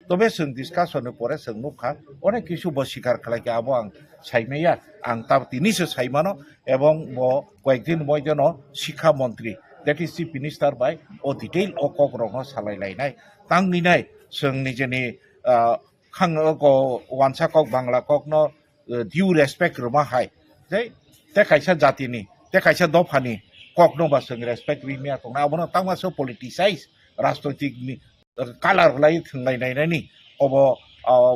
তবে जों ডিসকাশনের পরে जों नुखा অনেক কিছু স্বীকার খালাইকে আবো আं সাইমাইয়া आं তা তিনিসো সাইমানো এবং কয়েকদিন ময়জন শিক্ষা মন্ত্রী দ্যাট ইজ চিফ মিনিস্টার বাই ও ডিটেইল ও কগ্রহ সালাইलायनाय तांनिनाय जों निजेनि खां वानसा कक बांला कक न डिउ रेसपेक्ट रमा हाय जे ते खायसा जातिनि ते खायसा दफानि कक नबा जों रेसपेक्ट रिमिया तंना अबनो तांमासो पलिटिसाइज राजनैतिकनि कालार लाई थंलायनायनि अब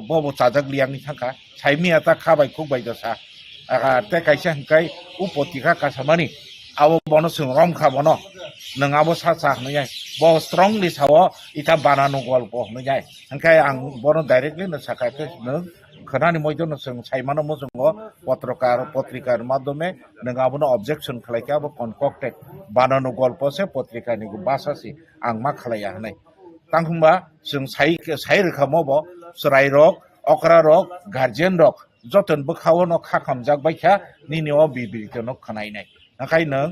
बबो चाजाक लियांनि थाखा साइमिया ता खाबाय खुबाय दसा ते खायसा हंखाय उपतिका कासामानि आबो बनो जों रमखा बनो नङाबो साचा हनैया ब स्ट्रंगलि साव इटा बानानो गल्प हनैया हंखाय आं बनो डाइरेक्टलि न साखायखै नों खोनानि मयदन जों साइमानो मोजोंगो पत्रकार पत्रिकार माध्यमे नङाबोनो ऑब्जेक्शन खालायखाबो कनकक्टेड बानानो गल्प से पत्रिकानि बासासि आं मा खालाया हनै तांखुंबा जों साइ रोखोमावबो सराय रक अकरा रक गार्जियन रक जतन बोखावो न खाखामजाक बायखा निनियाव बिबिरितन खनायनाय ओंखाय नों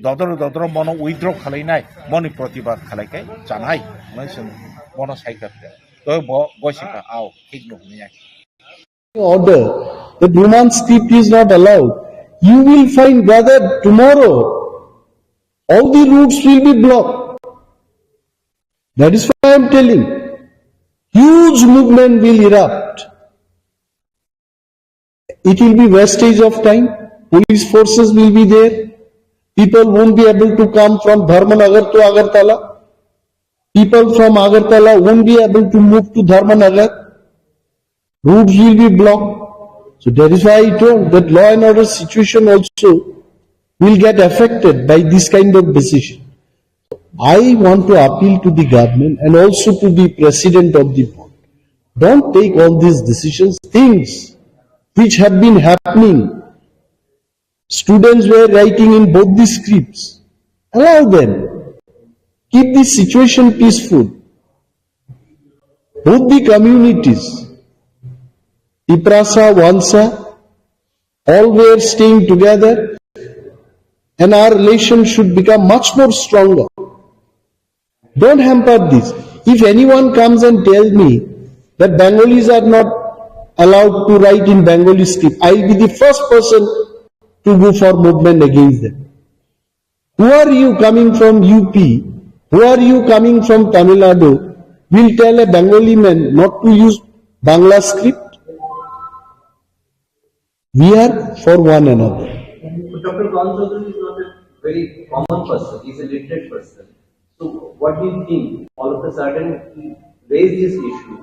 ददर मनो उइथड्र खालायनाय मनि प्रतिबाद खालायखाय जानाय नै जों मनो साइखा तो बयसिका आव ठीक नहैया order that Roman script is not allowed, you will find brother tomorrow all the routes will be blocked. That is why I am telling. Huge movement will erupt. It will be wastage of time. Police forces will be there. People won't be able to come from Dharmanagar to Agartala. People from Agartala won't be able to move to Dharmanagar. Routes will be blocked. So that is why I told that law and order situation also will get affected by this kind of decision. I want to appeal to the government and also to the president of the board. Don't take all these decisions, things which have been happening. Students were writing in both the scripts. Allow them. Keep the situation peaceful. Both the communities, Tiprasa, Wansa, all were staying together and our relation should become much more stronger. Don't hamper this. If anyone comes and tells me that Bengalis are not allowed to write in Bengali script, I'll be the first person to go for movement against them. Who are you coming from UP? Who are you coming from Tamil Nadu? Will tell a Bengali man not to use Bangla script? We are for one another. Dr. Chaudhary is not a very common person. He's a literate person. So what do you think? All of a sudden he raised this issue.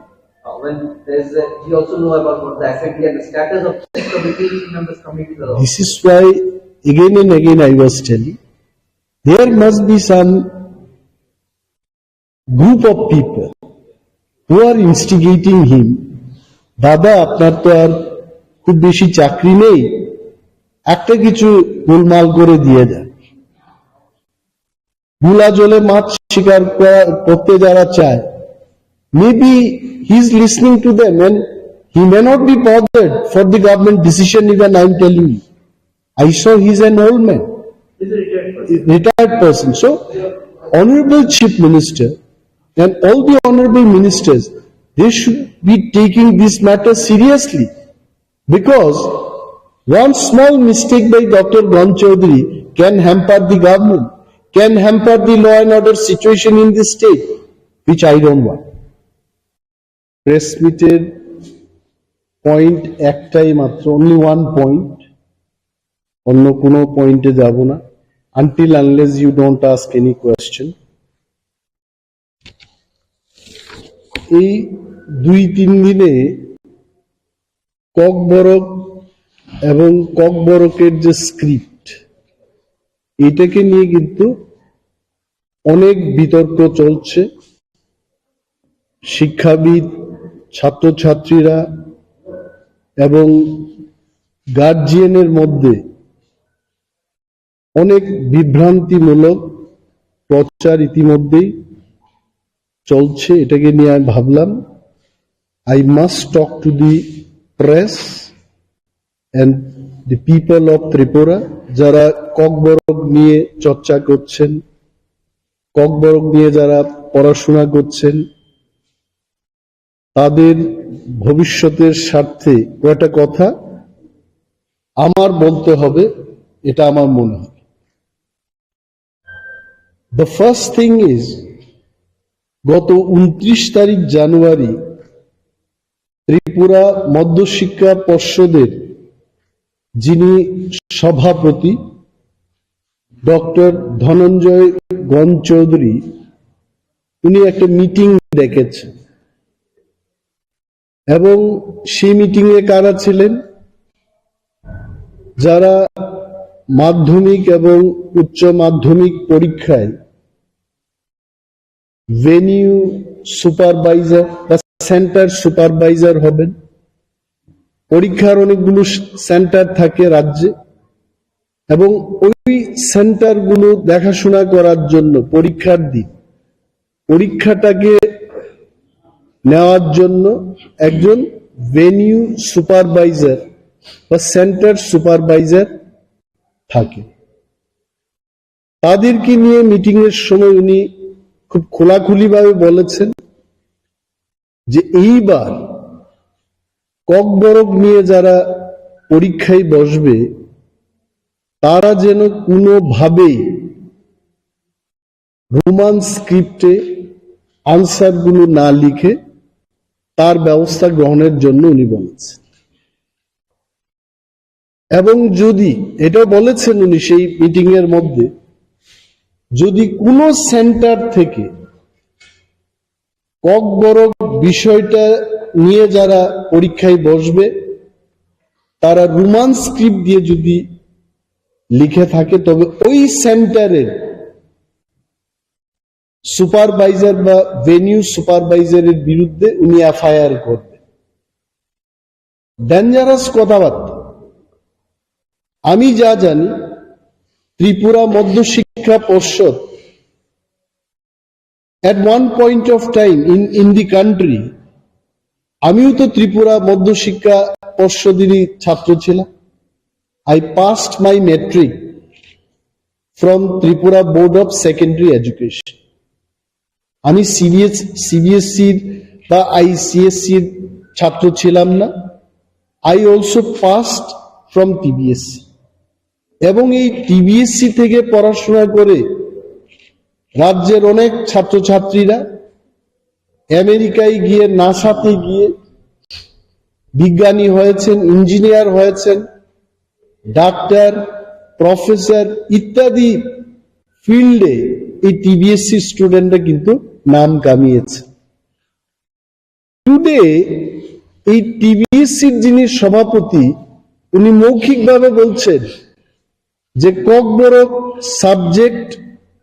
When he also know about what the assembly and the status of committee members coming to the law. This is why again and again I was telling, there must be some group of people who are instigating him. Dada, আপনার তো আর খুব বেশি চাকরি নেই, একটা কিছু গোলমাল করে দিয়ে দেন। ভুলা জলে মাছ শিকার করতে যারা চায়, maybe he is listening to them and he may not be bothered for the government decision even I am telling you. I saw he is an old man. He's a retired person. So, Honorable Chief Minister and all the Honorable Ministers, they should be taking this matter seriously. Because one small mistake by Dr. Chaudhary can hamper the government, can hamper the law and order situation in the state, which I don't want. Press meeted point একটাই মাত্র, only one point. অন্য কোনো পয়েন্টে যাব না, until unless you don't ask any question. এই 2-3 দিনে ককবরক এবং ককবরকের যে স্ক্রিপ্ট, এটাকে নিয়ে কিন্তু অনেক বিতর্ক চলছে। শিক্ষাবিদ, ছাত্রছাত্রীরা এবং গার্জিয়ানের মধ্যে অনেক বিভ্রান্তিমূলক প্রচার ইতিমধ্যেই চলছে। এটাকে নিয়ে আমি ভাবলাম I must talk to the press and the people of Tripura যারা ককবরক নিয়ে চর্চা করছেন, ককবরক নিয়ে যারা পড়াশোনা করছেন, তাদের ভবিষ্যতের স্বার্থে কয়টা কথা আমার বলতে হবে, এটা আমার মনে হয়। দ্য ফার্স্ট থিং ইজ, গত 29 তারিখ জানুয়ারি ত্রিপুরা মধ্যশিক্ষা পর্ষদের যিনি সভাপতি ডক্টর ধনঞ্জয় গণ চৌধুরী, উনি একটা মিটিং ডেকেছেন এবং সেই মিটিংয়ে কারা ছিলেন? যারা মাধ্যমিক এবং উচ্চ মাধ্যমিক পরীক্ষায় ভেনিউ সুপারভাইজার বা সেন্টার সুপারভাইজার হবেন। পরীক্ষার অনেকগুলো সেন্টার থাকে রাজ্যে এবং ওই সেন্টারগুলো দেখাশোনা করার জন্য পরীক্ষাটাকে নেওয়ার জন্য একজন ভেনিউ সুপারভাইজার বা সেন্টার সুপারভাইজার থাকে। তাদেরকে নিয়ে মিটিং এর সময় উনি খুব খোলাখুলিভাবে বলেছেন যে এইবার ককবরক নিয়ে যারা পরীক্ষায় বসবে তারা যেন কোনোভাবেই রোমান স্ক্রিপ্টে আনসারগুলো না লিখে তার ব্যবস্থা গ্রহণের জন্য উনি বলেছেন। এবং যদি, এটাও বলেছেন উনি সেই মিটিং এর মধ্যে, যদি কোনো সেন্টার থেকে ককবরক বিষয়টা নিয়ে যারা পরীক্ষায় বসবে তারা রোমান স্ক্রিপ্ট দিয়ে যদি লিখে থাকে তবে ওই সেন্টারের সুপারভাইজার বা ভেনিউ সুপারভাইজারের বিরুদ্ধে উনি এফআইআর করবেন। ডেঞ্জারাস কথাবার্তা। আমি যা জানি ত্রিপুরা মধ্যশিক্ষা পর্ষদ at one point of time in the country, আমিও তো ত্রিপুরা মধ্যশিক্ষা পর্ষদেরই ছাত্র ছিলাম। I passed my metric from Tripura Board of Secondary Education. আমি সিবিএসসি বা আইসিএসসি ছাত্র ছিলাম না। I also passed from TBSC এবং এই টিবিএসসি থেকে পড়াশোনা করে রাজ্যের অনেক ছাত্রছাত্রীরা আমেরিকায় গিয়ে, নাসাতে গিয়ে বিজ্ঞানী হয়েছেন, ইঞ্জিনিয়ার হয়েছেন, ডাক্তার, প্রফেসর ইত্যাদি ফিল্ডে এই টিবিএসসি স্টুডেন্টরা কিন্তু নাম কামিয়েছে। টুডে এই টিবিএসসির যিনি সভাপতি, উনি মৌখিকভাবে বলছেন যে ককবরক সাবজেক্ট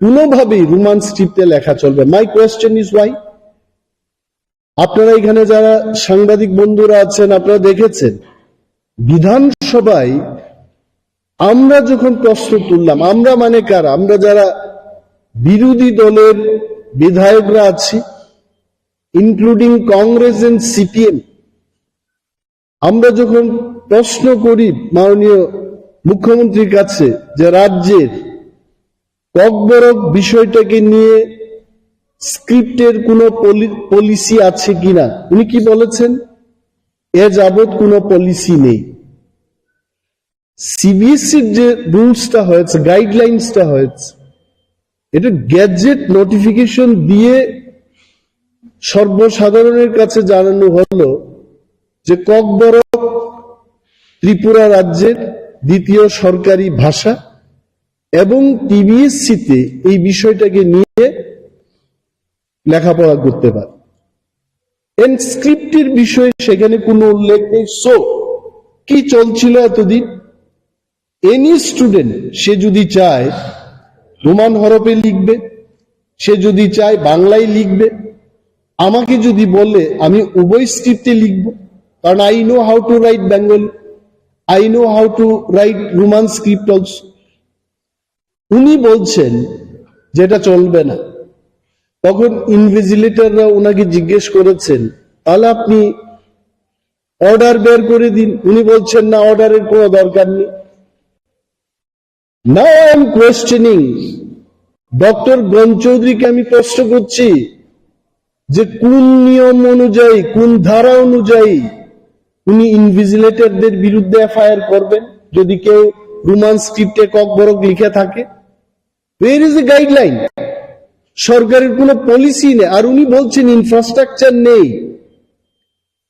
কোনোভাবেই রোমান স্ক্রিপ্টে লেখা চলবে। My question is Y? আপনারা এখানে যারা সাংবাদিক বন্ধুরা আছেন, আপনারা দেখেছেন বিধানসভায় আমরা যখন প্রশ্ন তুললাম, আমরা মানে কারা? আমরা যারা বিরোধী দলের বিধায়করা আছি, ইনক্লুডিং কংগ্রেস এন্ড সিপিএম, আমরা যখন প্রশ্ন করি মাননীয় মুখ্যমন্ত্রীর কাছে যে রাজ্যের ককবরক বিষয়টাকে নিয়ে স্ক্রিপ্টের কোনো পলিসি আছে কিনা, উনি কি বলেছেন? এ যাবৎ কোনো পলিসি নেই। সিবিএসসির যে রুলসটা হয়েছে, গাইডলাইন্সটা হয়েছে, এটা গ্যাজেট নোটিফিকেশন দিয়ে সর্বসাধারণের কাছে জানানো হলো যে ককবরক ত্রিপুরা রাজ্যের দ্বিতীয় সরকারি ভাষা এবং টিবিএসসিতে এই বিষয়টাকে নিয়ে লেখাপড়া করতে পারে। স্ক্রিপ্টের বিষয়ে সেখানে কোনো উল্লেখ নেই। সো কি চলছিল এতদিন? এনি স্টুডেন্ট সে যদি চায় রোমান হরফে লিখবে, সে যদি চায় বাংলায় লিখবে। আমাকে যদি বলে আমি উভয় স্ক্রিপ্টে লিখব, কারণ I know how to right Bengali, I know how to right Roman script also. উনি বলছেন যেটা চলবে না। তখন ইনভিজিলেটররা ওনাকে জিজ্ঞেস করেছেন তাহলে আপনি অর্ডার বের করে দিন। উনি বলছেন না, অর্ডারের কোনো দরকার নেই। Now I am questioning doctor গণ চৌধুরীকে, আমি প্রশ্ন করছি যে কোন নিয়ম অনুযায়ী, কোন ধারা অনুযায়ী উনি ইনভিজিলেটরদের বিরুদ্ধে এফআইআর করবেন যদি কেউ রোমান স্ক্রিপ্টে ককবরক লিখে থাকে? Where is a guideline? সরকারের কোনো পলিসি নেই, আর উনি বলছেন ইনফ্রাস্ট্রাকচার নেই।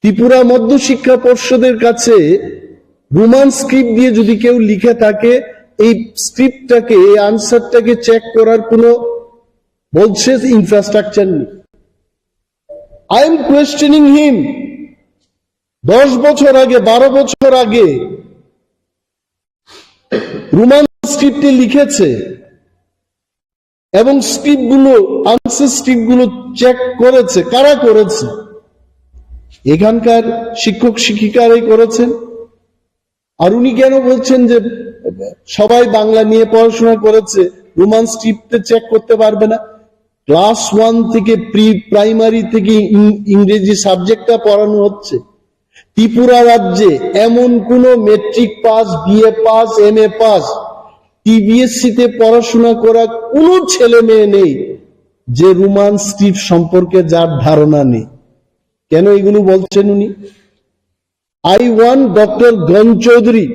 ত্রিপুরা মধ্য শিক্ষা পর্ষদের কাছে রোমান স্ক্রিপ্ট দিয়ে যদি কেউ লিখে থাকে, এই স্ক্রিপ্টটাকে, এই আনসারটাকে চেক করার কোনো বলছে ইনফ্রাস্ট্রাকচার নেই। আই এম কোয়েশ্চেনিং হিম। 10 বছর আগে, 12 বছর আগে রোমান স্ক্রিপ্টে লিখেছে এবং স্ক্রিপ্টগুলো, আনসার স্ক্রিপ্টগুলো চেক করেছে। কারা করেছে? এখানকার শিক্ষক শিক্ষিকারাই করেছেন। আর উনি কেন বলছেন যে সবাই বাংলা নিয়ে পড়াশোনা করেছে, রোমান স্ক্রিপ্টে চেক করতে পারবে না? ক্লাস 1 থেকে প্রাইমারি থেকে ইংরেজি সাবজেক্টটা পড়ানো হচ্ছে। ত্রিপুরা রাজ্যে এমন কোন matric pass, BA pass, MA pass, TBSC তে পড়াশোনা করা কোন ছেলে মেয়ে নেই যে রোমান স্ক্রিপ্ট সম্পর্কে যার ধারণা নেই। কেন এগুলো বলছেন উনি? I want Dr. Gan Chaudhary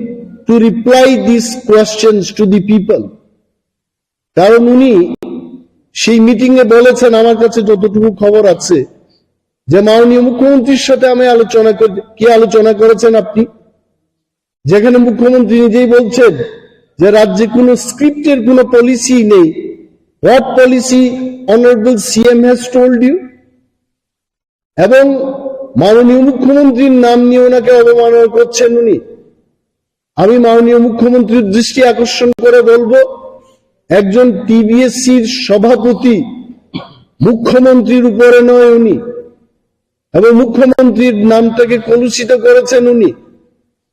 to reply these questions to the people. কারণ উনি সেই মিটিং এ বলেছেন, আমার কাছে যতটুকু খবর আছে, যে মাননীয় মুখ্যমন্ত্রীর সাথে আমি আলোচনা করি। কি আলোচনা করেছেন আপনি? যেখানে মুখ্যমন্ত্রী নিজেই বলছেন যে রাজ্যে কোনো স্ক্রিপ্টের কোনো পলিসি নেই। What policy honourable CM has told you? এবং মাননীয় মুখ্যমন্ত্রীর নাম নিয়ে ওনাকে অবমাননা করছেন উনি। আমি মাননীয় মুখ্যমন্ত্রীর দৃষ্টি আকর্ষণ করে বলবো, একজন টিবিএসসির সভাপতি মুখ্যমন্ত্রীর উপরে নয় উনি, এবং মুখ্যমন্ত্রীর নামটাকে কলুষিত করেছেন উনি।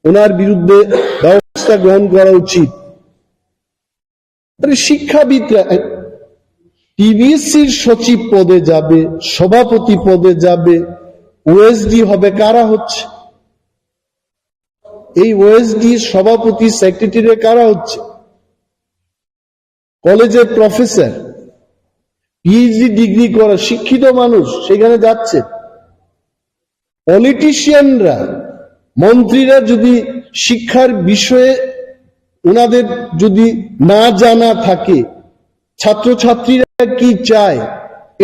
ওনার বিরুদ্ধে ব্যবস্থা গ্রহণ করা উচিত। শিক্ষাবিদরা টিবিএসসির সচিব পদে যাবে, সভাপতি পদে যাবে, ওএসডি হবে। কারা হচ্ছে এই ওএসডি, সভাপতি, সেক্রেটারি? কারা হচ্ছে? কলেজের প্রফেসর, পিএইচডি ডিগ্রি করা শিক্ষিত মানুষ সেখানে যাচ্ছে। পলিটিশিয়ানরা, মন্ত্রীরা যদি শিক্ষার বিষয়ে ওনাদের যদি না জানা থাকে, ছাত্রছাত্রীরা কি চায়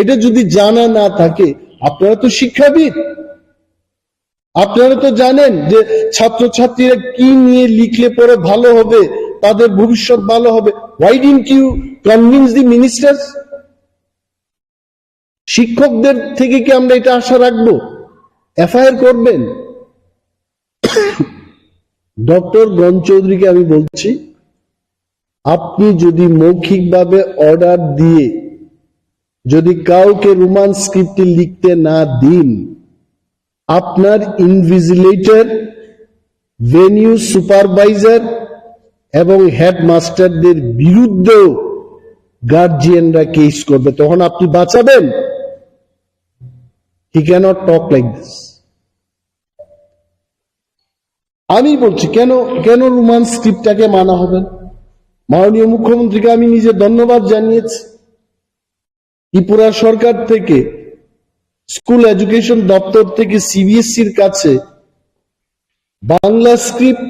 এটা যদি জানা না থাকে, আপনারা তো শিক্ষাবিদ, আপনারা তো জানেন যে ছাত্রছাত্রীরা কি নিয়ে লিখলে পরে ভালো হবে, তাদের ভবিষ্যৎ ভালো হবে। Why didn't you convince the ministers? শিক্ষকদের থেকে কি আমরা এটা আশা রাখবো? এফআইআর করবেন? ডক্টর গণ চৌধুরীকে আমি বলছি, আপনি যদি মৌখিকভাবে অর্ডার দিয়ে যদি কাউকে রোমান স্ক্রিপ্টে লিখতে না দিন, আপনার ইনভিজিলেটর, ভেনিউ সুপারভাইজার এবং হেডমাস্টারদের বিরুদ্ধেও গার্জিয়ানরা কেস করবে। তখন আপনি বাঁচাবেন? হি ক্যানট টক লাইক দিস। আমি বলছি কেন রোমান স্ক্রিপ্টটাকে মানা হবে? মাননীয় মুখ্যমন্ত্রীকে আমি নিজে ধন্যবাদ জানিয়েছি। ত্রিপুরা সরকার থেকে, স্কুল এডুকেশন দপ্তর থেকে সিবিএসসির কাছে বাংলা স্ক্রিপ্ট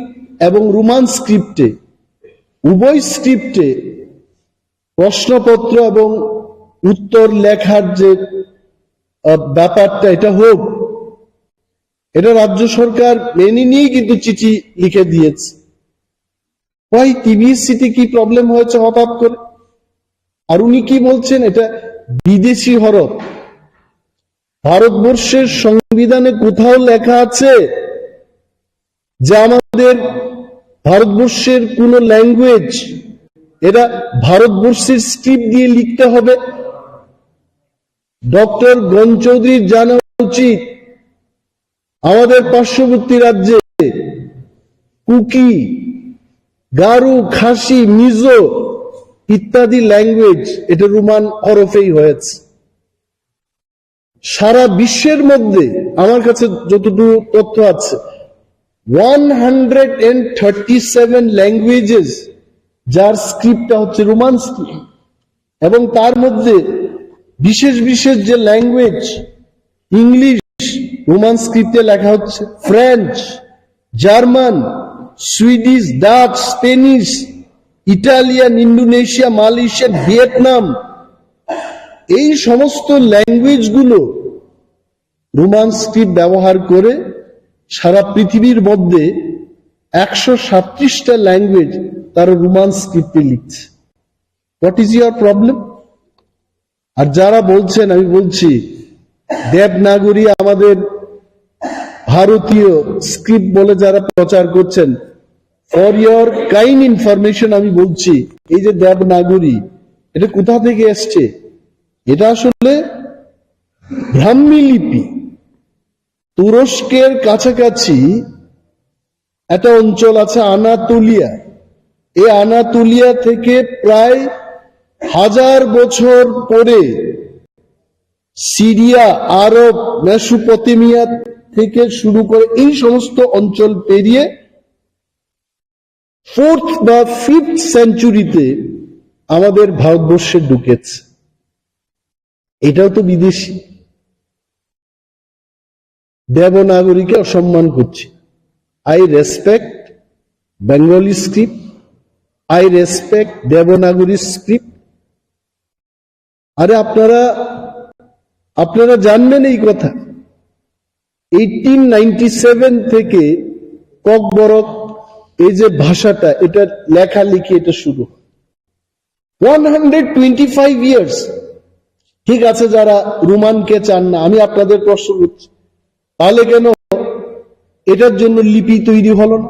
এবং রোমান স্ক্রিপ্টে, উভয় স্ক্রিপ্টে প্রশ্নপত্র এবং উত্তর লেখার যে ব্যাপারটা, এটা হোক। এটা রাজ্য সরকার মেনে নিয়ে কিন্তু চিঠি লিখে দিয়েছে। ওই টিবিএসসিতে কি প্রবলেম হয়েছে হঠাৎ করে? আর উনি কি বলছেন? এটা বিদেশি হরফ। ভারতবর্ষের সংবিধানে কোথাও লেখা আছে যে আমাদের ভারতবর্ষের কোন ল্যাঙ্গুয়েজ এটা ভারতবর্ষের স্ক্রিপ্ট দিয়ে লিখতে হবে? ডক্টর গণ চৌধুরীর জানা উচিত আমাদের পার্শ্ববর্তী রাজ্যে কুকি, গারু, খাসি, মিজো ইত্যাদি ল্যাঙ্গুয়েজ এটা রোমান হরফেই হয়েছে। সারা বিশ্বের মধ্যে আমার কাছে যতটুকু তথ্য আছে, 137 ল্যাঙ্গুয়েজেস যার স্ক্রিপ্টটা হচ্ছে রোমান স্ক্রিপ্ট, এবং তার মধ্যে বিশেষ বিশেষ যে ল্যাঙ্গুয়েজ ইংলিশ রোমান স্ক্রিপ্টে লেখা হচ্ছে, French, German, Swedish, Dutch, Spanish, Italian, Indonesia, Malaysia, Vietnam, এই সমস্ত ল্যাঙ্গুয়েজ গুলো রোমান স্ক্রিপ্ট ব্যবহার করে সারা পৃথিবীর মধ্যে 137টা ল্যাঙ্গুয়েজ তারা রোমান স্ক্রিপ্টে লিখছে। What is your problem? আর যারা বলছেন, আমি বলছি দেবনাগরী আমাদের ভারতীয় স্ক্রিপ্ট বলে যারা প্রচার করছেন, ফর ইয়োর কাইন্ড ইনফরমেশন আমি বলছি, এই যে দেবনাগরী, এটা কোথা থেকে এসছে? এটা আসলে ব্রাহ্মী লিপি। তুরস্কের কাছাকাছি একটা অঞ্চল আছে আনাতোলিয়া, এই আনাতোলিয়া থেকে প্রায় 1000 বছর পরে সিরিয়া, আরব, মেসোপটেমিয়া থেকে শুরু করে এই সমস্ত অঞ্চল পেরিয়ে 4th বা 5th সেঞ্চুরিতে আমাদের ভারতবর্ষে ঢুকেছে। এটাও তো বিদেশি। দেবনাগরীকে অসম্মান করছি। I respect Bengali script, I respect Devanagari script. আরে আপনারা জানবেন এই কথা, 1897 থেকে ককবরক এই যে ভাষাটা, এটা লেখালেখি এটা শুরু 125 ইয়ার্স। ঠিক আছে, যারা রোমানকে চান না, আমি আপনাদের প্রশ্ন করছি, তাহলে কেন এটার জন্য লিপি তৈরি হলো না?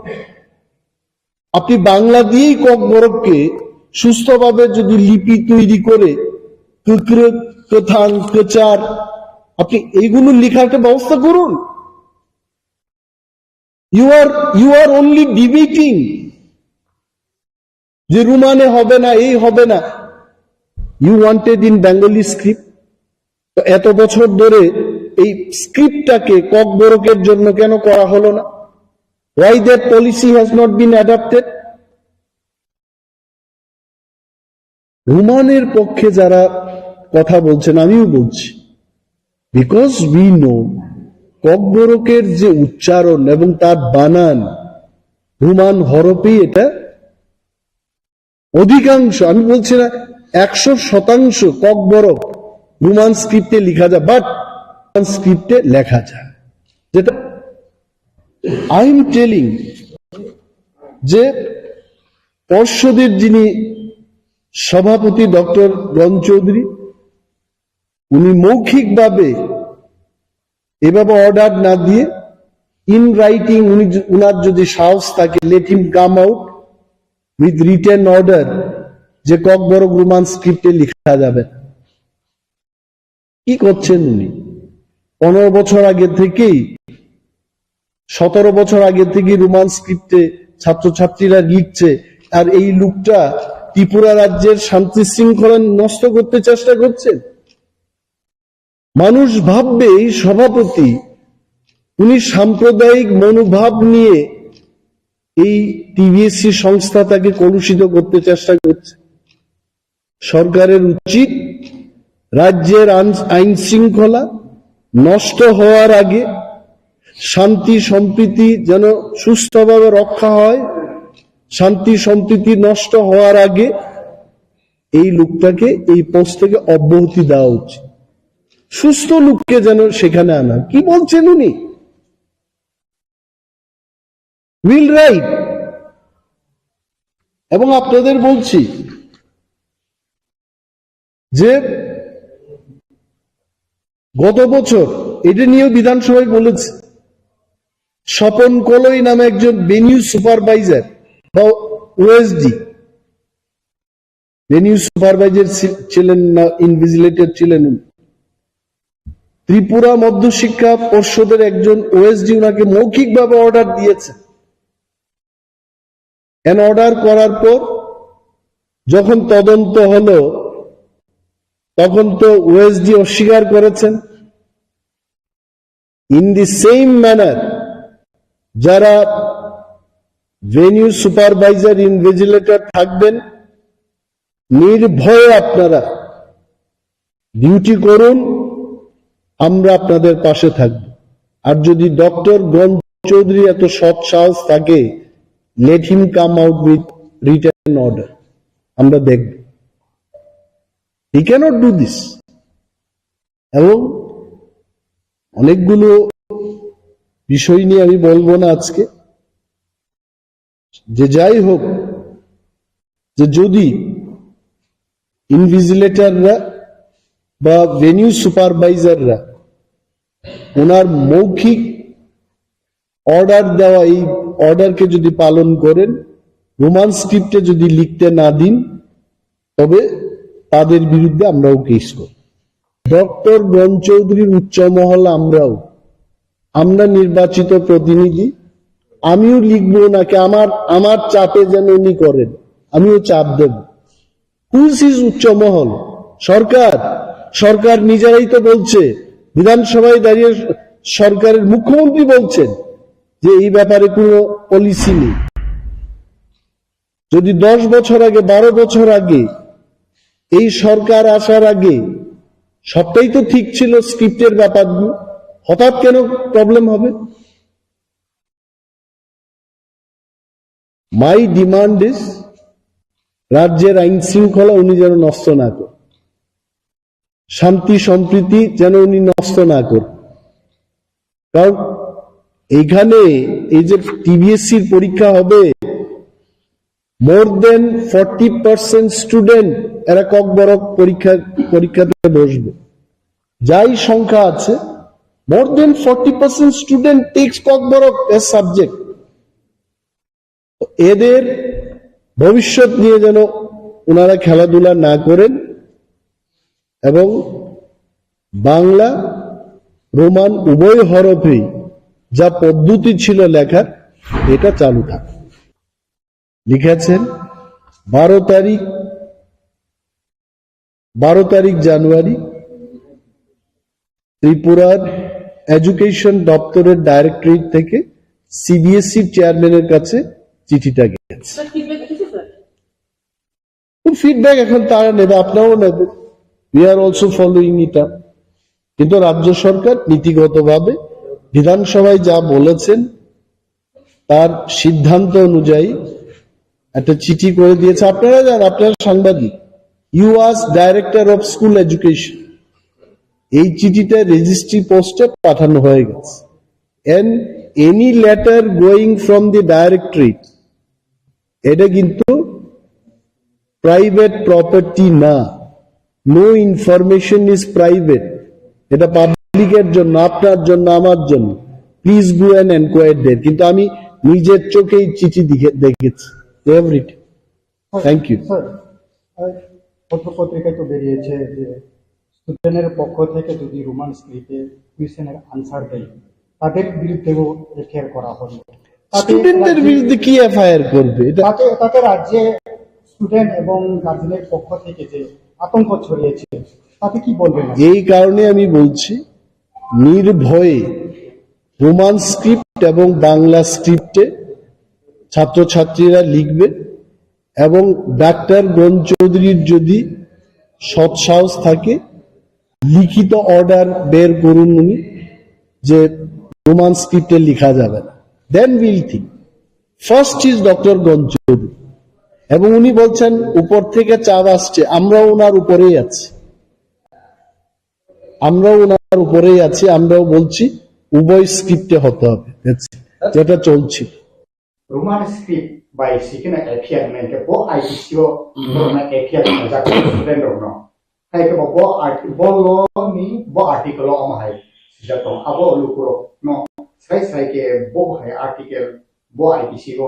আপনি বাংলা দিয়েই ককবরককে সুস্থভাবে যদি লিপি তৈরি করে কথার আপনি এইগুলো লেখার একটা ব্যবস্থা করুন। ইউ আর অনলি ডিবেটিং যে রোমানে হবে না, এই হবে না। You wanted in Bengali script. তো এত বছর ধরে এই স্ক্রিপ্টটাকে ককবরকের জন্য কেন করা হলো না? Why that policy has not been adopted? রোমানের পক্ষে যারা কথা বলছেন, আমিও বলছি, বিকজ উই নো ককবরকের যে উচ্চারণ এবং তার বানান রোমান হরফেই এটা অধিকাংশ, আমি বলছি না 100% ককবরক রোমান স্ক্রিপ্টে লেখা যায়, বাট স্ক্রিপ্টে লেখা যায়। যেটা আই এম টেলিং, যে পর্ষদের যিনি সভাপতি ডক্টর রণ চৌধুরী, উনি মৌখিকভাবে এভাবে অর্ডার না দিয়ে ইন রাইটিং, উনার যদি সাহস থাকে, let him come out with written order যে ককবরক রোমান স্ক্রিপ্টে লেখা যাবে। কি করছেন উনি? 15 বছর আগে থেকেই, 17 বছর আগে থেকেই রোমান স্ক্রিপ্টে ছাত্রছাত্রীরা লিখছে, আর এই লোকটা ত্রিপুরা রাজ্যের শান্তি শৃঙ্খলা নষ্ট করতে চেষ্টা করছে। মানুষ ভাববে এই সভাপতি, উনি সাম্প্রদায়িক মনোভাব নিয়ে এই টিভিএসসি সংস্থাটাকে কলুষিত করতে চেষ্টা করছে। সরকারের উচিত রাজ্যের আইন শৃঙ্খলা নষ্ট হওয়ার আগে, শান্তি সম্প্রীতি যেন সুস্থভাবে রক্ষা হয়, শান্তি সম্প্রীতি নষ্ট হওয়ার আগে এই লোকটাকে এই পোস্ট থেকে অব্যাহতি দেওয়া উচিত। সুস্থ লোককে যেন সেখানে আনা। কি বলছেন উনি? Will write. এবং আপনাদের বলছি যে গত বছর এটা নিয়েও বিধানসভায় বলেছে, স্বপন কলই নামে একজন ভেনিউ সুপারভাইজার বা ওএসডি, ভেনিউ সুপারভাইজার ছিলেন না, ইনভিজিলেটর ছিলেন। ত্রিপুরা মধ্যশিক্ষা পর্ষদের একজন ওএসডি ওনাকে মৌখিকভাবে অর্ডার দিয়েছে। অর্ডার করার পর যখন তদন্ত হলো, তখন তো ওএসডি অস্বীকার করেছেন। ইন দি সেম ম্যানার যারা ভেনিউ সুপারভাইজার ইনভিজিলেটর থাকবেন, নির্ভয়ে আপনারা ডিউটি করুন, আমরা আপনাদের পাশে থাকব। আর যদি ডক্টর গঞ্জ চৌধুরী এত সৎ সাহস থাকে, let him come out with return order, আমরা দেখব। He cannot do this. এবং অনেকগুলো বিষয় নিয়ে আমি বলবো না আজকে, যে যাই হোক, যে যদি ইনভিজিলেটররা বা ভেনিউ সুপারভাইজাররা ওনার মৌখিক অর্ডার দেওয়া এই অর্ডারকে যদি পালন করেন, রোমান স্ক্রিপ্টে যদি লিখতে না দিন, তবে তাদের বিরুদ্ধে আমরাও কেস করি। ডক্টর গঞ্জ চৌধুরীর উচ্চ মহল আমরা নির্বাচিত প্রতিনিধি, আমিও লিখবো নাকি আমার চাপে যেন উনি করেন, আমিও চাপ দেব। হুইজ ইজ উচ্চ মহল? সরকার নিজেরাই তো বলছে, বিধানসভায় দাঁড়িয়ে সরকারের মুখ্যমন্ত্রী বলছেন যে এই ব্যাপারে কোনো পলিসি নেই। যদি 10 বছর আগে, 12 বছর আগে, এই সরকার আসার আগে সবটাই তো ঠিক ছিল, স্ক্রিপ্টের ব্যাপারগুলো, হঠাৎ কেন প্রবলেম হবে? মাই ডিমান্ড ইজ, রাজ্যের আইন শৃঙ্খলা উনি যেন নষ্ট না করেন, শান্তি সম্প্রীতি যেন উনি নষ্ট না করেন। কারণ এইখানে এই যে টিবিএসসির পরীক্ষা হবে, মোর দেন 40% স্টুডেন্ট এরা ককবরক পরীক্ষাতে বসবে। যাই সংখ্যা আছে, more than 40% student takes Kokborok as subject. এদের ভবিষ্যৎ নিয়ে যেন ওনারা খেলাধুলা না করেন এবং বাংলা রোমান উভয় হরফেই যা পদ্ধতি ছিল লেখার, এটা চালু থাকে। লিখেছেন 12 তারিখ জানুয়ারি ত্রিপুরার এডুকেশন দপ্তরের ডাইরেক্টরেট থেকে সিবিএসই চেয়ারম্যানের কাছে চিঠিটা গেছে। ফিডব্যাক এখন তারা নেবে, আপনারাও নেবেন। We are also following it up. কিন্তু রাজ্য সরকার নীতিগতভাবে বিধানসভায় যা বলেছেন তার সিদ্ধান্ত অনুযায়ী একটা চিঠি করে দিয়েছে। আপনারা জান, আপনারা সাংবাদিক, you was director of school education, এই চিঠিটা রেজিস্ট্রি পোস্টে পাঠানো হয়ে গেছে। And any letter going from the directorate, এটা কিন্তু প্রাইভেট প্রপার্টি না। নো ইনফরমেশন ইজ প্রাইভেট, এটা পাবলিকের জন্য, আপনার জন্য, আমার জন্য। Please go and enquire there. কিন্তু আমি নিজের চোখেই চিঠি দেখেছি, এভরিথিং। Thank you. স্যার, পত্রিকায় তো বেরিয়েছে যে স্টুডেন্টের পক্ষ থেকে যদি রোমান স্ক্রিপ্টে কুইশনের আনসার দেয়, তাদের বিরুদ্ধেও এফআইআর করা হবে। স্টুডেন্টদের বিরুদ্ধে কি এফআইআর করবে? তাতে রাজ্যে স্টুডেন্ট এবং গার্জেনের পক্ষ থেকে যে আতঙ্ক ছড়িয়েছে, তাতে কি বলবেন? এই কারণে আমি বলছি, নির্ভয়ে রোমান স্ক্রিপ্ট এবং বাংলা স্ক্রিপ্টে ছাত্রছাত্রীরা লিখবে এবং ডাক্তার গঞ্জ চৌধুরীর যদি সৎসাহস থাকে, লিখিত অর্ডার বের করুন উনি যে রোমান স্ক্রিপ্টে লিখা যাবে না। Then will think. First is doctor Ganj Chowdhury, এবং উনি বলছেন উপর থেকে চাপ আসছে, আমরাও ওনার উপরেই আছি, আমরাও বলছি উভয় স্ক্রিপ্টে হতে হবে, যেটা চলছে। Roman script by seeking an API man ke bo ICO Roman API na jak student no hai ke bo lo ni bo article om hai jatong abo lukuro no sai ke bo hai article bo ICO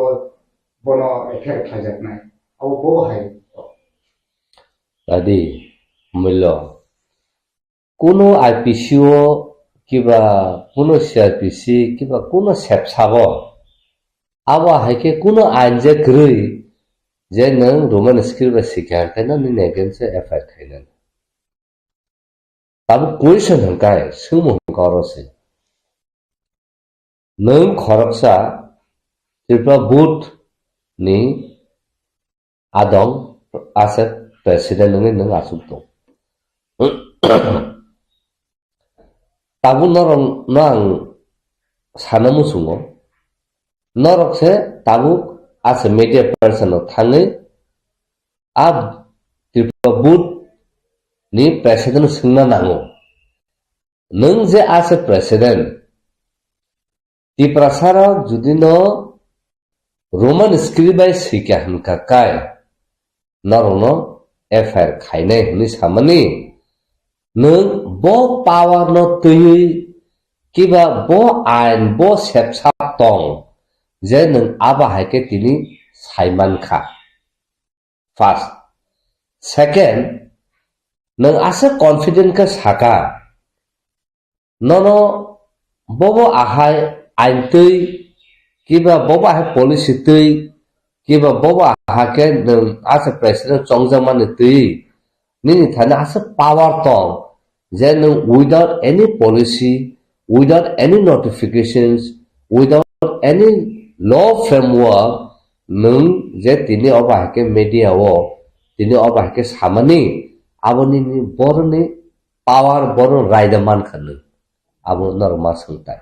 bono API khajak nai abo bo hai tadi milo কোনো আইপিসিও কিবা কোনো CrPC কিবা কোনো সেপসাবো আবা হাইকে কোনো আইন যে গ্রই যে নং রোমান স্ক্রিপ্ট শিখার খাইনা নি নেগেনসে এফআইআর খাইনা তাবো কুইশন হংকাই সুমু হংকারসে নং খরকসা Tripura booth ni adong as a president nung asuk to tabu norong no ang sanamu sungo norok se tabu as a media person no thangai ab Tripura boot ni president sungna nango nung je as a president Tripura sara judi no Roman script by sikya hanka kai norong no FIR khainai huni samani nung bo power no tui kiba bo ain bo sepsap tong je nung aba haike tini saiman kha first second nung asa confident ka saka nono bobo ahai ain tui kiba bobo ahai policy tui kiba bobo ahake nung asa president chongjamani tui nini thana asa power tong je nung without any policy without any notifications without any law framework nung je tini obahake media o tini obahake samani aboni ni borni power boron raidaman khanu abo norma sungtai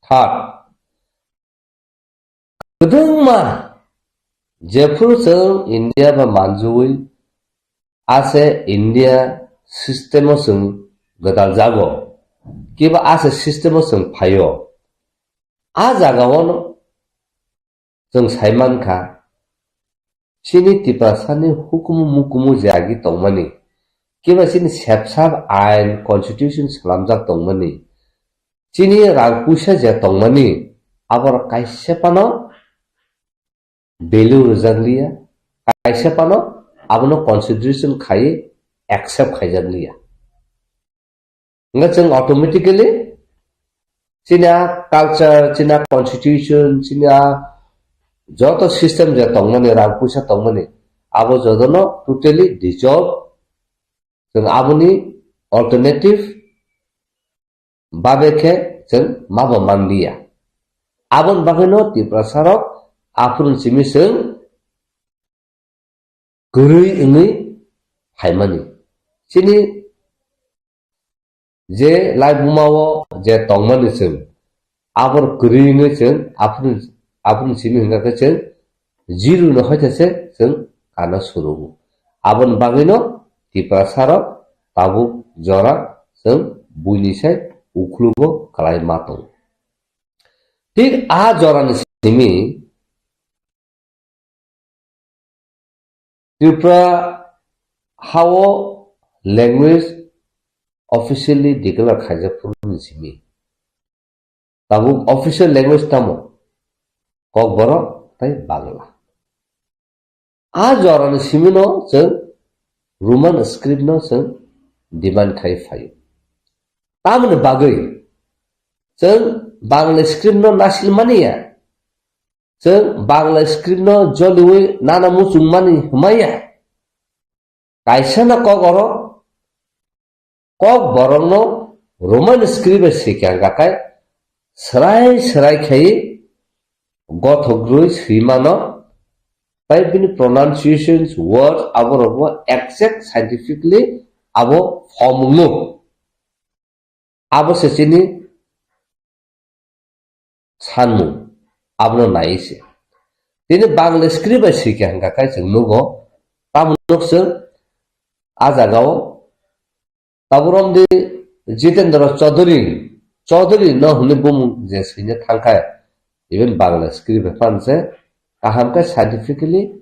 third kedungma jepur sung India ba manjui ase India system sung gadal jago kiba ase system sung phayo a jaga wono sung saiman kha sini tipasani hukumu mukumu jagi tongmani kiba sini sepsap ain constitution salamjak tongmani sini rangpusa ja tongmani abor kaisepano belu rujanglia kaisepano abono consideration khai accept khaijanglia nga chung automatically china culture china constitution china joto system je tongmani rangpusa tongmani abo jodono totally dissolve chung aboni alternative babekhe chung mabo mandia abon bageno Tripura sarok afrun simi sung gurui ingi haimani sini je lai bumao je tongmani sung abor gurui ingi sung afrun simi hinga ke sung jiru no hoitase sung kana surubu abon bageno Tripura sarok tabu jora sung buini sai uklugo kalai matong tik a jora ni simi Tripura how language officially declare khaijapur ni simi tabu official language tamo kok boro tai bangla a jora ni simi no chung Roman script no chung demand khai phayo tamne bagai chung bangla script no nasil mania chung bangla script no joliwe nana muchung mani humaya kaisa na kok borong no Roman script sikyang gakai serai khai gothogrui srimano tai bini pronunciations words abo exact scientifically abo formulu abo sesini sanmu abno naise tini bangla script sikyang gakai chung nugo tamunok sung ajagao taburom de Jitendra Chaudhary no hune bum je sine thangkai even bangla script fanse kaham ka scientifically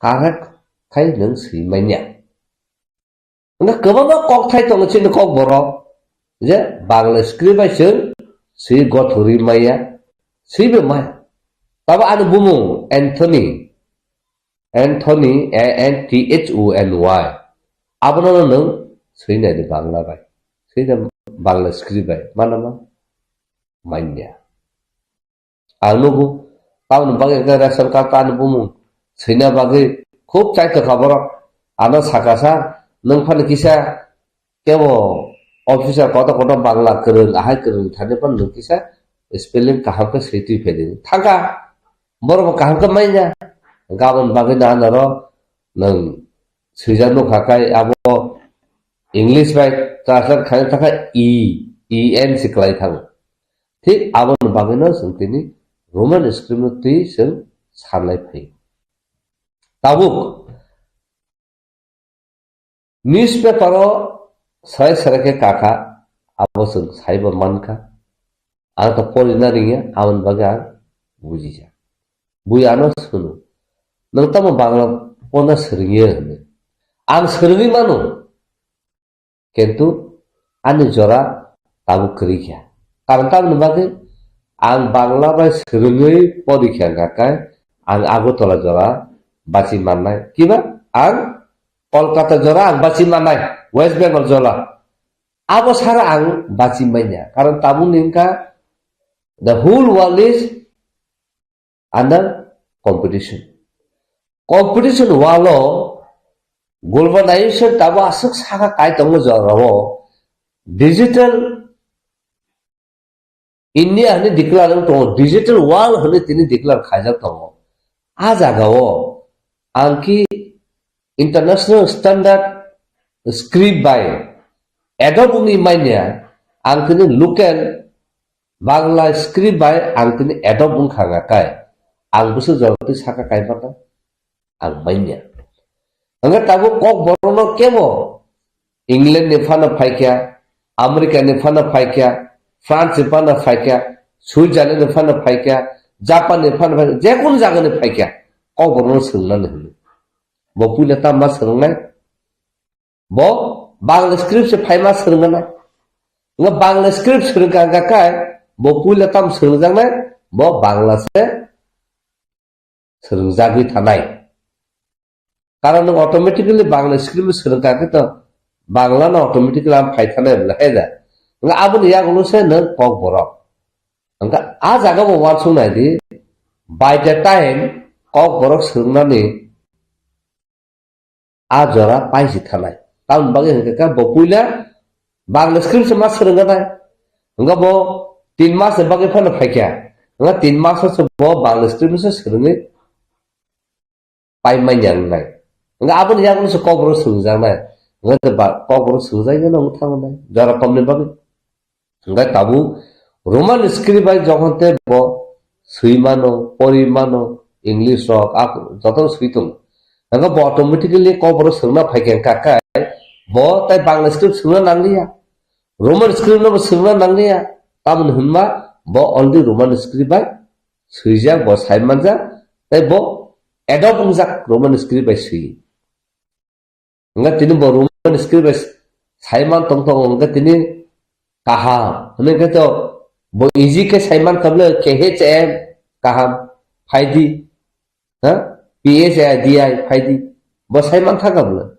correct khai nang srimanya nga kababa kok thai tong chin kok boro je bangla script by sung si gothuri maya sibe maya taba anu bumu Anthony Anthony abono nang sine di bangla bai sine bangla script bai manama manya anugo taun bagai ke ration card anu bumu sine bagai khub chai to khabar ana sakasa nang phan kisa kebo officer kota bangla kereng ahai kereng thane pan nang kisa spelling kaham ka sriti phedi thanga morbo kaham ka mainya gabon bagai na naro nang sujano khakai abo English by translate khai thaka en siklai thang thik abon bagino sung tini roman script no tui sung sanlai phai tabuk newspaper o sarai sarake kaka abo sung saiba manka ang to polina ringe abon baga bujija buyano sunu nang tamo bangla pona seringe ang seringi manu kentu ane jora tabu kerikya karon tabu nubage ang bangla bai seringi podikya gakai ang agotola jora baci manai kiba ang kolkata jora ang baci manai west bengal jora abo sara ang baci manya karon tabu ningka the whole world is under competition walo globalization tabo asuk saka kai tongo jarawo digital India hani declare to digital world hani tini declare khaja tongo ajagao anki international standard script by adobe ni manya angkini local bangla script by angkini adobe khanga kai ang busu joroti saka kai pata ang manya angka tabu kok borono kemo England ne fana phaikya America ne fana phaikya France ne fana phaikya Switzerland ne fana phaikya Japan ne fana phaikya je kono jaga ne phaikya kok borono sungna ne bo pula ta ma sungnai bo bangla script se phaima sungnai nga bangla script sungka ga kai bo pula tam sungjang nai bo bangla se sungjagi thanai karon automatically bangla script sungka ke to bangla na automatically am phaithane bla heda nga abun ya gulu se na kok borok nga a jaga bo war sunai di by the time kok borok sungnani a jora paisi thanai taun bagi ka bo puila bangla script se mas sunga nai nga bo 3 mas se bagi phana phaikya nga 3 mas se bo bangla script se sungi pai manyang nai nga abun ya gulu se kok borok sungjang nai nga te ba kok borok sungjai na uthang nai jara komne bagi nga tabu roman script by jokhon te bo suimano porimano english rok ak jotor suitung nga bo automatically kok borok sungna phaikya kakai bo tai bangla script sungna nanglia roman script no sungna nanglia tamun hunma bo already roman script by suija bo saimanja tai bo adopt ungjak roman script by sui nga tini bo roman script by saiman tongtong nga tini kaham hne ka to bo easy ke saiman kable khm kaham phaidi ha psi phaidi bo saiman thakable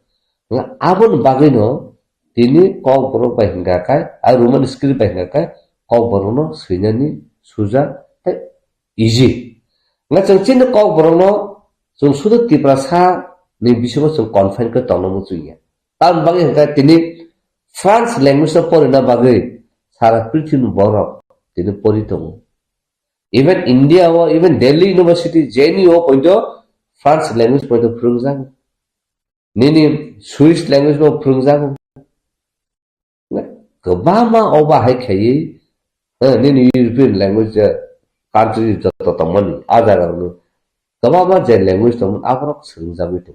nga abun bagino tini kok borok by hinga kai a roman script by hinga kai kok borono suinani suja tai easy nga changchin kok borono chung sudu tiprasa ni bisimo chung confine ke tongno chuya tam bagi hinga tini France language of porina bagi sara prithim borok tini poritong even India or even Delhi University JNU pointo France language pointo prungjang nini Swiss language no prungjang kebama oba hai khai nini European language country joto tamani adara no kebama je language tom abrok sungjang itu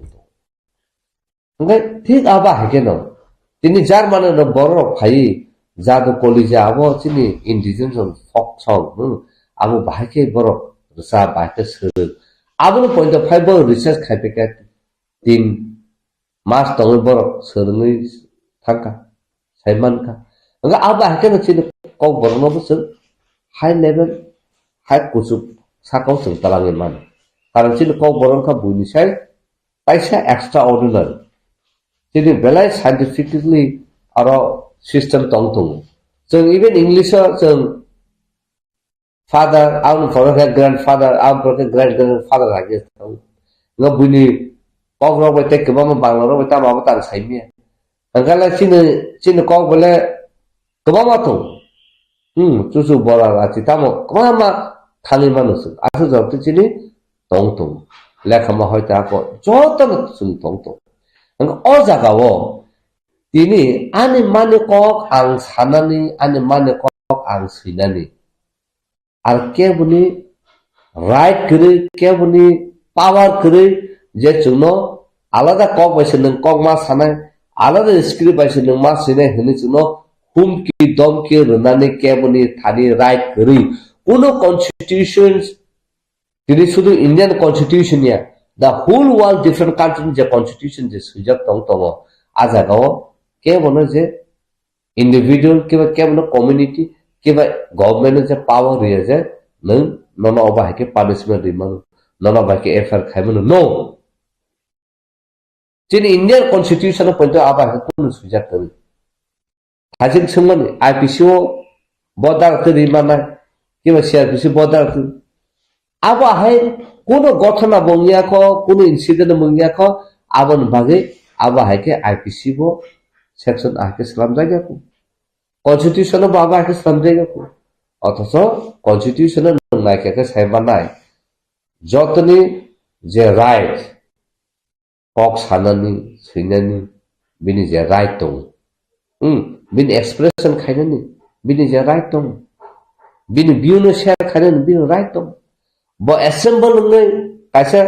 ngai thik aba hai ke no tini German no borok khai jadu kolija abo chini indigenous folk song abo bahai ke borok sa bahai ke sir abo no point of 5 research khai pe ka 3 mas tong borok serngi thangka saiman ka nga aba hai ke no chini kok borok no bus high level high kusup sakau sung talangi man karon chini kok borok ka buni sai taisa extraordinary chini belai scientifically aro system tongtung so even English so father our for grandfather our great grandfather like this nga buni kok ro ba tek ba ma bang ro ba ta ma ta sai mi angala chini kok bole ko ba ma to chu chu bola la chi ta mo ko ma thani manus asu jot chini tongtung lekha ma hoita ko joto sung tongtung ang o jaga wo তিনি ani mani kok ang sanani ani mani kok ang sinani আর কেবনি right করে কেবনি পাওয়ার করে যে জন্য আলাদা cock বাইছে নং cock মা সানায় আলাদা স্ক্রিপ্ট বাইছে নং মা সিনাই হনি জন্য হুমকি দমকি রনানি কেবনি থানি রাইট করে কোন কনস্টিটিউশন তিনি শুধু Indian constitution yeah the whole world different country যে কনস্টিটিউশন যে সুযোগ দং দङ আজাগাও কেবল যে ইন্ডিভিজুয়াল কেবল কমিউনিটি কিবা গভর্নমেন্ট যে পাওয়ার রিয়ে যে নং নন অবাহকে পানিশমেন্ট রিমান নন অবাহকে এফআর খাইমন নো যিনি ইন্ডিয়ান কনস্টিটিউশন পয়েন্ট আবাহকে কোন সুযোগ দङ হাজির সমন আইপিসিও বদার রিমানা কিবা সিআরপিসি বদার আবাহে কোন ঘটনা বঙ্গিয়াখ কোন ইনসিডেন্ট বঙ্গিয়াখ আবন ভাগে আবাহাকে আইপিসি বো সেকশন আহকে সালাম জায়গাকু কনস্টিটিউশন আবাহাকে সালাম জায়গাকু অথচ কনস্টিটিউশন নাইকাকে সাইবানাই যতনি যে রাইট কক সানানি সৈনানি বিনি যে রাইট দङ বিনি এক্সপ্রেশন খাইनानि বিনি যে রাইট दङ বিনি বিউনো শেয়ার খাইनानि বিনি রাইট दङ bo assemble ngai kaisa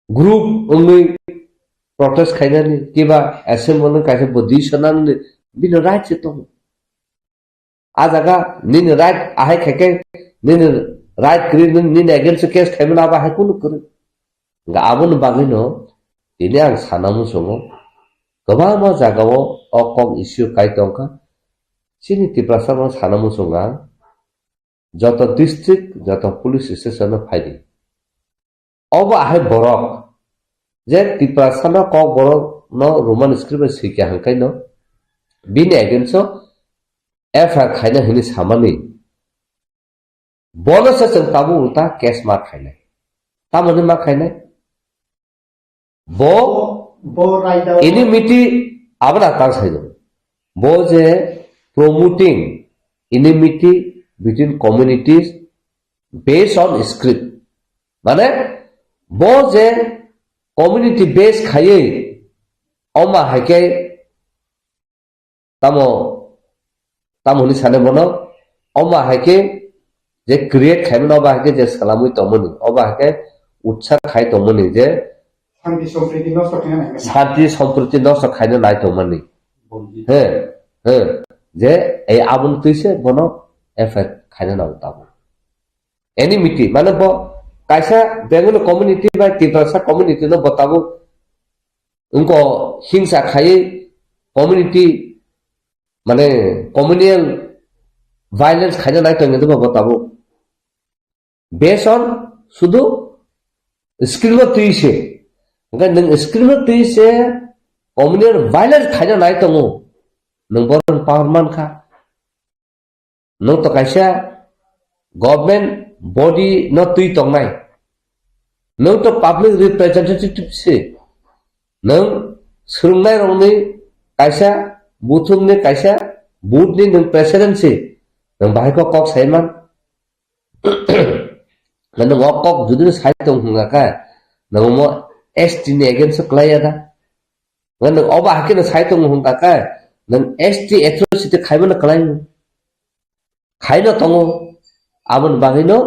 group ngai protest khainani kiba assemble ngai kaisa positionan bin right se to ajaga nin right ahai khake nin right kri nin against case khaimna ba hai kun kur ga abun bagino tini ang sanamu songo gobama jagao okong issue kai tongka sini tiprasama sanamu songa যত district যত police station ফাইলি of আহে বরক যে ত্রিপুরাসানা ক বরক ন Roman script শিখে হাঙ্কাই ন বিন against FIR খাইনা হিনি সামানি বনসে जों তাবু উল্টা কেস মা খাইনাই তামনে মা খাইনাই bo raida এনিমিটি আবনা তার সাইদ বো যে promoting enmity between communities based on script মানে bo je community based khaye oma hake tamoni sane bono oma hake je create khaimna ba hake je salamui tomoni oba hake utsa khai tomoni je শান্তি সম্প্রীতি নষ্ট খাইনে নাই tomoni he je ei abun tuise bono effect খাইনা নাও তাবো enmity মানে ব কাইসা Bengal community বা Tripura community ন বতাবো উনকো হিংসা খাই কমিউনিটি মানে কমিউনিয়াল ভায়োলেন্স খাইনা নাই তঙ্গে দেব বতাবো বেস অন শুধু স্ক্রিন তুইছে নং স্ক্রিন তুইছে কমিউনিয়াল ভায়োলেন্স খাইনা নাই তঙ্গো নং বরন পাওয়ারমান খা nung to kaisa government body no tui tongnai nung to public representative se nung surungnai rongni kaisa buthumni kaisa board ni nung president se nung bahai ko kok saiman nung kok judi sai tong hunga ka nung mo ST ni against klaya da nung oba hakin sai tong hunga ka nung ST atrocity khaibana klai খাইনো তঙ্গো আবন বাগিনো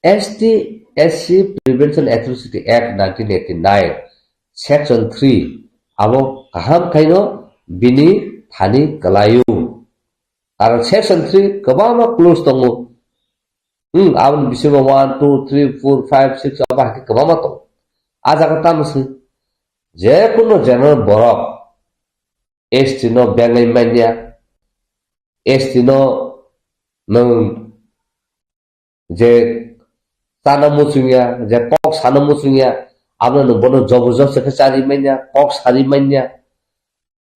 ST/SC Prevention Atrocity Act 1989 Section 3 abo kaham kaino bini thani kalayu karon Section 3 kabama close tongo abon bisima 1 2 3 4 5 6 aba ke kabama to aja kata musi je kono general borok ST no bengai mania ST no nung je tanamusunya je kok sanamusunya abna nung bono jobo-job sekretari manya kok sari manya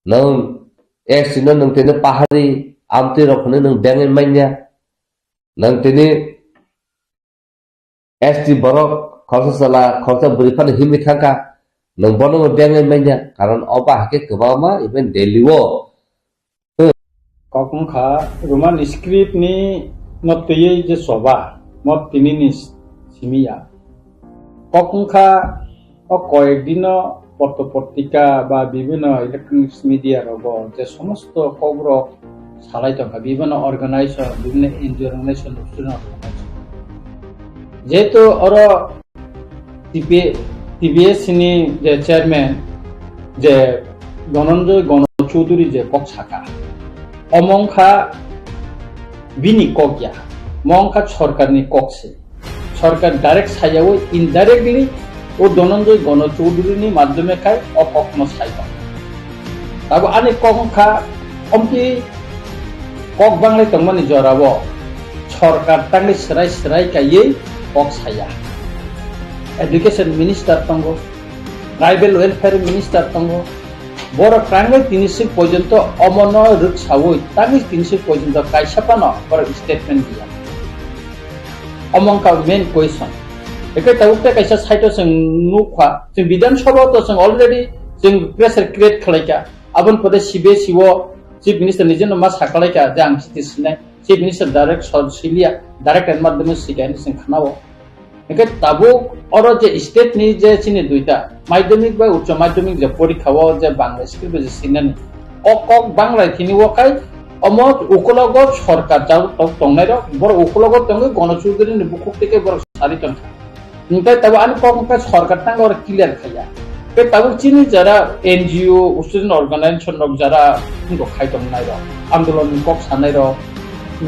nung sino nung tene pahari amti rokhne nung bengen manya nung tene ST borok khorsa sala khorsa burifan himi thangka nung bono bengen manya karon oba hake kebama even daily wo কখনখা Roman script নি নতয়ে যে সভা মত তিনি নি সিমিয়া কখনখা ও কয়েকদিন পত্র পত্রিকা বা বিভিন্ন ইলেকট্রনিক্স মিডিয়ার যে সমস্ত খবর সালাই থাকা বিভিন্ন অর্গানাইজেশন বিভিন্ন এনজিও অর্গানাইজেশন যেহেতু ওরা টিবিএস ni যে চেয়ারম্যান যে ধনঞ্জয় গণ চৌধুরী যে কক সাকা অমংখা বিনি ককিয়া মংখা সরকারনি ককসে সরকার ডাইরেক্ট সাইয়াও ইনডাইরেক্টলি ও ধনঞ্জয় গণ চৌধুরীনি মাধ্যমে খায় অকখনো সাইবা তারপর আনি কংখা অমকি কক বাংলায় তংমানি জরাব সরকার তাংলি সেরাই সেরাই কাইয়ে কক সাইয়া এডুকেশন মিনিস্টার তঙ্গ ট্রাইবেল ওয়েলফেয়ার মিনিস্টার তঙ্গ বড় ক্রাঙ্গাই তিনিশি পর্যন্ত অমন রুক সাউই তাঙ্গি তিনিশি পর্যন্ত কাইসাপানো বড় স্টেটমেন্ট দিয়া অমংকা মেন কোয়েশন একে তাউতে কাইসা সাইটো जों नुखा जों विधानसभा तो जों अलरेडी जों प्रेसार क्रिएट खालायका आबन पदे सिबे सिवो चिफ मिनिस्टार निजेन मा साखालायका जे आं सिटि सिनाय चिफ मिनिस्टार डाइरेक्ट ससिलिया डाइरेक्ट एन्ड माध्यमे सिगायनि जों खानावो एके ताबो अरो जे स्टेट नि जे चिनि दुइटा माध्यमिक बा उच्च माध्यमिक जे परीक्षाओ जे बांग्ला स्क्रिप्ट जे सिनानि কক बांग्ला थिनि वकाय अमत उकलगत सरकार जाव तंनाय र बर उकलगत तंग गणचौधुरीनि बुकुक থেকে बर सारितन ओमफ्राय ताबो आन কক सरकार तांग और क्लियर खाया बे ताबो चिनि जारा एनजीओ स्टुडेंट अर्गानाइजेशन रक जारा इनको खायतंनाय र आंदोलन কক सानाय र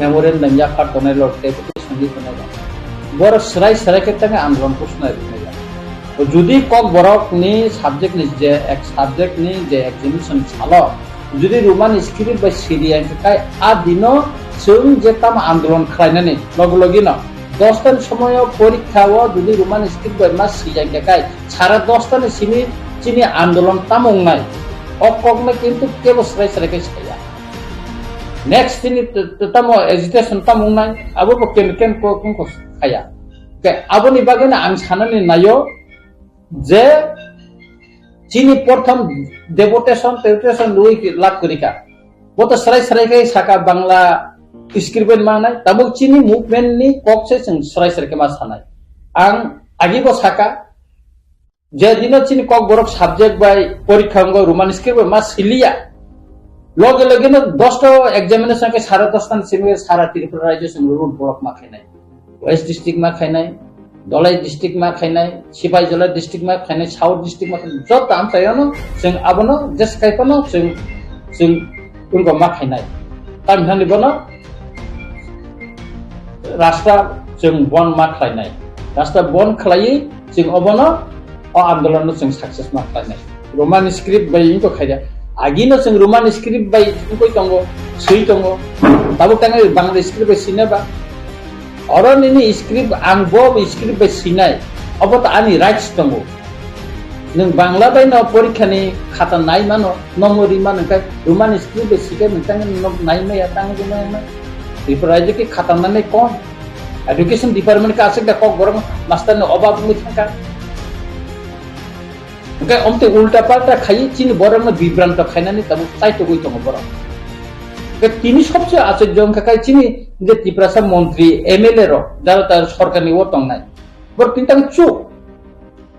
मेमोरेंडम या खातनाय र टेबुल संगीत बनाय र बर सराय सराय के तंग आंदोलन को सुनाय र जुदि কক बरकनि सब्जेक्ट नि जे एक सब्जेक्ट नि जे एग्जामिनेशन सालो जुदि रोमान स्क्रिप्ट बा सिरिया काय आ दिनो जों जे ताम आंदोलन खालायनानै लगलगिनो 10 टा समय परीक्षाओ जुदि रोमान स्क्रिप्ट बा मा सिरिया काय सारा 10 टा सिनि चिनि आंदोलन तामंनाय अककने किन्तु केबो सराय सराय के छाया नेक्स्ट दिनि तामो एजिटेशन तामंनाय आबो केन को खाया के आबोनि बागैना आं साननानै नायो जे चीनी प्रथम डेपुटेशन लुई लाख करिका वो तो सराय सराय के साका बांग्ला स्क्रिप्ट मांगनाय तब चीनी मुभमेंट नि কক से जों सराय सराय के मा सानाय आं आगिबो साका जे दिनो चीनी কক बरक सब्जेक्ट बाय परीक्षा अंग रोमान स्क्रिप्ट मा सिलिया लगे लगे न 10 टा एग्जामिनेशन के 10.5 टा सिमे सारा त्रिपुरा राज्य जों रुल बरक मा खायनाय वेस्ट डिस्ट्रिक्ट मा खायनाय दलाई डिस्ट्रिक्ट मा खायनाय सिपाही जला डिस्ट्रिक्ट मा खायनाय साउथ डिस्ट्रिक्ट मा जत आम थायानो जों आबनो जस खायफानो जों उनको मा खायनाय ताम थानि बनो राष्ट्र जों बन मा खायनाय राष्ट्र बन खालायै जों अबनो आंदोलन जों सक्सेस मा खायनाय रोमान स्क्रिप्ट बाय इनको खायदा आगिनो जों रोमान स्क्रिप्ट बाय इनको तंगो सै तंगो ताबो तांगे बांग्ला स्क्रिप्ट बाय सिनेबा अरनिनि स्क्रिप्ट आं बो स्क्रिप्ट बाय सिनाय अब त आनि राइट्स दंगो नों बांग्ला बायनो परीक्षानि खाता नाय मानो नमरि मानो काय रोमान स्क्रिप्ट बाय सिके नोंथां नाय मया तांग जमा त्रिपुरा राज्य के खाता नाय कोन एजुकेशन डिपार्टमेंट का आसे কক गरम मास्टर न अभाव मु थाका ओके अमते उल्टा पाल्टा खाई चिनि बरम विभ्रांत खायनानि तब चाइतो गय दंगो बर তিনি সবচেয়ে আশ্চর্য কাকাই চিনি যে ত্রিপুরা মন্ত্রী এমএলএ র যারা তার সরকারি ও তং নাই বর কিন্তু চুপ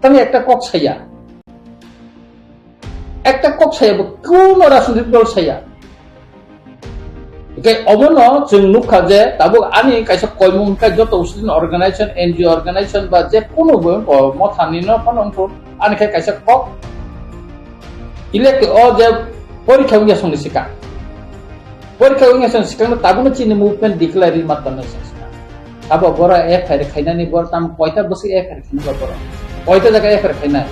তাহলে একটা কক ছাইয়া কোন রাজনৈতিক দল ছাইয়া অবন जों नुखा जे তাবো আনি কাইসা কয়মুনকা যত স্টুডেন্ট অর্গানাইজেশন এনজিও অর্গানাইজেশন বা যে কোনো মথানি ন ফনন্ট্রোল আনি কাইসা কক ইলেক্ট ও যে পরীক্ষা গিয়া সঙ্গে শিকা परीक्षा उंगेसन सिकांनो ताबुनो चिनि मुभमेंट डिक्लेयर मातने सस्ता अब बरा एफआईआर खाइनानि बर ताम कयटा बसे एफआईआर खाइना बर कयटा जायगा एफआईआर खाइना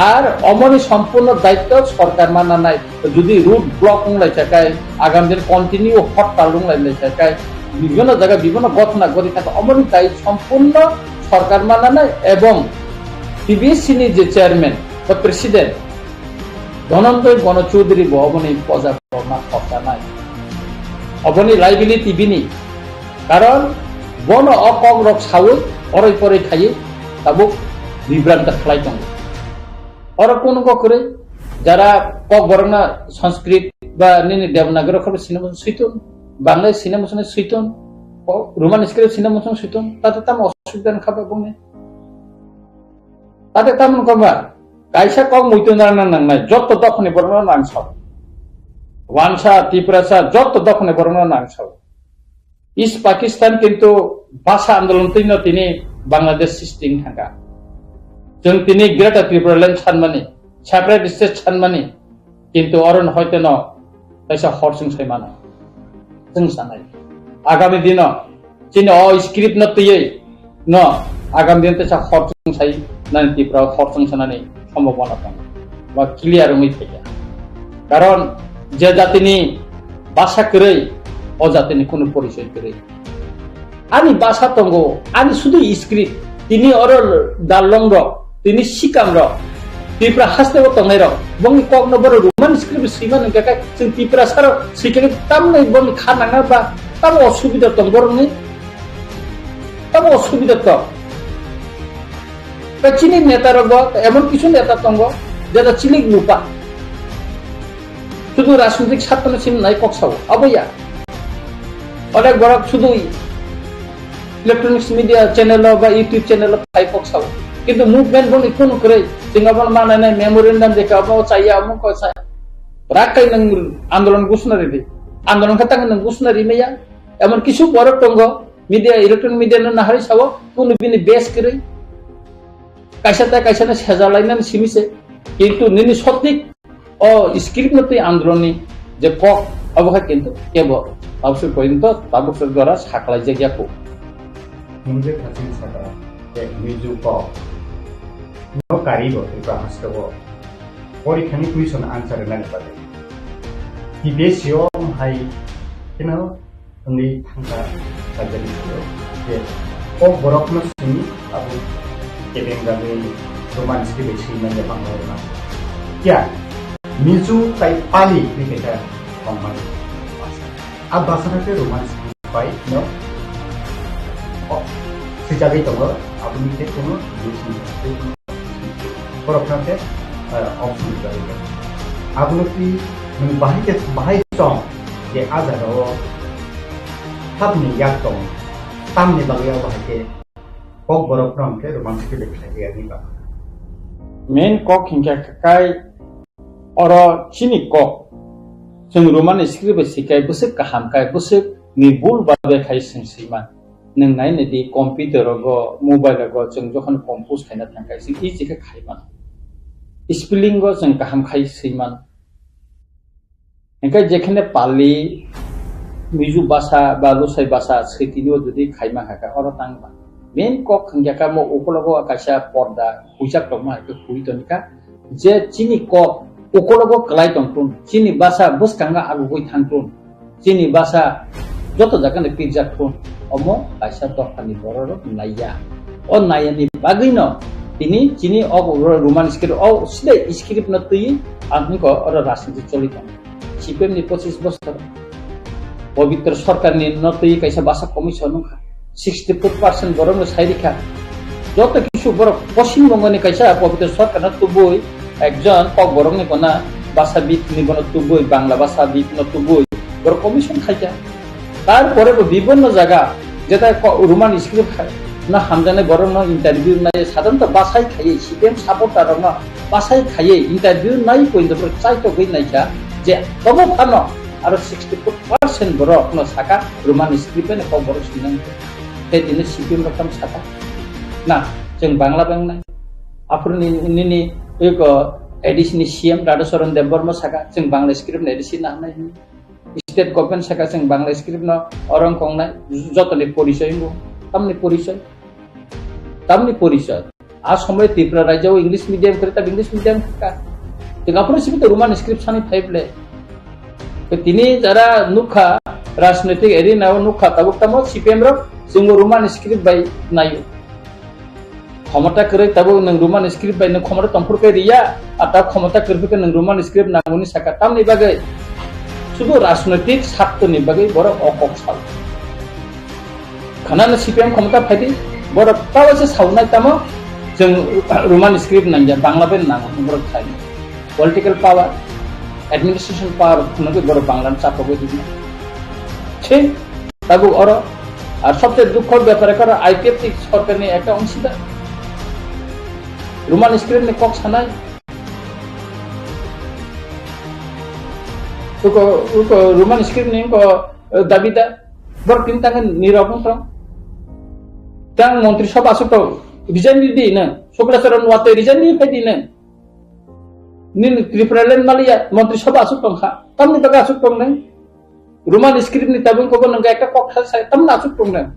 আর অমনি সম্পূর্ণ দায়িত্ব সরকার মানা নাই যদি রুট ব্লক উংলাই থাকায় আগামী দিন কন্টিনিউ হরতাল উংলাই থাকায় বিভিন্ন জায়গায় বিভিন্ন ঘটনা ঘটে থাকে অমনি দায়ী সম্পূর্ণ সরকার মানা নাই এবং টিবিএসসি নি যে চেয়ারম্যান বা প্রেসিডেন্ট ধনঞ্জয় গণ চৌধুরী অবনি পজা কথা নাই অবনি লাইবিলিটি বিনি কারণ বন অকক রক সাউই অরই পরে খাই তাবো বিভ্রান্ত খালাই দङ और कोनो करे जरा কক বরনা সংস্কৃত বা নিনি দেবনাগরী খবর সিনেমা সইতন বাংলা সিনেমা শুনে সইতন রোমান স্ক্রিপ্ট সিনেমা শুনে সইতন তাতে তাম অসুবিধা খাবে বনে তাতে তাম কবা kaisa kok muitu nang joto dokne borno nang sab ওয়ানসা Tripurasa যত দখনে বর্ণনা নাংসাও ইস্ট পাকিস্তান কিন্তু ভাষা আন্দোলন তিনি বাংলাদেশ সিস্টেম থাকা जों তিনি গ্রেটার ত্রিপুরা ল্যান্ড সানমানি সেপারেট স্টেট সানমানি কিন্তু অরণ হয়তো ন তাইসা হরসং সাইমানো जों সানাই আগামী দিন চিনি স্ক্রিপ্ট ন তুই ন আগামী দিন তাইসা হরসং সাই না ত্রিপুরা হরসং সানানি সম্ভাবনা দं বা ক্লিয়ার হই থাকে কারণ যে জাতিনি ভাষা করে ও জাতিনি কোনো পরিচয় করে আমি ভাষা তঙ্গ আমি শুধু স্ক্রিপ্ট তিনি অর দালংর তিনি শিকামর ত্রিপুরা হাসতে তংনাই রক বংনি কক নবর রোমান স্ক্রিপ্ট সিমান কাকা जों ত্রিপুরা সার শিখে তামनै বংনি খানাঙা বা তাম অসুবিধা তংবরনি তাম অসুবিধা তো চিনি নেতা রগ এমন কিছু নেতা তঙ্গ যেটা চিলিক লুপা শুধু রাজনৈতিক স্বার্থ সিম নাই কক্সাও আবইয়া অনেক বড় শুধু ইলেকট্রনিক্স মিডিয়া চ্যানেল বা ইউটিউব চ্যানেল তাই কক্সাও কিন্তু মুভমেন্ট বন কোন করে সিঙ্গাবন মানায় মেমোরেন্ডাম দেখে আবো চাইয়া আমু কসাই রাকাই নং আন্দোলন ঘোষণারি দি আন্দোলন খাতাং নং ঘোষণারি মেয়া এমন কিছু বড় টঙ্গ মিডিয়া ইলেকট্রনিক মিডিয়া না হারি সাবো কোন বিনি বেস করে কাইসানা সেজালাইনান সিমিছে কিন্তু নিনি সঠিক ও স্ক্রিপ্ট নতি আন্দোলনী যে কক অবহার কিন্তু কেবল তাবসুর পর্যন্ত তাবসুর দ্বারা সাকলাই জায়গাকো मुझे खासिन सादा जे मिजु प नो कारिबो त्रिपुरा हास्टबो परीक्षानि कुइसन आन्सार नानि बादे कि बेसियो हाय किनो उन्दै थांगा साजनि जे ओ बरकनो सिनि आबु केबेंगानि रोमान्सि बेसि माने बांगावना क्या मिजु ताइ पाली निकेटा कम्पानि अब बासनाते रोमान्स बाय नो सिजाबै दङ आबुनि के कोनो बुझि बरफनाते अफसुन जायो आबुनि नों बाहाय दं जे आजाराव थाबनि याक दं तामनि बागैयाव बाहायके कक बरफनांके रोमान्सि लेखायनि बा मेन कक हिंका काय अर चिनि कक जों रोमान स्क्रिप्ट सिकाय बसो गाहामकाय बसो निबुल बाबे खाय सिंसिमान नों नायनो दि कम्पिउटाराव मबाइलाव जों जखन कम्पोज खायना थांखाय जों इजिखौ खायमान स्पेलिंग जों गाहाम खाय सैमान ओंखाय जेखने पाली मिजु भाषा बा लुसाइ भाषा सैतिनिव जुदि खायमा हाका अर तांबा मेन कक खंग्याका म ओकलगो आकाशा पर्दा हुइजा क्रममा हाके हुइतनिका जे चिनि कक ओकलगो क्लाइ तंतुन चिनि भाषा बसकांगा आगुगै थांतुन चिनि भाषा যত জায়গায় পিজ্জা খুন অম আইসা দফানি বড় নাইয়া ও নাইয়ানি বাগৈন তিনি চিনি অ রোমান স্ক্রিপ্ট ও সিধে স্ক্রিপ্ট নতুই আপনি ক অর রাজনীতি চলিত সিপিএম নি 25 বছর পবিত্র সরকার নি নতুই কাইসা ভাষা কমিশন 64% বড় সাইরিখা যত কিছু বড় পশ্চিমবঙ্গ নি কাইসা পবিত্র সরকার নতুই একজন কক বড় নি কোনা ভাষাবিদ নি বন তুবই বাংলা ভাষাবিদ নতুই বড় কমিশন খাইয়া তারপরে বিভিন্ন জায়গা যেটা রোমান স্ক্রিপ্ট না হামজানে বড় না ইন্টারভিউ নাই সাধারণত বাসাই খাইয়ে সিপিএম সাপোর্টার না বাসাই খাইয়ে ইন্টারভিউ নাই পর্যন্ত চাইতো গই নাইকা যে তবু ফানো আর 64% বড় কোনো শাখা রোমান স্ক্রিপ্টে না বড় সিনাং সেই দিনে সিপিএম রকম শাখা না जों বাংলা ব্যাংক নাই আপনি নিনি এক এডিশন সিএম রাডাচরণ দেববর্মা শাখা जों বাংলা স্ক্রিপ্ট এডিশন না নাই स्टेट गभर्नमेंट शाखा जों बांग्ला स्क्रिप्ट न अरं कंनाय जतने परिचय तामनि परिचय आ समय त्रिपुरा राज्यआव इंग्लिश मीडियम करे ता इंग्लिश मीडियम का जोंहाफोर सिबित रोमान स्क्रिप्ट सानि फाइबले तिनि जारा नुखा राजनैतिक एरिनाव नुखा ताबुकताम सीपीएम रो जों रोमान स्क्रिप्ट बाय नायो क्षमता करे ताबो नों रोमान स्क्रिप्ट बाय नों क्षमता तंफुरके रिया आता क्षमता करफिके नों रोमान स्क्रिप्ट नांगुनि शाखा तामनि बागै শুধু রাজনৈতিক স্বার্থনি বাকি বড় অকসাল খানানো সিপিএম ক্ষমতা ফাইদি বড় তাওয়াছে সাউনাই তামো जों রোমান স্ক্রিপ্ট নাইয়া বাংলা বেন নাম বড় খাই পলিটিক্যাল পাওয়ার অ্যাডমিনিস্ট্রেশন পাওয়ার খুনকে বড় বাংলা চাপবে দিন ঠিক তাবু অর আর সবচেয়ে দুঃখের ব্যাপার কারণ আইপিএফ সরকারের একটা অংশীদার রোমান স্ক্রিপ্ট নে কক সানাই Roman script ni ko Davida berkin tangan nirapun tang tang Menteri Sabha asuk resign di na sokla saran wate resign di pedi na nin Tripuralen Malia Menteri Sabha asuk tang kha tam ni taga asuk tang na Roman script ni tabung ko nang ekta kok sai tam na asuk tang na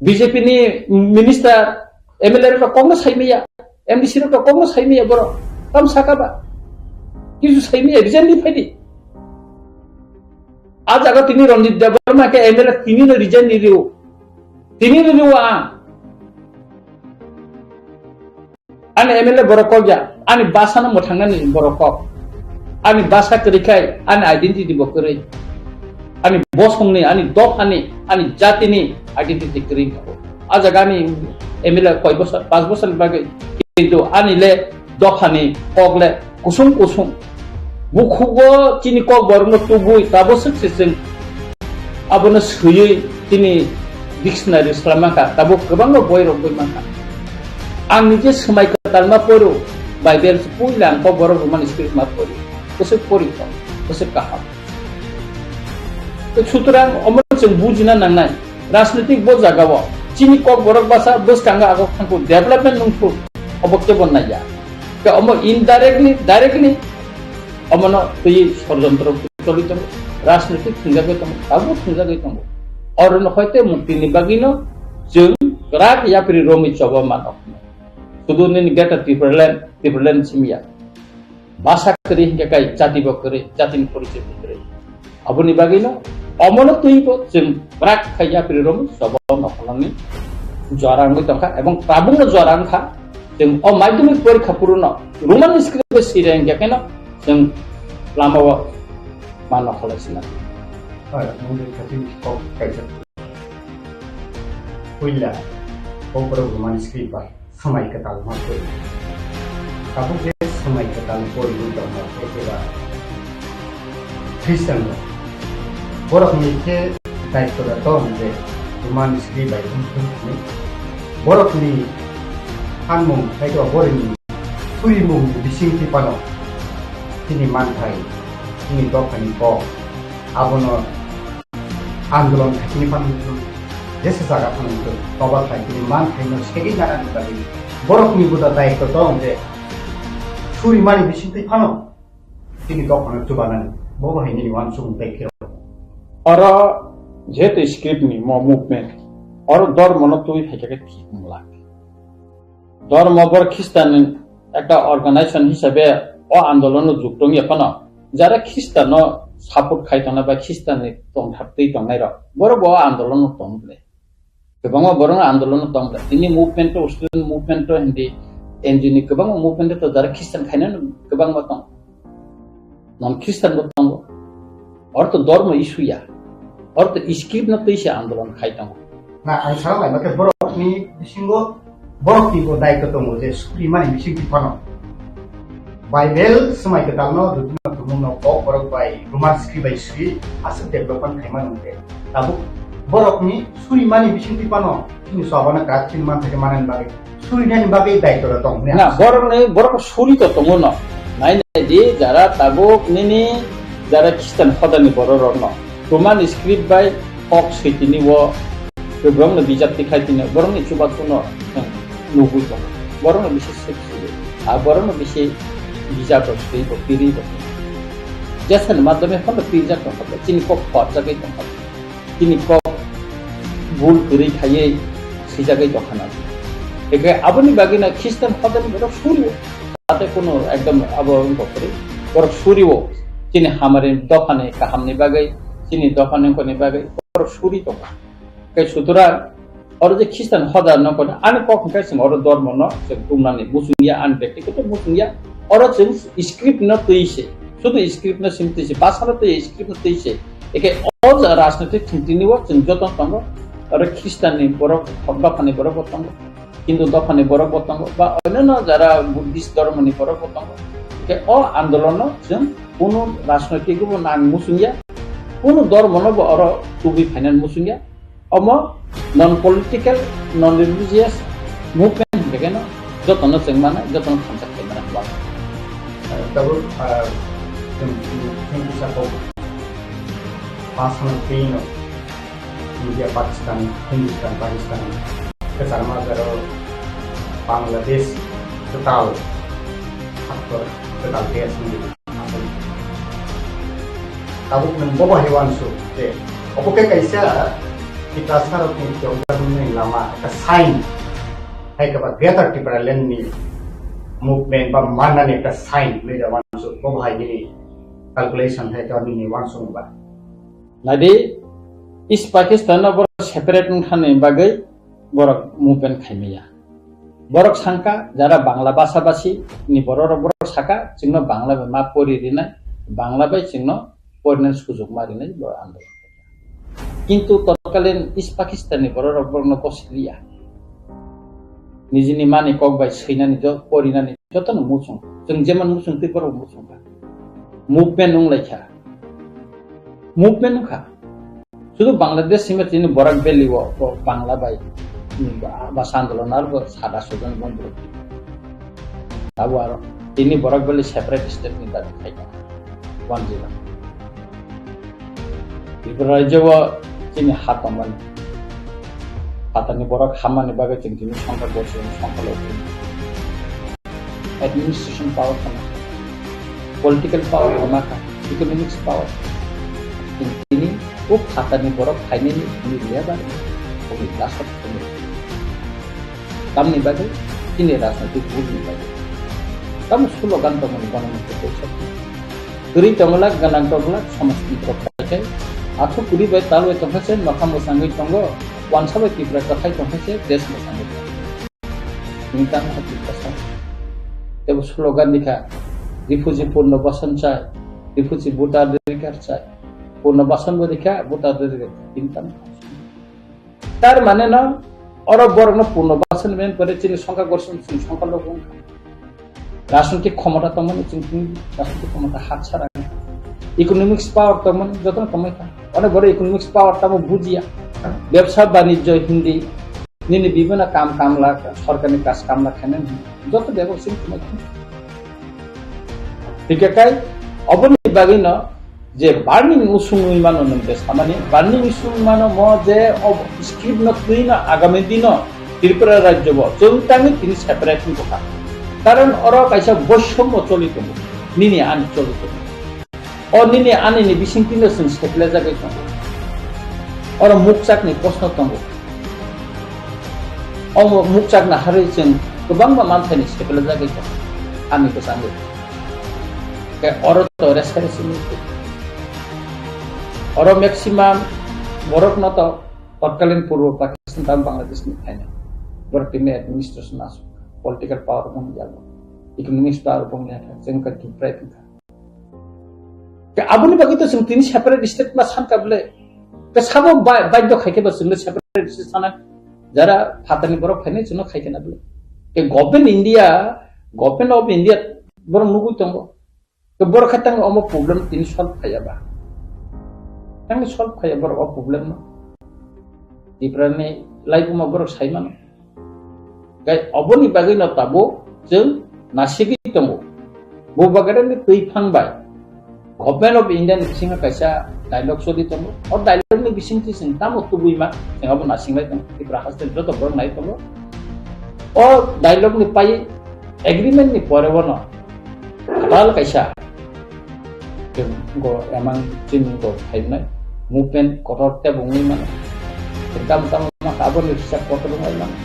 BJP ni minister MLA ko Congress haimiya MDC ko Congress haimiya boro tam sakaba किसु सही में region नहीं फैली आज अगर तिनी रणजीत देववर्मा के MLA तिनी ने रिजन नहीं लियो आने एमएलए बरको गया आने बासा न मोथांगा नि बरको आने बासा करिखाय आने आइडेंटिटी बकरै आने बसंनि आने दफानि आने जातिनि आइडेंटिटी करि आज गानि एमएलए कय बছর 5 বছর बागै किन्तु आनिले दफानि कगले कुसुम कुसुम बुखुगो तिनी कक बरनो तुबुय ताबो सक्सेसजों आबोनो सोयै तिनी डिक्सनारि खालामाखा ताबो गोबां बयरक बयमाखा आं निजे समायखौ तालमा परो बाइबेल पुइला आंखौ बर' रोमान स्क्रिप्ट मा परि गोसो परिख गोसो गाहाम तो सुतरां अमरजों बुजिना नांनाय राजनीतिक ब जागाव तिनी कक बरक बासा बसकांगा आगो खांखौ डेभलपमेन्ट नंखौ अबक्ते बननाया के अम डाइरेक्टली अमनो तुई षड्यंत्र चलित राजनीतिक थुंजागै दं दाबो थुंजागै दं और नखयते मुक्तिनि बागिनो जों राग याप्रि रोमि चबा मानक सुदुनि गेटा त्रिपुरलेन सिमिया भाषा करि हिंगाय जाति बकरै जातिनि परिचय बकरै अबनि बागिनो अमनो तुइबो जों राग याप्रि रोमि चबा नखलांनि जरांगै दंखा एवं प्राबुंग जरांखा जों माध्यमिक परीक्षा पूर्ण रोमान स्क्रिप्ट सिरें गेकेनो जों लामाव मानो खालायसिना मुंडे खाथिं कक कायसा पुइला ओपर रोमान स्क्रिप्ट समय के ताल मा कोइ काबु के समय के ताल कोइ दम एकेबा ख्रिस्टान बरक मिके दायित्व दं जे रोमान स्क्रिप्ट बायदि बरक नि 한몽, 그러니까 버리니 수리몽 미싱티 빠노 티니 만타이 티니 도카니 거 아보노 안드론 티니 빠노 예스사가 파는 그 도바타이 티니 만타이노 세계 나라는 거지 버럭니보다 다이거 더 이제 수리만이 미싱티 빠노 티니 도카니 주바는 뭐가 했니 완충 백혀 और जेते स्क्रिप्ट नि म मुभमेन्ट और दर मन तुई हेके ठीक मलाई ধর্মবর খ্রিস্টান একটা অর্গানাইজেশন হিসাবে ও আন্দোলন যুক্ত এখন যারা খ্রিস্টান সাপোর্ট খাইতনা বা খ্রিস্টানি তংথাপতেই তংনাই র বড় বড় আন্দোলন তংলে গোবাং বড় আন্দোলন তংলে তিনি মুভমেন্ট স্টুডেন্ট মুভমেন্ট হিন্দি এনজিনি গোবাং মুভমেন্ট তো যারা খ্রিস্টান খাইনা গোবাং মতং নন খ্রিস্টান মতং অর্থ ধর্ম ইস্যুয়া অর্থ স্ক্রিপ্ট না তৈছে আন্দোলন খাইতং না আই সারা লাইমাকে বড়নি বিসিঙ্গো बरकनिको दायित्व दङ जे सुरिमानि मिसिंति फनो बाइबेल समायको दालनो दुनो दुमुनो कक बरक बाय रोमान स्क्रिप्ट बाय स्क्रि आसु डेभलपमेन्ट खाइमा नंगे दाबु बरकनि सुरिमानि मिसिंति फनो तिनि सबाना काथिन मानथाके मानन बागे सुरिनानि बागे दायित्व दङ ना बरक सुरि त दङ न नाइ जे जारा ताबुक निनि जारा ख्रिस्टान खदानि बर रन रोमान स्क्रिप्ट बाय कक सेतिनि व गोबां बिजाब देखायथिनो बरंनि सुबाथुनो नुबुय दं बरं बिसे सेक्सुअल आ बरं बिसे बिजाब सै बक्तिरि दं जसन माध्यमे फन पिजा दं चिनि कक फट जागै दं चिनि कक भुल करि थायै सिजागै दखाना एके आबनि बागिना ख्रिस्टान खदानि बर सुरियो ताते कोनो एकदम अब बकरि बर सुरियो चिनि हामारे दखाने काहामनि बागै चिनि दखाने कोनि बागै बर सुरि दं के सुतरा और जे ख्रिस्टान हदार न कोन आन कक कैसं और धर्म न से तुमनानि मुसुंगिया आन व्यक्तिगत मुसुंगिया और जों स्क्रिप्ट न तैसे शुद्ध स्क्रिप्ट न सिमतिसे भाषा त स्क्रिप्ट न तैसे एके अज राजनीतिक थिंतिनि व जों जतन तंग और ख्रिस्टाननि बरक दखानि बरक तंग हिन्दू दखानि बरक तंग बा अन्य जारा बुद्धिस्ट धर्मनि बरक तंग के अ आन्दोलन जों कोनो राजनीतिक नां मुसुंगिया कोनो धर्म न और टुबि फाइनाल मुसुंगिया अम non political non religious movement बेगेनो जतन जों माने जतन खानसा खायना बा तब जों बिसाखौ पासन पेनो इंडिया पाकिस्तान हिंदुस्तान पाकिस्तान केसार माजारो Bangladesh total faktor total death ni asal tahu membawa hewan su de opo ke kaisa kita sarap ni jogar ni lama ka sign hai ka ba greater different ni movement ba mana ni ka sign me da wan su bawa hai ni calculation hai ka ni wan su ba nadi East Pakistan na borok separate khane bagai borok movement khaimiya borok sangka jara bangla basa basi ni borok saka jingno bangla ma pori rinai bangla bai jingno porinan sujog marinai bo andolon কিন্তু তৎকালীন east Pakistani borok borno kosiliya nijini mani kok bai seinani jo porinani jotono musung jeng jeman musung ti borok musung ba movement unglaikha movement kha শুধু বাংলাদেশ সীমা তিনি Barak valley ও বাংলা বাই ভাষা আন্দোলন আর 700 জন বন্ধু তাও আর তিনি বরাক ভ্যালি সেপারেট স্টেট নি দাবি খাইতা 10 ত্রিপুরা রাজ্য তিনি হাতমান হাতানি বরাক হামানি বাগে তিনি সংখ্যা করছেন সংখ্যা লোক অ্যাডমিনিস্ট্রেশন পাওয়ার পলিটিক্যাল পাওয়ার আমাকা ইকোনমিক্স পাওয়ার তিনি খুব হাতানি বরফ খাইনি মিলিয়া বাড়ি খুবই দাসত তামনি বাদে তিনি রাজনৈতিক ভুল বাদে তাম স্লোগান তমনি গণমুক্ত করছে তুরি তমলা গানাং তমলা সমষ্টিত্র খাইছে আথু কুড়ি বাই তাল বাই তংখাছে মাখা মোসাঙ্গই তঙ্গ ওয়ানসাবাই ত্রিপুরা কথাই তংখাছে দেশ মোসাঙ্গই তিনি তাম হাতি কথা এবং স্লোগান লিখা রিফিউজি পূর্ণ বসন চায় রিফিউজি ভোটার অধিকার চায় পুনর্বাসন পরীক্ষা ভোটারদের ইনকাম তার মানে না অরব বর্ণ পুনর্বাসন মেন করে তিনি সংখ্যা করছেন সংখ্যালঘু রাজনৈতিক ক্ষমতা তেমন রাজনৈতিক ক্ষমতা হাত ছাড়া ইকোনমিক্স পাওয়ার তেমন যত কমাই অনেক বড় ইকোনমিক্স পাওয়ার তেমন বুঝিয়া ব্যবসা বাণিজ্য হিন্দি নিনি বিভিন্ন কাম কামলা সরকারি কাজ কামলা খানেন যত ব্যবসা ঠিক আছে অবনি বাগি না যে বার্নিং উসুং মানো নমতে সামানি বার্নিং উসুং মানো ম যে স্ক্রিপ্ট ন তুইনা আগামী দিন ত্রিপুরা রাজ্য ব চৌতামি তিনি সেপারেশন কথা কারণ অর কাইসা বৈষম্য চলিত নিনি আনি চলিত ও নিনি আনি নি বিসিংতিন সিং সেপলে জাগাই তং অর মুকচাকনি প্রশ্ন তং ও মুকচাকনা হারে जों गोबां मानथायनि सेपले जागाय तं आमी को सानो के अर तो रेसरेसन और मैक्सिमम बरक न तो तत्कालीन पूर्व पाकिस्तान तम बांग्लादेश में खाने बरक टीम एडमिनिस्ट्रेशन आसु पॉलिटिकल पावर बन जालो इकोनॉमिक्स पावर बन जाता जों का डिप्राइव था के आबुनि बाकी तो जों तीन सेपारेट स्टेट मा सान काबले के साबो बाध्य खाइके बस जों सेपारेट स्टेट साना जरा फातानि बरक खाइने जों खाइके ना बले के गवर्नमेंट ऑफ इंडिया बरक नुगु तंगो के बरक खातंग अमो प्रॉब्लम तीन solve खायाबा Kami solve kaya berapa problem no, di perane lain cuma berapa saya mana, kaya aboni bagai no tabo, jeng nasigi temu, bu bagaimana ni tuh pangbai, Government of India ni bising kaisa dialog so di temu, or dialog ni bising tising tamu tuh buima, yang abon nasing lagi temu, di perahas itu tuh berang naik temu, or dialog ni pai agreement ni porewono, kapal kaisa. Go emang cin go kainai movement kotor te bungi mana pertama kabon bisa kotor bungi mana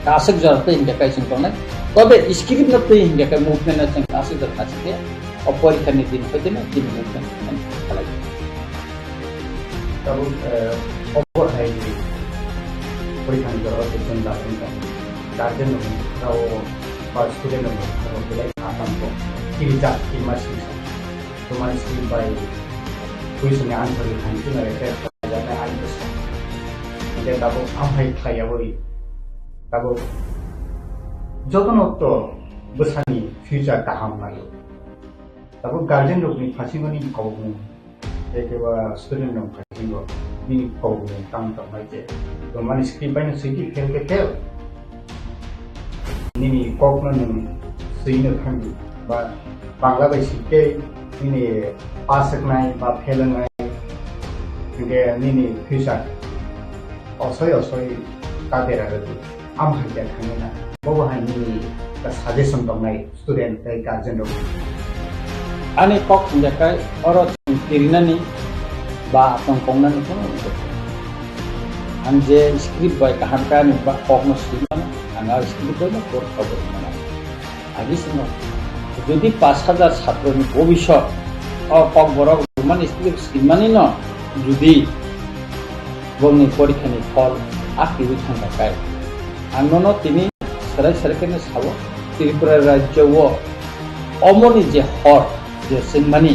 kasih jarate hingga kai singkong tobe iskirip na te hingga kai movement na sing kasih jarate ya opor ikan ni din pwede na din movement kalagi tahu opor hai purihan jarate jen datang kan garden no tahu pas student no tahu belai atam ko kirja imasi Tuman skill by kuisnya answer kan itu nggak ada ada answer. Jadi tahu apa yang saya beri, tahu jodoh itu besarnya future taham lagi. Tahu guardian loh ni fasih ni kau pun, jadiว่า student loh fasih loh ni kau pun tang aja. Tuman skill by nasi fail. Ni kau pun sih ni kan, bah Bangladesh ke ini pasaknai ba phelangai ge nini future osoi kadera gati am haja thangena bobo hani the suggestion dongnai student tai guardian dong Ani kok menjakai orang tirinani ba akong kongnani kono anje script by kahankan ba kok musliman anga script by na kor khobor mana agi sino যদি 5000 ছাত্রনি ভবিষ্যৎ cock বড় Roman script সিমানি ন যদি বংনি পরীক্ষানি ফল আকি থাকায় আনন তিনি সারাই সারকেনে sub Tripura রাজ্য ও অমনি যে হর যে সিমানি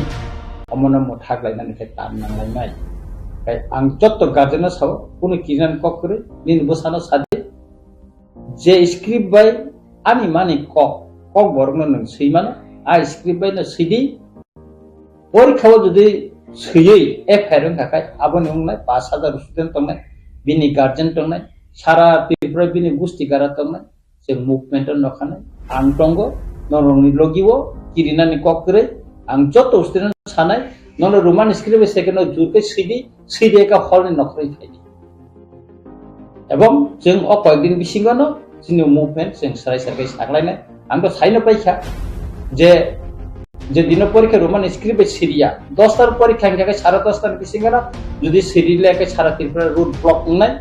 অমন থাকলাইনানি টান নাंलायनाय তাই আং যত গার্জেন সাব কোনো কিরান কক করে নিন বসানো সাদে যে স্ক্রিপ্ট বাই আমি মানি কক বরংনো नों सैमानो आ स्क्रिप्ट बायनो सैदि परीक्षायाव जुदि सैयै एफआइआर थाखाय आबोनि उंनाय 5000 स्टुडेन्ट दंनाय बिनि गार्जेन दंनाय सारा त्रिपुरा बिनि गुस्टिकारा दंनाय जों मुभमेन्ट नखानाय आं दंग नरंनि लगिवो किरिनानि ककरे आं जत स्टुडेन्ट सानाय नन रोमान स्क्रिप्ट सेकेन्ड जुके सैदि का हलनि नखरै थायदि एवं जों अ कयदिन बिसिङानो जोंनि मुभमेन्ट जों साराय सारकै सागलायनाय आंथ' साइनो पाइखा जे दिन परीक्षा रोमान स्क्रिप्ट सिरिया 10टार परीक्षा के 10:30 बिसिङानो जुदि सिरिलेके सारा त्रिपुरा रूट ब्लक नंनाय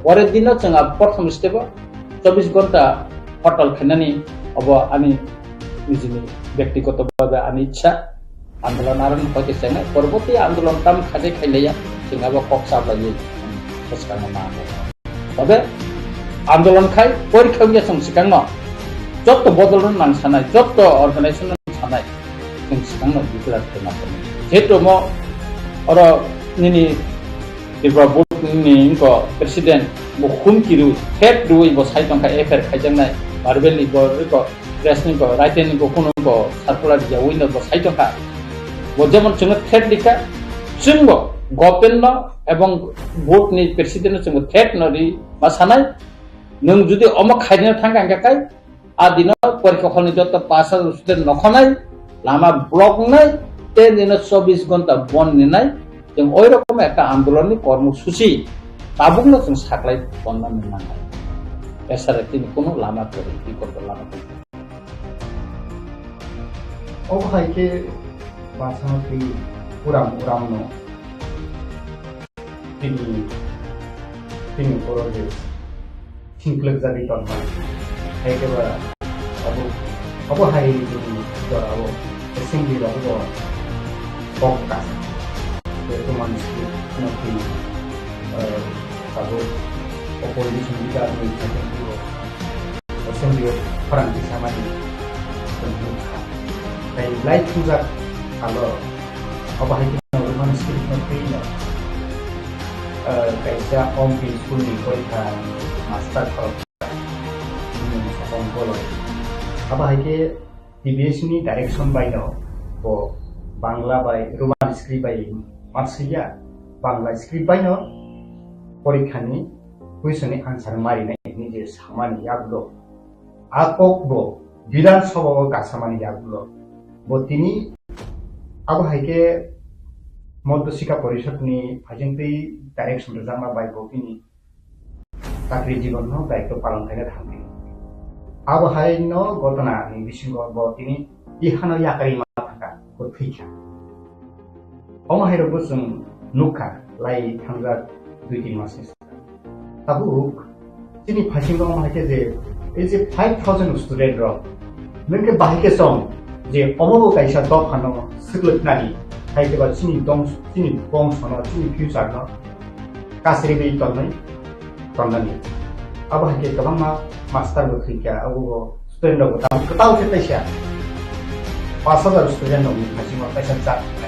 परेर दिन जों प्रथम स्टेप 24 घंटा हरताल खालामनानै अब आंनि निजिनि व्यक्तिगतभावे आंनि इच्छा आन्दोलन आरम्भ होते जानाय परबर्ती आन्दोलन काम खाजे खायलाया जोंहाबो कक्सा बायदि फसखानो मा तबे आन्दोलन खाय परीक्षा जों सिगांनो जत बदलन नां सानाय जत अर्गानाइजेशन सानाय जों सिगांनो डिक्लेयार खालामनांगोन जेहेतु म अर निनि त्रिपुरा बोर्डनि प्रेसिडेन्ट बुखुम किरु हेड दुई बो साइटंखा एफआइआर खायजांनाय मार्बेलनि बो रिको प्रेसनि बो राइटेनि बो कोनो बो सार्कुलार दिया विनो बो साइटंखा बो जेमन जों थ्रेड लिखा जोंबो गभर्नमेन्ट एवं बोर्डनि प्रेसिडेन्ट जों थ्रेड नरि मा सानाय नों जुदि अमक खायनो थांगांगाय आदिन परीक्षा हलनि जत 5000 स्टुडेन्ट नखनाय लामा ब्लक नाय ते दिन 24 घंटा बन निनाय जों ओइ रकम একটা आन्दोलननि কর্মসূচি তাবুকনো जों साख्लाय बन्ना मोननांगौ एसारे তিনি কোনো লামা করে কি করতে লামা করতে অবহাইকে বাছাকি উরামনো তিনি পরবে সিংক্লেক জারি তন্মা একেবারে অবহাই জড়াবো assembly রবো পকাস roman script nanti kalau opposition juga menjadi assembly perang di sana di terbuka. Tapi lain juga kalau apa itu roman script nanti kayak om di school di kuliah master kalau ini sekolah kalau apa itu DBS ini direction by now, Bangla by roman script by मानसिया Bangla script बायनो परीक्षानि कुइसननि answer मारिनाय निजे सामानि यागलो आकबो विधान सभा गासामानि यागलो बतिनि आबो हायके मध्य शिक्षा परिषदनि फाइजेंति direction रजामा बायबो बिनि साख्रि जीवननो दायित्व पालन खायनो थांदि आबो हायनो घटनानि बिसिङाव बतिनि इहानो याकारि मा थाका गथैखा अमाहिरबो जों नुखा लाई थांगा 2-3 मासनि ताबुक तिनि फाइसिङाव अमाहिके जे ए जे 5000 स्टुडेन्ट र नोंके बाहिके सम जे अमबो काइसा दफानो सिग्लतनानि हाइकेबा तिनि बंसनो तिनि फ्युचार न कासरि बे तन्नानि अब हाइके गोबां मास्टार बो थैका अब स्टुडेन्ट बो कताव थैसा 5000 स्टुडेन्ट नि फाइसिङाव काइसा जात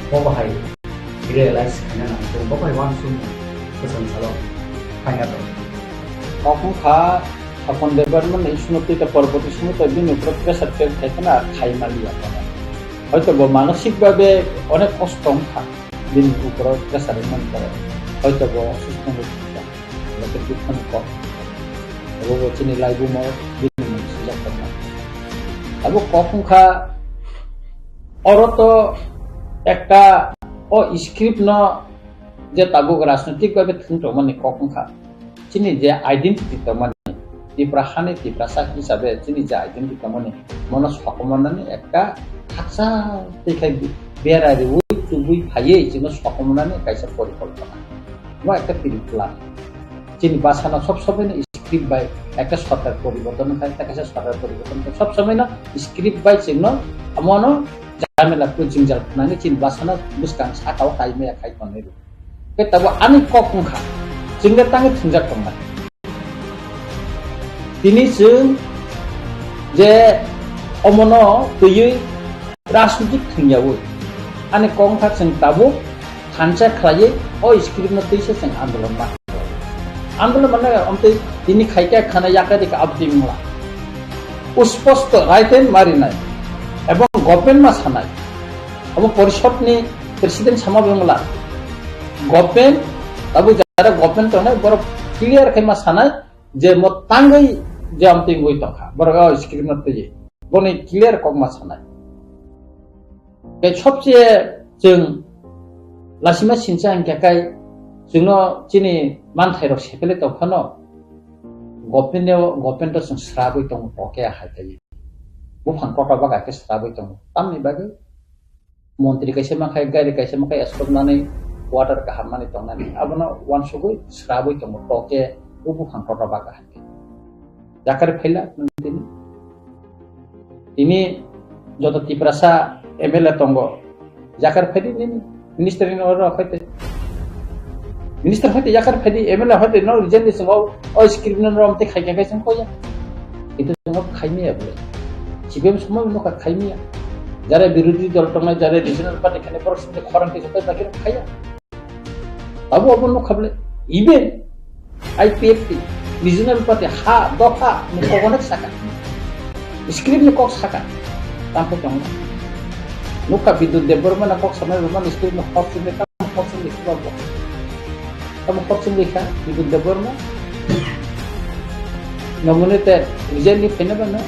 Bapak realize karena nanti bapak langsung pesan salam tanya tuh. Aku apun departemen isnuti ke পরবর্তী সময় তো দিন প্রক্রিয়া সাথে থাকে না খাই মালি আপনারা হয়তো মানসিক ভাবে অনেক কষ্ট থাকে দিন উপর প্রেসার মান করে হয়তো অসুস্থ হয়ে যায় লোকে দুঃখ কম এবং চিনি লাইবু মর দিন সুযোগ না আবু কখন অরত একটা ও স্ক্রিপ্ট ন যে তাবুক রাজনৈতিক ভাবে থিংটো মানে কখনখা চিনি যে আইডেন্টিটি তো মানে ত্রিপুরা হানে ত্রিপুরা সা হিসাবে চিনি যে আইডেন্টিটি মানে মনে সকমনানি একটা হাকসা দেখাই বেড়ারে ওই চুবুই ভাইয়ে যেন সকমনানি কাইসা পরিকল্পনা বা একটা প্ল্যান চিনি বাসানো সবসময় না স্ক্রিপ্ট বাই একটা সরকার পরিবর্তন হয় তাকে সরকার পরিবর্তন সবসময় না স্ক্রিপ্ট বাই চিহ্ন এমন ঝামেলা জিংজাল নানি চিন বাসানা বুসকাং সাকাও কাইমেয়া খাই Koneru tabo ani kokung kha jingga tangi thungjak tongna tini jeng je omono tuyi rajnitik thungyawo ani kong kha jeng tabo khancha khlaye o script no tuise jeng andolon মানে অন্তে তিনি খাইকা খানা ইয়াকাদিকে আবদিমলা স্পষ্ট রাইটেন মারি নাই এবং গভর্নমেন্ট মা সানাই এবং পরিষদ নি প্রেসিডেন্ট সামাবেমলা গভর্নমেন্ট আবু যারা গভর্নমেন্ট নাই বড় ক্লিয়ার খাইমা সানাই যে ম তাঙ্গই যে আমতে গই তখা বড় স্ক্রিপ্ট নতে যে বনে ক্লিয়ার কমা সানাই এই সবচেয়ে जों লাসিমা সিনচাং কাকাই जोंनो चिनि मानथाइरक सेपेले तखनो गभर्नमेन्ट जों स्राबै दं पके हाइथाय बुफां टटा बागा के स्राबै दं तामनि बागे मन्त्रि कैसे माखाय गारि कैसे माखाय एसकबनानै वाटार का हामनानै दंनानै आबनो वानसुगु स्राबै दं पके बुफां टटा बागा हाइथाय जाकार फैला दिनि जत तिप्रासा एमएलए तंगो जाकार फैदि मिनिस्टारनि अर फैते Minister hati yakar phedi MLA hati no reason ni semua oh skripna rom te khai khai sem koya itu semua khaimi ya bole CPM semua no ka khaimi ya jare বিরোধী দল tongna jare regional party khane portion te khoran ke jota bakir khaya abu abu no khable even IPFT regional party ha dofa ni kogonak saka script ni kok saka tampo tongna no ka bidut deborma na kok samay roman script no kok sinde ka kok sinde ba kamu kopsin liha ibu dapur na, namun itu resign ni pernah mana?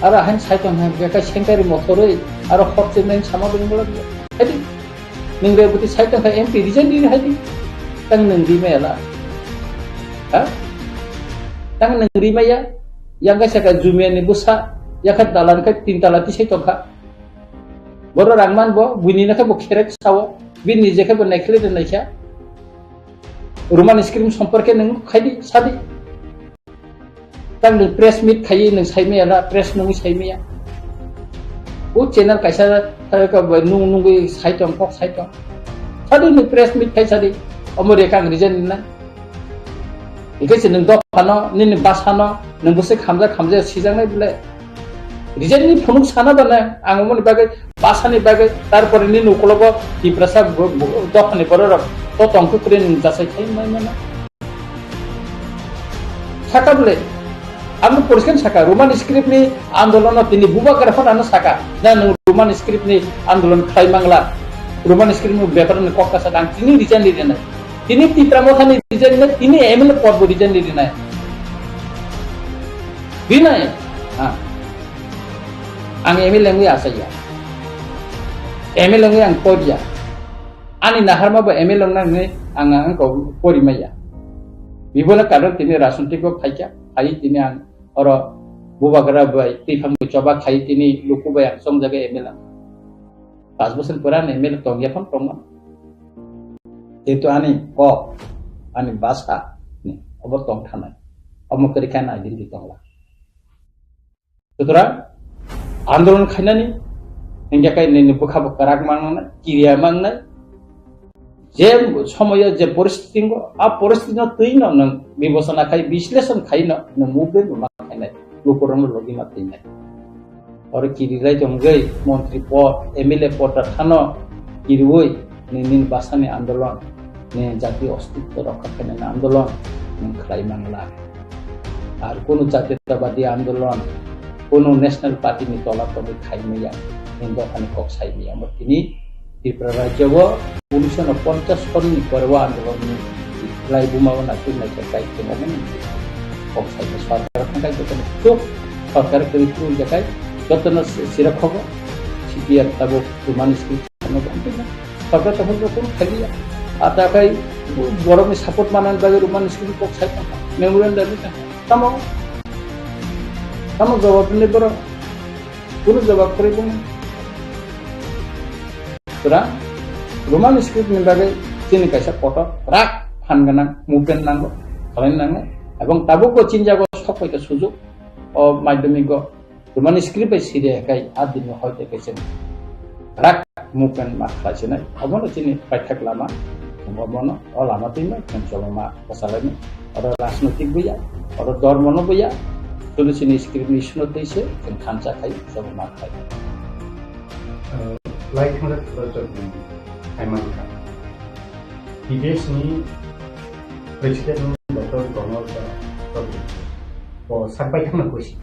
Ara han saya tuh han mereka sengkari motoroi, ara kopsin lain sama dengan lagi. Jadi, nengre buti saya tuh MP resign diri hadi, tang nengri maya, tang nengri maya, yang kasih kat Jumia ni busa, yang kat dalan kat tintalati saya tuh kah, baru rangman bo, bunyi nak bo kerek sawo, bini jeka bo nekli dan naikya. Roman screen সম্পর্কে নং খাইদি সাদি তাং press meet খাই নং সাইমেয়া রা press নং সাইমেয়া ও channel কাইসা কা নুং নুঙ্গি সাইতং পক সাইতং সাদি নং প্রেস মিট খাই সাদি অমরে কাং রিজন না একেছে নং দফানো নিন বাসানো নং বসে খামজা সিজাংনাই বলে রিজন নি ফনুক সানা বানা আংমনি বাগে বাসানি বাগে তারপরে নি নকলব টিপ্রাসা দফানি পরর তো তংক করে যাচাই খাই মানে সাকা বলে আমি পরিষ্কার সাকা রোমান স্ক্রিপ্ট নি আন্দোলন তিনি বুবা গ্রাফন আনো সাকা না রোমান স্ক্রিপ্ট নি আন্দোলন খাই বাংলা রোমান স্ক্রিপ্ট নি ব্যাপার নি কক্কা সাকা তিনি রিজাইন দিতে না তিনি তিত্রামথানি রিজাইন না তিনি এমএলএ পদ রিজাইন দিতে না বিনায় হ্যাঁ आं MLA ngui asaya MLA ngui ang podia ani naharma bo MLA nang ang ko porimaya bibona karon tini rasuntik ko khaika ai tini ang oro bubagara bai tifam ko coba khai tini luku bai ang song jaga MLA 5 বছর পুরান MLA tongya phon tongma itu ani ko ani basa ni obor tong thanai omokari kan identity tongla sutra आंदोलन खाइनानी हिंगा काई ने बुखा बकराक मांगना किरिया मांगना जे समय जे परिस्थिति को आ परिस्थिति न तई न विवेचना खाई विश्लेषण खाई न मूवमेंट मा खाइना लोकरन लगी मा तईना और किरिराय जंगै मंत्री पद एमएलए पद थानो किरिवई निन बासानि आंदोलन ने जातीय अस्तित्व रक्षा करने आंदोलन खाई मांगला और कोनो जातीयतावादी आंदोलन কোনো ন্যাশনাল পার্টি নি তলা তবে খাইমেয়া হিন্দু খানি কক সাইমেয়া মতিনি ত্রিপুরা রাজ্য 1950 সননি করবা আন্দোলন লাই বুমাও না তুই নাই কাই কেমন কক সাইমে সরকার খাই যত তো সরকার করি তুই দেখাই যত না সিরক্ষক CPR tabuk Roman script sama bangkina tapi tahun rokun kali ya ada kai borong ni support manan bagi Roman script kok saya memorial dari kamu jawab ni bro kuno jawab kori bung kurang Roman script ni bagi sini kaisa foto rak han ganang movement nango kalian nango এবং তাবো কো চিন্তা কো সব কইতে সুযোগ ও মাধ্যমিক Roman script ay siri kay adin mo hoite kaysen rak mukan ma klase na abono chini paithak lama mono o lama tima kan choloma pasalani oro rajnotik buya oro dormono buya tulis chini script ni shno teise kan khancha khai sobo ma khai like hundred project ni aiman ka bidesh ni president Dr. Donald Trump ko sampai thang na kuisi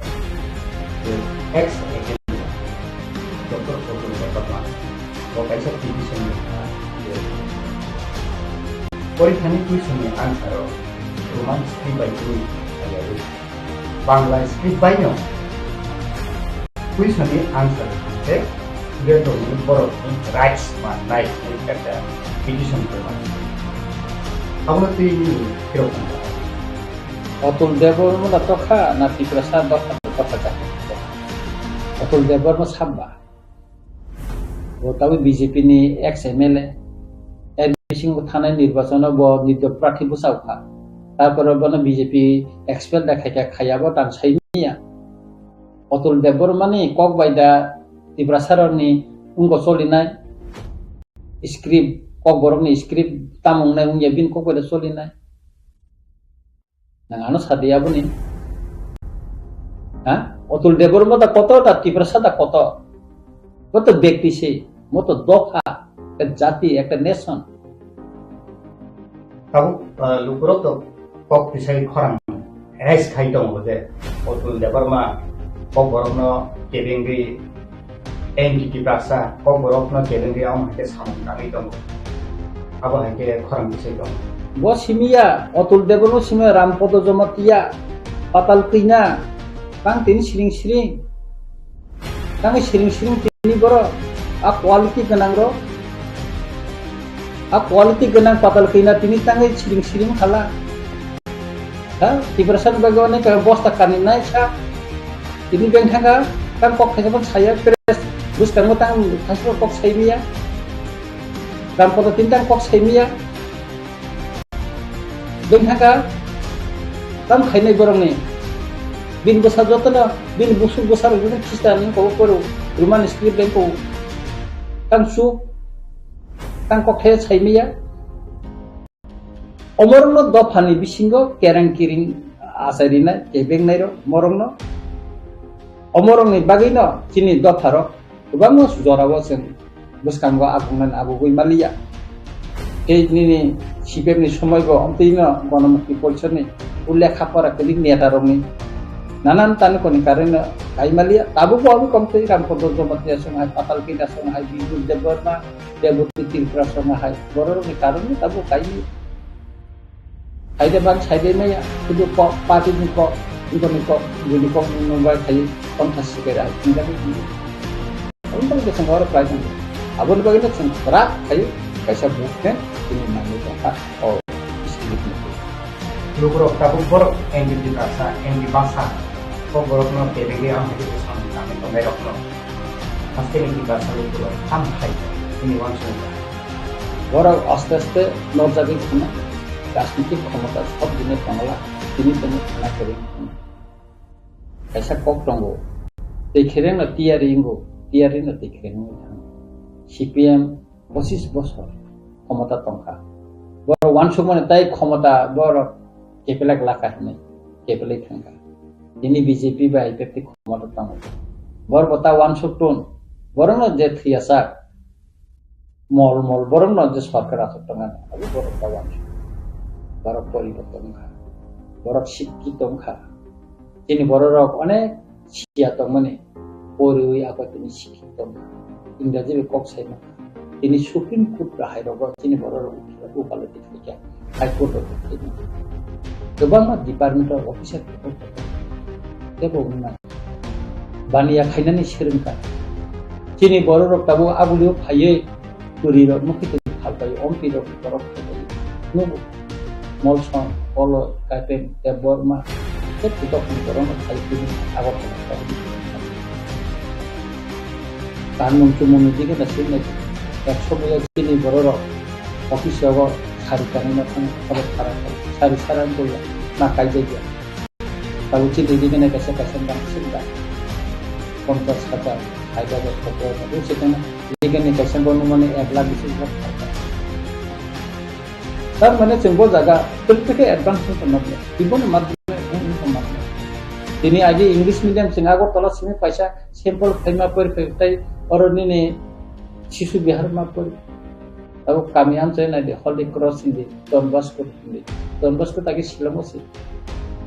ex agent Dr. Trump ko kaisa division পরীক্ষানি কুইশনে answer Roman script বাই দুই Bangla script বাই ন কুইশনে answer যে student বড় rights বা নাইট একটা পিটিশন করবেন আমরা তুই কিরকম অতুল দেবর মো তখা না ত্রিপ্রসাদ তখা অতুল দেবর মো সাব্বা ও তাও বিজেপি ni ex MLA সিংহ থানায় নির্বাচন নির্দ প্রার্থী বসাওখা তারপরে বনে বিজেপি এক্সপেল দেখাইকা খাইয়াবো তান সাইমিয়া অতুল দেবর মানে কক বাইদা ত্রিপ্রাসারনি উঙ্গ চলিনাই স্ক্রিপ্ট কক বরমনি স্ক্রিপ্ট তামংনাই উঙ্গে বিন কক বাইদা চলিনাই নাঙানো সাদিয়াবনি হ্যাঁ অতুল দেবর মতো কতটা ত্রিপ্রাসাদা কত ব্যক্তি সে মতো দফা একটা জাতি একটা নেশন তাও লুকুরো তো কক পিছাই খরাং রাইস খাই দङ যে অতুল দেবর্মা কক বরফন কেবেঙ্গি এনডিটি প্রাসা কক বরফন কেবেঙ্গি আম হাতে সামন নামি দङ আবো হাতে খরাং পিছাই দङ bo simia Atul Debbarma simia Rampada Jamatia পাতাল কইনা কাং তিনি সিরিং কাং সিরিং তিনি বড় আ কোয়ালিটি গনাংরো a quality ganang patal kina tini tangai siring khala ha tibrasan bagone ka bosta kaninai sa tini beng thanga kan kok thajabon saya press bus kan motang khasro kok saimia ram pada tintang kok saimia beng thanga kam khainai borong ni bin bosa jotna bin busuk bosar gune kristan ko koru Roman script beng ko kan su kang kok he saimia omorno dofani bisingo kerang kiring asarina kebeng nairo morongno omorongni bagino chini dofaro bango sujorawo sen buskango agungan agugui malia ei nini sibemni somoygo omtino gonomukti polsoni ullekha pora keling netarongni nanan tan koni karena kaimalia tabu ko abi komte ram podo jomatia songai patal kina songai bidu deborna debuti tirprasona hai boror ni karena tabu kai aide ban saide na ya kudu ko pati ni ko guni ko mobile kai kontas segera tinda ni untuk ke sangor play kan abon bagina sangra kai kaisa bukne ini manu ka oh istilik ni লুকুরো তাবো বড় NDT প্রাসা ND বাসা cock বরফন কেবেঙ্গি আম হাতে সামন নামি দङ রকন আজকে ND প্রাসা লুকুরো আম খাই তিনি ওয়ানসন বড় আস্তে আস্তে লজ্জাকে খুনা রাজনৈতিক ক্ষমতা সব দিনে বাংলা তিনি না করে কাইসা কক দङ দেখেরে না টিয়ারি না দেখেরে সিপিএম 25 বছর ক্ষমতা টংকা বড় ওয়ানসন মানে তাই ক্ষমতা বড় কেপেলাক লাকাহ নাই কেপেলাই thangka ini BJP ba ipekti ক্ষমতা টং বড় বতা ওয়ানসন টন বড় না যে থিয়াসা মল বরং না যে সরকার আছে টঙ্গা আমি বড় পাওয়ান বড় পরিবর্তন খা বড় শিক্ষিত খা তিনি বড় রক অনেক শিয়াত মানে পরিউই আবার তিনি শিক্ষিত ইংরেজি কক সাইন তিনি সুপ্রিম কোর্ট রাহাই রব তিনি বড় উপালে দিকে হাইকোর্ট তিনি গোবাং ডিপার্টমেন্টাল অফিসার দেব না বানিয়া খাইনানি সেরংকা chini boro rok tabu abulio phaye puri rok mukhi te phal pai ompi rok borok no mol song polo katen te borma te puto pun borong khai puni abot kan mung dige na sin na ekso boya chini boro rok office ro sari kani na thang abot khara sari saran boya na kai je tahu chini dige na kase bang sinda kontas kata ada beberapa itu sekarang ini kan indikasi bonus mana 1 lakh 20 lakh तर मैंने symbol जगह प्रत्येक advance में करना है इबन माध्यम में करना है ini aja English medium singago tala sini paisa simple tema per tai और ने शिशु बिहार में पर अब kami am saya di Holy Cross ini Don Bosco tadi silang sih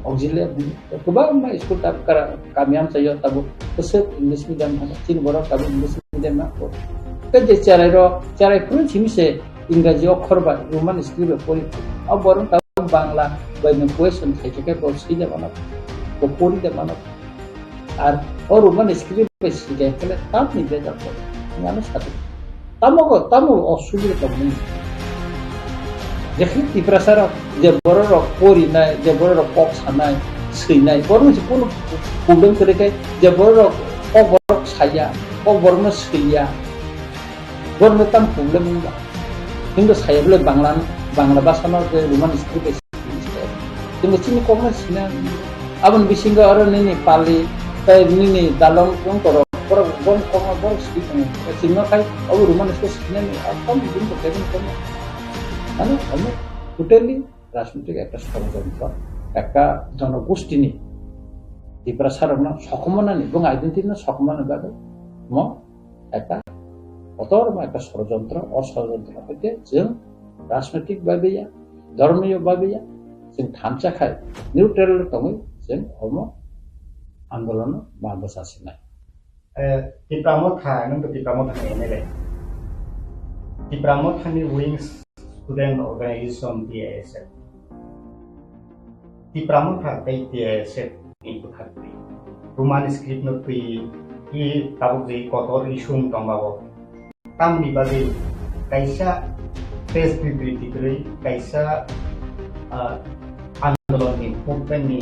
auxiliary kebang mai school tak kami am saya tabu kesep English medium ada cin borok tabu English medium apa kerja cara pun sini se इंग्राजी अक्षर बा Roman script पढ़ी अब बरं ताऊ बांग्ला बायनो question थाइके बल सीधा मानो तो पढ़ी दे मानो और रोमान स्क्रिप्ट पे सीखे के ताप नहीं दे जाता मानो साथ तामो असुविधा तो नहीं देखिए तिप्रसार जे बरं पढ़ी ना जे बरं पॉप साना सैनाय बरं से कोनो प्रॉब्लम करे के जे बरं बरं साया बरं सैया बरं ताम प्रॉब्लम नहीं কিন্তু saya boleh Bangla bahasa no ke roman script কিন্তু চিনি কমন সিনা abon bisinga orang ini pali kayak ini dalam pun kalau bon koma bon script ini singa kai abu roman script sina ni apa bikin bekerja kamu anu kamu totally রাজনৈতিক একটা ষড়যন্ত্র একটা জনগোষ্ঠী নি এই প্রসারণ সকমনা এবং আইডেন্টিটি সকমনা ভাবে ম একটা অতর্ম একটা ষড়যন্ত্র অষড়যন্ত্র হইতে যে রাজনৈতিক ভাবে ধর্মীয় ভাবে जों थामसा खाय निउट्रेल तङै जों अम आन्दोलन माबासासिनाय Tipramotha nang Tipramotha nele Tipramotha ni Wings Student Organization TISF Tipramotha kai TISF ni bukhati Roman script no tui i tabu ji kotor isum tongbawo tamni bagi kaisa press bibliotek rei kaisa आंदोलन नि movement नि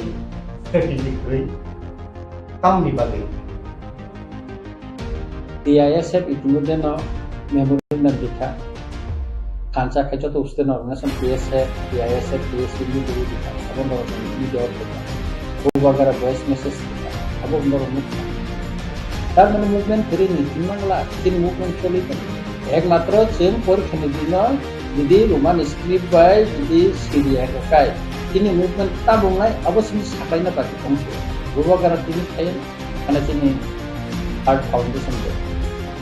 strategic rei tamni bagi TISF इतिमध्ये न memorandum लिखा खानसा खायचा तो उसते organisation TISF PSC भी लिखा अब न मीडिया और वगैरह वॉइस मैसेज अब न तार माने मुभमेंट फेरि नीति मंगला तीन मुभमेंट चली एकमात्र जों परीक्षानि दिनाव जुदि रोमान स्क्रिप्ट बाय जुदि सिरिया काय ini movement tabungnai abosini saklaina bagi fungsi buwa gara tini kayen kana tini art foundation de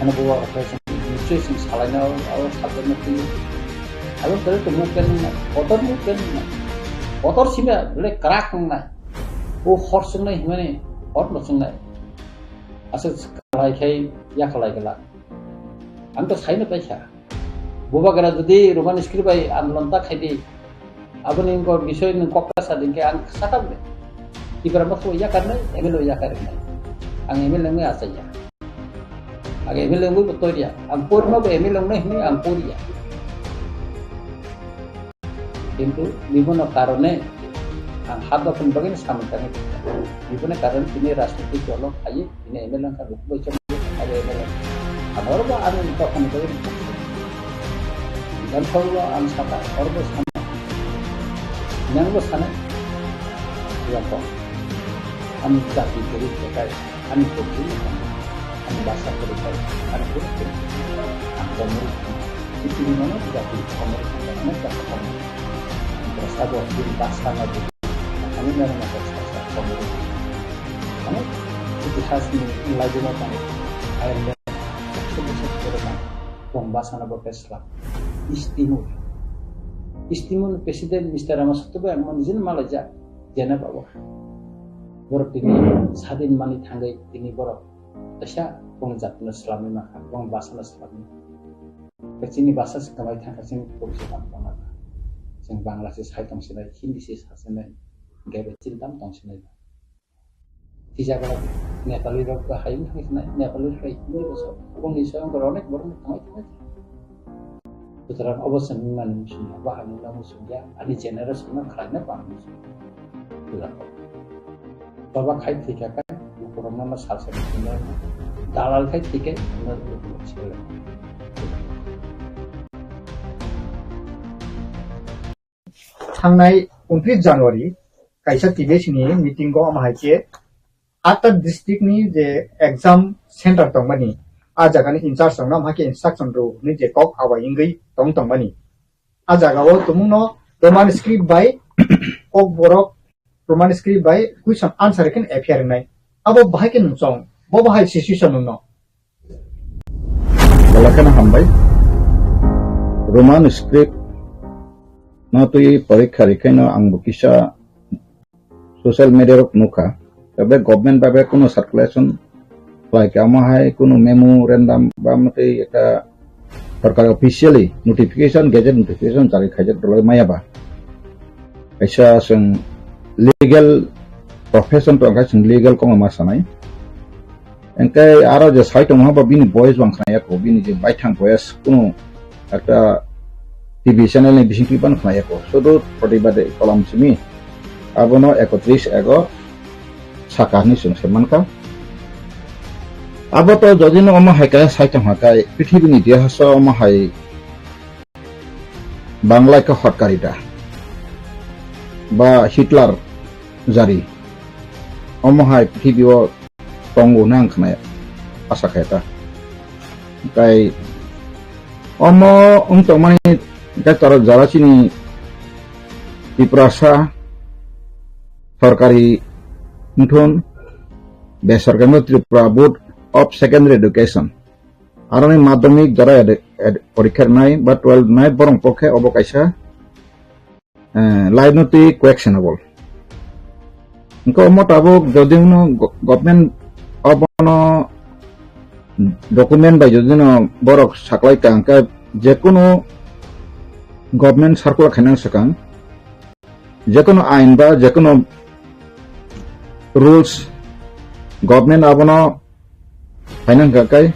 kana buwa operation nutrition salaina aw sabana tini alo tare to movement otor sima le krak nai o horsung nai himane hor losung nai asa kalai kai ya kalai gala ang to saina paisa buwa gara jodi roman script bai andolon ta khaidi abon ingko বিষয় ning kokka sadin ke ang sakam de ibara masu ya karna emelo ya karna ang emel nang asa ya age emel nang betul dia ang por ma emel nang ni ang por ya কিন্তু বিভিন্ন কারণে ang হাত আপন bagin samantane বিভিন্ন কারণ তিনি রাষ্ট্রপতি দল খাইয়ে তিনি এমএলএ কা রূপ বইছে আগে এমএলএ আবার বা আমি তখন bagin dan সর্ব আম সাকা সর্ব yang sana ya kok kami tapi dari terkait kami begini kami bahasa terkait kami begini kamu itu di mana tidak di kamu tidak kamu terus ada di bahasa lagi kami memang bahasa kamu kamu itu khas ini lagi macam airnya sebesar terus bahasa nama Islam Istimun Presiden Mr. Ramaswamy yang menizin malaja jana bawa borok ini sadin mani tanggai ini borok tasya pengjatna Islami maka bang bahasa Islami kecini bahasa sekamai tangkai sing polisi tampang sing Bangladesh hai tong sinai Hindi sis hasinai gabe cintam tong sinai tijaga Nepali rok ke hayu hikna Nepali rok ini besok kong iso yang beronek beronek kami Putra obosan man musuhnya bahan musuhnya ada generasi mana kerana bahan musuhnya tidak bawa kait tiga kan ukuran nama salsa benar dalal kait tiga benar betul थांनाय 29 जानुवारि काइसा टिबेसनि मिटिंगो आमाहायके आटा डिस्ट्रिक्टनि जे exam center दंमनि आ जागानि incharge दंना माके इंस्ट्रक्शन रो नि जे कक आवायिंगै दंमनि आ जागाव तुमुनो रोमान स्क्रिप्ट बाय कक बरक रोमान स्क्रिप्ट बाय क्वेश्चन आंसर केन एफियर नाय अब बाहायके नुचों बो बाहाय सिचुएशन नुनो बलाकन हामबाय रोमान स्क्रिप्ट न तो ये परीक्षा रेखायनो आंबो किसा सोशल मीडिया रक नुखा तबे गवर्नमेंट बाबे कोनो सर्कुलेशन लाइक आमाहाय कोनो मेमोरेंडम बा मते एटा सरकार ऑफिशियली नोटिफिकेशन गेजेट नोटिफिकेशन जारि खायजे दलाय मायाबा ऐसा जों लीगल प्रोफेशन तो आंखा जों लीगल को मा सानाय एंके आरो जे साइट माबा बिनि बॉयज बांखाया को बिनि जे बायथां बॉयस कोनो एटा टीवी चैनल नि बिसिंखि बान खाया को सदो प्रतिबादे कलम सिमी आबनो 31 एगो साकानि जों सेमानका आबो तो जदिनो अमा हायका साइट हाकाय पृथ्वीनि इतिहास अमा हाय बांला का हटकारिता बा हिटलर जारी अमा हाय पृथ्वीओ तंगो नां खानाय आशा खायता काय अमा उंतमानि Dr. Jalachini Piprasa Sarkari Unthun Besarkari Tripura Board of Secondary Education Arani Madhyamik Jara Porikhar Nai but 12 Nai Borong Pokhe Obo Kaisa Liability Questionable Inko Motabo Jodino Government Obono Document by Jodino Borok Saklai Kanka Jekuno government circular खायनां सकां जेकुनो आइन बा जेकुनो rules government आबनो खायनां गाकाय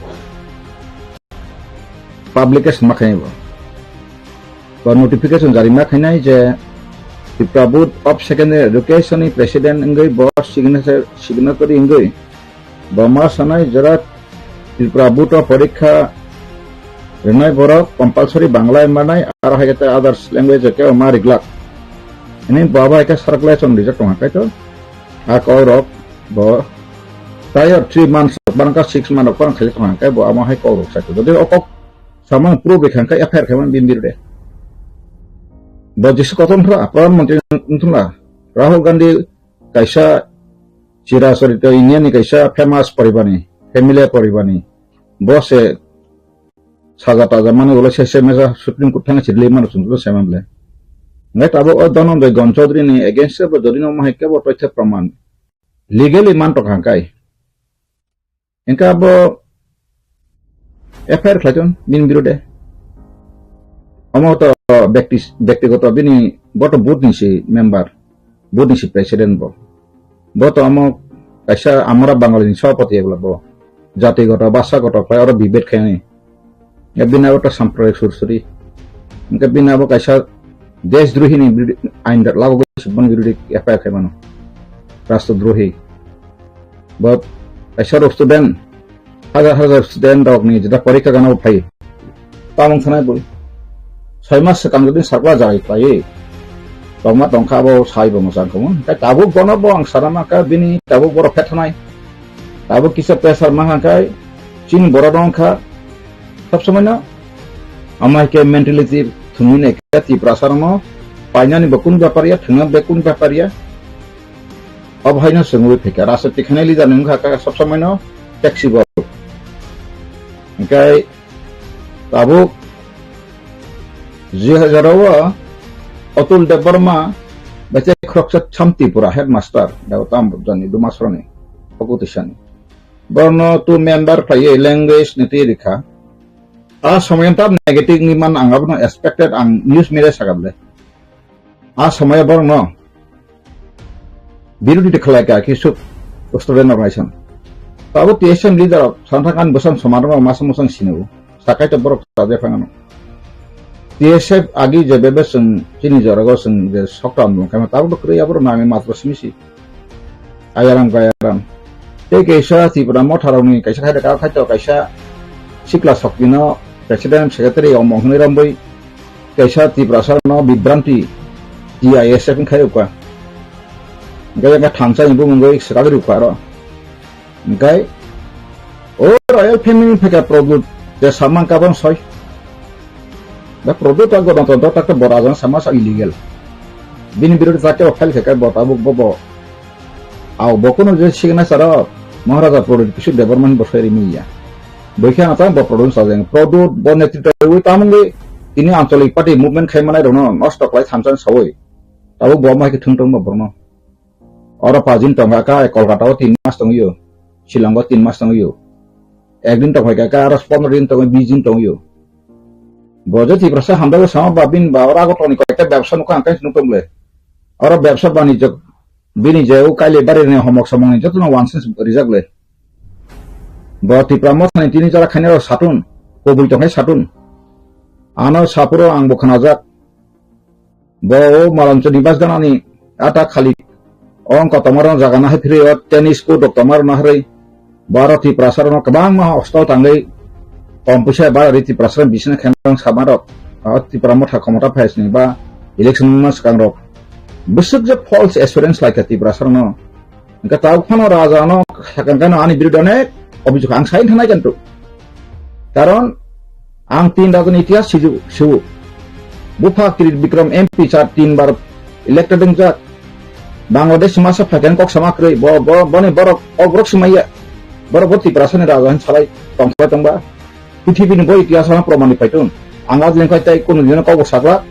publication माखायबो बा नोटिफिकेशन जारि माखायनाय जे Tripura board of secondary education नि प्रेसिडेंट इंगै बॉस सिग्नेचर इंगै बमा सानाय जरा त्रिपुरा बोर्ड ऑफ परीक्षा Renai borok compulsory Bangla manai arah kita others language ke ma riglak ini baba ke circulation reject ngakai to akau rok bo tayar 3 months bangka 6 months orang khali ngakai bo ama hai kau rok satu jadi okok sama pro bekangkai affair kaman bindir de bo jisu koton thra apran menteri unthula Rahul Gandhi kaisa cira sorito ini ni kaisa famous paribani family paribani bose Sagata zaman itu saya semasa Supreme Court tengah cedeli mana suntuk saya memble. Nggak tahu donon dari Gon Chaudhry ni against apa jadi nama mereka buat itu praman legally mantok hangkai. Engkau apa affair kelajuan bin biru deh. Amo to bekti kota bini buat board ni si member board ni si presiden bo. Buat amo kaisa amara Bangal ni siapa tiap lah bo. Jati kota bahasa kota kaya orang bibet kaya ni. Ya bina apa sampradayik sursuri, mungkin bina apa kaisa desdrohi ni ain dat lagu sebon birudi apa kayak mana, rastrodrohi, buat kaisa student, hazar student dok ni jadi parikha gana upai, tamang sana boleh, saya mas sekarang jadi sakwa jari pai, tomat tongka bawa saya bawa masang kamu, kayak tabuk gana bawa angsara maka bini tabuk borok petanai, tabuk kisah pesar mahang kai, cing borodongka. सब समय ना हमारे के mentality थुने के ती प्रसारण पाइना नि बकुन व्यापारिया थुना बेकुन व्यापारिया अब है ना संगवे फेका रास्ते तिखने ली जाने का सब समय ना फ्लेक्सिबल इनका ताबो 2000 अतुल देवर्मा बच्चे खरक्ष छमती पूरा हेडमास्टर देवताम जानी दुमासरनी पकुतिशानी बरनो तू मेंबर फाये लैंग्वेज नीति दिखा समय नेगेटिव नि मान आंगाबो एक्सपेक्टेड आं न्यूज मेरे सागाबले समय बर न बिरुदि खालायका किसु student organization. Tahu TSM leader santakan besan semarang masang-masang sini. Sakai tu borok saja pangan. TSM agi je bebas sini jarago seng je sokram dong. Kami tahu tu kerja baru nami matros misi. Ayaram. Te kaisa ti pramo tharoni kaisa khai ka khaito kaisa sikla sokino president secretary omong ni ramboi kaisa ti prasarno bibranti ISF khai ukwa gaya ka thangsa ibu mongoi sakagri ukwa ro gai o royal family pheka product je saman kabon soi da product ago don to tak borajan samasa illegal bini birodi take file kheka botabuk bobo au bokono je signa sara Maharaja produk kisu development boseri miya. Bukit apa yang berproduksi saja. Produk bonnet itu tamungi ini antolik party movement kemana dono. Nostok lagi samsan sawai. Tahu bawa mereka tung berno. Orang pajin tongga ka Kolkata 3 mas tongyo. Shillong 3 mas tongyo. Egin tongga ka responder din tongga Beijing tongyo. Bojo ti prasa hamba sama babin ba orang aku toni kita ব্যবসা nuka angkai nukum le. Orang ব্যবসা বাণিজ্য bini jauh kali bari ni homok samong ni jatuh na one sense rizak le. Boti pramot ni tini cara khanero satun, kobul tongai satun. Ano sapuro ang bukan ajak. Bawa malam tu dibas dana ni ata kali. Orang kota maran jaga nahi period tenis ko doktor mar nahri. Barati prasarana kebang mah hostel tanggai. Kompusya barati prasaran bisnes khandang samarok. Ati pramot hakomota phase ni ba election mas kangrok. Besok je false assurance like ati prasarana. Engka tahu kono raja no hakangkano ani birodane obijog ang sain thanai jantu. Karon ang 3 tahun itias siu. Bupa Kirit Bikram MP 3 bar elected dengjak. Bangladesh masa phaken kok samakre bone borok obrok semaya. Boroboti prasane raja salai tongsa tongba. Pithibini boi itiasana promani paitun. Angad lengkai tai kono dina kok sakla.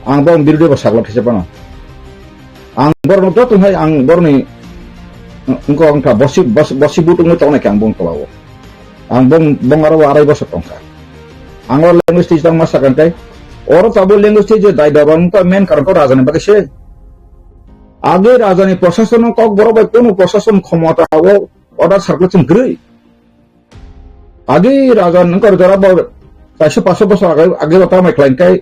Ang bong biru dia sakla these pano. Ang bor no to hai ang bor ni engko angka bosi butung no tone kang bong kelawo. Ang bong aro arai bos tongka. Ang or language tang masakan kai. Or tabo language je dai dabang to main karon ko raja ne bagese. Age raja ni প্রশাসন কক বরাবর কোন প্রশাসন ক্ষমতা ও order circulation গ্রই। Age raja nengkar bor kaisa 500 bosor age bata mai klain kai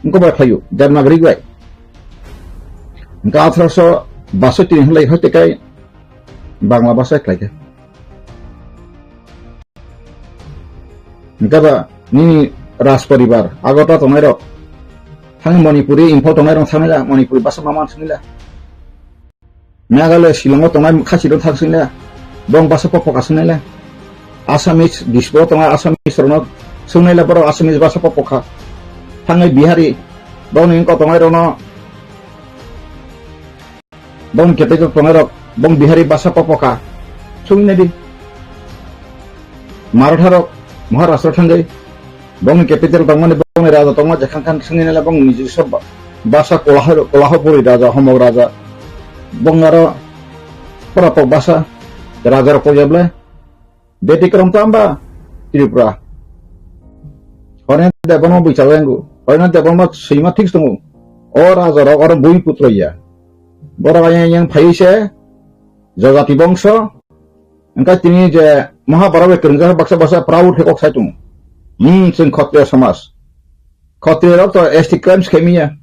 engko ba khayu jar nagrik bai engka 1862 halai hote kai bangla bahasa klai engka ba ni ras paribar agota tongai rok thang manipuri info tongai rong thamela manipuri bahasa maman singila Meghalaya Shillong tongai khasi ron thaksingla bong bahasa pokok asingla Assamese dispo tongai Assamese ronok sungnaila baro Assamese bahasa pokok Tangai Bihari, bong ingko tongai rono, bong kepeto tongai rok, bong Bihari bahasa popoka, sungin di, Maratha rok, Maharashtra thangai, bong kepeto tongai bong raja tongai jakangkan sungin la bong niji sob bahasa Kolhapuri raja homog raja, bong aro perapok bahasa raja rok jable, beti kerom tamba, Tripura, orang tidak pernah bicara enggu. Orang tidak pernah sima tik tunggu. Orang bui putra ya. Orang yang paise, jagati bangsa, engkau tini je Mahabharata kerja bahasa proud hekok saya tunggu. Sing khotria samas. Khotria rok to ST crimes kemia.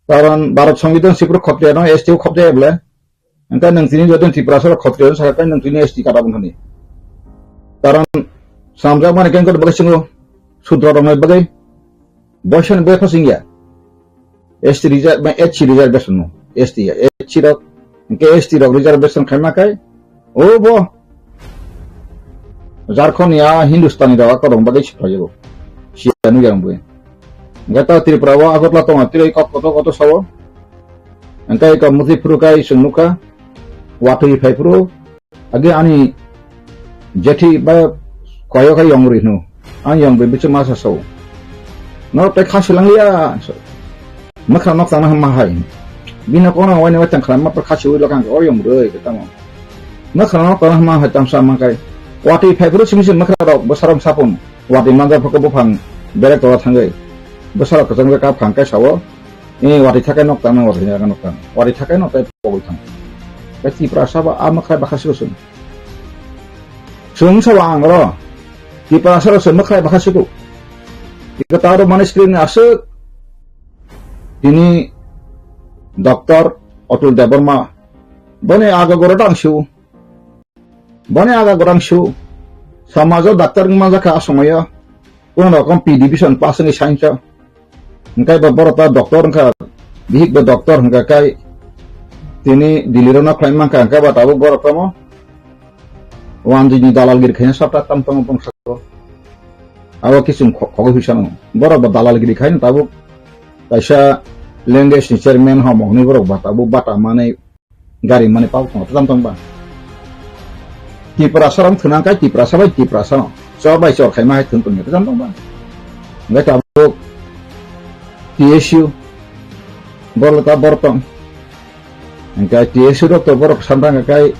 Karan Bharat Sambidan sipur khotria no ST khotria bela. Engkau nang tini jodoh ti prasara khotria saya kan nang tini ST kata pun ni. Karan samjak mana kan kau bagai singgo sudra ramai bagai. Bosan boleh pasang ya. ST reservation no. ST ya. ST rok. Ke ST rok reservation kena kai. Oh boh. Jharkhand ya Hindustani dah korang bagai siapa je lo. Siapa nu yang boleh. Enggak tahu Tripura wa aku telah tahu mati ikut koto sawo. Engkai ikut mesti puru kai senuka. Waktu ifai puru. Agi ani jeti ba koyo kai yang rihnu. An yang berbicara masa sawo. No te khasi lang ya makra nok tanah mahai bina kona wani watan kran ma khasi wi lokang oyom roi ketamo makra nok tanah mahai tam sama kai wati phairu simisi makra rok besaram sapun wati mangga phaka bufang berek to thangai besar ka jangga ka phang kai sawo ni wati thakai nok tanah wati nok tanah wati thakai nok tai pogoi thang Tipra saba amakai bakasirusun. Sung saba angro. Tipra sarusun makai bakasiku. Diketahui mana screen asuk. Ini Dr. Otul Deborma. Bane aga gorodang shu. Bane aga gorang shu. Samajo dokter ngmaja ka asomaya. Kuna rokom P division pass ni science. Ngkai beberapa dokter ngka bihik be dokter ngka kai tini dilirona klaimang ka ngka batabu borapa mo. Wan jini dalal giri kayaknya sabta tampang sakro. Awa kisim kogo hisano. Borapa dalal giri kayaknya tabu kaisa language ni chairman homo ni borok batabu bata mane gari mane pau ko tampang ba. Ki prasaram thunang kai ki prasaba ki prasano. Coba cor kayaknya itu tuntun itu tampang ba. Nggak tabu TSU borota bortong. Engkai TSU dokter borok santang kai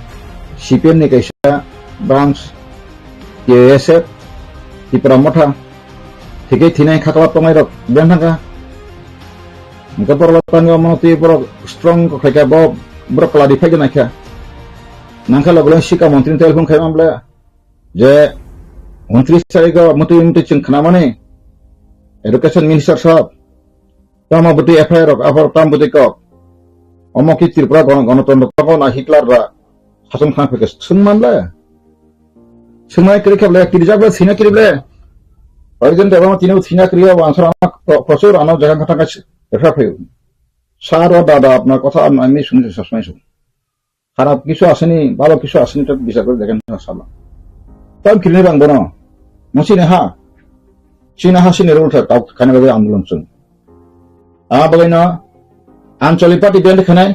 CPM ni kaisa branch TSF di pramotha tikai tinai khakawat tomai rok benanga. Engkai borlotan ngomong ti borok strong ko kai bob borok clarify na kya. Nangka lagulan shika menteri telepon kai mamla je menteri saya ko menteri chingkhana mane education minister sahab tama buti FIR afar tam buti ko omoki Tripura gণতন্ত্র ko na Hitler ra শাসন খান ফেকে সুনমানলা সুনমাই করে কেবল একটি যাবে সিনা করিবলে origin দেবা তিনও সিনা করিয়া answer প্রচুর আনা জায়গা কথা কাছে এফা ফেউ স্যার ও দাদা আপনার কথা আমি শুনেছি সবসময় শুনি খারাপ কিছু আসেনি ভালো কিছু আসেনি তো বিচার করে দেখেন ইনশাআল্লাহ তাম কিনে বাংবো না মসিনে হা চীনা হাসিনের উল্টা তাও খানে ভাবে আন্দোলন চল বলেন আঞ্চলিক পার্টি বেন্ড খানায়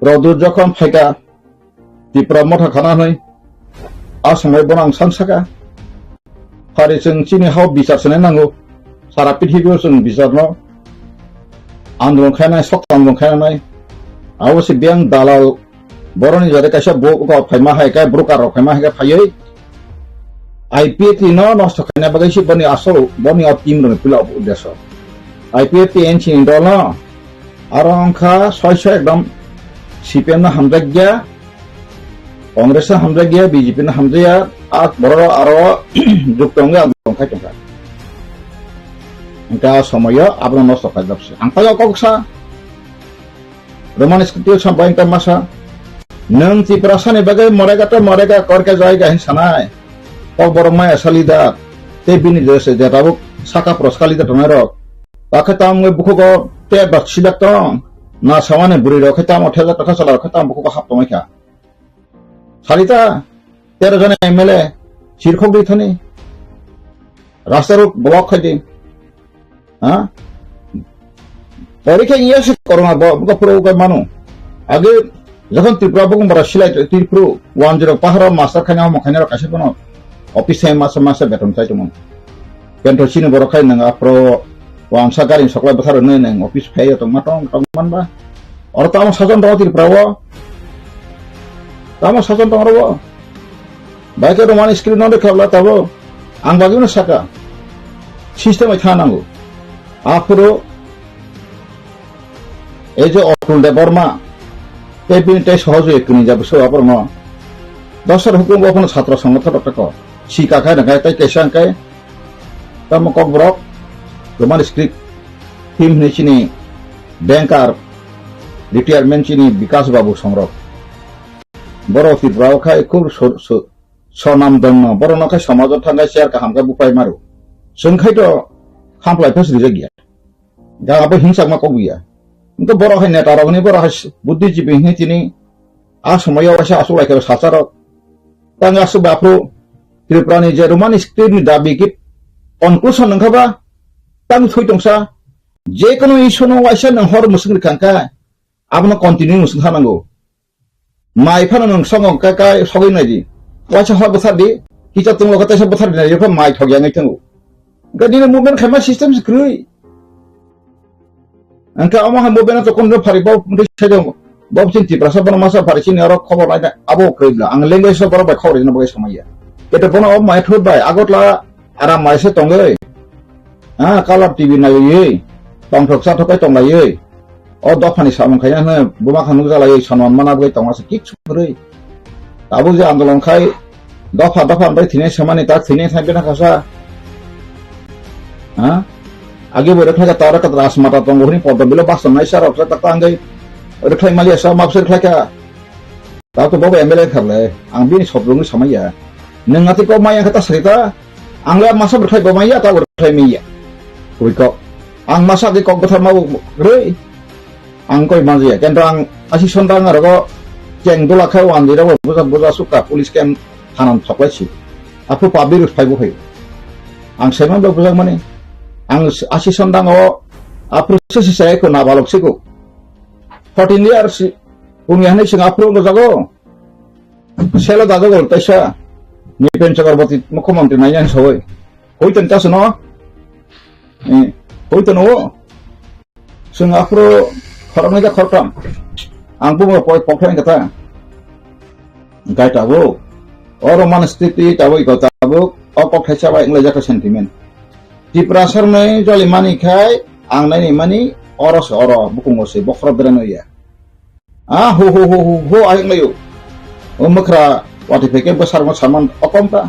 রদুর যখন ফাইকা ত্রিপুরা মঠা খানা হয় আসামে বনাং সানসাকা ফারি जों চিনি হাও বিচার সনে নাঙ্গো সারা পৃথিবীও जों বিচার ন আন্দোলন খানায় সক আন্দোলন খানায় আবশ্যে ব্যাং দালাল বরনি যারে কাইসা বো ফাইমা হাইকা ব্রোকার ফাইমা হাইকা ফাইयै IPT no nষ্ট খানা বাগাইছি বনি আসল বনি অটিম রনে পুলা উদ্দেশ্য IPT এনচি ইন্ডল আর অংখা 600 একদম সিপিএম না হামজাগিয়া কংগ্রেস না হামজাগিয়া বিজেপি না হামজায়া আর বড় আরো যুক্তঙ্গে আন্দোলন খাইতঙ্গা একা সময় আবন নষ্ট খাই যাচ্ছে আংপায়া ককসা রোমান স্ক্রিপ্টিও সাম্পাইন তামাসা নং ত্রিপুরাসানি বাগাই মরেগা করকে জায়গা হিনসানাই kok borong maya salida te bini dese jatabu saka pros kalida tonero akatam nge buku ko te bak sidak tong na samane buri ro khatam othela taka sala khatam buku ko hap tomai kha salita 13 জন MLA চিরখক দি থনি রাস্তার block খাইদি হ্যাঁ পরীক্ষা yes corona বুকা পুরো মানু আগে যখন ত্রিপুরা বুকুম বড় সিলাই ত্রিপুরা 10 পাহাড় মাস্টার খানা মখানার কাছে কোন অফিস টাইম মাসে বেতন চাইতোমন বেতন চিনি বড় খাই নাঙ্গা প্রো ওয়াংসা গাড়ি সকলাই বছর নয় নাং অফিস ফাই তো মাটং বা আর তাম সাজন দাও ত্রিপুরা তাম সাজন দাও রব বাইকে রোমান স্ক্রিন নদে খাবলা তাবো আং বাগিনো সাকা সিস্টেমে খানাঙ্গো আফরো এই যে অতুল দেববর্মা এই বিনটাই সহজে একটু যাবে সব আপর ন দশর হুকুম কখনো ছাত্র সংগঠন টাকা শিকা খায় না খায় তাই কেসাং খায় তাম Kokborok Roman script team নিচিনি ব্যাংকার রিটায়ারমেন্ট চিনি বিকাশ বাবু সংরক বড় ত্রিপুরাও খায় খুব সনাম দন্য বড় নখায় সমাজত থাকায় চেয়ার কাহামকা বুপাই মারু जों खायथ खामफ्लाय फसरि गैया गाबो हिंसा मा কক गैया কিন্তু বড় হয় নেতা রগনি বড় হয় বুদ্ধিজীবী হিতিনি আ সময়ও আসা আসলাইকে সাচার তাঙ্গা সুবাফ্রু ত্রিপুরানি যে রোমান স্ক্রিপ্টনি দাবি কি কনক্লুশন নংখাবা তাং থইতংসা যে কোনো ইস্যুনো ওয়াইসা নং হর মুসুং খানকা আবনো কন্টিনিউ মুসুং খানাंगौ মাইফাनो नों संग काय सगै नायदि वाइसा हर बसादि किचा तुम लगता सब बसादि नाय फा माइ थगिया नै थंगौ गादिनो मुभमेन्ट खामा सिस्टेम स्क्रुइ अंका अमा मुभमेन्ट तो कोन फारि बाव मुदि साइदो बाव चिन्ति प्रसा बन मासा फारि चिनि आरो खबर नाय आबो क्रैब्ला आं लेंगुवेज बर बाय खौरि न बगै समया केते बन अब माइ थुद बाय आगतला आराम माइसे तंगै हा कालार टीवी नायै तंथक साथकै तंलायै dofani samung khai na buma khanu jala ei sanon mana bai tongase kichu rei tabu je andolon khai dofa bai thine samani ta thine thabe na khasa ha age bore khala tara ka rasmata tongori podobilo basan nai sar opsa ta tangai ore khai mali asa mapsir khai ka ta to bobo MLA kharle ang bini sobrung samaya nengati ko maya kata serita angla masa berkhai bo maya ta berkhai miya koi ko ang masa di kok betar mau rei ang koi manji ya kendang asi sondang aro ko jeng dola khai wan dira boza suka police camp hanan saklai si apu pabirus phai bo khai ang seman do buzang mane ang asi sondang o apu sesi sai ko nabalok siku 14 years punya ni sing apro ngo jago selo dago gol taisa ni pen chakrabati mukhyamantri naiyan soi koiten tas no koiten o sing apro khorong ga khortam ang pumo pokhen kata gai tabo oro manstiti tabo ko tabo opok khaisa ba ingla jaka sentiment di prasar me joli mani khai ang nai mani oro se oro bukung ose bokro drano ya ho ayang layo makra wati peke besar mo saman okom ka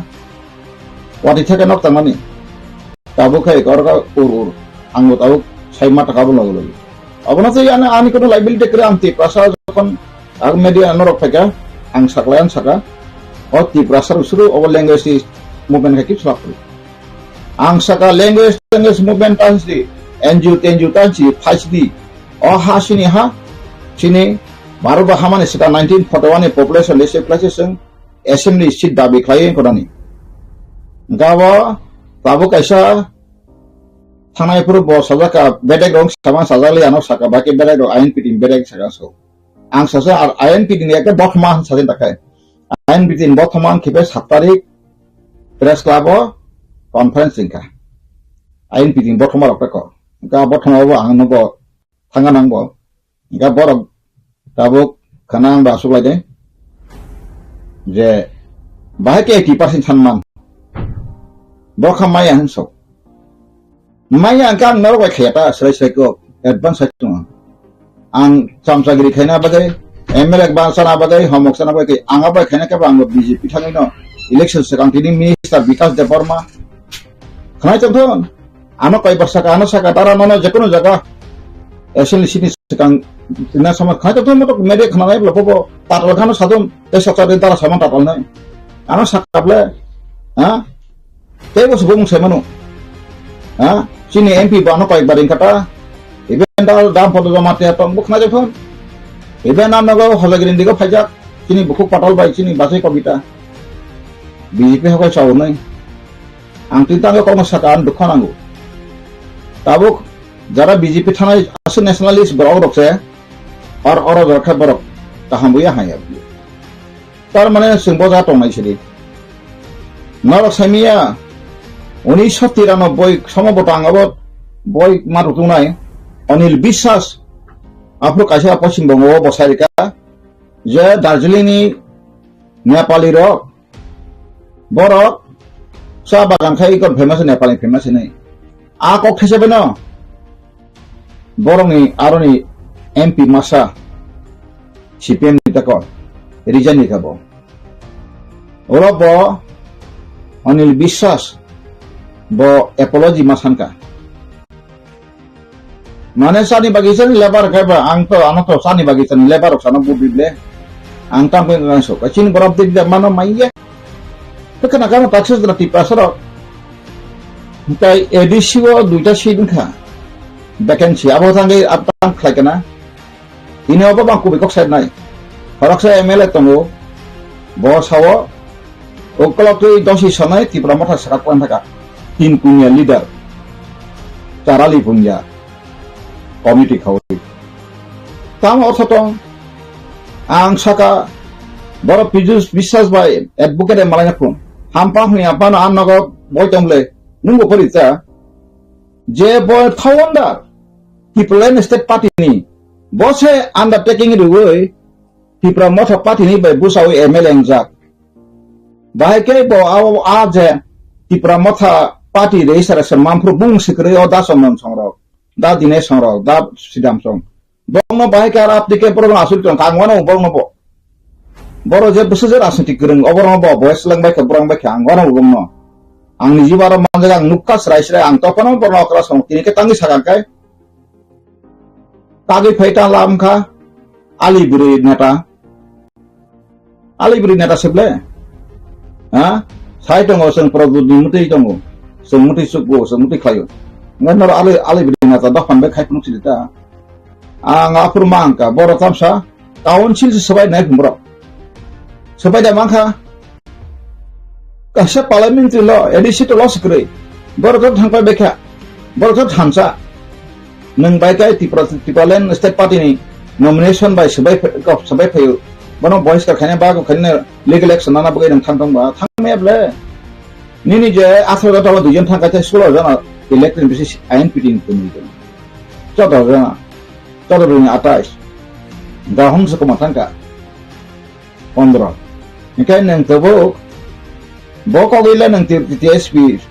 wati theke nok tamani tabo khai korga urur anggo tabo sai mata kabul lagu abona to yana ani kono liability kre amti prasa jokon ag media norok peka ang saklayan saka oti prasar usuru over language movement ka kip slap ang saka language movement tansi NGO tansi phasdi o ha sini Baru bahaman sekitar 1941 population lese classism assembly seat dabi klien kodani. Gawa tabu kaisa thanai puru bo sajaka bedek rong sama sajali ano saka baki bedek ro ain pitin bedek saka so. Ang sasa ain pitin ekta botman sajen takai. Ain pitin botman kibe 7 tarik press club conference ingka. Ain pitin botman rokko. Ga botman bo ang no bo thanganang bo. Ga borok tabuk kanang basuk lagi je bahaya 80% sanman bokha maya hanso maya kan norok kheta selesai ko advance itu ang samsagiri khaina bagai MLA ban sana bagai homok sana bagai anga bagai khaina ka bang BJP thangin no election sekang tini minister Vikas Devarma khanai chonthon ano kai barsa ka ano saka tara nono jekono jaga essentially sini sekang ina sama khaja to moto mede khana nai lopo tatal khano sadom te sakare tara sama tatal nai ana sakable ha te bos bung semanu ha sini MP bano kai baring kata even dal dam photo jama te to buk na jefon even nam nago halagrin digo phajak sini bukuk patal bai sini basai kobita BJP hokai saw nai ang tintang ko masakan dukhanango tabuk jara BJP thanai asu nationalist borok rokse और रखा बरक ताहामुया हाया तार माने सिंबो जा तंनाय सिरि नरक सामिया 1993 समबत आंगाबो बय मारुतुनाय अनिल বিশ্বাস आपरो कासा पश्चिम बंग बसारिका जे दार्जिलिंगनि नेपाली रक बरक सा बागान खाय कोन फेमास नेपाली फेमास नै आ कक थेसेबे न बरंनि आरोनि MP masa CPM kita kok resign nika bo ora bo Anil বিশ্বাস bo apology masanka mane sani bagisan lebar kaiba angto anato sani bagisan lebar sana budible angtam ko nganso kacin borab dik mana maiya to kana kana taxes na tipasaro tai edisio duita sidinka vacancy abo tangai apang khlakana ini apa bang kubik oxide nai farak saya MLA tongo bos hawa okolok tu dosi sanai tipra mata sakakuan taka tin punya leader carali punya committee khawi tam orthotong ang saka boro pijus বিশ্বাস bai advocate malanya pun hampa huya pano annago boy tomle nungo porita je boy thawanda people in state party ni bose undertaking it away ti promote party ni by busawi MLA jak bahai ke bo aje ti promote party re sara samam pro bung sikre o da somon songrok da dine songrok da sidam song bong no bahai ke arab dike pro asul tong kangwano bong no bo boro je besejer asenti gereng oborong bo boys lang bai ke borong bai ke angwano bong no ang ni jibara manja ang nukas rai ang topono borno kras kong tini ke tangi sagang kai tagi faita lam kha alibri neta seble ha sai tongo seng produk di muti tongo seng muti suku seng muti kayu nganor alibri neta dokan be kai pun cerita ang apur mangka boro tamsa tahun sil sesuai naik bro sesuai dah mangka kasih parliamentary law edisi to law sekre boro tu thangpai bekha boro tu thamsa nang bai kai tipalen state party ni nomination by sebaik payu bono boys ka khane ba ko khane legal action nana bagai nang thang ba thang me ble ni je asro da tawa dujon thang ka te sulo jana elected basis INPT ko ni jana jana ni 28 da hong se ko matang ka 15 ni kai nang tebo boko gila nang TSP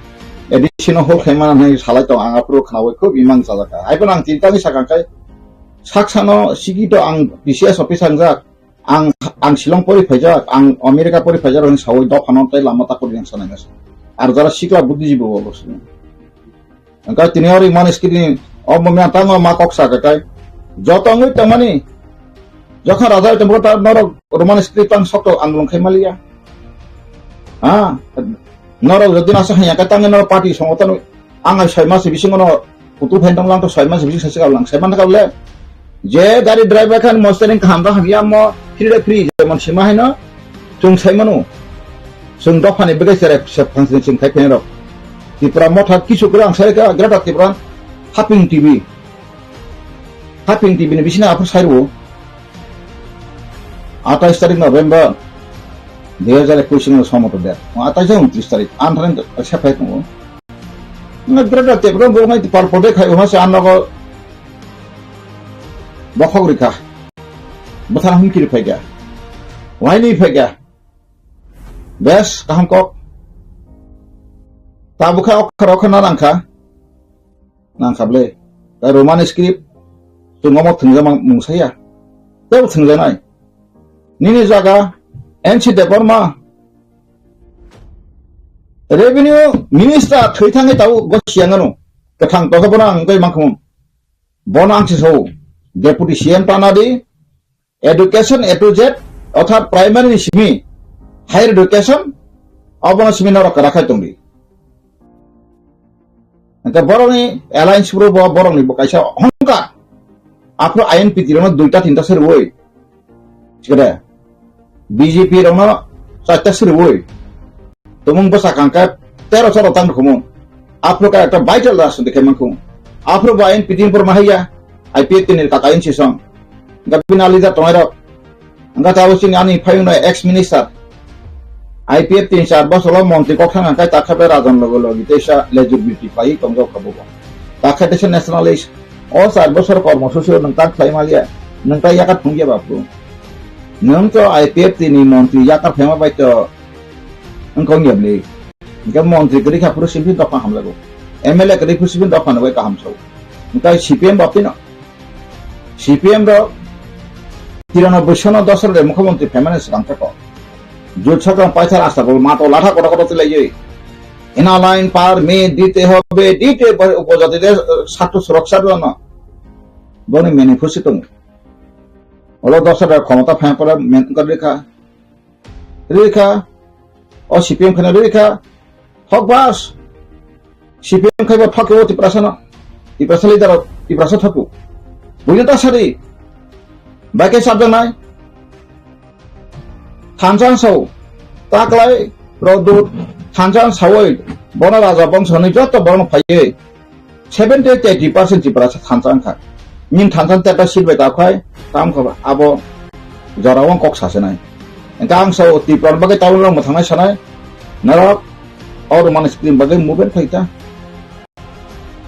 additional hol khayman nang salai to anga pro khawe ko bimang salaka ai ko nang tinta ni sakang kai saksano sigi to ang PCS office angjak ang Shillong pori phaijak ang America pori phaijak oni sawoi do phanon tai lama ta kori yang sanangas ar jara sikla buddhijib bolo angka tini ori man skrini omomya tango ma koksa ka kai jotongui tamani jokha raja tembrota noro roman skriptang sokto anglong khaimalia noro jodina sa hanya katang noro party songotan anga saima se bisingono putu phendong lang to saima se bising sasika lang saiman ka le je gari driver kan mostering khamra hamya mo free jemon sima haino chung saimanu chung dokhane bege sere sep function chung khai penro tipra motha kisu kurang sare ka grata tipra happing tv ni bisina apur sairu 28 तारिख नभेम्बर 2021 समतो दे 28 तारिख आन्थान सेफाइ दङ नग्रदा तेब्रो बोंगाय पारपदे खाय हासे आनगो बखगरिखा बथान हमकिरि फाइगा वाइनि फाइगा बेस काहमको ताबुखा अखरखना नांखाब्ले रोमान स्क्रिप्ट जोंगम थंजामा मुंसाया तेव थंजानाय निनि जागा एनसी देबरमा रेवेन्यू मिनिस्टर थैथाङै ताव गसियाङानो गथां तगबना अंगै माखम बनांसि सौ डेपुटी सीएम तानादि एडुकेशन ए टू जेड अर्थात प्राइमारी सिमी हायर एडुकेशन अबन सिमिनार राखाय दंदि अंका बरनि एलायंस प्रो बरनि बकायसा हंका आपरो आईएनपीटी रो दुइटा तीनटा सरवै सिगदा बीजेपी रो 4टा सरवै तुमुं बसाकांका 13 सर तांग खमु आपरो का एकटा वाइटल रासन देखे मंखु आपरो आईएनपीटी पर माहैया आईपीएटी नि काकाइन सिसं गबिनाली जा तोयरो अंगा तावसिन आनी फायुनो एक्स मिनिस्टर आईपीएटी 4 बसलो मंत्री कथां का ताखाबे राजन लगो लगि तेसा लेजिबिलिटी पाइ कमजो खबो ताखातेस नेशनलिस्ट ओ 4 बसर कर्मसुसि नंता खायमालिया नंता याका थुंगिया बापु नों तो आईपीएटी नि मंत्री याका फेमा बाइतो अंको न्यबले इनका मंत्री करी खापुर सिम्पि दफा हमलागो एमएलए करी फुसिबिन दफा नबाय का हमसौ इनका सीपीएम बापिनो सीपीएम रो 93 सन 10 रे मुख्यमंत्री फेमानेस कांताको जोछका पैसा रास्ता को मातो लाठा कोटा कोटा चलाइए इना लाइन पार में दिते होबे दिते उपजातिদের ছাত্র সুরক্ষার জন্য বনে ম্যানিফেস্টো দङ ওলো 10 টাকা ক্ষমতা ফ্যাপলা মেন করে রেখা ও সিপিএম খানে রেখা হকবাস সিপিএম খাইবা ঠকেও তিপ্রাসনা তিপ্রাসলি দাও তিপ্রাস ঠকু বুঝিতা সারি বাকি সাবধান নাই थानजां सौ ताकलाय प्रदुत थानजां सावै बना राजा बंशनि जत बरन फायै 70-80% तिप्रास थानजां खा निन थानजां तेटा सिलबाय ताखाय काम खबा आबो जरावं कक सासेनाय गां सौ तिप्रान बगे टाउन रो थांनाय सानाय नरक और माने स्क्रीन बगे मुभमेंट फाइता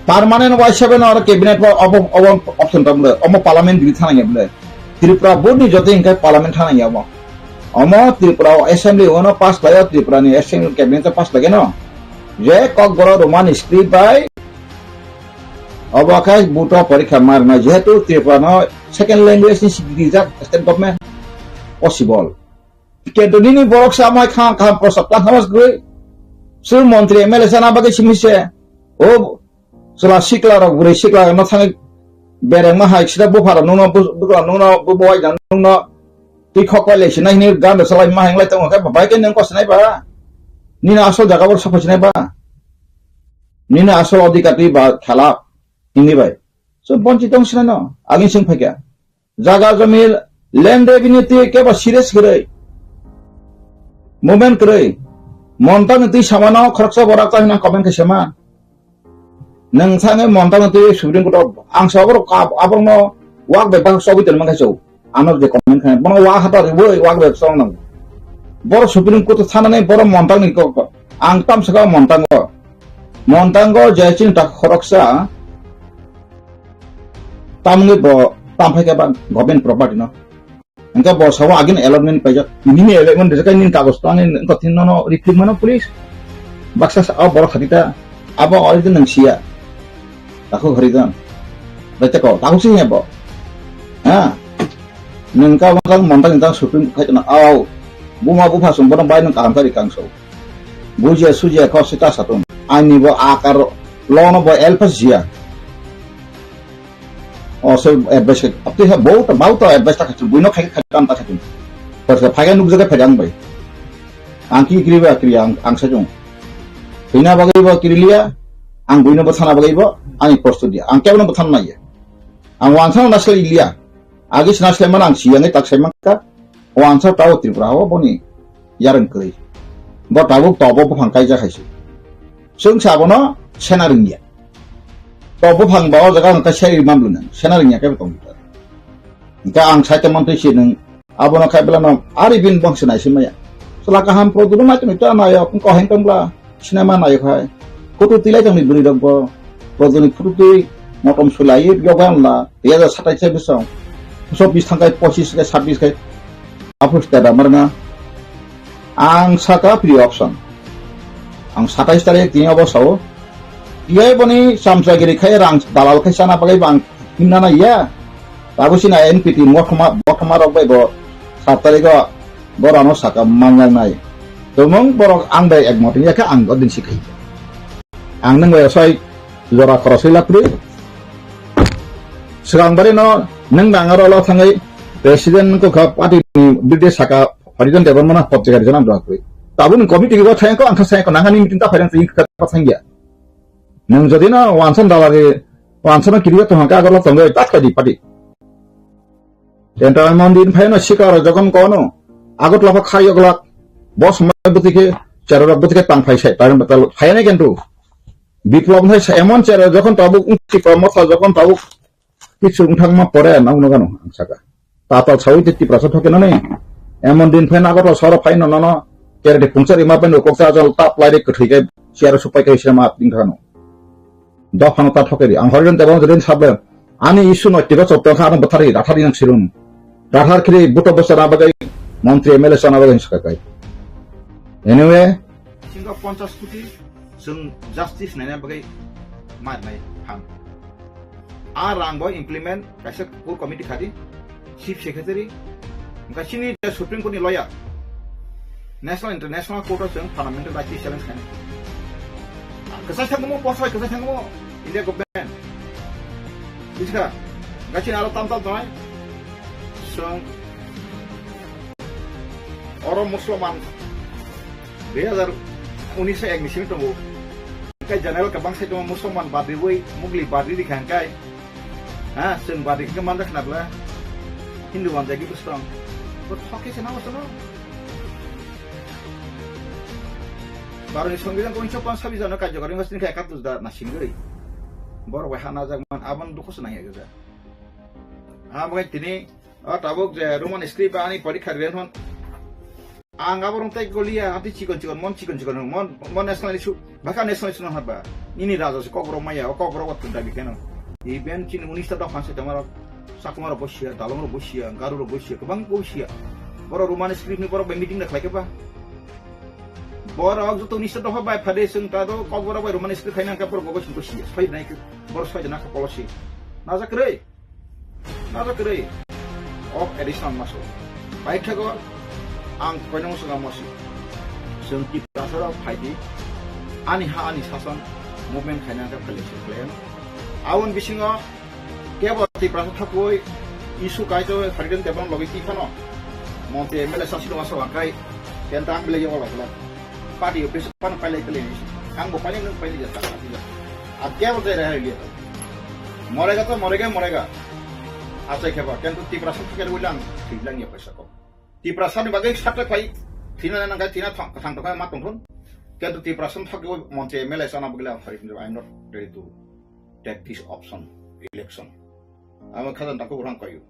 परमानेंट वाइस सेवन और कैबिनेट ऑफ ऑप्शन तमले अमो पार्लियामेंट बिल थानाय बले त्रिपुरा बोर्ड नि जते इनका पार्लियामेंट थानाय अमो अमो त्रिपुरा असेंबली ओनो पास लायो त्रिपुरा नि असेंबली कैबिनेट पास लगे न जे कक बरो रोमान स्क्रिप्ट बाय অবাকাই বুট পরীক্ষা মারনা যেহেতু Tripura second language ni sigrijak state government possible kedoni ni borok samai khang khang prosaptan hamas gui sur montri MLA sana bagai simise o sela sikla rok gure sikla no thangai bereng ma hai sida bo phara nungno bo boy jan nungno ti khokoi le sinai ni gan salai ma henglai tong ka babai ke nang ko sinai ba ni na asal jaga bor sapo sinai ba ni na asal odikati ba khala ini bai so bonci tong sinai no agin sing phakya jaga jamil land revenue ti ke ba serious gure movement gure montang ti samano khorcha borak ta na comment ke sama nang sange montang ti supreme court ang sabor abang no wak be bang sobi ten mang khaso anor je comment khan bono wa hata re boi wak be song nang bor supreme court thana nei bor montang ni ko ang tam saka montang go jachin ta khoroksa tamnge bo tamphai ke ban government property no engka bo sawa agin allotment pajak ini allotment de nin kagos tang engka tinno no recruitment police baksa a bor khatita abo origin nang sia aku haridan baca ko tahu sih ya bo ha nengka wakang montang intang supreme kait na au buma bufa sumber bai nang kaham kari kangso bujia sujia ko sita satu ani bo akar lono bo elpas jia also advice apte ha bauta advice ta khachu buino khai khatan ta khachu pas phaga nuk jaga phadang bai angki kriba kriang angsa jong hina bagai bo krilia ang buino bo thana bagai bo ani posto dia ang kebno bo than nai ang wansang nasle ilia agis nasle man ang siangai tak semaka wansang tau tripura ho boni yarang kri bo tabu tobo bo phangkai ja khaisi sung sabono senaringya tobo phang bawa jaga angka seri mamlunan senaringya ke betong angka ang saite mantri sineng abono khai belano aribin bangsenai simaya selaka ham produk macam itu anaya pun kau hengkang bla sinema naik khai kutu tilai jang diberi dongko produk fruti motom sulai yogan la dia ada satai saya besar so bis tangkai posis ke sabis ke apus tada marna ang saka free option ang satai tarik tinya bosau dia boni samsagiri khai rang dalal khai sana pakai bang hinana ya bagusina NPT mokma rok bai bo satari ko borano saka mangang nai tomong borok ang bai ekmoti ya ka ang godin sikai ang nang bai sai jora krosila pri sekarang bare no nang dangaro lo thangai president ko ka party bide saka harijan devan mana object jana dra koi tabun committee ko thain ko ang thasai ko nangani meeting ta phairan sei ka pathangya nang jodi na wansan dalare wansan kiriya to hanga agalo tongai tatka di party entar mondin phaino sikar jogon kono agot lapa khai ogla bos সময় বতিকে চারর বতিকে tongue ফাইছাই তার বাতাল ফাইনে কিন্তু বিপ্লব হয় এমন চার যখন তাবুক উঠি কর্মথা যখন তাবুক কিছু উঠাংমা পরে নাও নগানো সাকা তাতাল ছাউই 30% থাকে না এমন দিন ফাইন আগত সর ফাইন নন কেরে পুংচারি মা পেন কোকসা জল তাপ লাইরে কঠইকে চিয়ার সুপাই কে সিনেমা তিন খানো দফানো তা ঠকেরি আং হরিজন দেবন যেদিন সাবলে আনি ইস্যু নটিক সপ্তাহ খান বথারি রাঠারি নাং সিরুম রাঠার খিরি বুটো বছর আবাগাই মন্ত্রী MLA sana bagai sakakai anyway sehingga 50 kopi sung justice nanya bagai mat nai ham rang boy implement kaisa core committee khadi chief secretary gasini the supreme court ni lawyer national international court of fundamental rights challenge kan kasai thangmo posai kasai thangmo india government biska gasini aro tamtal toy sung orang Musliman 2019 ni sini tunggu kai general ke bangsa cuma Musliman badri woi mugli badri di khangkai sen badri ke mana kenapa Hindu bangsa gitu strong buat hoki senang senang baru ni songgiran kau incapan sabi jana kai jokarin ngasih kai katus dah nasin geri baru wahana zaman aban dukus senang ya gitu mungkin ini tabuk je Roman script ani parikha rian ang aborong tay golia ati chikon mon national issue baka national issue haba ini raja se kokro maya kokro wat dabi keno iben chin unista da fanse tamara sakumara bosia dalomro bosia garuro bosia kebang bosia boro roman script ni boro meeting na khlake ba borok jutu ni sedoh bai phade sung ta do ko bora bai roman skri khaina ka por gogo sung si phai nai bor phai jana ka policy na zakre of additional muscle bai thago ang koinong sunga mosi sung ti prasara phaidi ani ha ani sasan movement khaina ka policy plan awon bisinga kebo ti prasara thakoi isu kai to kharidan tebang logi ki khano monte mele sasilo maso kai tentang bele yo la party office pan pale kele ang bo pale nang pale jata ab kya bolte rahe liye morega to morega acha kheba kentu ti prasad thake ulang thiblang ya paisa ko ti prasad ni bagai satta khai thina nang ga thina thang to ma tong thon kentu ti prasad thake monte mele sana bugla farid I am not ready to take this option election ama khadan tako urang kayu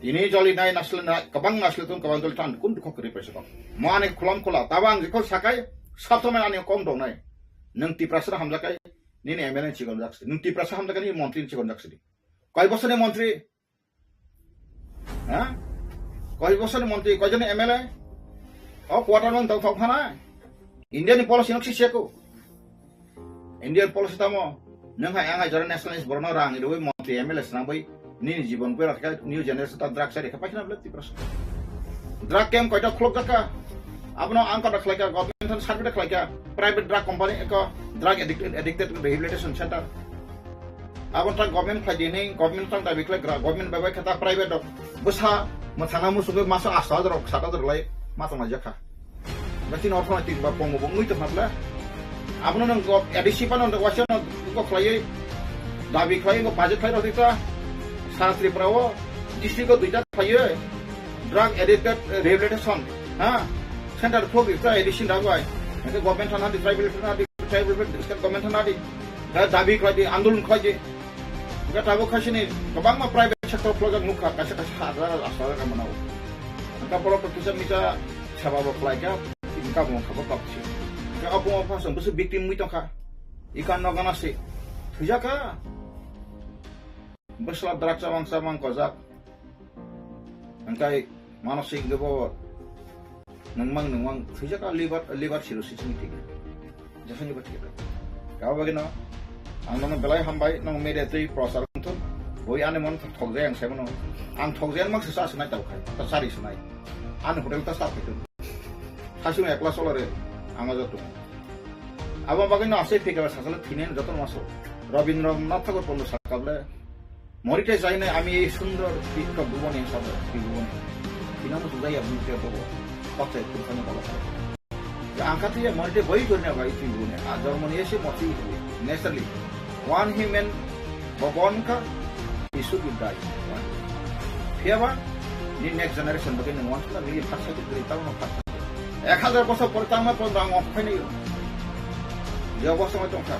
ini joli nai nasl na kabang nasl tum kabang joli tan kun ko kri paisa ko mane khulam khula tabang ko sakai sabto man ani kom dong nai nang ti prasad hamla kai ni ne MLA chigon jakse nang ti prasad hamla kai ni মন্ত্রী chigon jakse কয় বছরের মন্ত্রী হ্যাঁ কয় বছরের মন্ত্রী কয়জনে MLA ও quarter মান তাও থানা ইন্ডিয়ান পলিসি নকসি সেকো ইন্ডিয়ান পলিসি তামো নং হাই আঙ্গাই জরা ন্যাশনালিস্ট বরনো রাং ইরোই মন্ত্রী MLA সনাবই নি জীবন কই রাখা নিউ জেনারেশন তা ড্রাগস রেখা পাইনা বলে তি প্রশ্ন ড্রাগ ক্যাম্প কয়টা খলক জাকা আপনো আঙ্কা রাখলাইকা গভর্নমেন্ট সার্ভিস রাখলাইকা প্রাইভেট ড্রাগ কোম্পানি এক drug addicted rehabilitation centre abon tang government khai ni government tang dabi klek government babai khata private dok busa mathana mu suge masa asa dor sata dor lai masa ma jakha bati no automatic ba pong bong ngui to phatla abno nang go adisi panon do wasya no go khlai dabi khlai go budget khlai rodita santri prawo district go duita khlai drug addicted rehabilitation ha center phog ita addition dagwai ke government thana di tribal government thana di dabi khlai di andolon khlai di Gak tahu kasih nih, kebang mah private sector pelagak muka kasih ada asal kan menau. Angka pola pertusan bisa siapa pelagak, ingka mau kabar kapsi. Gak apa apa sih, besu victim itu kah? Ikan naga nasi, tujuh kah? Besulat drak samang kozak. Angkai manusia itu bawa nengmang, tujuh kah libat sirusi sini tiga. Jangan libat kita. Kau bagaimana? Ang nang belai hambai nang mediate process ton boi ane mon thogje ang sebono ang thogje mak sesa sunai tau khai ta sari sunai an hotel ta start itu hasun ekla solare amazo to abang bagino ase figure sakale thinen joton maso Rabindranath Tagore pondo sakable morite jaine ami ei sundor pikka bhuvone sab bhuvone tinamo sudai abni ke to pakte kurkhane bala angkati ya morite boi korne bhai bhuvone a Germany ese moti naturally one human born ka he should die fiaba ni next generation bagin one ta ni phasa tu berita no phasa 1000 বছর পরে তার মত রং of হয় নাই যে অবস্থা মত কা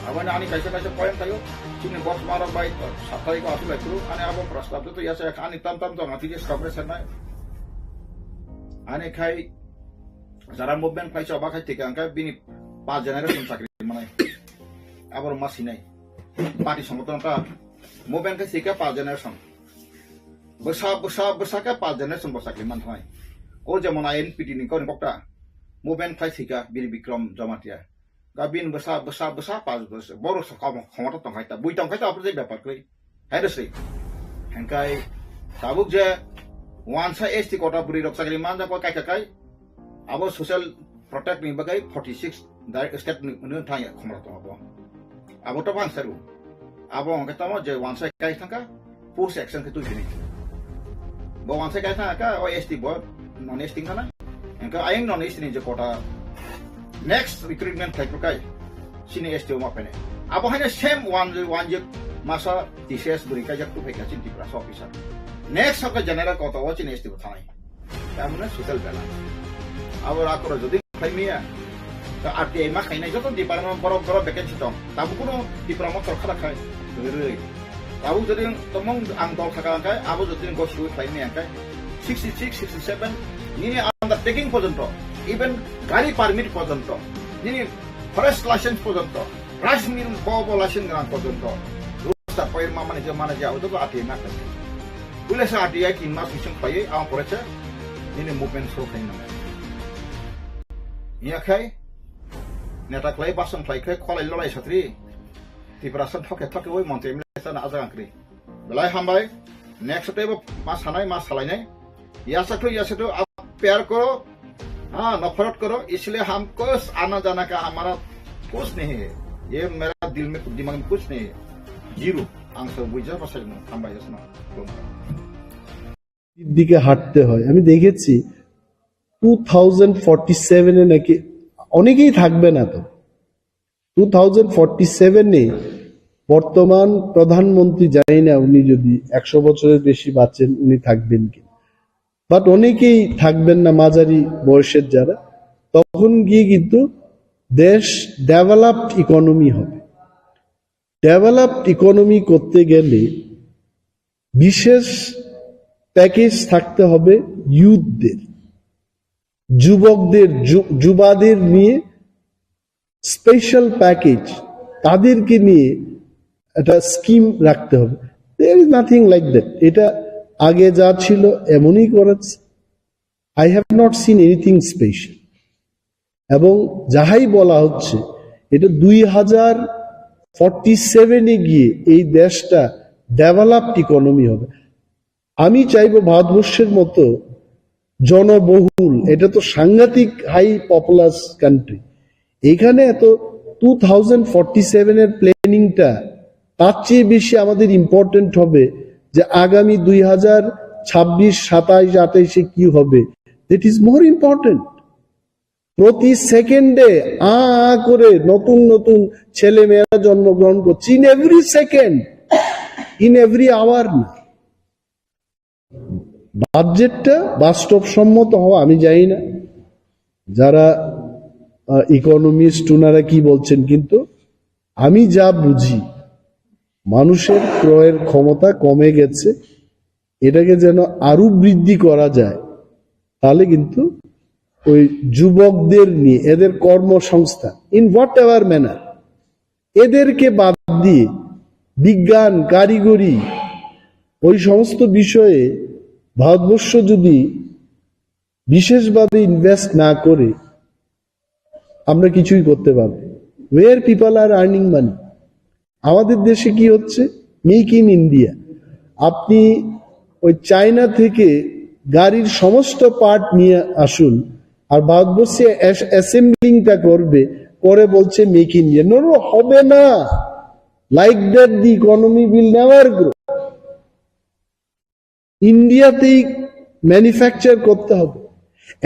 আবার আনি কাইসা পয়েন্ট তাইও চিনি বস মারা বাই সাপ্তাহিক আসলে শুরু আনে আবার প্রস্তাব তো ইয়াছে আনি তাম তো মাটি যে স্টপরেশন নাই আনে খাই যারা মুভমেন্ট পাইছে অবাক হয় থেকে আঙ্কা বিনি 5 জেনারেশন চাকরি মানে আবার মাসি নাই পার্টি সংগঠনটা মুভমেন্ট কে শিকা 5 জেনারেশন বসা কে 5 জেনারেশন বসাকলি মান হয় ও যেমন আইএনপিটি নি কোন বক্তা মুভমেন্ট পাই শিকা বীর বিক্রম জমাতিয়া গাবিন বসা 5 বছর বড় সকাম ক্ষমতা তো হয়তা বুই তং খাইতা আপনি ব্যাপার কই হাইদসি হ্যাঙ্কাই সাবুক যে ওয়ানসা এসটি কোটা বুড়ি রক্ষাকারী মান যা কাই কাই আবো social protect ni bagai 46 direct step ni thanya khomra to abo abo to bang saru abo ngata mo je one side kai thanga post action ke tu jini bo one side kai thanga ka OST bo non ST kana engka aing non ST ni je kota next recruitment kai kai sini ST ma pene abo hanya same one je masa TCS beri ka jak tu pheka chin ti prasa officer next ka general kota wa chin ST bo thai tamna social balance abo rakoro jodi Kaimia, ke RTI mah kainai jodoh di parang boro vacancy dong. Tabu kuno di promotor kada kai, beri. Tabu jadi tomong angdol kakalan kai, abu jadi go shoot kaimia kai. 66, 67, ini undertaking pojento, even gari permit pojento, ini forest license pojento, rice mill bobo license gran pojento. Terus tak payah mana jauh tu ke RTI mah kai. Boleh saya RTI kin mas mission payah, awak percaya ini movement show kainai. ইয়াখাই নেতাক্লাই বাসন ফ্লাইখাই খলাই ললাই সাত্রি ত্রিপুরাसन थके ওই মন্ত্রী এমলেসান আজা আংক্রি বেলাই হামবাই next time मा सानाय मा सालायनाय यासो आप प्यार करो हाँ नफरत करो इसलिए हमको आना जाना का हमारा कुछ नहीं है ये मेरा दिल में दिमाग में कुछ नहीं है जीरो आंसर बुझा बसाई हामबाय जासना দিকে হাঁটতে হয়। আমি দেখেছি 2047 নাকি অনেকেই থাকবে না, তো 2047 বর্তমান প্রধানমন্ত্রী, জানি না উনি যদি 100 বছরের বেশি বাঁচেন উনি থাকবেন কি, বাট অনেকেই থাকবেন না মাঝারি বয়সের যারা, তখন গিয়ে কিন্তু দেশ ডেভেলপড ইকোনমি হবে। ডেভেলপড ইকোনমি করতে গেলে বিশেষ প্যাকেজ থাকতে হবে ইউথদের, যুবকদের, যুবাদের নিয়ে স্পেশাল প্যাকেজ, তাদেরকে নিয়ে একটা স্কিম রাখতে হবে। There is nothing like that. এটা আগে যা ছিল এমনই করেছে। I have not seen anything special. এবং যাহাই বলা হচ্ছে এটা 2047 গিয়ে এই দেশটা ডেভেলপড ইকোনমি হবে। আমি চাইবো ভারতবর্ষের মতো জনবহুল, এটা তো সাংঘাতিক হাই পপুলাস কান্ট্রি, এখানে এত 2047 প্ল্যানিংটা তার চেয়ে বেশি আমাদের ইম্পর্টেন্ট হবে যে আগামী 2026, 27, 28 কি হবে। That is more important. প্রতি সেকেন্ডে করে নতুন নতুন ছেলে মেয়েরা জন্মগ্রহণ করছে, in every second, in every hour না। বাজেটটা বাস্তবসম্মত হওয়া, আমি জানি না যারা ইকোনমিস্ট ওনারা কি বলছেন, কিন্তু আমি যা বুঝি মানুষের ক্রয়ের ক্ষমতা কমে গেছে, এটাকে যেন আরো বৃদ্ধি করা যায়, তাহলে কিন্তু ওই যুবকদের নিয়ে এদের কর্মসংস্থান ইন হোয়াট এভার ম্যানার, এদেরকে বাদ দিয়ে বিজ্ঞান, কারিগরি, ওই সমস্ত বিষয়ে ভারতবর্ষ যদি বিশেষভাবে ইনভেস্ট না করে আমরা কিছুই করতে পারবো। ওয়ের পিপল আর আর্নিং মানি। আমাদের দেশে কি হচ্ছে, মেক ইন ইন্ডিয়া। আপনি ওই চায়না থেকে গাড়ির সমস্ত পার্ট নিয়ে আসুন, আর ভারতবর্ষে অ্যাসেম্বলিংটা করবে, করে বলছে মেক ইন ইন্ডিয়া। নো, হবে না। Like that the economy will never grow. ইন্ডিয়াতেই ম্যানুফ্যাকচার করতে হবে।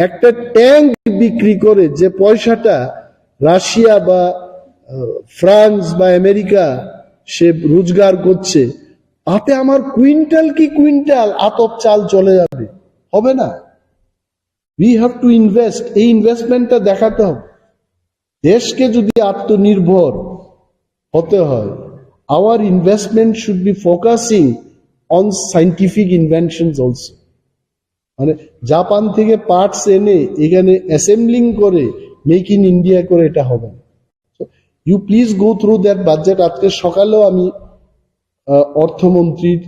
একটা ট্যাঙ্ক বিক্রি করে যে পয়সাটা রাশিয়া বা ফ্রান্স বা আমেরিকা সে রোজগার করছে, তাতে আমার কুইন্টাল কি কুইন্টাল আতপ চাল চলে যাবে, হবে না। We have to invest. এই ইনভেস্টমেন্টটা দেখাতে হবে। দেশকে যদি আত্মনির্ভর হতে হয়, our investment should be focusing on scientific inventions also. মানে জাপান থেকে পার্টস এনে এখানে অ্যাসেম্বলিং করে মেক ইন ইন্ডিয়া করে এটা হবে না। You please go through that budget. আজকে সকালেও আমি অর্থমন্ত্রীর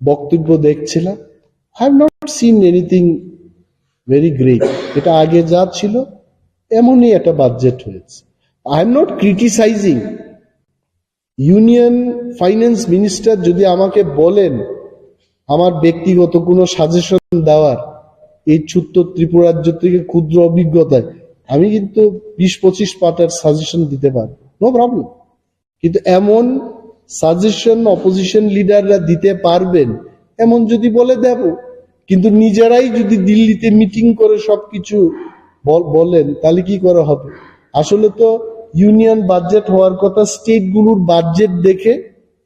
বক্তব্য দেখছিলাম। I have not seen anything very great. এটা আগে যা ছিল এমনই একটা বাজেট হয়েছে। I am not criticising. Union finance minister যদি আমাকে বলেন আমার ব্যক্তিগত কোনো সাজেশন দেওয়ার, এই ছোট্ট ত্রিপুরা রাজ্য থেকে ক্ষুদ্র অভিজ্ঞতায়, আমি কিন্তু 20-25 পাতার সাজেশন দিতে পারবো, নো প্রবলেম। কিন্তু এমন সাজেশন অপোজিশন লিডাররা দিতে পারবেন এমন যদি বলে দেব, কিন্তু নিজেরাই যদি দিল্লিতে মিটিং করে সবকিছু বলেন, তাহলে কি করে হবে? আসলে তো ইউনিয়ন বাজেট হওয়ার কথা স্টেটগুলোর বাজেট দেখে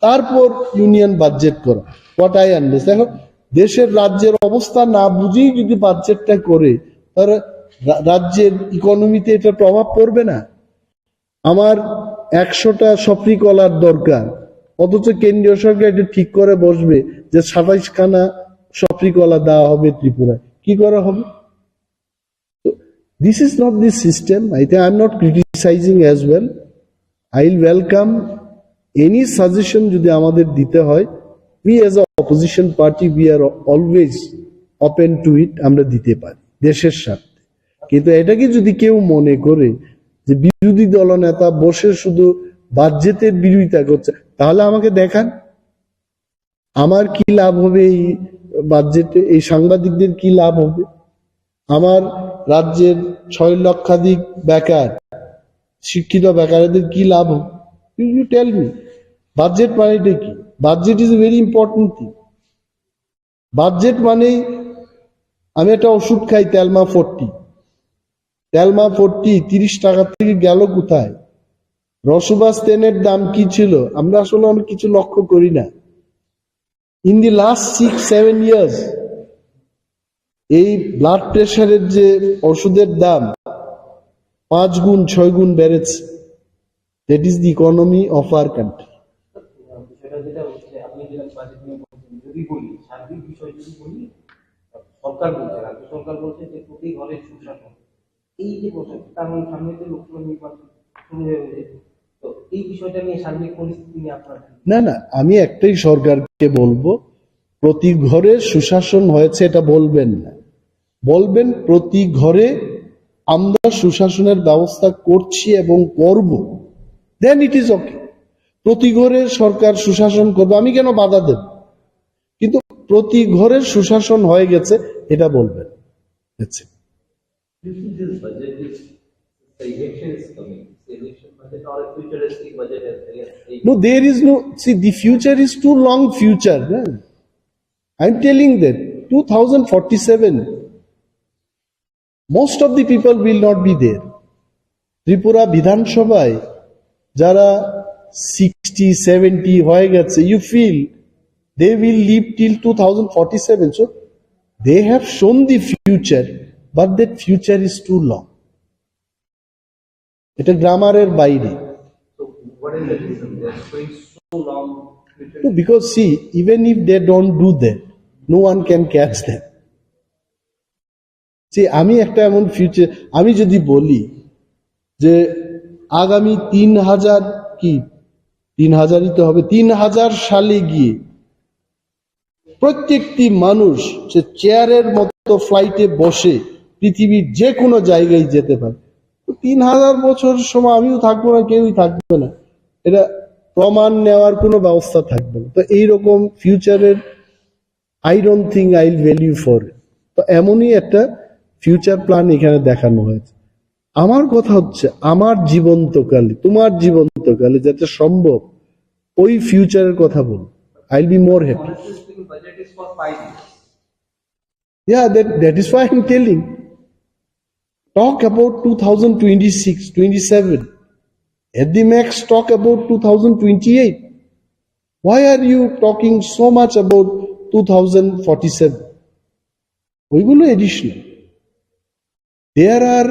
তারপর ইউনিয়ন বাজেট করা। হোয়াট আই আন্ডারস্ট্যান্ড, এখন দেশের রাজ্যের অবস্থা না বুঝেই যদি বাজেটটা করে, তাহলে রাজ্যের ইকোনমিতে এটা প্রভাব পড়বে না। আমার 100টা সফরি কলার দরকার, অথচ কেন্দ্রীয় সরকার এটা ঠিক করে বসবে যে 27খানা সফরি কলা দেওয়া হবে ত্রিপুরায়, কি করা হবে? This is not the system. I'm not criticizing as well. I'll welcome any suggestion যদি আমাদের দিতে হয়। We as a opposition party, we are always open to it. আমরা দিতে পারি দেশের স্বার্থে। কিন্তু এটাকে যদি কেউ মনে করে যে বিরোধী দলনেতা বসে শুধু বাজেটের বিরোধিতা করছে, তাহলে আমাকে দেখান আমার কি লাভ হবে, এই বাজেটে এই সাংবাদিকদের কি লাভ হবে, আমার রাজ্যের 6 লক্ষাধিক বেকার শিক্ষিত বেকারদের কি লাভ হবে। ইউ টেল মি বাজেট মানেটা কি? Budget is a very important thing. Budget মানেই আমি একটা ওষুধ খাই তেলমা 40 30 টাকা থেকে গেল কোথায়? রসবাস তেলের দাম কি ছিল আমরা আসলে অনেক কিছু লক্ষ্য করি না। ইন দি লাস্ট 6-7 ইয়ার্স এই ব্লাড প্রেশারের যে ওষুধের দাম 5 গুণ 6 গুণ বেড়েছে। That is the economy of our country. বিষয়টা যেটা হচ্ছে আপনি যেটা বাজেট নিয়ে বলছেন, যদি বলি সার্বিক বিষয় যদি বলি, সরকার বলছে, রাজ্য সরকার বলছে যে প্রতি ঘরে সুশাসন, এই যে বলছে কারণ সামনে যে লোকসভা নির্বাচন শুরু হয়ে, তো এই বিষয়টা নিয়ে সার্বিক পরিস্থিতি নিয়ে আপনার না আমি একটাই সরকারকে বলবো, প্রতি ঘরে সুশাসন হয়েছে এটা বলবেন না, বলবেন প্রতি ঘরে আমরা সুশাসনের ব্যবস্থা করছি এবং করব, দেন ইট ইজ ওকে। প্রতি ঘরে সরকার সুশাসন করবে, আমি কেন বাধা দেব? কিন্তু প্রতি ঘরে সুশাসন হয়ে গেছে এটা বলবেন। That's it. this budget is the election is coming, the election budget or a futuristic budget as well. No, there is no, see, the future is too long future. I'm telling that 2047, most of the people will not be there. Tripura বিধানসভায় যারা 60-70 হয়ে গেছে, you feel they will live till 2047. So they have shown the future, but that future is too long. এটা গ্রামারের বাইরে। So what is the reason they are going so long? No, because see, even if they don't do that, no one can catch them. See, আমি একটা এমন future, আমি যদি বলি যে আগামী 3000 কি 3000ই তো হবে, 3000 সালে গিয়ে প্রত্যেকটি মানুষ সে চেয়ারের মতো ফ্লাইটে বসে পৃথিবীর যে কোনো জায়গায় যেতে পারে। 3000 বছর সময় আমিও থাকবো না, কেউই থাকবে না, এটা প্রমাণ নেওয়ার কোনো ব্যবস্থা থাকবে না। তো এইরকম ফিউচারের I don't think I will value for it. তো এমনই একটা ফিউচার প্ল্যান এখানে দেখানো হয়েছে। আমার কথা হচ্ছে আমার জীবন্তকালে, তোমার জীবন্তকালে যাতে সম্ভব ওই ফিউচারের কথা বল, I will be more happy. Honestly speaking, budget is for 5 years. Yeah, that is why I'm telling. Talk about 2026, 27. At the max, talk about 2028. Why are you talking so much about 2047? ওইগুলো additional. There are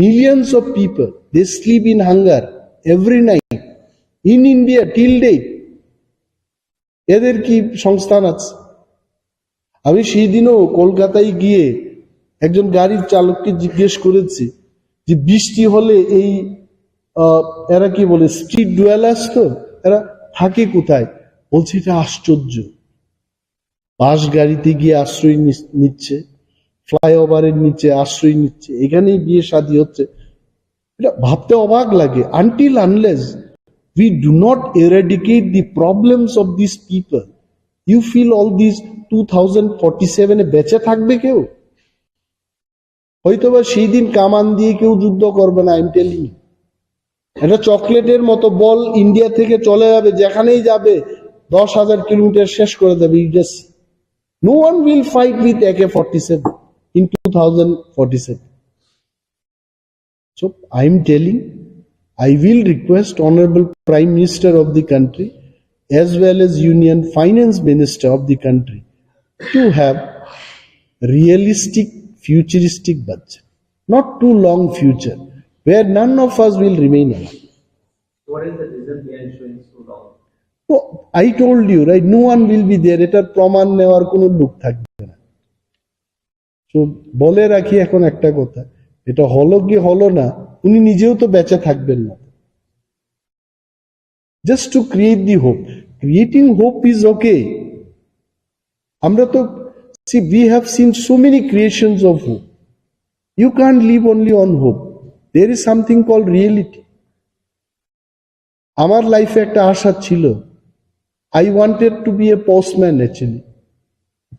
millions of people, they sleep in hunger every night in India till date. এদের কি সংস্থান আছে? আমি সেই দিনও কলকাতায় গিয়ে একজন গাড়ির চালককে জিজ্ঞেস করেছি যে বৃষ্টি হলে এই এরা কি বলে স্ট্রিট ডুয়েলার্স, তো এরা থাকে কোথায়? বলছে এটা আশ্চর্য, বাস গাড়িতে গিয়ে আশ্রয় নিচ্ছে, ফ্লাইওভারের নিচে আশ্রয় নিচ্ছে, এখানেই বিয়ে শাদী হচ্ছে। এটা ভাবতে অবাক লাগে। Until unless we do not eradicate the problems of these people, you feel all these 2047 বেঁচে থাকবে কেউ? হয়তোবা সেই দিন কামান দিয়ে কেউ যুদ্ধ করবে না। আইম টেলিং, এটা চকলেটের মতো বল ইন্ডিয়া থেকে চলে যাবে, যেখানেই যাবে 10,000 কিলোমিটার শেষ করে দেবে। You just no one will fight with AK-47 in 2047. So I am telling, I will request Honorable Prime Minister of the country as well as Union Finance Minister of the country to have realistic futuristic budget, not too long future where none of us will remain alive. What is the reason behind showing so long? So I told you, right, no one will be there, এটার প্রমাণ নেওয়ার কোনো লোক থাকবে না। তো বলে রাখি এখন একটা কথা, এটা হলো কি হলো না, উনি নিজেও তো বেঁচে থাকবেন না। Just to create the hope. Creating hope is okay. আমরা তো see, we have seen so many creations of hope. You can't live only on hope. There is something called reality. আমার লাইফে একটা আশা ছিল। I wanted to be a postman actually.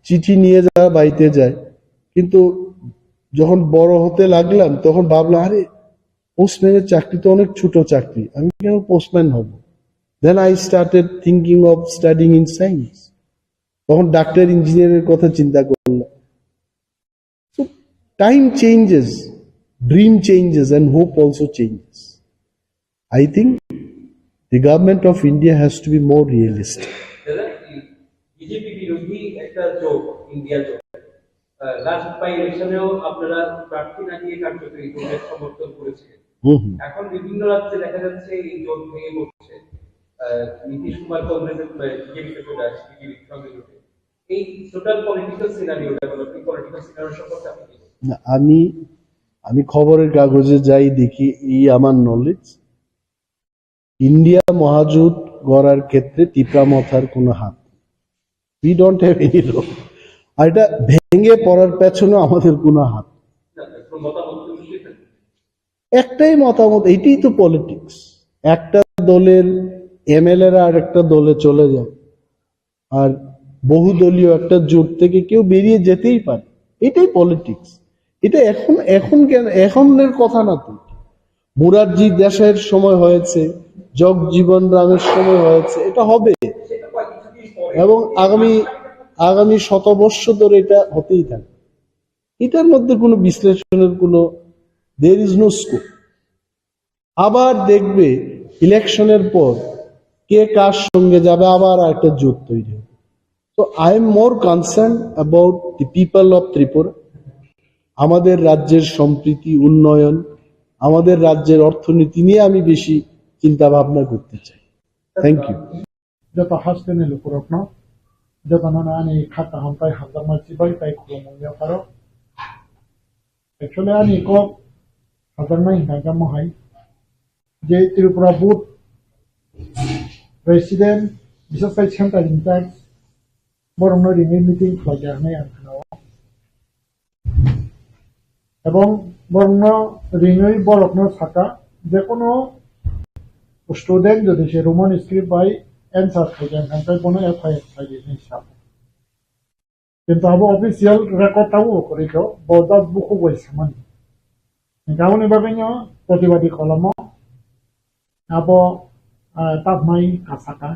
চিঠি নিয়ে যাওয়া বাড়িতে যায়, কিন্তু যখন বড় হতে লাগলাম তখন ভাবলাম আরে পোস্টম্যানের চাকরি তো অনেক ছোট চাকরি, আমি কেন পোস্টম্যান হব? Then I started thinking of studying in science. তখন ডাক্তার ইঞ্জিনিয়ারের কথা চিন্তা করলাম। So time changes, dream changes, and hope also changes. I think the government of India has to be more realistic. BJP বিরোধী একটা জোট, India জোট, last by ইলেকশনেও আপনারা প্রার্থী না দিয়ে কার্যকরী জোটের সমর্থন করেছিলেন। এখন বিভিন্ন রাজ্যে দেখা যাচ্ছে এই জোট ভেঙে পড়ছে। নীতিশ কুমার কংগ্রেসের বিজেপিতে চলে আসছে, বিজেপির সঙ্গে জোটে। এই total political scenario developing political scenario সম্পর্কে আপনি কি বলবেন? আমি খবরের কাগজে যাই দেখি, এই আমার নলেজ, ইন্ডিয়া মহাজোট গড়ার ক্ষেত্রে টিপ্রামথার কোনো হাত। We don't have any role. আর এটা ভেঙে পড়ার পেছনে আমাদের কোনো হাত। একটাই মতামত, এইটাই তো পলিটিক্স। একটা দলের এমএলএরা আর একটা দলে চলে যায়, আর বহুদলীয় একটা জোট থেকে কেউ বেরিয়ে যেতেই পারে, এটাই পলিটিক্স। এটা এখন কেন, এখনের কথা না তো। মুরারজি দেশের সময় হয়েছে, জগজীবন রামের সময় হয়েছে, এটা হবে এবং আগামী শতবর্ষ ধরে এটা হতেই থাকে। এটার মধ্যে কোনো বিশ্লেষণের কোনো there is no scope. আবার দেখবে ইলেকশনের পর কে কার সঙ্গে যাবে, আবার একটা জোট তৈরি হবে। তো I am more concern about the people of Tripura. আমাদের রাজ্যের সম্প্রীতি, উন্নয়ন, আমাদের রাজ্যের অর্থনীতি নিয়ে আমি বেশি চিন্তা ভাবনা করতে চাই। Thank you. যত হাসতেন লুকুরত্ন যত নানি খাতা হন্তাই হাজার মাছি বাই তাই খুলমুনিয়া পারো একচুয়ালি আনি ক হাজার মাই হিনাগা মহাই যে ত্রিপুরা বুথ প্রেসিডেন্ট বিশেষ করে সেন্ট্রাল ইনচার্জ বরং রিনিউ মিটিং খাইজারনাই আনখানাও এবং বরং রিনিউ বরকনো থাকা যে কোনো স্টুডেন্ট যদি সে রোমান স্ক্রিপ্ট বাই answer খাইজান খানটাই কোনো এফআইআর খাইজান হিসাব কিন্তু আবো অফিসিয়াল রেকর্ড তাও করিতো বদাত বুকু বইছে মানে গাউনি বাবেনো প্রতিবাদী কলম আবো তাপমাই কাসাকা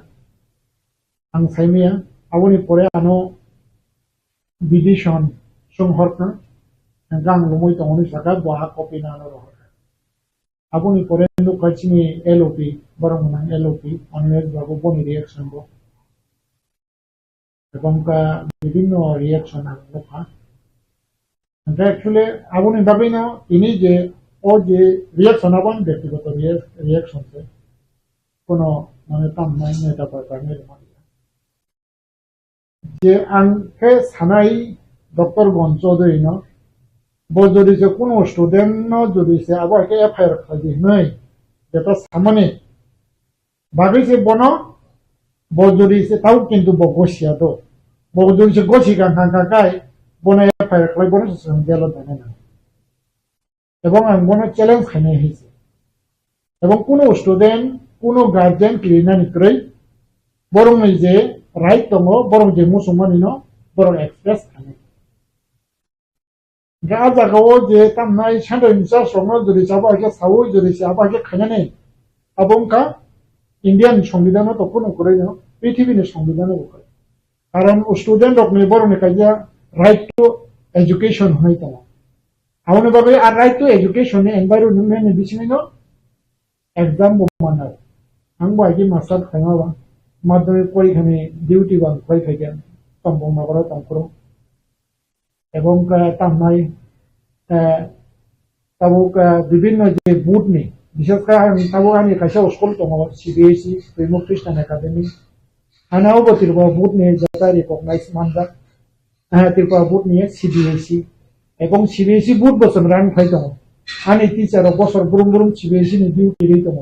আং সাইমিয়া আবনি পরে আনো বিডিশন সংহর্কন গাং লুমই তংনি সাকা বহা কপি না আনো রহ আবনি পরে লুকাচিনি এলওপি বরংনা এলওপি অনেক বাবু বনি রিঅ্যাকশন বো এবং বিভিন্ন রিঅ্যাকশন আনলোফা অ্যাকচুয়ালি আবনি ভাবেনো তিনি যে ও যে রিঅ্যাকশন আবন ব্যক্তিগত রিঅ্যাকশন কোনো মানে তামনাই নেতা পারপারনের মানে যে আংকে সানাই ডক্টর গণ চৌধুরী ন যদি যে কোনো স্টুডেন্ট যদি সে আবার এফআইআর খাই নাই যেটা সামনে বাগিছে বন যদি সে তাও কিন্তু বগসিয়া তো যদি সে গছি কাকাই বনে এফআইআর খাই বনে গেল জানে না এবং আং বনে চ্যালেঞ্জ খাইনে হয়েছে এবং কোনো স্টুডেন্ট কোনো গার্জেন ক্লিনা নিক্রই বরং যে রাইট দङ বরং যে মুসলমানি ন বরং এক্সপ্রেস খানে গা জাগাও যে তামনাই সেন্ট্রাল ইনচার্জ সঙ্গে যদি আবাকে সাউ যদি আবাকে খাইনে এবং কা ইন্ডিয়ান সংবিধানও তো কোনো করে না পৃথিবীর সংবিধানও করে কারণ স্টুডেন্ট অপনি বরং কাইয়া রাইট টু এডুকেশন হইতো না আউনে ভাবে আর রাইট টু এডুকেশন এনভায়রনমেন্ট বিছিনো এক্সাম বমানা আংবা কি মাস্টার খাইমাবা মাধ্যমিক পরীক্ষানে ডিউটি বান খাই খাইকেন সম্পূর্ণ করা তংকরো এবং তামনাই তাবুক বিভিন্ন যে বুট নেই বিশেষ করে তাবুক আমি কাছে স্কুল দङ সিবিএসই প্রেম খ্রিস্টান একাডেমি আনাও ত্রিপুরা বুট নিয়ে যাতা রিকগনাইজ মানজা ত্রিপুরা বুট নিয়ে সিবিএসই এবং সিবিএসই বুট বছর রান খাই দङ আনি টিচার বছর বুরুম বুরুম সিবিএসই নি ডিউটি রে দङ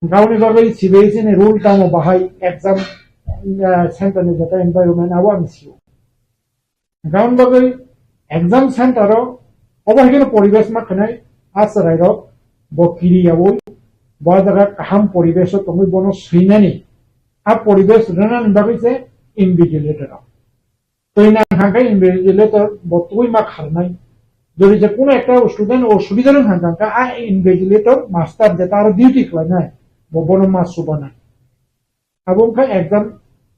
গাউনি ভাবে সিবিএসই নি রুল টামো বাহাই এক্সাম সেন্টার নি যাতা এনভায়রনমেন্ট আওয়ান সিও গাউন ভাবে এক্সাম সেন্টারও অবহেগেন পরিবেশ মা খানাই আশ্রয় রক বকিরিয়াবো বাজারা কাহাম পরিবেশ তুমি বনো সৈনানি আ পরিবেশ রেনান বাবিছে ইনভিজিলেটর তৈনা হাঙ্কা ইনভিজিলেটর বতুই মা খারনাই যদি যে কোনো একটা স্টুডেন্ট অসুবিধার হাঙ্কা আ ইনভিজিলেটর মাস্টার যেটা আর ডিউটি খায় বনো মা সুবানা এবং এক্সাম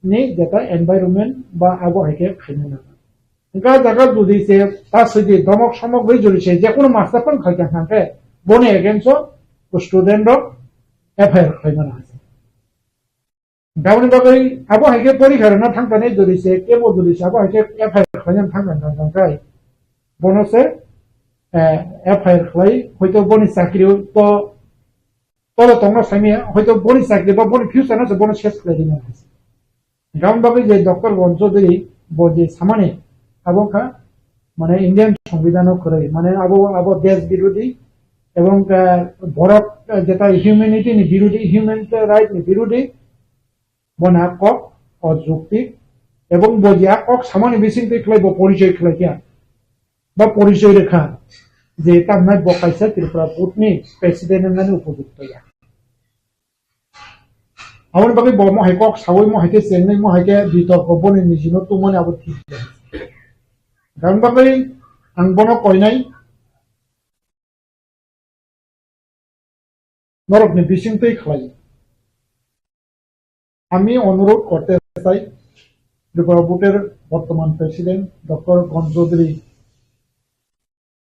ni যেটা এনভায়রনমেন্ট বা আবহাওয়াকে খাইনে না গা জায়গা যদি সে তার সাথে দমক সমক হয়ে জড়িয়েছে যে কোনো মাস্টার পন খাইতে থাকে বনে এগেন্স স্টুডেন্ট এফআইআর খাইনে না আছে গাউনি বাকি আবহাওয়াকে পরীক্ষা না থাকতে জড়িয়েছে কেমন জড়িয়েছে আবহাওয়াকে এফআইআর খাইনে থাকতে থাকে বনসে এফআইআর খাই হয়তো বনি চাকরি তো তলে তোমরা সামিয়া হয়তো বনি চাকরি বা বনি ফিউচার আছে বনি শেষ করে দিন আছে গাউন বাকি যে ডক্টর গঞ্জদেরী যে সামানে আবকা মানে ইন্ডিয়ান সংবিধানও করে মানে আবো দেশ বিরোধী এবং বরফ যেটা হিউম্যানিটি নি বিরোধী হিউম্যান রাইট নি বিরোধী বনা কক অযৌক্তিক এবং বজিয়া কক সামান্য বিশিংতে খেলাইব পরিচয় খেলাইয়া বা পরিচয় রেখা যে তার নাই বকাইছে ত্রিপুরা পুটনি প্রেসিডেন্টের নামে উপযুক্ত ইয়া আমার বাকি মহাইকক সাবই মহাইকে চেন্নাই মহাইকে বিতর্ক বনে নিজিনো তো মনে আবার ঠিক কারণ বাকি আং বন কয়নাই নরকনি বিশিংতেই খাই আমি অনুরোধ করতে চাই ত্রিপুরা বোর্ডের বর্তমান প্রেসিডেন্ট ডক্টর গঞ্জৌধুরী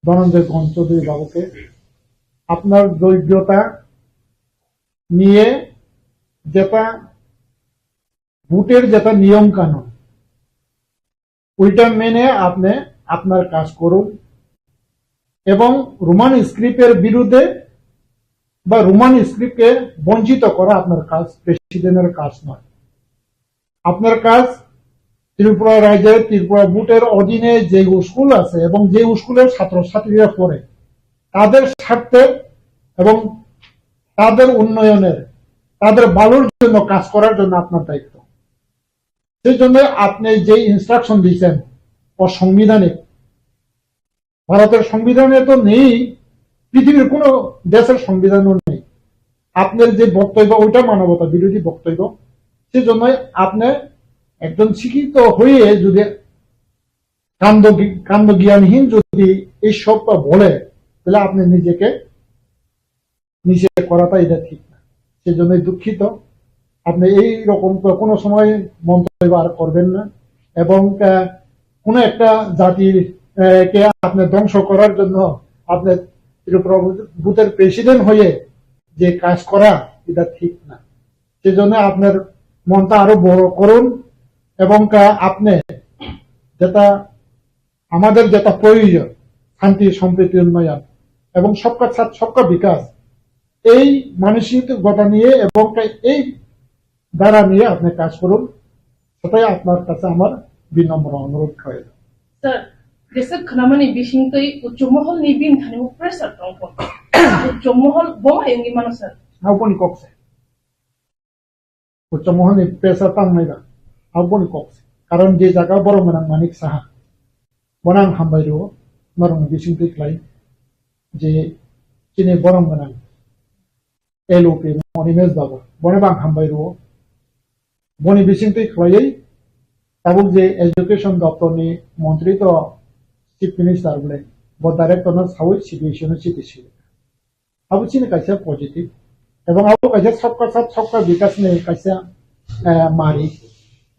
ধনঞ্জয় গঞ্জৌধুরী বাবুকে আপনার যোগ্যতা নিয়ে যেটা বুটের যেটা নিয়ম কানুন ওইটা মেনে আপনি আপনার কাজ করুন এবং রোমান স্ক্রিপ্টের বিরুদ্ধে বা রোমান স্ক্রিপ্টকে বঞ্চিত করা আপনার কাজ প্রেসিডেন্টের কাজ নয় আপনার কাজ ত্রিপুরা রাজ্যের ত্রিপুরা বুটের অধীনে যে স্কুল আছে এবং যে স্কুলের ছাত্রছাত্রীরা পড়ে তাদের স্বার্থে এবং তাদের উন্নয়নের তাদের ভালোর জন্য কাজ করার জন্য আপনার দায়িত্ব সেই জন্য আপনি যে ইনস্ট্রাকশন দিয়েছেন অসাংবিধানিক ভারতের সংবিধানে তো নেই পৃথিবীর কোন দেশের সংবিধানও নেই আপনার যে বক্তব্য ওইটা মানবতা বিরোধী বক্তব্য সেজন্য আপনি একজন শিক্ষিত হয়ে যদি কাণ্ড জ্ঞানহীন যদি এই সব বলে তাহলে আপনি নিজেকে নিষেধ করাটা এটা ঠিক না সেজন্য দুঃখিত আপনি এই রকম তো কোনো সময় মন্তব্য আর করবেন না এবং কোন একটা জাতির কে আপনি ধ্বংস করার জন্য আপনি বুথের প্রেসিডেন্ট হয়ে যে কাজ করা এটা ঠিক না সেজন্য আপনার মনটা আরো বড় করুন এবং আপনি যেটা আমাদের যেটা প্রয়োজন শান্তি সম্প্রীতি উন্নয়ন এবং সবকা সাথ সবকা বিকাশ এই মানসিকতা নিয়ে এবং এই দ্বারা নিয়ে আপনি কাজ করুন সেটাই আপনার কাছে আমার বিনম্র অনুরোধ করে স্যার দেশের খানামানি বিশিংতই উচ্চমহল নিবিন থানিমু প্রেসার দংপ উচ্চমহল বমায়ঙ্গি মানুষ স্যার আউপনি কক্সে উচ্চমহল নি প্রেসার তাংনাইবা আউপনি কক্সে কারণ যে জায়গা বড় মানাং মানিক সাহা বনাং হামবাইরো নরং বিশিংতই ক্লাই যে চিনি বড় মানাং এলওপি মনিমেজ বাবু বনে বাং হামবাইরো বনি বিশিংতই ক্লাইयै তাবুক যে এডুকেশন দপ্তরনি মন্ত্রী তো চিফ মিনিস্টার বলে বা ডাইরেক্টর সাউই সিবিএসই চিটিসি আবু চিনি কাইসা পজিটিভ এবং আবু কাইসা সবকা সাথ সবকা বিকাশ নে কাইসা মারি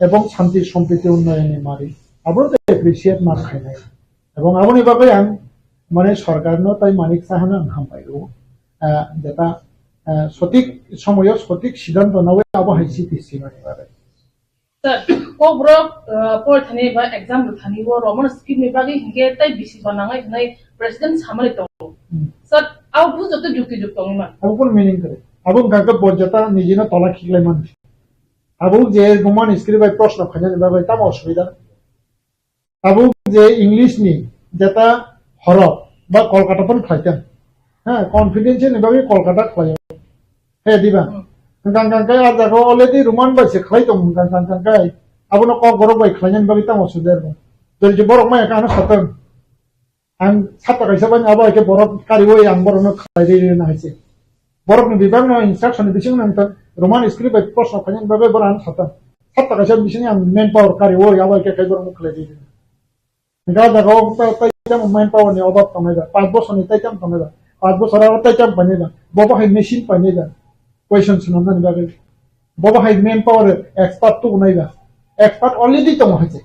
এবং শান্তি সম্প্রীতি উন্নয়নে মারি আবু এপ্রিসিয়েট মার খাই নাই এবং আবুনি বাকে আং মানে সরকার তাই মানিক সাহানা নাম পাইল যেটা সঠিক সময় সঠিক সিদ্ধান্ত নেওয়া আবু হাইসি পিসি মানে পারে স্যার কোব্রক পড়থানি বা एग्जाम লুথানি ও রমন স্কিম নি বাকি হিগে তাই বিসি বানাঙাই নাই প্রেসিডেন্ট সামনে তো স্যার আউ বুঝতে যুক্তিযুক্ত মান আবু কোন মিনিং করে আবু কাকে পর্যতা নিজেনা তলা খিগলাই মান আবু যে রোমান স্ক্রিপ্ট বাই প্রশ্ন খানে বাই তাম অসুবিধা আবু যে ইংলিশ নি যেটা হরফ বা কলকাতা পন খাইতেন হ্যাঁ কনফিডেন্সিয়াল নিবাগে কলকাতা খাই হে দিবা গাঙ্গাঙ্কাই আর দেখো অলরেডি রোমান বাইছে খাই তো গাঙ্গাঙ্কাই আবু ন ক গরব বাই খাইন বাকি তাম অসুবিধা যদি যে বড় মাই কানো সাতন आं साता कायसा बाय आबा के बरफ कारिवो आं बरनो खायदे ना हाइसे बरफ नि बिबां नो इंस्ट्रक्शन बिसिं नंत रोमान स्क्रिप्ट बाय प्रश्न फैन बाबे बरान साता कायसा बिसिं आं मेन पावर कारिवो आबा के खाय बरनो खायदे गा जागाव ताइजाम मेन पावर नि अभाव तमेदा 5 बছর नि ताइजाम तमेदा 5 बছर आरो ताइजाम बनेदा बबा हाय मेशिन बनेदा क्वेश्चन सुनामन बाबे बबा हाय मेन पावर एक्सपर्ट तो नाइदा एक्सपर्ट अलरेडी दङ हाइसे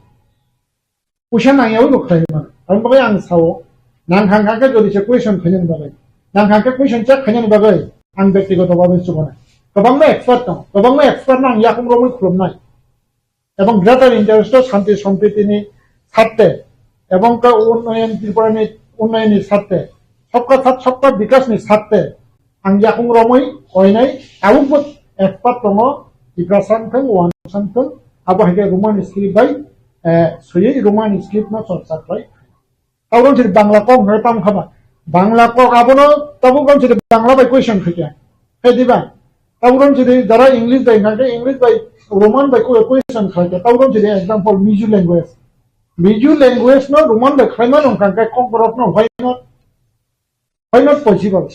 क्वेश्चन आयाव लुखायमा आं बागै आं सावो नांखांखाखौ जदिसे क्वेश्चन फैनायनि बागै नांखांखा क्वेश्चन चेक फैनायनि बागै आं व्यक्तिगतभाबै सुबुना गोबां एक्सपार्ट दं गोबां एक्सपार्ट नां याकुम रमै खुलुमनाय এবং গ্রেটার ইন্টারেস্ট শান্তি সম্প্রীতিनि স্বার্থে এবং উন্নয়ন ত্রিপুরাनि উন্নয়নের স্বার্থে सबका साथ सबका विकासनि स्वार्थे आं याकुम रमै अयनाय आबो एक्सपार्ट दङ टिप्रासानखौ वानसानखौ आबो हाय रोमान स्क्रिप्ट बाय सुयै रोमान स्क्रिप्ट न चर्चा खाय तावरन जेरै बांला कम है ताम खाबा बांला क आबोनो ताबो गम जेरै बांला बाय क्वेश्चन फैया हे दिबा तावरन जेरै जरा इंग्लिश बाय नाके इंग्लिश बाय रोमान बाय क्वेश्चन खाय तावरन जेरै एग्जांपल मिजु लैंग्वेज न रोमान बाय खायमा नं कांका कम बरफ न why not possible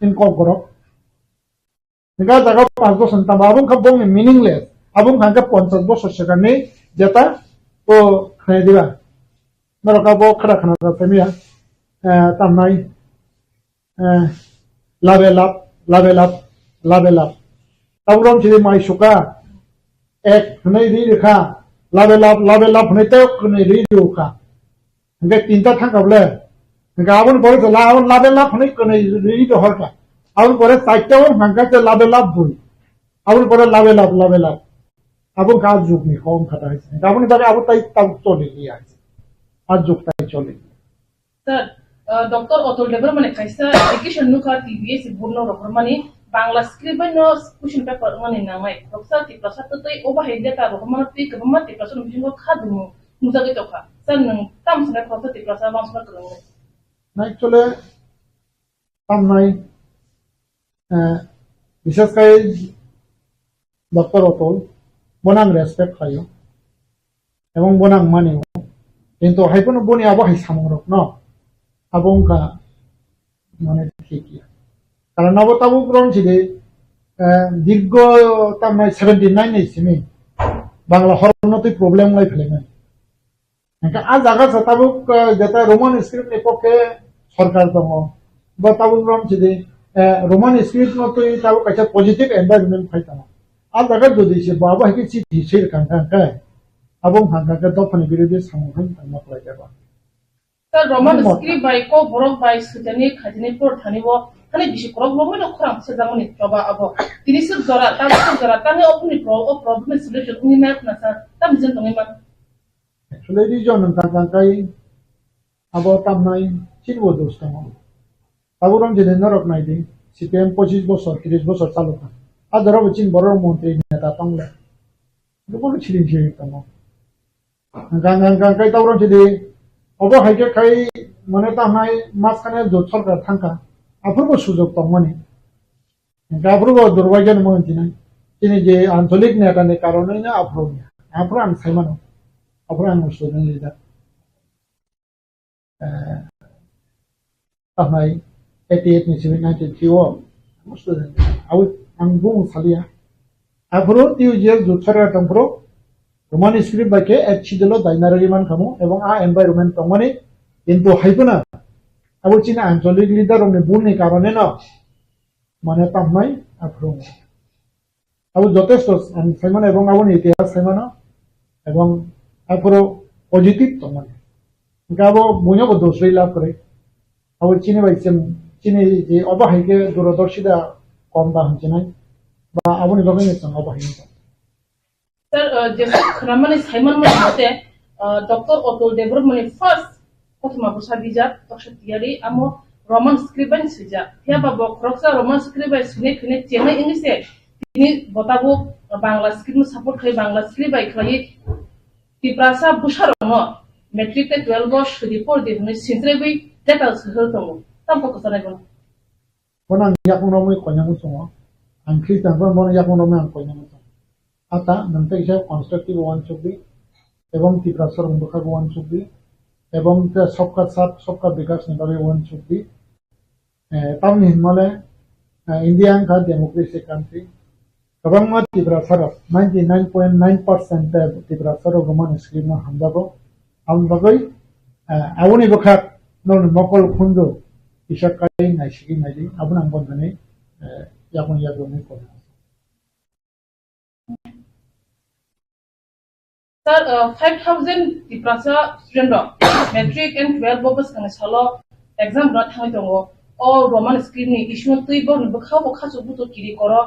in Kokborok निका जगह 5 বছর ता बाबुं का बोंग मीनिंगलेस आबुं खांका 50 বছর सेकंडनि जेता ओ खाय दिबा नरका बो खरा खना फेमिया तामनाय लाबेलाप तावरम छिदि माइ सुका एक नै रि रेखा लाबेलाप नै ते नै रि रुखा नगे तीनटा थांगाबले गाबन परे लाबन लाबेलाप नै कनै रि दहरका आबन परे साइटटाव हांका ते लाबेलाप बुइ आबन परे लाबेलाप आबन का जुगनि खम खाता है गाबन बारे आबो ताइ ताव चले लिया आज जुग ताइ चले सर डॉक्टर अतुल देबर माने खायसा एजुकेशन नु का टीवीएस बुनो रखर माने बांग्ला स्क्रिप्ट नो क्वेश्चन पेपर माने नामाय डॉक्टर ति प्रसाद तो तै ओबा है डेटा रखमा ति गबमा ति प्रसाद बिजो खादुमु मुजागे तखा सर नों ताम सने प्रसाद ति प्रसाद बांसना करनो एक्चुअली तामनाय विशेष kai डॉक्टर अतुल बनां रेसपेक्ट खायो এবং बनां मानियो কিন্তু हाइपनो बनि आबो हाइ सामरक न आबोंका माने ঠিকই কারণ আবো তাবু গ্রহণ ছিল দীর্ঘ তামনাই 79 नि सिमी বাংলা হরনতি প্রবলেম লাই ফেলেন একা আজ জায়গা তাবু যেটা রোমান স্ক্রিপ্ট পক্ষে সরকার দङ বা তাবু গ্রহণ ছিল রোমান স্ক্রিপ্ট মতো তাবু কাছে পজিটিভ এনवायरमेंट ফাইতা আজ জায়গা যদি সে বাবা কি চিঠি শের কাঙ্কা আবং হাঙ্কা দফানি বিরোধী সংগঠন Tamna পড়াইবা sir Roman script bye को बरक बाय सुदानि खाजिनि पर थानिबो खानि बिसि करब लमय नखराम सेजामनि प्रबा अबो तिनि सु जरा तानि अपनि प्रॉब्लम सॉल्यूशन उनि मैप ना सर तम जन तंगै मान एक्चुअली रिजन कांकाई अबो तामनाय चिनबो दोस्तम आबुरम जेने नरक नायदि सीपीएम 25 বছর 30 বছর চালু था आदरब चिन बर मंत्री नेता तंगले गोबां छिरिं तंग कांकाई तावरम जेदि अब हाइके खाई माने तामनाय मासखाने जो सरकार थांका आफोरबो सुযোগ तंगमानि गाफोरबो दुर्भाग्यन मोनथिनाय दिनै जे आंचलिक नेतानि कारणायनो आफोर आं सायमानो आफोर आं स्टुडेन्ट लिडार तामनाय 88 नि 93 स्टुडेन्ट आं बुंनो सालिया आफोर टिउजिएल जुथारा तंफ्रो रोमान स्क्रिप्ट बाके एचिदलो दाइनारि मान खामो एवं आ एनवायरनमेंट तंगमानि किन्तु हाइपना आबो चिना आंचलिक लिडार ने बुननि कारणे न माने तामनाय आफरो आबो যথেষ্ট सायमान एवं आबोनि इतिहास सायमान एवं आफरो पजिटिव तंगमानि गाबो बयनोबो दोस्रै लाभ करे आबो चिनि बायसिम चिनि जे अबाहायके दूरदर्शिता कम दा हनचिनाय बा आबोनि लगैनो जों अबाहायनो सर जेसे खरामाने साइमन मते डॉक्टर अतुल देबर माने फर्स्ट प्रथम बसा बिजाब तखतियारि आमो रोमान स्क्रिप्ट सिजा थिया बाबो खरकसा रोमान स्क्रिप्ट सुने खने चेंगा इंग्लिश तिनि बताबो बांग्ला स्क्रिप्ट सपोर्ट खाय बांग्ला स्क्रिप्ट खाय तिप्रासा बुशारनो मैट्रिक 12 वर्ष सुदि पर दिने सिन्ट्रेबै डेटा सहल दङ तमको कसनाय बन बना याकुनमै कन्यामु सङ आंख्रि तांबो मन याकुनमै आं कन्यामु आता नंतर इसे कन्स्ट्रक्टिव वन शुड बी एवं तिप्रासर उन्दुखा वन शुड बी এবং सबका साथ सबका विकास नि बागै वन चुक्ति तामनि हिमाले इंडिया का डेमोक्रेसी कंट्री गोबां त्रिपुरा सरक 99.9% त्रिपुरा सरक रोमान स्क्रिप्ट में हमदाबो आं बागै आवनि बखात नन मकल खुंदो इशाकाय नायसिगि नायदि आबुन आं बन्दने याबन याबन को Sir, 5,000 Tiprasa student metric and 12 bobas kang salo exam rat hangi tongo or roman script ni issue tui bon bakha bakha subu to kiri koro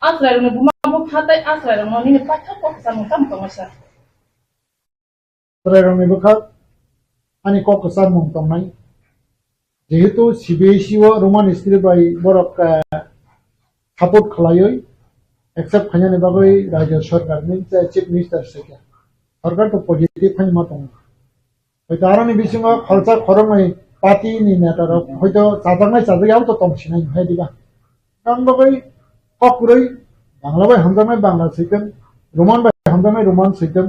asrai ne buma bo phatai asrai no ni patha ko sa mutam tongo sir Terang bukhat ani ko kesar mungtong nai jehetu CBSE o roman script bai borok support khalayoi accept खाने बागै राज्य सरकार नि chief minister सेके सरकार तो positive fine मतong हयतो आरोनि बिसिङाव खर्चा खरङै party नि नेता र हयतो चाजांनाय चाजायाव तो तंसिनाय है दिबा कान बागै ककुरै बांला बाय हमजानाय बांला सैतन रोमान बाय हमजानाय रोमान सैतन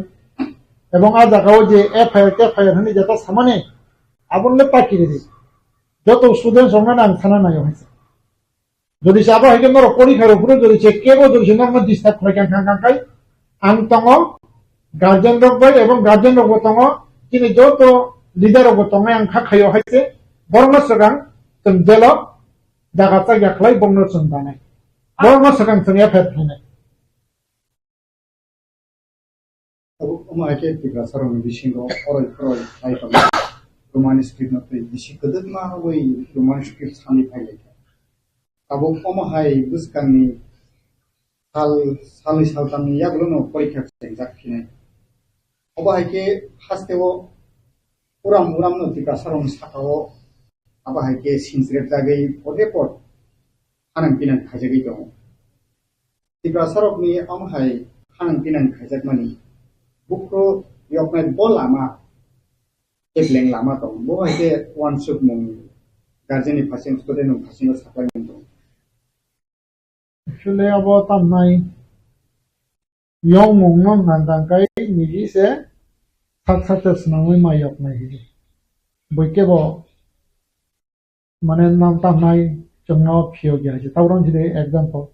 এবং आ জায়গাও যে এফআইআর হনি যেটা সামানে আবনলে পাকি রে যত স্টুডেন্ট সঙ্গে নাম থানা নাই হইছে যদি সাবা হইকে নর পরীক্ষার উপরে যদি চেক কেবো যদি নরম ডিস্টার্ব হয় কাঙ্কাই আং তঙ্গ গার্জেন রক বাই এবং গার্জেন রক তঙ্গ তিনি যত লিডার রক তঙ্গ আং খাখায় হইছে বর্ণ সগাং তং জেল দাগাতা গাখলাই বর্ণ সন্তানাই বর্ণ সগাং তং এফেট হইনাই Omaike Tigra Sarong Bishingo or like Roman script not the Shikadma way Roman script Sani Pilot. Above Omahai, Buskani, Sali Saltani Yaglono, Poikap, exactly. Obaike Hastevo, Uram no Tigra Sarong Sakao, Abahike, since Redagay, or report, Hanampinan Kajagito. Tigra Sarong me Omahai, Hanampinan Kajagmani. Bukro yokmen bol lama ebleng lama tong bo ite one shot mong guardian ni pasien student no pasien sapai mong actually abo tamnai yong mong no nandang kai niji se thak snangoi mayok nai hi boike bo mane nam tamnai chungno phio gya je tawron jide example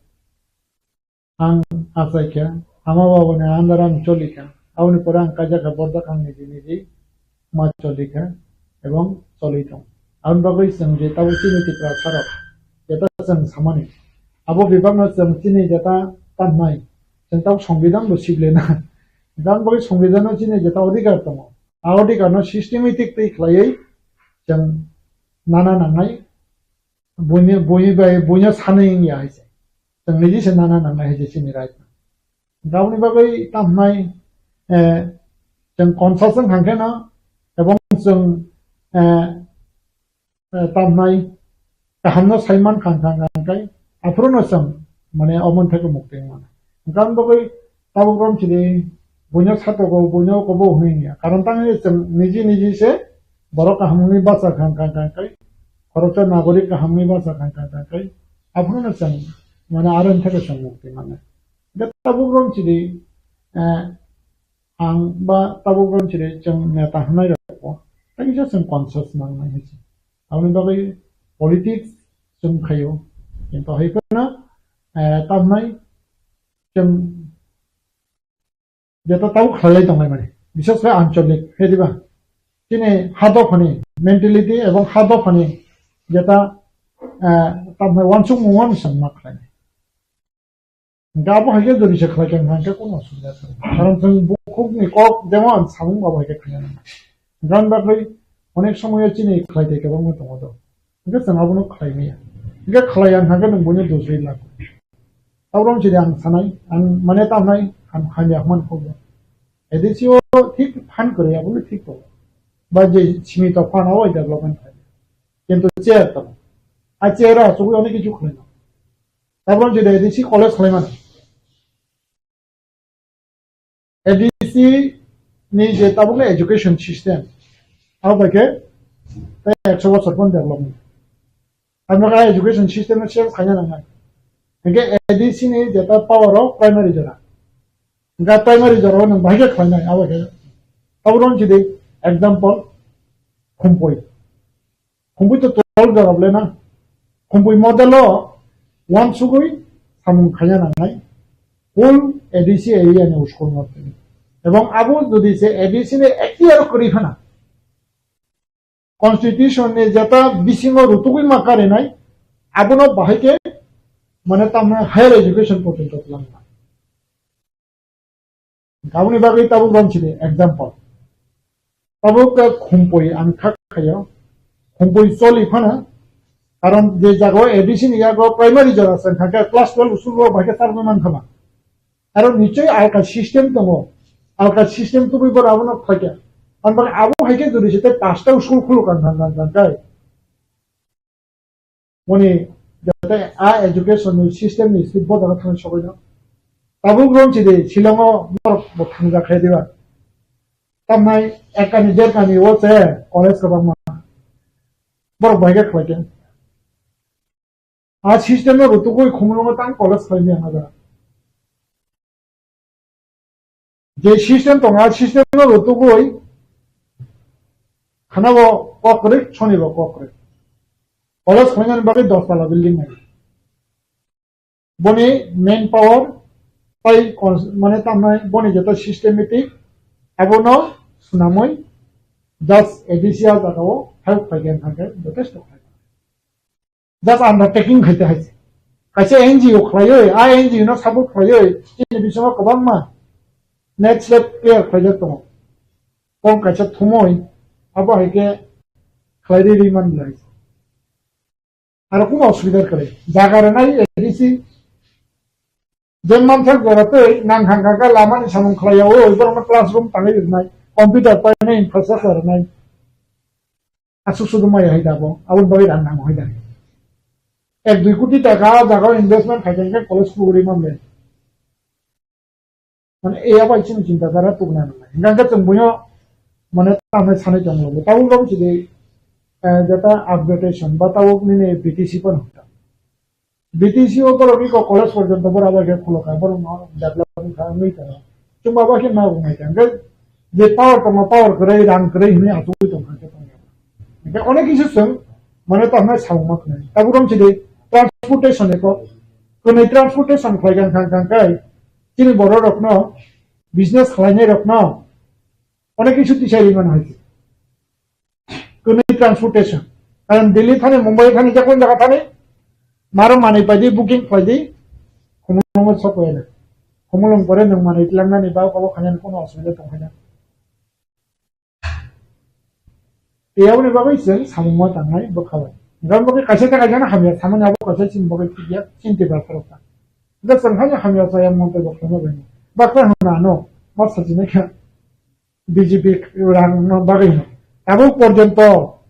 ang asai kya amaba bone andaram cholika आवनि परां काजाका बर्दाखां निजि मा चलिखा एवं चलिथं आउन बागै जों जे तावसिनि तिप्रा सारक जेता जों सामानि आबो बिभागनो जों चिनि जेता ताननाय जों ताव संबिधान बसिबलेना गान बागै संबिधानो चिनि जेता अधिकार दङ आ अधिकारनो सिस्टेमेटिक तै खलायै जों नाना नांनाय बयनि सानैनि आइसे जों निजि से नाना नांनाय हे चिनि राइट गावनि बागै तामनाय जों कनसासन हांखेना एवं जों तामनाय गाहामनो साइमान खांखांखाय आफ्रोनो जों माने अमन्थायखौ मुक्ति माने गान बागै ताबुग्राम चिदि बयनो सातगौ बयनो गबो होनिया कारण तांनि जों निजि से बर गाहामनि बासा खांखांखाय खरचा नागरिक गाहामनि बासा खांखांखाय आफ्रोनो जों माने आरन्थायखौ जों मुक्ति माने दा ताबुग्राम चिदि आं बा ताबुग्राम चिदि जों नेता होनाय रखौ ताकि जों कनसास नांनाय हिसाबै आउनि बागै पलिटिक्स जों खायो किन्तु हैफोरना तामनाय जों जेता ताव खालाय दंनाय माने बिसेसकै आंचलिक हेदिबा दिनै हादफानि मेन्टेलिटी एवं हादफानि जेता तामनाय वानसुं मुवान सानना खालाय गाबो हागे যদি সে খালাকেন ভাঙকে কোনো অসুবিধা নেই কারণ তুমি খুব নিকক যেমন সামুং বাবা হাগে খায় না গান বাকই অনেক সময় চিনি খাইতে কেবল মতো মতো এটা সানাবনো খাই নিয়া এটা খালায়ান হাগে নং বনে দোসই লাগ তাওরম চিনি আন সানাই আন মানে তামনাই আন খানিয়া মান খুব এদিছিও ঠিক ফান করে বলে ঠিক তো বা যে সীমিত ফান হয় ডেভেলপমেন্ট হয় কিন্তু চেয়ার তো আর চেয়ার আছে অনেক কিছু খায় না তারপর যে এদিছি কলেজ খায় মানে ADC ni je tabule education system abake ta 100 বছর পর development আমরা education system এর শেষ খানা না একে ADC ni যেটা পাওয়ার অফ প্রাইমারি জরা গা প্রাইমারি জরা না ভাগে খায় না abake তাবরন যদি example kumpoi to tol garable na kumpoi modelo one sugoi samung khaya na nai full ADC area ne uskol mate এবং আবু যদি সে এডিসি নে একিয়ার করি ফানা কনস্টিটিউশন ने যেটা বিসিংহ রুতুগুই মাকারে নাই আবুনো বাহিকে মানে তামনে হায়ার এডুকেশন পর্যন্ত প্ল্যান না গাউনি বাগৈ তাবু বনছিলে एग्जांपल তাবু খুমপই আমি খাখায় খুমপই চলি ফানা কারণ যে জায়গা এডিসি নি জায়গা প্রাইমারি যারা আছে থাকে ক্লাস 12 উসুল বাহিকে তার মান খানা আর নিশ্চয় আলকা সিস্টেম তো alka system to be abo na khaya ambar abo haike jodi sete pasta school khulu kan kai moni jate a education system ni sibbo da thon sobai na tabu grom chide shilongo mor bothang ja khai diba tamnai ekani der kani oche college ka bangma bor bhaige khaya a system no rutu koi khumlo tang college khai ni anga যে system তোমা system রতুগই খানাবো ককরে ছনিব ককরে college final বাকি 10 তলা building নাই বনি main পাওয়ার পাই মানে তামনাই বনি যেটা systematic এবনো সুনামই just এডিসিয়াল দাও হেল্প পাইগেন থাকে যথেষ্ট জাস্ট আন্ডারটেকিং খাইতে হাইছে কাছে এনজিও খাইয় আই এনজিও না সাপোর্ট খাইয় এই বিষয়ে কবাংমা next step clear khajak to kon kacha thumoi abo hike khlairi riman lai ar kuma osubidar kare jagare nai edisi jemman thak gorate nang hanga ka lamani samung khlaya o ibor ma classroom tangai nai computer pa nai infrastructure nai asu sudu mai hai dabo abun bagi ran nang hoi dai 1-2 কোটি টাকা জায়গা investment খাইতে college program মে মানে এই আবার চিন্তাধারা তো না গাঙ্গা চংবুয় মানে তামে সানে চংলো তাও গম চিদে যেটা আপডেটেশন বা তাও নিনে বিটিসি পন হতা বিটিসি ও গলো কি কলেজ পর্যন্ত বরাবর কে খুলো কা বড় ডেভেলপমেন্ট কা নই তা তুমি বাবা কি না ঘুমাই গাঙ্গা যে পাওয়ার করে রান করে হিনে আতো তো থাকে এটা অনেক কিছু সং মানে তো আমরা সাউমাক নাই তাও গম চিদে ট্রান্সপোর্টেশন এ কোন ট্রান্সপোর্টেশন খাইগান খাই তিনি বড় রকম বিজনেস খালাইনে রকম অনেক কিছু দিশারি মানে হয়েছে কোন ট্রান্সপোর্টেশন কারণ দিল্লি থানে মুম্বাই থানে যখন জায়গা থানে মারো মানে পাই দি বুকিং পাই দি কমলং সব হয় না কমলং করে নং মানে ইতলাংনানি বা কব খানেন কোনো অসুবিধা তো হয় না এয়াবনি বাবাইছেন সামুমা তাংনাই বখাবাই গাম বকে কাছে টাকা জানা হামিয়া সামনে আবো কাছে চিন বকে কিয়া চিনতে পারতা da sanghanya hamya saya monte bokno bani bakra hona no masa jine ka BJP rang no bagino abo porjonto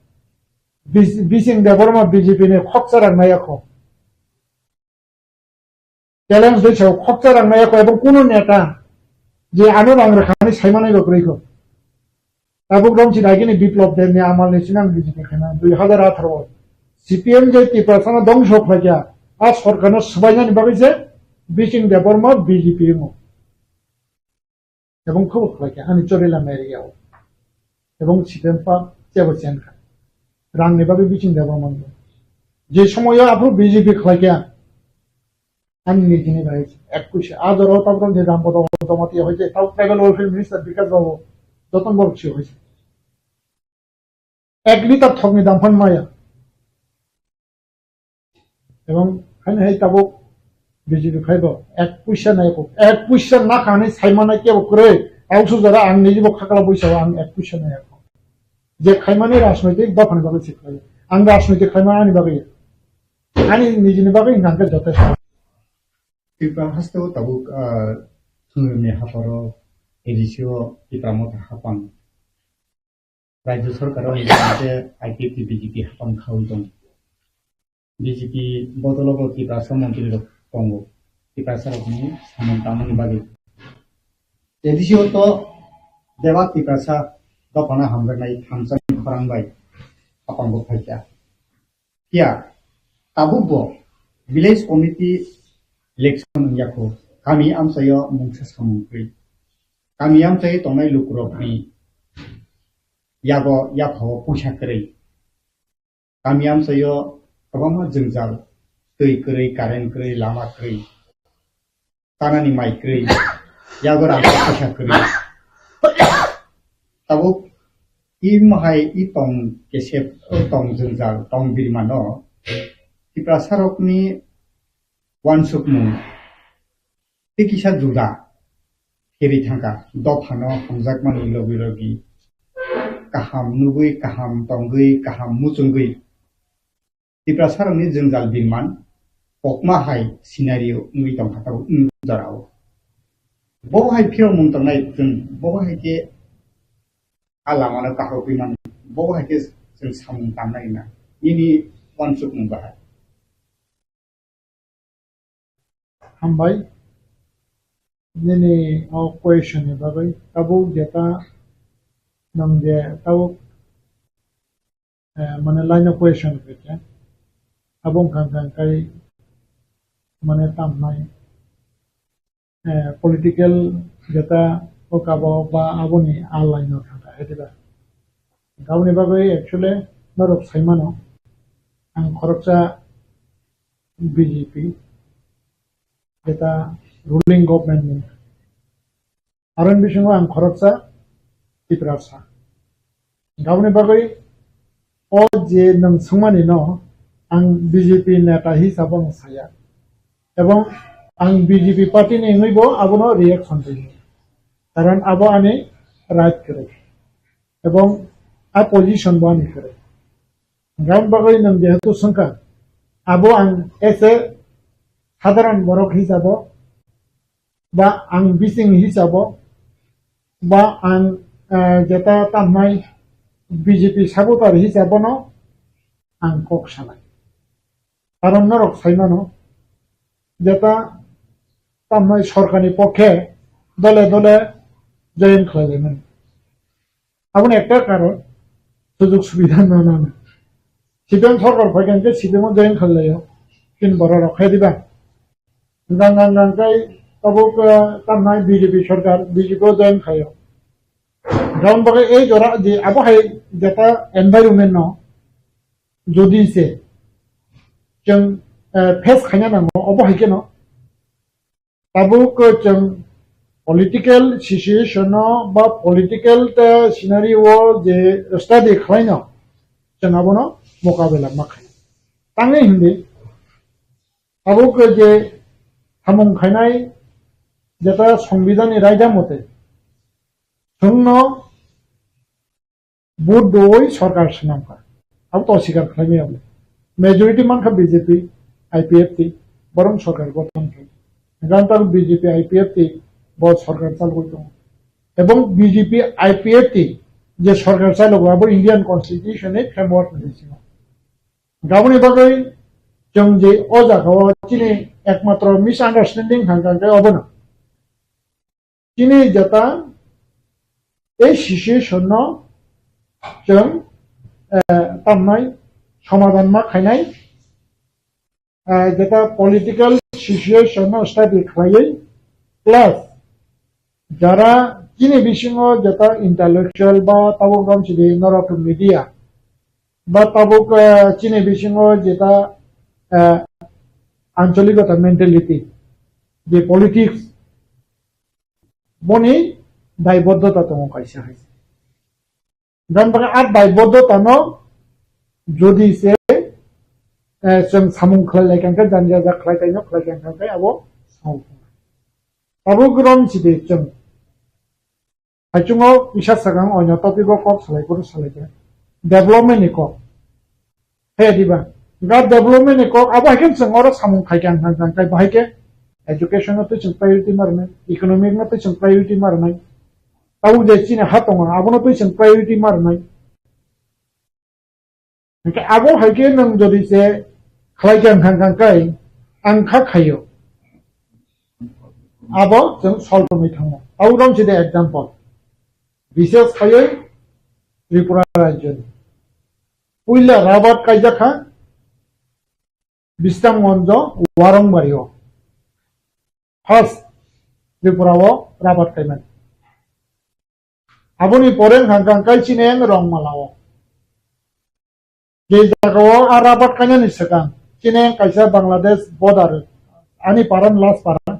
bising deborma BJP ne khoksaran nayako challenge de chau khoksaran nayako এবং কোন নেতা যে আনো বাংলা খানি সাইমানাই বকরিকো abo গ্রম ছি দাগিনি বিপ্লব দেন নে আমাল নেছিনাম BJP খানা 2018 CPM যে কি প্রশাসন ধ্বংস হয়ে আর সরকারের সবাই জানি বাগিছে বিচিং দেবর্মা বিজেপি এবং খুব লাগে আমি চরিলাম এরিয়াও এবং সিটেমপা চেবচেন রাংনি বাবি বিচিং দেবর্মা যে সময় আপু বিজেপি খাইয়া আমি নিজে রয়েছে 21 আজ ওর তারপর যে রামপদ মতামতি হয়েছে তাও ট্রাইবাল ওয়েলফেয়ার মিনিস্টার বিকাশ বাবু যতন বড়ছি হয়েছে এক লিটার ঠগনি দাম ফান মায়া এবং খানে এই তাবো বিজেপি খাইব 1 পয়সা না খানে সাইমানা কে করে আউসু যারা আং নিজে খাকলা পয়সা আং 1 পয়সা নাই যে খাইমানে রাজনৈতিক বাফান ভাবে শিখাই আং রাজনৈতিক খাইমানা আনি ভাবে আনি নিজে ভাবে গাঙ্গে যথেষ্ট ত্রিপুরা হাসতেও তাবুক থুমি হাফারো এডিসিও ত্রিপুরামত হাফাং রাজ্য সরকারও নিজে আইপিপি বিজেপি হাফাং খাওয়াই দं বিজেপি বদলব ত্রিপুরা মন্ত্রী Kongo, di pasar ini taman bagi. Jadi sih itu dewa di pasar, do pana hampir naik hamsan orang baik, apa nggak baca? Ya, tabu bo, village committee election yaku, kami am saya mungkin sampai, kami am saya tongai lukurok ni, yago yapho pusa kरै kamiam sayo kabama jengjal tui kरै karen kरै lama kरै tanani mai kरै yago rangka pusa kरै tabuk I mahai I tong kesep tong jengjal tong birmano Tipra sarokni wansukmu tikisa juda kiri thangka dofano hamjakmani logi logi kaham nugui kaham tonggui kaham mucunggui Tipra sarokni jengjal birman pokma hai scenario ngui tongkhatau jarao bo hai phiro mung tongnai jeng bo hai ke alamano kahau biman bo hai ke jeng samung tamnai na ini wansukmu bahai Hambai nini o question ni bagai tabu data nang je tabu mana line of question kete abong kang kai mana tam nai political data o kabo ba aboni a line of kang etila gauni bagai actually narok saimano ang khoroksa BJP data ruling government aron bisingo ang khoroksa Tiprasa gauni bagai o je nang sungmani no ang BJP neta hisabong saya ebong ang BJP party ni ngoibo abono reaction tayo karon abo ani right kare ebong a position bani kare gaun bagai nang jehetu sangka abo ang ese সাধারণ বরক হিসাব বা আং বিসিং হিসাব বা আং যেটা তামাই BJP সাবতার হিসাব ন আং কক সালাই কারণ নরক সাইমানো যেটা তামাই সরকারি পক্ষে দলে দলে জয়েন খাইলেন এখন একটা কারণ সুযোগ সুবিধা না না সিপিএম সরকার পক্ষে সিপিএম জয়েন খাইলে กินบรรคดีบ้างงานใกล้ตบกตั้งนายบีสรก็เดินขยายเราบอกเอ้ยจระดีอาบุให้เจ้า environment เนาะจดีเสจังเพสขยันนะอาบุให้กันเนาะตบกจัง political situation เนาะบ่ political scenario เจ study ขยันเนาะจังอาบุเนาะมุกาเบลมาขยันตั้งเองดีอาบุก็เจহামং খাইনাই যেটা সংবিধানের রায়দা মতে শূন্য ভোট দই সরকার সেনামকা আব তো অস্বীকার খাইনি আপনি মেজরিটি মানখা বিজেপি আইপিএফটি বরং সরকার গঠন করে গানটার বিজেপি আইপিএফটি বড় সরকার চালু করতে এবং বিজেপি আইপিএফটি যে সরকার চালু আবার ইন্ডিয়ান কনস্টিটিউশনে ফ্রেমওয়ার্ক দিয়েছিল গাবনি বাগৈ जों जे अजागाव चिनी एकमात्र मिसआंडारस्टैंडिंग हांगांगाय अबना चिनी जता ए सिचुएशन न जों तामनाय समाधान मा खायनाय जता पॉलिटिकल सिचुएशन न स्टडी खायै प्लस जरा चिनी बिसिङो जता इंटेलेक्चुअल बा ताबुक गामसिदि नरक मीडिया बा ताबुक चिनी बिसिङो जता আঞ্চলিকতা মেন্টালিটি যে পলিটিক্স বনি দায়বদ্ধতা তো কাইসা হয়েছে জানবা আর দায়বদ্ধতা ন যদি সে সামুং খাইলাইকানকা জানজা যা খাইতাইনো খাইকানকা আবো সামুং আবো গ্রম সিদে जों আইচুङो ইসা সাগাং অন্য টপিকও কপ সালাইকো সালাইকে ডেভেলপমেন্ট নি কপ হে দিবা God development ko abo hakin sangora samung khaikan hang kai bahike education to chung priority marne economic na to chung priority marne tau je chine hatonga abo no to chung priority marne ke abo haike nang jodi se khaikan hang kai ang kha khayo abo chung solve mai thang au rom side example বিশেষ খায়ই ত্রিপুরা রাজ্য পুইলা রাবাত কাইজা খা বিস্তামগঞ্জ ওয়ারংবাড়িও first ত্রিপুরাও রাবাত খাইমান aboni poreng hanggang kai cineng rong malao je jagao arabat kanya ni sekang cineng kaisa Bangladesh border ani paran last paran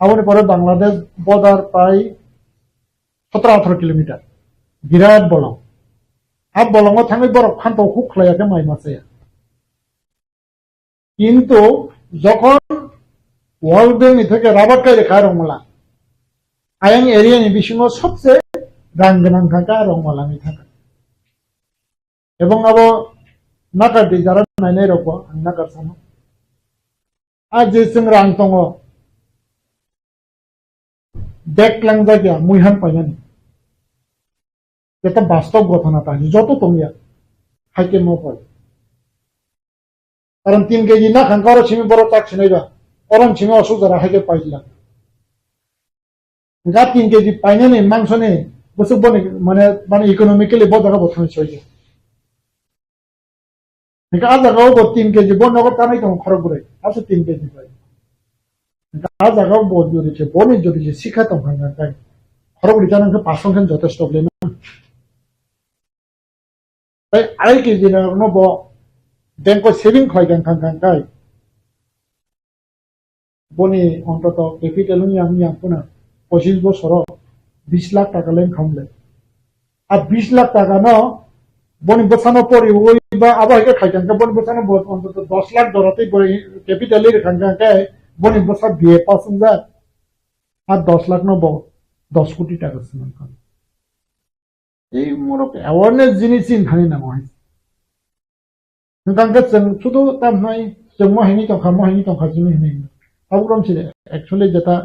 aboni pore Bangladesh border pai 17-18 kilometer birat bolong ab bolongo thangai borok phanto khuk khlaiyake mai masaya কিন্তু যখন world bank থেকে rubber কাই রেখা রংমালা আয়াং এরিয়ানি বিসিঙাव সবচেয়ে রাং गोनां থাকা রংমালানি থাকা এবং আবো নাকারদি যারা নাইনাই রকো নাকার সানো আজ যে जों রাং दङ দেখলাম জায়গা মুইহান পাইনানি এটা বাস্তব ঘটনা তাই যত তোমিয়া হাইকে মপাই কারণ 3 কেজি না খান কারো ছিমি বড় টাক ছিনাইবা অরম ছিমি অসুখ যারা হাইকে পাইলা গা 3 কেজি পাইনানি মাংস নে বসে বনে মানে ইকোনমিক্যালি বড় জায়গা বছর হইছে নিকা জায়গাও 3 কেজি বন নগর তানাই তো খরচ করে আছে 3 কেজি পাই গা জায়গাও বড় জড়িছে বনে জড়িছে শিক্ষা তো ভাঙা তাই খরচ জানাকে পার্সেন্টেজ যথেষ্ট বলে না তাই আড়াই কেজি না নব ব্যাংক সেভিং খাইগান খাই বনি অন্তত ক্যাপিটালনি আমি আপনা 25 বছর 20 লাখ টাকা লেন খামলে আর 20 লাখ টাকা ন বনি বসানো পরি ওই বা আবার খাইগান বনি বসানো অন্তত 10 লাখ ধরাতে ক্যাপিটালের খাই বনি বসা বিয়ে পাসন যা আর 10 লাখ নব 10 কোটি টাকা সমান খান এই মোরক অ্যাওয়ারনেস জিনিস চিন্তানি না হয় नोंथांखौ जों শুধু তামনাই जों মহিনী টংখা জিনি হিনি আবুরাম ছিল एक्चुअली যেটা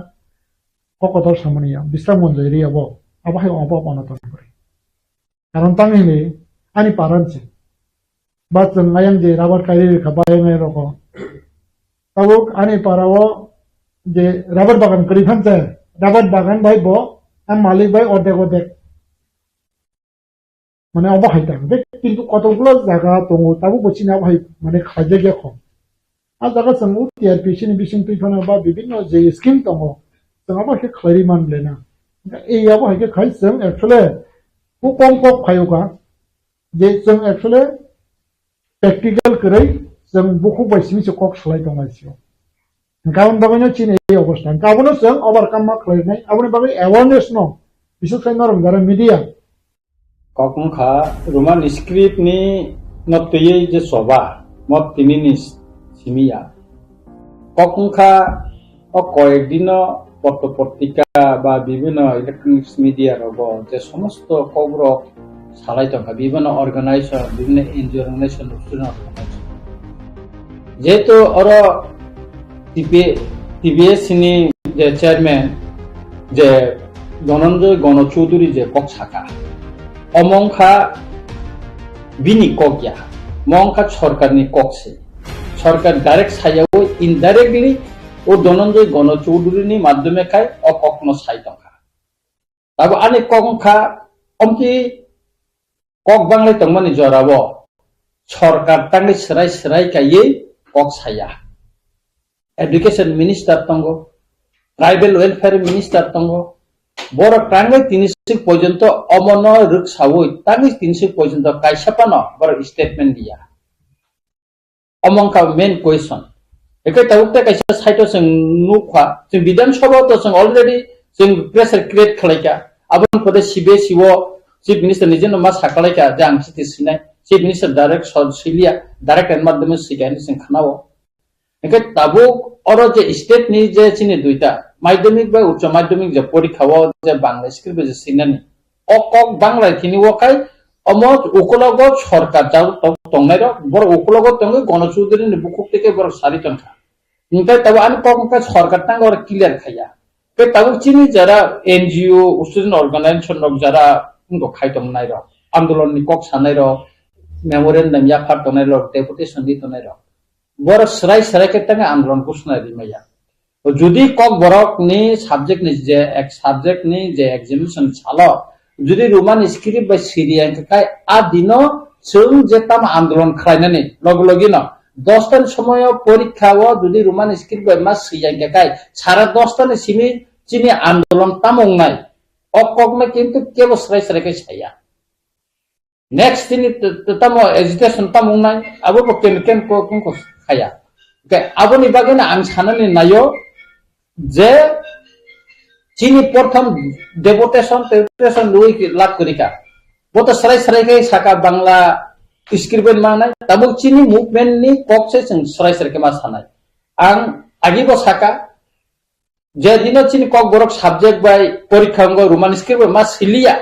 ককতর সামনিয়া বিশ্রাম মঞ্জে রিয়াব আবাহাই অবাব অনতন করে কারণ তাংহিলে আনি পারানছে বা जों আয়াং যে রাবার কাইরে রেখা বায়াঙে রক তাবুক আনি পারাও যে রাবার বাগান করি ফানছে রাবার বাগান ভাই ব আম মালিক ভাই অর্ধেক মানে অবহাই থাকবে কিন্তু কতগুলো জায়গা দङ তাবো বচিনা ভাই মানে খাইজে গিয়া কম আর জায়গা जों টিআরপিসি नि বিসিং তুইফানা বা বিভিন্ন যে স্কিম দङ जों আবাকে খাইরি মানলে না এই আবাকে খাই जों एक्चुअली কম খাইওগা যে जों एक्चुअली প্র্যাকটিক্যাল কरै जों বুকু বাইসিমিসে কক সলাই দङাইছিও গাউন বাগানো চিনে এই অবস্থা গাবনো जों ওভারকাম মা খাইনাই আবনি বাগै অ্যাওয়ারনেস ন বিশেষ করে নরম যারা মিডিয়া কখনখা রোমান স্ক্রিপ্ট নি নতয়ে যে সভা মত তিনিনি সিমিয়া কখনখা কয়েকদিন পত্র পত্রিকা বা বিভিন্ন ইলেকট্রনিক্স মিডিয়া রব যে সমস্ত খবর সালাই থাকা বিভিন্ন অর্গানাইজেশন বিভিন্ন এনজিও অর্গানাইজেশন যেহেতু ওর টিবিএস নি যে চেয়ারম্যান যে ধনঞ্জয় গণচৌধুরী যে কক ছাকা অমংখা বিনি ককিয়া মংখা সরকারনি ককছে সরকার ডাইরেক্ট সাইয়াও ইনডাইরেক্টলি ও ধনঞ্জয় গণচৌধুরীনি মাধ্যমে খায় অকখনো সাই টঙ্কা তারপর আনে কংখা অমকি কক বাংলায় তংমানি জরাব সরকার টাঙ্গে সেরাই কাইয়ে কক সাইয়া এডুকেশন মিনিস্টার তঙ্গ ট্রাইবেল ওয়েলফেয়ার মিনিস্টার তঙ্গ বড় টাঙ্গে 30 পর্যন্ত অমনয় রুক সাউই টাঙ্গে 30 পর্যন্ত কাইসাপানো বড় স্টেটমেন্ট দিয়া অমংকা মেন কোয়েশন একে তাউকটা কাইসা সাইটো जों नुखा जों विधानसभा तो जों अलरेडी जों प्रेसार क्रिएट खालायका आबन पदे सिबे सिवो चिफ मिनिस्टर निजेन मा साखालायका जे आं सिटी सिनाय चिफ मिनिस्टर डाइरेक्ट सलिया डाइरेक्ट एन माध्यमे सिगानि जों खानावो एके ताबुक अरो जे स्टेट नि जे चिनि दुइटा माध्यमिक बा उच्च माध्यमिक जे परीक्षाओ जे बांग्ला स्क्रिप्ट जे सिनानि अকক बांग्ला थिनि वखाय अमत उकलग सरकार जाउ तंगनाय बर उकलग तंग गणचौधुरी नि बुकुक থেকে बर सारि तंखा निफ्राय तब आन कमका सरकार तांग और क्लियर खाया पे तब चिनि जरा एनजीओ स्टुडेंट ऑर्गेनाइजेशन रक जरा उनको खायतंगनाय र आंदोलन नि कक सानाय र मेमोरेंडम या फाटनाय र डेपुटेशन दि तनाय र बर सराय के तंग आंदोलन कुसनाय दिमाया যদি কক বরক নি সাবজেক্ট নি যে এক সাবজেক্ট নি যে এক্সামিনেশন ছালো যদি রোমান স্ক্রিপ্ট বা সিরিয়ান কাই আ দিন जों যে তাম আন্দোলন খাইনানি লগলগি ন 10 টার সময় পরীক্ষাও যদি রোমান স্ক্রিপ্ট বা মাস সিরিয়ান কাই সারা 10 টানে সিমি চিনি আন্দোলন তামং নাই Okokme kintu kebo serai serai ke saya. Next ini tamo agitation tamung nai, abo po ken ko kungko saya. Oke, abo ni bagena ang sana ni nayo, je chini protham devotation lui lat korika. Boto serai serai ke saka Bangla script manai, tabuk chini movement ni kok se serai serai ke mas sanai. Ang agi bo saka যেদিনও চিনি কক বরক subject by পরীক্ষা অঙ্গ Roman script মা cilia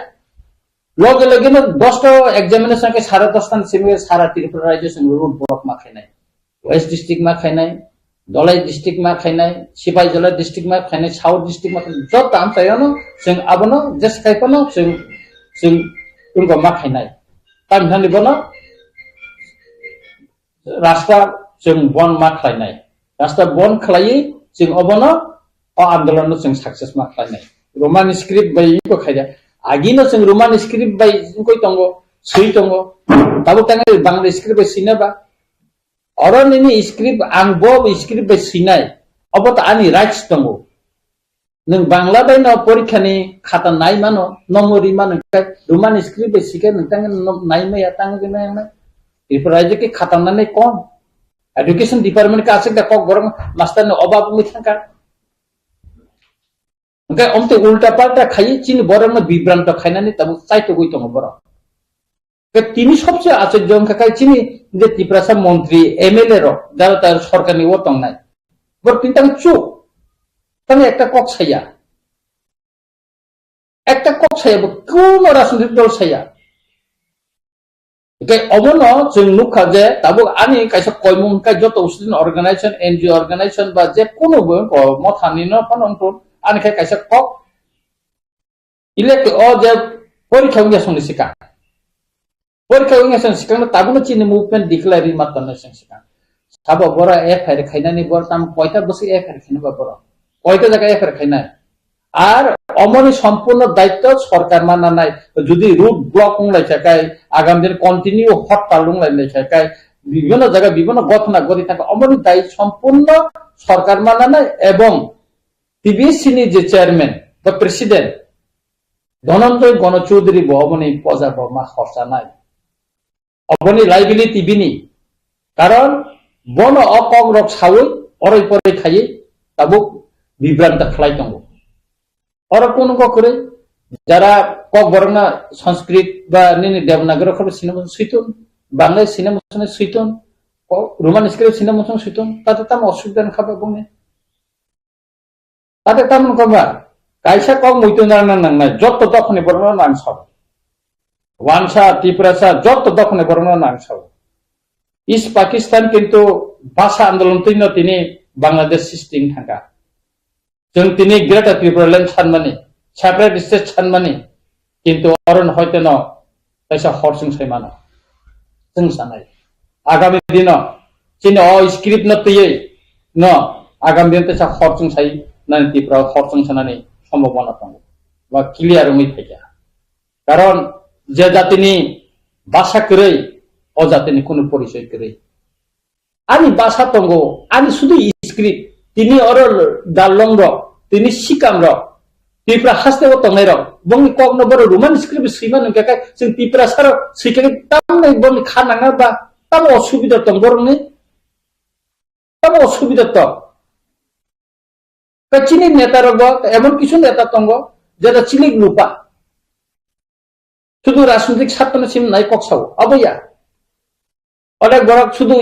লগে লগে 10টা examination কে 10:30 সিমে সারা ত্রিপুরা রাজ্য সঙ্গে রুট বরক মা খাই নাই ওয়েস্ট ডিস্ট্রিক্ট মা খাই নাই দলাই ডিস্ট্রিক্ট মা খাই নাই সিপাই জলা ডিস্ট্রিক্ট মা খাই নাই সাউথ ডিস্ট্রিক্ট মা যত আম চাইনো जों আবনো জেস খাইপনো जों उनको मा खाई নাই তাম থানি বনো রাস্তা जों বন মা খাই নাই রাস্তা বন খালাই जों অবনো आंदोलन जों सक्सेस मा खालामनाय रोमान स्क्रिप्ट बाय को खायदा आगिनो जों रोमान स्क्रिप्ट बाय कोइ दंगो सै दंगो ताबो तांगा बांग्ला स्क्रिप्ट बाय सिनाबा अरनिनि स्क्रिप्ट आं बो स्क्रिप्ट बाय सिनाय अबत आनि राइट्स दंगो नों बांग्ला बाय न परीक्षानि खाता नाय मानो नमरि मानो रोमान स्क्रिप्ट बाय सिके नोंतां नाय मया तांगा गनाय इफोर राइजे के खाता नानै कोन एजुकेशन डिपार्टमेंट का आसे कक गरम मास्टर न अबाब मिथांका Oke, om te ulta palta খাই চিনি বরং বিভ্রান্ত খাইনানি তাবু চাইতে গই তং বড় কে তিনি সবচেয়ে আশ্চর্য অঙ্ক খাই চিনি যে ত্রিপুরা মন্ত্রী এমএলএ র যারা তার সরকারি ও তং নাই বর তিনি তাকে চুপ তাহলে একটা কক ছাইয়া কোন রাজনৈতিক দল ছাইয়া ওকে অবন जों नुखा যে তাবু আনি কাইসা কয়মুং কাই যত উসলিন অর্গানাইজেশন এনজিও অর্গানাইজেশন বা যে কোনো মথানি ন পানন্টন ani kai kaisa kok ilek o je porikha unga song sika na tabuno chini movement declare matan na sing sika sabo bora FIR khaina ni bor tam koita bosi FIR khaina ba bora koita jaga FIR khaina আর অমনি সম্পূর্ণ দায়িত্ব সরকার মানা নাই যদি root block উংলাই থাকায় আগামী দিন continue হরতাল উংলাই থাকায় বিভিন্ন জায়গায় বিভিন্ন ঘটনা ঘটি থাকে অমনি দায়ী সম্পূর্ণ সরকার মানা নাই এবং টিবিসিনি যে চেয়ারম্যান বা প্রেসিডেন্ট ধনঞ্জয় গণচৌধুরী ভবনী পজা বর্মা খরচা নাই অবনী লাইবিলিটি বিনি কারণ বন অকক রক সাউই অরই পরে খাইয়ে তাবুক বিভ্রান্ত খালাই দङ অর কোন করে যারা কক বরনা সংস্কৃত বা নিনি দেবনাগরী খবর সিনেমা সুইতন বাংলা সিনেমা সুইতন রোমান স্ক্রিপ্ট সিনেমা সুইতন তাতে তাম অসুবিধা খাবে বনে তাতে তেমন করবা কাইসা কক মইতো না যত তখনই বর্ণনা নাং সব ওয়ানসা ত্রিপুরাসা যত তখনই বর্ণনা নাং সব ইস্ট পাকিস্তান কিন্তু ভাষা আন্দোলন তিনি বাংলাদেশ সিস্টেম থাকা जों তিনি গ্রেটার ত্রিপুরা ল্যান্ড সানমানি সেপারেট স্টেট সানমানি কিন্তু অরণ হয়তো ন কাইসা হরসং সাইমানো जों সানাই আগামী দিন চিনি অ স্ক্রিপ্ট নতয়ে ন আগামী দিন তাইসা হরসং সাই nanti pra khorchong sanani সম্ভাবনা দङ বা ক্লিয়ার মই থাকা কারণ যে জাতিনি ভাষা করে ও জাতিনি কোনো পরিচয় করে আমি ভাষা দङ আমি শুধু স্ক্রিপ্ট তিনি অর দালং র তিনি সিকাম র ত্রিপুরা হাসতে দङै র বংনি কক নবর রোমান স্ক্রিপ্ট সিমান কাকা जों ত্রিপুরা সার সিকাকে তামनै বংনি খানাङा বা তাম অসুবিধা দङ বরংনি তাম অসুবিধা ত চিনি নেতা রগ এমন কিছু নেতা তঙ্গ যেটা চিলিক লুপা শুধু রাজনৈতিক স্বার্থ সিম নাই ককসাও অবয়া অনেক বড় শুধু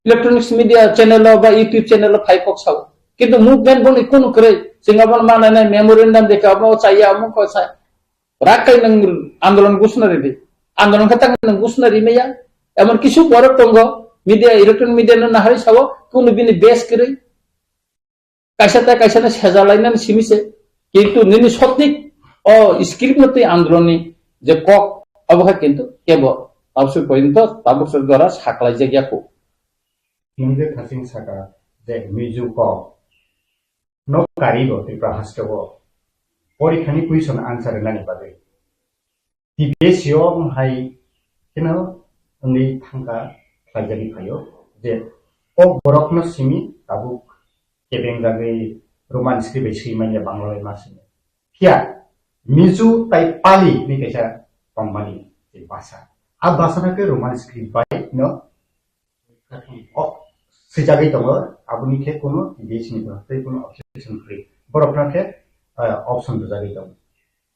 ইলেকট্রনিক্স মিডিয়া চ্যানেল বা ইউটিউব চ্যানেল ফাই ককসাও কিন্তু মুভমেন্ট বনি কোন করে সিঙ্গাবন মানায় মেমোরেন্ডাম দেখে আমো চাইয়া আমো কসায় রাকাই নং আন্দোলন ঘোষণারি দে আন্দোলন খাতাং নং ঘোষণারি মেয়া এমন কিছু বড় তঙ্গ মিডিয়া ইলেকট্রনিক মিডিয়া না হারি সাব কোন বিনি বেস করে কাইসানা সেজালাইনান সিমিছে কিন্তু নিনি সঠিক ও স্ক্রিপ্ট মতে আন্দোলনী যে কক অবহার কিন্তু কেবল অবশ্যই পর্যন্ত তাবসর দ্বারা সাকলাই জায়গাকো হিন্দে থাসিং সাকা যে মিজু ক ন কারিগো ত্রিপুরা হাস্টব পরীক্ষানি কুইশন আনসার নানি বাদে টিবিএসিও হাই কেন উনি থাঙ্কা খাইজানি ফাयो যে ও বরকন সিমি তাবুক কেবেং জাগে रोमान स्क्रिप्ट सिमाया बांग्ला मासिने Pia Mizu tai Pali ni kaisa tongmani bahasa. A bahasa na ke Roman script by no oh sejagai tongo abuni ke kono desini ba tai kono objection free borokna ke option to jagai tongo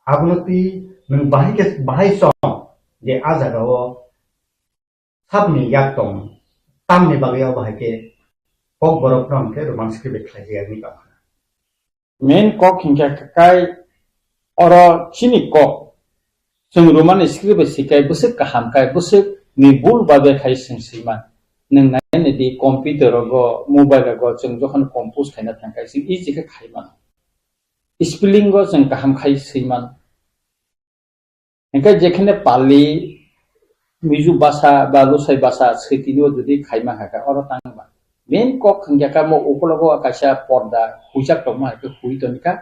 abunoti nung bahai song je a jaga o sabni yak tong tamni bagaya bahai ke kok borokna ke Roman script khlai ni ka main kok hingga kakai oro chini kok जों Roman script सिखाय बुसक kaham kai busuk ni bul babe khai sing siman nang nai ne di computer go mobile go जों जखन compose खायना थांखाय sing easy ka khaiman spelling go जों kaham khai siman enka jekhane pali mizu basa ba losai basa seitino jodi khaima haka oro tangba main kok hingga ka mo upologo akasha porda hujak toma ke hui tonika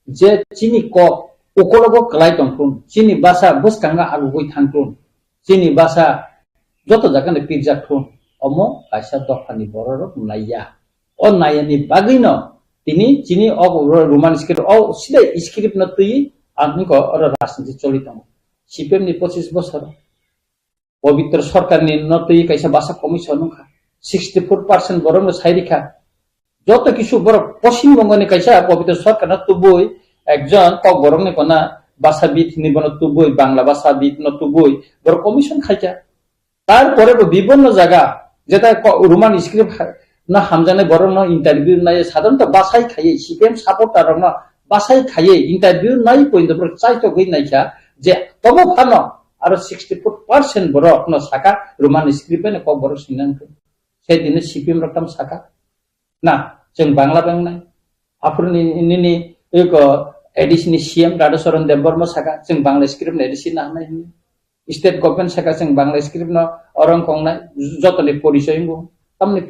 je chini kok ukologo kelai tongkun chini basa bus kanga agugoi thangkun chini basa joto jakane pirjak thun omo kaisa dofani bororo naya o nayani bagino tini chini og roman script o sida script na tui আপনি ko ora রাজনীতি চলিত CPM ni 25 বছর পবিত্র সরকার ni না tui kaisa basa commission খা 64% বরং সাইরিখা যত কিছু বড় পশ্চিমবঙ্গ ni kaisa পবিত্র সরকার না তুবই একজন কক বরং নে কোনা ভাষাবিদ নিবন তুবই বাংলা ভাষাবিদ ন তুবই বড় কমিশন খাইকা তারপরে বিভিন্ন জায়গা যেটা রোমান স্ক্রিপ্ট না হামজানে বরং না ইন্টারভিউ নাই সাধারণত ভাষাই খাইয়ে সিপিএম সাপোর্টার না ভাষাই খাইয়ে ইন্টারভিউ নাই পইন্দ বড় চাইতো গই নাইকা যে তবু ফানো আর 64% বড় ন শাখা রোমান স্ক্রিপ্টে নে কক বড় সিনান সেই দিনে সিপিএম রকম শাখা না जों বাংলা ব্যাংক নাই আপনি নিনি एक एडिशन सीएम राधा शरण देवबर्मा शाखा जों बांग्ला स्क्रिप्ट एडिशन नामनाय स्टेट गभर्नमेंट शाखा जों बांग्ला स्क्रिप्ट न अरं खंनाय जतने परिचय गो तामनि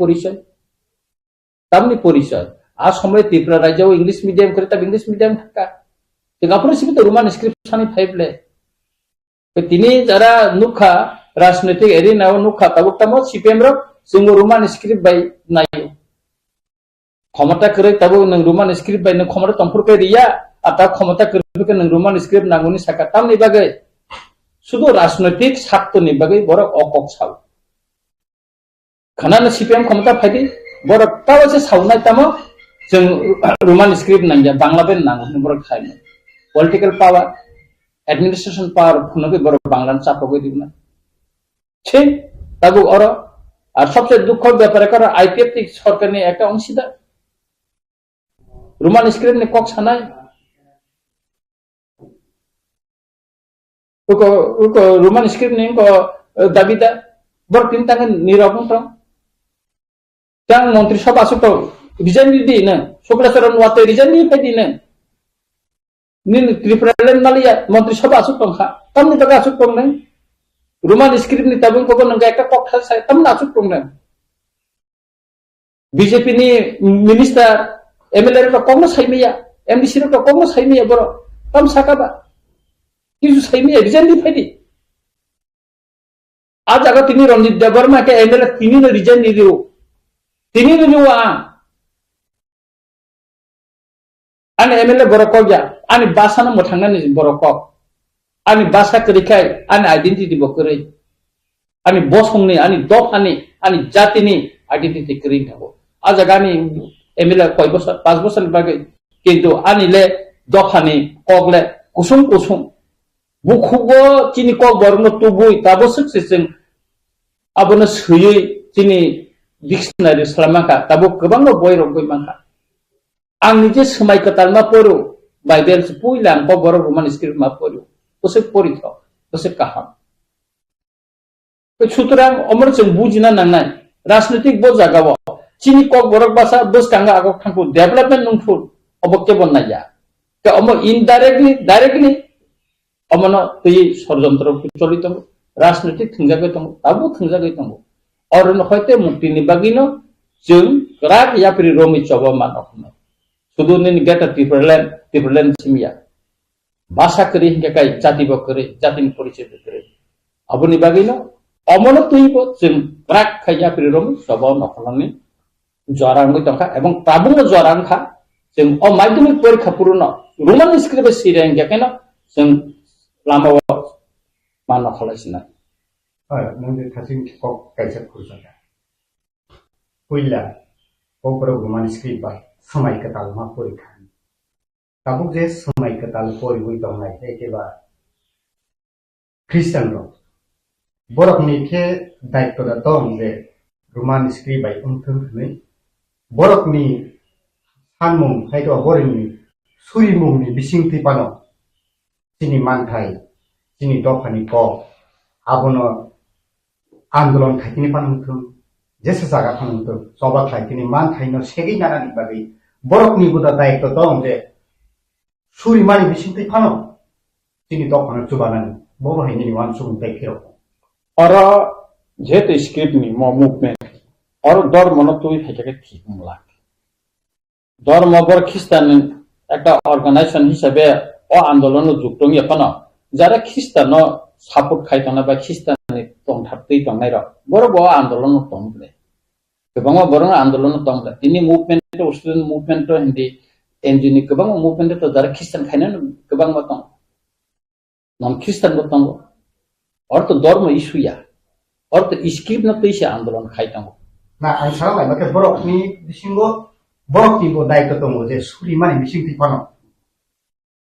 परिचय आ समय त्रिपुरा राज्यआव इंग्लिश मीडियम करे तब इंग्लिश मीडियम थाका जों आपन सिबित रोमान स्क्रिप्ट सानि फाइबले तिनी जरा नुखा राजनीतिक एरिनाव नुखा ताबुकतामो सीपीएम रो जों रोमान स्क्रिप्ट बाय नायो ক্ষমতা করে তবে নং রোমান স্ক্রিপ্ট বাই নং ক্ষমতা তমফুরকে রিয়া আতা ক্ষমতা করে নং রোমান স্ক্রিপ্ট নাঙ্গুনি সাকা তামনি বাগে শুধু রাজনৈতিক স্বার্থনি বাগে বড় অকক সাউ খানানো সিপিএম ক্ষমতা ফাইদি বড় তাও যে সাউনাই তামো जों Roman script Nanga Bangla Ben নাঙ্গুনি বড় খাইনো পলিটিক্যাল পাওয়ার অ্যাডমিনিস্ট্রেশন পাওয়ার ফুনকে বড় বাংলা চাপকে দিবনা ঠিক তাবু অর আর সবচেয়ে দুঃখের ব্যাপারে করে আইপিএফ সরকার নিয়ে একটা অংশীদার रोमान स्क्रिप्ट ने कक सानाय उको रोमान स्क्रिप्ट ने को दाबिदा बर तीन तांग निरापन तो जां मंत्री सभा सुत रिजाइन दी न शुक्लाचरण वाते रिजाइन दी फाइदी न निन त्रिपुरालेन नालिया मंत्री सभा सुत खा तमनि तका सुत न रोमान स्क्रिप्ट नि ताबन को नंगा एकटा कक साय तमना सुत न बीजेपी नि मिनिस्टर एमएलए रो कम साइमिया एमडीसी रो कम साइमिया बरो तम साकाबा किसु साइमिया रिजाइन दी फाइदी आज अगर तिनी रंजित देवबर्मा के एमएलए तिनी ने रिजाइन दी दियो तिनी ने जो आने एमएलए बरो कया आने भाषा न मथांगा नि बरो क आने भाषा करिखाय आने आइडेंटिटी बकरै आने बसंनि आने दफानि आने जातिनि आइडेंटिटी करिन थागो आज गानि एमएलए कय बছর 5 বছর बागे किंतु आनिले दफानि कगले कुसुम कुसुम बुखुगो चिनि कग बरन तुबुय ताबो सक्सेसजों आबनो सयै चिनि डिक्शनारि सलामाखा ताबो गोबां बयरक गयमाखा आं निजे समाय कतालमा परो बाइबेल पुइलां क बर रोमान स्क्रिप्ट मा परो बसे परिथ बसे काहाम सुतरां अमर जों बुजिना नांनाय राजनीतिक बजागाव चिनी कक बरक भाषा बस कांगा आगक थांखु डेभलपमेंट नंथु अबके बननाया के अम इनडाइरेक्टली डाइरेक्टली अमन तै षड़यंत्र चलित राजनीतिक थंजागै दं ताबो थंजागै दं और हयते मुक्तिनि बागिनो जों राग याप्रि रोमि चबा मानखनो सुदु नि गेट त्रिपुरालेन सिमिया भाषा करि हिंगाय जाति बकरै जातिनि परिचय बकरै अबनि बागिनो अमन तैबो जों राग याप्रि रोमि चबा नखलनि जरांगै दंखा एवं ताबुंग जरांखा जों माध्यमिक परीक्षा पुरन रोमान स्क्रिप्ट सिरें गेकेनो जों लामाव मानो खलायसिना नोंनि थासिम कक कायसा खुरजागा कुइला ककरो रोमान स्क्रिप्ट बाय समाय कताल मा परीक्षा ताबुक जे समाय कताल परीक्षा दंनाय एकेबा ख्रिस्टान रो बरकनि के दायित्व दं जे रोमान स्क्रिप्ट बाय उनथों बरकनि सानमुं हायतो बरनि सुरिमुंनि बिसिंथि पानो जिनि मानथाय जिनि दफानि क आबनो आन्दोलन खायथिनि पानुथों जेसे जागा पानुथों सभा खायथिनि मानथायनो सेगै नानानि बागै बरकनि बुदा दायित्व दं जे सुरिमानि बिसिंथि पानो जिनि दफानो जुबानानि बबहायनि वान सुं दायित्व और जेहेतु स्क्रिप्ट नि मुवमेंट और धर्म न तुई फाइके ठीक मुला धर्म बर ख्रिस्टान একটা অর্গানাইজেশন হিসেবে ও আন্দোলন যুক্ত ইয়াপানো যারা খ্রিস্টান সাপোর্ট খাইতনা বা খ্রিস্টান তংথাপতেই তংনাই র বড় বড় আন্দোলন তংলে गोबां বড় আন্দোলন তংলে তিনি মুভমেন্ট স্টুডেন্ট মুভমেন্ট হিন্দি এনজিনি गोबां মুভমেন্ট তো যারা খ্রিস্টান খাইনা गोबां মতন নন খ্রিস্টান বতং और तो धर्म इशुया और तो स्क्रिप्ट न तैसे आंदोलन खाइतंगो ना आं सालाय माके बरकनि बिसिंगो बरकनि बो दायित्व दङ जे सुरिमानि बिसिंथि पानो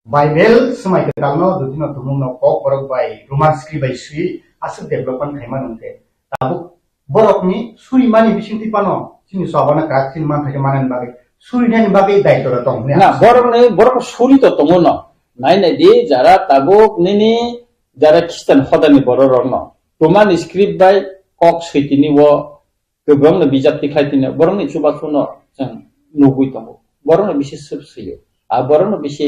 बाइबेल समाय कतालनो दुदिनो तुमुनो कक बरक बाय रोमान स्क्रिप्ट बाय सुइ आसु डेभलपमेंट खाइमा नंते ताबु बरकनि सुरिमानि बिसिंथि पानो जिनि सबाना क्राक्सिन मान थाके मानन बागै सुरिनानि बागै दायित्व दं ना बरक सुरि तो दङ न नाय नाय दि जारा ताबुक निनि যারা খ্রিস্টান হদানি বড় রং রোমান স্ক্রিপ্ট বাই কক সৈতিনি ও गोबां बिजाब खायथिनो बरंनि सुबासुनो जों नुगुइ दङ बरंनो बिसे सोबसैयो आ बरंनो बिसे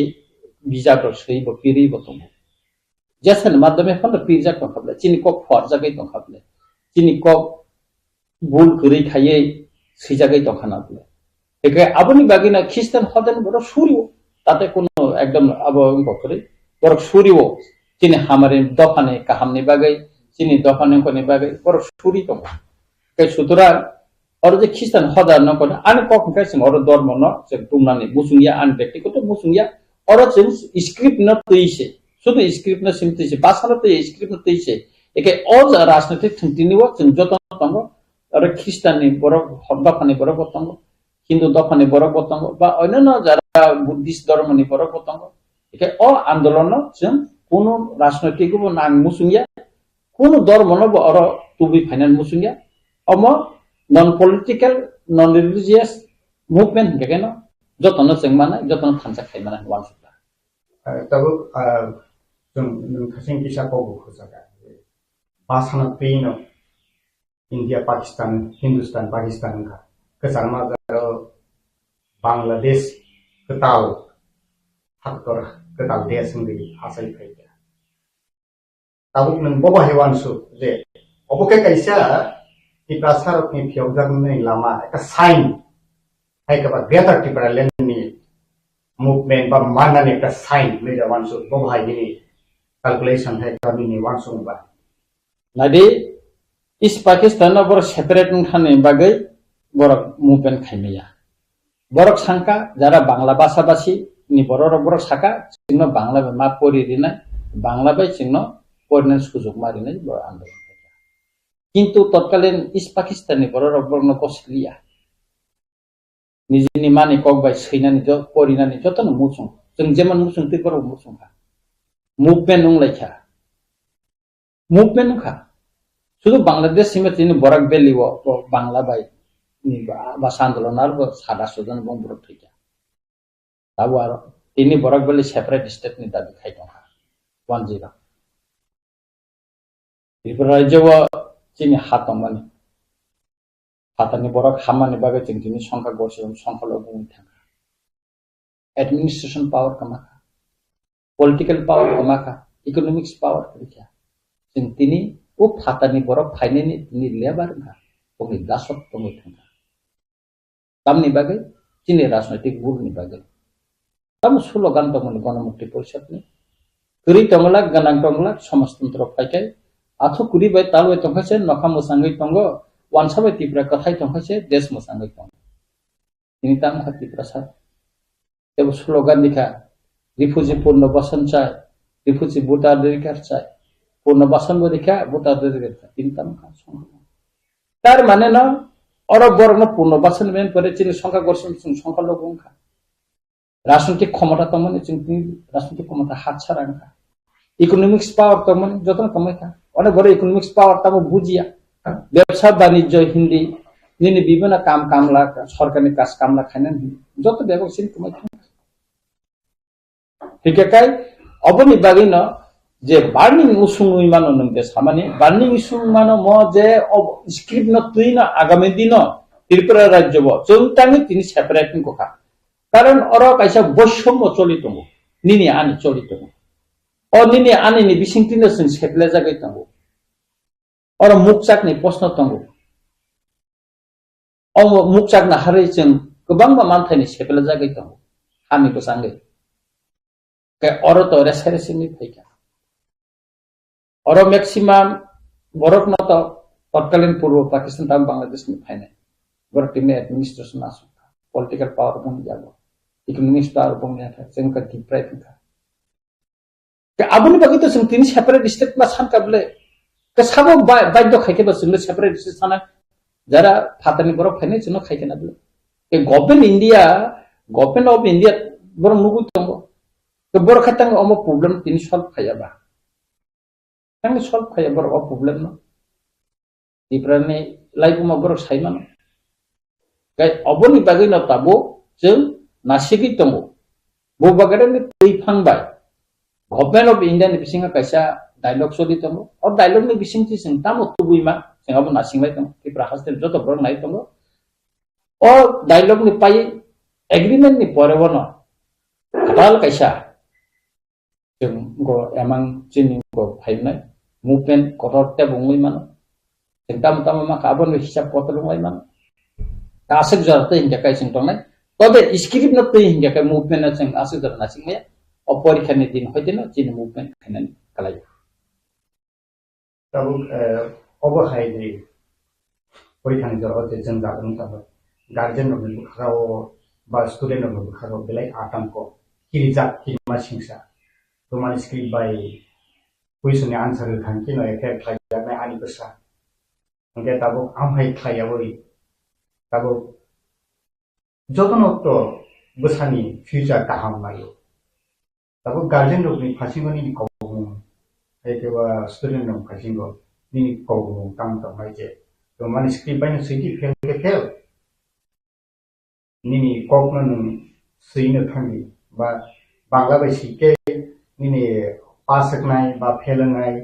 बिजाब सैबो पिरिबो दङ जेसन माध्यमे फन पिरजा दंखाबले चिनि कक फरजागै दंखाबले चिनि कक भुल गरै खायै सैजागै दंखानाबले एके आबनि बागिना ख्रिस्टान हदानि बड़ सुरियो ताते कोनो एकदम अब गकरै बरक सुरियो चिनि हामारे दफाने काहामनि बागै चिनि दफाने कोनि बागै बरक सुरि दङ के सुतरा और जे ख्रिस्टान हदा न कोन आन कक कैसे और धर्म न जे तुमनानि मुसुंगिया आन व्यक्तिगत मुसुंगिया और जे स्क्रिप्ट न तैसे शुद्ध स्क्रिप्ट न सिमतैसे भाषा त स्क्रिप्ट न तैसे एके अल राजनीतिक थुंतिनि व जों जतन दङ और ख्रिस्टाननि बरक दफाने बरक दङ हिन्दू दफाने बरक दङ बा अन्य जारा बुद्धिस्ट धर्मनि बरक दङ एके अ आन्दोलन जों कोनो राजनीतिक व नां मुसुंगिया कोनो धर्म न और तुबि फाइनाल मुसुंगिया अम non political non religious movement गेनो जतन जों माने जतन थांजा खायमाना वानसुला तब जों नोंथांसिं किसाखौ बुखुजागा भाषाना पेनो इंडिया पाकिस्तान हिंदुस्तान पाकिस्तान का केसारमा जारो बांग्लादेश केताल हाक्तर केताल देश होंगे आसाय फैया तब नों बबा हेवानसु जे अबके कैसा कि प्रासारकनि फियगजागनि लामा एक साइन हायकबा ग्रेटर टिप्रालेन्डनि मुभमेंट बा माननानि एक साइन मेजा वानसु बहायनि कैलकुलेशन हायकबानि वानसु बा नादि इस पाकिस्तान बर सेपारेट खाने बागै बरक मुभमेंट खायमिया बरक सांका जारा बांला भाषाभाषी नि बरक साका सिंनो बांला मा परिरिना बांला बाय सिंनो परिना सुजुग मारिनाय बर आन्दोलन किन्तु तत्कालीन इस पाकिस्ताननि बरनो गसलिया निजिनि मानि कक बाय सैनानि ज परिनानि जतन मुसुं जों जेमन मुसुं ति बर मुसुंखा मुभमेंट नंलायखा मुभमेंट नखा शुद्ध बांग्लादेश सिमतिनि बरक बेली व बांला बाय नि भाषा आन्दोलन आरो सादा सुजन बंबर थैया ताबो आरो तिनि बरक बेली सेपारेट स्टेट नि दाबि खायदोंखा 10 बेफोर राज्यव चिनि हातंमानि हातानि बरक हामानि बागै जों दिनै संख्या गरसेयाव संख्याल' बुंनो थाङा एडमिनिस्ट्रेशन पावर कमाखा पलिटिकल पावर कमाखा इकोनॉमिक्स पावर करिखा जों दिनै उ हातानि बरक फायनायनि दिनै लेबारखा बङै दासत बङै थाङा तामनि बागै दिनै राजनैतिक बुलनि बागै ताम स्लोगान दंमोन गणमुक्ति परिषदनि गरै दंला गोनां दंला समाजतन्त्र फायखाय आथु कुरि बाय तालबाय तंखासे नखा मोसाङै दंगो वानसाबाय तिप्रा कथाय तंखासे देश मोसाङै दं तिनि ताम खाति प्रसाद এবং স্লোগান দেখা রিফিউজি পুনর্বাসন চাই, রিফিউজি ভোটাধিকার চাই, পুনর্বাসন দেখা ভোটাধিকার চাই, তিনটা তার মানে না ওরা বরং পুনর্বাসন মেন করে চিনি সংখ্যা করছেন সংখ্যালঘু অংখা রাজনৈতিক ক্ষমতা তমনে চিনি রাজনৈতিক ক্ষমতা হাত ছাড়া অংখা ইকোনমিক্স পাওয়ার তমনে যত কমাইখা অনেক বড় ইকোনমিক্স পাওয়ার তাবো বুঝিয়া ব্যবসা বাণিজ্য হিন্দি নিনি বিভিন্ন কাম কামলা সরকারি কাজ কামলা খাইনান যত ব্যবসা কমাইখা ঠিক একাই অবনি বাগিন যে বার্নিং উসুং উইমানো নংতে সামানি বার্নিং উসুং মানো ম যে স্ক্রিপ্ট ন তুই না আগামী দিন ত্রিপুরা রাজ্য চৌতাঙ্গি তিনি সেপারেট কথা কারণ ওরা কাইসা বৈষম্য চলিত নিনি আনি চলিত ও নিনি আনি নি বিসিং তিন সেপলে জাগাই তঙ্গ ওরা মুখ চাকনি প্রশ্ন তঙ্গ ও মুখ চাকনা হারাই जों गोबां मानथायनि सेपले जागाय तंग हामी को सांगे के ओरो तो रेसेरेसिनि फैका और मैक्सिमाम बरक न तो तत्कालीन पूर्व पाकिस्तान तम बांग्लादेश में फाइने बरक टीम एडमिनिस्ट्रेशन आसु पॉलिटिकल पावर बन जागो इकोनॉमिक्स पावर बन जाता जों का डिप्राइव था के आबुनि बागै तो जों तीन सेपारेट स्टेट मा सान काबले के साबो बाध्य खाइके बस जों सेपारेट स्टेट साना जरा फातानि बरक फाइने जों खाइके ना बले के गवर्नमेंट ऑफ इंडिया बर मुगु तंगो के बर खातंग अमो प्रॉब्लम तीन सॉल्व खायाबा तंग सॉल्व खाया बर अ प्रॉब्लम न इफ्राने लाइफ मा बर साइमान गाय अबनि बागै न ताबो जों नासिगि तंगो बो बागरे तै फांबाय गवर्नमेंट ऑफ इंडिया नि बिसिंगा कायसा डायलॉग सलि तंगो और डायलॉग नि बिसिंथि जों तामो तुबुइमा जों अब नासिंबाय तंगो इफ्रा हस्टेल जतो बर नाय तंगो और डायलॉग नि पाई एग्रीमेंट नि परेवन बाल कायसा जों गो एमां चिनि गो फाइनाय मुभमेंट कटरते बुंगै मान जों ताम मा काबन हिसाब पत्र बुंगै मान आसिक जरते हिंगा काय जों तंनाय तबे स्क्रिप्ट न पे हिंगा काय मुभमेंट जों आसिक जर नासिंगै अ परीक्षानि दिन होइदिन चिनि मुभमेंट खायनानै खालाय तब अबहाय दे परीक्षानि जरते जों जागोन तब गार्जियन नबु खाराव बा स्टूडेंट नबु खाराव बेलाय आतंक किरिजात किमा सिंसा तो मान स्क्रिप्ट बाय क्वेश्चन आंसर थांखि न एफे खायनाय आनि बसा ओके तब आमहाय खायाबो तब जतन तो बसानि फ्यूचर गाहाम नायो तब गार्जियन नबु फासिंगनि कबु एकेबा स्टूडेंट नबु फासिंगो नि कबु ताम तमाय जे तो मान स्क्रिप्ट बाय सिटी फेल निनी कॉकन सैनो थांगी बा बांग्ला बायसी के निनी पास सकनाय बा फेलनाय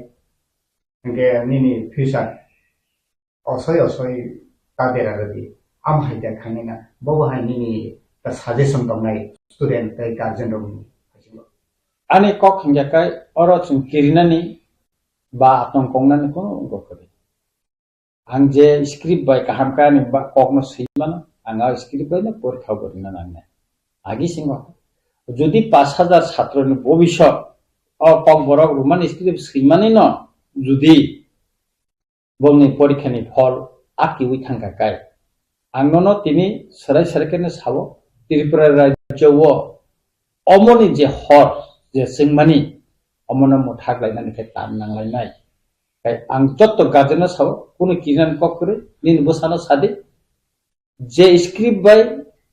के निनी फ्यूचर असय कादेरा रदि आम हाइदा खानेना बबहाय निनी दा सजेशन दंनाय स्टूडेंट दै गार्जियन दं आनि कक हिंगाकाय अर जों किरिनानि बा आतंकंनानि को गखरे आं जे स्क्रिप्ट बाय काहामकानि बा ककनो सैमान आंगा स्क्रिप्ट बायनो परीक्षा करना नांगना आगि सिंह যদি 5000 ছাত্রनि ভবিষ্যৎ অ কম বড় রোমান স্ক্রিপ্ট সৈমানি ন যদি বংনি পরীক্ষানি ফল আকি উই থাঙ্গাকাय आंनो তিনি सराय सरकेनो साबो त्रिपुरा राज्यव अमनि जे हर जे सिंमानि अमन मुथाक लायनानै के तान नांलायनाय काय आं जत्त गार्जेन साबो कुनु किरान ककरे दिन बसानो सादि जे स्क्रिप्ट बाय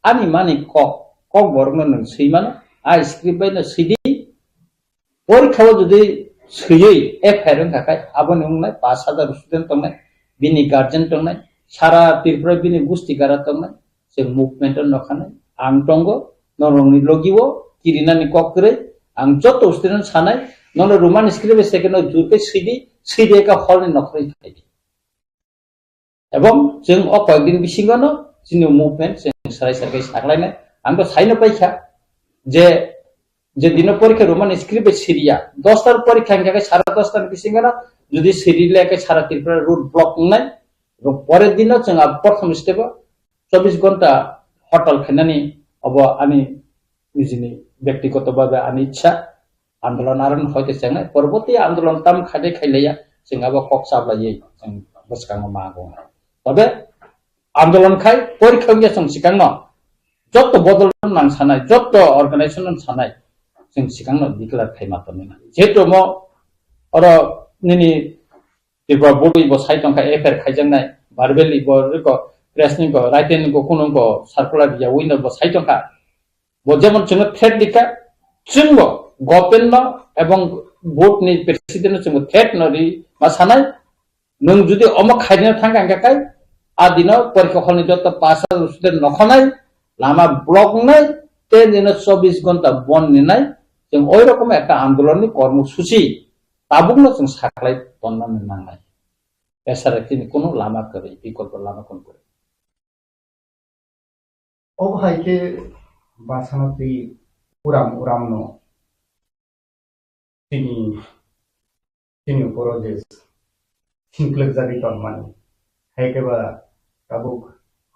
आनि मानि कक बरनो नों सैमानो आ स्क्रिप्ट बाय न सैदि परीक्षाव जुदि सैयै एफायरन थाखाय आबन नंनाय 5000 स्टुडेन्ट तंनाय बिनि गार्जियन तंनाय सारा त्रिपुरा बिनि गुस्टिकारा तंनाय जों मुभमेन्ट नखानाय आं तंगो नरंनि लगिवो किरिनानि ककरे आं जत स्टुडेन्ट सानाय नन रोमान स्क्रिप्ट सेकेन्ड जुते सैदि का हलनि नखरै थायदि এবং जों अ कयदिन बिसिंगनो जोंनि मुभमेन्ट जों सराय सरकाय साखलायनाय आंबो साइनो पाइखा जे दिन परीक्षा रोमान स्क्रिप्ट सिरिया 10टार परीक्षा के 10:30 बिसिंगना जुदि सिरिले के सारा त्रिपुरा रूट ब्लक नय परेर दिन जों प्रथम स्टेप 24 घंटा हटल खानानि अब आनि निजिनि व्यक्तिगत भाबे आनि इच्छा आन्दोलन आरन होयते जों परबर्ती आन्दोलन ताम खादे खाइलाया जों अब कक साबलायै जों बसकांगो मागो तबे आन्दोलन खाय परीक्षा जों सिगांनो যত বদল নাং সানাय যত অর্গানাইজেশন সানাय जों सिगांनो डिक्लेयार खालामना जेहेतु म अरो निनि त्रिपुरा बडि ब साइटंखा एफआर खाइजनाय बारबेलि ब रिको प्रेसनि को राइटेनि को कुनु को सार्कुलार या विनो ब साइटंखा ब जेमन जों थ्रेड दिका जों गभर्नमेन्ट एवं बोर्डनि प्रेसिडेन्ट जों थ्रेड नरि मा सानाय नों जुदि अम खाइनो थांगांगाखाय आदिनो परीक्षा हलनि जत पास स्टुडेन्ट नखनाय लामा ब्लक नाय ते दिन 24 घन्टा बन्द निनाय जों ओइ रकम एक आन्दोलननि कर्मसूचि ताबुकनो जों साख्लाय तन्नानै नांनाय एसारे तिनि कोनो लामा करे विकल्प लामा कोन करे अब हाइके बासनति उराम नो तिनी उपरोजेस सिंक्लक जारि तन्मानि हाइके बा ताबुक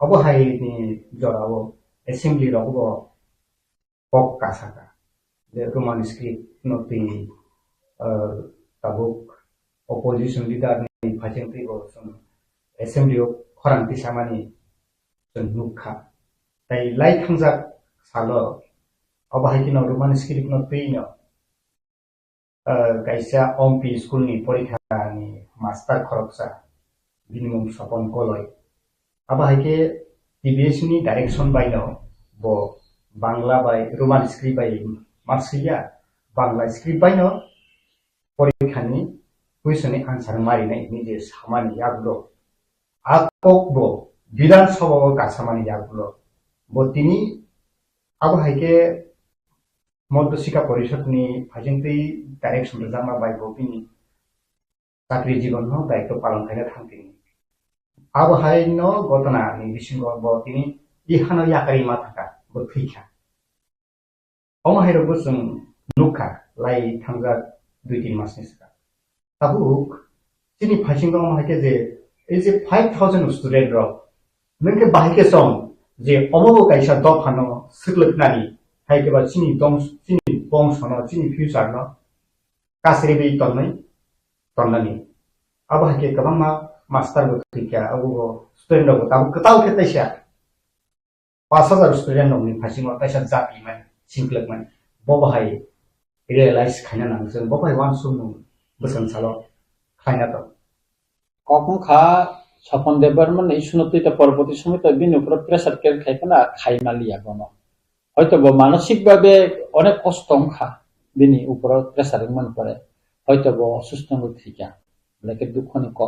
अब हाइनि जराव एसेम्बली रगबो पक कासाका the Roman script not the tabuk opposition leader ni phajeng pri bo sum assembly of khoranti samani sum nukha tai lai thangjak salo abahiki no Roman script not pe no kaisa omp school ni porikha ni master khoroksa minimum sapon koloi abahiki TBS ni direction by no bo Bangla by Roman script by Marsiya Bangla script by no Porikani question answer marine nije samani yaglo akok bo Bidan Sabha ka samani yaglo bo tini abo haike Madhyashika Parishad ni phajingti direction jama by bopini chakri jibon no daikto palon khaina thangtini abo hai no gotona ni bisingo bo tini ihano yakari mathaka bo thikha Oma hero busung nuka lai thangga 2-3 mas ni saka. Tabuk sini phasing gong mahike je is a 5,000 student ro. Nengke bahike song je omo kaisa do phano siklek nani haike ba sini bong sono sini future no kasri be tonnani. Aba hake kabama master go thikya abu student ro tabuk kataw khete sha 5,000 student no ni phasing ma kaisa japi man Singklek man, bobahai realize खाना नांगजों bobahai wan sunu besan salo खाना तो कखन खा सपन देबरमन इसुनति त परबती समय त बिन उपर pressure केर खाइफना खाइमालिया गनो হয়তো মানসিক ভাবে অনেক কষ্ট খা বিনি উপর প্রেসার মন পড়ে হয়তো অসুস্থ হইয়া লাগে দুঃখনি ক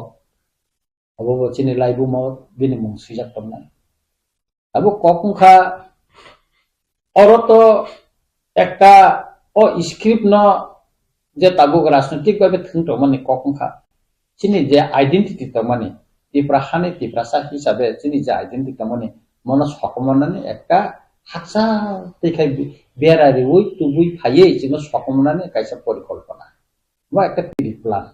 অবব চিনি লাইবু ম বিনি মুং সিজাতম না আবো কখন খা অরত একটা স্ক্রিপ্ট ন যে তাবুক রাজনৈতিক ভাবে থিংট মানে কখনখা চিনি যে আইডেন্টিটি তো মানে ত্রিপুরা হানি ত্রিপুরাসা হিসাবে চিনি যে আইডেন্টিটি মানে মনে সকমনানি একটা হাসা দেখাই বেড়ারি ওই তুবুই ফাইয়ে চিনি সকমনানি কাইসা পরিকল্পনা বা একটা প্ল্যান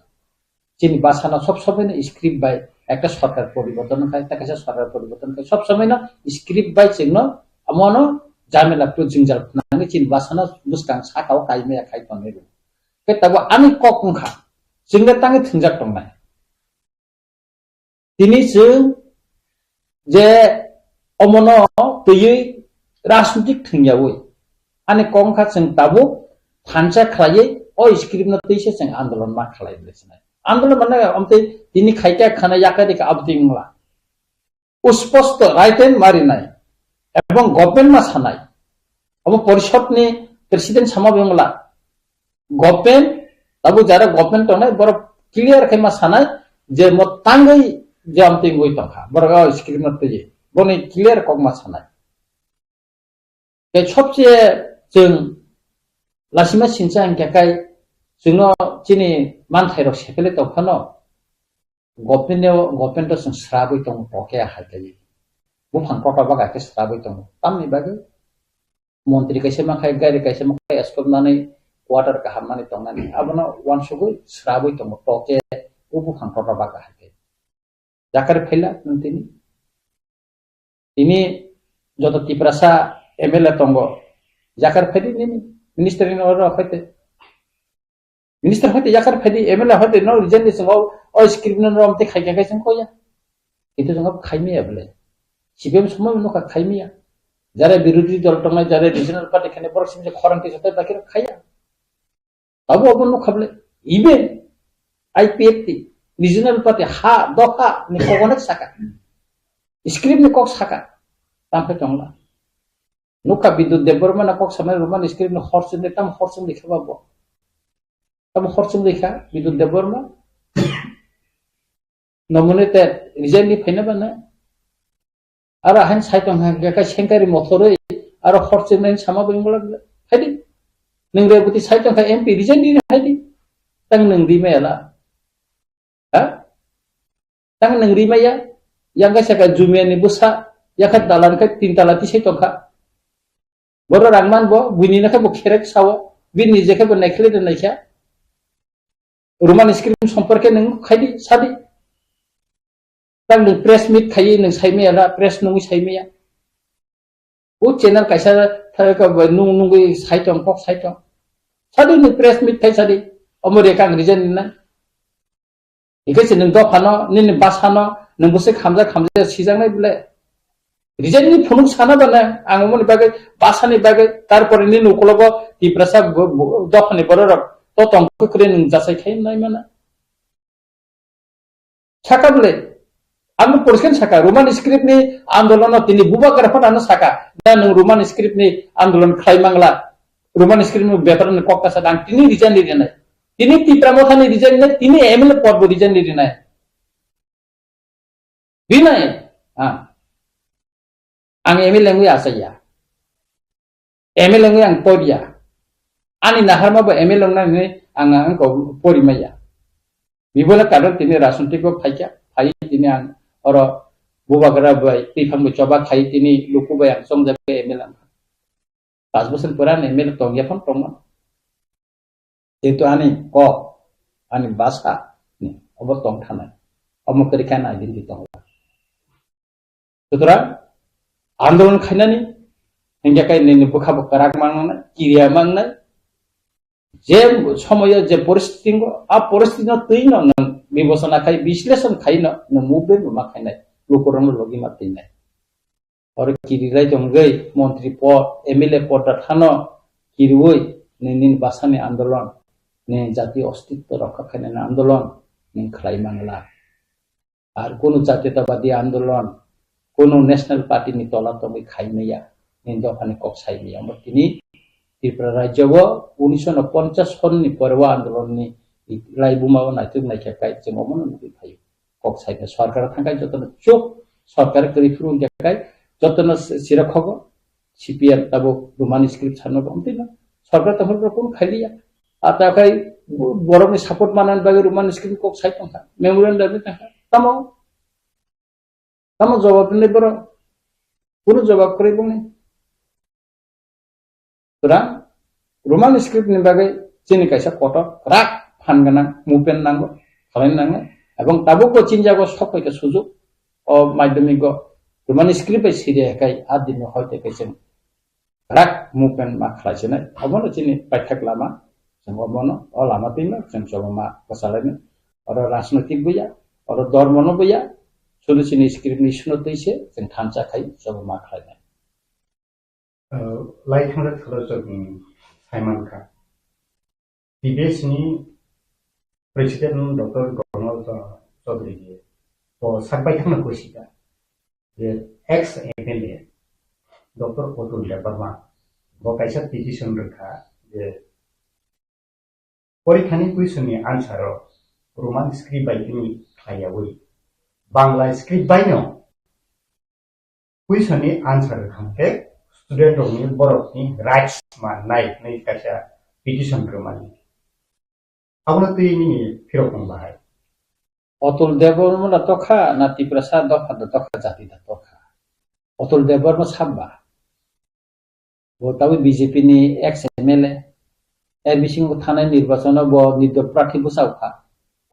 চিনি বাসানো সবসময় না স্ক্রিপ্ট বাই একটা সরকার পরিবর্তন খায় তা কাইসা সরকার পরিবর্তন খায় সবসময় না স্ক্রিপ্ট বাই চিহ্ন আমনো Jamila Pujingjal Nangin Basana Muskang Sakau Kaimea Kaiton Nidu. Ketawa Ani Kokungha, Singatangi Tinjatong. Tini Sing Je Omono Puyi Rasmutik Tingawi. Ani Kongka Sing Tabu, Pancha Klaye, or script notation and Andalon Makalai. Andalon Mana Omte Tini Kaita Kanayaka Abdingla. Usposto Raiten Marinai. এবং government মা সানাই अब परिषद नि president सामा बेंगला government अब Zara government तने बर clear खेमा सानाय जे म तांगै जे आमते गय तखा बरगा स्क्रिप्ट नते जे बने क्लियर कगमा सानाय के सबसे जों लासिमा सिनसा अंकेखाय जोंनो चिनि मानथायरो सेपेले तखनो गभर्नमेंट जों स्राबै दं पके हायखाय बुफां टटा बागाके स्राबै दं तामनि बागै मन्त्री कैसे माखाय गारि कैसे माखाय एस्कबनानै वाटार का हामनानै दंनानै आबनो वानसुगु स्राबै दं टके बुफां टटा बागा हायखाय जाकार फैला नन्तिनि ini joto tiprasa MLA tonggo jakar fedi ini minister ini orang apa itu minister apa itu jakar fedi MLA apa itu no jenis sengau oh skripnya orang tu kaya sengko ya itu sengau kaya boleh sibem semua menukar kaya যারা বিরোধী দল টঙ্গায় যারা regional party খানে বড় সিমে খরাং কিছু তাই বাকি খাইয়া তাবো অবন্য খাবলে ইভেন আইপিএফটি রিজনাল পার্টি হা দফা ni kogonek saka script ni kok saka tampe tongla nuka bidut deborma na kok samay roman script ni horsen de tam horsen likha babo tam horsen likha bidut deborma nomone te resign ni phaina bana ara han saitong ha ka senkari mothore ara horsen ni sama bengla haidi ningre buti saitong ka mp resign ni haidi tang nang di mela ha tang nang di maya yang ka saka jumian ni busa yakat dalan ka tintala ti saitong ka boro rangman bo buni na ka bo kherek sawo bin nije ka bo naikhle de naikha roman script সম্পর্কে nang khaidi sadi tang nang press meet khai nang saime ala press nungi saime ya o channel kaisa thara ka nung nungi saitong pok saitong sadi nang press meet khai sadi omore kang reason na ikase nang do phano nin basano nang bose khamja sijang nai bile reason ni phunuk sana bana angomoni bage basani bage tarpore nin ukologo ti prasab do phani bororok to tong kre nang jasai khai nai mana sakable আমি পরিষ্কার শাখা Roman script নি আন্দোলন তিনি বুবা করে ফাটানো শাখা না রোমান স্ক্রিপ্ট নি আন্দোলন খাই বাংলা রোমান স্ক্রিপ্ট ব্যাপার কক্কা সাদাং তিনি রিজাইন দিলেন না তিনি তীব্রামথানি রিজাইন না তিনি এমএলএ পদ রিজাইন দিলেন না বিনায় আং MLA ngui asaya MLA ngui ang podia ani naharma bo MLA ngui ang ko porimaya bibola kadon তিনি রাজনৈতিক ফাইকা ফাই তিনি ang oro bubagara bai tifang coba khai tini luku bai ang song jabe emel 5 বছর puran emel tong ya pon proma itu ani ko ani basa ni obo tong thana omo kerikan identity tong sutra andolon khainani hingga kai ni bukha bukrak mangna kiriya mangna je সময় যে পরিস্থিতি আ পরিস্থিতি তৈন বিবেচনা খাই বিশ্লেষণ খাই না মুভে নুমা খাই নাই লোকরম লগি মাতি নাই আর কিরিরাই জঙ্গই মন্ত্রী পদ এমএলএ পদটা থানো কিরুই নিন বাসানি আন্দোলন নে জাতীয় অস্তিত্ব রক্ষা খাই না আন্দোলন নিন খাই মাংলা আর কোন জাতীয়তাবাদী আন্দোলন কোন ন্যাশনাল পার্টি নি তলা তবে খাই মেয়া নিন দফানি কক সাই মেয়া আমরা তিনি ত্রিপুরা রাজ্য 1950 সননি পরওয়া আন্দোলননি লাইবুমাও নাইতুক নাইখাকাই যেমন ভাই কক সাইকে সরকার থাকাই যতন চোখ সরকার করি ফুরুন দেখাই যতন সিরাখগ সিপিএম তাবো রোমান স্ক্রিপ্ট ছানো বমতি না সরকার তখন কোন খাইলিয়া আর তাকাই বড়নি সাপোর্ট মানান বাগে রোমান স্ক্রিপ্ট কক সাই তংখা মেমোরেন্ডাম থাকা তামো জবাব নে বড় পুরো জবাব করে বনে সুতরাং Roman script ni bagai chini kaisa kotor rak phanganang movement nango khalanang এবং তাবুকো চিনজাগো সবকইতে সুযোগ ও মাধ্যমিক রোমান স্ক্রিপ্ট সিরিয়া কাই আদিন হইতে কেছেন rak movement ma khlaisena abono chini paithak lama jengomno o lama tinno jengchoma kasalene oro রাজনৈতিক buya oro dormono buya শুধু চিনি script ni শুনো তৈছে জেং থানচা খাই জমা খাইনা लाइक थांग्रा थलजों साइमनखा बिदेशनि प्रेसिडेंट डॉक्टर गवर्नर चौधरी तो साबाय थांना कोसिदा जे ex MLA doctor Atul Debbarma बो कायसा पिटिशन रखा जे परीक्षानि क्वेश्चननि आन्सार रोमान स्क्रिप्ट बायदिनि थायावै बांला स्क्रिप्ट बायनो क्वेश्चननि आन्सार खांके स्टूडेंट नि बरफनि राइट्स मा नाइ नै कायसा पिटिशन रमानि आउन तैनि फिरखं बाहाय अतुल देबबर्मा तखा नाति प्रसाद दफा तखा जाति तखा अतुल देबबर्मा साबा बोताबो बीजेपी नि एक्स एमएलए एबिसिंग थानाय निर्वाचन ब निद प्रार्थी बसावखा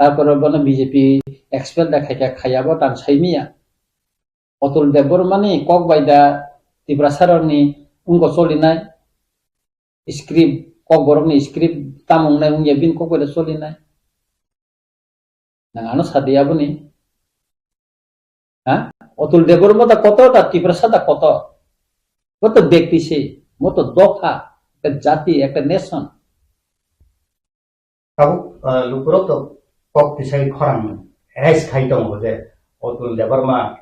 तारपर बन बीजेपी एक्सपेल देखायका खायाबो तान साइमिया अतुल देबबर्मा नि कक बायदा तिब्रासारनि उंगो सोलिनाय स्क्रिप्ट कक बरकनि स्क्रिप्ट तामंनाय उंया बिन कक बायदा सोलिनाय नांगानो सादियाबोनि हा अतुल देबबर्मा दा कत दा तिब्रासा दा कत কত ব্যক্তি সে মতো দফা একটা জাতি একটা nation tabuk lupurok to pok tisai khorang rais khai dong je Otul Debarma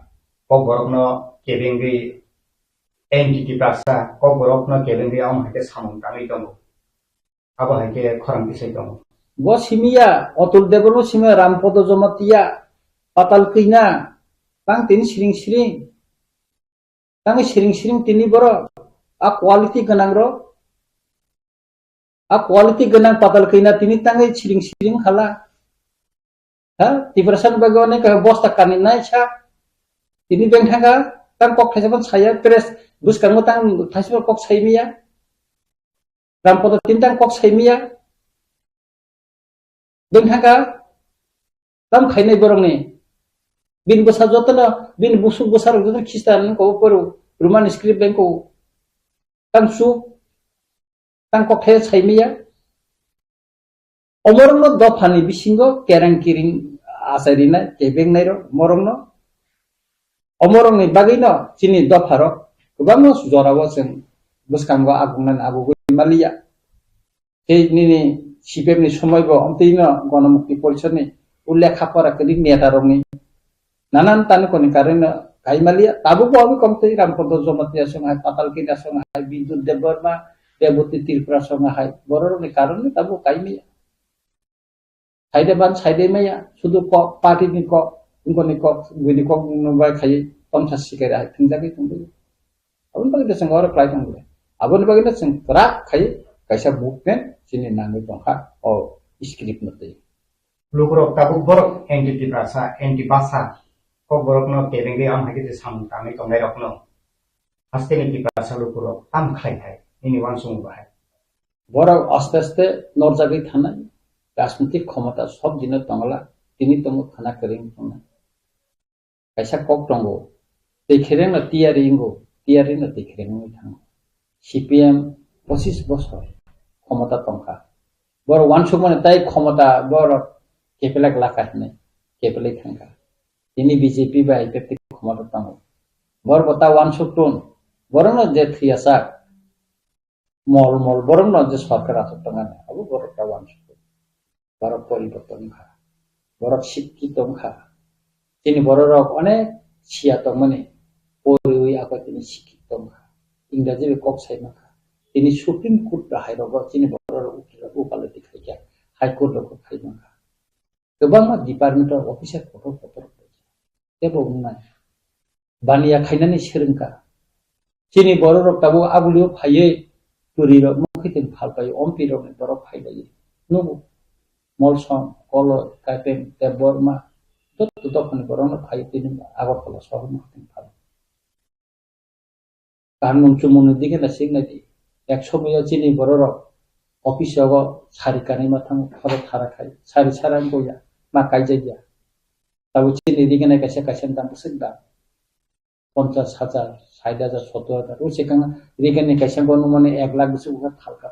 pok borokno kebengi entity prasa pok borokno kebengi am hake samung tangi dong abo hake khorang tisai dong bo simia Otul Deborno simia Rampodo Jomatia patal kina tang tini siring tang siring tini boro a quality ganang ro a quality ganang patal kina tini tangai siring khala ha tibrasan bagone ka bosta kaninai cha tini beng thanga tang kok thajaban saya press buskang tang thasba kok saimia Rampodo tin tang kok saimia beng thanga tam khainai borong ni bin besar jotna bin busuk besar jotna Kristen ko poru Roman script bank ko tang su tang kok thai saimia omorongno dofani bisingo kerang kiring asarina kebeng nairo morongno omorongni bagino chini dofaro gobangno jorawo sen buskango agungnan agugo malia ei nini sipemni somoybo omteino gণমুক্তি পরিষদনি উল্লেখা করা করি নেতারংনি nanan tan koni karena kaimalia tabu ko ami komte Rampodo Jomatia songa patal kina songa Bidul Deborma Debuti Tirpra songa hai boror ni karone tabu kaimia saide maya sudu ko party ni ko guni ko numbai khai tomsa sikera hai tinjaki tumbu abun bagi desang ora play tanggu abun bagi desang krak khai kaisa bukne sini nami tongha o script note lupurok tabuk borok entity prasa entity basa pok borokno kebengi am hake samung tangi dong rokno haste ni prasa lupurok tam khai hai ini wansung bahai বড় আস্তে আস্তে নরজাগি থানায় রাজনৈতিক ক্ষমতা সব দিনের তংলা তিনি তঙ্গ থানা করিং তংনা কাইসা কক তঙ্গ দেখেরেন না টিয়ারি না দেখেরেন থাং সিপিএম 25 বছর ক্ষমতা তংকা বড় ওয়ানসুক মানে তাই ক্ষমতা বড় কেপেলাক লাকাত নাই কেপেলাই থাঙ্কা তিনি বিজেপি বা আইপিএফ ক্ষমতা তঙ্গ বড় বতা ওয়ানসুক টন বড় না যে থিয়াসা mol borong no je sarkar atot tangan abu borok tawan borok poriborton kha borok শিক্ষিত kha tini borok onek sia tong mane pori ako tini শিক্ষিত kha ingraji be kok sai kha tini supreme court da hai rogo tini borok ukalo dikhai kya high court ko khai kha gobang ma department officer photo tebo unai baniya khainani serengka tini borok tabu agulio phaiye Turiro mungkin halpai ompiro ni borok hai lagi nubu molson kolo katen teborma tutu tokon borona hai tini agor kolo sohor mungkin hal kan muncul dike na sing nadi ek somoyo chini borok office go sari kanai mathang khoro thara khai sari saran goya ma kaijaya tabu chini dike na kaisa dam pusida 50,000 60,000 70,000 ও সেখানে রিগেনে কাইসা গনো মানে 1 লাখ বেশি উঠা থালকা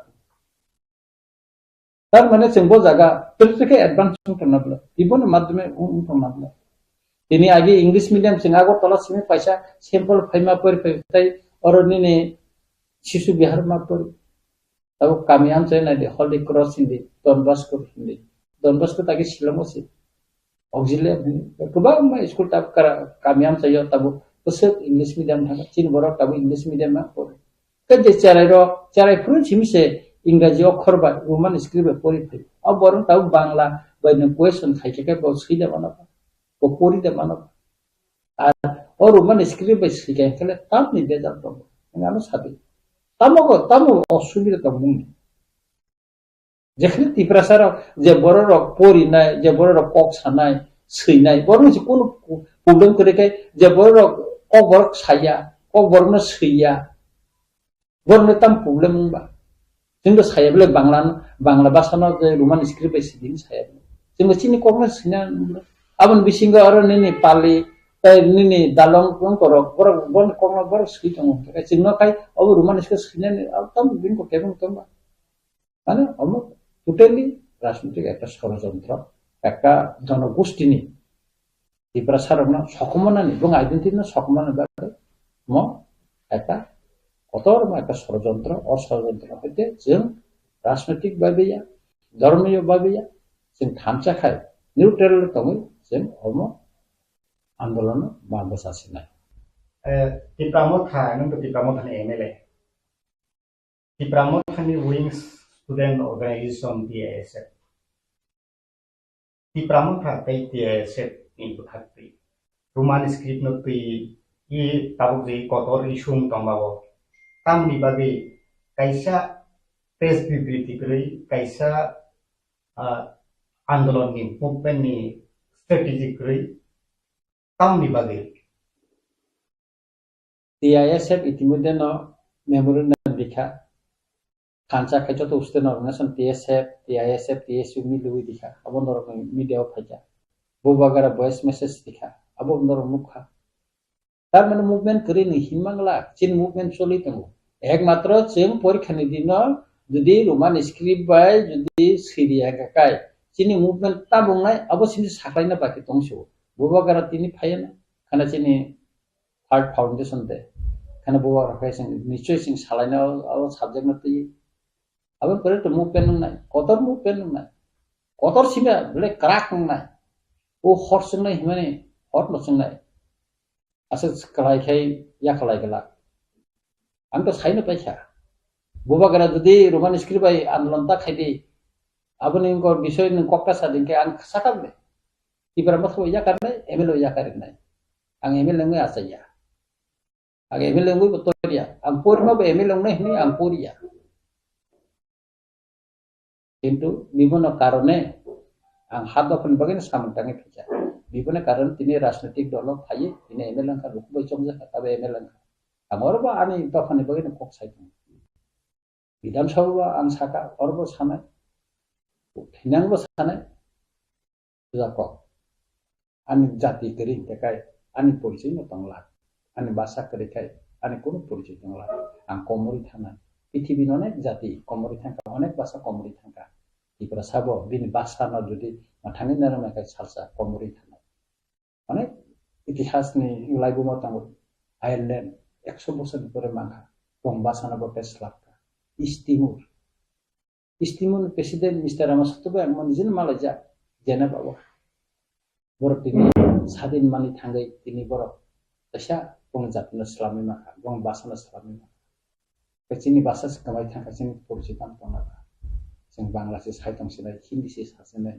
তার মানে সেম্বো জায়গা থেকে advance করনাবলা জীবনের মাধ্যমে উন্নতনাবলা তিনি আগে ইংলিশ মিডিয়াম সিঙ্গাগো তলা সিমে পয়সা স্যাম্পল ফাইমা পর তাই অরনিনে শিশু বিহার মা পর তাও কামিয়াম চাই না হলি ক্রস হিন্দি দনবাসকো তাকে শিলংসি অক্সিলিয়া গোবাং স্কুল তাপ কামিয়াম চাই তাবো Pusat English medium thanga chin borok tabu English medium ma pore kaje charai pru chimise English okhor ba Roman script pori phi ab borong tabu Bangla by no question thaike ke bo sida banaba ko pori de banaba ar or Roman script ba sike kale tam ni de jab bobo ngalo sabi tamu osubira ta muni jekhne tiprasara je borok pori nai je borok kok sanai seinai borong je kono problem kore ke je borok kok borok saya kok borokno seiya borokno tam problem ba jenggo saya bele bangla basano je Roman script sidin saya jenggo chini kokno sina abon bisingo aro nini pali nini dalong kon korok borok bon kokno borok sei tong ke jengno kai obo Roman script sina ni tam bin ko kebong tamba মানে আমরা totally রাজনৈতিক একটা ষড়যন্ত্র একটা জনগোষ্ঠী নিয়ে ত্রিপুরা সারক না সকমনা এবং আইডেন্টিটি না সকমনা ব্যাপারে একটা কতরকম একটা ষড়যন্ত্র অষড়যন্ত্র হইতে जों राजनैतिक बाबैया धर्मीय बाबैया जों थामसाखाय निउट्रेल दङै जों अम आन्दोलन माबासासिनाय Tipramotha nung Tipramotha ni MLA. Tipramotha ni Wings Student Organization TASF. Tipramotha kay TASF ni buthakti. Roman script no tui I tabuk ji kotor isum tongbawo. Tam ni bagi kaisa press bibriti kri kaisa आंदोलन ni movement ni strategy kri tam ni bagi TISF ইতিমধ্যে ন memorandum লিখা খানসা খাইছত উস্তেন organisation TISF TSU মিলুই লিখা আবন্দর মিডিয়াও ফাইজা বুবাগারা voice message লিখা আবন্দর মুখা তার মানে movement করি নি হিমাংলা চিন মুভমেন্ট চলি দङ একমাত্র जों পরীক্ষানি দিন যদি রোমান স্ক্রিপ্ট বাই যদি সিরিয়া গাকাই চিনি মুভমেন্ট তা বুंनाय আবো চিনি সাকলাইনা বাকি দংসো বুবাগারা তিনি ফাইনা খানা চিনি हार्ट फाउंडेशन दे खाना बुआ रखे सिंग निश्चय सिंग सालाइना और सब्जेक्ट न तई अब करे तो मूवमेंट न कतर मूवमेंट न कतर सिमा बले क्राक न ओ हट सिंग नै हिमाने हट न सिंग नै आसे कलाय खाय या कलाय गला आं तो साइनो पाइसा बुबा गरा जदि रोमान स्क्रिप्ट बाय आन्दोलन ता खायदि आबनि को विषय न कक्का सादिन के आं साकाम दे इबरा मथो या करने एमएलओ या करने आं एमएलओ नङै आसाया आगे MLA ngui betoria ampur no be MLA ngai ni ampuria কিন্তু বিভিন্ন কারণে ang hadokon bagin samantangi pija বিভিন্ন কারণ তিনি রাজনৈতিক দল ফাই তিনি MLA ka lukbai chomja tabe MLA amorba ani tofani bagin kok saidong বিধানসভা ang saka orbo sanai thinangbo sanai jakok ani jati kering tekai ani polisi no tangla ani bahasa kerekai ani kono পরিচয় দংলা আং কমরি থানা পৃথিবীর অনেক জাতি কমরি থাকা অনেক ভাষা কমরি থাকা ইপরা সাবো বিনি ভাষা না যদি মাথানি নারমাকাই সালসা কমরি থানা অনেক ইতিহাস নি লাইবো মতাঙ্গ আয়ারল্যান্ড 100 বছর পরে মাখা কম ভাষা না বটে স্লাপকা ইস্তিমুর প্রেসিডেন্ট মিস্টার রামাসতবে আমন জিন মালয়জা জেনা বাবা বড় তিনি স্বাধীন মানি থাঙ্গাই তিনি বড় Tasya bong jatna Islami maka bong bahasa Islami maka kecini bahasa sekamai tang kecini polisitan tongaka sing Bangla si saitong sinai Hindi si sasinai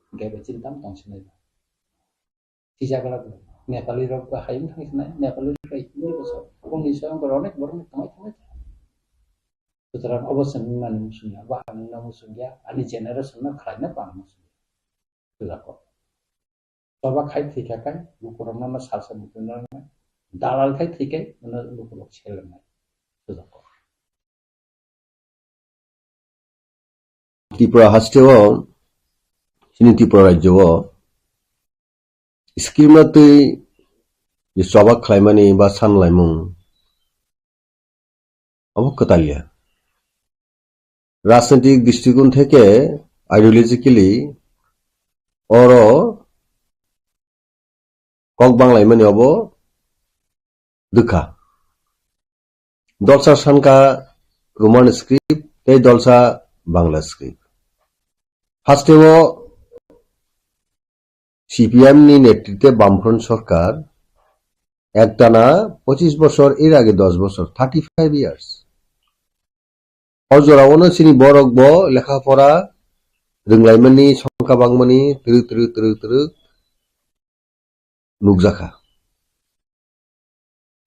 gawe cintam tong sinai sijagala Nepali rok bahayim tang sinai Nepali kai ini boso bong iso yang beronek borong tongai Sutraran obosan man musunya ba anna musunya ani generation na khaina pa musunya sudah kok coba khai thikakai bukurana na salsa mutuna dalal khai thikai mana bukurok chelenai sudah kok Tripura hastewo sini Tripura rajyo skimnatui je coba khlaimani ba sanlaimung abo katalia রাজনৈতিক দৃষ্টিকোণ থেকে ideologically অরো cock বাংলায় মানে of দুখা দলসা সানকা Roman script এই দলসা বাংলা স্ক্রিপ্ট ফার্স্টেও সিপিএম নি নেতৃত্বে বামফ্রন্ট সরকার একটানা 25 বছর এর আগে 10 বছর 35 ইয়ার্স অজরাওনো সিনি বরক ব লেখাপড়া রংলাইমানি সংখ্যা বাংমানি তৃ নুকজাখা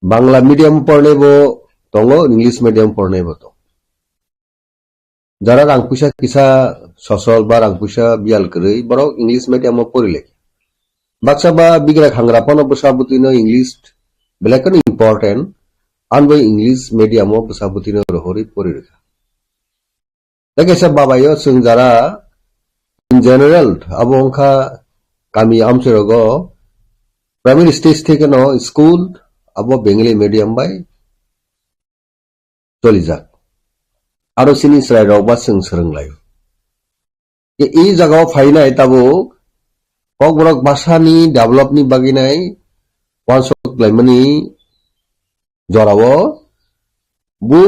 বাংলা মিডিয়াম পড়নেব দङ ইংলিশ মিডিয়াম পড়নেব দङ যারা রাং পয়সা কিসা সসল বা রাং পয়সা বিয়াল কरै বরক ইংলিশ মিডিয়াম পড়িলে বাক্সা বা বিগ্রা খাংরাপন বসাবুতিনো ইংলিশ বেলাকন ইম্পর্টেন্ট আনবই ইংলিশ মিডিয়াম বসাবুতিনো রহরি পড়িরেখা Lagi babayo sing jara in general abo angka kami amserogo primary stage থেকে no school abo bengali medium by চলিজাক aro sini srai rokba sing srenglayo ei jagao phainai tabo kokborok bhasha ni develop ni baginai wansok laimani jorao bu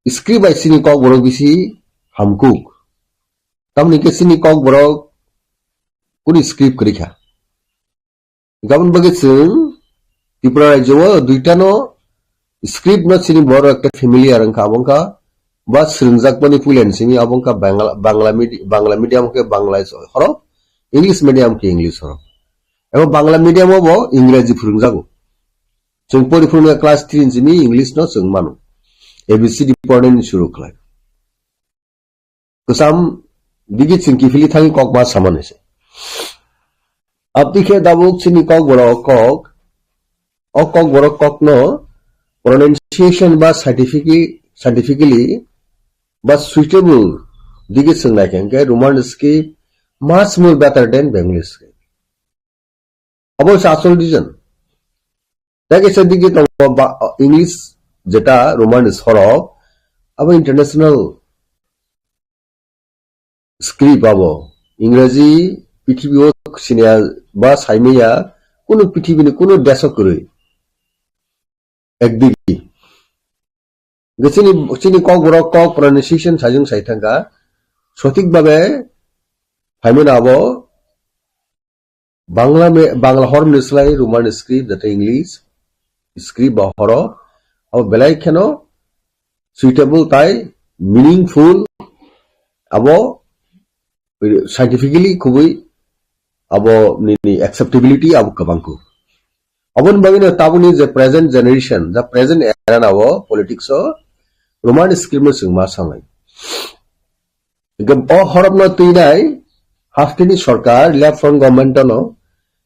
script by sini kok borok bisi hamkuk tamni ke sini kok borok kuni script kerika gabon bagi sung Tripura Rajya duita no script no sini borok ekta familiar angka abongka ba sringjak pani pulen sini abongka bangla medium ke bangla horo English medium ke English horo ebo bangla medium bo English phurungjago जों परिपूर्ण class 3 Jimmy English no जों मानो ABCD पढ़ने शुरू खालाय कसम बिगि Chinki फिली थांगी Kock मा सामाने से अब दिखे दाबुक चिनी कॉक बरो कॉक और कॉक बरो कॉक नो प्रोनाउंसिएशन बा साइंटिफिकली बा सुइटेबल दिगे संगना के रोमानिस की मच मोर बेटर देन बेंगलिश के अब सासुल डिजन Lagi sedikit English jeta Romanis horok, abo international script abo Ingraji pithibio sinia ba saimiya kono pithibini kono desok koroi ekdigi gechini kok borok kok pronunciation sajung saithanga সঠিক ভাবে সাইমনা abo Bangla হরম নিসলাই Roman script যেটা English script বা হরো abo belai kheno suitable tai meaningful abo scientifically khubui abo ni acceptability abo kabangku abon bagina tabuni je present generation the present era abo politics o roman script no singma samai gam o horop no tuinai haftini sarkar left front government no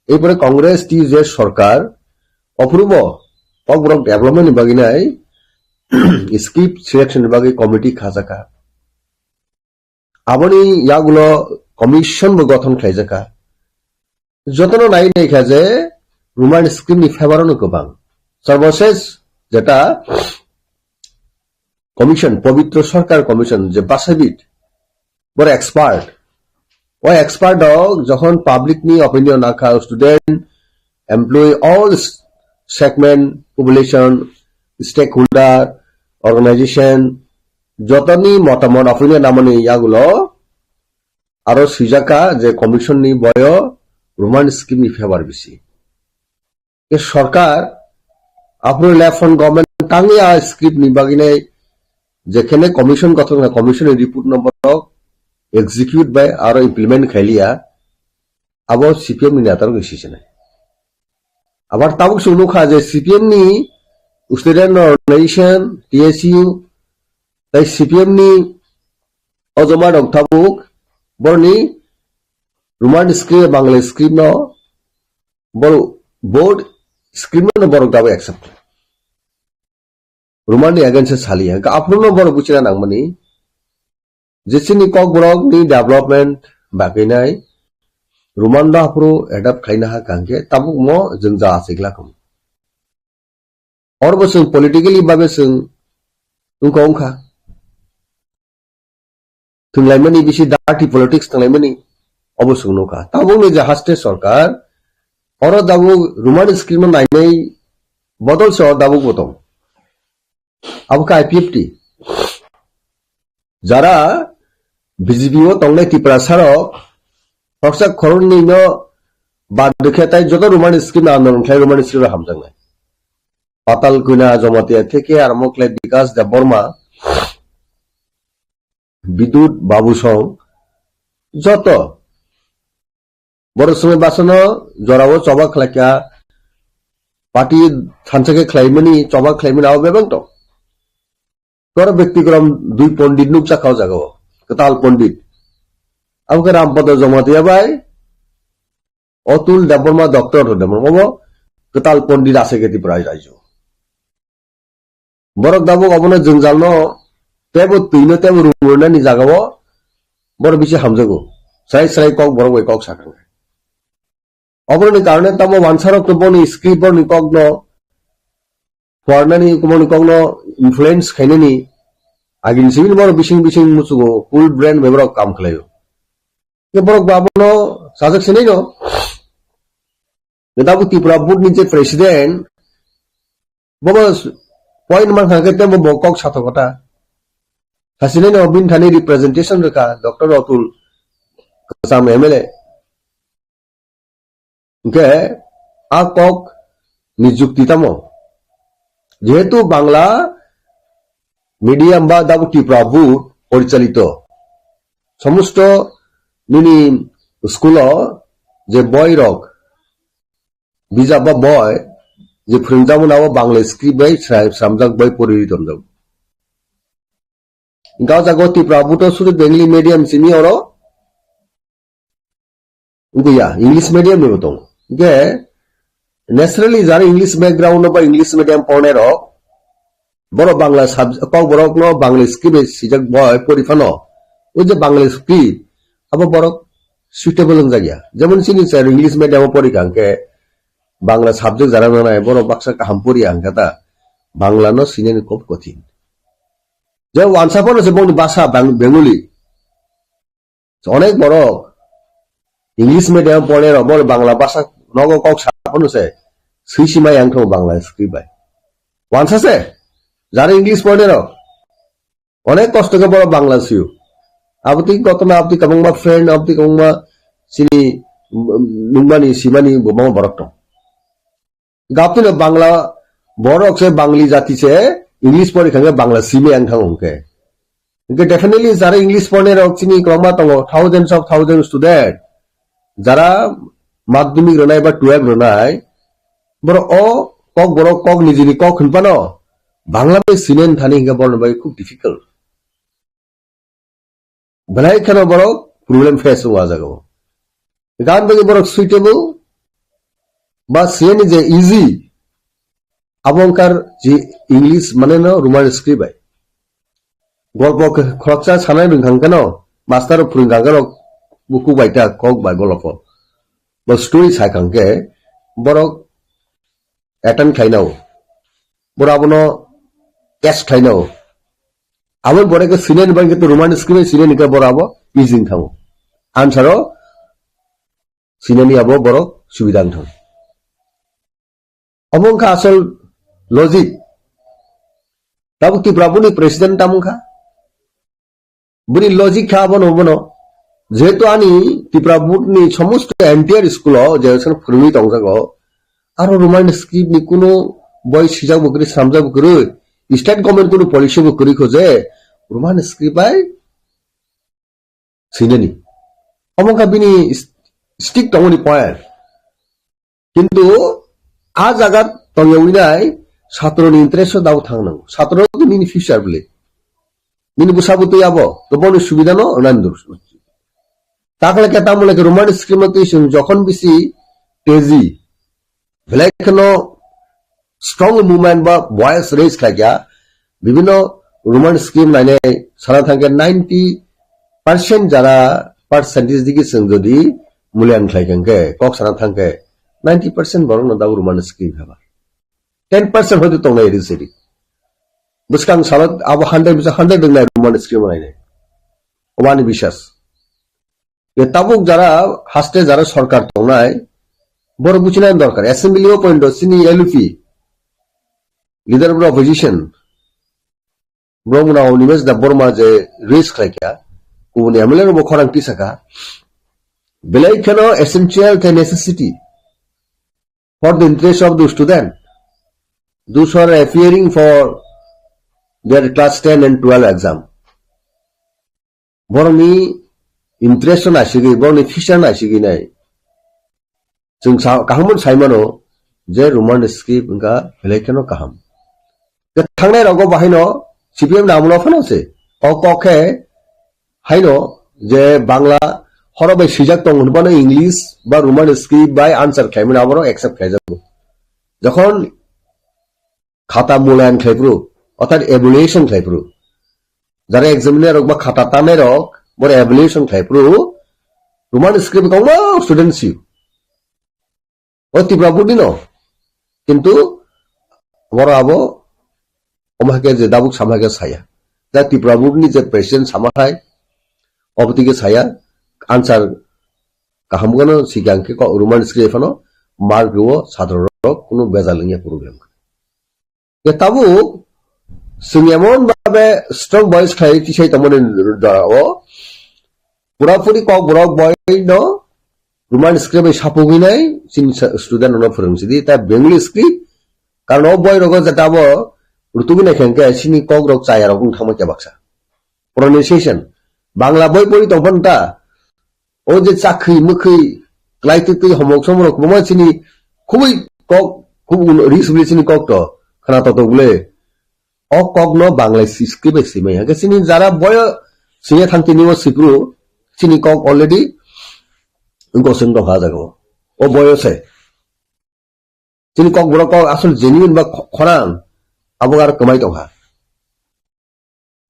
epore congress ti je sarkar approval Pogbrok development baginai script selection bagi committee khajaka aboni yagulo commission bo গঠন খাইজাকা যতনো নাই নাই খাজে Roman script নি ফেভারনো গোবাং সর্বশেষ যেটা commission পবিত্র সরকার commission যে বাসাবিট বড় expert ওই এক্সপার্ট যখন পাবলিক নি অপিনিয়ন রাখা student employee all segment population stakeholder organization যতনি মতামত অপিনিয়ন নামনি ইয়াগুলো আরো সুজাকা যে কমিশন নি বয় রোমান স্কিম নি ফেভার বেশি এ সরকার আপনার লেফট ফ্রন্ট গভর্নমেন্ট টাঙ্গে স্ক্রিপ্ট নি বাগিনে যেখানে কমিশন গঠন না কমিশনের রিপোর্ট নম্বর এক্সিকিউট বাই আরো ইমপ্লিমেন্ট খাইলিয়া আবার সিপিএম নি নেতার গেছিছে না আবার তাবুক শুনু খা যে সিপিএম নি স্টুডেন্ট অর্গানাইজেশন টিএসইউ তাই সিপিএম নি অজমা ডক তাবুক বরনি রোমান স্ক্রিপ্ট বাংলা স্ক্রিপ্ট ন বড় বোর্ড স্ক্রিপ্ট ন বড় দাবে অ্যাকসেপ্ট রোমান নি এগেন্সে সালিয়া আপনো বড় বুচিনা নাংমানি जेसिनी कक बरक नि डेभलपमेन्ट बाकैनाय रुमान्दा हप्रो एडाप्ट खाइना हा कांगे ताबुक म जों जा आसिग्लाखम और बसं पॉलिटिकली बाबे जों उनखा थुंलाइमानि बिसि डार्टी पॉलिटिक्स थंलाइमानि अबसं नखा ताबुक नि जा हास्टे सरकार और दाबुक रुमान स्क्रीन नायनाय बदल से दाबुक बतम अब का आईपीएफटी যারা বিজেপিও তংলাই ত্রিপুরা সারক হকসা খরনি ন বাদ দেখে তাই যত রোমান স্কিম আন্দোলন খাই রোমান স্কিম হামজাংনাই পাতাল কুনা জমাতিয়া থেকে আরম্ভ খাই বিকাশ দেব বর্মা বিদ্যুৎ বাবু সং যত বড় সময় বাসন জরাও চবা খালাকিয়া পার্টি থানসাকে খাইমানি চবা খাইমানি আও বেবাং তো कर व्यक्तिक्रम दुई पंडित नुकसा खाओ जागो कताल पंडित अब के रामपद जमातिया भाई अतुल देबरमा डॉक्टर हो देबरमा कताल पंडित आसे के त्रिपुरा राज्य बरक दाबो अबने जंजाल न तेबो तुइनो तेबो रुमना नि जागावो बर बिसे हामजगो साइ साइ कक बर वे कक साखा अबने कारणे तमो वानसारक तो बनि स्क्रिप्ट नि कक न फॉरनानी कमनि कगनो इन्फ्लुएंस खाइनानि आगिन सिबिन बर बिसिं बिसिं मुसुगो फुल ब्रेन मेबरक काम खलायो के बरक बाबनो साजक सिनै न गदाबु त्रिपुरा बोर्ड नि जे प्रेसिडेंट बाबा point man hangke tembo bokok satu kota. Hasilnya no bin thani representation reka Dr. Atul sama MLA. Oke, akok নিযুক্তি তামো যেহেতু বাংলা মিডিয়াম বা দাবু ত্রিপুরাবু পরিচালিত সমস্ত নিনি স্কুল যে বয় রক বিজাব বা বয় যে ফ্রেন্ডামো নাও বাংলা স্ক্রিপ্ট বাই সামজাক বই পরিরিতম দাও গাও জাগো ত্রিপুরাবু তো শুধু বেঙ্গলি মিডিয়াম সিনি অরো গুয়া ইংলিশ মিডিয়াম নেব তো গে ন্যাচারালি যারা ইংলিশ ব্যাকগ্রাউন্ড বা ইংলিশ মিডিয়াম পড়নের বড় বাংলা সাবজেক্ট কক বড় ন বাংলা স্ক্রিপ্ট সিজাক বয় পরিফানো ওই যে বাংলা স্ক্রিপ্ট আবার বড় সুইটেবল জায়গা যেমন চিনি স্যার ইংলিশ মিডিয়াম পড়িকাঙ্কে বাংলা সাবজেক্ট যারা নাই বড় বাক্সা কাহাম পড়ি আঙ্কাতা বাংলা ন সিনেন খুব কঠিন যে ওয়ানসাপন আছে বং ভাষা বেঙ্গলি অনেক বড় ইংলিশ মিডিয়াম পড়নের বড় বাংলা ভাষা নগ কক সাপন আছে সুইসিমাই আংথ বাংলা স্ক্রিপ্ট বাই ওয়ান্স আছে যারা ইংলিশ পড়নের অনেক কষ্ট করে বড় বাংলা সিউ আপনি কত না আপনি কামংবা ফ্রেন্ড আপনি কামংবা সিনি নুংমানি সিমানি বোমা বরক দं গাপতিनो বাংলা বড়ক সে বাঙালি জাতি সে ইংলিশ পড়ি খাঙ্গে বাংলা সিমে আংথাং ওকে ডেফিনেটলি যারা ইংলিশ পড়নের চিনি কমা দं থাউজেন্ড স্টুডেন্ট যারা মাধ্যমিক রনাই বা 12 রনাই বড় কক নিজেনি কক খুনপানো বাংলা বই সিনেন থানি হিঙ্গা বর্ণ বাই খুব ডিফিকাল্ট বেলাই কেন বড় প্রবলেম ফেস হওয়া যাগো গান বাকি বড় সুইটেবল বা সিনেন যে ইজি আবংকার যে ইংলিশ মানে ন রোমান স্ক্রিপ্ট বাই গল্প খরচা সানাই রুংখাং কেন মাস্টার ফুরিংগাঙ্গার বুকু বাইটা কক বাই গল্প বা স্টোরি সাইখাংকে বড় অ্যাটেন্ড খাইনাও বড় আবনো ক্যাশ খাইনাও আবার বড় কে সিনেন বাঙ্গে তো রোমান স্ক্রিপ্ট সিনেন কে বড় আবো ইজিং থামো আনসারও সিনেনি আবো বড় সুবিধা থাম অমংখা আসল লজিক তাবো ত্রিপুরাবুনি প্রেসিডেন্ট তামংখা বুনি লজিক খাবো নবনো যেহেতু আনি ত্রিপুরাবুনি সমস্ত এন্টায়ার স্কুল যেখানে ফ্রমি দংজাগো আর রোমান স্ক্রিপ্ট নি কোনো বই সিজাক বকরি সামজাক বকরি স্টেট গভর্নমেন্ট কোনো পলিসি বকরি খোঁজে রোমান স্ক্রিপ্ট বাই সিনেনি অমংখা বিনি স্টিক দংনি পয়েন্ট কিন্তু আ জায়গা তংয়উইনাই ছাত্রনি ইন্টারেস্ট দাও থাংনাंगौ ছাত্র তো মিনি ফিউচার বলে মিনি বুসাবুতো আবো তো বনি সুবিধা ন অনান্দর তাকলে কে তামলে রোমান স্ক্রিপ্ট যখন বেশি তেজি বেলাইখানো স্ট্রং মুভমেন্ট বা ভয়েস রেজ খাইয়া বিভিন্ন রোমান স্ক্রিপ্ট নাইনে সারা থাকে 90% যারা পার্সেন্টেজ দিকে যদি মূল্যায়ন খাইকাঙ্কে কক সারা থাকে 90% বরং না দাও রোমান স্ক্রিপ্ট হবা 10% হয়তো তো নাই রিসেরি বুসকাং সারা আবো 100 দং নাই রোমান স্ক্রিপ্ট নাইনে ওবানি বিশ্বাস এ তাবুক যারা হাসতে যারা সরকার তো নাই বড় বুঝিনান দরকার অ্যাসেম্বলিও পয়েন্ট সিনি এলপি লিডার অফ অপোজিশন ব্রহ্মনা নিমেশ দা বর্মা যে রিস্ক খাইকা কোনে আমলের বখরাং টিসাকা বেলাই কেন এসেনশিয়াল কে necessity for the interest of the student those who are appearing for their class 10 and 12 exam বরংনি interest না আসিগি বরংনি ফিচার না আসিগি নাই जों काहमन साइमानो जे रोमान स्क्रिप्ट उनका बेलाइखनो काहम थांनाय रावगो बाहायनो सीपीएम नामनो फनोसे कके हायनो जे बांग्ला हरबाय सिजाक दं होनबानो इंग्लिश बा रोमान स्क्रिप्ट बाय आंसर खायमन आबरो एक्सेप्ट खायजाबो যখন খাতা মূল্যায়ন খাইপ্রু অর্থাৎ এভ্যালুয়েশন খাইপ্রু যারা এক্সামিনার বা খাতা তানের বড় এভ্যালুয়েশন খাইপ্রু রোমান স্ক্রিপ্ট কম স্টুডেন্টস ত্রিপুরাবুনি ন কিন্তু বড় আবো অমাকে যে দাবুক সামাকে ছায়া যা ত্রিপুরাবুনি যে প্রেসিডেন্ট সামাহাই অবতিকে ছায়া আনসার কাহামগানো সিগাংকে রোমান স্ক্রিপ্ট মার্ক সাধারণ কোনো বেজালিংয়া প্রবলেম তাবু जों एमन भावे स्ट्रं भয়েস खाई तिसाई तमने दाओ पुरापुरि कक बरक बय न रोमान स्क्रिप्ट सापुगिनाय सिन स्टुडेन्ट न फोरोंसिदि ता बेंगली स्क्रिप्ट कारण अब बय रग जताबो रुतुगिनाय खेंके सिनि कक रक चाया रक थामा के बाक्सा pronunciation बांग्ला बय परि तंफनता ओ जे चाखै मखै क्लाइतुतै हमक समरक ममा सिनि खुबै कक खुब रिसबि सिनि कक तो खाना तो गुले o kok no Bangla script simay ha sini jara boy singe thangti niwo sipru sini kok already goseng do ha jago o boy se sini kok boro kok asal genuine ba khorang abogar kamai to ha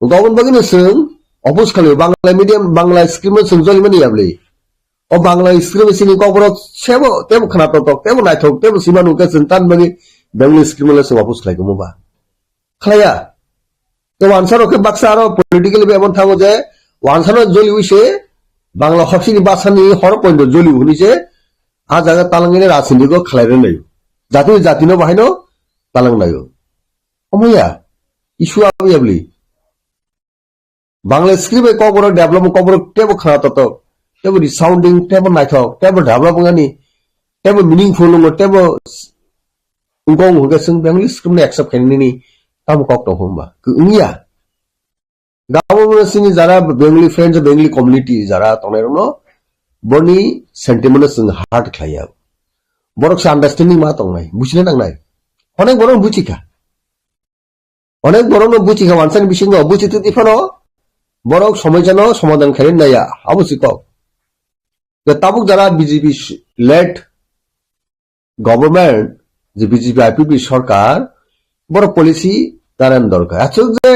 gobon bagini sing opus khali Bangla medium Bangla script sing joli mani abli o Bangla script sini kok boro sebo tebo khana to tebo nai thok tebo simanu ka sintan bagi Bangla script la sing opus khlai ko ba खाया तो वानसारो के बक्सारो politically बेमन थांगो जे वानसारो जलि उइसे बांग्ला हक्सिनि बासानि हर point जलि उनिसे आ जागा तालंगिने राजनीति को खलायरे नै जाति जातिनो बाहायनो तालंग नायो अमया इशु आबि बांग्ला स्क्रिप्ट को बरो डेभलप को बरो टेबो खना तो टेबो साउंडिंग टेबो नाइथो टेबो डेभलप गानि टेबो मीनिंगफुल नो टेबो उंगों होगसं बेंगली स्क्रिप्ट ने एक्सेप्ट खानिनि kamu kok to homba ku ungia gawo sini jara bengali friends bengali community jara tonero no boni sentiment sing heart khaya borok sa understanding ma tong nai buchine nang nai onek borok buchika onek borok no buchika wansan bisingo buchitu difano borok সময় jano সমাধান kharin naya abusi kok the tabuk jara bjp led government je bjp IPP সরকার বড় policy তারান দরকার আছে যে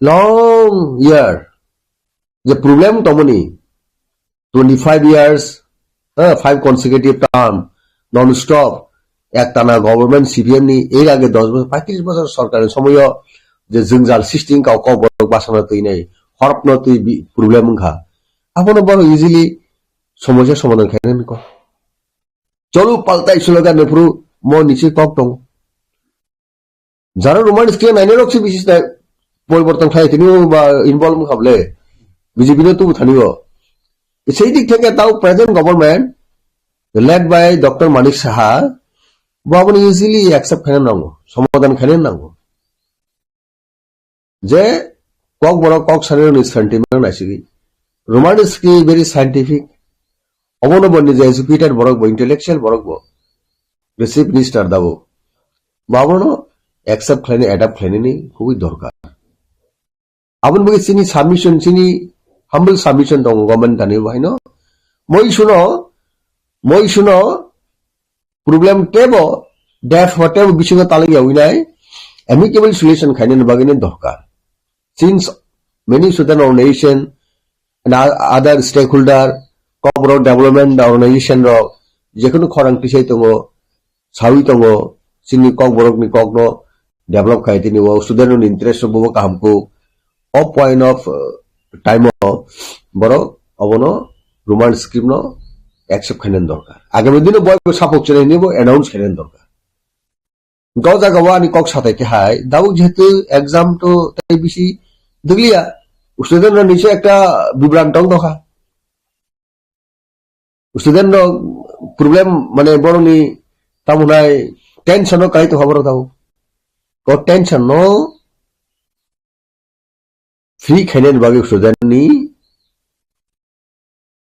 long year যে problem তমনি 25 years 5 consecutive term non stop একটানা গভর্নমেন্ট সিপিএম নি এর আগে 10 বছর 35 বছর সরকারের সময় যে জঞ্জাল সিস্টেম কাও কাও বড় বাসনা তৈ নাই হরপন তৈ প্রবলেম খা আপন বড় ইজিলি সমস্যা সমাধান খাইনেন ক চলো পাল্টাই স্লোগান নেফরু ম নিচে কক দং যারা রোমান স্ক্রিপ্ট নাইনে রক্সি বিশেষ পরিবর্তন খাই তিনি বা ইনভলভ খাবলে বিজেপি তো থানিব সেই দিক থেকে তাও present government led by doctor Manik Saha বাবনি ইজিলি অ্যাকসেপ্ট খাইনে নাঙ্গো সমাধান খাইনে নাঙ্গো যে কক বড় কক সারের সেন্টিমেন্ট নাইসিগি রোমান স্ক্রিপ্ট ভেরি সাইন্টিফিক অবনবনি যে এডুকেটেড বড় ইন্টেলেকচুয়াল বড় রিসিভ মিনিস্টার দাবো বাবনো एक्सेप्ट खाने एडाप्ट खाने नहीं खूब दरकार अपन बगे सिनी सबमिशन सिनी हम्बल सबमिशन दं गवर्नमेंट दानि बाहायनो moi suno प्रॉब्लम टेबो डेफ हटेबो बिसिङो तालि याविनाय एमिकेबल सॉल्यूशन खाने बागैनो दरकार since many southern organization and other stakeholder corporate development organization ro जेखुनु खरां तिसाय दङो सावि दङो सिनि कक बरकनि ककनो डेभलप खाइदिनी वो स्टूडेंट इंटरेस्ट बो कामको अ पॉइंट ऑफ टाइम बरो अबनो रोमान स्क्रिप्ट नो एक्सेप्ट खाइनेन दरकार आगामी दिन बय सापोक चेनेनिबो अनाउंस खाइनेन दरकार गाव जागावा नि कक साथाय के हाय दाउ जेतु एग्जाम तो ताइ बिसि दुगलिया स्टूडेंट नो निचे एकटा विभ्रांत दखा स्टूडेंट नो प्रॉब्लम माने बरनि तामुनाय टेंशन नो काइ तो खबर दाउ को टेंशन नो फ्री खाइनेन बागै स्टूडेंट नि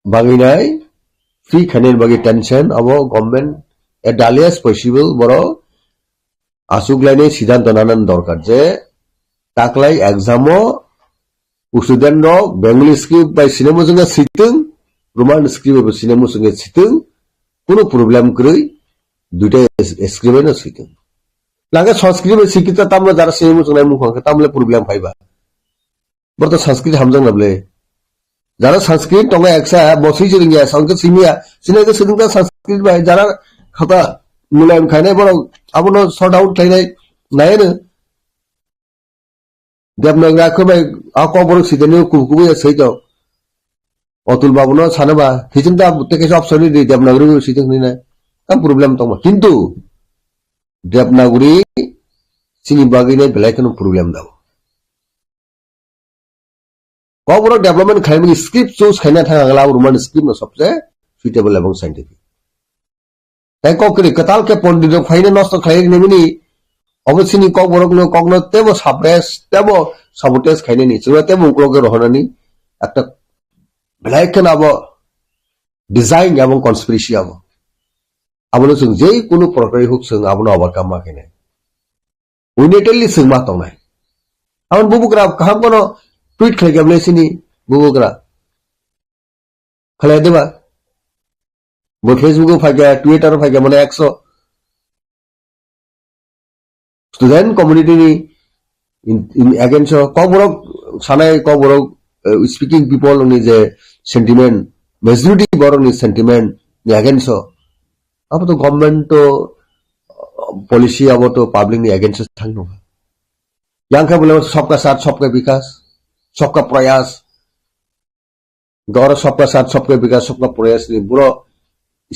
बागैनाय फ्री खाइनेन बागै टेंशन अब गवर्नमेंट एट डालियास पॉसिबल बरो आसुगलायनि सिद्धांत नानान दरकार जे ताकलाय एग्जामो स्टूडेंट नो बेंगली स्क्रिप्ट बाय सिनेमा जोंगा सिटिं रोमान स्क्रिप्ट बाय सिनेमा जोंगा सिटिं कोनो प्रॉब्लम करै दुटा स्क्रिप्ट न सिटिं लागे संस्कृत शिक्षित तामले जरा सिनेमा जोंनाय मुखंखो तामले प्रॉब्लम फाइबा बरतो संस्कृत हमजों नबले जरा संस्कृत तंगा एक्सा बसि जिरिंगिया संस्कृत सिमिया सिनेगा सिदिंगा संस्कृत बाय जरा खता मुलायम खाइनाय बरो आबनो सॉर्ट आउट खाइनाय नायनो देबनागरा खबाय आको बरो सिदेनो कुकुबो सैतो अतुल बाबुनो सानोबा हिजिंदा तेकेस ऑप्शन दि देबनागरी सिदिं निना काम प्रॉब्लम तंगा किंतु देबनागरी सिनि बागैनाय बेलायखोनो प्रॉब्लम दाव kok borok development khaimani script choose khaina thangala roman script no sabse suitable এবং scientific tai kok kri katal ke pondit phaina nosto khlai nemini obviously kok borok no kok no tebo suppress tebo sabotage khaina ni chura tebo ukroge rohanani একটা blacken abo design এবং conspiracy abo abono sung jei kono prokai huk sung abono overcome ma kene unitedly sung ma tongnai amon bubukra kaham kono tweet khlai gable sini bubukra khlai deba bo facebook e phage twitter phage mane 100 student community ni in against kok borok sanai kok borok speaking people ni je sentiment majority borok ni sentiment ni against abo to government to policy abo to public ni against thangno yang kha bole sabka sath sabka vikas sabka prayas gora sabka sath sabka vikas sabka prayas ni buro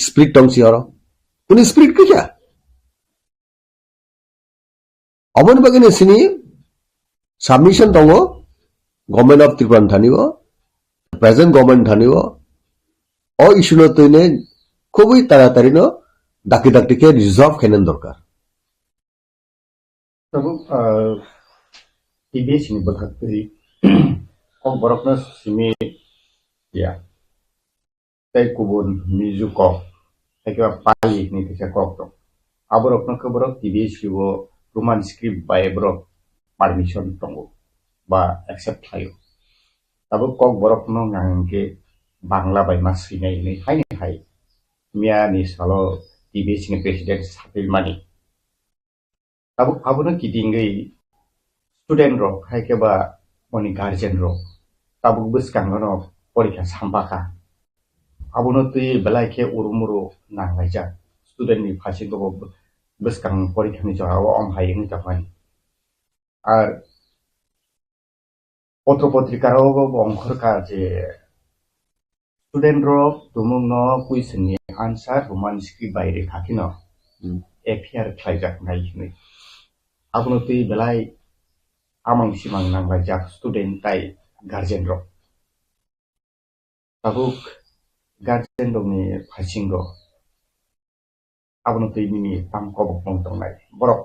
spirit tong si oro uni spirit kya amon bagine sini submission tongo government of Tripura thanibo present government thanibo o issue no tine খুবই তাড়াতাড়ি no daki ke resolve kenen dorkar Tabu TBS ini berhati kok borokna simi ya tai kubun mizu kok tai ka pali ni kisa kok to aborokna ke borok TBS wo roman script by borok permission tongo ba accept hayo tabu kok borokno ngangke bangla by masine ini hai Mia ni salo TBS ni presiden Sapil Mani. Tabu na kitingai student rock hai ke ba moni guardian rock. Tabu bus kangono porika sampaka. Abu no tui belai ke urumuru nang laja. Student ni phasi ko bus kang porika ni jawa om hai ni japani. Ar potro potrika ro bongkhor ka je student rock tumung no question ni answer roman script বাইরে থাকে না FR খাইজাক নাই হিনে আবনো তুই বেলাই amang simang nang bajak student tai guardian ro tabuk guardian dong ni phasing ro abno tui mini pangko bong tong nai borok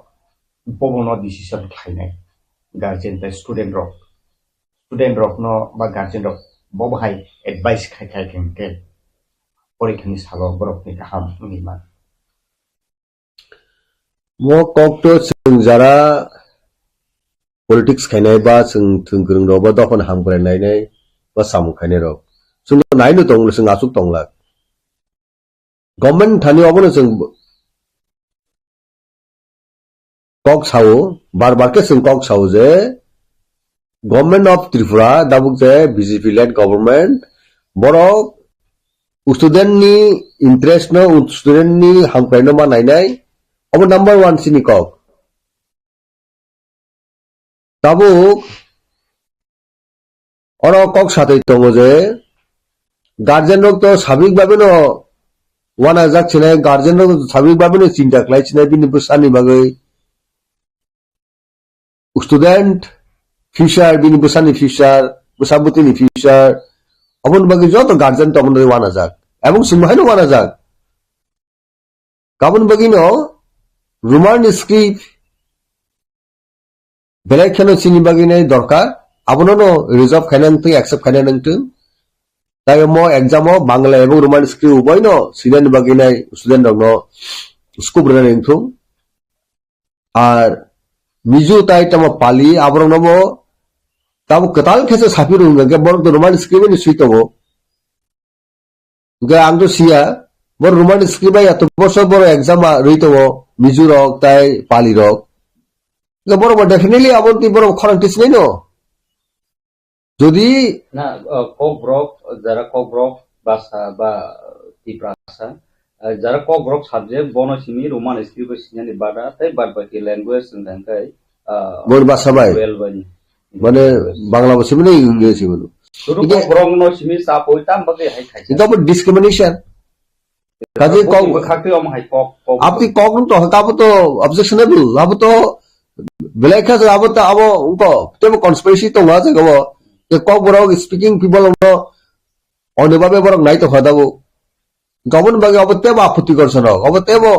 bobono decision khainai guardian tai student ro no ba guardian ro bobhai advice khai kengke পরীক্ষানি সালো বরফনি কাহাম নিমান mo kok to sung jara politics khainai ba sung thunggrung ro ba dokon hambre nai nai ba sam khainai ro sung nai no tong sung asuk tong la government thani obon sung kok sao bar bar ke sung kok sao je government of Tripura dabuk je BJP led government borok student ni interest no student ni hamkai no ma nai nai obo number 1 sini kok tabu oro kok satoi tongo je guardian rok to sabik babe no wana jak chine guardian rok sabik babe no chinta klai chine bini busani bagai student future bini busani future busabuti ni future obon bagi joto guardian to amon wana jak ebong sumai no wana jak kabon bagi no roman script belai khano chini bagi nei dorkar abono no reserve khanan tu accept khanan tu tai mo exam o bangla ebong roman script uboi no sinan bagi nei student no scope rana tu ar mizu tai tamo pali aborong no tabu ketal khese sapiru ge bor to roman script ni suitobo ge ang to sia bor roman script ya to bosor bor exam ritobo mizu rok tai pali rok ge bor bor definitely abon ti bor khorang tis nei no jodi না Kokborok ভাষা বা ত্রিপুরা ভাষা যারা Kokborok subject বনসিমি Roman script সিনানি বাদা তাই বাদ বাকি ল্যাঙ্গুয়েজ সন্ধানকাই bor basa bai মানে বাংলা ভাষা মানে ইংরেজি বলো শুরু কক ব্রক নো সিমি সা পইতাম বাকি হাই খাই এটা বড় ডিসক্রিমিনেশন কাজে কক খাকতে অম হাই কক আপনি কক তো হকাব তো অবজেকশনেবল আব তো ব্ল্যাক আছে আব তো আব উনকো তেম কনস্পিরেসি তো না যে গব kok borok speaking people no onbabe borok nai to khadabu gobon bage obote ba aputi korson obote bo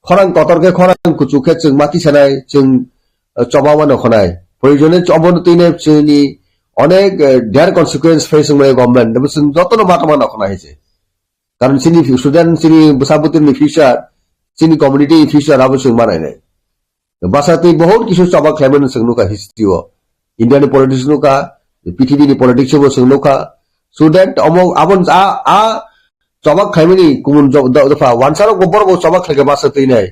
khorang kotorke khorang kuchuke chung mati sanai chung chobawano khonai প্রয়োজনে অবনতিনে চিনি অনেক dare consequence facing by government এবং যতন মাতামান এখন হয়েছে কারণ চিনি স্টুডেন্ট চিনি বসাবতির ফিউচার চিনি কমিউনিটি ফিউচার আবশ্যক বানায় নাই বাসাতে বহুত কিছু চবা খাইবেন সংনুকা হিস্ট্রিও ইন্ডিয়ানি পলিটিক্স নুকা পৃথিবীনি পলিটিক্স সংনুকা সো দ্যাট আবন আ চবা খাইবেনি কুমুন দফা ওয়ানসারও গোবর চবা খাইকে বাসাতেই নাই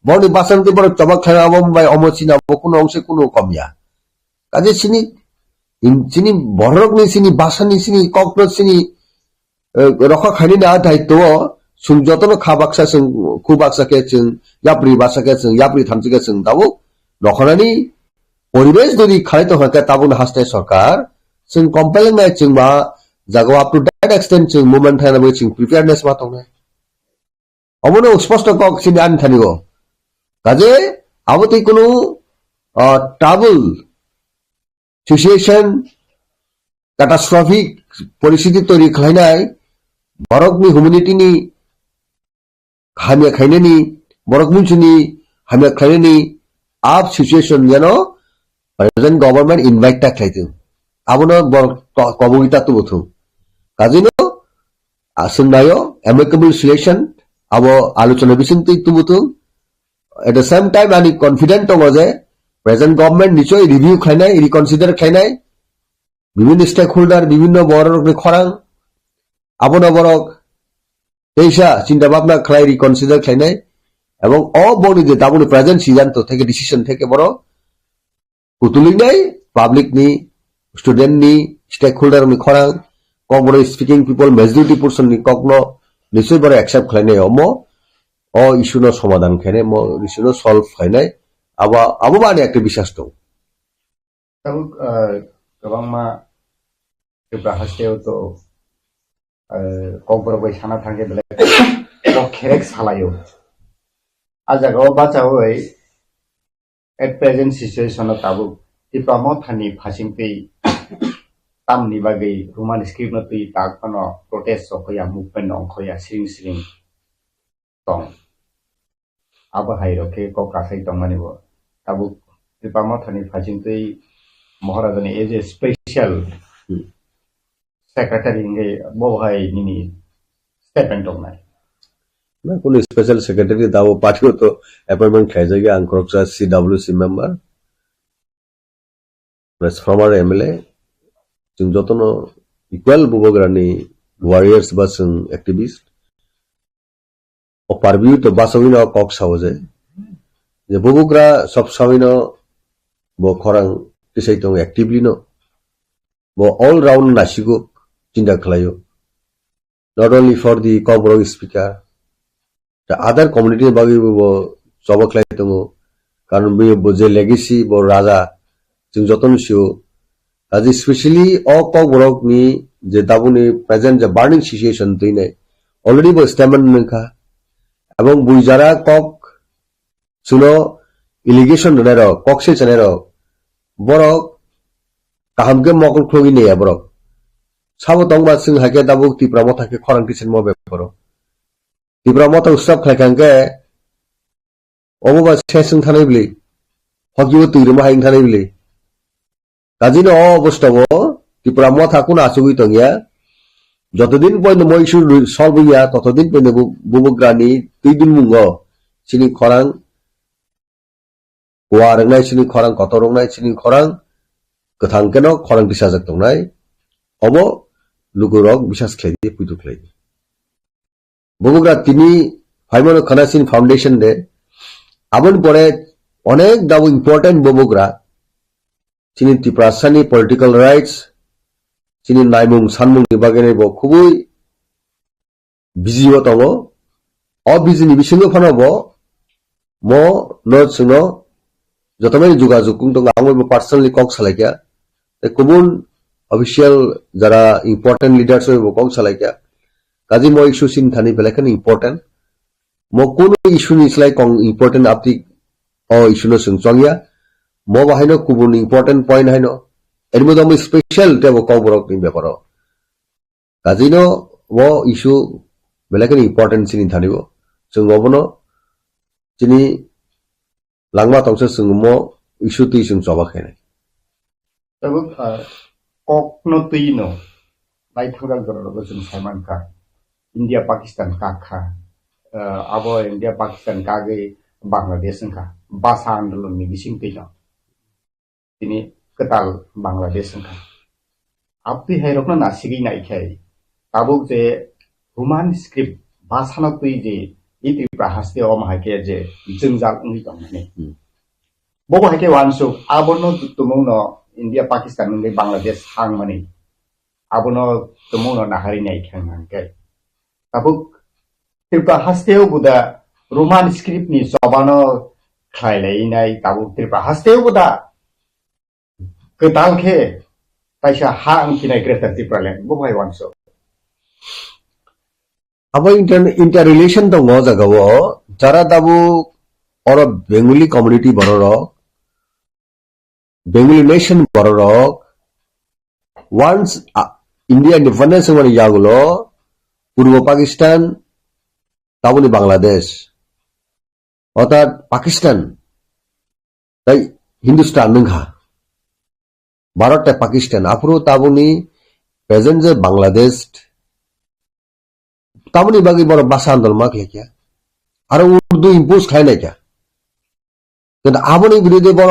বড় বাসাতে বড় চবা খাই আবম বাই অমচিনা কোনো অংশে কোনো কমিয়া কাজে চিনি বড়ক নি চিনি বাসানি চিনি ককরোচ চিনি রক্ষা খাইনি না দায়িত্ব সুং যতন খাবাকসা সুং খুবাকসাকে সুং ইয়াপ্রি বাসাকে সুং ইয়াপ্রি থামচিকে সুং দাবো রক্ষানি পরিবেশ যদি খাইতে হয় তাবুন হাসতে সরকার সুং কম্পেলিং নাই সুং মা জাগো আপ টু দ্যাট এক্সটেন্ট সুং মুভমেন্ট থানাবে সুং প্রিপেয়ারনেস মা তং নাই অমনে স্পষ্ট কক চিনি আন থানিগো কাজে আবতি কোনো ট্রাবল সিচুয়েশন ক্যাটাস্ট্রফিক পরিস্থিতি তৈরি খাইনাই বরকনি হিউম্যানিটিনি হামিয়া খাইনানি বরক মুনসুনি হামিয়া খাইনানি আপ সিচুয়েশন যেন প্রেজেন্ট গভর্নমেন্ট ইনভাইট টা খাইতেন আবনো কবগিতা তো বথু কাজিনো আসুনায়ো অ্যামিকেবল সলিউশন আবো আলোচনা বিসিন্তি তো বথু এট দ্য সেম টাইম আমি কনফিডেন্ট দङ যে প্রেজেন্ট গভর্নমেন্ট নিশ্চয় রিভিউ খাইনাই রিকনসিডার খাইনাই বিভিন্ন স্টেক হোল্ডার বিভিন্ন বড় খরাং আবনো বরক এইসা চিন্তা ভাবনা খাই রিকনসিডার খাইনাই এবং অবনি যে তাবনি প্রেজেন্ট সিদ্ধান্ত থেকে ডিসিশন থেকে বড় কুতুলিং নাই পাবলিক নি স্টুডেন্ট নি স্টেক হোল্ডার নি খরাং কক বড় স্পিকিং পিপল মেজরিটি পারসন নি কক ন নিশ্চয় বড় অ্যাকসেপ্ট খাইনাই ইস্যুনো সমাধান খাইনাই ইস্যুনো সলভ খাইনাই আবো মানে একটা বিশ্বাস দं tabuk gobangma kebra hasteo to kokbor bai sana thangke bele ko kherek salayo ajago bachawai at present situation tabuk diploma thani phasingtei tamni bagai human script no tui takpano protest sokoya movement ongkhoya sring tong aba hairoke ko kasai tongmani bo tabuk diploma thani phasingtei মহারাজানি as a special secretary ইংগে বহাই নিনি statement নাই না কোন special secretary দাও পাঠিও তো appointment খাই যায় আংকরকসা CWC member press former MLA जों যতন ইকুয়াল বুবগ্রানি ওয়ারিয়ার্স বা जों অ্যাক্টিভিস্ট ও পারবিউ তো বাসবিনো কক্সাও যে বুবগ্রা সব সবিনো ব খরাং kisai tong actively no bo all round nasigo tinda khlayo not only for the Koborog speaker the other community bagi bo soba khlai tong karon bo je legacy bo raja jing joton sio as especially all Koborog ni je dabuni present the burning situation tine already bo statement nka ebong buijara kok suno allegation nero kokse chanero borok kahamke mokol khlogi neya borok sabo tongba sing hake dabuk tipramo thake khorang kisen mo beporo tipramo to stop khlakangke oboba sesung thanai bli hogibo tuirmo haing thanai bli kajino obostabo tipramo thakun asugui tongya যতদিন পর্যন্ত মই issue solve হইয়া ততদিন পর্যন্ত বুবগ্রানি 2 দিন মুঙ্গ চিনি খরাং ওয়ারংনাই চিনি খরাং কতরংনাই চিনি খরাং gothang keno khorang bisajak tongnai obo lugurok bisas khlaidi puitu khlaidi bobugra tini phaimono khanasin foundation de abon pore onek dabu important bobugra chini tiprasani political rights chini naimung sanmung ni bagene bo khubui bijiyo tongo o bijini bisingo phanobo mo no suno jotomai যোগাযোগ কুং দং আমো personally কক সালাইকা কুবুন official যারা important leaders হইব কক সালাইকা কাজী মই ইস্যু সিন থানি বেলাখান important mo kono issue ni slai kong important apti o issue no sung chongya mo bahaino kubun important point haino এর মধ্যে আমি স্পেশাল টেবো কবরক নি ব্যাপার কাজিনো ও ইস্যু বেলাকে ইম্পর্টেন্ট চিনি থানিব जों गबनो चिनि langma tongse जों मो इस्यु ति जों जबाखै तब ककनो तुइनो नाइ थांगा गरब जों साइमान का इंडिया पाकिस्तान का खा अब इंडिया पाकिस्तान का गई बांग्लादेश का भाषा आंदोलन नि बिसिं तैला तिनी कताल बांग्लादेश का अब ती है रखना नासिगी नाइ खाय ताबुक जे ह्यूमन स्क्रिप्ट भाषा न तुइ जे इति प्रहास्ते ओम हाके जे जोंजाल उनि दंने बबो हाके वानसु आबनो तुमुनो इंडिया पाकिस्तान नि बांग्लादेश हां माने आबनो तुमुनो नाहारि नाइ खांनांगे ताबुक त्रिपुरा हास्तेव बुदा रोमान स्क्रिप्ट नि जबानो खायलायनाय ताबुक त्रिपुरा हास्तेव बुदा कतालखे ताइसा हा अंकिनाय ग्रेटर त्रिपुरालेण्ड बबो हाय वानसु अब इंटर रिलेशन दङ जागावो जारा दाबु और बेंगली कम्युनिटी बररक बेंगली नेशन बररक वन्स इंडिया इंडिपेंडेंस माने यागुलो पूर्व पाकिस्तान ताबुनि बांग्लादेश अर्थात पाकिस्तान ताई हिंदुस्तान नंखा भारत पाकिस्तान आफुरो ताबुनि प्रेजेंट जे बांग्लादेश ताबुनि बागै बर भाषा आंदोलन मा क्या आरो उर्दू इम्पोज खायनाय क्या কিন্তু आबुनि विरुद्धে बर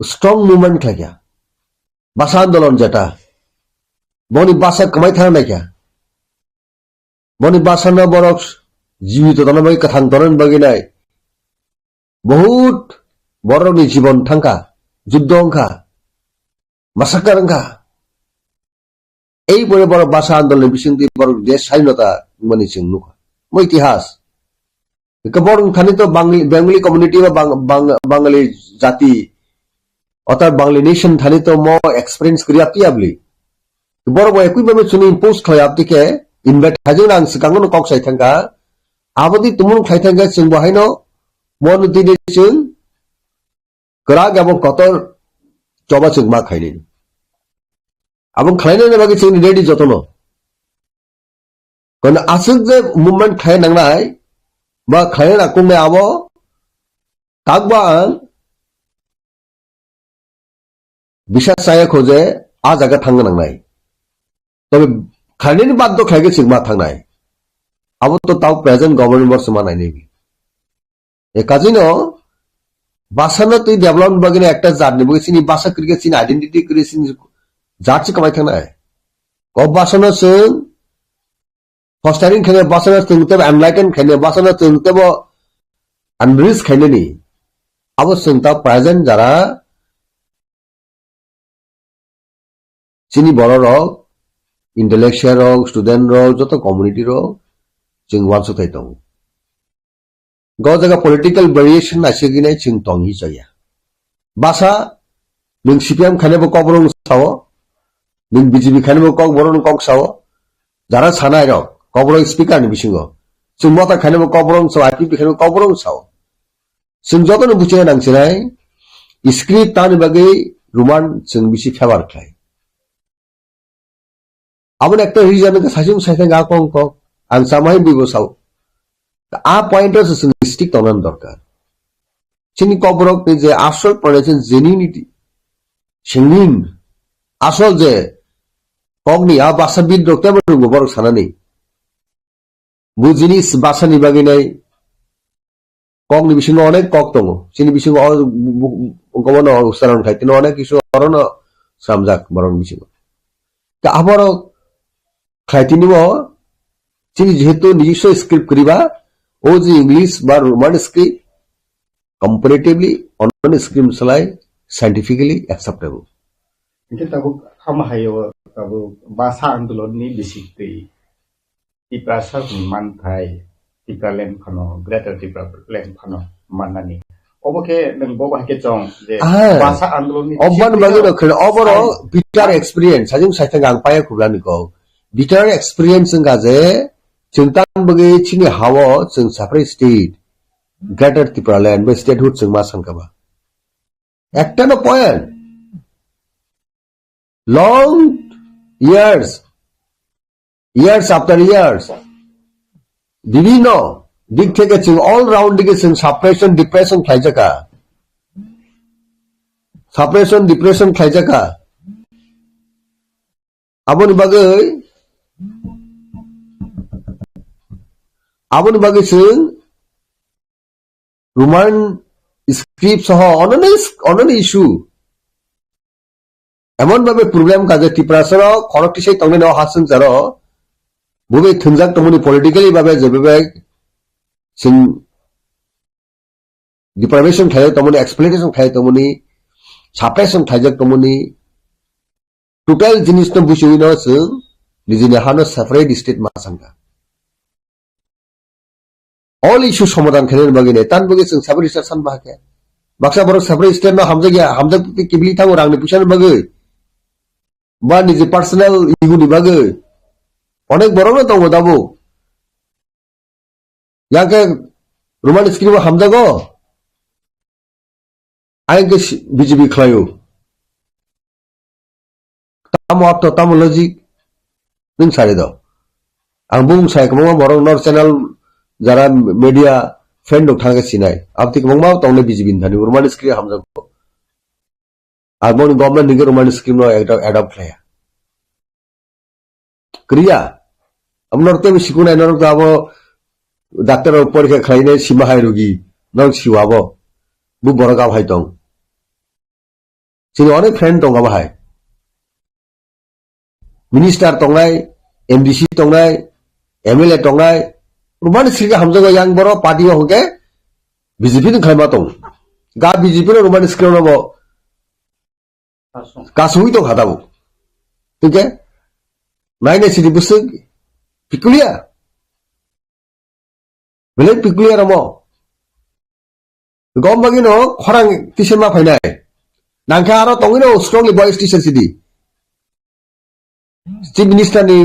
स्ट्रंग मुवमेंट क्या भाषा आंदोलन जेटा बनि भाषा कमाई थाना क्या बनि भाषा न बर जीवित तन बागै कथां तरन बागै नाय बहुत बरनि जीवन थांखा যুদ্ধ अंखा मासाकार अंखा এই বড় বড় ভাষা আন্দোলনের বিসঙ্গে বড় দেশ স্বাধীনতা মানে চিং নুকা মই ইতিহাস বরং খানি তো বেঙ্গলি কমিউনিটি বা বাঙালি জাতি অর্থাৎ বাঙালি নেশন থানি তো ম এক্সপেরিয়েন্স করি আপনি আবলি বড় বড় একই ভাবে শুনি পোস্ট হয় আপনিকে ইনভাইট হাজং আং সিকাঙ্গন কক সাই থাঙ্গা আবদি তুমুন খাই থাঙ্গা চিং বহাইনো মন দিনে চিং গরাগ এবং কতর চবা চিং মা খাইনি abang khlainai bagi sing ready jotono kon asuk je movement khlai nangnai ba khlainai rakungme abo takba bisa saya khoje a jaga thang nangnai tobe khlainai ni baddo khlaige singma thangnai abo to tau present government bor samanai nei e kajino basana tui development bagine ekta jarni bagi sini basa cricket sini identity kri sini Jat कमाई थाना है कब बासना सिंह फस्टारिंग खेने बासना सिंह तब enlighten खेने बासना सिंह तब अनरिस खेने नहीं अब सिंह तब प्रेजेंट जरा चिनी बड़ा रोग इंटेलेक्चुअल रोग स्टूडेंट रोग जो तो कम्युनिटी रोग चिंग वांसु थे तो गौ जगह पॉलिटिकल वेरिएशन ऐसे की नहीं चिंग तोंग ही चाहिए बासा मिंग सीपीएम खेने वो कॉपरों सावो ning BJP khanimo kok boron kok sawo jara sanai rok kobro speaker ni bisingo sing mota khanimo kobrong sawo IPP khanimo kobrong sawo sing joto no buchina nang sinai script tani bagai roman sing bisi favor khai abon ekta reason ke sajung saithang ga kong kok ang samai bibo sawo a pointers sing stick tonan dorkar chini kobrok ni je asol pronation genuinity singin asol je কগনি আ ভাষা বিদ্রোহ কেমন বড় সানা নেই বুঝিনিস ভাষা নিবাগি নাই কগনি বিসঙ্গে অনেক cock দङ চিনি বিসঙ্গে গমন উচ্চারণ খাই তিনি অনেক কিছু অরণ সামজাক বরণ বিসঙ্গে তা আবার খাইতিনিব চিনি যেহেতু নিজস্ব স্ক্রিপ্ট করিবা ও যে ইংলিশ বা রোমান স্ক্রিপ্ট কম্পারেটিভলি অন্য স্ক্রিপ্ট সলাই scientifically acceptable itu tabuk ama hayo tabuk bahasa आंदोलन ni bisikti tiprasa man thai tipralen khano greater tipralen khano manani oboke nang boba ke chong je bahasa आंदोलन ni oban bagino khel oboro bitter experience sajung saithang gang paya kublani ko bitter experience nga je chungtan bagi chini hawo chung separate state greater tipraland by statehood chung ma sangkaba ekta no point long years after years, বিভিন্ন দিক থেকে all round দিকে suppression depression খাইজাকা aboni bagai Roman script সহ অনন্য issue এমন ভাবে problem কাজে ত্রিপুরাসর খরকটি সেই তংনে নেওয়া হাসন যার বুবে থুনজাক তমনি পলিটিক্যালি ভাবে যেভাবে সিং ডিপ্রাইভেশন খায় তমনি এক্সপ্লয়টেশন খায় তমনি সাপ্রেশন খাইজাক তমনি টোটাল জিনিস তো বুঝুই না সিং নিজে হানো সেপারেট স্টেট মাসাঙ্গা all issue সমাধান খেলেন বাগিনে তান বগে সিং সেপারেট স্টেট সান বাকে বাক্সা বড় সেপারেট স্টেট না হামজা কিবলি থাঙ্গো রাংনি পুষান বাগে বা নিজে পার্সোনাল ইগুনি বাগে অনেক বড় না তো দাবো ইয়াকে রোমান স্ক্রিপ্ট হামজা গো আইকে বিজেপি খায়ো তামো আপ তো তামো লজিক নों সারে দাও আং বুং সাই কমা বড় নর চ্যানেল যারা মিডিয়া ফ্রেন্ড থাঙ্গে সিনাই আপনি কমা তাওনে বিজেপি ধানি রোমান স্ক্রিপ্ট হামজা গো আর বন গভর্নমেন্ট নিগে রোমান স্ক্রিপ্ট নো অ্যাডপ্ট খায়া क्रिया अब नरते में सिकुना नरक तो अब डॉक्टर परीक्षा खाइने सीमा हाय रुगी नरक सिवाबो बु बरगा भाई दं सिनि अनेक फ्रेंड दं अब हाय मिनिस्टर दंनाय एमडीसी दंनाय एमएलए दंनाय रुमान सिगा हमजो yang बरो पार्टी होगे बीजेपी नि खाइमा दं गा बीजेपी नो रुमान स्क्रिप्ट नो गासुइ दं हादाबो ठीक है नाइने सिदि बुसु पिकुलिया बेले पिकुलिया रमो गम बागिनो खरां तिसेमा फाइनाय नांखा आरो तंगिनो स्ट्रंगली बॉयज टीचर सिदि चीफ मिनिस्टर नि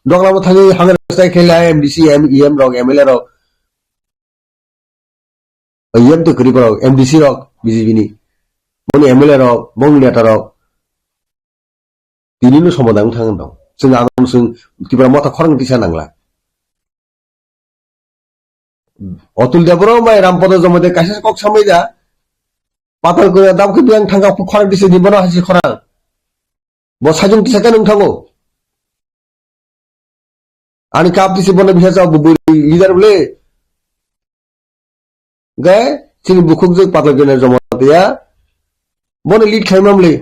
दंलामो थाङि हांगर स्टाइ खेला एमडीसी एम रक एमएलए रक एम तो करिब रक एमडीसी रक बीजेपी नि मनि एमएलए रक मं नेता रक दिनिनो समाधान थांगोन दं जों आगोन जों किबा मथा खरं दिसा नांला अतुल देबरो माय रामपद जमदे कासे कक सामैदा पातल को दामखौ बियां थांगा खरं दिसे निबना हासि खरं बो साजुं दिसाका नों थांगो आनि काप दिसे बने बिहा जा बुबुरि लिडार बले गे सिनि बुखुक जो पातल गने जमदिया बने लिड खाइमामले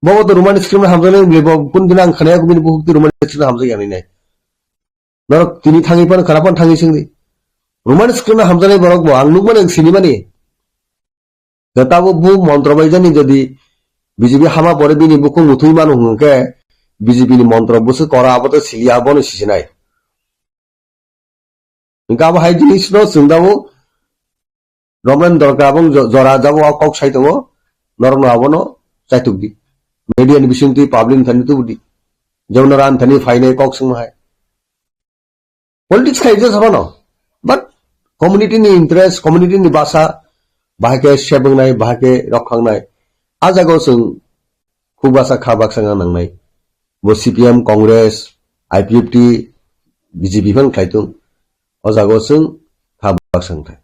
बाबा तो रोमान स्क्रिप्ट हामजाने लेबो कुन दिन आं खानाया गुबिन बुहुक रोमान स्क्रिप्ट हामजा यानि नै नरक तिनि थाङिपन खरापन थाङि सिंनि रोमान स्क्रिप्ट हामजाने बरक बो आं नुगमन सिनि माने गताबो बु मन्त्र बायजानि जदि बीजेपी हामा परे बिनि बुखु मुथुइ मानु हुंके बीजेपी नि मन्त्र बुसु करा आबो सिलिया बनो सिसिनाय इंका हाय जिनिस नो सिंदाबो रमन दरकाबं जरा जाबो कक साइतंगो नरनो आबनो चाइतुकदि मीडिया नि बिसिंति पब्लिक थानि तो बुदि जौनरान थानि फाइनाय कक संहाय पॉलिटिक्स खाइजे सबनो बट कम्युनिटी नि इंटरेस्ट कम्युनिटी नि भाषा बाहाके सेबंनाय बाहाके रखांनाय आजागो जों खुबासा खाबाक्साङा नांनाय बो सीपीएम कांग्रेस आईपीएफटी बीजेपी फन खाइतुं अजागो जों खाबाक्सांथाय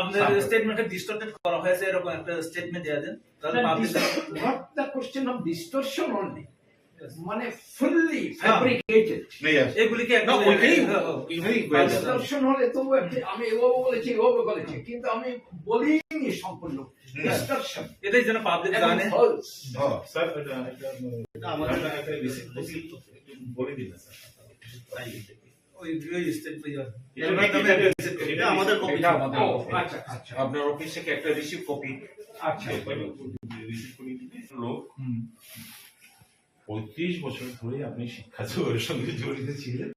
আপনাদের স্টেটমেন্টে ডিস্টর্টেড করা হয়েছে এরকম একটা স্টেটমেন্ট দেয়া দেন তাহলে public Not the question of distortion only. মানে fully fabricated. এগুলিকে No, ওইটাই Distortion হলে তো আমি এভাবে বলেছি এভাবে বলেছি কিন্তু আমি বলিনি সম্পূর্ণ distortion. এটাই যেন পাবলিক জানে False. স্যার এটা আমাদের একটা বলে দিন স্যার ওই স্টেটমেন্ট এটা আমাদের কপি আচ্ছা আচ্ছা আপনার অফিস থেকে একটা রিসিভ কপি আচ্ছা রিসিভ করে দিবে লোক 35 বছর ধরে আপনি শিক্ষা জগতের সঙ্গে জড়িত ছিলেন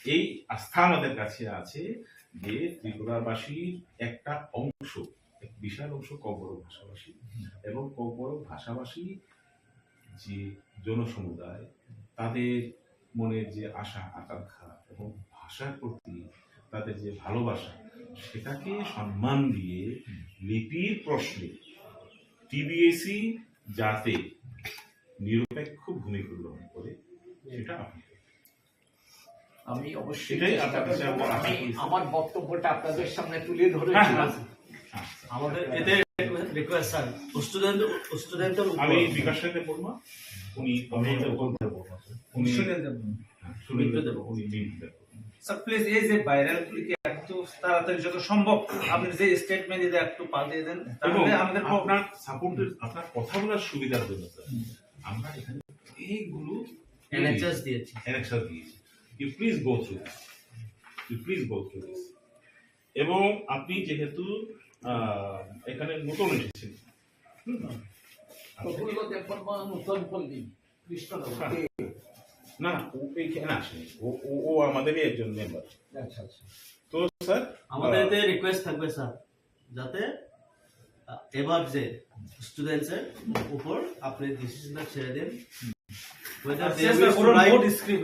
এই আস্থা আমাদের কাছে আছে যে ত্রিপুরাবাসীর একটা অংশ এক বিশাল অংশ ককবরক ভাষাভাষী এবং ককবরক ভাষাভাষী যে জনসমুদায় তাদের মনের যে আশা আকাঙ্ক্ষা এবং ভাষার প্রতি তাদের যে ভালোবাসা সেটাকে সম্মান দিয়ে লিপির প্রশ্নে টিবিএসি যাতে নিরপেক্ষ ভূমিকা গ্রহণ করে সেটা আপনি আমি অবশ্যই সেটাই আপনার কাছে আমরা আশা আমি করি। আমার বক্তব্যটা আপনাদের সামনে তুলে ধরেছিলাম আমাদের এতে রিকোয়েস্ট স্যার স্টুডেন্ট আমি বিকাশ সাথে বলবো উনি উনি স্যার প্লিজ এই যে ভাইরাল গুলিকে একটু তাড়াতাড়ি যত সম্ভব আপনি যে স্টেটমেন্ট দিতে একটু পাঠিয়ে দেন তাহলে আমাদের আপনার সাপোর্টের আপনার কথা বলার সুবিধার জন্য স্যার আমরা এখানে এইগুলো এনএচএস দিয়েছি অ্যানেক্সার দিয়েছি you please go through this you please go through this এবং আপনি যেহেতু এখানে নতুন এসেছেন প্রফুল্ল দেববর্মা নতুন পল্লী কৃষ্ণনগর না ও এইখানে আসেনি ও আমাদেরই একজন মেম্বার আচ্ছা আচ্ছা তো স্যার আমাদের এতে রিকোয়েস্ট থাকবে স্যার যাতে এবার যে স্টুডেন্টসের উপর আপনি ডিসিশনটা ছেড়ে দেন whether they wish to write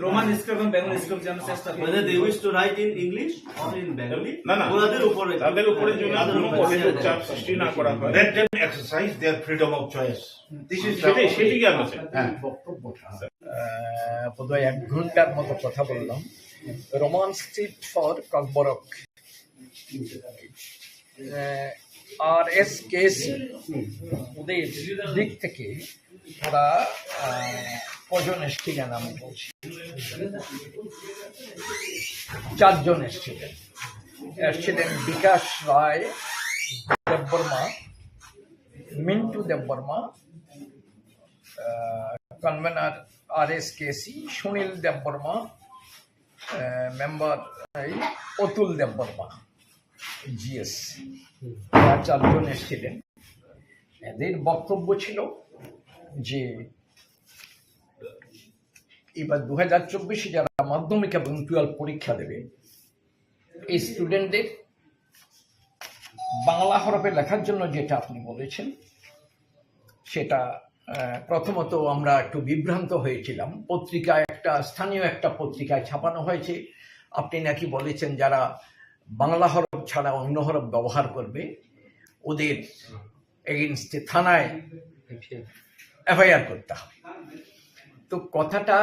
Roman script and Bengali script যেন চেষ্টা করেন whether they wish to write in English or in Bengali না না ওদের উপরে জন্য কোনো পজিটিভ চাপ সৃষ্টি না করা হয় let them exercise their freedom of choice this is সেটাই কি আমরা চাই বক্তব্যটা বোধহয় 1 ঘন্টার মতো কথা বললাম রোমান স্ট্রিট ফর ককবরক আর এস কেসি ওদের দিক থেকে ওরা কজন এসছিলেন আমি বলছি 4 জন এসছিলেন বিকাশ রায় দেববর্মা মিন্টু দেববর্মা কনভেনার আর এস কেসি সুনীল দেববর্মা মেম্বার অতুল দেববর্মা জিএস 4 জন এসছিলেন এদের বক্তব্য ছিল যে এবার 2024 যারা মাধ্যমিক এবং 12 পরীক্ষা দেবে এই স্টুডেন্টদের বাংলা হরফে লেখার জন্য যেটা আপনি বলেছেন সেটা প্রথমত আমরা একটু বিভ্রান্ত হয়েছিলাম পত্রিকায় স্থানীয় একটা পত্রিকায় ছাপানো হয়েছে আপনি নাকি বলেছেন যারা বাংলা হরফ ছাড়া অন্য হরফ ব্যবহার করবে ওদের এগেইনস্টে থানায় এফআইআর করতে হবে তো কথাটা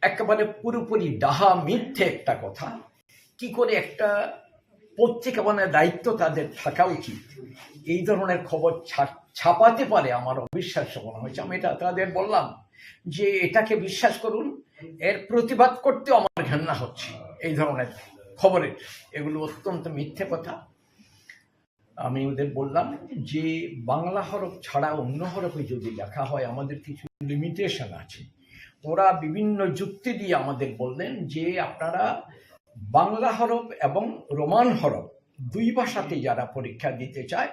একেবারে পুরোপুরি ডাহা মিথ্যে একটা কথা কি করে একটা পত্রিকা বানানোর দায়িত্ব তাদের থাকা উচিত এই ধরনের খবর ছাপাতে পারে আমার অবিশ্বাস্য মনে হয়েছে আমি এটা তাদের বললাম যে এটাকে বিশ্বাস করুন এর প্রতিবাদ করতেও আমার ঘেন্না হচ্ছে এই ধরনের খবরের এগুলো অত্যন্ত মিথ্যে কথা আমি ওদের বললাম যে বাংলা হরফ ছাড়া অন্য হরফে যদি লেখা হয় আমাদের কিছু লিমিটেশন আছে ওরা বিভিন্ন যুক্তি দিয়ে আমাদের বললেন যে আপনারা বাংলা হরফ এবং রোমান হরফ 2 ভাষাতে যারা পরীক্ষা দিতে চায়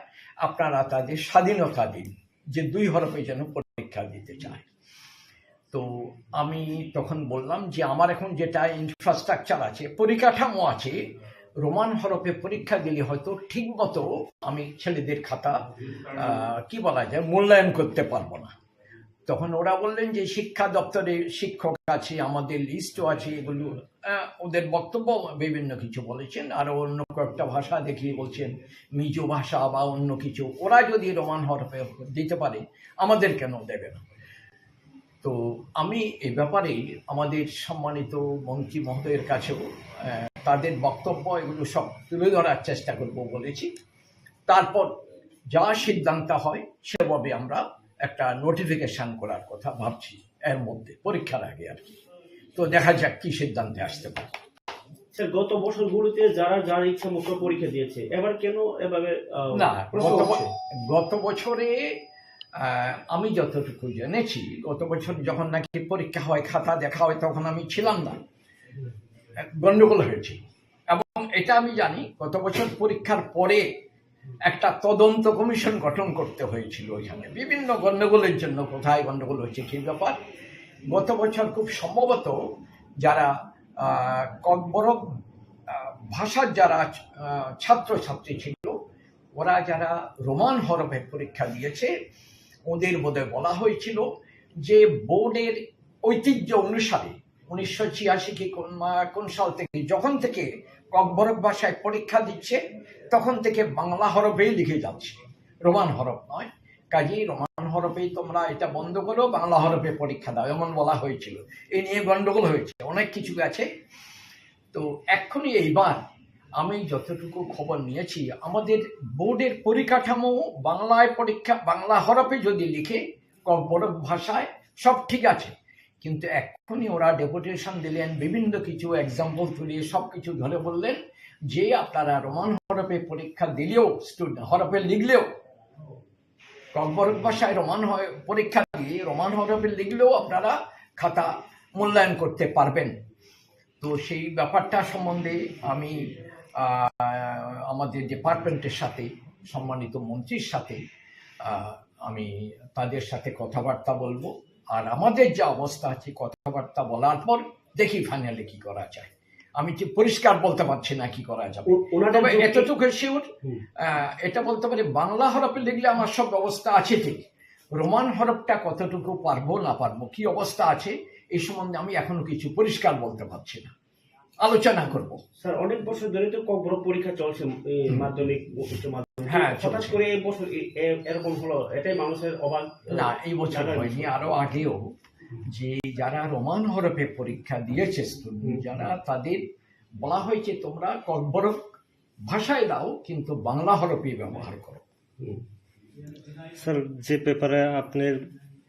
আপনারা তাদের স্বাধীনতা দিন যে 2 হরফে যেন পরীক্ষা দিতে চায় তো আমি তখন বললাম যে আমার এখন যেটা ইনফ্রাস্ট্রাকচার আছে পরিকাঠামো আছে রোমান হরফে পরীক্ষা দিলে হয়তো ঠিক মতো আমি ছেলেদের খাতা কি বলা যায় মূল্যায়ন করতে পারবো না তখন ওরা বললেন যে শিক্ষা দপ্তরে শিক্ষক আছে আমাদের লিস্টও আছে এগুলো ওদের বক্তব্য বিভিন্ন কিছু বলেছেন আর অন্য কয়েকটা ভাষা দেখিয়ে বলছেন মিজো ভাষা বা অন্য কিছু ওরা যদি রোমান হরফে দিতে পারে আমাদের কেন দেবে না তো আমি এ ব্যাপারে আমাদের সম্মানিত মন্ত্রী মহোদয়ের কাছেও তাদের বক্তব্য এগুলো সব তুলে ধরার চেষ্টা করব বলেছি তারপর যা সিদ্ধান্ত হয় সেভাবে আমরা একটা নোটিফিকেশন করার কথা ভাবছি এর মধ্যে, পরীক্ষার আগে আর কি। তো দেখা যাক কি সিদ্ধান্তে আসতে পারে। স্যার, গত বছরগুলোতে যারা ইচ্ছা মতো পরীক্ষা দিয়েছে, এবার কেন এভাবে না, গত বছরে আমি যতটুকু জেনেছি, গত বছর যখন নাকি পরীক্ষা হয়, খাতা দেখা হয়, তখন আমি ছিলাম না, গন্ডগোল হয়েছে। এবং এটা আমি জানি গত বছর পরীক্ষার পরে একটা তদন্ত কমিশন গঠন করতে হয়েছিল ওইখানে বিভিন্ন গন্ডগোলের জন্য। কোথায় গন্ডগোল হয়েছে কি ব্যাপার, গত বছর খুব সম্ভবত যারা ককবরক ভাষার যারা ছাত্রছাত্রী ছিল, ওরা যারা রোমান হরফে পরীক্ষা দিয়েছে, ওদের বোধহয় বলা হয়েছিল যে বোর্ডের ঐতিহ্য অনুসারে 1986 কি কোন সাল থেকে যখন থেকে ককবরক ভাষায় পরীক্ষা দিচ্ছে, তখন থেকে বাংলা হরফেই লিখে যাচ্ছে, রোমান হরফ নয়। কাজেই রোমান হরফেই তোমরা এটা বন্ধ করো, বাংলা হরফে পরীক্ষা দাও, এমন বলা হয়েছিল। এই নিয়ে গন্ডগোল হয়েছে, অনেক কিছু আছে। তো এক্ষুনি এইবার আমি যতটুকু খবর নিয়েছি, আমাদের বোর্ডের পরিকাঠামো বাংলায় পরীক্ষা বাংলা হরফে যদি লিখে ককবরক ভাষায় সব ঠিক আছে, কিন্তু এক্ষুনি ওরা ডেপুটেশন দিলেন, বিভিন্ন কিছু এক্সাম্পল তুলে সব কিছু ধরে বললেন যে আপনারা রোমান হরফে পরীক্ষা দিলেও, হরফে লিখলেও, ককবরক ভাষায় পরীক্ষা দিয়ে রোমান হরফে লিখলেও আপনারা খাতা মূল্যায়ন করতে পারবেন। তো সেই ব্যাপারটা সম্বন্ধে আমি আমাদের ডিপার্টমেন্টের সাথে, সম্মানিত মন্ত্রীর সাথে আমি তাদের সাথে কথাবার্তা বলবো। আর আমাদের যে অবস্থা আছে, কথাবার্তা বলার পর দেখি ফাইনালি কি করা যায়। আমি কি পরিষ্কার বলতে পারছি না কি করা যাবে, তবে এতটুকু শিওর এটা বলতে পারি, বাংলা হরফে লিখলে আমার সব ব্যবস্থা আছে ঠিক, রোমান হরফটা কতটুকু পারবো না পারবো, কি অবস্থা আছে এই সম্বন্ধে আমি এখনো কিছু পরিষ্কার বলতে পারছি না, আলোচনা করব। স্যার, অনেক বছর ধরে তো ককবরক পরীক্ষা চলছে, মাধ্যমিক, উচ্চ মাধ্যমিক। হ্যাঁ, হঠাৎ করে এই বছর এরকম হলো, এটাই মানুষের অবাক। না, এই বছর হয়নি, আরো আগেও যে যারা রোমান হরফে পরীক্ষা দিয়েছে স্টুডেন্ট যারা, তাদের বলা হয়েছে তোমরা ককবরক ভাষায় দাও, কিন্তু বাংলা হরফে ব্যবহার করো। স্যার, যে পেপারে আপনার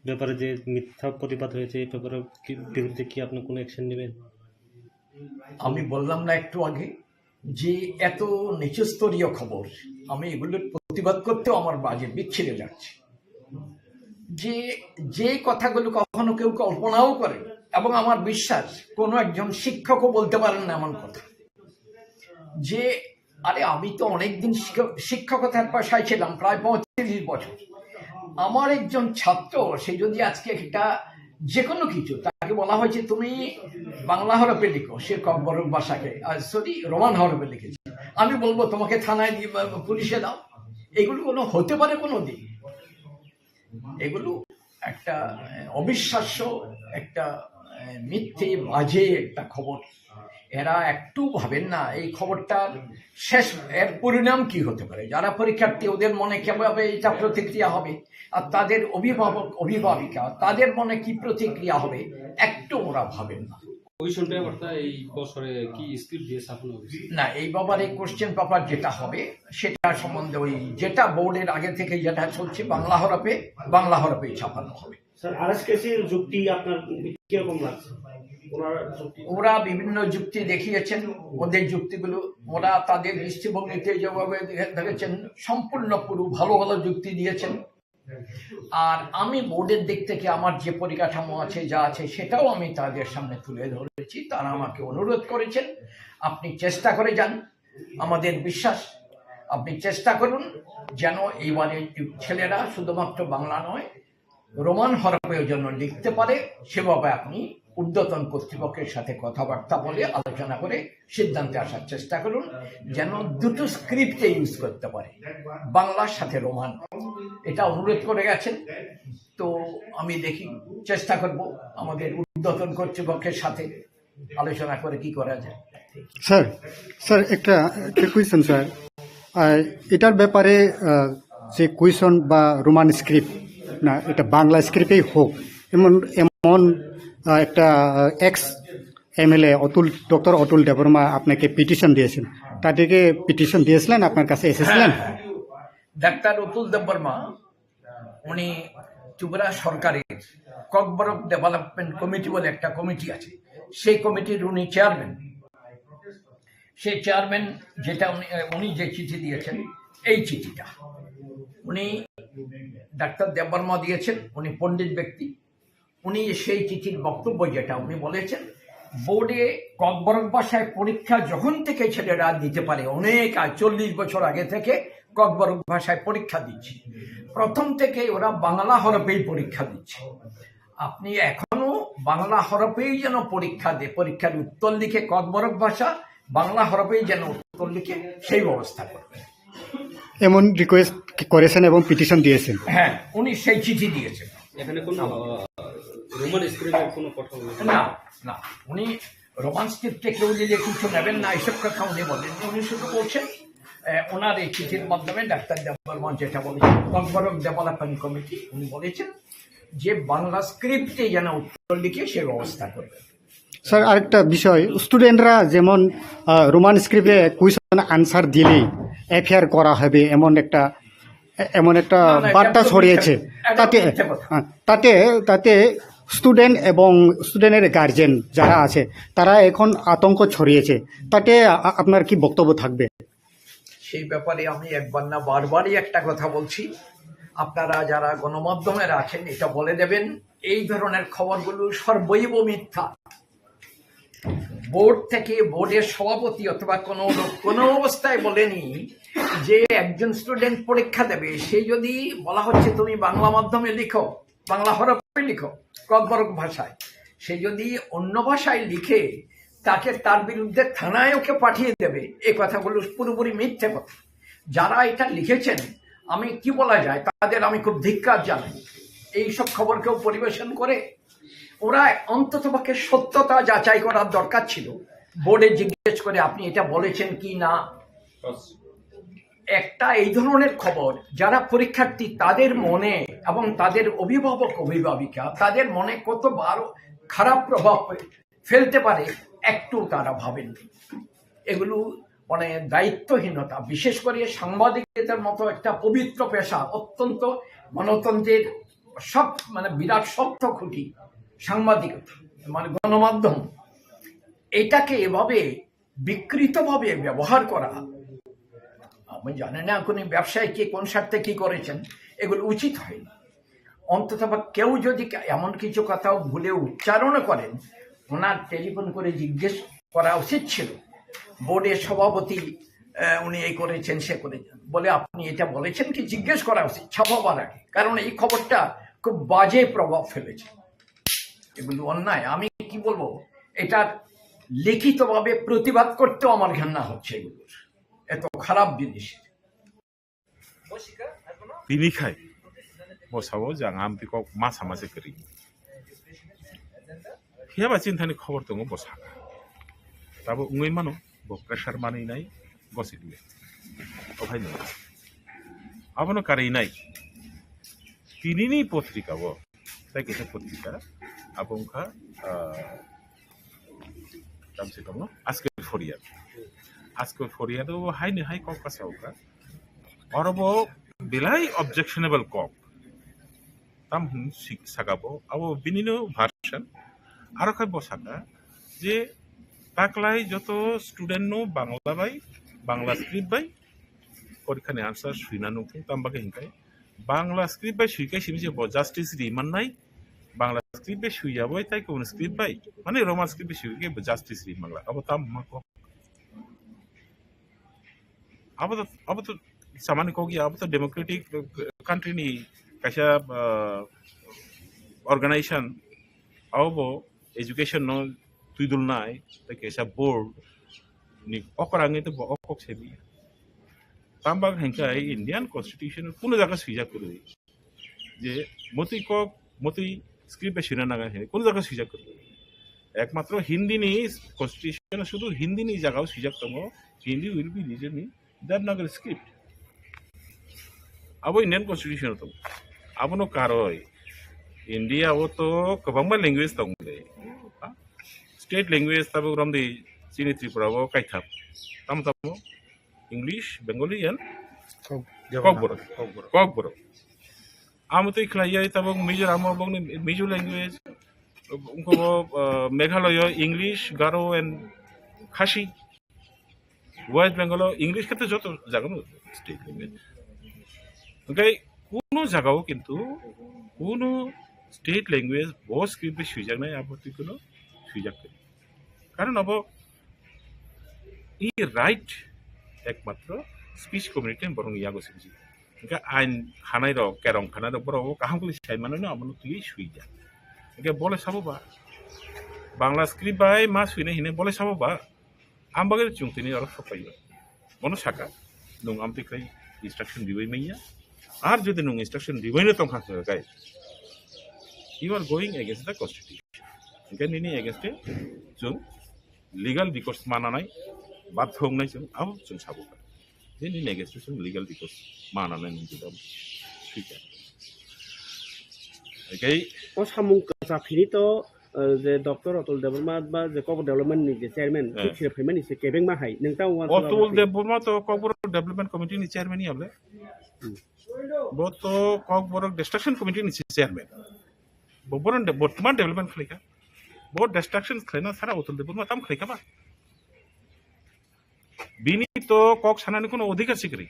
ব্যাপারে যে মিথ্যা প্রতিবাদ হয়েছে, এই পেপারের বিরুদ্ধে কি আপনি কোনো অ্যাকশন নেবেন? আমি বললাম না একটু আগে যে এত নিচস্তরীয় খবর, আমি এগুলোর প্রতিবাদ করতেও আমার বাজে বিচ্ছিরে যাচ্ছে। যে কথাগুলো কখনো কেউ কল্পনাও করে, এবং আমার বিশ্বাস কোনো একজন শিক্ষকও বলতে পারেন না এমন কথা, যে আরে আমি তো অনেকদিন শিক্ষকতার পেশায় ছিলাম, প্রায় 35 বছর। আমার একজন ছাত্র, সে যদি আজকে একটা যে কোনো কিছু, তাকে বলা হয়েছে তুমি বাংলা হরফে লিখো, সে ককবরক ভাষাকে রোমান হরফে লিখেছে, আমি বলবো তোমাকে থানায় দিয়ে পুলিশে দাও? এগুলো কোনো হতে পারে কোনো দিন? এগুলো একটা অবিশ্বাস্য, একটা মিথ্যে বাজে একটা খবর। এরা একটু ভাবেন না এই খবরটার শেষ, এর পরিণাম কি হতে পারে। যারা পরীক্ষার্থী, ওদের মনে কিভাবে এটা প্রতিক্রিয়া হবে, আর তাদের অভিভাবক অভিভাবিকা, তাদের মনে কি প্রতিক্রিয়া হবে, একটু ওরা ভাবেন না। না, এই ব্যাপারে কোশ্চেন পেপার যেটা হবে সেটা সম্বন্ধে ওই যেটা বোর্ডের আগে থেকে যেটা চলছে বাংলা হরফে ছাপানো হবে। স্যার, আরএসকেসির যুক্তি আপনার কিরকম লাগছে? ওরা বিভিন্ন যুক্তি দেখিয়েছেন, ওদের যুক্তিগুলো ওরা তাদের দৃষ্টিভঙ্গিতে যেভাবে দেখেছেন সম্পূর্ণ পুরো ভালো ভালো যুক্তি দিয়েছেন। আর আমি বোর্ডের দিক থেকে আমার যে পরিকাঠামো আছে, যা আছে, সেটাও আমি তাদের সামনে তুলে ধরেছি। তারা আমাকে অনুরোধ করেছেন আপনি চেষ্টা করে যান, আমাদের বিশ্বাস আপনি চেষ্টা করুন যেন এইবারে ছেলেরা শুধুমাত্র বাংলা নয়, রোমান হরফেও যেন লিখতে পারে, সেভাবে আপনি ঊর্ধ্বতন কর্তৃপক্ষের সাথে কথাবার্তা বলে আলোচনা করে সিদ্ধান্তে আসার চেষ্টা করুন, যেন দুটো স্ক্রিপ্টে ইউজ করতে পারে, বাংলার সাথে রোমান। এটা অনুরোধ করে গেছেন, তো আমি দেখি চেষ্টা করব আমাদের ঊর্ধ্বতন কর্তৃপক্ষের সাথে আলোচনা করে কি করা যায়। স্যার একটা কোয়েশ্চেন স্যার, এটার ব্যাপারে যে কোয়েশ্চন বা রোমান স্ক্রিপ্ট না, এটা বাংলা স্ক্রিপ্টেই হোক, এমন একটা x MLA doctor Atul Debbarma আপনাকে পিটিশন দিয়েছেন, তাদেরকে পিটিশন দিয়েছিলেন, আপনার কাছে এসেছিলেন? ডাক্তার অতুল দেববর্মা উনি ত্রিপুরা সরকারের ককবরক ডেভেলপমেন্ট কমিটি বলে একটা কমিটি আছে, সেই কমিটির উনি চেয়ারম্যান। সেই চেয়ারম্যান যেটা উনি যে চিঠি দিয়েছেন, এই চিঠিটা উনি ডাক্তার দেববর্মা দিয়েছেন, উনি পণ্ডিত ব্যক্তি। উনি সেই চিঠির বক্তব্য যেটা উনি বলেছেন, বোর্ডে ককবরক ভাষায় পরীক্ষা যখন থেকে ছেলেরা দিতে পারে, অনেক 40 বছর আগে থেকে ককবরক ভাষায় পরীক্ষা দিচ্ছে। প্রথম থেকে ওরা বাংলা হরফেই পরীক্ষা দিচ্ছে। আপনি এখনো বাংলা হরফেই যেন পরীক্ষা দেয়, পরীক্ষার উত্তর লিখে ককবরক ভাষা বাংলা হরফেই যেন উত্তর লিখে সেই ব্যবস্থা করবেন, এমন রিকোয়েস্ট করেছেন এবং পিটিশন দিয়েছেন। হ্যাঁ, উনি সেই চিঠি দিয়েছেন। এখানে কোনো রোমান স্ক্রিপ্টের কোনো কথা না না, উনি রোমান স্ক্রিপ্টে কেউ দিলে কিছু নেবেন না, এইসব কথা উনি বলেন। উনি শুধু বলছেন ওনার এই চিঠির মাধ্যমে ডাক্তার দেববর্মা যেটা বলেছেন, ককবরক ডেভেলপমেন্ট কমিটি, উনি বলেছেন যে বাংলা স্ক্রিপ্টে যেন উত্তর লিখে সে ব্যবস্থা করবে। স্যার, আরেকটা বিষয়, স্টুডেন্টরা যেমন রোমান স্ক্রিপ্টে কুইশন আনসার দিলেই এফআইআর করা হবে এমন একটা বার্তা ছড়িয়েছে। তাতে স্টুডেন্ট এবং স্টুডেন্টের গার্জেন যারা আছে তারা এখন আতঙ্ক ছড়িয়েছে, তাতে আপনার কি বক্তব্য থাকবে? সেই ব্যাপারে আমি একবার না বারবারই একটা কথা বলছি, আপনারা যারা গণমাধ্যমের আছেন এটা বলে দেবেন, এই ধরনের খবরগুলো সর্বৈব মিথ্যা। বোর্ড থেকে, বোর্ডের সভাপতি অথবা কোনো অবস্থায় বলেনি যে একজন স্টুডেন্ট পরীক্ষা দেবে, সে যদি বলা হচ্ছে তুমি বাংলা মাধ্যমে লিখো, বাংলা হরফে লিখো ককবরক ভাষায়, সে যদি অন্য ভাষায় লিখে তাকে তার বিরুদ্ধে থানায় ওকে পাঠিয়ে দেবে, এই কথাগুলো পুরোপুরি মিথ্যে কথা। যারা এটা লিখেছেন, আমি কি বলা যায়, তাদের আমি খুব ধিক্কার জানাই। এইসব খবর কেউ পরিবেশন করে, ওরা অন্ততপক্ষে সত্যতা যাচাই করার দরকার ছিল, বোর্ডে জিজ্ঞেস করে আপনি এটা বলেছেন কি না। একটা এই ধরনের খবর যারা পরীক্ষার্থী তাদের মনে এবং তাদের অভিভাবক অভিভাবিকা তাদের মনে কতবার খারাপ প্রভাব ফেলতে পারে একটু তারা ভাবেন। এগুলো মানে দায়িত্বহীনতা, বিশেষ করে সাংবাদিকতার মতো একটা পবিত্র পেশা, অত্যন্ত গণতন্ত্রের সব বিরাট শক্ত খুঁটি সাংবাদিকতা, গণমাধ্যম, এটাকে এভাবে বিকৃতভাবে ব্যবহার করা, আমি জানি না কোন ব্যবসায়ী কে কোন স্বার্থে কি করেছেন, এগুলো উচিত হয়নি। অন্তত কেউ যদি এমন কিছু কথাও ভুলে উচ্চারণ করেন, ওনার টেলিফোন করে জিজ্ঞেস করা উচিত ছিল। বোর্ডের সভাপতি উনি এই করেছেন, সে করেছেন বলে আপনি এটা বলেছেন কি, জিজ্ঞেস করা উচিত ছাপাবার আগে, কারণ এই খবরটা খুব বাজে প্রভাব ফেলেছে। এগুলো অন্যায়। আমি কি বলবো, এটার লিখিতভাবে প্রতিবাদ করতেও আমার ঘৃণা হচ্ছে, এগুলোর এত খারাপ জিনিস। Binikai, bo sawo jang am piko masa masa keri. Hiya ba cintani khobor tongo bo saka. Tabo ungoi mano bo pressure mani nai bo sidle. O bhai no. Abono kari nai. Tinini potrika bo. Tai kita potrika abongkha tamse tomo aske foriya. Aske foriya do hai ne hai kok kasauka. Orobo belai objectionable kok tam sik sagabo abo binino version aro kai bosaka je taklai joto student no bangla bai bangla script bai porikha answer suina no tam bage hinkai bangla script bai suikai simi je justice riman nai bangla script bai suiya bai tai ko script bai mane roman script bai suikai justice riman la abo tam mako abo to सामान्य को गया अब तो democratic country नहीं कैसा organisation अब वो education no तुइदुल नाय तो कैसा बोर्ड नि ऑकरांगे तो ऑकॉक से भी तांबाग हैंका इंडियन कॉन्स्टिट्यूशन कुछ जगह स्वीजा करो जे मोती स्क्रिप्ट पे शिरा नागा है कुछ जगह स्वीजा करो एकमात्र हिंदी नहीं कॉन्स्टिट्यूशन शुद्ध हिंदी नहीं जगह स्वीजा करो हिंदी विल बी रीजन नहीं देवनागरी स्क्रिप्ट अब इंडियन कॉन्स्टिट्यूशन तो अब नो कारोय इंडिया वो तो कबांबा लैंग्वेज दंले स्टेट लैंग्वेज तब ग्राम दी चीनी त्रिपुरा वो काइथाप तम इंग्लिश बेंगली एंड ককবরক আমতই খ্লাইয়াই তাবং মিজোরাম বং মিজো ল্যাঙ্গুয়েজ উনকো Meghalaya English Garo and Khasi West Bengal English ক্ষেত্রে যত জায়গা স্টেট ল্যাঙ্গুয়েজ ओमफ्राय কোনো জায়গাও কিন্তু কোনো স্টেট ল্যাঙ্গুয়েজ ব স্ক্রিপ্টে সুইজাनाय आपत्तिखौनो सुइजाखै कारण अब इ राइट एकमात्र स्पीच कम्युनिटी बरं यागो सिमजि ओमफ्राय आइन खानाय र केरं खानाय र बरं काहामखौ साइमानो आमनो तुइ सुइजा ओमफ्राय बले साबोबा बांला स्क्रिप्ट बाय मा सुइनाय हिने बले साबोबा आमबागे चुंतिनि आरो सफायो मनो साका नों आमतिखै इंस्ट्रक्शन दिबै मैया আর যদি নং ইনস্ট্রাকশন দিবইনো তখন গাই you are going against the constitution ओंखायनो बेनि एगेन्स्टै जों लिगल रिकर्स मानानै बाध्य हमनाय जों आव जों साबोबाय बेनि एगेन्स्टै जों लिगल रिकर्स मानानै नंगौ सुइजा ओंखाय ओ सामुं जाफिनिथ' जे डक्टर अतुल देबबर्मा बा जे कबर डेभलपमेन्टनि जे चेयारमेन फिक्सिर फैमानि से केबें माहाय नोंथां अतुल देबबर्मा तो कबर डेभलपमेन्ट कमिटिनि चेयारमेन याबले बहुत ककबरक डिस्ट्रक्शन कमिटिनि चेयारमेन बबरन बर्तमान डेभलपमेन्ट खालायखा बहुत डिस्ट्रक्शन खालायना सारा अतुल देबबर्मा ताम खालायखाबा बिनि तो कक सानानि कोनो अधिकार सिकरि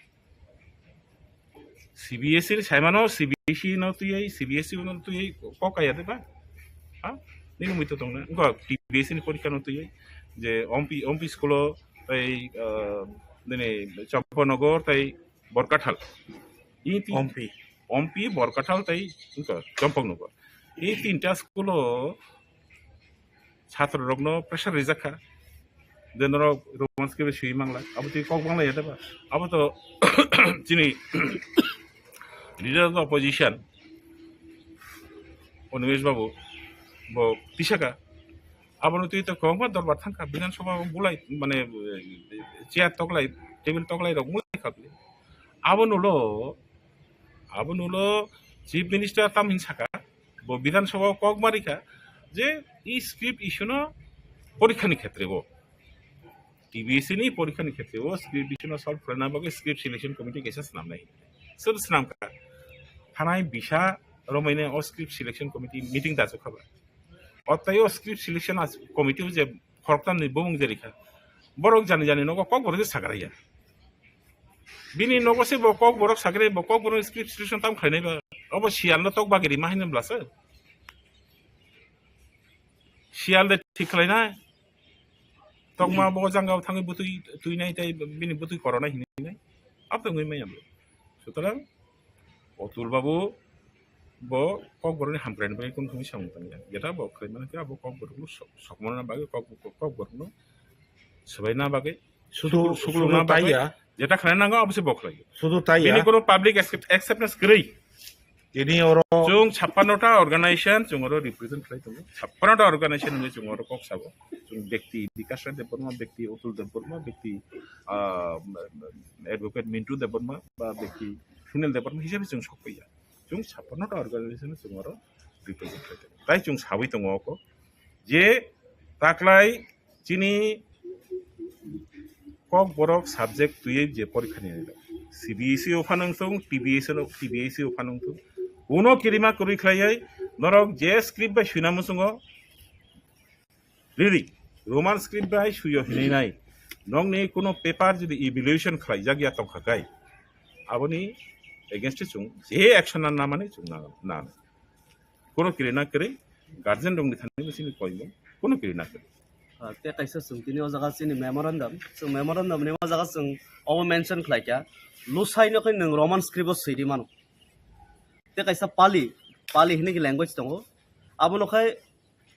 सीबीएसई साइमानो सीबीएसई न तुयै सीबीएसई न तुयै ककाया देबा हा निनो मितो दंना गो टीबीएसई नि परीक्षा न तुयै जे ओमपी स्कुलो तै दिनै चम्पानगर तै बरकाठाल ओमपी बरकाठाल तै चम्पानगर এই তিনটা স্কুল ছাত্র রগ্ন প্রেসার রিজাখা যেন রোমান্স কে সুই মাংলা আবো তুই কক বাংলা যেতে পার আবো তো যিনি leader of the opposition Animesh বাবু তিসাকা আবার তুই তো কংগ্রেস দরবার থাকা বিধানসভা বুলাই মানে চেয়ার তকলাই টেবিল তকলাই রক মুলাই খাবলি আবো নুলো চিফ মিনিস্টার তাম হিংসাকা বিধানসভা কক মারিখা যে এই স্ক্রিপ্ট ইস্যুনো পরীক্ষানি ক্ষেত্রে টিবিএসসি নি পরীক্ষানি ক্ষেত্রে স্ক্রিপ্ট ইস্যুনো সলভ করে না বাকি স্ক্রিপ্ট সিলেকশন কমিটি কেসে স্নাম নাই সোর স্নাম কা থানায় বিশা রমাইনে ও স্ক্রিপ্ট সিলেকশন কমিটি মিটিং দাজো খাবার অতএব স্ক্রিপ্ট সিলেকশন কমিটি যে খরকতান নিবং জেরিখা বরক জানি নগ কক বরক সাগরাইয়া বিনি নগসে কক বরক সাগরে কক বরক স্ক্রিপ্ট সিলেকশন তাম খাইনাই अब सियाल तक बागेरी मा होनब्लासो सियाल ठीक खालायनाय तक मा बो जांगाव थाङै बुतुय तुयनाय ताय बिनि बुतुय करनाय हिनाय आपङै मायाबो सुतरां अतुल बाबु बो कक बरनि हामग्रानि बाय कोन कोन सामतानिया गेटा बो खैमाने का बो कक बरनु सकमना बागै कक बरनु सबायना बागै सुगुलना बागै जेटा खालायनांगौ अबसे बखलायो শুধু তাই बिनि कोनो पब्लिक एक्सेप्टेंस गरै ini orang जों 56টা अर्गानाइजेशन जों रिप्रेजेंट खालामदों 56টা अर्गानाइजेशन में जों कक साबो जों व्यक्ति विकास देबबर्मा व्यक्ति अतुल देबबर्मा व्यक्ति एडवोकेट मिन्टू देबबर्मा बा व्यक्ति सुनील देबबर्मा हिसाबै जों सफैया जों 56টা अर्गानाइजेशन जों रिप्रेजेंट खालामदों ताई जों साबै दङ को जे ताकलाय जिनि कक बरक साबजेक्ट तुयै जे परीक्षा नि सीबीएसई अफानंथों टीबीएसई अफानंथों उनो किरिमा करि खालायै नरक जे स्क्रिप्ट बाय सुनामु संगो रिली रोमान स्क्रिप्ट बाय सुयो हिनाय नंगनि कोनो पेपर जदि इवैल्यूएशन खालाय जागिया तंखागाय आबनि एगेंस्ट जों जे एक्शन ना माने जों ना कोनो किरिना करै गार्जियन दंनि थानाय मोनसे कयमो कोनो किरिना करै ते कैसे सुंतिनि ओ जगह सिनि मेमोरेंडम नि ओ जगह जों अब मेंशन खालायका लुसाइनो खै नों रोमान स्क्रिप्ट सैरि मानो ते कैसा पाली हिने की लैंग्वेज दङ आबो नखै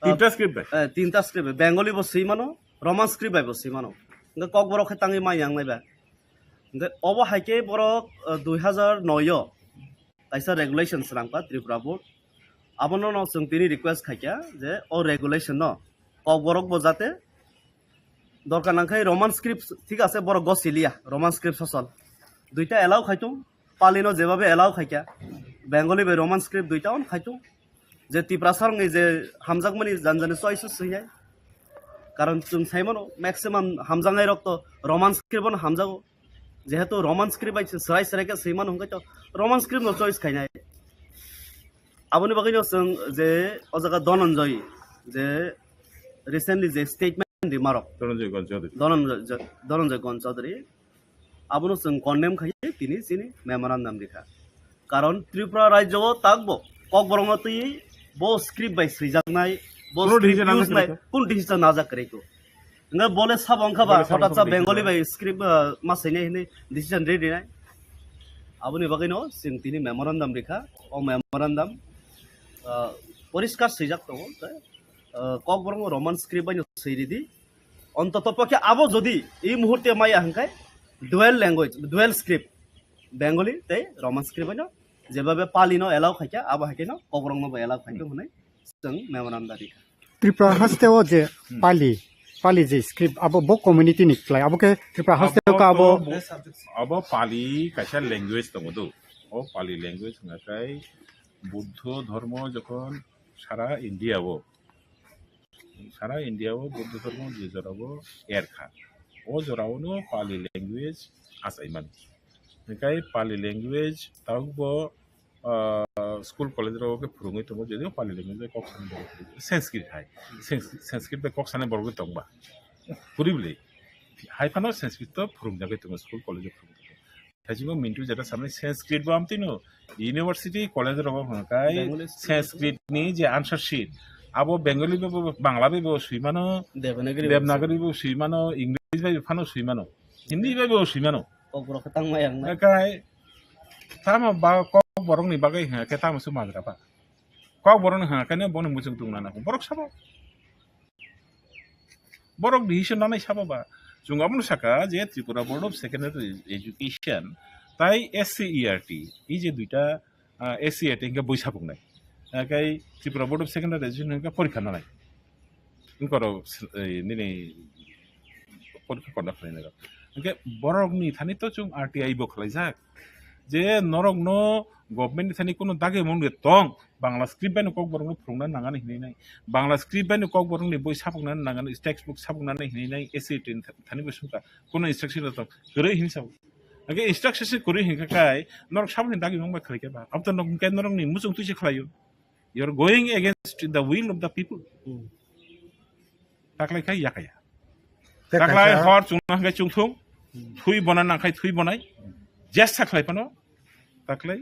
तीनटा स्क्रिप्ट बेंगली बो सै मानो रोमान स्क्रिप्ट बाय बो सै मानो कक बरो खै तांगै मा यांग नायबा अब हाइके बरो 2009 कैसा रेगुलेशन सनामका त्रिपुरा बोर्ड आबो न जों तिनि रिक्वेस्ट खायका जे ओ रेगुलेशन न कक बरक बजाते दरकार नांखाय रोमान स्क्रिप्ट ठीक আছে बरो गसिलिया रोमान स्क्रिप्ट ससल दुइटा एलाउ खाइतो पालिनो जेबाबे एलाउ खाइका बेंगली बे रोमान स्क्रिप्ट दुइटा अन खाइतो जे तिप्रासारनि जे हामजागमनि जानजाने चॉइस सैया कारण जों साइमनो मैक्सिमाम हामजाङै रक्त रोमान स्क्रिप्ट हामजागो যেহেতু রমান স্ক্রিপ্ট বাই সরাই সরাইকে সেইমান হংকাই তো রমান স্ক্রিপ্ট নো চয়েস খাইনাই আবনি বাকিনো जों যে অজাগা ধনঞ্জয় যে রিসেন্টলি যে স্টেটমেন্ট রিমারক ধনঞ্জয় গণ চৌধুরী আবনো जों কন্ডেম খাই তিনি চিনি মেমোরান্ডাম লেখা কারণ ত্রিপুরা রাজ্য তাকবো কক বরংতি ব স্ক্রিপ্ট বাই সৃজাকনাই ব স্ক্রিপ্ট বাই কোন decision নাজাকরেকো nga bole sabong khaba hotat sa bengali bai script masine hini decision ready nai abuni bagino sing tini memorandum rekha o memorandum poriskar sijak to kok borong roman script bai seiridi ontoto pokhe abo jodi ei muhurte mai hankai dual language dual script bengali tei roman script bai jebabe palino allow khaika abo hakino kok borong no bai allow khaika hunai sing memorandum rekha Tripura হাসতেও যে পালি যে script আবো ব community Nikolai আবকে Tripura হাসতেও কা আবো अब पाली कैसा लैंग्वेज दङ दो ओ पाली लैंग्वेज होनाय बुद्ध धर्म जखन सारा इंडियाव बुद्ध धर्म जेरावबो एरखा ओ जरावनो पाली लैंग्वेज आसायमान ओंखाय पाली लैंग्वेज तावबो स्कूल कॉलेज के फोरोङै दङ जदिव पाली लैंग्वेज कक्सान संस्कृत हाय संस्कृत बे कक्सान बरगो दंबा पुरिबले हाइफानो संस्कृत फोरोंजागै दङ स्कूल कॉलेज फोरोंजागै थाजिबो मिन्टु जेटा सामने संस्कृत बो आमतिनो यूनिवर्सिटी कॉलेज रबो हकाय संस्कृत नि जे आंसर शीट आबो बेंगली बो बांग्ला बो सुइमानो देवनागरी बो सुइमानो इंग्लिश बो फानो सुइमानो हिंदी बो सुइमानो okbro khatang mayang na ओंखाय तामा बा कक बरंनि बागै हके तामसु माग्राबा कक बरंनि हकाने बनि मुजों दुंनाना बरक साबो बरक डिसिसन नानै साबाबा जुंगाबनो साका जे Tripura board of secondary education ताई SCERT इ जे दुइटा SCERT के बैसा बुंनाय ओंखाय Tripura board of secondary education के परीक्षा नालाय इनकर निनै परीक्षा करना फैनाय ओंखाय बरकनि थानि तो जों RTI बो खलायजाक जे नरक न गभर्नमेंट थानि कोनो दागे मंगे तंग बांग्ला स्क्रिप्ट बायनो कक बरंनो फोरोंना नागानै हिनाय बांग्ला स्क्रिप्ट बायनो कक बरंनि बय साबुंनानै नागानै टेक्स्ट बुक साबुंनानै हिनाय SCERT थानि बसुका कोनो इंस्ट्रक्शन दं गरै हिनसाव ओके इंस्ट्रक्शन गरै हिनखाय नरक साबुनि दागे मंबाय खलायकेबा अब तो नरकनि मुजुं तुइसे खलायो you are going against the will of the people ताकलायखाय याखाया ताकलाय हर चुंनांखाय चुंथुं थुइ बनाय नांखाय थुइ बनाय जेस साखलायफानो ताकलाय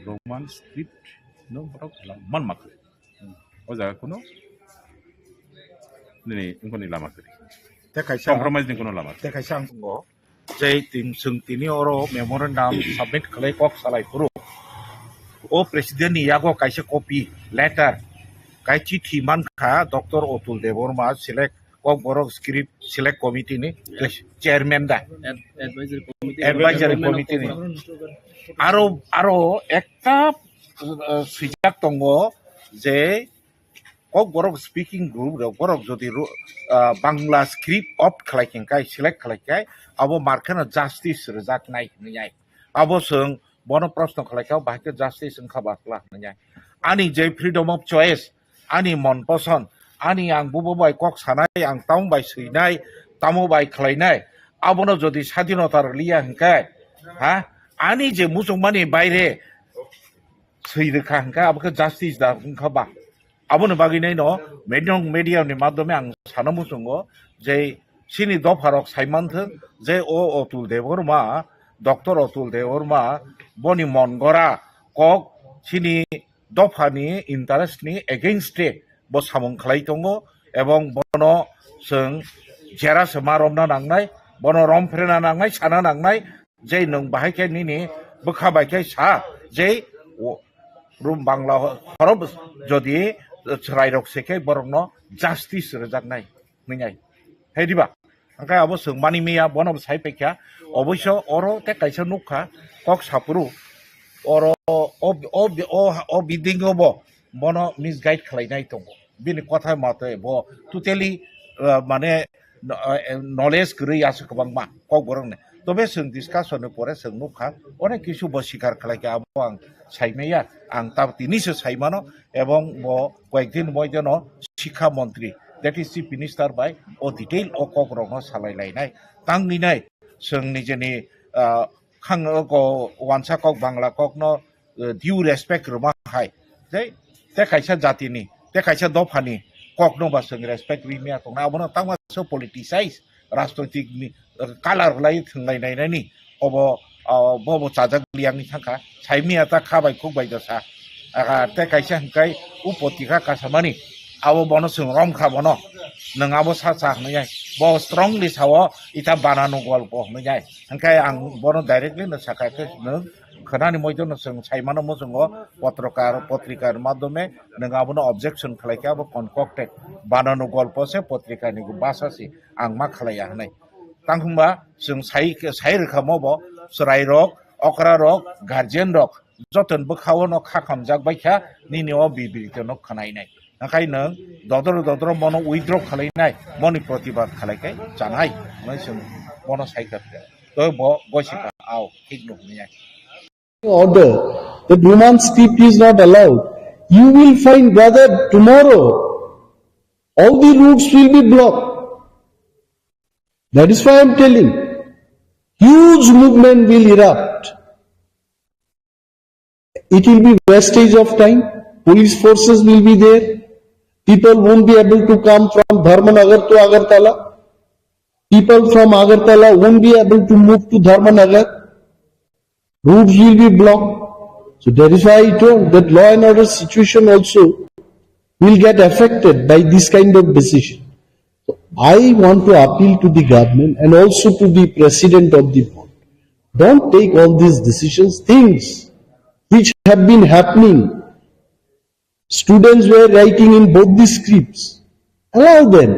रोमान स्क्रिप्ट नो बरक मन माखो ओ जागा कोनो नै उनकोनि लामा करि देखायसा कम्प्रोमाइज नि कोनो लामा देखायसा आं बुङो जै टिम सोंथिनि अरो मेमोरेंडम सबमिट खलाय कक सालाय पुरु ओ प्रेसिडेंट नि यागो कायसे कॉपी लेटर काय चिठी मानखा डॉक्टर अतुल देववर्मा सिलेक्ट कक बरक स्क्रिप्ट सिलेक्ट कमिटी नि चेयरमैन दा एडवाइजरी कमिटी नि आरो एकटा सुजाक दङ जे कक बरक स्पीकिंग ग्रुप बरक जदि बांग्ला स्क्रिप्ट अफ खलायखेंखाय सिलेक्ट खलायखाय आबो मार्केनो जास्टिस रोजाकनाय होननाय आबो जों बन प्रश्न खलायखाव बाहायके जास्टिस ओंखाबाख्ला होननाय आंनि जे फ्रीडम अफ चॉइस आंनि मन पसंद आंनि आं बुबोबाय कक सानाय आं तांबाय सैनाय तामोबाय खलायनाय आबोनो जदि स्वाधीनता लिया होनखाय हा आंनि जे मुसलमाननि बायरे सैरोखा होनखाय आबोखौ जास्टिस दा ओंखाबा आबोनो बागैनाय न मेडियानि माध्यमे आं सानमु दङ जे सिनि दफारक साइमानथों जे अतुल देववर्मा डॉक्टर अतुल देववर्मा बनि मनगरा कक सिनि दफानि इन्टारेस्टनि एगेन्स्टे बो सामं खलाय दङ एवं बन जों जेरासो मारमना नांनाय बन रमफ्रेना नांनाय साना नांनाय जे नों बाहायखाय निनि बोखाबायखाय सा जे रुम बांला हरब जदि रायरक सेखाय बरंनो जास्टिस रोजाकनाय नङाय हेदिबा ओंखाय आबो जों मानि मैया बनब साइपेखा अबश्य अरो ते कायसा नुखा कक सापुरु अरो ओ बिदिंगबो बन मिसगाइड खलायनाय दङ बिनि कथा माते ब टोटली माने नलेज गैयासो गोबांमा कक बरंनो तबे जों डिसकासन परे जों नुखा अनेक किसु बो स्वीकार खलायके आबो आं साइमेया आं ताब तिनिसो साइमानो एवं बो कयेकदिन मयजनो शिक्षा मंत्री दैट इज चीफ मिनिस्टर बाय ओ डिटेल ओ कक बरंनो सालायलायनाय तांनिनाय जों निजेनि khang ko wansa kok bangla kok no due respect roma hai te kaisa jati ni te kaisa dofani kok no ba sing respect wi mia tong na abono tangma so politicize rajnotik ni kalar lai thungai nai ni obo bobo chajak liang ni thangka saimia ta khabai khuk bai sa te kaisa hingkai upotika kasamani abo bono sing rom kha bono nangabo sa sa ngai bo strongly sawo ita banano golpo ngai hingkai ang bono directly na sakai ke nang khana ni moido no sing saimano mo singo potrikar madhyome nangabo no objection khlaika abo concocted banano golpo se potrika ni basa si ang ma khlaya hanai tangkhumba sing sai rkhamo bo srai rok okra rok guardian rok joton bkhawo no khakamjak baikha ninio bibirito no khanai nai nakai nang dodor mono withdraw khlainai moni protibad khlaikai janai noi sing mono saika to bo goisika au kignu niai order that Roman script is not allowed, you will find, brother, tomorrow all the routes will be blocked. That is why I am telling. Huge movement will erupt. It will be wastage of time. Police forces will be there. People won't be able to come from Dharmanagar to Agartala. People from Agartala won't be able to move to Dharmanagar. Routes will be blocked. So that is why I told that law and order situation also will get affected by this kind of decision. So I want to appeal to the government and also to the president of the board. Don't take all these decisions, things which have been happening. Students were writing in both the scripts. Allow them.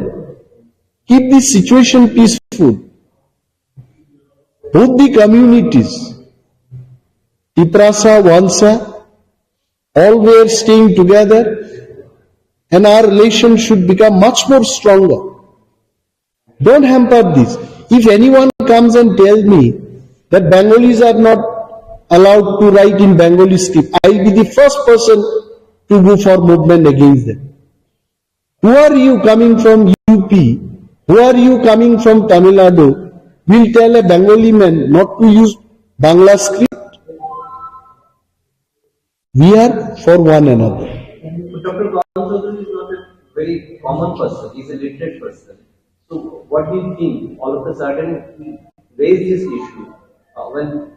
Keep this situation peaceful. Both the communities, Tiprasa, Wansa, all were staying together and our relation should become much more stronger. Don't hamper this. If anyone comes and tells me that Bengalis are not allowed to write in Bengali script, I'll be the first person to go for movement against them. Who are you coming from UP? Who are you coming from Tamil Nadu? Will tell a Bengali man not to use Bangla script? We are for one another. Dr. Chaudhary is not a very common person. He's a literate person. So what do you think? All of a sudden he raised this issue when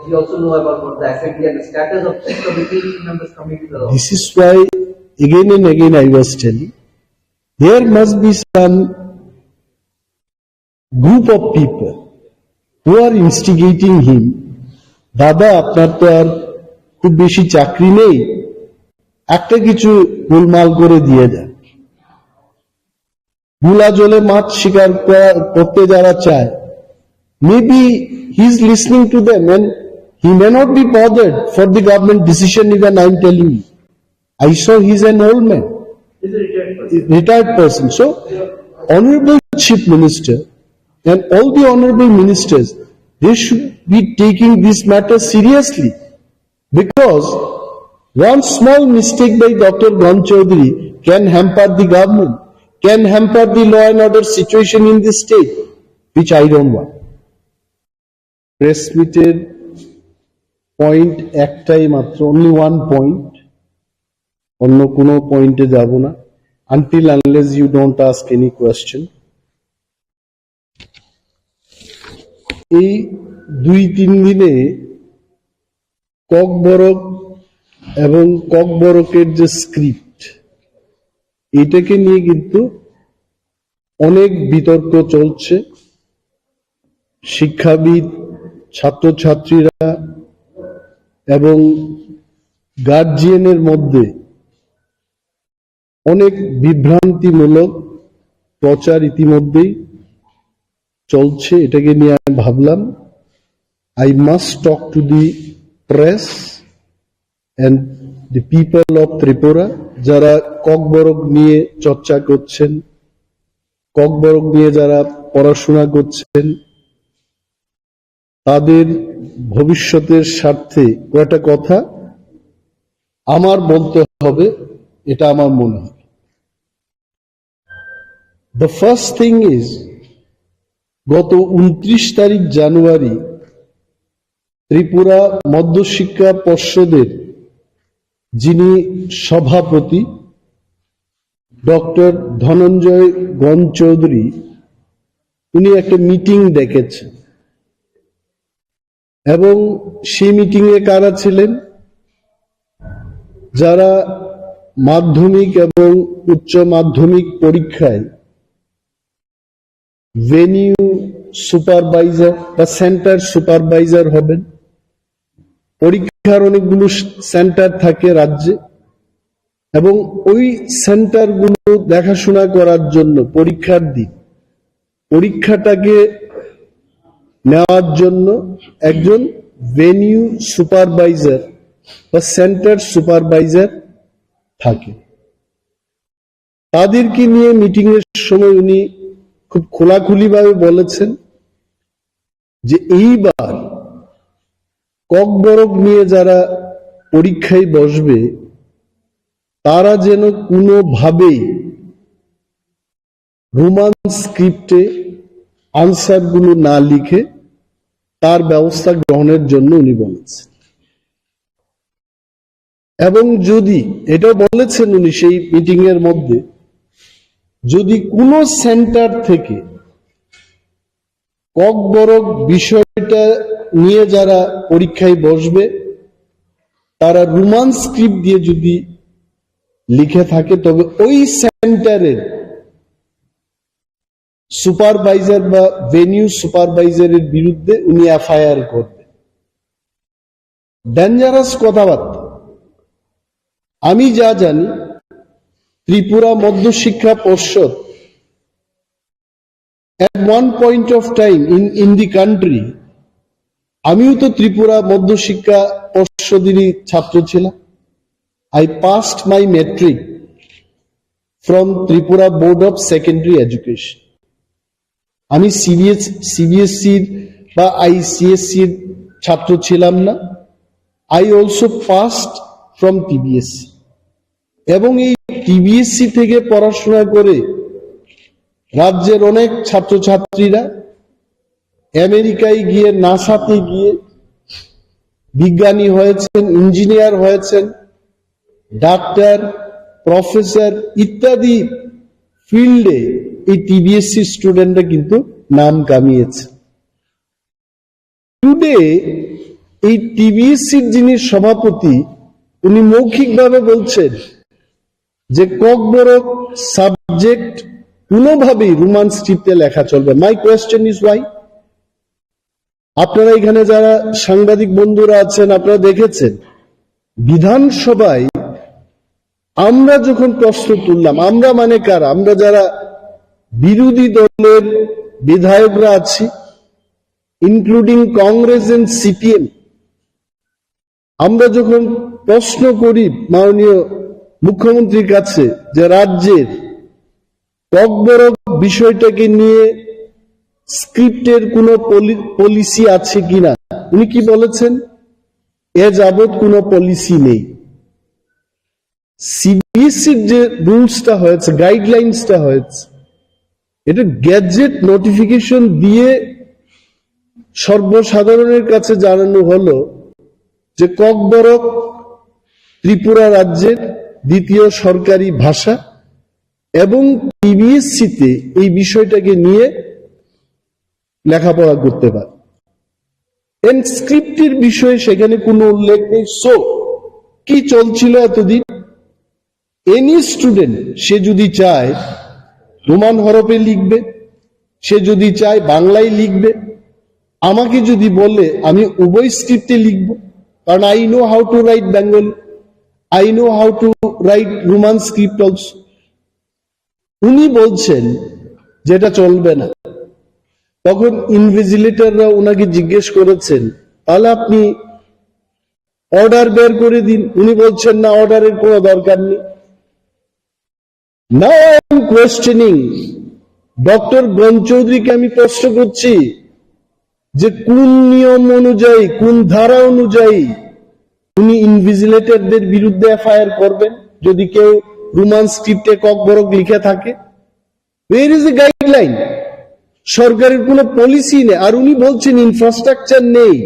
he also know about what the assembly and the status of the committee members committee. This is why again and again I was telling, there must be some group of people who are instigating him. Dada, আপনার তো আর খুব বেশি চাকরি নেই, একটা কিছু গোলমাল করে দিয়ে দেন। গুলা জলে মাছ শিকার করতে যারা চায়, maybe he is listening to them and he may not be bothered for the government decision even I am telling you. I saw he is an old man, He's a retired person. So, Honorable Chief Minister and all the honorable ministers, they should be taking this matter seriously. Because one small mistake by Dr. Gon Chaudhary can hamper the government, can hamper the law and order situation in the state, which I don't want. Press meeted point ektai matro, only one point. Onno kono point e jabo na until unless you don't ask any question. এই 2-3 দিনে ককবরক এবং ককবরকের যে script, এটাকে নিয়ে কিন্তু অনেক বিতর্ক চলছে। শিক্ষাবিদ, ছাত্রছাত্রীরা এবং গার্জিয়ানের মধ্যে অনেক বিভ্রান্তিমূলক প্রচার ইতিমধ্যেই চলছে। এটাকে নিয়ে আমি ভাবলাম I must talk to the press and the people of Tripura যারা ককবরক নিয়ে চর্চা করছেন, ককবরক নিয়ে যারা পড়াশোনা করছেন, তাদের ভবিষ্যতের স্বার্থে কয়েকটা কথা আমার বলতে হবে, এটা আমার মনে হয়। The first thing is, গত 29 তারিখ জানুয়ারি ত্রিপুরা মধ্যশিক্ষা পর্ষদের যিনি সভাপতি ডক্টর ধনঞ্জয় গণ চৌধুরী, উনি একটা মিটিং ডেকেছেন এবং সেই মিটিংয়ে কারা ছিলেন? যারা মাধ্যমিক এবং উচ্চ মাধ্যমিক পরীক্ষায় ভেনিউ সুপারভাইজার বা সেন্টার সুপারভাইজার হবেন। পরীক্ষার অনেকগুলো সেন্টার থাকে রাজ্যে এবং ওই সেন্টারগুলো দেখাশোনা করার জন্য পরীক্ষার দিন পরীক্ষাটাকে নেওয়ার জন্য একজন ভেনিউ সুপারভাইজার বা সেন্টার সুপারভাইজার থাকে। তাদেরকে নিয়ে মিটিং এর সময় উনি খুব খোলাখুলিভাবে বলেছেন যে এইবার ককবরক নিয়ে যারা পরীক্ষায় বসবে তারা যেন কোনোভাবেই রোমান স্ক্রিপ্টে আনসারগুলো না লিখে তার ব্যবস্থা গ্রহণের জন্য উনি বলেছেন। এবং যদি এটা বলেছেন উনি সেই মিটিং এর মধ্যে, যদি কোনো সেন্টার থেকে ককবরক বিষয়টা নিয়ে যারা পরীক্ষায় বসবে তারা রোমান স্ক্রিপ্ট দিয়ে যদি লিখে থাকে তবে ওই সেন্টারের সুপারভাইজার বা ভেনিউ সুপারভাইজারের বিরুদ্ধে উনি এফআইআর করবেন। ডেঞ্জারাস কথাবার্তা। আমি যা জানি ত্রিপুরা মধ্যশিক্ষা পর্ষদ at one point of time in the country, আমিও তো ত্রিপুরা মধ্যশিক্ষা পর্ষদেরই ছাত্র ছিলাম। I passed my metric from Tripura Board of Secondary Education. আমি সিবিএসসি বা ICSE ছাত্র ছিলাম না। I also passed from TBSC এবং এই TBSC থেকে পড়াশোনা করে রাজ্যের অনেক ছাত্রছাত্রীরা আমেরিকায় গিয়ে নাসাতে গিয়ে বিজ্ঞানী হয়েছেন, ইঞ্জিনিয়ার হয়েছেন, ডাক্তার, প্রফেসর ইত্যাদি ফিল্ডে এই TBSC স্টুডেন্টরা কিন্তু নাম কামিয়েছে। টুডে এই TBSCর যিনি সভাপতি উনি মৌখিকভাবে বলছেন যে ককবরক সাবজেক্ট কোনোভাবেই রোমান স্ক্রিপ্টে লেখা চলবে। My question is Y? আপনারা এখানে যারা সাংবাদিক বন্ধুরা আছেন আপনারা দেখেছেন বিধানসভায় আমরা যখন প্রশ্ন তুললাম, আমরা মানে কারা? আমরা যারা বিরোধী দলের বিধায়করা আছি ইনক্লুডিং কংগ্রেস এন্ড CPM, আমরা যখন প্রশ্ন করি মাননীয় মুখ্যমন্ত্রীর কাছে যে রাজ্যের ককবরক বিষয়টাকে নিয়ে স্ক্রিপ্টের কোন পলিসি আছে কিনা, উনি কি বলেছেন? এ যাবৎ কোনো পলিসি নেই। সিবিএসসির যে রুলসটা হয়েছে, গাইডলাইন্সটা হয়েছে, এটা গ্যাজেট নোটিফিকেশন দিয়ে সর্বসাধারণের কাছে জানানো হলো যে ককবরক ত্রিপুরা রাজ্যের দ্বিতীয় সরকারি ভাষা এবং TBSC-তে এই বিষয়টাকে নিয়ে লেখাপড়া করতে পারে। স্ক্রিপ্টের বিষয়ে সেখানে কোনো উল্লেখ নেই। সো কি চলছিল এতদিন? এনি স্টুডেন্ট সে যদি চায় রোমান হরফে লিখবে, সে যদি চায় বাংলায় লিখবে। আমাকে যদি বলে আমি উভয় স্ক্রিপ্টে লিখব, কারণ I know how to right Bengali, I know how to right Roman script also. উনি বলছেন যেটা চলবে না। তখন ইনভিজিলেটররা ওনাকে জিজ্ঞেস করেছেন তাহলে আপনি অর্ডার বের করে দিন। উনি বলছেন না, অর্ডারের কোনো দরকার নেই। Now I am questioning doctor গণ চৌধুরীকে, আমি প্রশ্ন করছি যে কোন নিয়ম অনুযায়ী, কোন ধারা অনুযায়ী উনি ইনভিজিলেটরদের বিরুদ্ধে এফআইআর করবেন যদি কেউ রোমান স্ক্রিপ্টে ককবরক লিখে থাকে? Where is a guideline? সরকারের কোনো পলিসি নেই। আর উনি বলছেন ইনফ্রাস্ট্রাকচার নেই।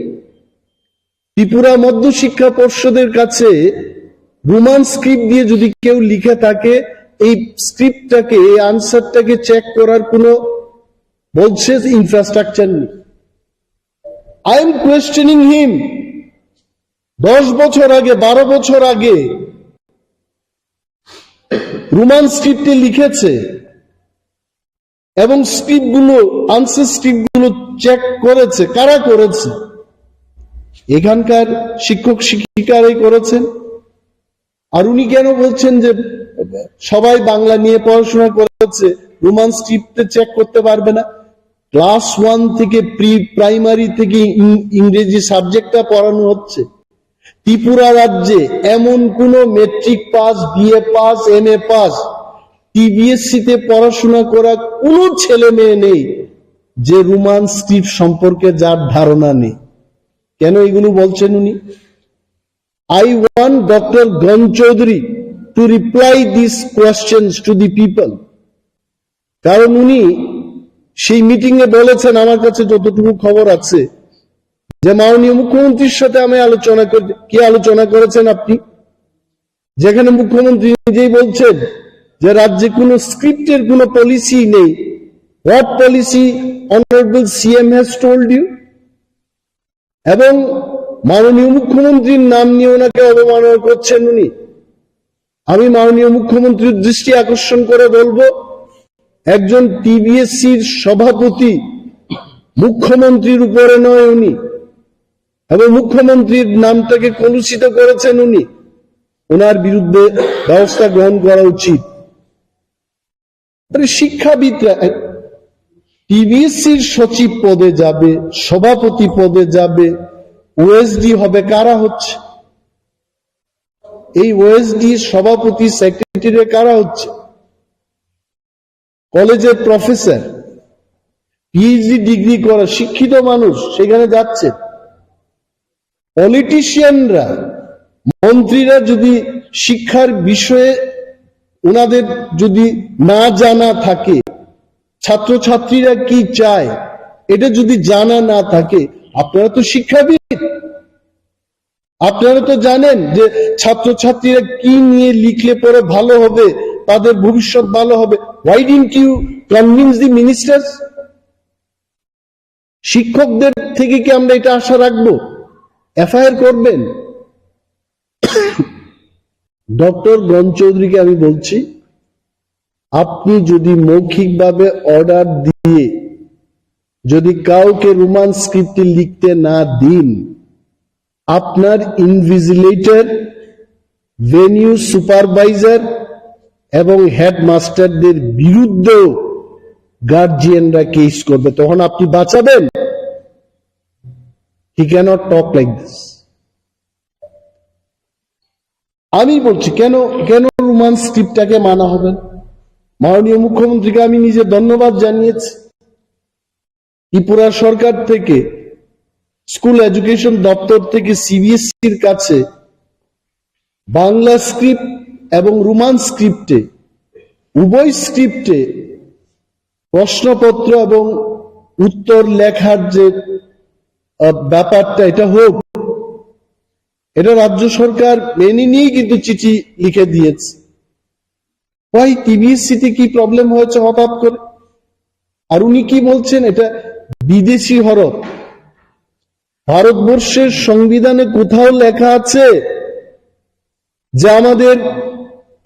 ত্রিপুরা মধ্য শিক্ষা পর্ষদের কাছে রোমান স্ক্রিপ্ট দিয়ে যদি কেউ লিখে থাকে, এই স্ক্রিপ্টটাকে, এই আনসারটাকে চেক করার কোনো বলছে ইনফ্রাস্ট্রাকচার নেই। আই এম কোয়েশ্চেনিং হিম। 10 বছর আগে, 12 বছর আগে রোমান স্ক্রিপ্টে লিখেছে এবং স্ক্রিপ্টগুলো, আনসার স্ক্রিপ্টগুলো চেক করেছে। কারা করেছে? এখানকার শিক্ষক শিক্ষিকারাই করেছেন। আর উনি কেন বলছেন যে সবাই বাংলা নিয়ে পড়াশোনা করেছে, রোমান স্ক্রিপ্টে চেক করতে পারবে না? ক্লাস 1 থেকে প্রাইমারি থেকে ইংরেজি সাবজেক্টটা পড়ানো হচ্ছে। ত্রিপুরা রাজ্যে এমন কোন matric pass, BA pass, MA pass, TBSC তে পড়াশোনা করা কোনো ছেলে মেয়ে নেই যে রোমান স্ক্রিপ্ট সম্পর্কে যার ধারণা নেই। কেন এগুলো বলছেন উনি? I want Dr. Gan Chaudhary to reply these questions to the people. কারণ উনি সেই মিটিং এ বলেছেন, আমার কাছে যতটুকু খবর আছে, যে মাননীয় মুখ্যমন্ত্রীর সাথে আমি আলোচনা করি। কি আলোচনা করেছেন আপনি? যেখানে মুখ্যমন্ত্রী নিজেই বলছেন যে রাজ্যে কোনো স্ক্রিপ্টের কোনো পলিসি নেই। What policy honourable CM has told you? এবং মাননীয় মুখ্যমন্ত্রীর নাম নিয়ে ওনাকে অবমাননা করছেন উনি। আমি মাননীয় মুখ্যমন্ত্রীর দৃষ্টি আকর্ষণ করে বলবো, একজন টিবিএসসির সভাপতি মুখ্যমন্ত্রীর উপরে নয় উনি, এবং মুখ্যমন্ত্রীর নামটাকে কলুষিত করেছেন উনি। ওনার বিরুদ্ধে ব্যবস্থা গ্রহণ করা উচিত। শিক্ষাবিদরা টিবিএসসির সচিব পদে যাবে, সভাপতি পদে যাবে, ওএসডি হবে। কারা হচ্ছে এই ওএসডি, সভাপতি, সেক্রেটারি? কারা হচ্ছে? কলেজের প্রফেসর, পিএইচডি ডিগ্রি করা শিক্ষিত মানুষ সেখানে যাচ্ছে। পলিটিশিয়ানরা, মন্ত্রীরা যদি শিক্ষার বিষয়ে ওনাদের যদি না জানা থাকে, ছাত্রছাত্রীরা কি চায় এটা যদি জানা না থাকে, আপনারা তো শিক্ষাবিদ, আপনারা তো জানেন যে ছাত্রছাত্রীরা কি নিয়ে লিখলে পরে ভালো হবে, তাদের ভবিষ্যৎ ভালো হবে। Why didn't you convince the ministers? শিক্ষকদের থেকে কি আমরা এটা আশা রাখবো? এফআইআর করবেন? ডক্টর গণ চৌধুরীকে আমি বলছি, আপনি যদি মৌখিকভাবে অর্ডার দিয়ে যদি কাউকে রোমান স্ক্রিপ্টে লিখতে না দিন, আপনার ইনভিজিলেটর, ভেনিউ সুপারভাইজার এবং হেডমাস্টারদের বিরুদ্ধেও গার্জিয়ানরা কেস করবে। তখন আপনি বাঁচাবেন? He cannot talk like this. আমি বলছি কেন রোমান স্ক্রিপ্টটাকে মানা হবে? মাননীয় মুখ্যমন্ত্রীকে আমি নিজে ধন্যবাদ জানিয়েছি। ত্রিপুরা সরকার থেকে, স্কুল এডুকেশন দপ্তর থেকে সিবিএসসির কাছে বাংলা স্ক্রিপ্ট এবং রোমান স্ক্রিপ্টে, উভয় স্ক্রিপ্টে প্রশ্নপত্র এবং উত্তর লেখার যে ব্যাপারটা, এটা হোক। এটা রাজ্য সরকার মেনে নিয়ে কিন্তু চিঠি লিখে দিয়েছে। ওই টিবিএসসিতে কি প্রবলেম হয়েছে হঠাৎ করে? আর উনি কি বলছেন? এটা বিদেশি হরফ। ভারতবর্ষের সংবিধানে কোথাও লেখা আছে যে আমাদের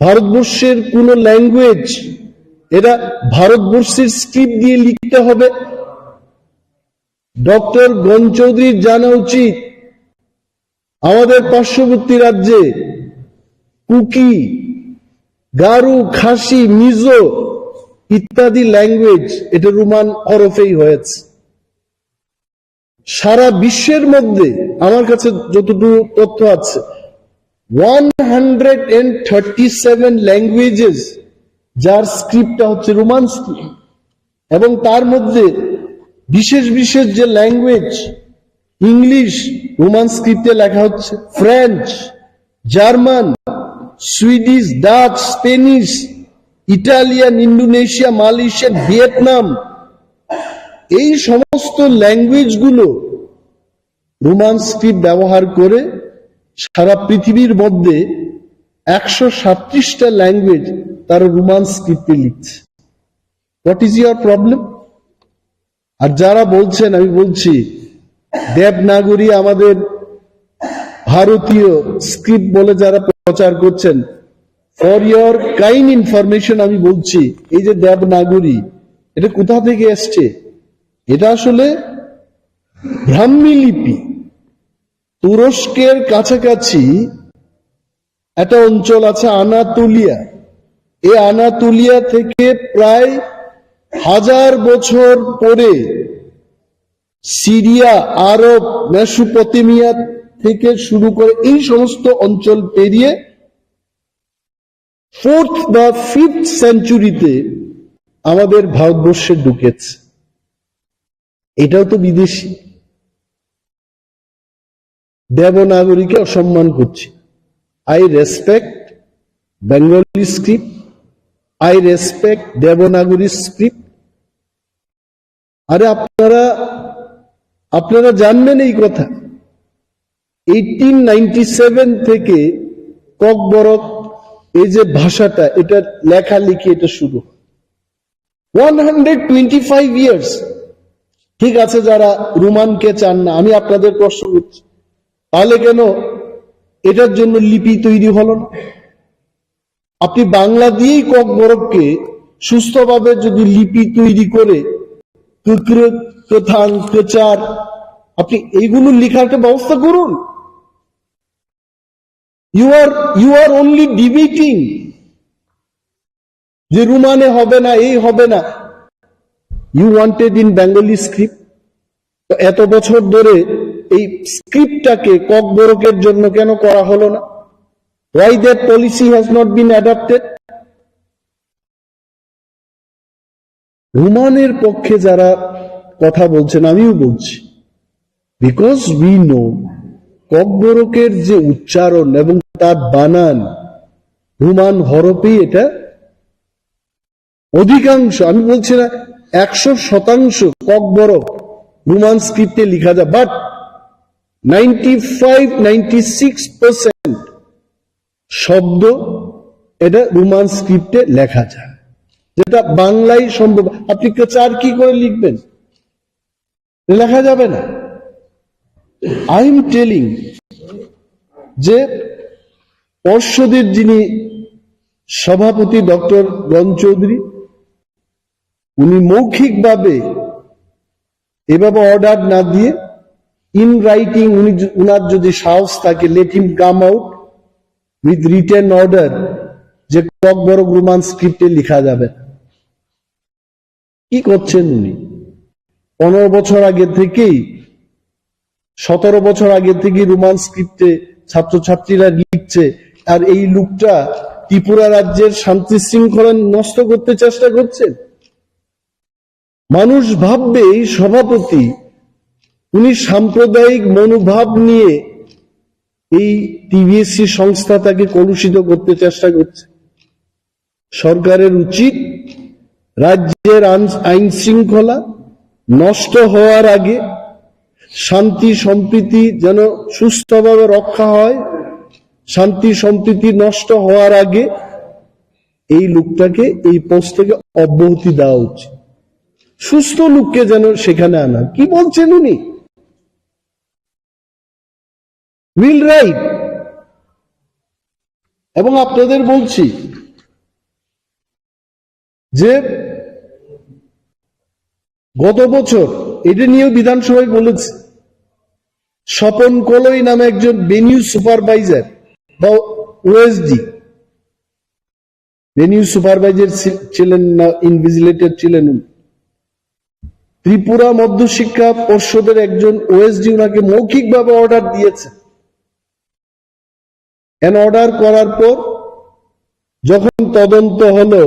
ভারতবর্ষের কোন ল্যাঙ্গুয়েজ এটা ভারতবর্ষের স্ক্রিপ্ট দিয়ে লিখতে হবে? ডক্টর গণ চৌধুরীর জানা উচিত আমাদের পার্শ্ববর্তী রাজ্যে কুকি, গারু, খাসি, মিজো ইত্যাদি ল্যাঙ্গুয়েজ এটা রোমান হরফেই হয়েছে। সারা বিশ্বের মধ্যে আমার কাছে যতটুকু তথ্য আছে 137 ল্যাঙ্গুয়েজেস যার স্ক্রিপ্টটা হচ্ছে রোমান স্ক্রিপ্ট, এবং তার মধ্যে বিশেষ বিশেষ যে ল্যাঙ্গুয়েজ, ইংলিশ রোমান স্ক্রিপ্টে লেখা হচ্ছে, French, German, Swedish, Dutch, Spanish, Italian, Indonesia, Malaysia, Vietnam, এই সমস্ত ল্যাঙ্গুয়েজগুলো রোমান স্ক্রিপ্ট ব্যবহার করে সারা পৃথিবীর মধ্যে 137টা ল্যাঙ্গুয়েজ তারা রোমান স্ক্রিপ্টে লিখছে। What is your problem? আর যারা বলছেন, আমি বলছি দেবনাগরী আমাদের ভারতীয় স্ক্রিপ্ট বলে যারা প্রচার করছেন, ফর ইয়োর কাইন্ড ইনফরমেশন আমি বলছি, এই যে দেবনাগরী এটা কোথা থেকে এসছে? এটা আসলে ব্রাহ্মী লিপি। তুরস্কের কাছাকাছি একটা অঞ্চল আছে আনাতোলিয়া, এই আনাতোলিয়া থেকে প্রায় 1000 বছর পরে সিরিয়া, আরব, মেসোপটেমিয়া থেকে শুরু করে এই সমস্ত অঞ্চল পেরিয়ে 4th বা 5th সেঞ্চুরিতে আমাদের ভারতবর্ষে ঢুকেছে। এটাও তো বিদেশি। দেবনাগরীকে অসম্মান করছি। I respect Bengali script, I respect Devanagari script. আরে আপনারা জানবেন এই কথা, 1897 থেকে ককবরক এই যে ভাষাটা, এটা লেখালেখি এটা শুরু 125 ইয়ার্স। ঠিক আছে, যারা রোমানকে চান না, আমি আপনাদের প্রশ্ন করছি, তাহলে কেন এটার জন্য লিপি তৈরি হলো না? আপনি বাংলা দিয়েই ককবরককে সুস্থভাবে যদি লিপি তৈরি করে কথান প্রচার, আপনি এইগুলো লেখার একটা ব্যবস্থা করুন। ইউ আর অনলি ডিবেটিং যে রোমানে হবে না, এই হবে না। You wanted in Bengali script. তো এত বছর ধরে এই স্ক্রিপ্টটাকে ককবরকের জন্য কেন করা হলো না? Why that policy has not been adopted? রোমানের পক্ষে যারা কথা বলছেন, আমিও বলছি, বিকজ উই নো ককবরকের যে উচ্চারণ এবং তার বানান রোমান হরফেই এটা অধিকাংশ, আমি বলছি না 100% ককবরক রোমান স্ক্রিপ্টে লেখা যায়, বাট 95-96% শব্দ এটা রোমান স্ক্রিপ্টে লেখা যায়, যেটা বাংলায় সম্ভব। আপনি চার কি করে লিখবেন? লেখা যাবে না। আই এম টেলিং যে পর্ষদের যিনি সভাপতি ডক্টর রণ চৌধুরী, উনি মৌখিকভাবে এভাবে অর্ডার না দিয়ে ইন রাইটিং, উনার যদি সাহস থাকে, let him come out with written order যে ককবরক রোমান স্ক্রিপ্টে লেখা যাবে। কি করছেন উনি? 15 বছর আগে থেকেই, 17 বছর আগে থেকেই রোমান স্ক্রিপ্টে ছাত্রছাত্রীরা লিখছে, আর এই লোকটা ত্রিপুরা রাজ্যের শান্তি শৃঙ্খলা নষ্ট করতে চেষ্টা করছেন। মানুষ ভাববে এই সভাপতি উনি সাম্প্রদায়িক মনোভাব নিয়ে এই টিভিএসসি সংস্থাটাকে কলুষিত করতে চেষ্টা করছে। সরকারের উচিত রাজ্যের আইন শৃঙ্খলা নষ্ট হওয়ার আগে, শান্তি সম্প্রীতি যেন সুস্থভাবে রক্ষা হয়, শান্তি সম্প্রীতি নষ্ট হওয়ার আগে এই লোকটাকে এই পোস্ট থেকে অব্যাহতি দেওয়া উচিত। সুস্থ লোককে যেন সেখানে আনা। কি বলছেন উনি? Will write. এবং আপনাদের বলছি যে গত বছর এটা নিয়েও বিধানসভায় বলেছে, স্বপন কলই নামে একজন ভেনিউ সুপারভাইজার বা ওএসডি, ভেনিউ সুপারভাইজার ছিলেন না, ইনভিজিলেটর ছিলেন। ত্রিপুরা মধ্যশিক্ষা পর্ষদের একজন ওএসডি ওনাকে মৌখিকভাবে অর্ডার দিয়েছে। অর্ডার করার পর যখন তদন্ত হলো,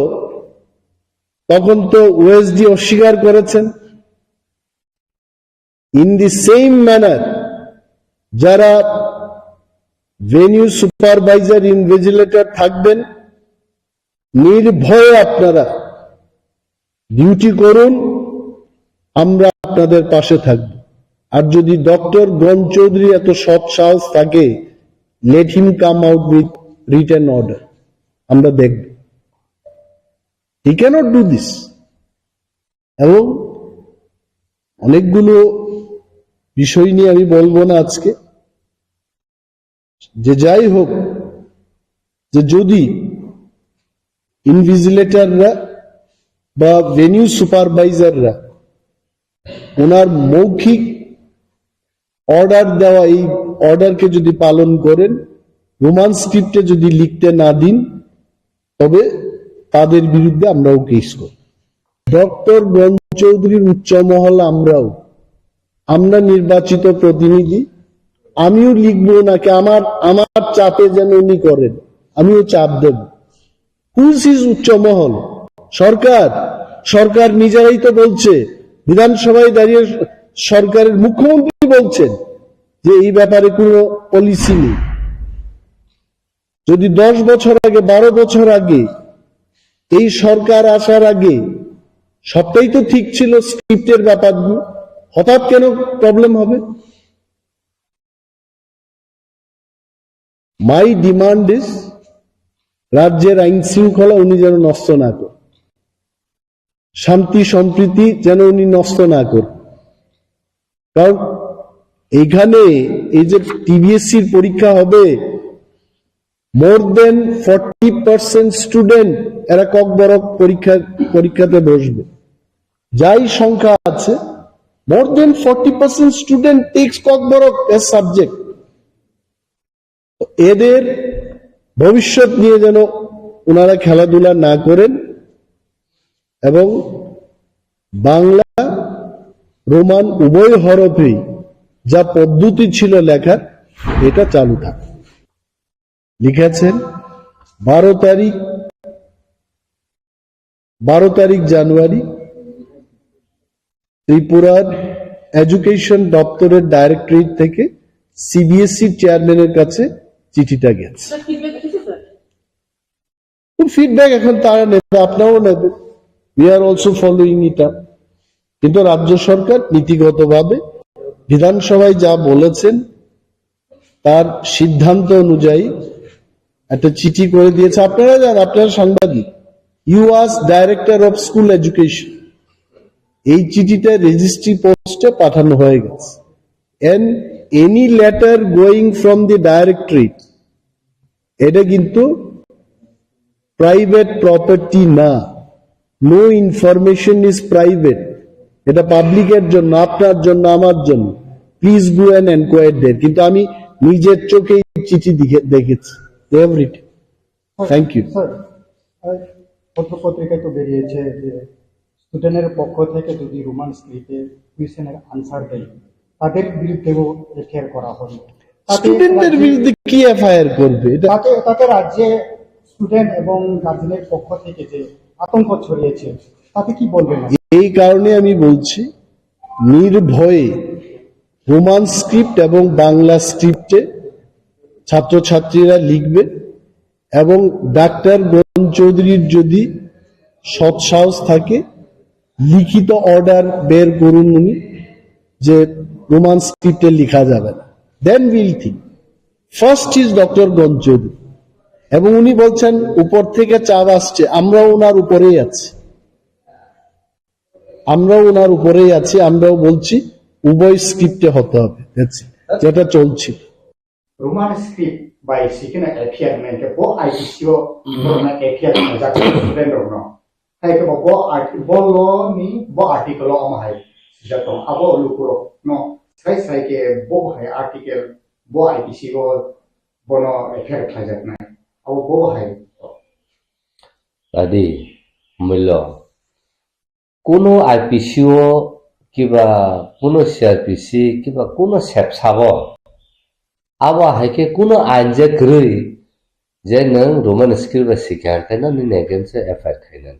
তখন তো ওএসডি অস্বীকার করেছেন। ইন দি সেম ম্যানার যারা ভেনিউ সুপারভাইজার ইনভিজিলেটর থাকবেন, নির্ভয়ে আপনারা ডিউটি করুন, আমরা আপনাদের পাশে থাকব। আর যদি ডক্টর গণ চৌধুরী এত সৎ সাহস থাকে, let him come out with written order, আমরা দেখব। He cannot do this. এবং অনেকগুলো বিষয় নিয়ে আমি বলবো না আজকে, যে যাই হোক, যে যদি ইনভিজিলেটররা বা ভেনিউ সুপারভাইজাররা ওনার মৌখিক অর্ডার দেওয়া এই অর্ডারকে যদি পালন করেন, রোমান স্ক্রিপ্টে যদি লিখতে না দিন, তবে তাদের বিরুদ্ধে আমরাও কেস করি। ডক্টর গণ চৌধুরীর উচ্চ মহল আমরা নির্বাচিত প্রতিনিধি, আমিও লিখবো নাকি আমার চাপে যেন উনি করেন, আমিও চাপ দেব। হুজ ইজ উচ্চ মহল? সরকার নিজেরাই তো বলছে, বিধানসভায় দাঁড়িয়ে সরকারের মুখ্যমন্ত্রী বলছেন যে এই ব্যাপারে কোনো পলিসি নেই। যদি 10 বছর আগে 12 বছর আগে এই সরকার আসার আগে সবটাই তো ঠিক ছিল, স্ক্রিপ্টের ব্যাপারগুলো, হঠাৎ কেন প্রবলেম হবে? মাই ডিমান্ড ইজ, রাজ্যের আইন শৃঙ্খলা উনি যেন নষ্ট না করেন, শান্তি সম্প্রীতি যেন উনি নষ্ট না করেন। কারণ এইখানে এই যে টিবিএসসির পরীক্ষা হবে, মোর দেন 40% স্টুডেন্ট এরা ককবরক পরীক্ষাতে বসবে। যাই সংখ্যা আছে, more than 40% student takes Kokborok as subject. এদের ভবিষ্যৎ নিয়ে যেন ওনারা খেলাধুলা না করেন এবং বাংলা রোমান উভয় হরফেই যা পদ্ধতি ছিল লেখার, এটা চালু থাকে। লিখেছেন 12 তারিখ জানুয়ারি ত্রিপুরার এডুকেশন দপ্তরের ডাইরেক্টরেট থেকে সিবিএসই চেয়ারম্যানের কাছে চিঠিটা গেছে। ফিডব্যাক এখন তারা নেবে, আপনারাও নেবেন। We are also following it up. কিন্তু রাজ্য সরকার নীতিগতভাবে বিধানসভায় যা বলেছেন তার সিদ্ধান্ত অনুযায়ী একটা চিঠি করে দিয়েছে। আপনারা যান, আপনারা সাংবাদিক, you was director of school education, এই চিঠিটা রেজিস্ট্রি পোস্টে পাঠানো হয়ে গেছে। And any letter going from the directorate, এটা কিন্তু প্রাইভেট প্রপার্টি না। নো ইনফরমেশন ইজ প্রাইভেট, এটা পাবলিকের জন্য, আপনার জন্য, আমার জন্য। Please go and enquire there. কিন্তু আমি নিজের চোখে চিঠি দেখেছি, এভরিথিং। Thank you. স্যার, পত্রপত্রিকায় তো বেরিয়েছে যে স্টুডেন্টের পক্ষ থেকে যদি রোমান স্ক্রিপ্টে কুয়েশনের আনসার দেয়, তাদের বিরুদ্ধেও এফআইআর করা হবে। স্টুডেন্টদের বিরুদ্ধে কি এফআইআর করবে? তাতে রাজ্যে স্টুডেন্ট এবং গার্জেনের পক্ষ থেকে যে আতঙ্ক ছড়িয়েছে, তাতে কি বলবেন? এই কারণে আমি বলছি, নির্ভয়ে রোমান স্ক্রিপ্ট এবং বাংলা স্ক্রিপ্টে ছাত্রছাত্রীরা লিখবে এবং ডাক্তার গণ চৌধুরীর যদি সৎসাহস থাকে, লিখিত অর্ডার বের করুন উনি যে রোমান স্ক্রিপ্টে লিখা যাবে না। Then will think. First is doctor Gan Chowdhury, এবং উনি বলছেন উপর থেকে চাপ আসছে, আমরাও ওনার উপরেই আছি, আমরাও বলছি উভয় স্ক্রিপ্টে হতে হবে, যেটা চলছিল। Roman script by seeking APR men ke bo IPCO norma APR jak student no hai ke bo lo ni bo article om hai jato abo lukuro no sai ke bo hai article bo IPCO bono APR khajak nai abo bo hai adi milo কোনো আইপিসিও কিবা কোনো CrPC কিবা কোনো সেপসাব আবা হাইকে কোনো আইন যে গ্রই যে নং রোমান স্ক্রিপ্ট শিখার খাইনা নি নেগেনসে এফআইআর খাইনা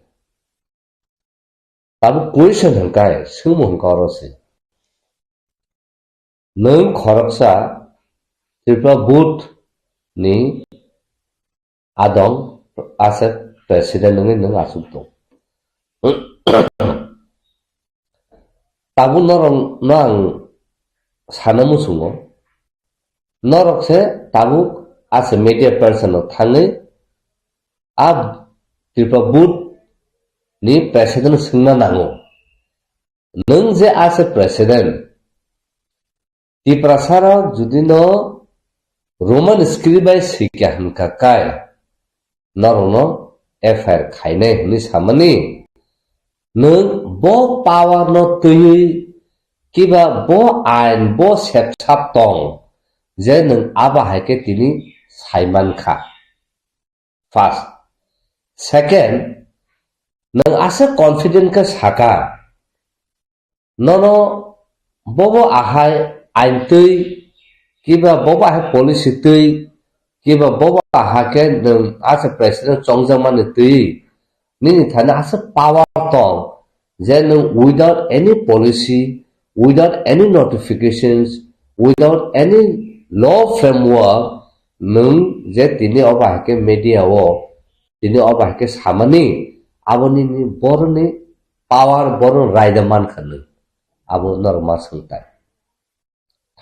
তাবো কুয়েশন হংকাই সুমুং করছে নং খরকসা ত্রিপুরা বুথ নি আদং আছে প্রেসিডেন্ট নং আসুক দं তাবো নরং নাং सानो मुसुङो नरकसे ताबुक as a media person थाङै आ त्रिपुरा बुथ नि प्रेसिडेन्ट सोंना नांगौ नों जे as a president त्रिपुरा साराव जुदि न रोमान स्क्रिप्ट बाय सिक्या हनका काय नरनो एफआईआर खायनाय हनि सामनि नों बो पावर न तयै किबा बो आइन बो सेपसाप दं जे नों आबाहायके तिनि साइमानखा फार्स्ट सेकेंड नों आसे कॉन्फिडेंट का साका ननो बबो आहाय आइन तै किबा बबो आहाय पॉलिसी तै किबा बबो आहाके नों आसे प्रेसिडेंट चंगजामानि तै निनि थाना आसे पावर दं जे नों without any policy without any notifications without any law framework नों जे तिनि अबाहके मीडिया वो तिनि अबाहके सामनि आबोनि बरनि पावर बर रायदमान खनो आबो नरमा सोंताय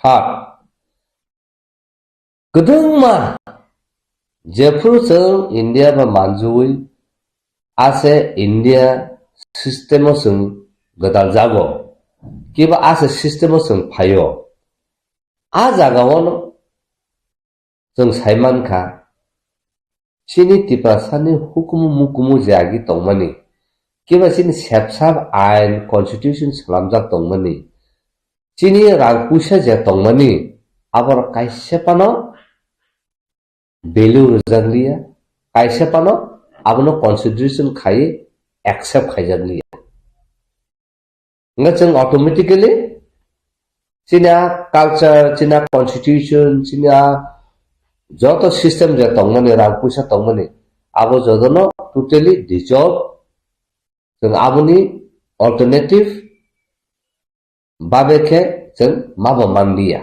थर्ड गदंमा जेफोर जों इंडिया बा मानजुई आसे इंडिया सिस्टेम जों गदाल जागो किबा आसे सिस्टेम जों फायो आ जागावन जों साइमानखा सिनि तिप्रासानि हुकुमु मुकुमु जागि तंमानि किबा सिनि सेपसाब आइन कन्स्टिट्यूशन सलामजा तंमानि सिनि रागपुसा जे तंमानि आबर काइसेपानो बेलु रजांलिया काइसेपानो आबनो कन्सिडरेशन खाइ एक्सेप्ट खाइजांलिया जों ऑटोमेटिकली चिना कल्चर चिना कॉन्स्टिट्यूशन चिना जो तो सिस्टम जे तंगमनि राग पैसा तंगमनि आबो जदनो टोटली डिजॉल्व जों आबोनि अल्टरनेटिव बाबेखे जों माबा मानलिया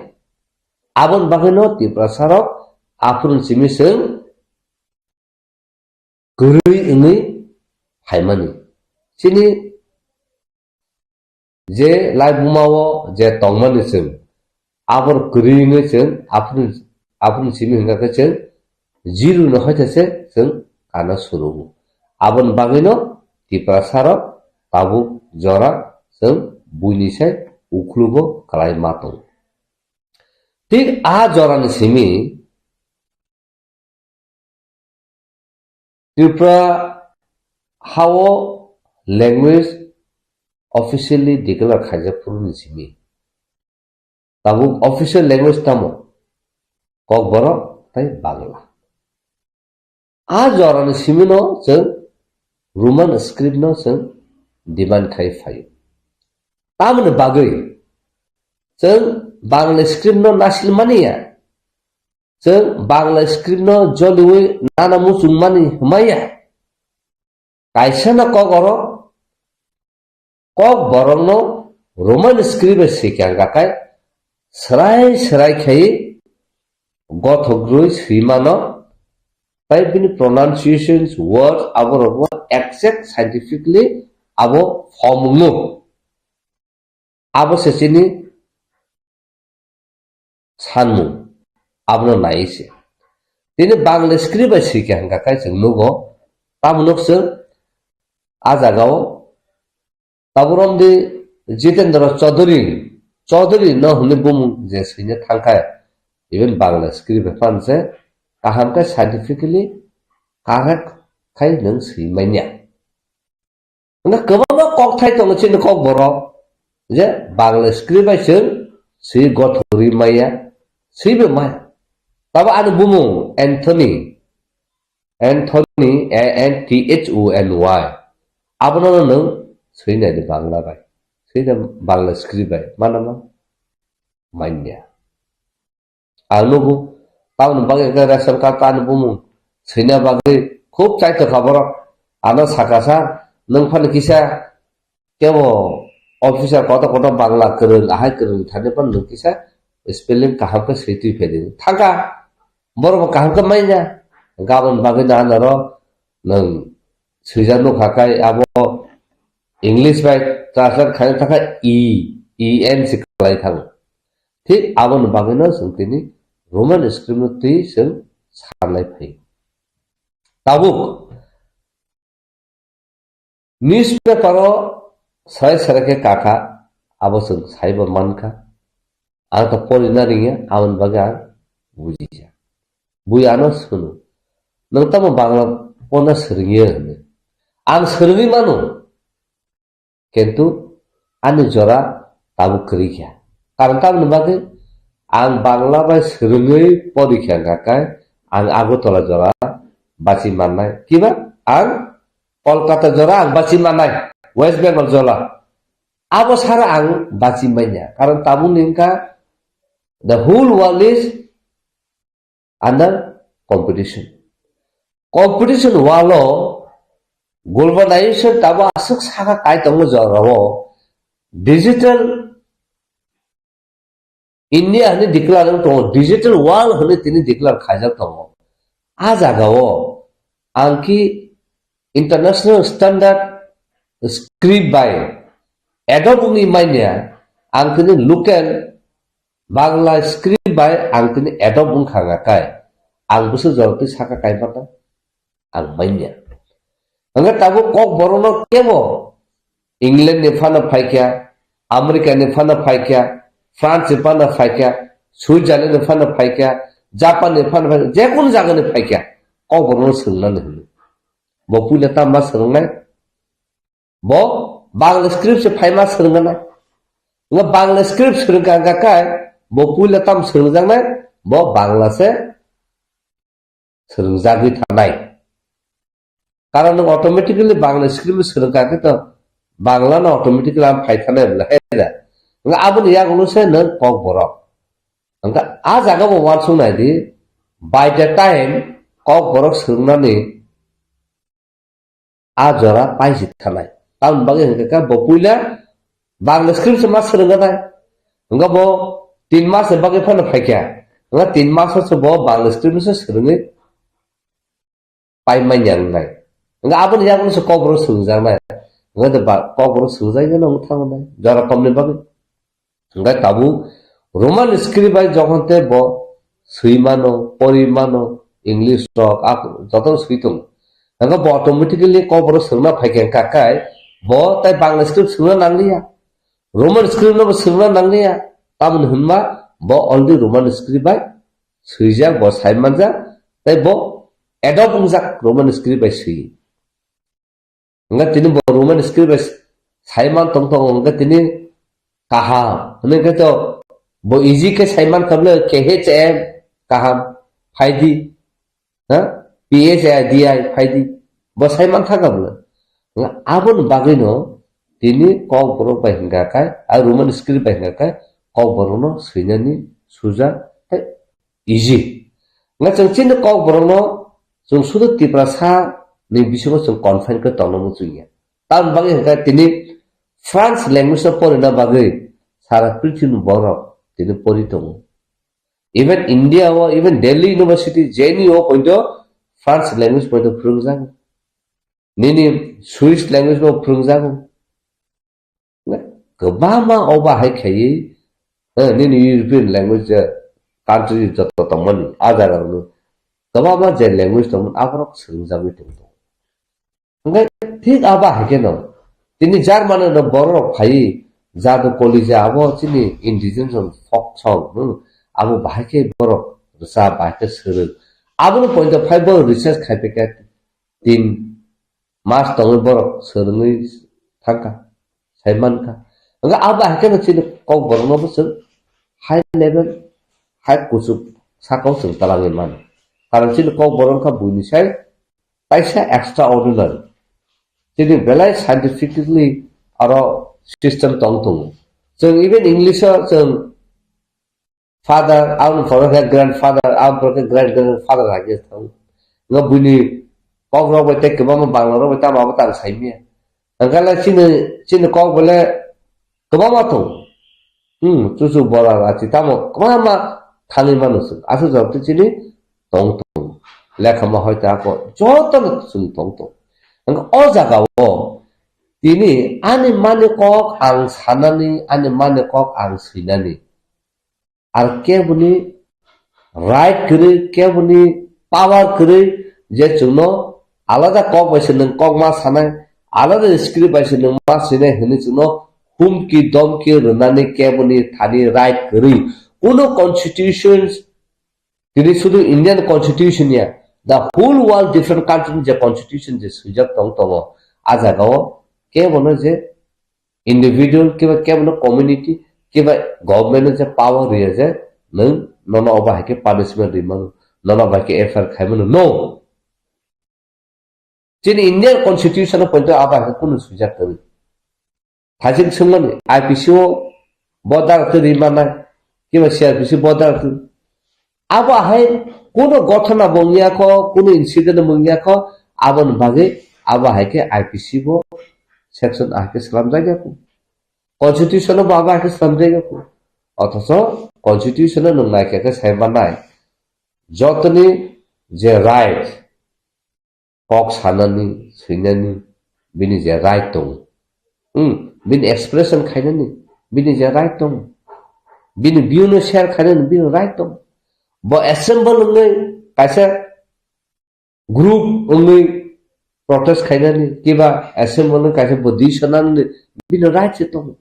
आबोन बागैनो तिप्रासाराव आफुन सिमिसों गुरै इङै हायमानि चिनि जे लाइफ बुमावो जे तंगमनि जों आबर गुरैङै जों आफुन सिमि हंगाखै जों जिरु न हयथासे जों काना सुरुबो आबोन बागैनो तिप्रासाराव ताबु जरा जों बुइनिसाय उख्लुबो खालाय मातों ठीक आ जरानि सिमि त्रिपुरा हावो लैंग्वेज officially declare खाइजापुर निसिमि ताबु official language तामो कक बरो ताई बांला आ जरानि सिमिनो जों रोमान स्क्रिप्ट नो जों डिमांड खाइ फायो तामने बागै जों बांला स्क्रिप्ट नो नासिल मानिया जों बांला स्क्रिप्ट नो जलिवै नाना मुसुं मानि हमाया काइसेना कक अरो कक बरंनो रोमान स्क्रिप्ट सिक्यांगाखाय सराय खाइ गथग्रुय सैमानो ताई बिनि pronunciations words आबो exact scientifically आबो फॉर्मुलो आबो सेचिनि सानमु आबनो नाइसे तिनि बांला स्क्रिप्ट सिक्यांगाखाय जों नुगो तामुनोसो आजागाव ताबुरमदि जितेंद्र चौधरी न होने बुम जे सैने थांखाय even Bangla script फानसे काहामका scientifically correct खाय नों सैमाइनिया ना गोबां कक थाय दङ चिन कक बर' जे बांला स्क्रिप्ट जों सै गथरि माया सैबो माया ताबा आनो बुमु एन्थनी ANTHONY आबनो नों सैना दि बांला बाय सैना बांला स्क्रिप्ट बाय मानामा मान्या आनुबु ताउन बागे रेशन कार्ड तानु बुमु सैना बागे खूब चाइतो खबर आनो साकासा नों फान किसा केवो ऑफिसर कत बांला करन आहाय करन थाने पण नों किसा स्पेलिंग काहाम का सैति फेदि थांगा बरबो काहाम का माइना गाबन बागे नानर नों सैजानो खाकाय आबो इंग्लिश बाय ट्रांसलेट खायनो थाखाय EN सिखाय थाङो Thì abon bagino sung tini Roman script no tui sung sanai phai. Tabuk newspaper o sai sarake kaka abo sung saiba manka ata polina ringa abon baga bujija. Buyano sunu. Nang tamo bangla pona seringi ne. Ang seringi manu. Kentu anu jora tabu kerja. Karena tabu nembaki ang bangla bai seringi porikya kakai ang agu tola jora baci manai. Kiba ang Kolkata jora ang baci manai. West Bengal jora. Abo sara ang baci mainnya. Karena tabu ningka the whole world is under competition. Competition walo globalization tabo asuk saka kai tongo jarawo digital India hane declare tongo digital world hane tini declare khajak tongo ajagawo angki international standard script by Adobe mainnya angkini local Bangla script by angkini Adobe khangakai ang busu jorti saka kai pata ang mainnya Angkat tabu kok borono kemo England ne fana phaikya America ne fana phaikya France ne fana phaikya Switzerland ne fana phaikya Japan ne fana phaikya je kun jaga ne phaikya kok borono sungna ne bo pula ta ma sungna bo Bangla script se phaima sungna nga Bangla script sungka ga kai bo pula tam sungjang na bo Bangla se sungjagi thanai Karena nung automatically Bangla script serengka kita Bangla na automatically am paithane bla heda nga abun ya gulu se nan kok borok nga a jaga bo wan sung nai di by the time kok borok sungna ni a jora pai sit thanai taun bagi nga ka bo puila Bangla script se mas serengka nai nga bo 3 mas se bagi phana phaikya nga 3 mas se bo Bangla script se serengi pai manyang nai Nga abon ya kun sekau bro sungjang na. Nga de ba kau bro sungjang na uthang na. Jara komne bagi. Nga tabu Roman script by jokonte bo suimano, porimano, English talk ak joton suitung. Nga bo automatically kau bro sungna phaiken kakai bo tai Bangla script sungna nanglia. Roman script no sungna nanglia. Tabun hunma bo only Roman script by suijak bo saimanja tai bo adopt ungjak Roman script by sui. Enggak tini bo Roman script Saiman tong enggak tini kaham. Ini kata bo easy ke Saiman kable KHM kaham faidi. PHDI faidi. Bo Saiman tha kable. Enggak abun bagino tini kok boro bai hingga kai a Roman script bai hingga kai kok boro no suinani suja easy. Enggak cengcin kok boro no sung sudut tiprasa ni bisungo sung confine ke tono musunya. Tam bagi hingga tini France language na pori na bagi sara prithvi borok tini pori tongo. Even India or even Delhi University JNU pointo France language pointo prungjang. Nini Swiss language no prungjang. Kebama oba hai khayi nini European language country joto tomon ajar nu. Kebama je language tomon abrok sungjang itu. Enggak ঠিক আবা হাকে ন তিনি যার মানে ন বড় ভাই জাদু কলিজা আবো চিনি ইন্ডিজেনস ফক ছং আবো ভাইকে বড় রসা বাইতে সরল আবো পয়েন্ট 5 বড় রিসার্চ খাইপে কে 3 মাস তঙ্গ বড় সরলই থাকা সাইমানকা enggak আবা হাকে ন চিনি কক বড় ন বস হাই লেভেল হাই কুসুপ সাকাও সং তালাঙ্গে মান কারণ চিনি কক বড় কা বুইনি সাই paisa extra ordinary Jadi belai scientifically aro system tong. So even English so father, our for grandfather, our great grandfather lagi tong. Nga buni kok ro bete ke mama bang ro beta ma bata sai mi. Angkala cine kok boleh ke mama tong. Cucu bola ati tamo. Kemana thali manus. Asu jawab cine tong. Lekha ma hoita ko joton sun tong. 어자가워 ini ane mane kok ang sanani ane mane kok ang sinani R কেবনি right করে কেবনি পাওয়ার করে যে জন্য আলাদা cock বাইছে নং cock মা সানাय আলাদা script বাইছে নং মা সিনাय হনি জন্য হুমকি দমকি রনানি কেবনি থানি রাইট করে কোন কনস্টিটিউশন তিনি শুধু Indian constitution yeah the whole world different country যে কনস্টিটিউশন যে সুযোগ তং তং আ জায়গাও কেবল যে ইন্ডিভিজুয়াল কিবা কেবল কমিউনিটি কিবা গভর্নমেন্ট যে পাওয়ার রিয়া যে নং নন অবাহকে পানিশমেন্ট রিমান নন অবাহকে এফআর খাইমান নো যিনি ইন্ডিয়ান কনস্টিটিউশন পয়েন্ট আবাহকে কোন সুযোগ করে হাজির সময় আইপিসিও বদার রিমানা কিবা সিআরপিসি বদার আবাহাই কোন ঘটনা বঙ্গিয়াখ কোন ইনসিডেন্ট বঙ্গিয়াখ আবন বাগে আবাহাইকে আইপিসি বো সেকশন আহকে সালাম জায়গাকু কনস্টিটিউশন আবাহাইকে সালাম জায়গাকু অথচ কনস্টিটিউশন নংনাইকে সাইবানাই যতনি যে রাইট কক সানানি সৈনানি বিনি যে রাইট দं বিনি এক্সপ্রেশন খাইनानि বিনি যে রাইট दं বিনি ভিউनो शेयर खाइनानि बिनि राइट दं bo assemble ngai kaisa group ngai protest khainani kiba assemble kaisa position ni bin right se tong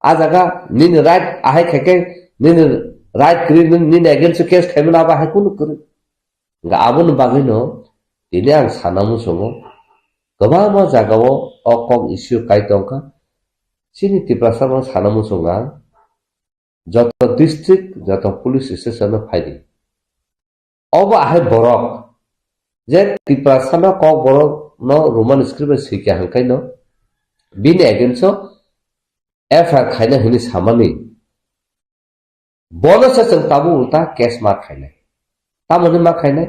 ajaga nin right ahai khake nin right kri nin against case khaimana ba hai kunu kru ga abun bagino tini ang sanamu songo goba ma jagao okong issue kai tongka sini tiprasama sanamu songa যত district যত police station ফাইলি of আহে বরক যে ত্রিপুরাসানা ক বরক ন Roman script শিখা হাঙ্কাই ন বিন against FR খাইনা হিনি সামানি বনসে जों তাবু উল্টা কেস মা খাইনাय তামনে মা খাইনাय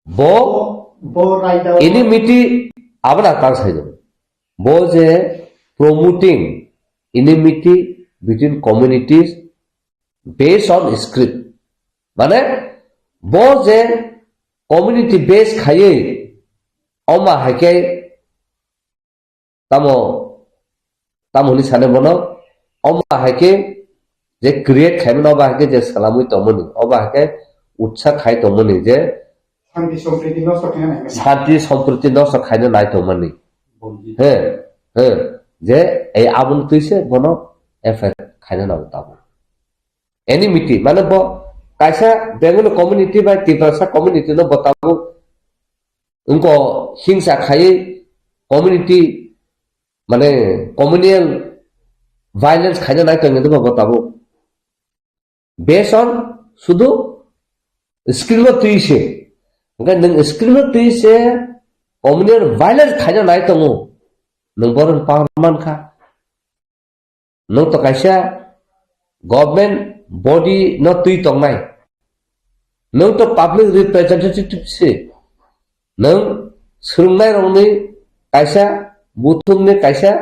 bo raida এনিমিটি আবরা তার সাইদ বো যে promoting enmity between communities based on script মানে bo je community based khaye oma hake tamoni sane bono oma hake je create khaimna oba hake je salamui tomoni oba hake utsa khai tomoni je শান্তি সম্প্রীতি নষ্ট খাইনে নাই tomoni he je ei abun tuise bono FIR खाइना नाउ ताबो enmity माने बो काइसा बेंगल कम्युनिटी बा तिब्रासा कम्युनिटी न बताबो उनको हिंसा खाई कम्युनिटी माने कम्युनियल वायलेंस खाइना नाइ तंगे तो बताबो बेस्ड ऑन शुद्ध स्क्रीन में तुइसे ओके नंग स्क्रीन में तुइसे कम्युनियल वायलेंस खाइना नाइ तंगो नंग बरन पामान खा नों तो कैसा गवर्नमेंट बॉडी न तुई तंगनाय नों तो पब्लिक रिप्रेजेंटेटिव से नों सोंनाय रंनि कैसा बुथुमनि कैसा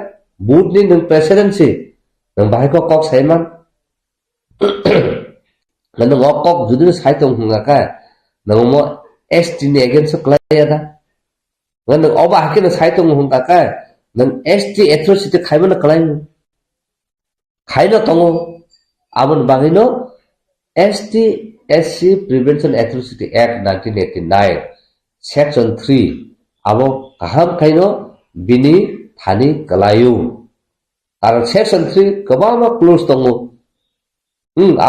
बुथनि नों प्रेसिडेंट से नों बाहाय को कक साइमान नों कक जुदि साइतों हुंगाका नों मो एसटी नि अगेंस्ट क्लायादा नों अबा हाकिन साइतों हुंगाका नों एसटी एट्रोसिटी खाइमान क्लायनो खाइना तंगो आबन बागिनो ST SC prevention atrocity act 1989 section 3 आबो गाहाम खाइनो बिनि थानि गलायु कारण सेक्शन 3 गोबां क्लोज तंगो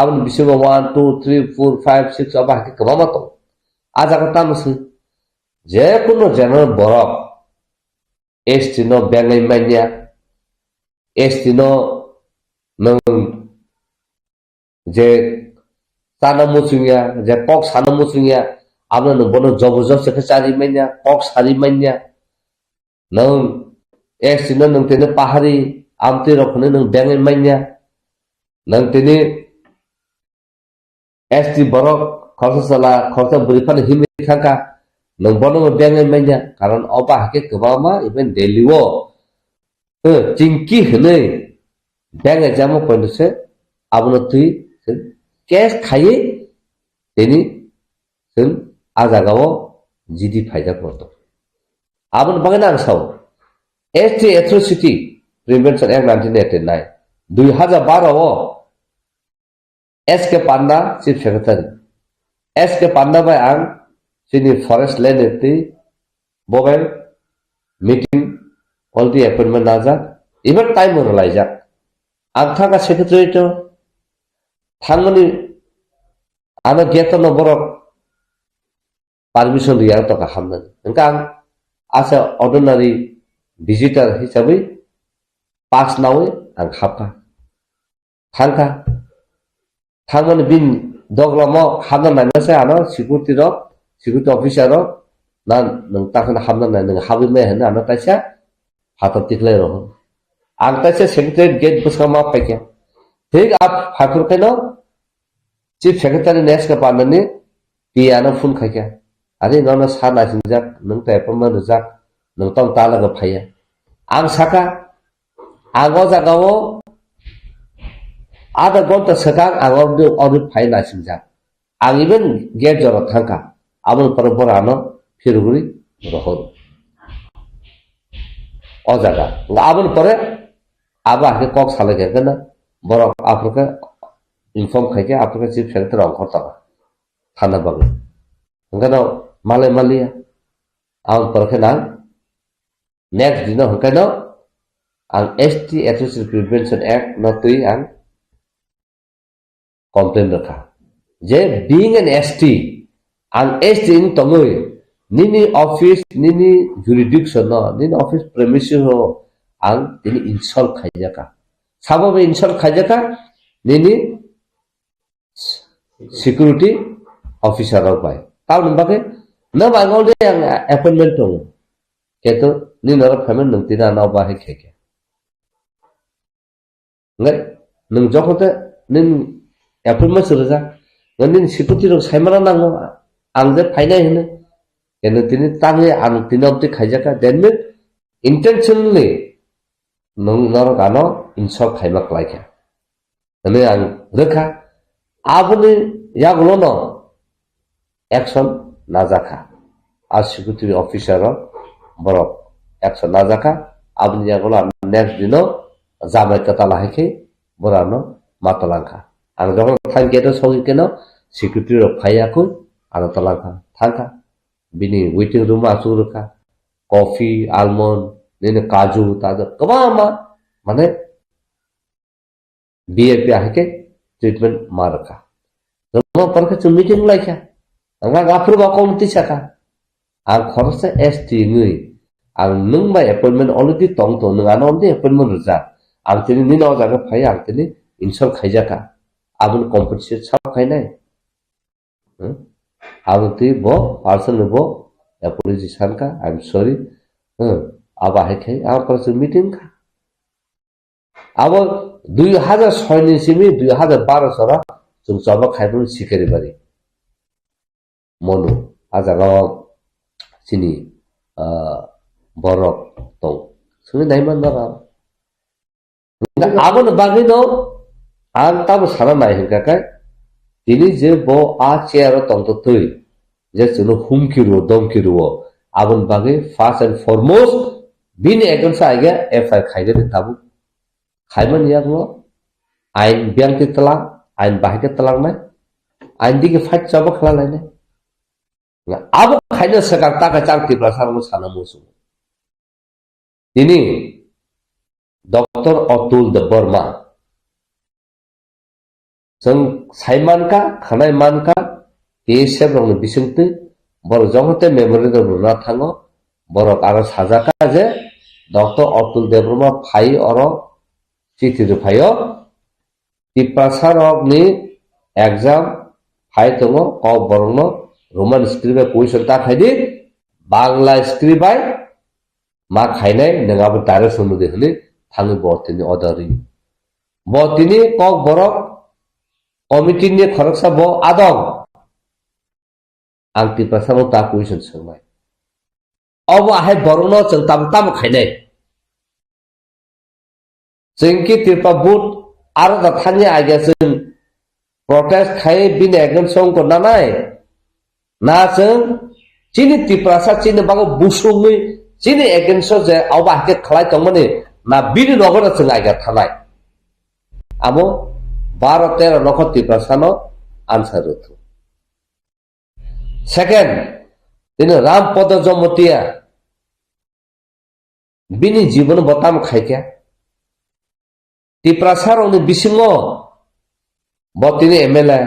आबन बिसेबो 1 2 3 4 5 6 आबा के गोबां तंग आजागा तामसु जे कुनो जनरल बरक एसटी नो बेंगाइ मान्या एसटी नो नों जे साना मुसुंगिया जे कक साना मुसुंगिया आबनो नों बनो जबरदस्त के चारि मान्या कक सारि मान्या नों एसटी नो नों तेने पाहारी आमते रखने नों बेंगाइ मान्या नों तेने एसटी बरक खरसा सला खरसा बुरिफान हिमि खाका नों बनो बेंगाइ मान्या कारण अबा हाके गोबामा इभेन दिल्लीओ चिंकी हनै बैंक एग्जाम पॉइंट से आपन तुई कैश खाई तेनी जों आजागाव जिडि फायदा करतो आपन बागना आंसाव ST atrocity prevention act 1989 2012 O SK Panda Chief Secretary SK Panda by ang sini forest land itu bobel meeting all the appointment aja even time oralaijak ang thanga secretary to thangani ana geto no borok permission riya to ka hamnan engkang asa ordinary visitor hisabai pass nawe ang hapa thangka thangmani bin doglamo hamnan na sa ano security officer ro nan nang takna hamnan na nang habi me hena ana taisa hatat tikle ro ang taisa secretary gate busama paikya thik ap hatur keno chief secretary nes ka panani piano phone khaikya ari nona sana sinjak nang ta appointment rijak nang tong tala ga phaya ang saka ago jagao ada gonta sakang agor de audit phaina sinjak ang even get joro thangka abul parborano firuguri rohor o jaga abul pore aba ke kok sale ke kana borok afrika inform khaike afrika chief secretary ong khorta thana bagu ngano Malia ang perkenan next dino hangkano ang ST Atrocity Prevention Act natui ang complain rakha je being an ST ang ST in tongoi nini office nini jurisdiction no nini office premises ho ang tini insult khaijaka sababe insult khaijaka nini security officer ro pai tau nembake na bangol de yang appointment tong keto ni nora payment nang tina na ba he kheke ngai nang jokote nin appointment surja nin security ro saimara nang ang je phainai hene keno tini tangi ang tinopti khaijaka then intentionally nang nora kano insult khaimak laikya ane ang rekha abuni yaglo no action nazaka as security officer borok action nazaka abni yaglo next dino jamai katala heke borano matalangka ang jokon thanke to sogi keno security ro phaya ko ana talangka thangka bini waiting room asurka coffee almond nene kaju tada kama mane BIP heke treatment marka no parke chu meeting laikya anga gafur ba komti saka ang khorsa ST ngui ang nung ba appointment already tong to nung an onde appointment ruja ang tini ni no jaga phai ang tini insult khaijaka abun compensate sab khainai ang ti bo person bo apology sanka I'm sorry aba he khai ang parse meeting ka abo 2006 ni simi 2012 sara chung chaba khaibun sikari bari monu ajaga sini borok tong suni naiman daga abon bagino ang tab sara nai hinga kai tini je bo a chair tong to tui je chunu humkiru domkiru abon bagi first and foremost bin ekon sa aga FI khaide tabu khaiman yaklo ain byangti telang ain bahike telang mai ain dige fight chaba khala lai ne abo khaina sakar ta ka chang ti prasar mo sana musu ini Dr. Atul Debarma jeng saiman ka khanai man ka TSF rong bisingti bor jongote memory do na thango borok aro sajaka je Dr. Atul Debarma phai oro চিঠি ফাইও তিপ্রাসারক নি exam phi তঙ্গ ক বরং Roman স্ক্রিপ্টে question তা খাইদি Bangla script মা খাইনাই নঙাবো direct শুনুদে হলি থাঙ্গি বতিনি অদারি বতিনি ক বরক committee নি খরকসা ব আদং আং তিপ্রাসারক তা কুইশন সমাই অব আহে বরং চং তাম তাম খাইনাই Jengki tirpa but aro da thanya aja sing protest khai bin agen song ko nanai na sing chini tiprasa chini bago busungui chini agen so je awa ke khlai tongmani na bin nogor sing aja thanai amo 12-13 লক্ষ ত্রিপ্রাসানো answer হতো second তিনি রামপদ জমতিয়া বিনি জীবন বতাম খাইকা ত্রিপ্রাসার উনি বিসিঙ্গ তিনি MLA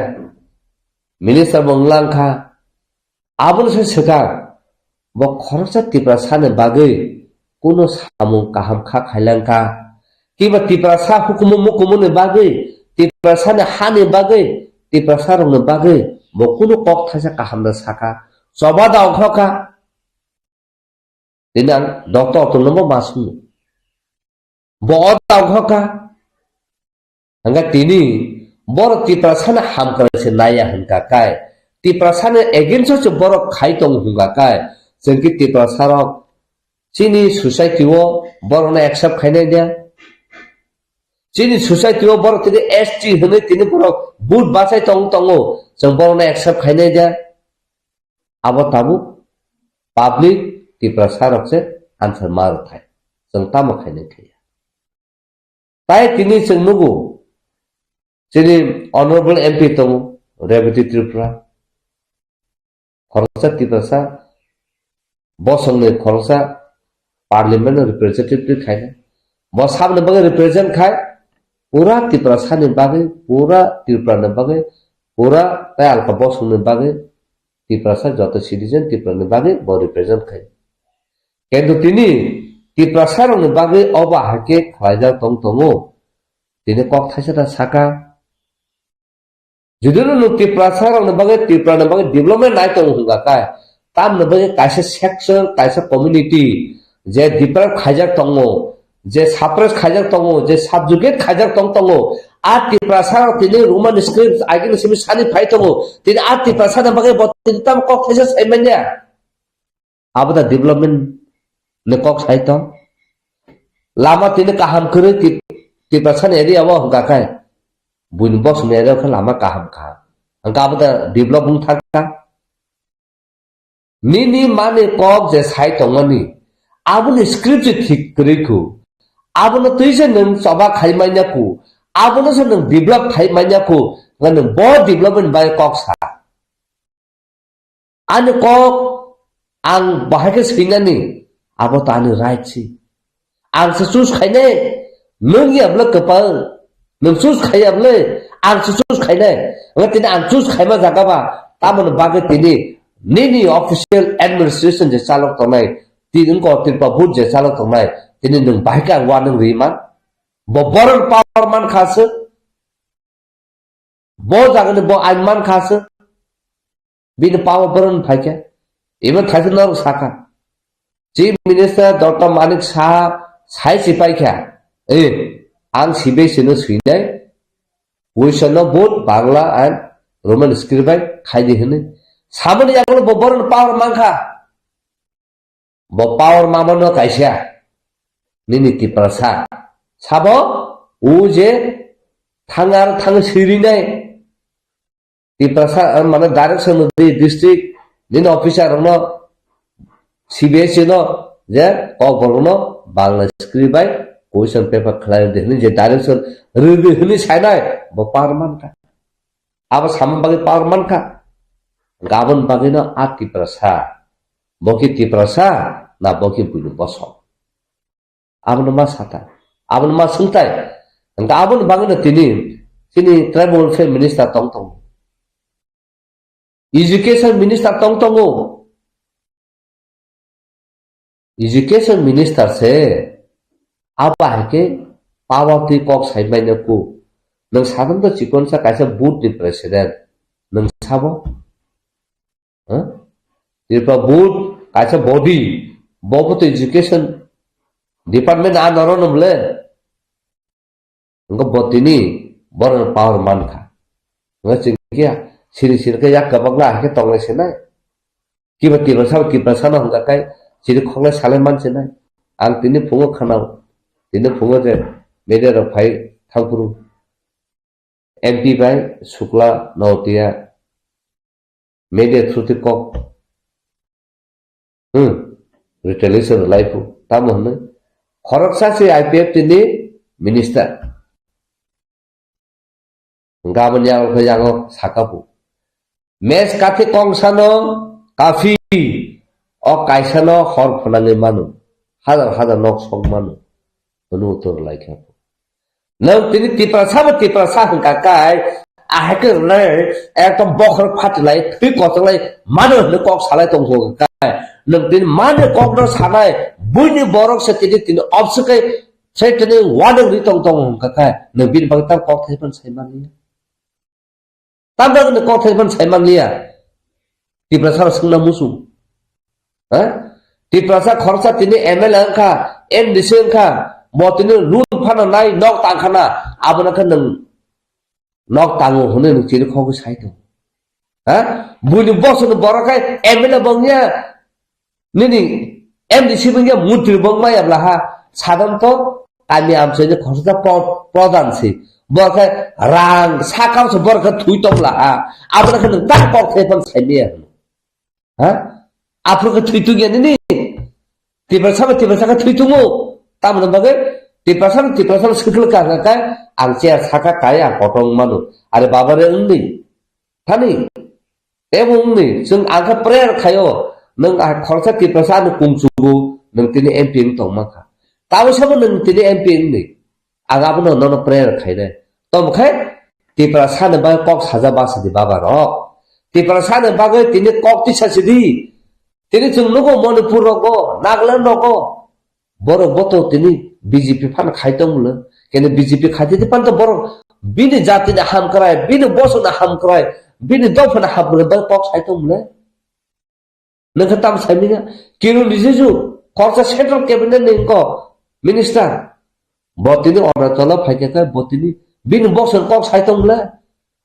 minister বংলাংখা Abul সেকা খরচা ত্রিপ্রাসানে বাগৈ কোনো সামু কাহামখা খাইলাংখা কিবা ত্রিপ্রাসা হুকুমু মুকুমুনি বাগৈ ত্রিপ্রাসানে হানি বাগৈ ত্রিপ্রাসা রংনি বাগৈ কোনো কক থাইসা কাহামনা সাকা সবা দাওখা দিনাং ডক্টর অতুলনবো মাসু দাওখা hingga tini borok tiprasana ham kalase naya hingga kai tiprasana against so borok khaitong hingga kai jengki tiprasarok chini society o borona accept khainai dia chini society o borok tini ST hone tini borok boot basai tong tongo jeng borona accept khainai dia abo tabu public tiprasarok se answer mar thai jeng tamo khainai thaya tai tini jeng nugu Jadi honorable MP tongo Revati Tripura khorsa tiprasa bosongne khorsa parliament representative khai bo samne bage represent khai pura tiprasa ne bage pura Tripura ne bage pura tai alka bosongne bage tiprasa joto citizen Tripura ne bage bo represent khai কিন্তু তিনি tiprasa ne bage oba hake khaija tong tongo তিনি kok thaisa saka Judul nu tiprasa rong nabagai Tripura nabagai development naik tong hingga kai tam nabagai kaisa section kaisa community je dipar khajak tongo je suppress khajak tongo je subjugate khajak tongo a tiprasa tini roman scripts agin simi sani phai tongo tini a tiprasa nabagai botin tam kok kaisa saimanya abada development ne kok sai tong lama tini kaham kere tiprasa ne area wa hingga kai buin bos mereka kan lama kaham kaham, angka apa develop thaka, ni mana kok je sai tongani, abun script thik keriku, abun tuisan neng coba khai manyaku, abun se neng develop khai manyaku, ngan bo development by kok sa, ane kok ang bahaya singani, apa tani right si, ang sesus khai ne, nengi abla kepal. Nung sus kaya boleh, ang sus kaya ni, nggak tidak ang sus kaya macam apa? Taman bagai tini, nini official administration je salok tonai, tini kau Tripura Board je salok tonai, tini nung baik ang waneng riman, boboran power man khase, bo jangan bo man khase, bin power boran baik ya, even khase nor saka, Chief Minister Dr. Manik Shah, saya si baik ya, Ang sibe sino swinai, Wishono both Bangla and Roman script by Kaiji Hene. Saman yang lo boboran power mangka, bo power mamano kaisya, nini tiprasa. Sabo uje thangar thang sirinai, tiprasa mana direction di district, nini officer no sibe sino, je kau borono Bangla script by Question paper khalai dekhni je direction review hini sainai bo parman ka aba samam bagi parman ka gabon bagi na ati prasa boki ti prasa na boki bulu boso abon ma sata abon ma sungtai gabon bagi na tini tribal welfare minister tong education minister tong education minister se apa hake pawati kok sai mainnya ku nang sabun to cikon sa kaisa boot di president nang sabo Tripura Board kaisa body bobo to education department a noro nomle ngko botini bor power man kha nga chingkia siri ka yak kabangla hake tongle senai kiba tiprasa na hongka kai siri khongle sale man senai ang tini phungo khanau Tini pungo je media rapai thangpuru MP by Shukla Nautia media thruti kok retaliation life tamu hne khoroksa se IPF tini minister Gaban yang yang sakabu. Mes kate kongsano kafi o kaisano hor phanangai manu. Hadar nok song manu. Manu utur like hapo. Nang tini tipra sa hangkakai ahake le ekdom bokhor phatlai thui kotlai manu le kok salai tong ho kai. Nang tini manu kok no salai buini borok se tini obsekai sai tini wadang ri tong hangkakai. Nang bin bangtam kok thai pan sai mani. Tambah kena kau telepon saya manglia di pasar sengna musuh, di pasar khorsa tini ML angka, MDC angka, mau tini run pana nai nok tangkana, apa nak neng nok tangu hone neng ciri kau kesai tu, bunyi bos nu barakai ML bangnya, nini MDC bangnya mutri bang maya belah, sadam to kami amsanya khorsa prodan sih. Borka rang sakam se borka thuitong la apna kan tak pok thepon saimia apro ka thuitu ge ni tibersa ka thuitungu tamna bagai tibersa sikul ka angche saka kaya potong manu are babare unni thani ebung ni sung angka prayer khayo nang khorsa tibersa nu kumsugu nang tini emping tong maka tahu sama nang tini emping ni agak pun nono prayer khaide tom khai ti prasana ba kok saja bas di baba ro ti prasana ba ge tini kok ti sasidi tini chung nugo manipur ro nagaland ro boro boto tini BJP fan khaitong le kene BJP khati ti pan to boro bini jati na ham krai bini boso na ham krai bini dof na ham le ba kok khaitong le nang khatam saminga kiru lijeju khorsa central cabinet ning ko minister botini order tolo phaike botini bin boxer kok saitong le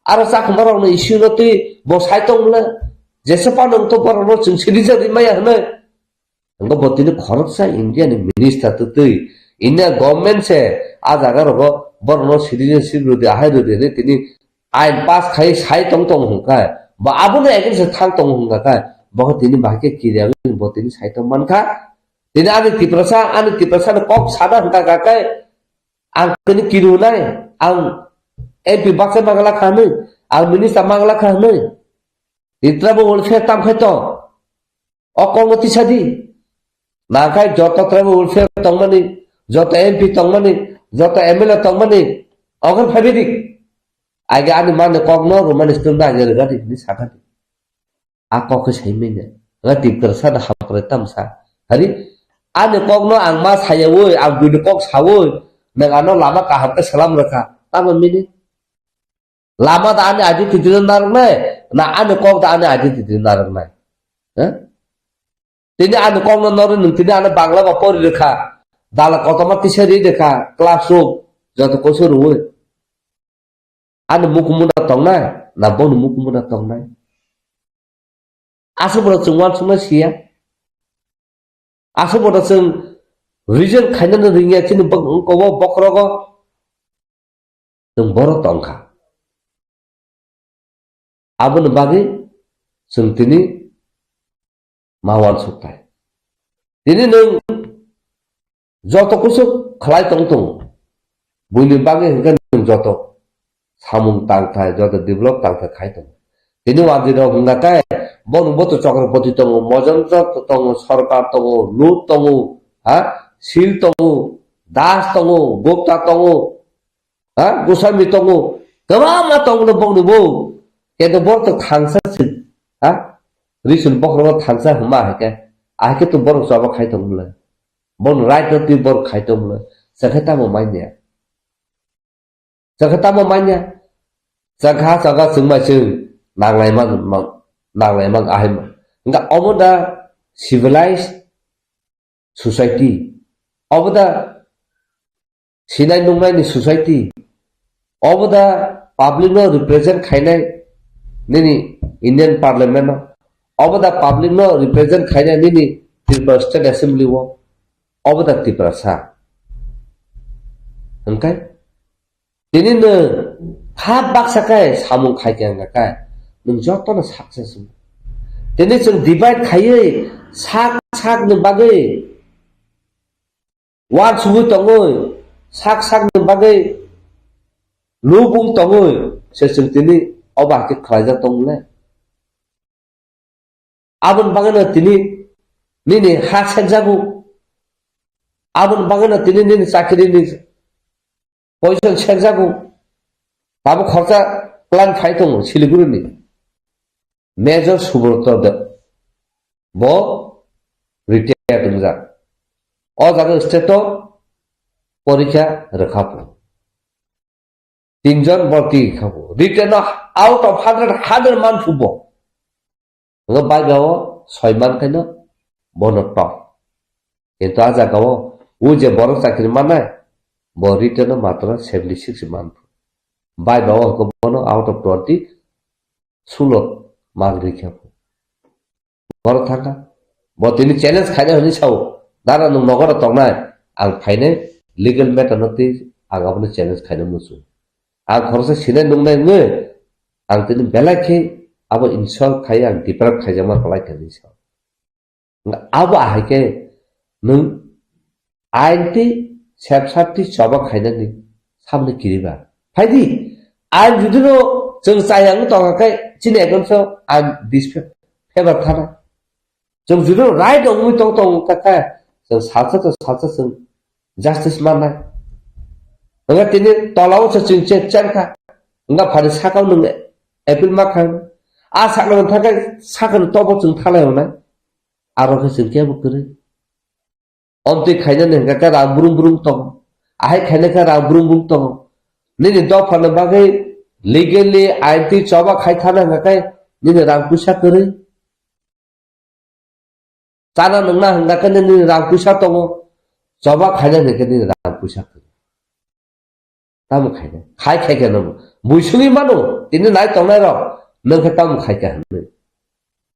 ara sak marong na issue noti bo saitong le jese panong to borno chung sidija di maya hne ngo botini khorok sa indian minister to tui inna government se ajaga ro borno sidija sibru de hai de ne tini ain pass khai saitong tong hungka ba abune ekin se thang tong hungka ka ba tini bahke kirya botini saitong man kha tini ani tiprasa na kok sada hungka ka kai ang kini kiru nai ang MP baksa mangala khane ang minister mangala khane itra bo welfare tam khaito okongoti sadi na khai joto trabo welfare tongmani joto MP tongmani joto MLA tongmani ogar phabidik age ani mane kogno roman stunda ger gadi ni sakati akok ke saimenya ngati kersa na hapre tamsa hari ani kogno ang ma sayawoi ang bidu kok sawoi nang lama kaham ke salam reka taman mini lama ta ane aji tidiran narang nai na ane kong ta ane aji tidiran narang nai tini ane kong na norin nung tini ane bangla ba pori reka dala kotoma tisari reka classroom joto koso ruwe ane mukumuna tong nai na bonu mukumuna tong nai asu bodo chungwan chungna siya asu bodo chung region khainan ringya chini kobo bokrogo nung boro tongkha abun bagi sung tini mawan suktai tini nung joto kusuk khlai tong buini bagi hingga nung joto samung tangthai joto develop tangthai khai tong tini wajiro hingga kai bonu boto chakrapati tong mojantra tong sarkar tong lut tong sil tongu, das tongu, gupta tongu, gosami tongu, kemana tongu nembong nembong, kita bor tu thangsa sih, risun bor thangsa hamba ke, akhir tu bor coba khai tongu le, bor right tu bor khai tongu le, sekarang mau mainnya, sekarang semua sih, nang lemang ahim, enggak omoda civilized society. Obada sinai nungai ni society obada public no represent khainai nini Indian Parliament no obada public no represent khainai nini Tripura State Assembly wo obada Tripura sa angkai tini ne khap bak sakai samung khai kyang kai nung joto na success tini chung divide khaiye sak ne bagai wan subu tongoi sak ne bagai lubung tongoi sesung tini obah ke kelajar tongle abun bangana tini nini hasen jagu abun bangana tini nini sakri ni poison sen jagu babu khorcha plan phai tong siliguri ni major subrata de bo retire dungja o jaga state পরীক্ষা রেখাবো 3 জন ভর্তি খাবো written out of 100 মান ফুবো বাইগাও 6 মান খাইনো বনট কিন্তু আজ গাও ও যে বড় চাকরি মানে ব রিটেন মাত্র 76 মান বাইগাও বন আউট অফ 20 16 মান রেখাবো বড় থাকা ব তিনি চ্যালেঞ্জ খাইনা হনি সাও দাঁড়া নগর তংনায় আং ফাইনে legal matter nati agabne challenge khaina musu ang khorsa sinai nungnai nge ang tini belakhe abo insult khai ang deprap khaijama palai kani sa abo ahike nung ainti sepsati choba khaina ni samne kiriba phaidi ang judino jeng sayang tongakai chine egonso ang dispe favor thana jeng judino right ongui tong tong kaka jeng salsa seng justice mana enggak tini tolong secing cengka enggak pada sakau nung apple makan asa nung thakai sakan tobo jeng thalai ona aro ke singkia bukure onti khaina ne enggak ka burung burung tong ahai khaina ka burung tong nini do phana bagai legally IT choba khai thana enggak nini rang pusa kore tana nung na enggak ka nini rang pusa tong coba kaya nih kini dalam pusat tu, tamu kaya nomu, musuhi manu, ini naik tong naik ro, nengke tamu kaya nih,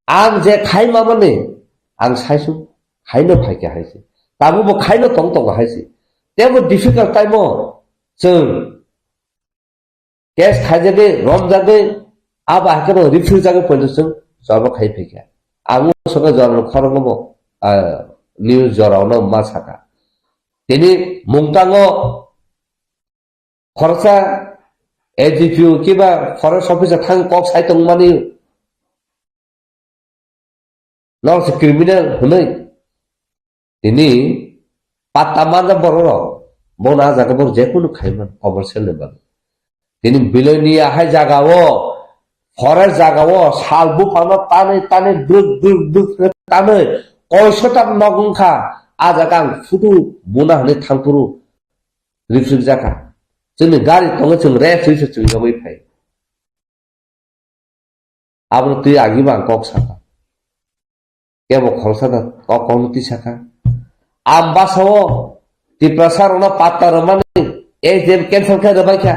ang je kaya mama nih, ang saya su, kaya no kaya sih, tamu mau kaya no tong kaya sih, dia mau difficult time mo, jeng, kes kaya jadi rom jadi, apa akhirnya mau review jadi polisi, coba kaya, ang soalnya jalan korang mo, news jalan no masaka. তিনি মুংতাঙ্গ খরচা এজিপিউ কিবা forest officer থাং cock সাইতং মানি নরস criminal হनै তিনি পাত্তা মানজা বড় বনা জায়গা বড় যে কোনো খাইমান কমার্শিয়াল নেবার তিনি বিলনি আহাই জায়গাও ফরেস্ট জায়গাও সালবু ফানো টানে টানে দুক দুক দুক টানে কয়শটা নগংখা ajakang futu buna hane thangpuru rifrik jaka jeni gari tongo jeng re suisu jeng gabai phai abro tui agiba kok saka kebo khorsa da kok saka amba so ti prasar ona patar mane e jem cancel kha da kha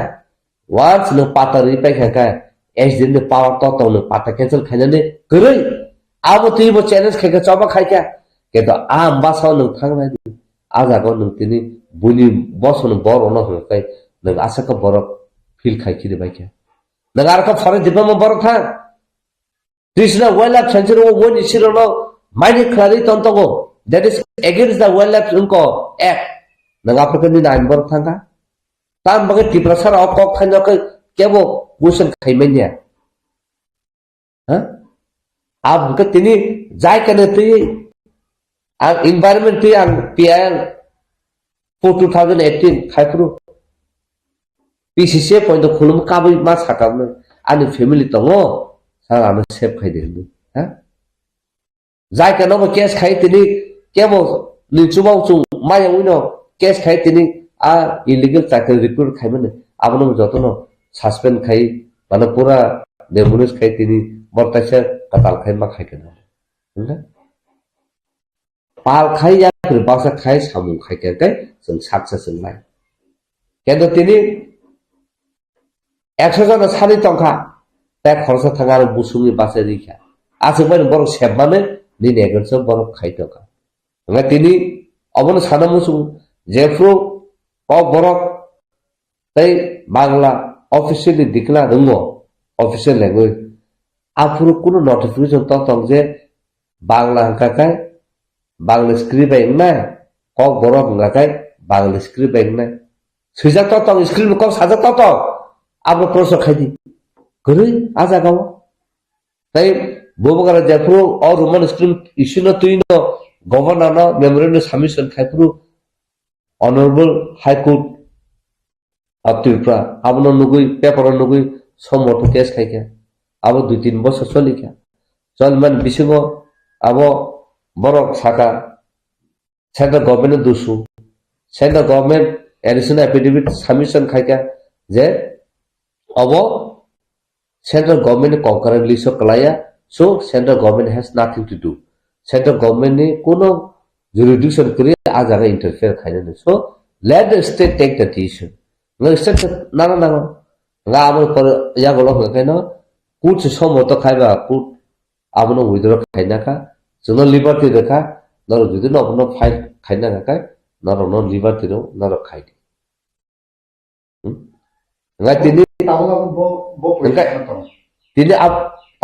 once no patar ri pai kha e jem ne power to no patar cancel kha ne gerei abo tui bo challenge kha choba khai kha কিন্তু বাসাও নং থাংনাই আজাগাও নং তিনি বুনি বসন বড় ন হকাই নং আসাকা বড় ফিল খাইখিরে বাইকা নং আরকা ফরে দিবাম বড় থাং কৃষ্ণা ওয়াইল্ড লাইফ সেঞ্চুরি ও ওনি সিরনো মাইনি খারি তন্তগো that is against the wildlife উনকো এক নং আপকা নি নাইন বড় থাঙ্গা তাম বগে টিপ্রাসার অ কক খাইনকে কেবো বুসন খাইমেনিয়া হ্যাঁ আপকে তিনি যাই কেন তুই ang environment ti ang PIL for 2018 khaipru PCC point to khulum kabai ma sakam ani family tongo sara na save khai de ha jai ka no case khai tini kebo ni chubau chu maya uino case khai tini a illegal chakri report khai mane abno jotono suspend khai mana pura demunis khai tini bortasha katal khai ma khai kana ha পাল খাই ya berbahasa খাই samung খাই ke जों success নাই কিন্তু তিনি 100 জন সানি টংখা তা খরচা থাকার বুসুমি বাসে রিখা আছে মানে বড় সেব মানে নি নেগেন্স বড় খাই টকা মানে তিনি অবন সানা মুসু জেফ্রো ক বড় তাই বাংলা অফিশিয়ালি ডিক্লার দঙ্গ অফিশিয়াল ল্যাঙ্গুয়েজ আফুর কোন নোটিফিকেশন ততং যে বাংলা কাকায় বাংলা স্ক্রিপ্ট না Kokborok ngakai Bangla script না সুজা তত স্ক্রিপ্ট কক সাজা তত abo proso khaidi gurui aja gawo tai bobagara japro or roman script issue no tuino governor no memorandum submission khaipru honorable high court of Tripura abono nugui paper nugui somoto case khaika abo 2-3 বছর চলিকা চলমান বিসিগো abo borok saka central government dusu central government additional affidavit submission khaika je abo central government concurrently so kalaya so central government has nothing to do central government ni kono jurisdiction kore ajaga interfere khaina so let the state take the decision no state nana nga abo ya golo kaino court somoto khaiba court abono withdraw khaina ka jono liberty dekha noro jodi no abono fight khaina ka noro no liberty ro noro khaidi nga tini tini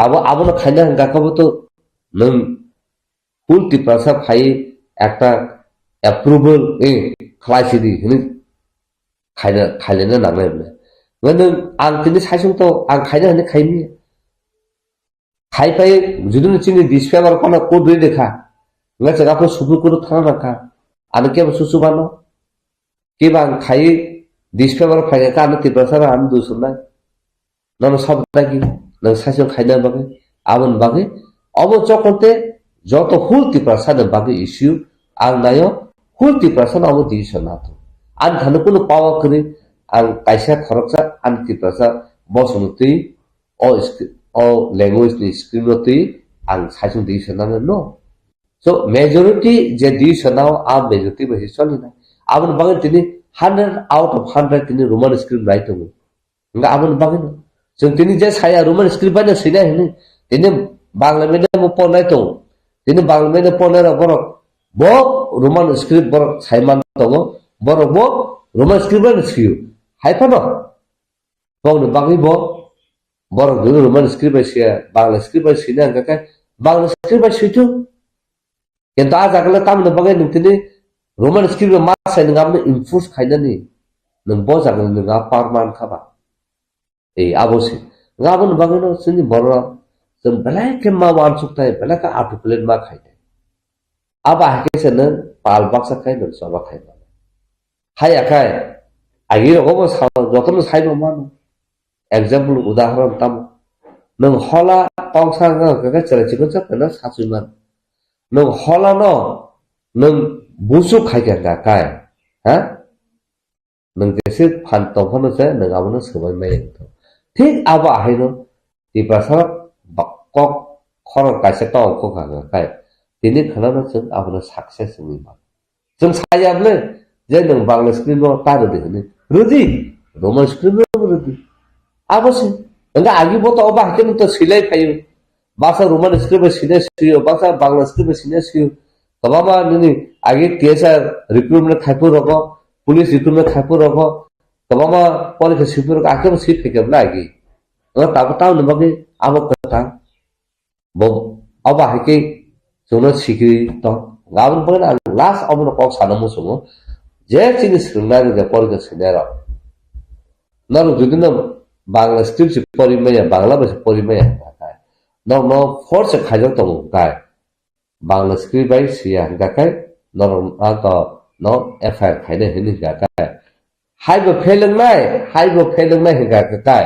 abono khaina nga kabo to nang full tiprasa khai ekta approval khlaisi di hini khaina nangai ngane ang tini saisung to ang khaina hini khaini khai pai judun chini disfavor kono code re dekha nga jaga ko subu ko thana rakha ane ke susu bano ke bang khai disfavor phai ka ane tiprasa an du sunai nono sabta ki nang saisung khaina bage abon bage obo chokote joto full tiprasa de bage issue ang nayo full tiprasa na obo decision ato an dhanu kono pawa kore ang kaisa kharoksa an tiprasa bosumuti o language ni scriptoti ang saisung decision na no so majority je decision now a majority bhi choli na abon bage tini 100 out of 100 tini roman script right ho nga abon bage no so tini je saya roman script ba na sina hini tini bangla medium mo ponai to tini bangla medium ponai ra borok bo roman script borok saiman to borok bo roman script ba siu hai pa no bo no bage bo borok dulu roman script ba sia bangla script ba sina ka bangla script ba situ কিন্তু আজ আগলে তামনে বগে নতিনি Roman script মা সাই নগামনে enforce খাইনানি নং ব জাগলে নগা পারমান খাবা এই আবসি গাবন বগে ন সিনি বড় जों बेलाय के मा वान सुक्ताय बेलाय का आर्टिकुलेट मा खाइते आबा हाकेसे न पाल बाक्सा खाइ न सबा खाइ हाय आखाय आगि रगो सा जतन साइनो मान एग्जांपल उदाहरण ताम नों हला पांसा गगा चले चिकन चपना सासुमान नों हला न नों बुसु खाइगा गाकाय हा नों जेसे फान तफनो से नों आबनो सबाय माय ठीक आबा हायनो दिपासा kok khorok kaisa to ko ka kai tini khalana chung abno success ni ma chung sayable je nang bangla screen no ta de ni rudi roman screen no rudi abose nga agi bo to ba haken to silai payu basa roman screen silai siyo basa bangla screen silai siyo tobaba ni agi kesa recruitment khaipu roko police recruitment khaipu roko tobaba police sipur ka akam sip phekam la agi nga ta ta no bagi abo kata bo aba hake jono sikri to gabon pagna last abno kok sanamu sumo je chini srungar de porga sinera nalo judina bangla script porimaya bangla bas porimaya kai no force khajo to kai bangla script bai sia gakai no to no fr khaide hini gakai haibo pheleng nai gakai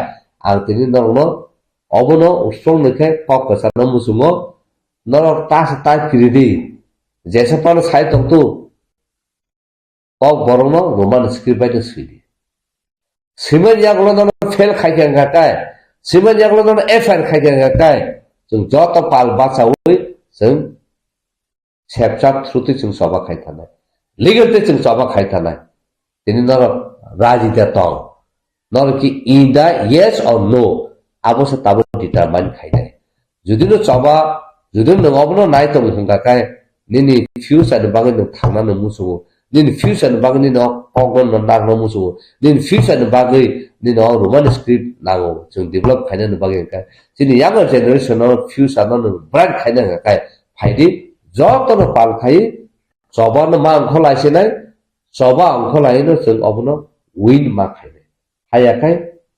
ang tini no obono strong nekhe kok kasana musumo norok tas tai kiridi jesa pan sai tong tu kok borono roman script bai sidi simen yaklo no fail khaiken gakai simen yaklo no fr khaiken gakai jung joto pal bacha oi jung sepchap thruti jung soba khai thanai legal te jung soba khai thanai tini norok raji te tong norok ki either yes or no abose tabo determine khaide judino choba judin nongobno nai tong hungka kai nini future de bagin thangna no musu nini future de bagin no ogon no nagno musu nini future de bagin nino roman script nago jung develop khaina no bagin kai chini younger generation no future no bright khaina kai phaidi joto no pal khai choba no ma angkholai senai choba angkholai no jung obno win ma khaide haya kai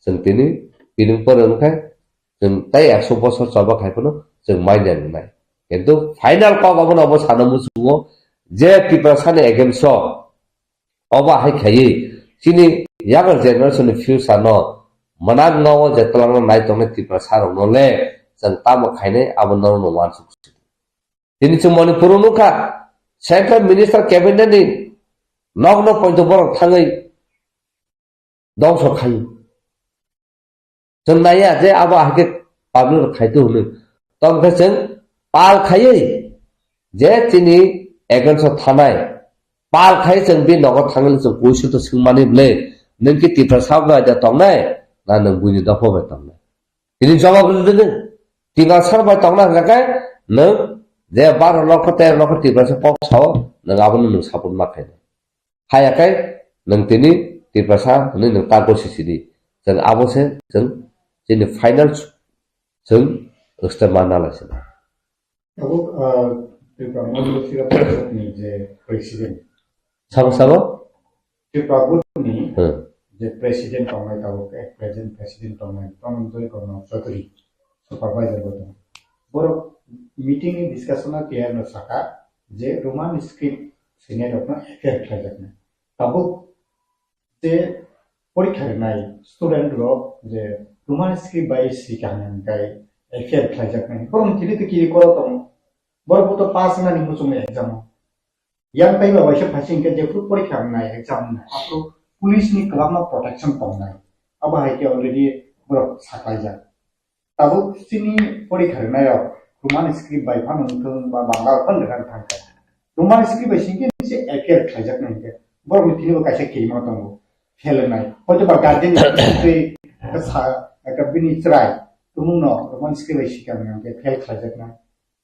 जों दिनै बिनि फोरोंखाय जों ताई 100 বছর চলবা খাইफोनो जों mind नाय किन्तु फाइनल कब अबन अब सानमु सुङो जे प्रिपारेशन एगेन्स्ट अबा हाय खायै सिनि यागर जेनेरेशन फ्यूचर न मनाग नव जतलांग नाय तंने प्रिपारेशन नले जों ताम खायने अब न नमान सुख दिनै जों मणिपुर नुखा सेंट्रल मिनिस्टार कैबिनेट नि नग न पॉइंट बर थाङै दंस खायो जों नाया जे अब हाके पाब्लिक खायतो होनो तंखे जों पाल खायै जे तिनि एगेन्स्ट थानाय पाल खायै जों बे नगर थाङै जों बयसो तो सोंमाने ब्ले नोंखि प्रिपारेशन गायदा तंनाय ना नों बुनि दफबाय तंनाय दिनै जवाब होदों तिङा सरबाय तंना गाय नों जे 12 लाख 13 लाख प्रिपारेशन पक्साव नों आबन नों सापर्ट माखाय हायाखाय नों तिनि प्रिपारेशन नों ताको सिसिदि जों आबोसे जों जिनि फाइनल जों एक्सट्रा मानालासे अब त्रिपुरा मधुसिरा परिषदनि जे प्रेसिडेन्ट साबो त्रिपुरा बोर्डनि जे प्रेसिडेन्ट दंनाय दाबो प्रेजेन्ट प्रेसिडेन्ट दंनाय धनन्जय कर्मा चौधरी सुपारभाइजर दं बर मीटिंग डिस्कसना क्लियर न सका जे रोमान स्क्रिप्ट सिनियर अपना एफेयर खालामनो दाबो जे परीक्षा होनाय स्टूडेंट रो जे रोमान स्क्रिप्ट बाय सिकानाय गाय एफेयर खालामनो परम किलि तो किलि करो दं बरबो तो पास ना निमु सुमे एग्जाम यां टाइम बायसे फासिं के जे फ्रुट परीक्षा होनाय एग्जाम आपरो पुलिस नि खालामना प्रोटेक्शन पाउनाय अब हाइके अलरेडी बर साकाय जा दाबो सिनि परीक्षा होनाय रोमान स्क्रिप्ट बाय फानथों बा बांगा फनरान थांका रोमान स्क्रिप्ट बाय सिंगे से एफेयर खालामनो के बर मिथिनो कासे केमा दं फेलनाय हयतो बा गार्डियन से सा Kabini try तुमुनो Roman script bye सिकानो के फेल खालामनो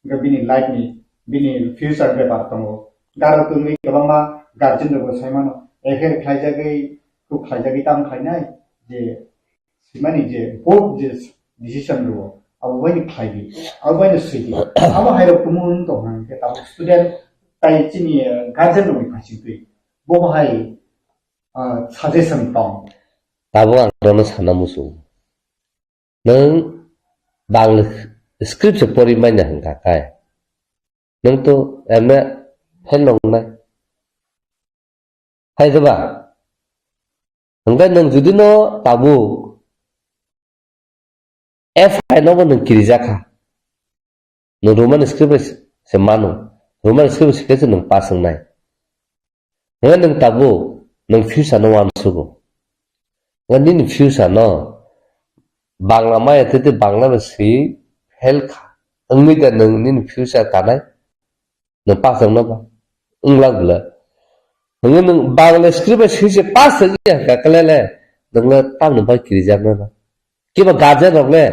के बिनि लाइफ नि बिनि फ्यूचर बेपार दं गारो तुमि गोबांमा गार्जियन दं साइमानो एफेयर खालामजागै को खालामजागै ताम खायनाय जे सिमानि जे बोर्ड जे डिसीजन रो अब वही खाइबी अब वही सुइबी अब हाइरो कुमुन तो हम के तब स्टूडेंट ताई चिनी गार्जियन रो फासिं तुई बो हाइ सजेशन दं ताबो आं दनो साना मुसु नों बांला स्क्रिप्ट से परि माइना हंगा काय नों तो एमे फेल नंगना हाइदबा हंगा नों जुदि न ताबो एफ आई नो नों किरिजाखा नों रोमान स्क्रिप्ट से मानो रोमान स्क्रिप्ट से नों पास होनाय नों ताबो नों फ्यूचर न वानसुगो नों फ्यूचर न बांला माय ते बांला में सी फेल खा अंगि दा नों फ्यूचर कानाय नों पास होना बा इंला गुला नों बांला स्क्रिप्ट से पास होया का कलेले नों तांनो बा किरिजाखना ना किबा गार्जियन रगले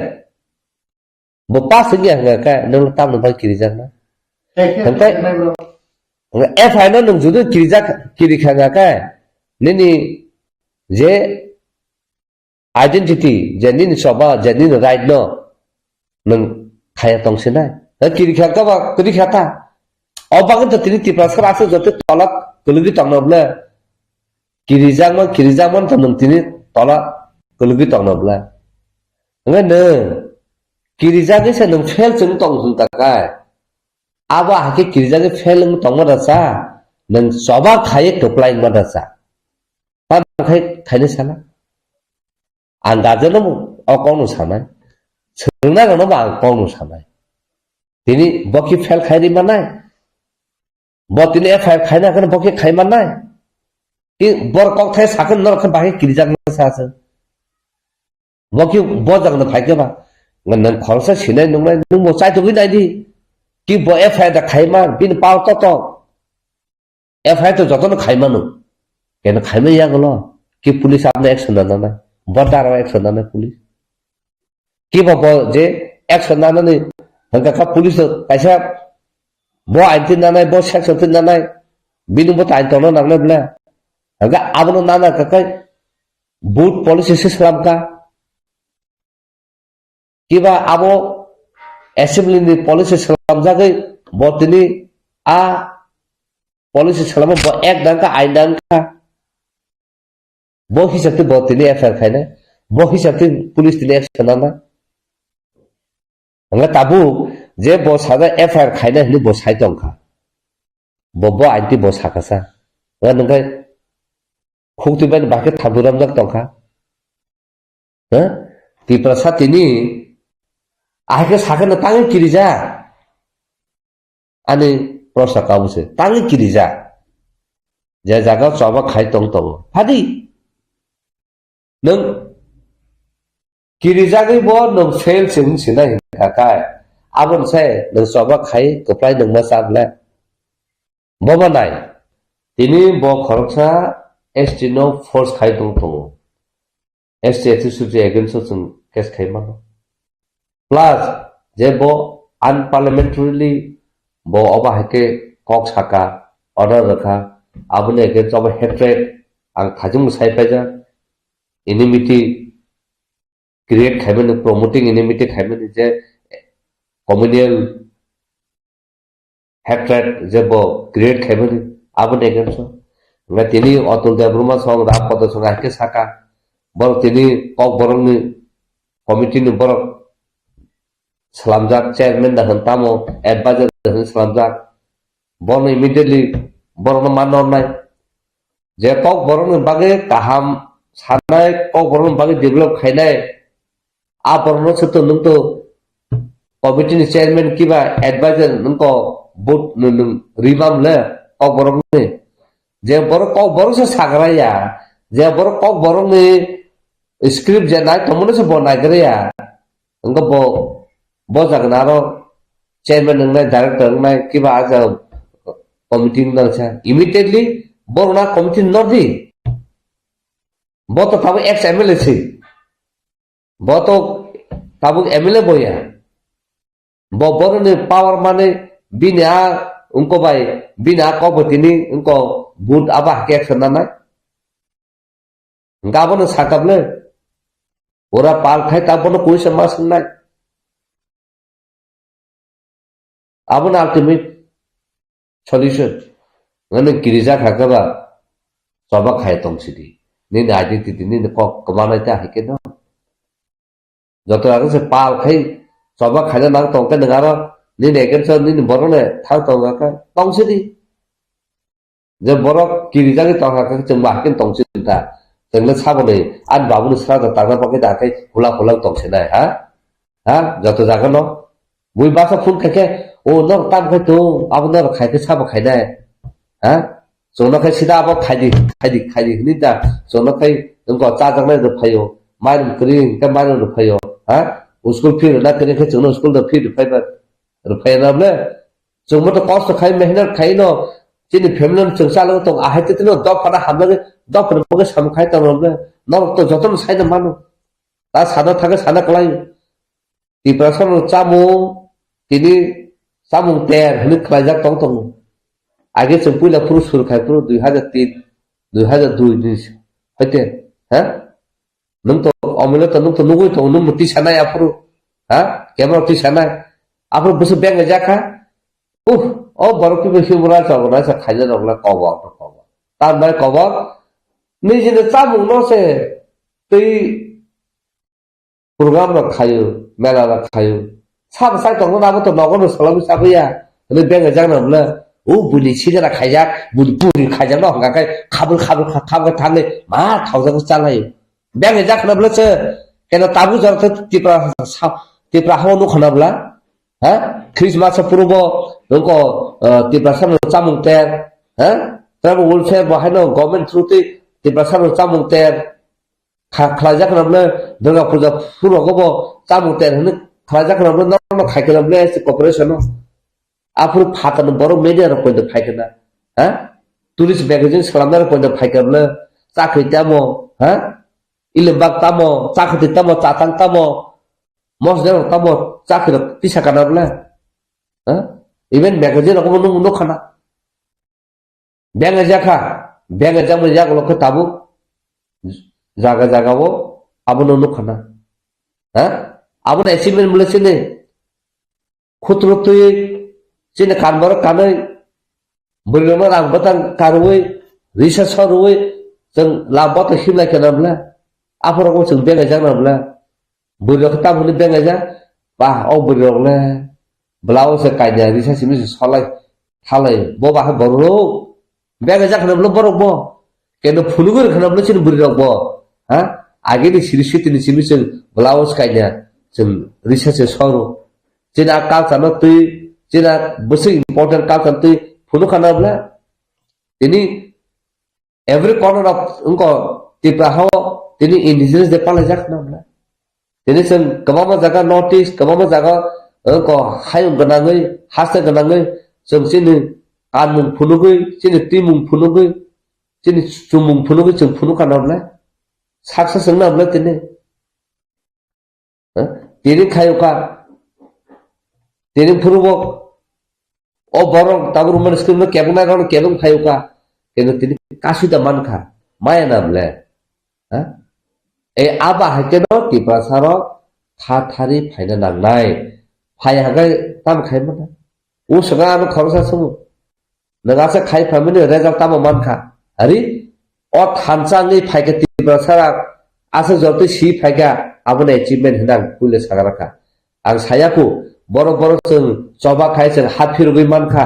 बो पास होया का नों तांनो बा किरिजाखना एफ आई नों जुदि किरिखाङा का निनि जे आइडेंटिटी जे निनि सबा जे निनि राइट न नों खाया तंसेना किरिखाका बा किरिखाता अबागन त तिनि तिप्रास रासो जते तलक गलुगि तंनब्ला किरिजामन त नों तिनि तला गलुगि तंनब्ला नों किरिजागै से नों फेल जों तंग हुंताका आबा हाके किरिजागै फेल तंगमा सा नों सबा खाये टोप्लाइन मा सा खायनो साना आं गार्जेन अ गावनो सानाय सोंना गावनो आं गावनो सानाय दिनै बकि फेल खायरि मानाय ब तिनि एफ आई खायना कन बकि खाय मानाय कि बर कक थाय साखन नरख बाहे किरिजागना सासो बकि ब जगन फायके बा नों खरसा सिनाय नंनाय नों मो चाय तो गइनायदि कि ब एफ आई दा खायमा बिन पाव तो एफ आई तो जतन खायमानो केन खायमे यागलो कि पुलिस आपने एक्शन ना ना बटारा एक्शन ना पुलिस कि बब जे एक्शन ना नहीं हंका का पुलिस कैसा बो आइनति ना नहीं बो सेक्शन ना नहीं बिनु बो आइन तनो नांगले ब्ला हंका आबनो ना ना का बूट पुलिस से सलाम का कि बा आबो असेंबली नि पुलिस से सलाम जागै बो तिनी आ पुलिस से सलाम बो एक दांका आइन दांका बो हिसाब ते बहुत तिनी एफआईआर खायना bo hisabte police tini action na nga tabu je bo sada FIR khaina hini bo sai tongkha bo anti bo sakasa nga nungkai khukti ban ba ke thaburam jak tongkha ha ti prasad tini ahke sakana tangi kirija ani prosa kause tangi kirija je jaga choba khai tong hadi nung kirija gai bo nung fail sina kai abon sai nung choba khai koplai nung masabla boba nai tini bo khoroksa ST no force khai tong ST attitude against some case khai mano plus je bo unparliamentarily bo oba hake kok saka order rakha abone against oba hatred ang thajung sai paja enmity create khaiben promoting enmity khaiben je communal hatred je bo create khaiben abone against nga tini Atul Debruma song rap pada song hake saka bor tini kok borong ni committee ni bor Salamjak chairman dah hentamo advisor dah Salamjak bon immediately borong manor nai je kok borong ni bagi kaham sanai kok borong bagi develop khainai a borong setu nung to committee ni chairman kiba advisor nung ko board nung ribam le kok borong ni je borong kok borong se sagraya je borong kok borong ni script je nai tomono se bon nai ya engko bo jagnaro chairman nang director nang kiba aja committee nang cha immediately borna committee nordi bo to tabu ex MLA si bo to tabu MLA boya bo borne power mane bina unko bai bina ko botini unko bud abah ke action na ngabon sakable ora pal khai tabon koi samas nai abon ultimate solution ngane kirija khakaba soba khai tong sidi ni identity ni ko kmana ta hike no joto aগে se pal khai soba khai na tong ka ngara ni neken so ni borone thau tong ka tong sidi je borok kirija ki tong ka chungba ke tong sidi ta tengle sabone an babun sra ta ta pa ke ta kai hula hula tong senai ha joto jaga no bui basa phun khake o no tam khai to abner khai ke sab khai dai ha so no khai sida abo khai di ni ta so no khai ngko cha jang le de phayo mai dum kri ka mai dum phayo ha uskul phir na kri khai chuno uskul da phir phai ba phai na le so mo to cost khai mehnat khai no chini family chung sa lo tong a hai te no dop pana ham le dop pana ko sam khai ta no le no to joton sai na manu ta sada thake sana klai ti person chamu tini samung ter hini khlajak tong age chempula puru sur khai puru 2003 2002 ni hoite ha nung to amule to nung to nugui to nung muti sanai apuru ha kemro ti sanai apuru busu beng jakha o borok ki beshi mura chawna sa khaja rogla kobo tan bai kobo ni jine samung no se tei program ra khayo mela ra khayo sab sai tong na to nogon salam sabya ni beng jakna bla o buli chira khajak buli puri khajak no ga kai khabul khab thang ma thawjang chalai beng jakna bla che kena tabu jar tipra ho no khana bla ha christmas purbo nongko tipra sam chamung ter ha travel welfare ba haino government through te tipra sam chamung ter khlajak na bla durga puja puro go chamung ter ne khlajak na bla no khai ke bla corporation no apur phatan boro media ro koin khai ke na ha tourist magazine salamar koin khai ke bla chakri tamo ha ile bak tamo chakri tamo chatang tamo mosder tamo chakri pisa kana bla ha even magazine ko no khana benga jakha benga jamu jak lo ko tabu jaga wo abono no khana ha abon achievement mule chine khutro tu chine kanbar kanai bulma rang batang karoi research roi jeng labot himla kana bla Apa sing bengai jang namla. Buri rok tam huni bengai jang. Bah buri rok le. Belau se kaya risa simi solai halai bo bah boru. Bengai jang kana belum borok bo. Kena phulugur kana belum sini buri rok bo. Ha? Age ni sirisi tini simi sing belau se kaya sing risa se soru. Cina kal sana tu cina besi important kal sana tu phulu kana bela. Ini every corner of unko tipraho ini indigenous de pala jak namla ini sen kemama jaga notice kemama jaga unko hayung ganangai hasta ganangai sen sini anmung phunugui sini timung phunugui sini chumung phunugui sen phunu kanamla saksa sen namla tini khayuka tini phunubok o borong tabur man skrimna kebuna ron kebung khayuka kena tini kasida manka maya namle aba hakeno tipasaro thari phaina nangnai phai hagai tam khaimana u sanga anu khorsa sumu nagasa khai phamini result tam manka ari o thanchang ei phaiga tipasara asa jorti si phaiga abone achievement hinang pule sagaraka ang sayaku boro boro sung choba khai sung hafirugui manka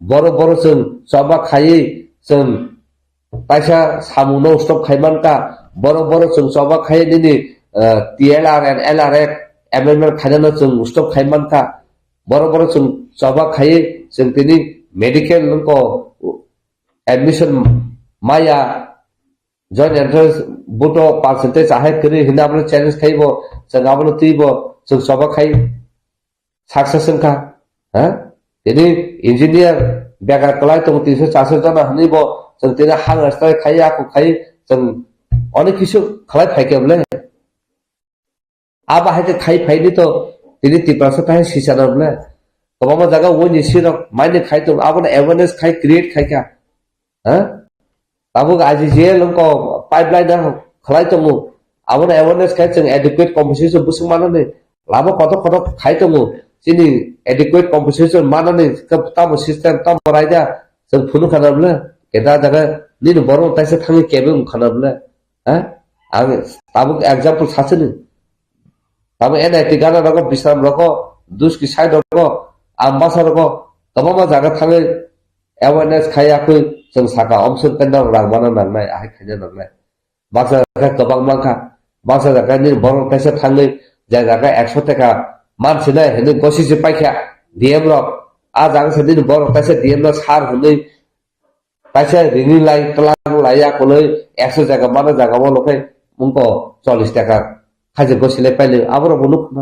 boro sung choba khai sung paisa samuno stop khaimanka boro sung choba khai nini TLR and LRF amendment khaina sung stop khaimanka boro sung choba khai sung tini medical ko admission maya joint entrance buto percentage ahe kri hinablo challenge khaibo sung ablo tibo sung choba khai success ka ha tini engineer begar kelai tong 340 jana hanibo जों तेरा हां अस्ताय खाय आखु खाय जों अनेक किसु खालाय फायकेबले आबा हायते खाय फायनि तो तिनि तिप्रासा ताय सिसानबले कबामा जागा वनि सिरक माइने खाय तो आबन अवेयरनेस खाय क्रिएट खायका ह आबो आजि जे लंको पाइपलाइन ना खालाय तो आबन अवेयरनेस खाय जों एडिक्वेट कम्पोजिशन बुसुं मानने लाबो कत खाय तो जिनि एडिक्वेट कम्पोजिशन मानने तामो सिस्टम ताम रायदा जों फुनु खानाबले kita jaga ni borong taisa thangi kebung khanabla ha ang tabuk example sasene tabu NIT gana roko bisram roko dus ki side roko ambasa roko tamama jaga thangi awareness khaya ku jeng saka omsun pendang rangmana nangnai ai khanya nangnai baksa jaga kobang mangkha baksa jaga ni borong taisa thangi jaga 100 taka mansina hene gosi je paikha DM rok a jaga sedin borong taisa DM rok sar hunai Paisa rini lai telang layak koloi 100 jaga mana jaga wo lokai mungko 40 taka khaje gosile paile abro bunuk na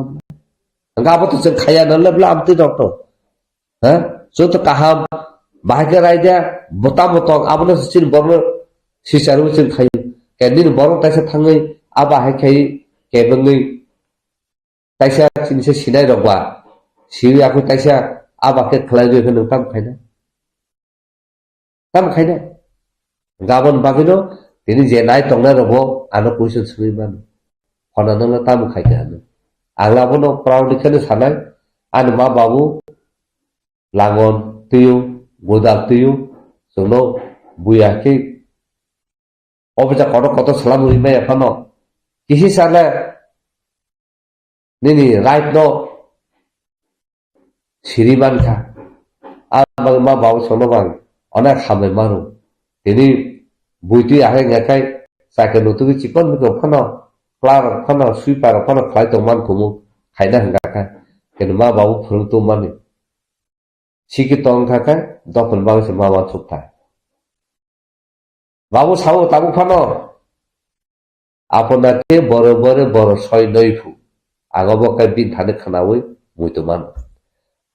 anga abo to jeng khaya na lebla amti doktor ha so to kaham bahage raida botam botong abno sin borno sisaru sin khai kedin borong taisa thangai aba hai khai kebengi taisa sinse sinai rokba siwi aku taisa aba ke khlai ge nang tam khaina tam khaina gabon bagino tini je nai tongna robo ano question suriman khona nang tam khaika ano agla bono proudly khane sanai an ma babu langon tiyu godak tiyu sono buya ke obja koto salam uri me phano kisi sala nini right no siriman kha a ma babu sono bang অনেক হামে মারু তিনি বুইটি আহে ngakai সাকে nutu chikon ko phano klar phano sweeper phano khlai to man kumu khaina hangaka ken ma babu phurung tu mani siki tong thaka dokon babu se ma ba chupta babu sawo tabu phano আপনাকে বড় ছয় নইফু আগবকায় বিন থানে খানাওই মুইতো মান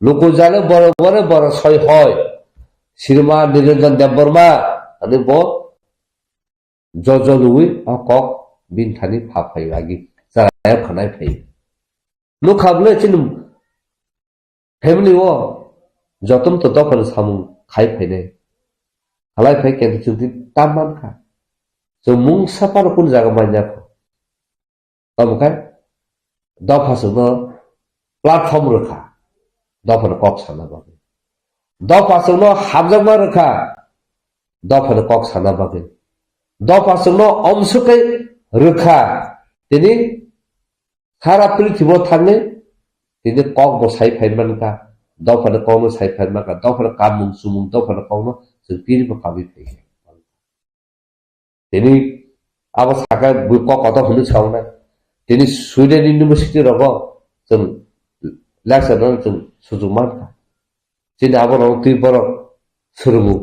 লোক জালে বড় ছয় হয় Sirma Niranjan Deborma ani bo jojo lui kok bin thani pha phai lagi sarayap khanai phai lu khable chin family wo jotom to topal samu khai phai ne halai phai ken chuti taman kha so mung sapar kun jaga manya ko amukai do phasuno platform rakha do phar kok sana ba do pasungno habjagma rakha do phar kok sana ba do pasungno omsukai rakha তিনি সারা পৃথিবীও থাকলে তিনি cock বসাই ফাইমানকা दावफानो कौनो साइफान माका दावफानो कामुं सुमुं दावफानो कौनो जों पिरिबो काबि फैयो दिनै आबो साका बुक कत हुनु छाउना दिनै स्वीडेन इउनिभर्सिटी रगो जों लेक्चर जों सुजुग मानका दिनै आबो रं ति बर सुरुमु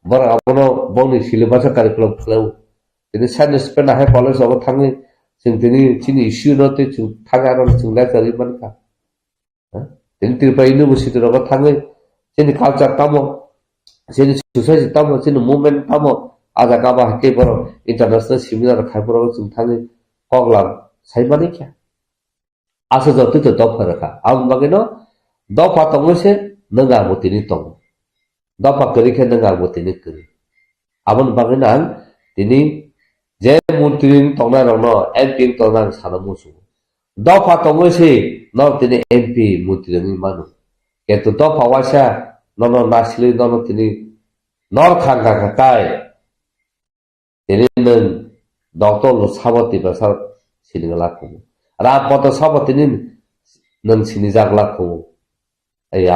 बर आबो बंनि सिलेबास कारिकुलाम फ्लाउ दिनै साइन्स पेन हाय कलेज आबो थाङो जों दिनै इश्यू नते जों थाङा जों lecture मानका Jadi tiba universiti raga tangai, jadi culture tamu, jadi society tamu, jadi movement tamu, ada kaba ke boro international seminar kai boro sung tangai, koglang, saya mana kya? Asa jatuh itu dopa raka, am bagino, dopa tamu se, nengar mutini tamu, dopa kiri ke nengar mutini kiri, aman baginan, ini je mutini tamu rano, MP tamu sana musuh. Dopa tamu se, nol tini MP mutini manu. Yaitu dopa wasa, nono nasli nono tini nol kangka kakai. Tini neng doktor lo sabot tiba sar sini ngelaku. Rapoto sabot tini neng sini jak laku.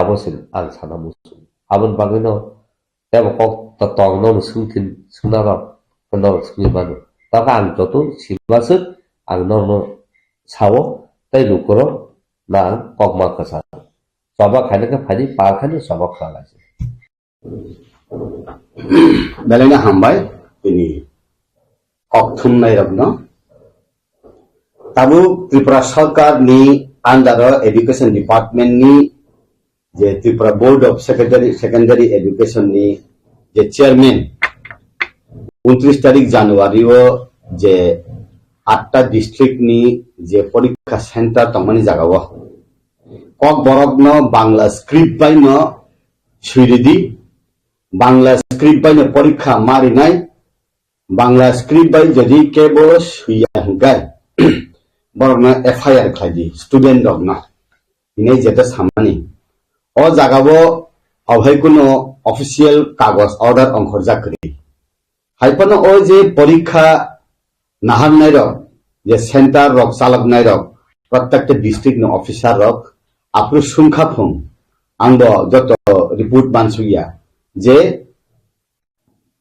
Abo sin ang sana musuh. Abon bagino, tebo kok tatong nono sungkin sunara penor sungi manu. Taka ang jotu silbasut ang nono sawo tay lukuro na kok makasa. Sabak khane ka phani pa khane sabak khala se. Belena hambai ini kok thumnai rabno. Tabu Tripura Sarkar ni under education department ni je Tripura Board of Secondary Education ni je chairman 29 तारिख January o je 8টা district ni je পরীক্ষা center tongmani jagao kok borok no bangla script by no suiridi bangla script by no porikha mari nai bangla script by jodi kebol suya hangkai borok no FIR khlaidi student dog na ini jeta samani o jagao obhai kuno official kagos order onkhor jakri haipano o je porikha nahan nai rok je center rok salak nai rok प्रत्येक district no officer रक आपरो सुंखा फुं आंबो जत report बानसुया जे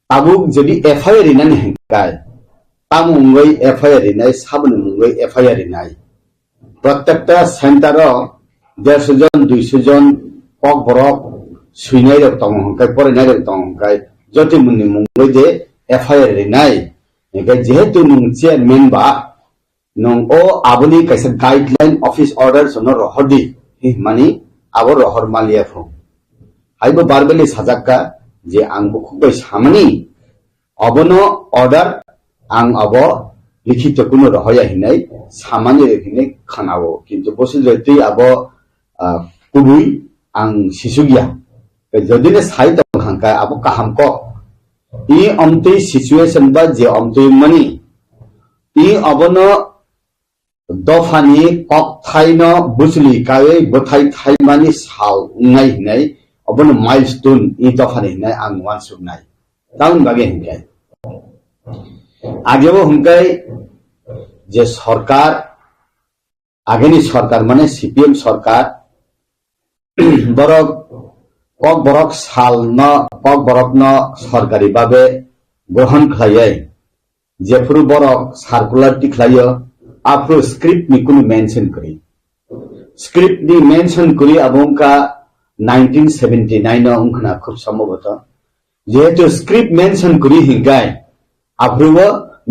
Tabuk जदि FIR इनान हेंकाय तामुंगै FIR इनाय साबन मुंगै FIR इनाय प्रत्येकटा centre 150 जन 200 जन कक बरक सुइनाय रक तंग हंकाय फरायनाय रक तंग हंकाय जति मुनि मुंगै जे एफआईआर इनाय एका जेहेतु मुं चेयरमैन बा nong o aboni kaisa guideline office order sono rohodi mani abo rohor malia phum haibo barbeli sajakka je angbo khubbai samani abono order ang abo likhito kuno rohoya hinai samani rekhine khanabo kintu bosil tui abo kubui ang sisugia jodine sai tong hangka abo kaham ko I amtui situation ba je amtui mani I abono दफानी कक थाइनो बुझली कावे बथाइ थाइमानि साल उंगाइ हिनाइ अबन milestone इ दफानि हिनाइ आं वानसुनाइ ताउन बागे हिंकाइ आगेबो हिंकाइ जे सरकार आगेनि सरकार माने सीपीएम सरकार बरक कक बरक साल न कक बरक न सरकारी भाबे ग्रहण खायै जेफोर बरक सार्कुलार टिख्लायो आपरो स्क्रिप्ट नि कुनु मेंशन करी स्क्रिप्ट नि मेंशन करी अबोंका 1979 न उंखना खूब सम्भवतः जेहेतु स्क्रिप्ट मेंशन करी हिंगाय आपरो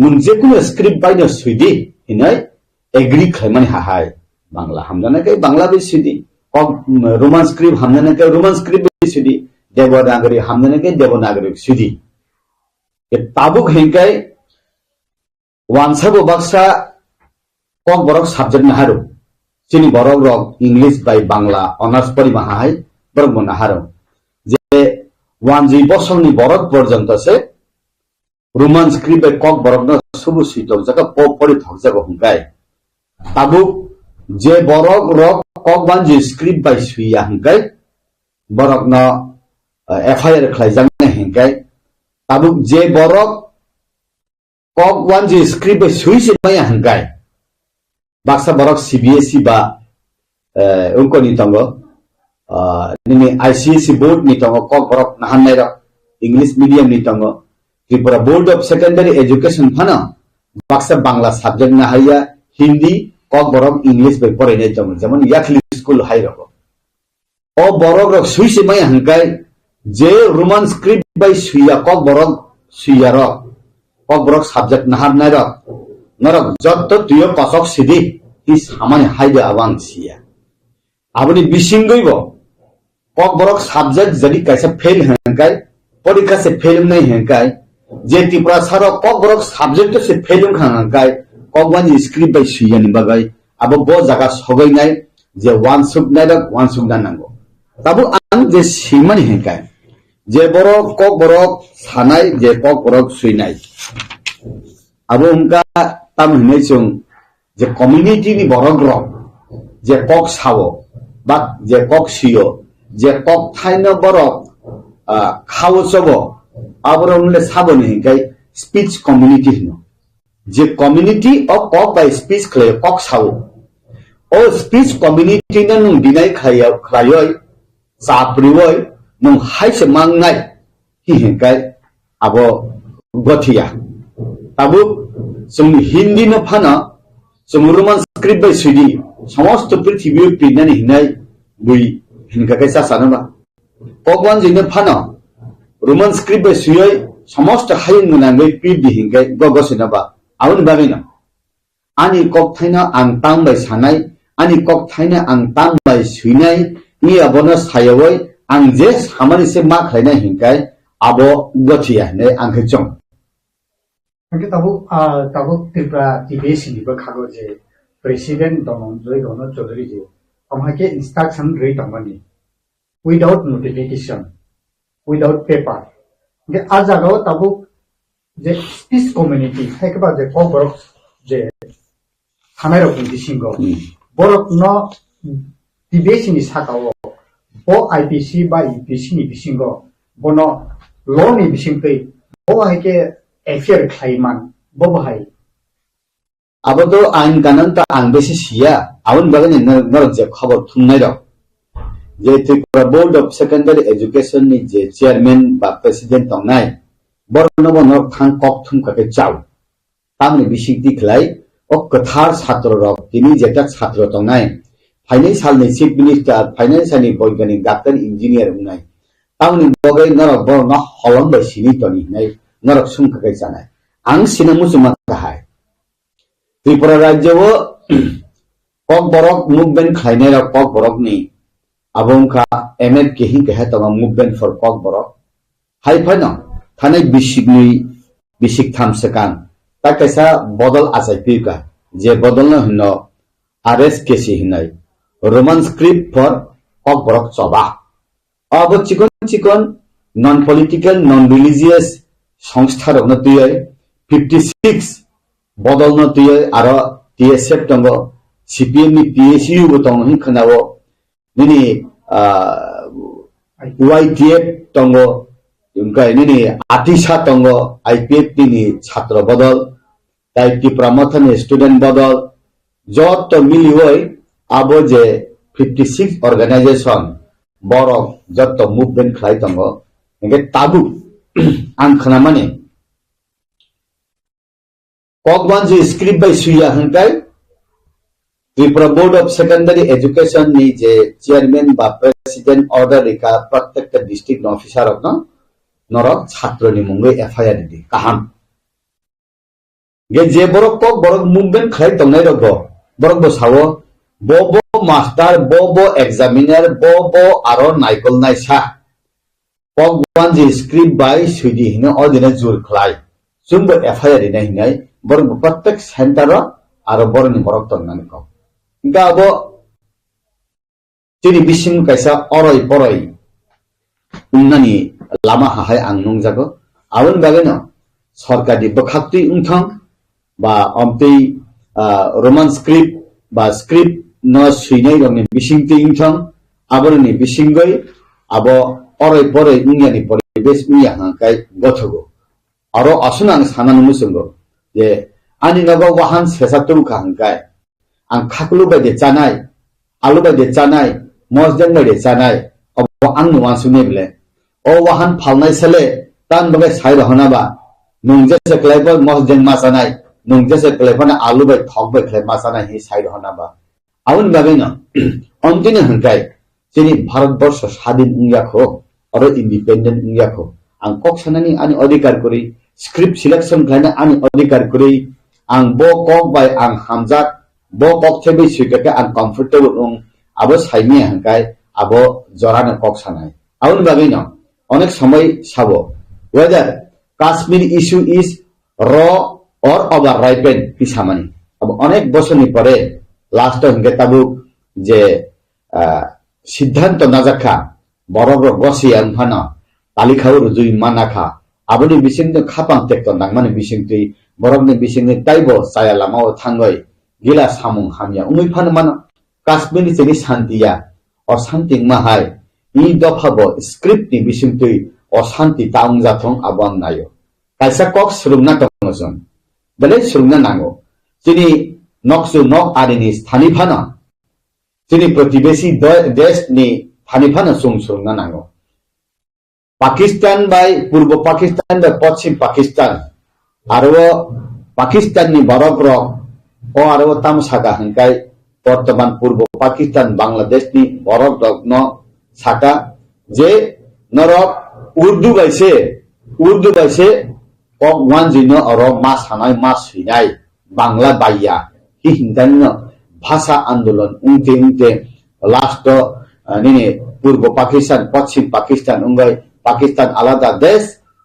मुंजे कुनु स्क्रिप्ट बाइनो सुइदि हिनै एग्री खैमन हाहाय बांग्ला हमजाना कै बांग्ला बे सुइदि रोमान स्क्रिप्ट हमजाना कै रोमान स्क्रिप्ट बे सुइदि देवनागरी हमजाना कै देवनागरी सुइदि ए ताबुक हिंगाय वानसाबो बाक्सा कक बरक सब्जेक्ट नाहारो चिनी बरक रक इंग्लिश बाय बांग्ला ऑनर्स परि माहाय बरक नाहारो जे 1 बसरनि बरक पर्यंत से रोमान स्क्रिप्ट बाय कक बरक न सुबु सिटक जका परि थकजाको हुंगाय ताबु जे बरक रक कक 1 स्क्रिप्ट बाय सुइया हुंगाय बरक न एफआईआर खलाइजांग हिंगाय ताबु जे बरक कक 1 स्क्रिप्ट बाय सुइसे माया हुंगाय baksa borok CBSE ba ungko ni tongo nini ICSE board ni tongo kok borok nahan nai rok English medium ni tongo Tripura Board of Secondary Education phana baksa Bangla subject na haya Hindi kok borok English by pore nei tongo যেমন Yakhli school hai rok o borok rok suisi mai hangkai je Roman script by suya kok borok suya rok kok borok subject nahar nai rok norok jotto tuyo kosok sidi is hamani haide awang sia aboni bisinggoibo kok borok subject jadi kaisa fail hangkai পরীক্ষা সে fail নাই হ্যাঁ যে ত্রিপুরা সার cock বরক subject সে fail হ্যাঁ ককবান script by সুইয়ানি বাগাই আবো ব জায়গা সবাই নাই যে ওয়ান সুক নাই ওয়ান সুক না নাঙ্গো তাবো আং যে সিমানি হ্যাঁ যে বড় কক বরক সানাই যে কক বরক সুইনাই আবো উনকা তাম হইনাই চং যে কমিউনিটি নি বরক রক যে কক সাও বা যে কক সিও যে কক থাইন বরক খাও চব আবার উনলে সাবনি হিংকাই স্পিচ কমিউনিটি হিনো যে কমিউনিটি অ কক বাই স্পিচ ক্লে কক সাও ও স্পিচ কমিউনিটি না নুং দিনাই খাইয়াও খাইয় চাপ্রিওই নুং হাইসে মাংনাই হি হিংকাই আবো গথিয়া তাবু जों हिंदी न फाना जों रोमान स्क्रिप्ट बाय सुदी समस्त पृथ्वी पिनानि हिनाय बुई हिनका कैसा सानबा भगवान जिने फाना रोमान स्क्रिप्ट बाय सुयै समस्त हायन गनांगै पिदि हिंगाय गगसनबा आउन बागैना आनि कक थाइना आं तां बाय सानाय आनि कक थाइना आं तां बाय सुइनाय नि अबनो सायवै आं जे सामानि से मा खायना हिंगाय आबो गथिया ने आंखै जं Mungkin tahu Tripura TBS ini berkata je Presiden Donald Chaudhary je, omhake instruction rei tamani without notification, without paper. Jadi ajago tahu je speech community, hai ke je kok borok je hamai rok di singo, borok no TBS ini sakao, bo IPC ba IPC ni bisingo, bono law ni bisingkai, bo hai ke FR Klaiman, Bobahai. Abado ain kanan ta ang besi sia, awon bagan nor je khabar thunai ro. Je Tripura Board of Secondary Education ni je chairman ba president tongnai, borno bono thang kok thum ka ke chau. Tamni bisikti khlai ok kathar chhatro rok tini jeta chhatro tongnai. Phainai salni chief minister, phainai sani boigyanik doctor engineer unai. Tamni bogai nor borno holom ba sini toni nai. नरक सुंख के जाना आंग सिनेमु जुमा कहाय त्रिपुरा राज्य वो कक बरक movement खाइने र कक बरक नि अबंका एमएड के ही कहे तमा मूवमेंट फॉर कक बरक हाय फन थाने बिसिक थाम सकान ता कैसा बदल आसाइपि का जे बदल न हिनो आरएस के सी हिनाय रोमान स्क्रिप्ट फॉर कक बरक चबा अब chicken non political non religious সংস্থার নতুয় 56 বদল নতুয় আর টিএসএফ দঙ্গ সিপিএম নি টিএসইউ দঙ্গ হিখনাও নিনি ওয়াইটিএফ দঙ্গ ইনকাই নিনি আতিশা দঙ্গ আইপিএফ নি ছাত্র বদল তাই ত্রিপুরা মথনে স্টুডেন্ট বদল যত মিলিওই আবো যে 56 অর্গানাইজেশন বড় যত মুভমেন্ট খাই দঙ্গ এগে তাবু आं खोनामाने ककबान जे स्क्रिप्ट बाय सुया हंकाय Tripura board of secondary education नि जे चेयरमैन बा प्रेसिडेंट ऑर्डर रेखा प्रत्येक डिस्ट्रिक्ट ऑफिसर रक नरक छात्र नि मुंगै एफआईआर दि काहाम गे जे बरक कक बरक मूवमेंट खाय तंगनाय रक बरक बसावो बो मास्टर बो एग्जामिनर बो आरो नाइकल Naysa Pogwan je script by Swedi hina ordinary jur khlai sumbo FIR ina hinai bor pratek center aro bor ni borok tonnani ko inga abo tini bisim kaisa oroi poroi unnani lama hahai angnung jago awon bageno sorkari bakhakti ungthang ba omtei roman script ba script no suinai rongni bisingti ungthang aborni bisingoi abo oroi poroi unyani poribesh unya hangkai gothogo aro asunang sanan musungo je ani nago wahan sesatu ka hangkai ang khaklu bai de chanai alu bai de chanai mosjang bai de chanai obo ang nuwan sune bile o wahan phalnai sele tan bagai sai rohna ba nungje se klaibo mosjang ma chanai nungje se klaibo na alu bai thok bai klai ma chanai hi sai rohna ba aun bagai na ontine hangkai chini bharatbor স্বাধীন ungyakho aro independent ungyakho ang kok sanani ani adhikar kori script selection khlaina ani adhikar kori ang bo kok bai ang hamjak bo kok thebe sikake ang comfortable abo saimi hangkai abo jorana kok sanai aun bagai na onek সময় sabo whether Kashmir issue is raw or overripened ki samani abo onek bochoni pore last hangke tabu je সিদ্ধান্ত নাজাখা বড় গসি আনফানা তালিখাও রুজুই মানাখা আবনি বিসিংতে খাপাং Tector নাংমানি বিসিংতে বরবনি বিসিংনি তাইবো সায়া লামাও থাঙ্গই গিলা সামুং হামিয়া উমিফান মান কাশ্মীরি চেনি শান্তিয়া অশান্তি মাহাই ই দফাবো স্ক্রিপ্টনি বিসিংতে অশান্তি তাউং জাথং আবং নাयो কাইসা cock সুরুংনা টংজন বলে সুরুংনা নাঙ্গো চিনি নকসু নক আরিনি স্থানীফানা chini प्रतिवेशी देश ni phanifana sungsungna nango Pakistan bai purbo Pakistan bai paschim Pakistan aro Pakistan ni borokrok o aro tamsaka hangkai bortoman purbo Pakistan Bangladesh ni borokrok no saka je norok urdu baise ok wanjino aro mas hanai mas hinai bangla baiya hi hindan no ভাষা আন্দোলন উনতে last নিনে পূর্ব পাকিস্তান পশ্চিম পাকিস্তান উঙ্গাই পাকিস্তান আলাদা দেশ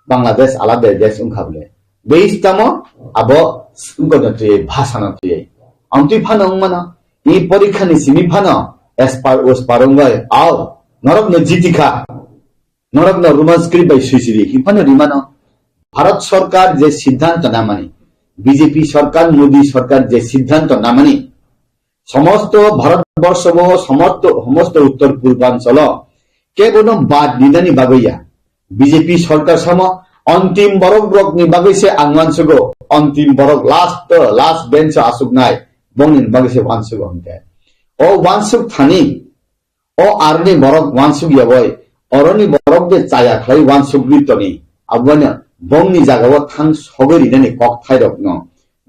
বাংলাদেশ আলাদা দেশ উঙ্খাবলে বেইস্তামো আবো উঙ্গনতে ভাষা নতে অন্তি Fanon উঙ্মানা এই পরীক্ষানি Simi Fanon এসপার ওসপার উঙ্গাই আও নরক ন জিতিখা নরক ন রোমান স্ক্রিপ্ট বাই সুইসিরি হিফানো রিমানো ভারত সরকার যে সিদ্ধান্ত না মানে বিজেপি সরকার মোদী সরকার যে সিদ্ধান্ত না মানে সমস্ত ভারতবর্ষ সমস্ত উত্তর পূর্বাঞ্চল কেবল বাদ নিদানি বাগৈয়া বিজেপি সরকার সম অন্তিম বরক ব্রক নি বাগৈছে আংমানসুগো অন্তিম বরক লাস্ট বেঞ্চ আসুক নাই বংনিন বাগৈছে ওয়ানসুগো হংকে ও ওয়ানসুক থানি ও আরনি বরক ওয়ানসুক ইয়াবই অরনি বরক যে চায়া খাই ওয়ানসুক লিতনি আবনা বংনি জাগাও থাং সগরি নানি কক থাই রকন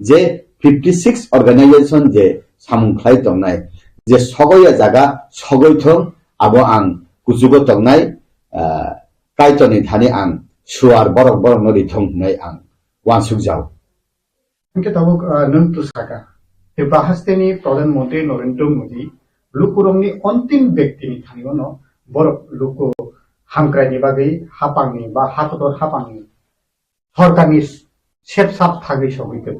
যে 56 অর্গানাইজেশন যে সামুংখ্লাই তংনাই যে সগয়া জায়গা সগৈথং আবো আং কুজুগো তংনাই কাইতনি ধানি আং সুয়ার বরক বরক নদী থংনাই আং ওয়ানসুক যাও इनके तबुक नंतु साका बाहास्तेनी प्रधानमंत्री नरेंद्र मोदी लुकुरंगनी अंतिम व्यक्तिनि थानिगनो बरक लुकु हामक्राइनि बागै हापांनि बा हातदर हापांनि सरकारनि सेपसाप थागै सगैगो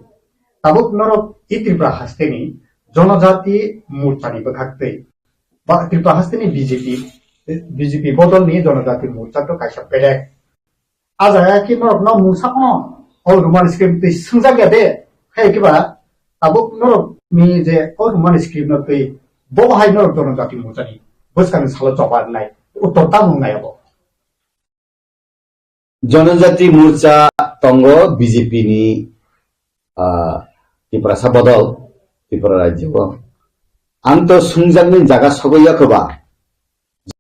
तबुक नरक इ त्रिपुरा हास्तेनि जनजाति मोर्चानि बखाक्तै बा त्रिपुरा हास्तेनि बीजेपी बदलनि जनजाति मोर्चा तो कायसा बेलेग आजाया कि नरक न मुसाखनो और रोमान स्क्रिप्ट संजागिया दे खायकिबा तबुक नरक नि जे और रोमान स्क्रिप्ट न तै बहाय नरक जनजाति मोर्चानि बसकान सालो जबारनाय उत्तर तामुंनायाबो जनजाति मोर्चा तंग बीजेपी नि त्रिपुरा साबदल त्रिपुरा राज्य आंत सुंजांनि जागा सगैयाखोबा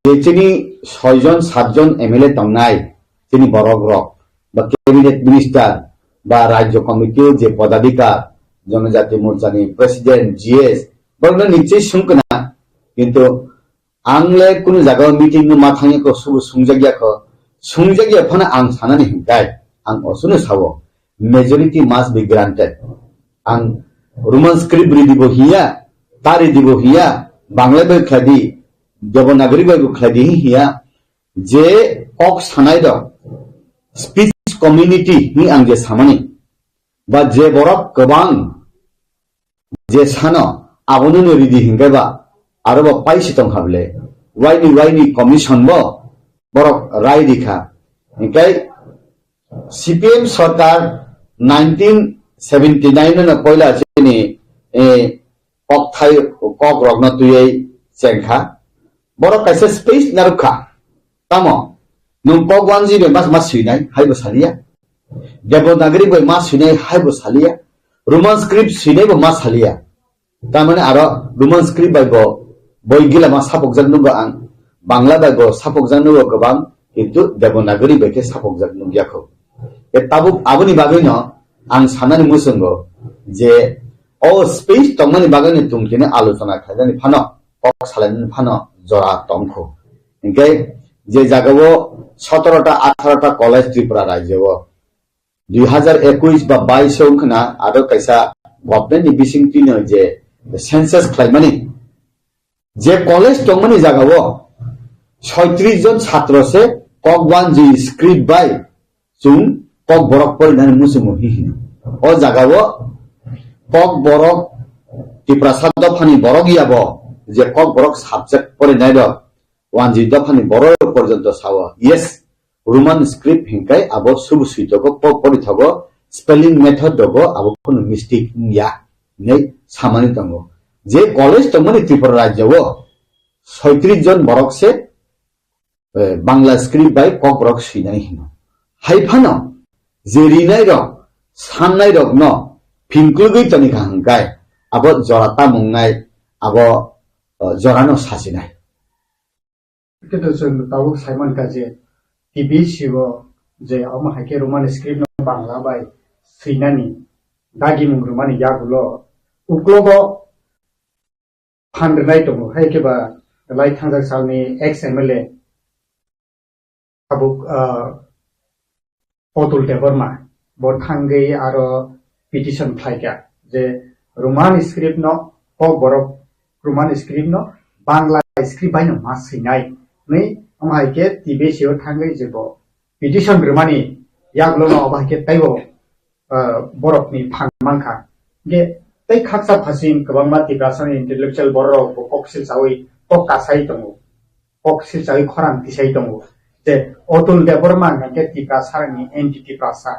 जेचिनि 6 जन 7 जन एमएलए तंगनाय चिनि बरक रक बा कैबिनेट मिनिस्टार बा राज्य कमिटी जे पदाधिकार जनजाति मोर्चानि प्रेसिडेंट जीएस बरनो निश्चय सुंकना किंतु आंले कुनु जागा मीटिंग मा थांगिको सुबु सुंजागिया फना आं सानानि हिंगाय आं असुनो सावो मेजॉरिटी मस्ट बी ग्रांटेड आं रोमान स्क्रिप्ट दिबो हिया तारि दिबो हिया बांग्ला बे खादि देवनागरी बे खादि हिया जे कक सानाय द स्पीच कम्युनिटी नि आं जे सामानि बा जे बरक गोबां जे सानो आबोनो रिदि हिंगायबा आरो पाइसि दं हाबले वाइनि कमिशन बो बरक राय दिखा इनकाय सीपीएम सरकार 1979 न पहिला चाहिँ कक रग्न तुयै चेंखा बरक कायसे स्पेस नारुखा तामो नुं कक वानजि बे मास सुइनाय हायबो सालिया देवनागरी बे मास सुइनाय हायबो सालिया रोमान स्क्रिप्ट सुइनाय बे मास सालिया tamane aro roman script bai bo boi gila ma sapok jak nugo ang bangla bai bo sapok jak nugo gobang kintu devanagari bai ke sapok jak nugya ko e tabu aboni bagai no ang sanani musungo je o space tongmani bagai ni tungkine alochona khaijani phano ok salani phano jora tongkho इंके जे जागाओ 17टा 18टा college Tripura राज्यो 2021 बा 22 अंखना आरो कैसा government नि बिसिंगतिनो जे census क्लाइमानि जे college तंगमनि जागाओ 36 जन छात्र से कॉक1 जी script bye जुं Kock बरक परिनानि मुसुमु हिहिन ओ जागाओ Kock बरक त्रिपुरा शब्द फानि बरक याबो जे कॉक बरक सब्जेक्ट परिनाय द wan ji da phani boro porjonto sawa yes roman script hinkai abo sub suito ko pori thago spelling method dogo abo kono mistake ya nei samani tango je college tongmani tripura rajyo 36 jon borok se bangla script bai kok borok sinai hino haifano je rinai ro sannai rok no phingkulgui toni hangai abo jorata mungnai abo jorano sasinai kita जों Tabuk Simon का जे TB Shiv जे अम हाके Roman script न Bangla bye सैनानि दागी मुं रोमानि यागुलो उक्लोबो फाननाय दङ हायकेबा लाइ थांजाक सालनि ex MLA Tabuk Atul Debbarma बो थांगै आरो पिटिशन खायका जे रोमान स्क्रिप्ट न क बरक रोमान स्क्रिप्ट न बांग्ला स्क्रिप्ट बाय न मा सैनाय नै अमाइके टिबे सियो थांगै जेबो पिटिशन ग्रमानि यागलो न अबाइके ताइबो बरफनि फानमानखा गे तै खाकसा फासिन गोबां मा टिकासन इंटेलेक्चुअल बरफ कक्सिल सावै ककासाइ दङ कक्सिल सावै खरां तिसाइ दङ जे अतुल देबरमा के टिका सारनि एन्टिटी प्रासा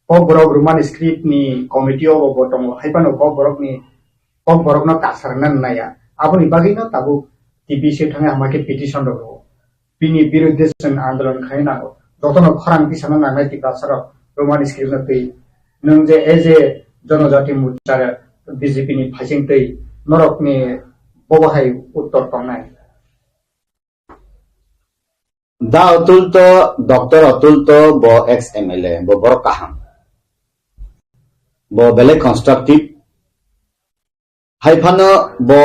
क बरफ रोमान स्क्रिप्टनि कमिटि अफ बटङ हाइपानो क बरफनो कासारनान नाया आबनि बागैनो ताबु टिबी से थाङा हामाके पिटिशन दङ बिनि बिरुद्धे जों आन्दोलन खालामनांगौ जतनो खरां पिसाना नांनाय टिकासार रोमान स्क्रिप्ट न तै नों जे एज ए जनजाति मुचार बीजेपी नि फाइसिं तै नरकनि बबाहाय उत्तर तंनाय दा अतुल तो डॉक्टर अतुल तो बो एक्स एमएलए बो बर काहाम बो बेले कंस्ट्रक्टिव हाइफानो बो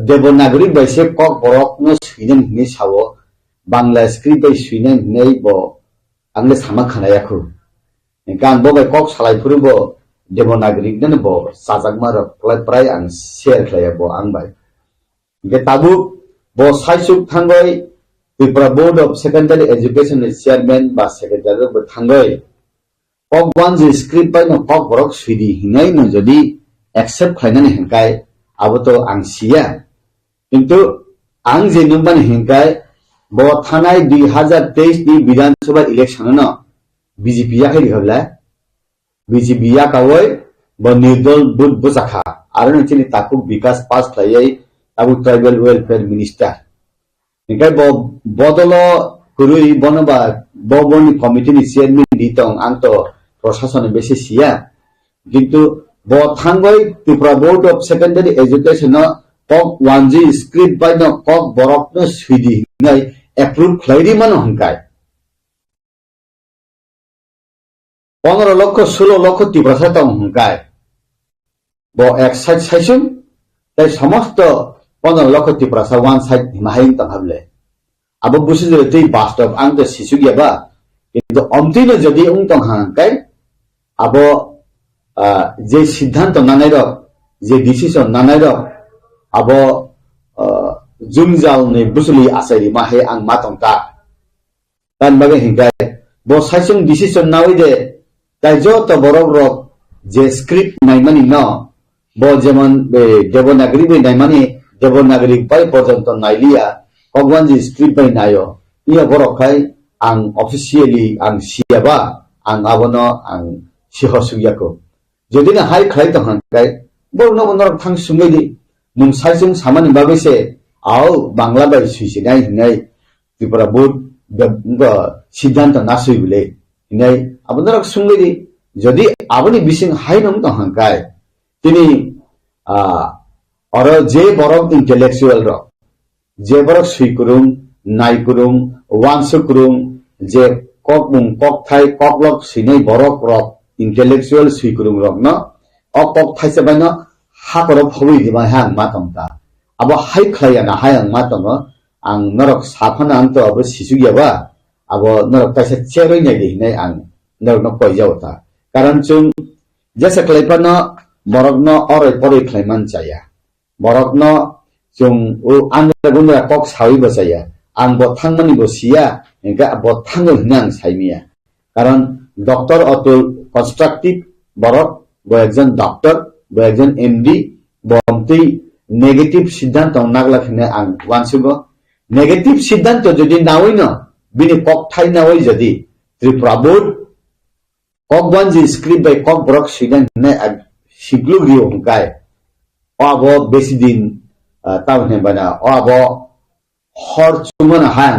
देवनागरी बैसे कक बरक न सुइनेन नि सावो बांग्ला स्क्रिप्ट बै सुइनेन नै बो आंले सामा खानायाखु गान बो बै कक सालायफुरु बो देवनागरी नन बो साजाक मार प्राय आं शेयर खाया बो आं बाय गे ताबु बो साइसुक थांगै Tripura board of secondary education chairman बा सेक्रेटारी बो थांगै कक वन जे स्क्रिप्ट बै न कक बरक सुइदि हिनै न जदि एक्सेप्ट खायनानै हेंकाय अब तो आं सिया किंतु आं जे नंबान हेंकाय बो थानाय 2023 नि विधानसभा इलेक्शन न बीजेपी या खै हबला बीजेपी या कावै बो निर्दल बुट बुजाखा आरो नचिनि ताकु विकास पास खायै ताबु ट्राइबल वेलफेयर मिनिस्टर हेंकाय बो बदलो कुरुइ बनबा बबनि कमिटि नि चेयरमैन दितों आं तो प्रशासन बेसे सिया किंतु बो थांगै Tripura board of secondary education कक 1G स्क्रिप्ट बाय न कक बरक न सुइदि नै एप्रूव खलाइरि मान हंकाय 15 लक्ष 16 लक्ष त्रिपुरा साता हंकाय बो एक साइड साइसुम ताइ समस्त 15 लक्ष त्रिपुरा सा वन साइड हिमाहाइन तंहाबले अब बुसि जे तै वास्तव आं त सिसुगियाबा किन्तु अमतिन जदि उं तंहांकाय अब जे सिद्धांत नानाय र जे डिसिजन नानाय र अब जुमजाल ने बुसुली आसारि माहे आं मातंता तान बागे हिंगाय बो साइसुं डिसिजन नावै दे ताइजो त बरक रक जे स्क्रिप्ट नाइमानि न बो जेमन बे देवनागरी बे नाइमानि देवनागरी पाइ पर्यन्त नाइलिया भगवान जी स्क्रिप्ट बाय नायो इया बरखाय आं अफिसियली आं सियाबा आं आबनो आं सिहसुगियाको जदिना हाय खाय त हंकाय बरनो बनर थांग सुंगैदि नुं साइजों सामानि बागैसे आव Bangla bye सुइसिनाय हिनाय Tripura board the सिद्धांत नासुइ बिले हिनाय आबनर सुंगैदि जदि आबनि बिसिं हाय नं त हंकाय तिनि और जे बरक इंटेलेक्चुअल रक जे बरक सुइकुरुम नाइकुरुम वानसुकुरुम जे कक थाई ककलक सिनै बरक रक इंटेलेक्चुअल सुइकुरुम रक न अ कक थाई से बाय न हाकरब हबि दिमा हां मातमता अब हाइ खलाया ना हाय आं मातम आं नरक साफाना अंत अब सिसुगियाबा अब नरक ताइसे चेरै नै दिनै आं नरक न पयजावता कारण जों जैसे खलाइफाना बरक न अरै परै खलाइमान जाया बरक न जों आंनि गुनरा कक सावि बसाया आं बथांमनि बसिया एगा बथांग होनना आं साइमिया कारण डॉक्टर अतुल कंस्ट्रक्टिव बरक बो एकजन डॉक्टर बो एकजन एमडी बमति नेगेटिव सिद्धांत नागलाखिने आं वानसुगो नेगेटिव सिद्धांत जदि नावैन बिनि कक थाइ नावै जदि त्रिपुरा बोर्ड कक वानजि स्क्रिप्ट बाय कक बरक सिदान ने सिग्लुगियो हंगाय अबो बेसि दिन तावने बना अबो हर चुमन हां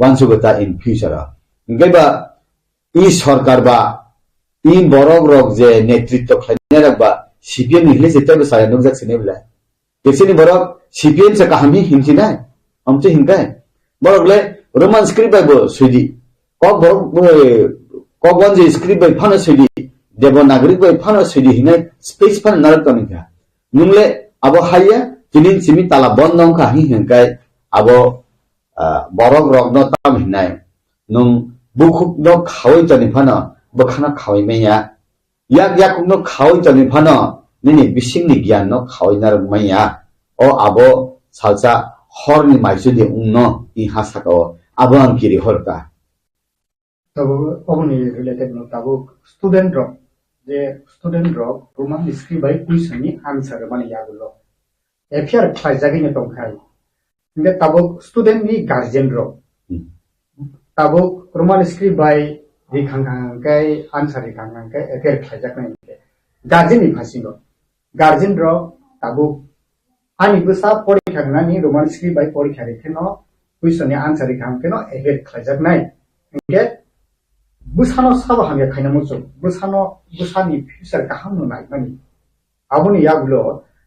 वानसुगता इन फ्यूचर गैबा इ सरकार बा इ बरक रक जे नेतृत्व खने रबा सीपीएम निले जेते साया नुजक सिनेबला केसिनि बरक सीपीएम से कहानी हिंसिना हमचे हिंगाय बरकले रोमान स्क्रिप्ट बाय बो सुदि कक बरक कक वानजि स्क्रिप्ट बाय फाना सुदि देवनागरिक बाय फाना सुदि हिने स्पेस फान नारक तनिका नुंगले अबो हाया जिनिन सिमि ताला बन नंग का हिंगाय अबो बरक रक न ताम हिनाय नुं बुखुक न खावै तनि फाना बखाना खावै मैया याक याक न खावै तनि फाना निनि बिसिंनि ज्ञान न खावै नार मैया ओ अबो सालसा हरनि माइसुदि उन इ हासाको अबो आं किरि हरता तब अबनि रिलेटेड न तब स्टूडेंट रक जे स्टूडेंट रक रोमान स्क्रिप्ट बाय क्वेश्चननि आंसर माने यागुलो एफिआर खाइजागिने दंखाय इंदे तब स्टूडेंट नि गार्जियन रक तब रोमान स्क्रिप्ट बाय रिखांखांखाय आंसर रिखांखांखाय एफिआर खाइजागनाय गार्जियन नि फासिनो गार्जियन रक तब आंनि गोसा परीक्षानि रोमान स्क्रिप्ट बाय परीक्षा रेखेनो क्वेश्चननि आंसर रिखांखानो एफिआर खाइजागनाय इंगे बुसानो साबा हांगे खायना मुसु बुसानो बुसानि फ्यूचर गाहाम नुनाय मानि आबुनि यागुलो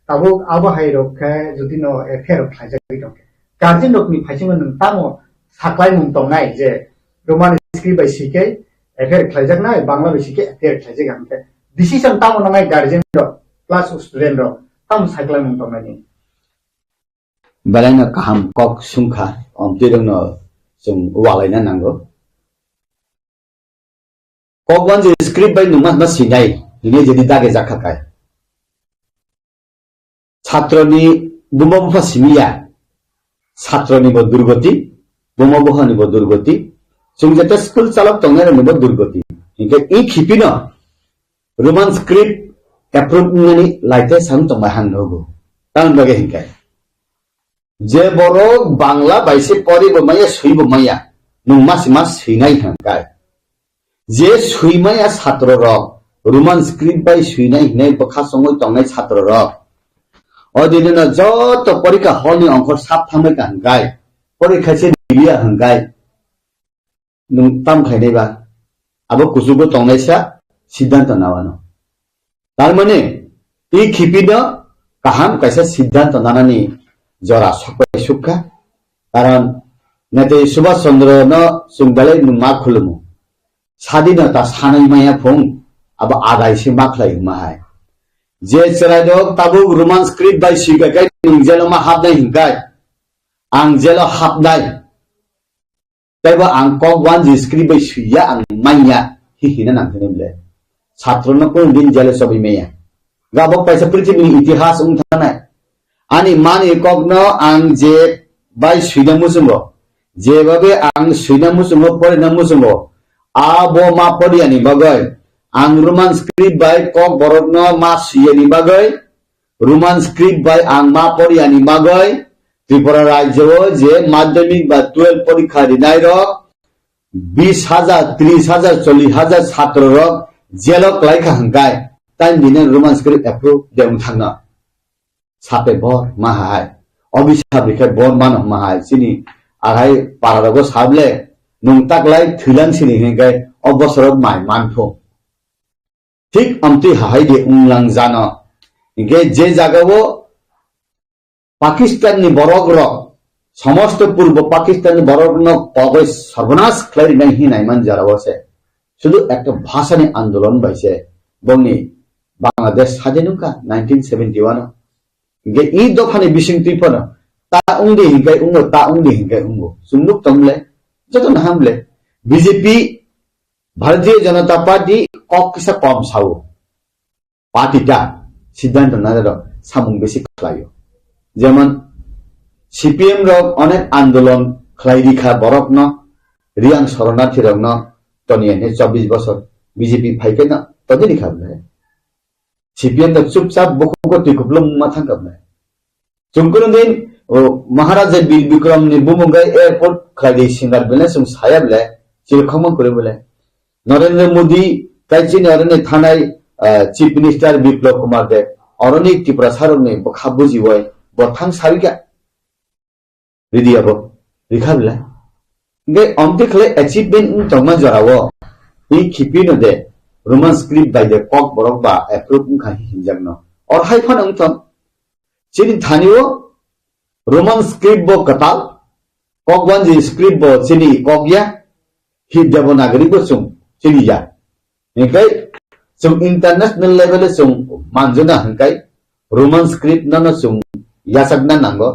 ताबो आबो हायरखा जुदि न एफेयर खायजागै दं गार्जियन रकनि फाइसिंगो नों तामो साख्लाय मुंतंनाय जे रोमान स्क्रिप्ट बाय सिके एफेयर खायजागनाय बांला बाय सिके एफेयर खायजागनाय डिसिजन तामो नङाय गार्जियन रक प्लस स्टुडेन्ट रक ताम साख्लाय मुंतंनायनि बालायना काहाम कक सुंखा अमतिरंनो जों वालायना नांगौ कक वानजि स्क्रिप्ट बाय नुमा ना सिनाय हिने जदि दागे जाखाखाय छात्रनि बुमबुफा सिमिया छात्रनि बो दुर्गति बुमबुहानि बो दुर्गति जों जेते स्कुल चालक तंनाय नि बो दुर्गति हिके इ खिपिनो रोमान स्क्रिप्ट एप्रुव ननि लाइटे सान तंबा हानगो तान बगे हिके जे बरो बांला बायसे परि बमाया सुइ बमाया नुमास मास सिनाय हंगाय जे सुइमाया छात्र रक रोमान स्क्रिप्ट बाय सुइनाय हिने बखा संगय तंनाय छात्र रक अदिनो जत परीक्षा हलनि अंक साफ थांबाय हंगाय परीक्षा से दिलिया हंगाय नुं ताम खायनायबा आबो कुसुबो तंनायसा सिद्धांत नावानो तारमाने इ खिपिनो काहाम कायसा सिद्धांत नानानि जरा सकय सुखा कारण नेते सुभाष चंद्र न सुंदले नुमा खुलुमु स्वाधीनता सानै माया फुं अब आदायसे माखलाय माहाय जे चरायदो ताबु रोमान स्क्रिप्ट बाय सिगाय जेलो मा हाबनाय हिंगाय आं जेलो हाबनाय तैबा आं कक वान जि स्क्रिप्ट बाय सिया आं माइया हिहिना नांथेनले छात्रनो कोन दिन जेलो सबै मेया गाबो पैसा पृथ्वीनि इतिहास उंथानाय आनि मानि ककनो आं जे बाय सुइना मुसुंगो जेबाबे आं सुइना मुसुंगो परिना मुसुंगो आबो मा परियानि बगै आं रोमान स्क्रिप्ट बाय कक बरकनो मा सियानि बगै रोमान स्क्रिप्ट बाय आं मा परियानि बगै त्रिपुरा राज्यो जे माध्यमिक बा 12 परीक्षा दिनाय रक 20,000 30,000 40,000 छात्र रक जेलक लाइखा हंगाय टाइम दिने रोमान स्क्रिप्ट एप्रुव देउन थांना सापे बर माहाय अभिशाप बिखे बर मान माहाय सिनि आहाय पारागो साबले नुंताकलाय थैलां सिनि हेंगाय अबसरक माय मानफो ठीक अमति हाय दे उंलां जाना इगे जे जागावो पाकिस्ताननि बरक रक समस्त पूर्व पाकिस्ताननि बरक न कगै सर्वनाश खालामनाय हिनायमान जारावसे शुद्ध एक भाषानि आंदोलन बायसे बंनि बांग्लादेश स्वाधीनता 1971 गे ई दफानि बिसिंतिफोर ता उंदे हिंगाय उंगो ता उंदे हिंगाय उंगो सुंदुक तमले जतन हामले बीजेपी भारतीय जनता पार्टी कक्सा कम सावो पार्टीटा सिद्धांत नाजार सामुं बेसि खालायो जेमन सीपीएम रक अनेक आंदोलन खालायदिखा बरक न रियां शरणार्थी रक न तनियने 24 बছর बीजेपी फाइके न तदिनि खाबले सीपीएम द चुपचाप बकुको तिकुप्लम माथांगबले जुमकुन दिन महाराजा बिल विक्रम नि बुमुंगाय एयरपोर्ट खायदि सिंगार बेले सुम सायाबले चिरखम करे बोले नरेंद्र मोदी काइचिन अरने थानाय चीफ मिनिस्टर विप्लव कुमार देव अरनि त्रिपुरा सारने बखाबु जिवय बथां सारिका रिदियाबो रिखाबले गे अंतिखले अचीवमेंट तंगमा जरावो इ खिपिनो दे रोमान स्क्रिप्ट बाय द कक बरक बा एप्रूव खाहि हिंजागनो और हाइफान अंतम चिनि थानियो रोमान स्क्रिप्ट बो कताल कक वन जी स्क्रिप्ट बो चिनि ककया हि देवनागरी बो सुं चिनिया निकाय सुं इंटरनेशनल लेवल सुं मानजना हंकाय रोमान स्क्रिप्ट नन सुं यासकना नांगो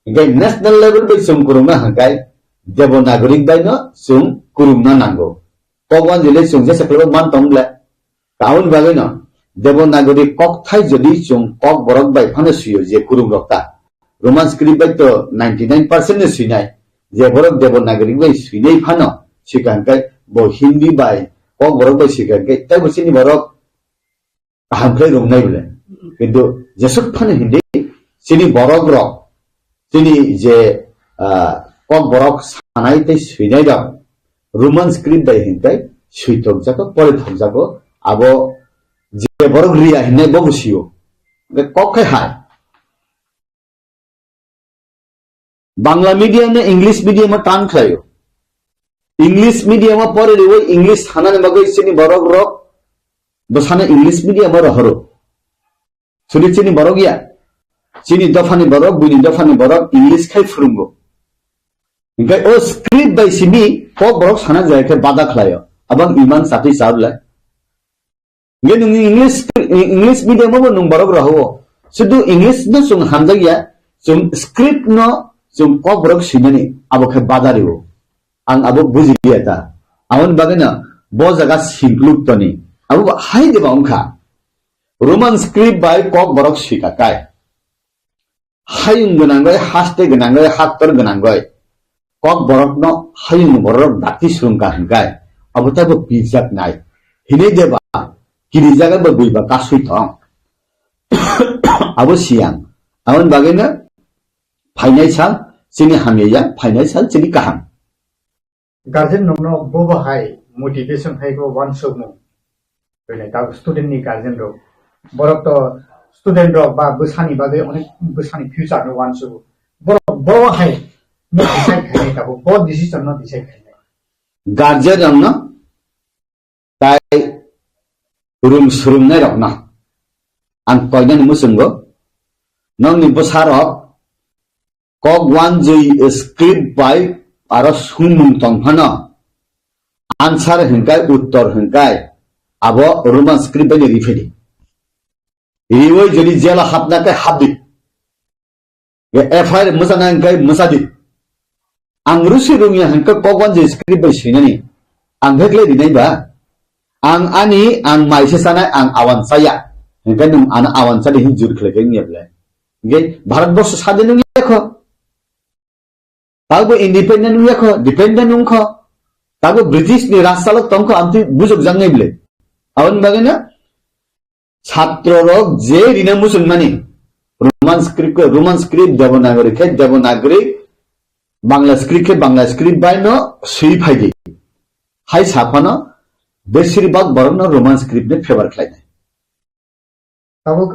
निकाय नेशनल लेवल बे सुं कुरुंना हंकाय देवनागरिक बाय न सुं कुरुंना नांगो कक वन जिले सुं जे सकलो मान तंगले टाउन बागे न देवनागरी कक थाय जदि सुं कक बरक बाय फानो सुयो जे कुरुं रक्ता रोमान स्क्रिप्ट बाय तो 99% ने सुइनाय जे बरक देवनागरी बाय सुइनाय फानो सिकांकाय बो हिंदी बाय कक बरक बाय सिकांकाय ताय बसिनि बरक हामफ्ले रोंनाय बले किन्तु जेसक फानो हिंदी सिनि बरक रक सिनि जे कक बरक सानाय ताय सुइनाय दा रोमान स्क्रिप्ट बाय हिंकाय सुइतक जाको परिथक जाको आबो जे बरक रिया हिंनाय बगुसियो कक खाय हाय बांग्ला मीडियम ने इंग्लिश मीडियम में टान खायो इंग्लिश मीडियम में पढ़े रे वो इंग्लिश खाना ने मगे चिनी बरक रक बसाने इंग्लिश मीडियम में रहरो सुनि चिनी बरक या चिनी दफानी बरक बुनी दफानी बरक इंग्लिश खाय फुरुंगो इनका ओ स्क्रिप्ट बाय सिमी को बरक साना जायके बादा खायो अबं ईमान साथी साबला ये नुंग इंग्लिश मीडियम में नुंग बरक रहो सुदु इंग्लिश न सुंग हामदगिया सुंग स्क्रिप्ट न जों कक बरक सिनानि आबोखे बादारियो आं आबो बुजिलियाता आवन बागेना बो जागा सिंक्लुक्तनि आबो हाय देबा अंखा रोमान स्क्रिप्ट बाय कक बरक सिकाकाय हायुं गनांगय हास्ते गनांगय हाक्तर गनांगय कक बरक न हायुं बरक दाति सुंका हंगाय आबो ताबो पिजाक नाय हिने देबा किरि जागा बो बुइबा कासुइ थं आबो सियां आवन बागेना फाइनाइसाल चिनि हामिया फाइनाइसाल चिनि काहाम गार्जेन नमनो बोबहाय मोटिवेशन हायको वन सोमु बेले दा स्टुडेन्ट नि गार्जेन रो बरक तो स्टुडेन्ट रो बा बसानि बागे अनेक बसानि फ्यूचर नो वन सोमु बरक बोहाय न डिसाइड खाने ता बो डिसिजन न डिसाइड खाने गार्जेन नमनो ताय रुम सुरुम नाय रखना आं कयनन मुसंगो नंनि बसारक कक वन जी स्क्रिप्ट बाय आरो सुमुं तंफाना आंसर हंकाय उत्तर हंकाय आबो रोमान स्क्रिप्ट बाय रिफेडी रिवै जदि जेला हाबनाके हाबदि ये एफआईआर मोसाना हंकाय मोसादि आं रुसि रुमिया हंका कक वन जी स्क्रिप्ट बाय सिनानि आं भेगले दिनायबा आं आनि आं माइसे सानाय आं आवानसाया हंकाय नों आना आवानसादि हिजुर खलेके नियबले गे भारतवर्ष सादि नों लेखो ताबो इंडिपेंडेंट नुयाखो डिपेंडेंट नुखो ताबो ब्रिटिश नि राजचालक तंखो आमति बुजुक जांगैबले आवन बागेना छात्र रक जे रिना मुसलमानी Roman script Devanagari Bangla script बाय न सुई फाइदि हाय साफानो बेसिरबाग बरन रोमान स्क्रिप्ट ने फेवर खालायनाय ताबो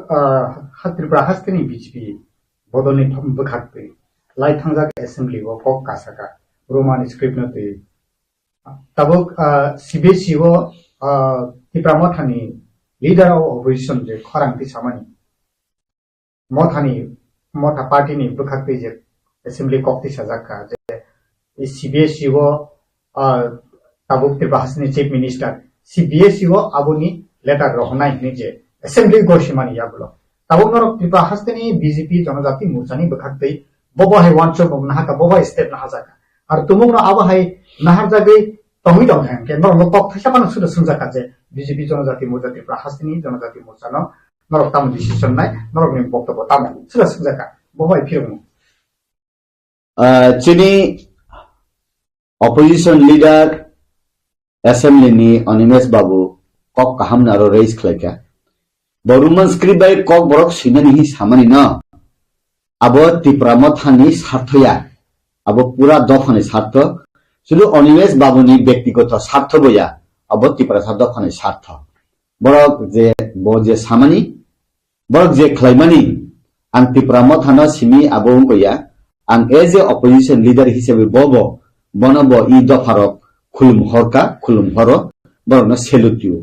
त्रिपुरा हास्टेनि बीजेपी बदलनि थम बखाखै लाइथांजाक एसेंब्ली वो कक कासाका रोमान स्क्रिप्ट नते तब सीबीएसई वो त्रिपुरा मथानी लीडर ऑफ ऑपोजिशन जे खरांति सामानि मथानी mota party ni bukhakti je assembly kokti sajaka je CBSE wo tabuk tribahasni chief minister CBSE wo aboni letter rohnai ni je assembly goshimani yabulo tabuk norok tribahasni BJP jonojati murchani bukhakti bobo hai wancho nahaka bobo step na hazaka ar tumung no abo hai nahar jagai tongi dong hang ke norok kok thasa pan sudah sunjaka je BJP jonojati murcha tribahasni jonojati murcha no norok tam decision nai norok ni boktobo tam sudah sunjaka bobo hai phirung chini opposition leader assembly ni Onimes Babu kok kaham naro raise khlaka boruman script by kok borok sinani hi samani na abo tipramathani sarthya abo pura dofani sartho শুধু Onimes Babu ni ব্যক্তিগত স্বার্থ বইয়া abo tiprasa dofani sartho borok je samani borok je khlaimani ang tipramathana simi abo ungkoya ang as a opposition leader hisabe bobo bonobo I dofarok khulum horka khulum horo borno selutiu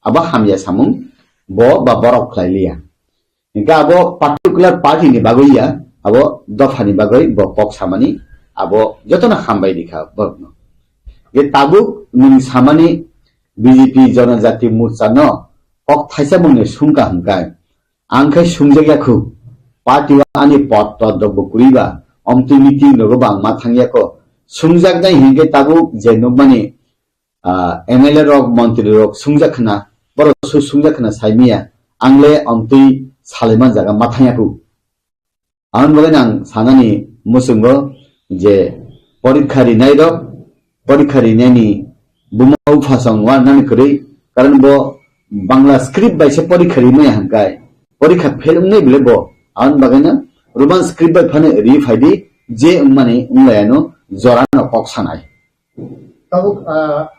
aba hamya samung bo ba borok khlailia inka abo particular party ni bagoia abo dofani bagoi bo pok samani abo jotona hambai dikha borno ye tabuk ning samani BJP jonojati murcha no ok thaisa mungni sungka hangkai angkai sungjagya khu party wa ani pot to dobo kuriba omti meeting logo bang mathangya ko sungjak dai hinge tabuk je nobani MLA rok mantri rok sungjakna boro su sungjakna saimia angle omti saleman jaga mathangya ku an bolenang sanani musungo je porikhari nai rok porikhari nani bumau phasang wa nan kri karan bo bangla script bai se porikhari mai hangkai porikha felum nei bile bo an bagana roman script by phane refaidi je mane umlayano jorano kok sanai tabuk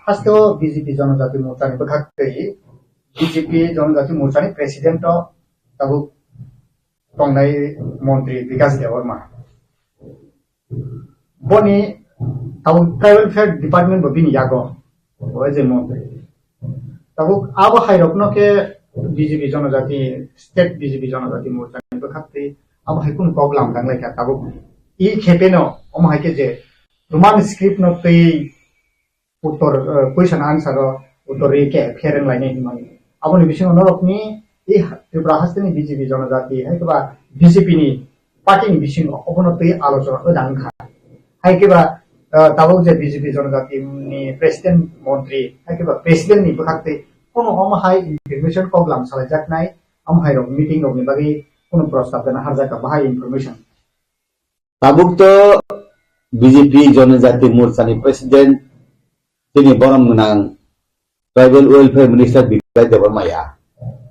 hasto BJP jonojati morcha ni bukhakti BJP jonojati morcha ni president to tabuk tongnai montri Vikas Devarma boni tabuk tribal affairs department bo bini yago oje montri tabuk abo hairokno ke BJP jonojati state BJP jonojati morcha ni bukhakti abo haikun problem danglai ka tabuk I khepeno om haike je roman script no tei uttor question answer uttor ke feren line ni mani abo ni bising norok ni I tribahasni BJP jonojati haike ba BJP ni party ni bising obono tei alochona odang kha haike ba tabuk je BJP jonojati ni president montri haike ba president ni bukhakte kono om hai information problem salajak nai om hai rok meeting rok ni bagi kono prostab dana harjaka bahai information tabuk to BJP jonojati morcha ni president tini borom menang tribal welfare minister Vikas Devarma ya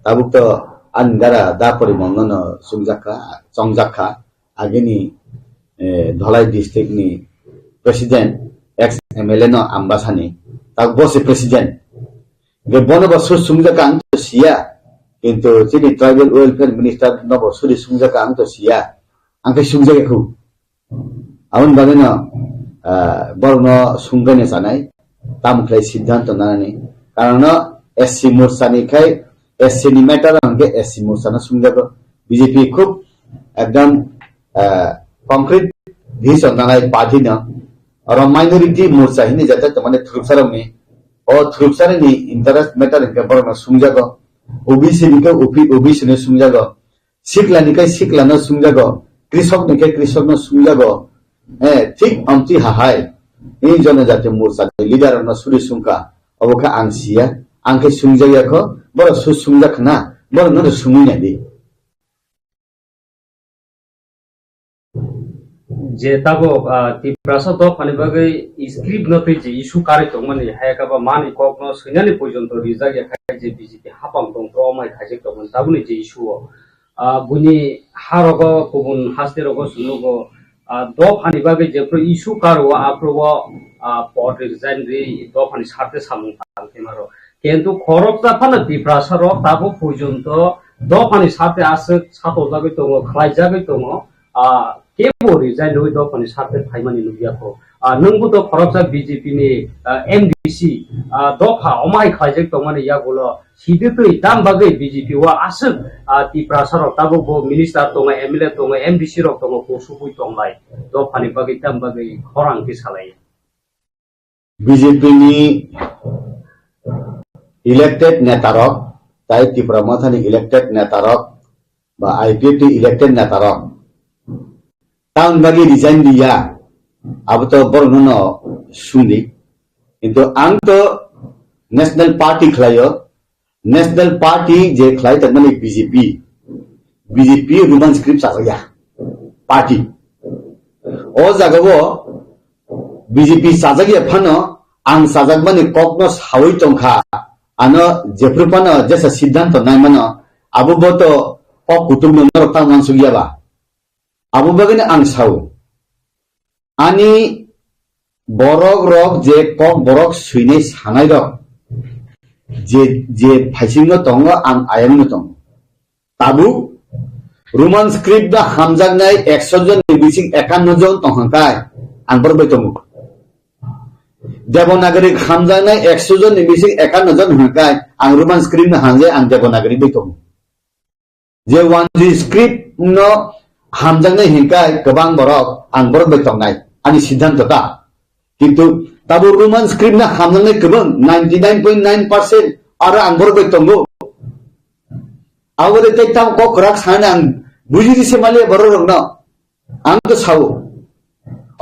tabuk to angara da porimongono sungjaka chongjaka ageni dholai district ni president ex MLA no ambasani tak bose president ge bono basu sungjaka ang to sia kintu tini tribal welfare minister no basu sungjaka ang to sia angke sungjaka khu awon bagena borno sungane sanai tamklai siddhanto nanani karana SC morcha ni khai SC ni matter angke SC morcha na sungjago BJP khub ekdam concrete vision nanai party na aro minority morcha hini jata tamane thurupsarang ni o thurupsarang ni interest matter angke borno sungjago OBC ni ke OBC ni sungjago sikla ni kai sikla na sungjago कृषक ni kai कृषक na sungjago ঠিক amti hahai in jonojati morcha leader na suri sungka oboka angsia angke sungjaya ko boro su sungjakna boro no sumunya di je tago ti prasa to phane bagai script no te je issue kare to mani hayaka ba mani kok no sunyani pojonto rizag ya khai je BJP hapam tong pro mai khaje to man tabuni je issue buni harogo kubun hasterogo sunugo do phani bagai je pro issue karo aprobo pot resign ri do phani sarte samung tang kemaro কিন্তু খরচটা ফানা ti prasa ro tabo pojonto do phani sarte ase sato jagai to khlai jagai to केबो resign लुइ द पनि साथे फाइमानि लुगियाखौ नंगु द फरकसा बीजेपी नि एमडीसी दफा अमाय खाइजेक तो माने या बोलो सीधे तो दाम बागै बीजेपी वा आसक ती प्रासार ताबो बो मिनिस्टर तो एमएलए तो एमडीसी रक तो को सुपुइ तंलाय दफानि बागै दाम बागै खरां के सालाय बीजेपी नि इलेक्टेड नेतारक ताई त्रिपुरा माथानि इलेक्टेड नेतारक बा आईपीटी इलेक्टेड नेतारक टाउन बागै रिजाइन दिया अब तो बरनो सुंदी किंतु आं तो नेशनल पार्टी खलायो नेशनल पार्टी जे खलाय तमने बीजेपी रोमन स्क्रिप्ट साजया पार्टी ओ जागो बीजेपी साजगे फनो आं साजग माने कॉकनो सावै तंखा आनो जेफ्रुपनो जैसा सिद्धांत नाय मनो अब बो तो कॉक कुटुंब नरक ता मानसुगियाबा अब बगने आं साव आनी borok rok je kok borok suine sanai rok je phaisingno tongo ang ayamno tongo tabu roman script da hamjangnai 100 jon ni bising 51 jon tonghankai ang borbai tongo devanagari hamjangnai 100 jon ni bising 51 jon hankai ang roman script na hanje ang devanagari bai tongo je one script no hamjangnai hinkai gobang borok ang borbai tongnai ani siddhanto ta किंतु तब Roman script ना हमने Cubbon 99.9% और अंबर पे तंगो आवरे ते तम को खराक साने अं बुझी से माले बरो रंगना अं तो साव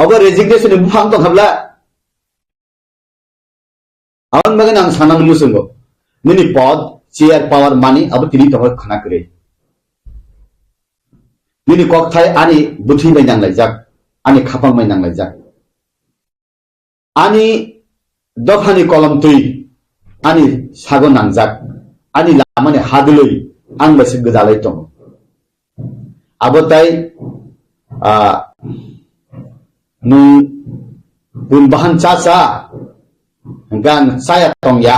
अब रेजिग्नेशन बुफांग तो खबला अन मगन अं साना मुसंगो निनी पद चेयर पावर मानी अब तिली तो खाना करे निनी कक थाय आनी बुथि मै नांलाय जाक आनी खापां मै नांलाय जाक ani dofani kolom tui ani sago nangjak ani lamani hadului ang basi gdalai tong abotai nu bun bahan caca gan saya tong ya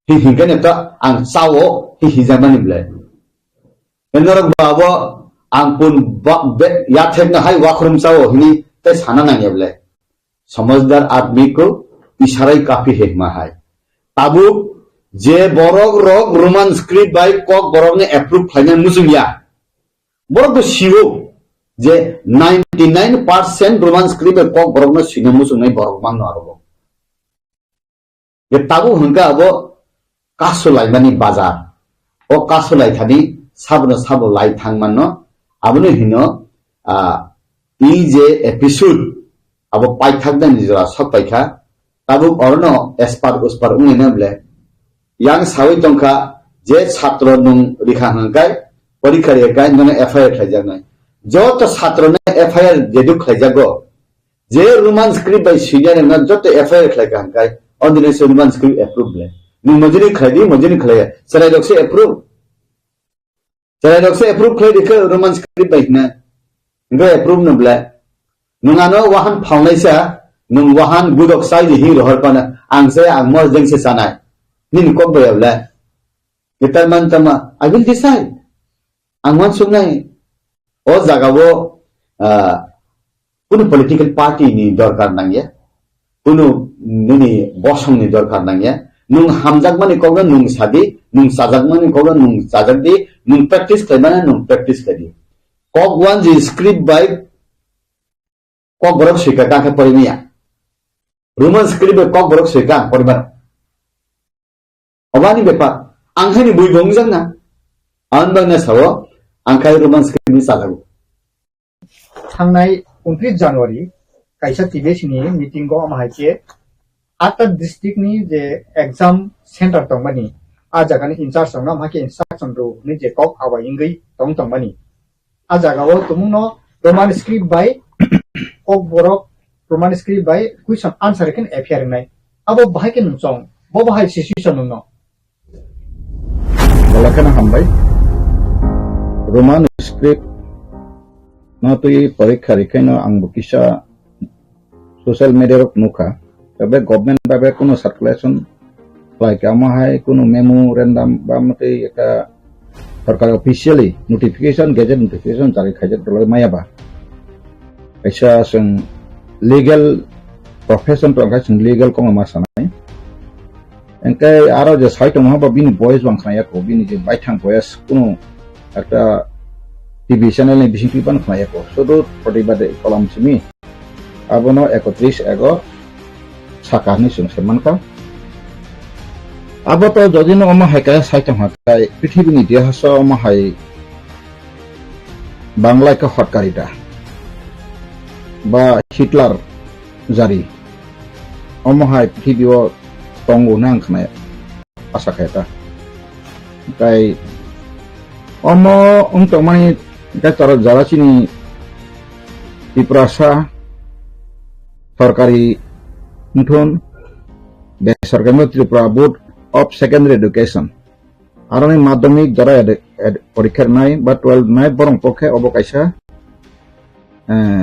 hingane to ang sawo hijamani blai enorok babo ang pun ya thekna hai wakhrum sawo hini te sana nang ya blai समझदार आदमी को इशारा काफी हेमा है ताबु जे बरक रक Roman script बाय कक बरक ने अप्रूव फाइनल मुजुंगिया बरक तो शिवो जे 99% रोमान स्क्रिप्ट कक बरक ने सिने मुजुंगै बरक मान नरबो ये ताबु हंगा अब कासो लाइमानि बाजार ओ कासो लाई थानि साबनो साबो लाई थांमानो आबनो हिनो इ जे एपिसोड अब पाइथाक dan jira sok paikha tabu orno espar uspar ungene ble yang sawi tongka je chhatro nung likha hangkai porikha rekai nung FIR khajanai joto chhatro ne FIR jedu khajago je roman script by senior na joto FIR khaika hangkai ondine se roman script approve ble nung mojini khlaya sarai lokse approve khlai dikha roman script by na ngai approve no ble nungano wahan faungaisa nung wahan gudok sai hi rohar pana angse angmor jengse sanai nin ko bayabla gitar man tama I will decide angwan sungai o jagawo kuno political party ni dorkar nangya kuno nini bosong ni dorkar nangya nung hamjak mani koga nung sadi nung sajak mani koga nung sajak di nung practice kaimana nung practice kadi kok one ji script by kok borok sika ka porimia roman script kok borok sika poribar awani bepa anghani bui bongjang na anbang na sawo angkai roman script ni salago थांनाय 29 January काइसा टिबेसनि meeting को माहाइके आटा district नि जे exam centre तंगमानि आ जागानि incharge संग माके इंस्ट्रक्शन रो नि जे कक आवाइंगै तंगमानि आ जागावो तुमुनो रोमान स्क्रिप्ट बाय कक बरक रोमान स्क्रिप्ट बाय क्वेश्चन आंसर केन एफियर नाय अब बाहाय के नुचों बो बाहाय सिचुएशन नुनो बलाकना हमबाय रोमान स्क्रिप्ट ना तो ये परीक्षा रिखाइनो आंबो किसा सोशल मीडिया रक नुखा तबे गवर्नमेंट बाबे कोनो सर्कुलेशन लाइक आमाहाय कोनो मेमोरेंडम बा मते एका सरकार ऑफिशियली नोटिफिकेशन गैजेट नोटिफिकेशन जारी खाइजे दलय मायाबा kaisa sing legal profession to angka sing legal ko ma sanai engkai aro je site mo ba bini boys bang khaya ko bini je baithang boys kuno একটা TV চ্যানেলে বিশিং পিপান khaya ko sudu pratibade kolam simi abono 31 sakani sing semanka abo to jodi no ma haika site ma kai prithibini itihas ma hai bangla ka hotkarita ba Hitler jari omahai pithibio tongo nang khna asa khaita kai omo untuk mani ka cara jara sini diprasa সরকারি মুঠন বেসরকারি Tripura board of secondary education আর মাধ্যমিক যারা পরীক্ষার নাই বা 12 নাই বরং পক্ষে অবকাশা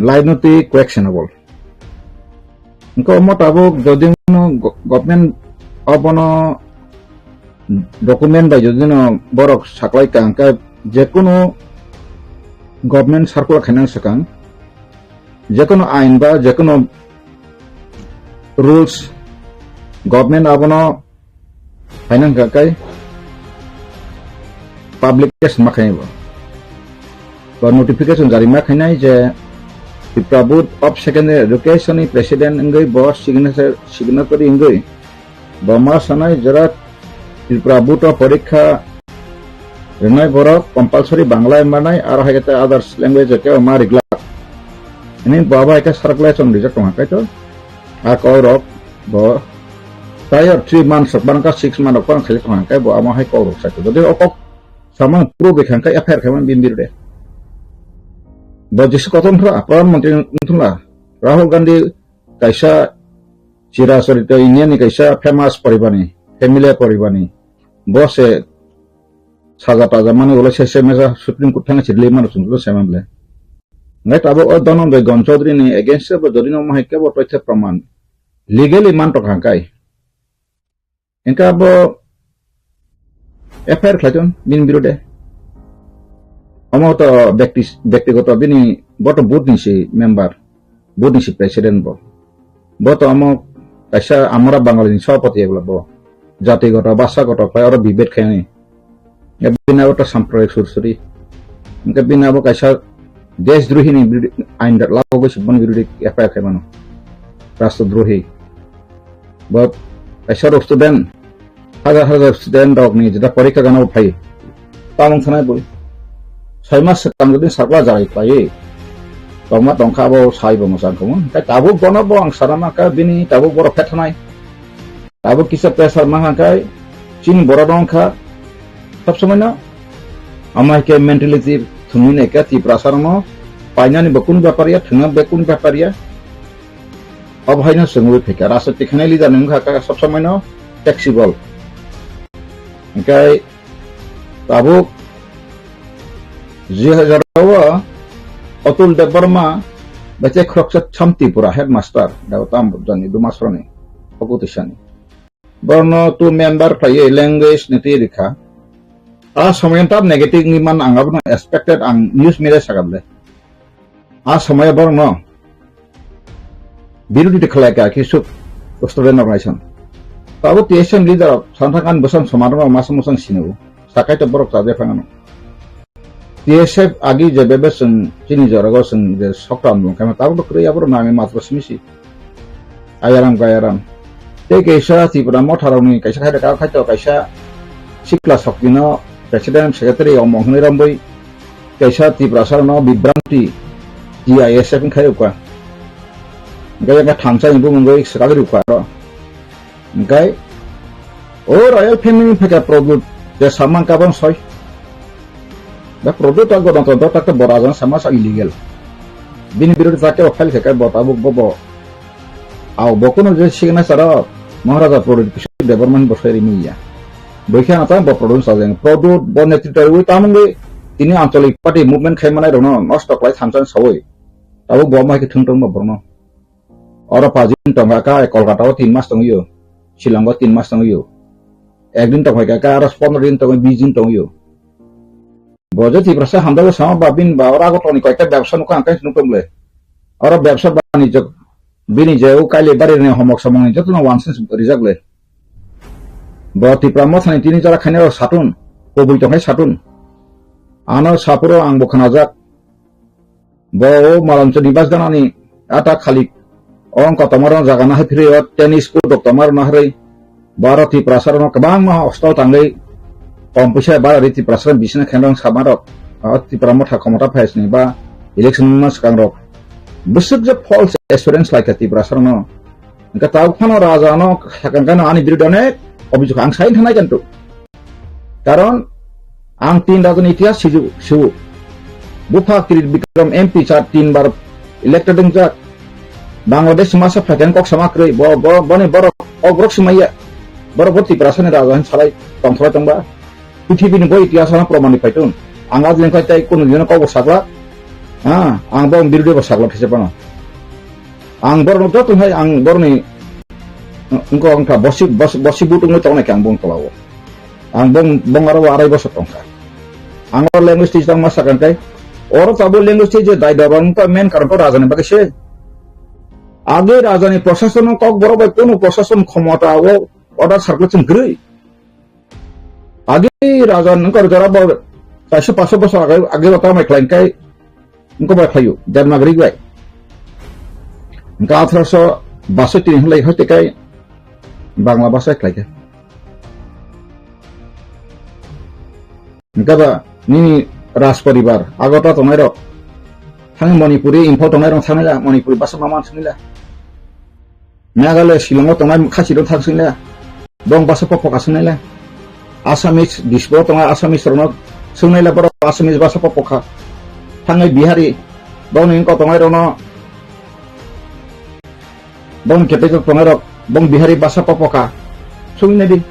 লাইনতি কোয়েকশনেবল মোতাবক যদি গভর্নমেন্ট অবন ডকুমেন্ট বা যদি বরক সাকলাই কাঙ্কা যে কোনো গভর্নমেন্ট সার্কুলার খাইনাং সাকাং যে কোনো আইন বা যে কোনো rules government abono fainang kakai publication makai ba notification jari makai je Tripura Board of Secondary Education ni president engai boss signatory engai ba ma sanai jara Tripura Board of Parikha renai borok compulsory bangla manai aro hagete others language ke ma regla ini baba ka circulation reject makai to Akorok bo tayo 3 months barangka 6 months orang kali tangkai bo ama hai korok satu jadi okok sama pro bekangkai affair kaman bindir deh bo jisu koton thra apran menteri ntula Rahul Gandhi kaisa cira sorito ini ni kaisa famous paribani family paribani bo se saja taja mane bola sese mesa supreme court thanga chirle manu sunlo semamle ngai tabo o donon de gonchodri ni against bo jodino mahai ke bo toithe praman legally man to khangkai enka bo affair khlajon bin birode amauto ব্যক্তিগত bini boto board ni si member board ni si president bo boto amo kaisa amara bangali সভাপতি এগুলা bo জাতিগত ভাষাগত প্রায় আর বিভেদ খায়নি বিনা ওটা সাম্প্রদায়িক সুরসুরি enka bina bo kaisa দেশদ্রোহী ni ain lago go sibon birode affair khaimano রাষ্ট্রদ্রোহী but kaisa student হাজার student dog ni যেটা পরীক্ষা গানাও ভাই তামং থানায় বই 6 মাস কাম যদি সাকলা যাই পাই তমা টংখাবো সাইবো মসানকমন তাই তাবো বনাবো আং সারামা কা বিনি তাবো বড় ফেথনাই তাবো কিসা প্রেসার মাহাকাই চিন বড় ডংখা সব সময় না আমাকে মেন্টালিটি থুমিনে কা তি প্রাসারনো পাইনানি বকুন ব্যাপারিয়া থুনা বেকুন ব্যাপারিয়া অবহাইনা সঙ্গে ফেকা রাসা টিখানে লিদা নংখা কা সব সময় না flexible Okay, tabuk 2000 Atul Debarma baca kroksat chamti pura headmaster dawatam budani dumasroni pagutishani borno tu member paye language niti dikha somayantar negative ngiman angabna expected ang news media sagable somaya borno birudi dekhlaka kisuk student organization Tahu TSM leader santakan besar semarang masang sini, sakai terborok saja pangan. TSM agi jebebe seng sini jarago seng je sokram dong. Kami tahu tu kerja baru nami matras misi. Ayaram. Tapi kaisa si pernah tharau ni kaisa ada kau kacau kaisa sikla sokino presiden sekretari omong ni rambai kaisa ti prasar no bibranti GISF kaya ukah. Gaya ka thangsa ibu menggoy sekali ukah. Okay, royal family pakai produk dia sama kapan soy. Dah produk tu agak nonton tak berazan sama illegal. Bini biru dipakai ofal sekai buat abu bobo. Aw bokun aja sih kena sara Maharaja produk kisah departemen berseri ini ya. Bukan apa yang produk saja. Produk bonnet itu tahu tamu ini antolik party movement kemana rono nostok lagi samsan soy. Tahu bawa mai ketung berno. Orang pajin tongga ka Kolkata 3 mas tong yo. Silanggo 3 mas tong yo. Ekdin tong ka aras 15 din tong 20 din tong yo. Bojo ti prasa hamda sama babin ba ora ko toni ko ekta ব্যবসা nuka angkai nukum le. Oro ব্যবসা বাণিজ্য bini jauh kali bari ni homok samong ni jatuh na wansen rizak le. Bawa tipra mo thani tini jara khane satun, kobul tong hai satun. Ano sapuro ang bukan ajak. Bawa malam cedibas dan ani ata khalik. Orang kota maran jaga nahi period tenis ku dokter mar nahri. Bawa tipra sarono kebang mah hostel tanggai. Kompisai bawa tipra saron bisna khendong samarok. Tipra mo thakomota phais ni ba election mas kang rok. Besok je false assurance like a tipra sarono. Engka tahu kono raja no hakangkan ani birudanek obijok ang sain hanai kan tu. Karon ang tin raja nitias siu bupa kirit bikram MP char 3 bar elected jak Bangladesh masa flaken kok sama krei bo bone boro ogrok semaya boro boti prasane raja han salai tongthra tongba pithibini ni boi itias na promani paitun angaz lengkai tai kono jeno ko sakla ang bong birude bo sakla these pano ang bor no to hai ang bor ni engko angka bosi butung to na kang bong tolawo ang bong aro arai bo sotongka ang language teacher masakan kai oro tabo language teacher dai daban to main karon to rajani bagese age rajani প্রশাসন cock বড় কোন প্রশাসন ক্ষমতা ও order circulation গ্রই আগে রাজন কর যারা 400-500 বছর আগে কথা মাই ক্লাইন কাই ইনকো বাই খাইও জার্মাগরি গাই ইনকা 1862 হলাই হতে কাই বাংলা ভাষা ক্লাইকে ইনকা বা নিনি রাজ পরিবার আগটা তোমার থানি মণিপুরি ইনফো তোমার থানিলা মণিপুরি ভাষা মামা থানিলা মেঘালয় শিলংও তোমার খাসিরো থাকছিলা বং ভাষা পপকাছনিলা আসামিস দিসবো তোমার আসামিস রন সুনাইলা বড় আসামিস ভাষা পপকা থাঙ্গাই বিহারি বং ইনকো তোমার রন বং কেপেজ তোমার bong bihari bahasa popoka sung nedi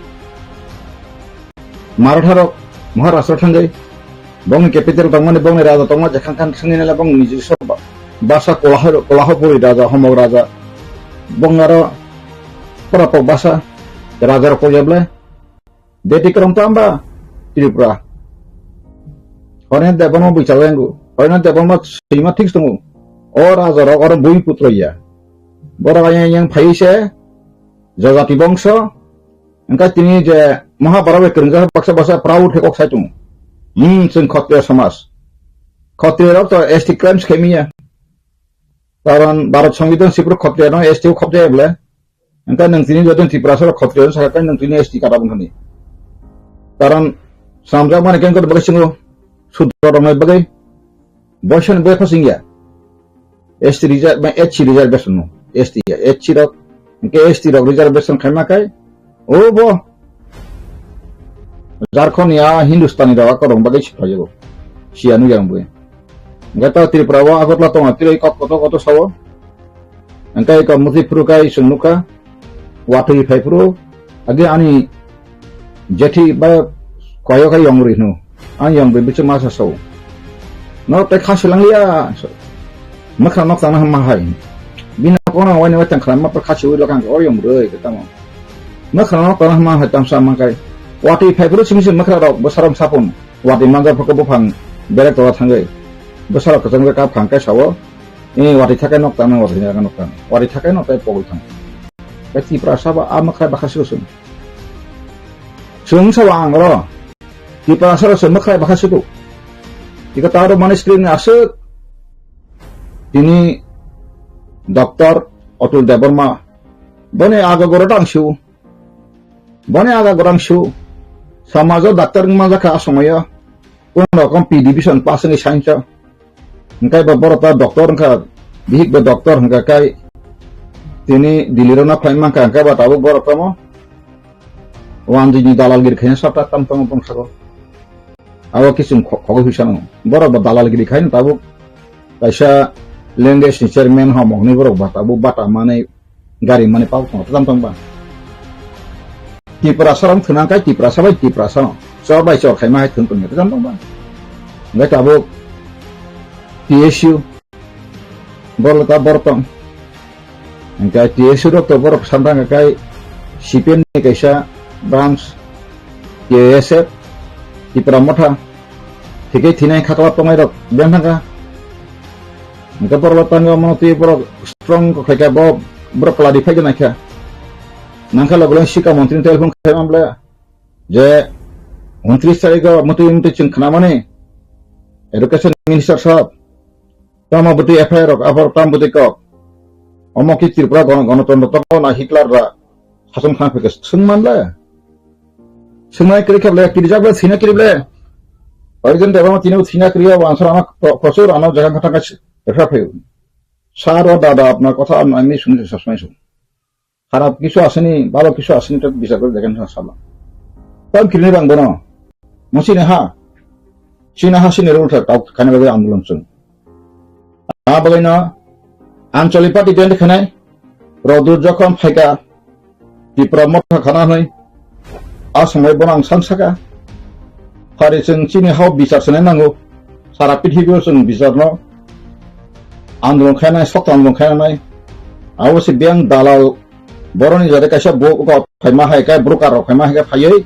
maratha maharashtra thangai bong capital tongmani bong raja tongma jakhan sung nela bong nijiswa bahasa kolahapuri raja homog raja bong aro prapok bahasa raja ro kojable detikram tamba Tripura honen debon mo bicarengu honen debon mo sima thik sungu o raja ro or bui putra ya bora yang phaise Jagati bangsa engka tini je Mahabharata kerja baksa bahasa proud hekok saitung sing khotriya samas khotriya to ST crimes khemia karon Bharat Sambidan sipro khotriya no ST khotriya bole engka nang tini jodon Tripura khotriya sakakan nang tini ST karabun khani karon samja mane ken ko bagisingo sudra ramai bagai boshan be khasingya ST reservation no ST ya HC ro ST ro reservation khema kai o bo Jharkhand ya Hindustani ro korong bagai sipajo sianu yang bu ngata Tripura wa agotla to matri koto sawo angkai ka Muzifru kai sungnuka watui faipro age ani jethi ba koyo kai yongri no an yongri bichu masa sawo no te khasilangia makha nok tanah mahai bina kona wani watan khlama pa khachi wi lokang oyom roi ketamo makha nok tanah mahai tam sama kai watui faipro simisi makha ro bosaram sapun wati mangga phaka bufang berek to thangai bosara kajang ka phang kai sawo wati thakai nok tanah wati thakai nok tai pogul thang beti prasaba amakha bakhasusun sung sawang ro ti prasara semakha bakhasutu ika taro manisklin asuk tini Dr. Atul Debarma bone aga gorang shu samajo doctor maja ka asomaya kono rokom P division passing science ngkai babor ta doctor ngka bihik ba doctor ngka kai tini dilirona khaima ka ngka ba tabu bor tamo wan jini dalal gir khain sapta tam pong sago awa kisum khogo hisano bor ba dalal gir khain tabu kaisa language chairman ha mogni borok batabu bata mane gari mane pau tam ba Tripura saram thunang kai Tripura sano sabai chor khaima hai thun pun tam ba ngai tabu TSU borta bortong ngai TSU ro to borok sandang kai CPN ni kaisa branch KSF Tripura motha thikai thinai khakla tongai rok benhanga Engka perwatan yo monoti pro strong ko kaya bo bro clarify ke nakya. Nangka lagulan shika menteri telepon kaya mamla. Je 29 তারিখ মতো চিন্তা মানে education minister সব তামা বটি FIR আবার তাম বটি কক অমকি ত্রিপুরা গণতন্ত্র তখন না হিটলাররা শাসন খান ফেকে সুনমানলা সুনমাই করে খেলে কি যাবে সিনা কিরলে অরিজন দেবা তিনিও সিনা ক্রিয়া আনসার আমার প্রচুর আনার জায়গা ঘটা কাছে এফআইআর ফেক স্যার ও দাদা আপনার কথা আমি শুনছি সবসময় শুনি খারাপ কিছু আসেনি ভালো কিছু আসেনি তো বিচার করে দেখেন সাল্লাহ তাম কিনে বাংবো না Masih sini rule tak karena bagi ambulan sun. Bagai na ancoli parti dia kenai rodur jokam faika di promote khana noi asmai bonang sansaka hari sing sini hau bisa senen nango sara pithibio sun bisa no ambulan khanai sok ambulan khanai awasi biang dalal boroni jare kaisa bo ko phaima hai kai broker phaima hai kai phayai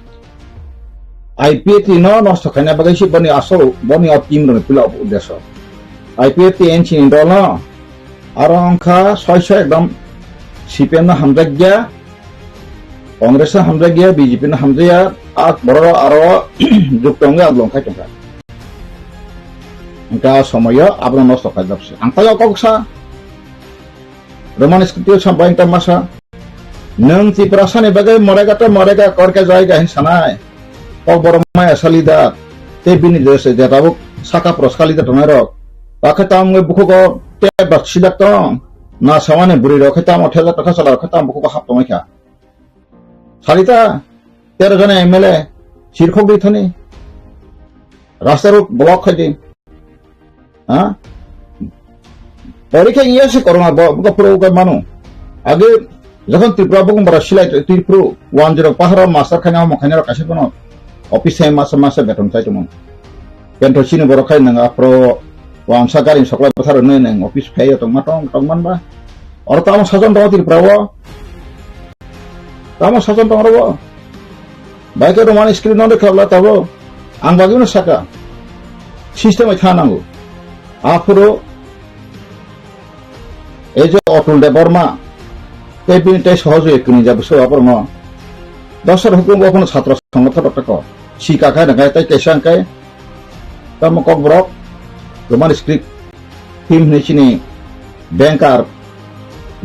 IPT no nosto kanya bagai si bani asal bani tim no pula udeso IPT enchi indol no arangka soy ekdam CPM na hamjagya Congress na hamjagya BJP na hamjaya ak boro aro juktongga adlong khai tongka engka somoyo abna nosto khai dapse angtayo koksa romanis ketio sampai engka masa nang ti prasane bagai morega korke jaiga hin sanai Kau boromai salida, tapi ni jelas dia tahu saka pros salida tonero. Pakai tamu buku ko tebak sidak tong, na sawane buri ro kita mau thela taka salah kita buku ko hap tomai kya. Salida, tera jane MLA sirkhok di thani, rasta ro block khai हाँ परीक्षा ये से corona बुका pro का मानो आगे जखन Tripura book बरा सिलाई त्रिपुरा 10 पहाड़ मास्टर खाना मखाना कासे बनो ऑफिस है मासा बेतन चाइ तुम केन्ट सिनि बरो खाइ नंगा प्रो वांसा गारि सकला पथार नै नंग ऑफिस फाय तो मतंग मानबा और ताम सजन दो त्रिपुरा वो ताम सजन दो रो बाइक रोमान स्क्रीन न देखला तबो आं बागिनो साका सिस्टेम थानांगो आफरो এই যে অতুল দেববর্মা এই বিনটাই সহজে একুনি যাবে সো আপরম দশর হুকুম কখনো ছাত্র সংগঠন টাক শিকা খায় না তাই কেসাঙ্কায় তাম Kokborok Roman script team নেচিনি ব্যাংকার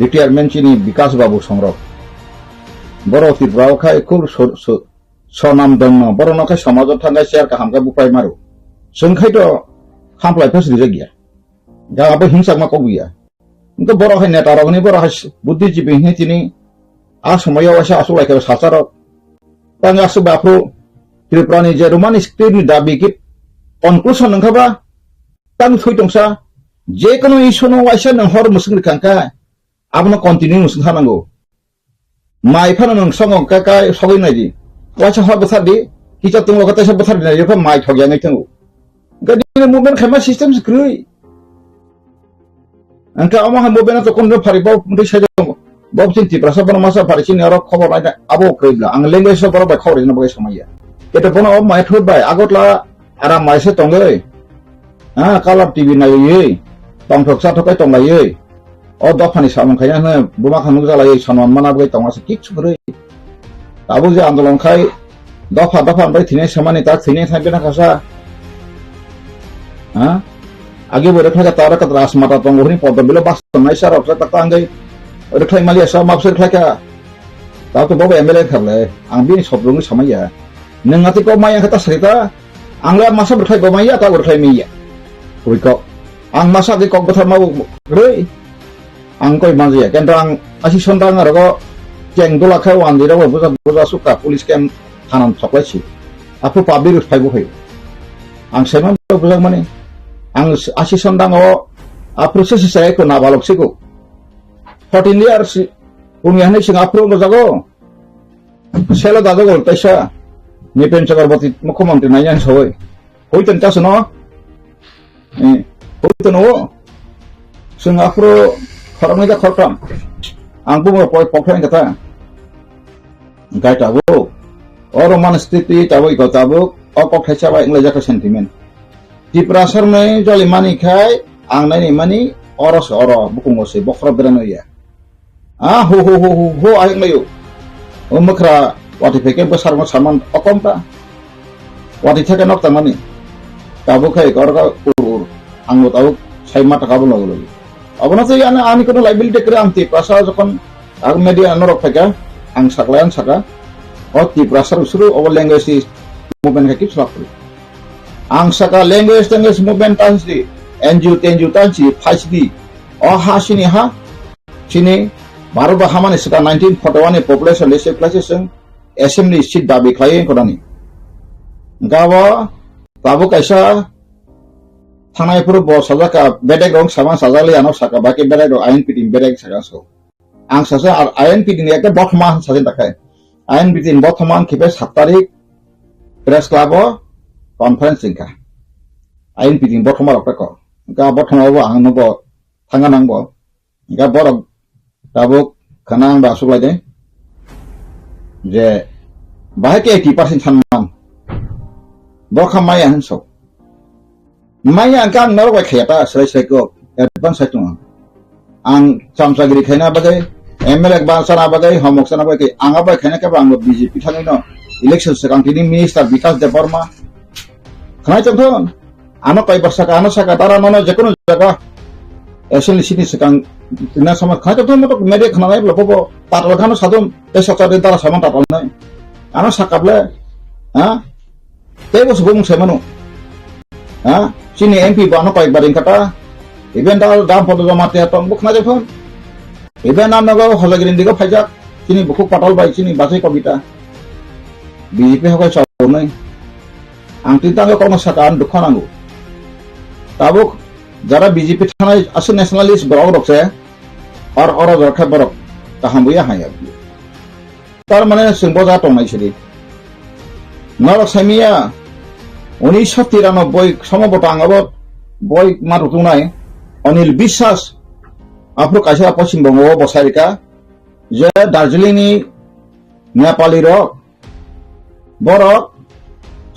রিটায়ারমেন্ট চিনি বিকাশ বাবু সংরক বড় ত্রিপুরাও খায় খুব সনাম দন্য বড় নখায় সমাজত থাকায় চেয়ার কাহামকা বুপাই মারো जोंखायथ खामफ्लाय फास दिजा गया गाबो हिंसा मा कबिया इनका बर हाय नेता रगनि बर हाय बुद्धिजीवी ने तिनि आ समयाव आसा आसलायखौ सासार तांगा सुबाफ्रो त्रिपुरानि जे रोमान स्क्रिप्टनि दाबि कि कनक्लुसन नंखाबा तां थैदंसा जे कोनो इशुनो वाइसा नों हर मुसुंग खांका आबनो कन्टिन्यू मुसुंग थानांगौ माइ फानो नों संग काका सगैनायदि वाइसा हर बथारदि किचा तुंग लखता सब बथारदि यखा माइ थगिया नैथंगौ Gadi movement kama system screwy. Angka omah movement atau kondo pari bau mesti saja bau cinti perasa pada masa pari sini orang khabar ada abo keribla. Ang language so baru khabar ini bagai sama ya. Kita pun om mai thud bai agot la aram mai se tongai. Kalau TV na ye tong thok sa thokai tong la ye. O do phani samang khaya na buma khamu jala ye sanwan mana bagai tong ase kik chukre. Abu je andolon khai dofa bai thine samani ta thine thabe na khasa. आगे बोले था तारा का रास माता तो गोहनी पौधा below बस नहीं सर अब तक तांगे और ठै मालिया सब माप से ठै क्या ता तो बाबा एमएलए खबले आं बि सब रंग समया नंगाति को माया खता सरिता आंला मासा बठै बमाया ता बठै मिया कोइको आं मासा के कक बथार माबो रै आं कोइ माजिया केन्द्र आं आसि सन्दां आरो जें दोला खाय वान दिरा बुजा सुका पुलिस केम थानाम सकलायसि आपु पाब्लिक फाइबो फै आं सेमान बुजा माने Ang asisten dango proses saya ko nabalok siko 14 years punya ni sing approve jago selo dago gol taisa ni pencagar boti mukhomantri nanya soi hoiten tas no hoiten no sing approve kharam ga khartam ang bu poi pokthai kata gai tabo oro manstiti tabo ko tabo o pokthai cha ba ingla jaka sentiment di prasar mai joli mani khai ang nai mani oros oro bukung ose bokra berano ya ho ayang layu makra wati peke besar mo saman okomta wati theke nok tamani kabu kai korka ur anggo tahu sai mata kabu lagu abona to yana ani kono liability kre amti prasa jokon ag media norok peka ang saklayan saka oti prasa usuru over language movement ka kip slap ang saka language movement tansi NGO tansi phasdi o ha sini ha sini baru bahaman saka 1941 population lese classation assembly seat dabi khlayen kodani gawa babu kaisa थानाय four ब सजाका बेडेक रंग सामा साजाले आनो साका बाके बेडेक रंग ion पिटिं बेडेक सागासो आं सासे ion पिटिं एके बर्थमान सासे थाखाय ion पिटिं बर्थमान खेबे 7 तारिख प्रेस क्लाब कॉन्फ्रेंस इंका आयन पिटिं बर्थमान रक्तक गा बर्थमान आं नबो थांगा नांगो गा बर दाबो खाना आं बासुलायदे जे बाहाके 80% सानमान बखा माया हनसो Maya angkang naruh kaya selesai ko advance itu ang samsagiri kena bagai MLA bangsa na bagai homok sana bagai ang apa kena ke bang BJP thang ino election sekarang ini minister Vikas Debarma kena contoh ano kai bersaka ano saka tara nono jekono jaga actually sini sekarang tina sama kena contoh motor media kena naik lopo tatal kano sadom esok tara sama tatal naik ano sakable tebo sebelum saya manu sini MP bano kai baring kata event dal dam podo jamate atong buk na jefon event nam nago holagirin digo phajak sini buku patal bai sini basai kobita BJP hokai chaw nai ang tintang ko masakan dukhanango tabuk jara BJP thanai asu nationalist borok rokse or ora jorkha borok tahambuya haya tar mane singboja tongnai siri norok samia 1993 সমবত আঙ্গাবত বই মারুতুনাই অনিল বিশ্বাস Afro কাইসা Paschimbanga বসারিকা যে দার্জিলিংনি Nepali rock বরক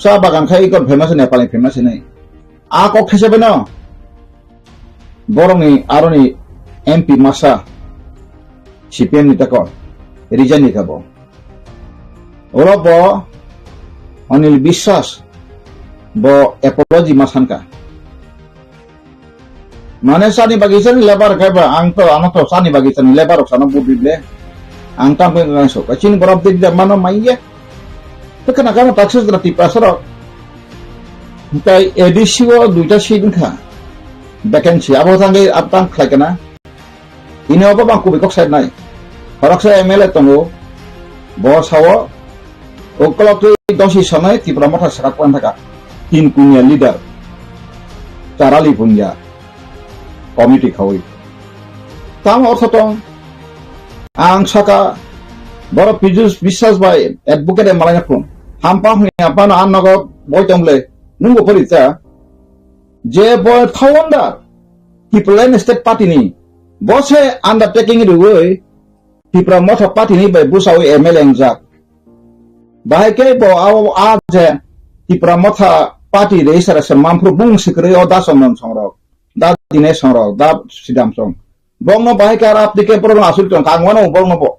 চাহ বাগান খাই ইকর famous Nepali famous নাই আ cock হিসেবে ন বরংনি আরনি MP মাসা সিপিএম নিতাক রিজাইন নিতাব ওরব অনিল বিশ্বাস bo apology masanka mane sani bagisan lebar kaiba angto anato sani bagisan lebar sana budible angta pengan so kacin borab de mano maiya tekana kana taxes grati pasaro tai edisio duita sidinka vacancy abo tangai aptang khlakana ini apa bang kubikok side nai horaksa MLA tongo bo sawo okolok dosi sanai tipra motha sakwan thaka tin punya leader carali punya committee khawi tam ortho tong ang saka boro pijus বিশ্বাস bai advocate malanya phun hampa hnya pano annago boy tomle nungo porita je boy thawanda people state party ni bose undertaking it way tipra motha party ni bai busawi MLA jak bahai ke bo a je tipra motha party de isara serman pro bung sikre o da somnon songrok da dine songrok da sidam song bong no bahai kar ap dike pro asul ton kangwana bong no bo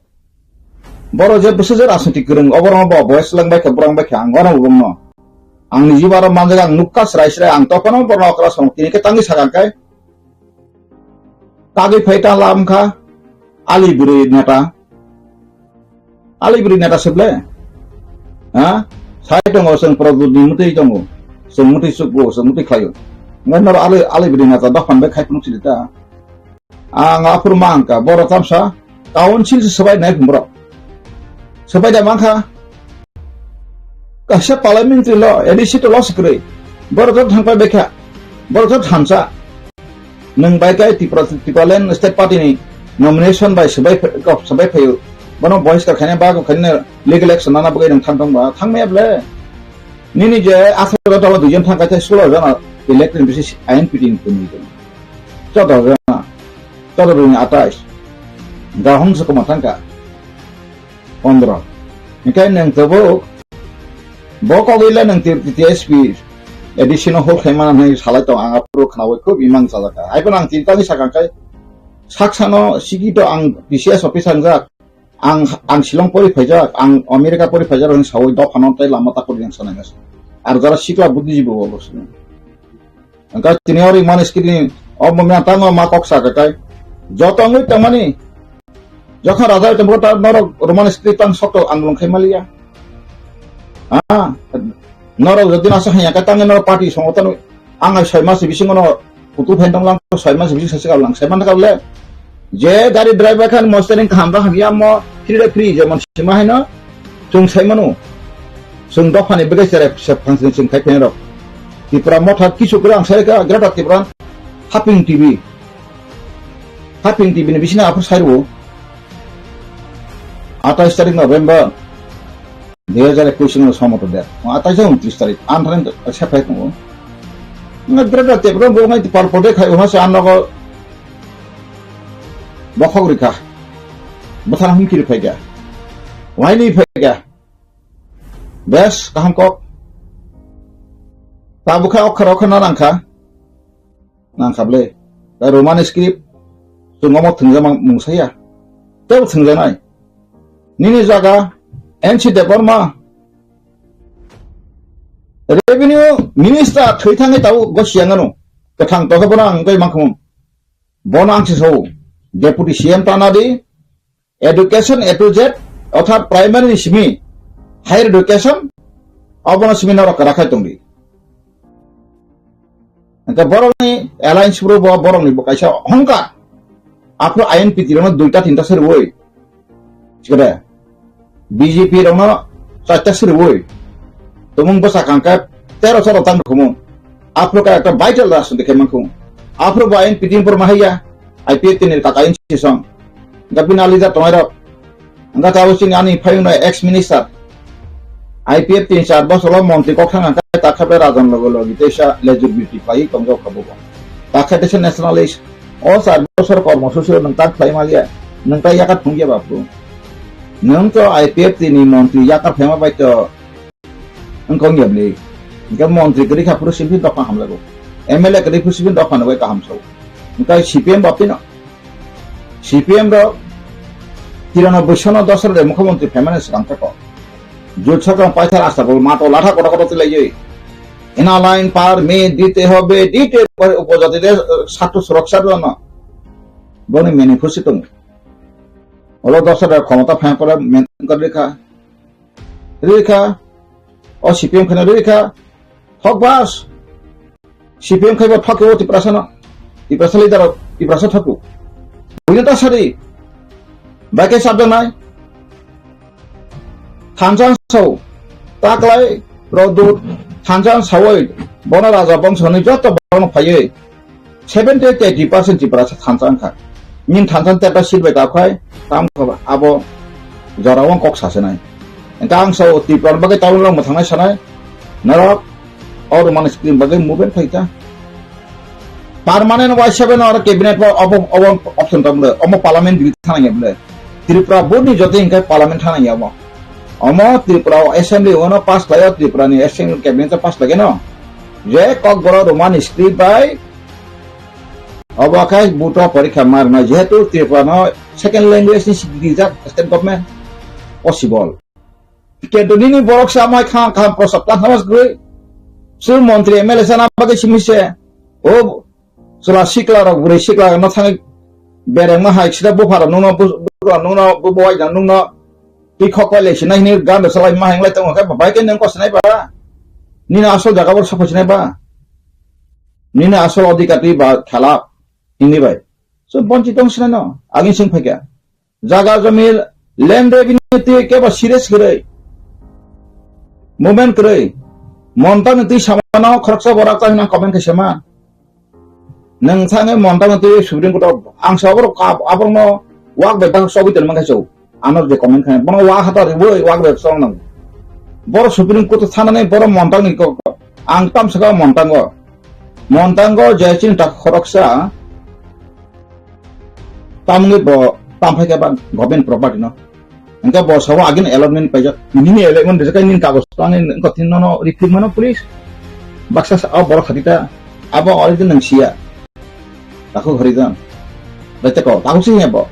boro je besejer asuti kurung obor no bo boys lang bai kebrang bai kangwana bong no ang ni jibara manjaga nukas raisre ang to kono porno kra song tini ke tangi sagang kai tagi phaita lam kha aliburi neta seble sai tongo seng produk dimuti tongo semuti suku semuti kayu nganor ale bidina ta dapan be khai punuk silita ang apur mangka boro tamsa council sebai nai pumbro sebai da mangka kasya parliamentary law edisi to law sekre boro jot thangpa bekha boro jot thamsa nang bai kai tipalen state party ni nomination by sebai phayu bono boys ka khane ba ko khane legal action nana bagai nang thangtong ba thangme ble nini je asal ta dujan thangka ta solo jana elected basis ain piting kuni to chodo jana chodo ni 28 ga hong sa ko thangka 15 nikai nang tabo bo ko gila nang TSP additional whole khema nai salai to anga pro khawi khub imang salaka ai pun ang tinta ni sakangkai saksano sigi to ang PCS office anga ang Shillong pori phajak ang America pori phajar hon sawai do phanon tai lama ta pori yang sana gas ar jara sikla buddhijibo bolosu angka tiniori man skini obmya tango ma koksa kai jotongui tamani যখন রাজা tembrota norok roman scriptan sokto anglong khemalia norok jodi na sahya ka tangen nor party songotan angai 6 mas bisingono putu phendong lang 6 mas bising sasika lang seman kable je gari driver khan mostering khamba hamia mo free যেমন সীমা হয় না जों সাইমানো जों দফানি বেগে সেরে সব function जों খাইতেন rock Tripura মঠা কিছু করে আং Saika greater Tripura hopping TV ni bisina আপু সাইরো 28 তারিখ নভেম্বর 2021 সমত দেয় 28 29 তারিখ আনথান সেফাই তো না গ্রেটার ত্রিপুরা বমাই পারপদে খাই ওহাসে আনগো বখগরিকা বথান হুমকির ফাইগা ওয়াইনি ফাইগা বেশ কাহাম কক তাবুখা অক্ষর অক্ষর নাংখাবলে রোমান স্ক্রিপ্ট जों थोंजामा मुंसाया तेव थोंजानाय निनि जागा एनसि देबरमा रेवेन्यू मिनिस्टार थैथाङै ताव गसियाङानो गथां तगबना आंगै माखुम बना आंसि सौ डेपुटी सीएम तानादि एडुकेशन ए टू जेड अर्थात प्राइमारी सिमी हायर एडुकेशन अबना सिमी नरक राखाय दंदि अंका बरंनि एलायन्स प्रो बरंनि बकायसा अहंकार आपरो आईएनपी तिरनो 2टा 3टा सरवय चिकरे बीजेपी रनो 4टा सरवय तमुं बसा कांका 13 सर तांग खमु आपरो का एकटा भाइटल राष्ट्र देखे मंखु आपरो आईएनपी तिन पर माहिया आईपीएस तिन का काइन सिसं गपिनाली जा तोयरो अंगा तावसिन आनी फायनो एक्स मिनिस्टर आईपीएस 3-4 बसलो मंत्री को थांगा ताखाबे राजन लगलो गितेशा लेजिबिलिटी फाइ कमजो खबो ताखातेस नेशनलिस्ट all saat besar kормসূচি nangtak phaimalia nangtai yakat phungya bapu nang to IPF tini montri yakat phema bai to angkong yabli ngam montri kri kha puru sibin dokha hamlago MLA kri puru sibin dokha nabai kaham sau ngai CPM bapino CPM ro 93 sono 10 re mukhyamantri phemane sangta ko jot sakam paithar asta bol mato latha kota kota tilai Ena line পার মে দিতে হবে দিতে উপজাতিদের ছাত্র সুরক্ষার জন্য বনে manifesto হলো 10 ক্ষমতা ফাঁক করে মেনটেন করে রেখা ও সিপিএম খানে রেখা ঠকবাস সিপিএম খাইবা ঠকে অতি প্রাসনা ই প্রাসলি দার ই প্রাস ঠকু বুঝতা সারি বাকে শব্দ নাই থানজান সৌ তাকলাই প্রদূত थांजां सावै बना राजा बंशनि जत बन फायै 70-80% टिप्रा थांजांखा मिन थांजां तेटा सिलबाय दाखाय ताम खबा आबो जरावं कक सासेनाय गां सौ टिप्रा बगे टाउन लं थांनाय सानाय नरक और मान स्क्रीन बगे मुभमेंट फाइता परमानेंट वाइस सेवन और कैबिनेट ऑप्शन तमले अमो पार्लियामेंट बिल थानायबले त्रिपुरा बोर्ड नि जते इंका पार्लियामेंट थानायाबो अमो त्रिपुरा असेंबली ओनो पास लायो त्रिपुरा नि असेंबली कैबिनेट पास लगे न जे कक बरो रोमान स्क्रिप्ट बाय अबकाय बुटा परीक्षा मारना जेहेतु त्रिपुरा न सेकेंड लैंग्वेज नि सिग्नेचर स्टेट गवर्नमेंट पॉसिबल केदुनि नि बरक सामाय खा खा प्रसप्ता नमस ग्रे सु मंत्री एमएलए सना बगे सिमिसे ओ सला सिकला र गुरे सिकला न थाङै बेरेंमा हाइक्सिदा बफार नुनो बवाय जान नुनो इ खकले सिनाय नि गान सलाय मा हेंलाय तङ का बाय के नंग कसनाय बा निना आसल जागाबर सफसिनाय बा निना आसल अधिकारी बा खेला इनि बाय सो बंचित दंसना न आगि सिं फैगा जागा जमी लैंड रेवेन्यू ति केबा सीरियस करे मूवमेंट करे montan ti samana khoroksa borak ta hina comment kesema nang thangai montan ti subrin ko ang sabor aborno wak be bang sobi ten mangai so anor je comment khan bono wa hata ri boi wak be song nang bor subrin ko to thanane bor montan ni ko ang tam saka montan go jaisin ta khoroksa tamngi bo tamphai ka bang government property no engka bos hawa agin allotment pajak ini allotment desa nin kagos tang engka tinno no rifling mano police baksa boro khatita abo origen nang sia aku haridan baca kau tahu sih ya bo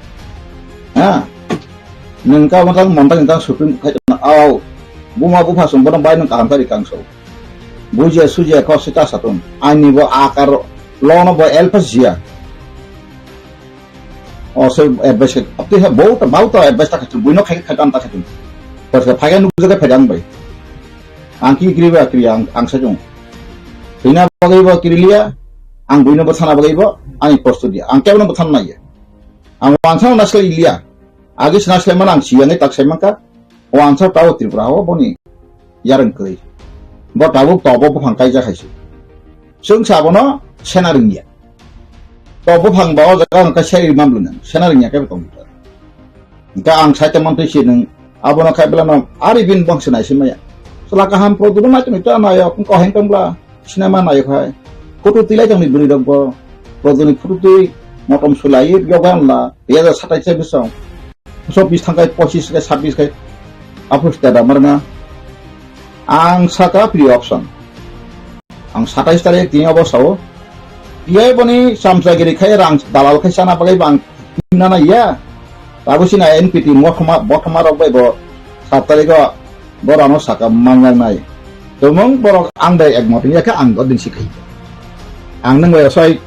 nengkau montang tentang supreme kaitna buma bufa sumber bai nang kaham tadi kangso bujia sujia kau sita satun ani bo akar lono bo elpas jia so advice apti ha bauta advice ta katu buino khatan ta katu pas phaga nu jaga phadang bai angki kriba kriya angsa jong Pina bagai ba kirilia, ang buino bathana bagai ba, ang posto dia. Ang kaya bathana na iya. Ang wansang nasle ilia. Agi nasle man ang siang tak semangka. Wansang tahu Tripura ho boni. Yarang kei. Ba tahu tobo phangkai ja khaisi. Sung sabono senaringya. Tobo phang bawa jaga ang kasai mamlunan. Senaringya kai betong. Ka ang saite mantri sineng abono kai belano aribin bangsana simaya. Selakaham produk macam itu anaya kung kau hengkang bla. Sinama naik hai, foto tilai jangan diberi dong, produk foto motom sulai, yogan lah, dia ada satai saya bisa, so bis tangkai posisi ke sabis ke, apa sudah ada mereka, ang saka pilih option, ang satai satai tiga apa sawo, dia pun samsa giri kaya rang dalal kaya sana pakai bang, nana ya, tapi sih na NPT bottom up bo, satai ko, borano saka mangang naik. Tumong borok ang day egmotin ya ka ang godin sikai. Ang nang website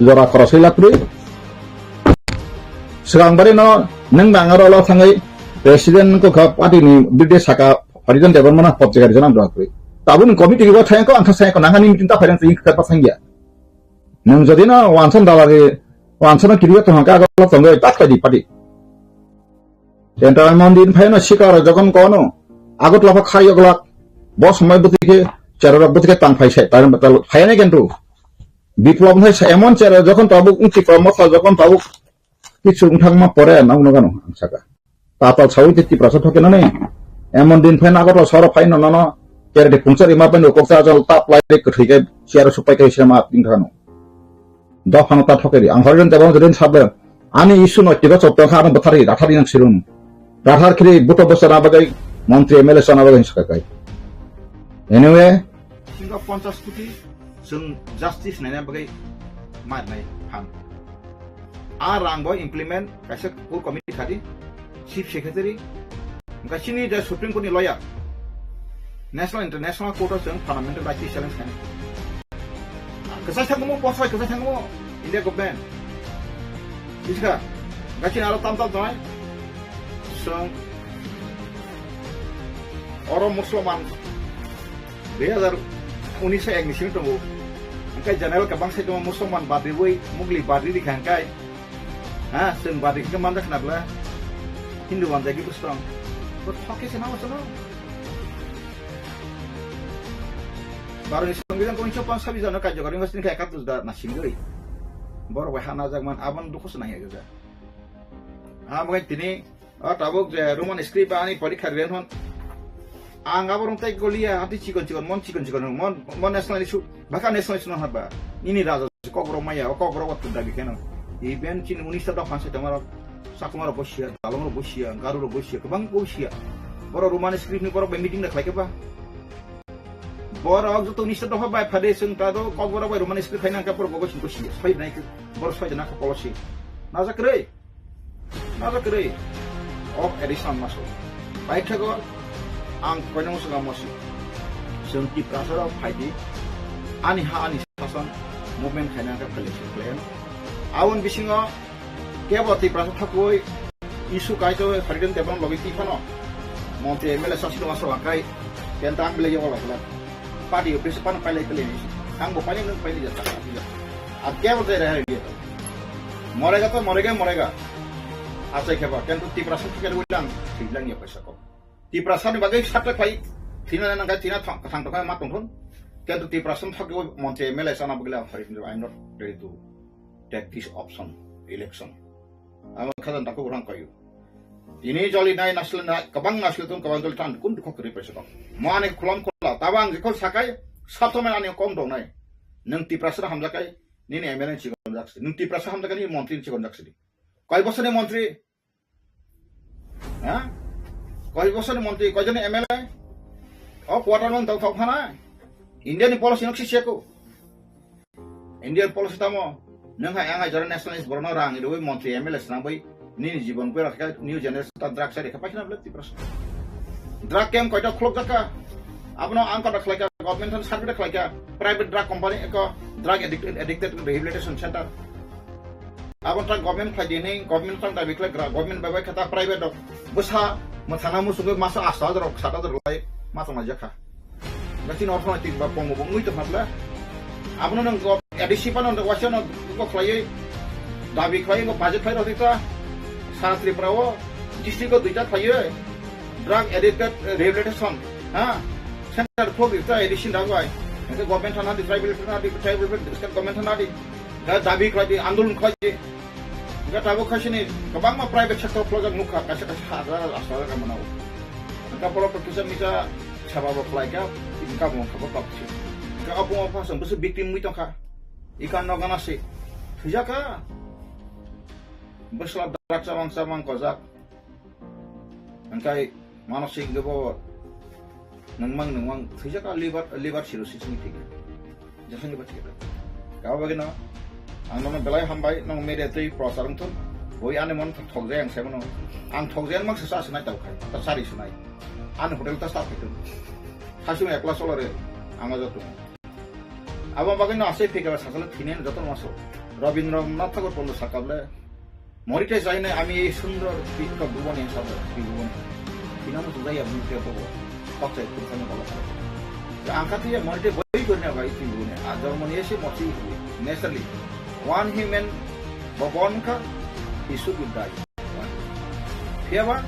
lora korosila pri. Sekarang bari no nang bangaro lo sangai presiden ko ka pati ni bide saka harijan dewan mana pojek harijan am pri. Tabun komite ko thang ko ang thasai ko nangani mitin ta phairan sing ka pasangya. Nang jadi na wansan dalage wansan kiriya to haka ko tongai tak di pati. Jentra mandin phaina sikara jogon kono agot lapa khayo glak bos সময় বতিকে চাররা বতিকে tongue ফাইছে তার বাতাল ফাইনে কিন্তু বিপ্লব হইছে এমন চার যখন তাবুক উঁচি কর্মফল যখন তাবুক কিছু উঠাংমা পরে না উনগান সাকা তাতাল সাউই 30% থাকে না এমন দিন ফাইন আগত সর ফাইন না না কেরে পুংচারি মা পেন কোকসা জল তাপ লাইরে কঠিকে চিয়ার সুপাই কাইছে মা তিনখানো দফানো তা ঠকেরি আং হরিজন দেবন যেদিন সাবে আনি ইস্যু নৈতিক চপ্ত খান বথারি রাঠারি নাং সিরুন রাঠার খিরি বুটো বছর আবাগাই মন্ত্রী MLA সানাবাগাই সাকাই Anyway, hingga 50 kopi sung justice nanya bagai mat nai ham. Rang boy implement kaisa full committee khadi chief secretary gasini the supreme court ni lawyer national international court of fundamental rights challenge kan. Kesai thangmo posai kesai thangmo India government. Iska gasini alo tamtal doi sung orang Musliman 2019 ek nising tunggu angkai general kabang saya cuma musuman badri woi mugli badri di kangkai sen badri ke mana kenapa Hindu bangsa gitu strong pakai senang baru nising bilang kau coba sabi zona kajo kau ngasih kayak kartu sudah nasing geri baru wahana zaman aban duku senang ya juga mungkin ini tabuk rumah skrip ani parikha renhon ang aborong tay golia ati chikon mon national issue baka national issue haba ini raja kokro maya kokro wat dabi kena even chin unista da fanse tamara sakumara bosia dalomro bosia garuro bosia kabang bosia boro rumah skrip ni boro meeting dak lake ba boro agto unista da haba phade sung ta do kokro ba rumah skrip faina ka boro bosia sai nai ke boro sai na ka policy naza kre of additional maso baik thago ang kanyang suga mosi senti prasara phaidi ani sasan movement khana ka plan awon bisinga keboti prasara thakoi isu kaito haridan tebon logiti phano monte mele sasino maso akai tentang bele yo la party office pan pale kele ang bo pale nang pale jata ab kya bolte rahe ye morega to morega acha kheba kentu ti prasara ke ulang silang ya paisa ko Ti prasan bagai sapre pai tina nang tina thang to kai ma tong thon kentu ti prasan thak go monte mele sana bagla I'm not ready to take this option election am khadan ta ko urang kayu ini joli nai nasl na kabang nasl tum kabang joli tan kun ko kri president mane khulam khola tabang ko sakai satome ani kom dong nai nang ti prasan hamja kai ni ne MLA chigon jaksi nang ti prasan hamja kai ni mantri chigon jaksi koi bosone mantri ha কয় বছর মন্ত্রী কয়জন MLA quarter মান তাও থানা Indian policy nok sisi aku. Indian policy tamo nang hai angai jara nationalist borno rang itu menteri MLS nang boy ni Jibon pe rakha new generation ta drug sari khapai na blati pras. Drug camp koita khlok jaka. Abno angka dak like government and service like private drug company ko drug addicted rehabilitation center. Abon ta government khai dini government tang ta bikla government babai kata private dok. Busa mathana mu sungai masa asal dok sata dok lai masa majaka. Berarti normatif ba pongo bongui to habla. Abno nang edisi pa nang wasya nang ko khai dabi khai ko budget khai rodita Santri Prawo district ko duita khai drug addicted rehabilitation. Ha center ko bita edisi dagwai. Ke government thana di tribal government thana di dabi khai di andolon khai Enggak tahu kasih ni, kebang mah private sector pelajang muka kasih ada asal kamu tahu. Enggak perlu pertusan bisa siapa berpelai kah, enggak mau kamu tahu sih. Enggak apa apa sampai se victim itu kah, ikan naga nasi, sejak kah, berselap darat samang kozak, engkai manusia gebo, nengmang, sejak kah liver cirrhosis ni tiga, jangan liver kita. Kau bagaimana? Ang naman belai hambay nang mediatory processing to boy ane mon thogje ang semono ang thogje mang sa sunai tau khai ta sari sunai an hotel ta start itu hasu ekla solare ang ajotu aba bagino ase figure sakale thinen joto maso Rabindranath Tagore pondo sakable morite jaine ami sundor pikka bhuvane sabe bhuvane tinamo to jaya bhuvte to pakse kurtane bala angkati ya morite boy korne bhai bhuvane a Germany ese mochi naturally one human born ka he should die. However,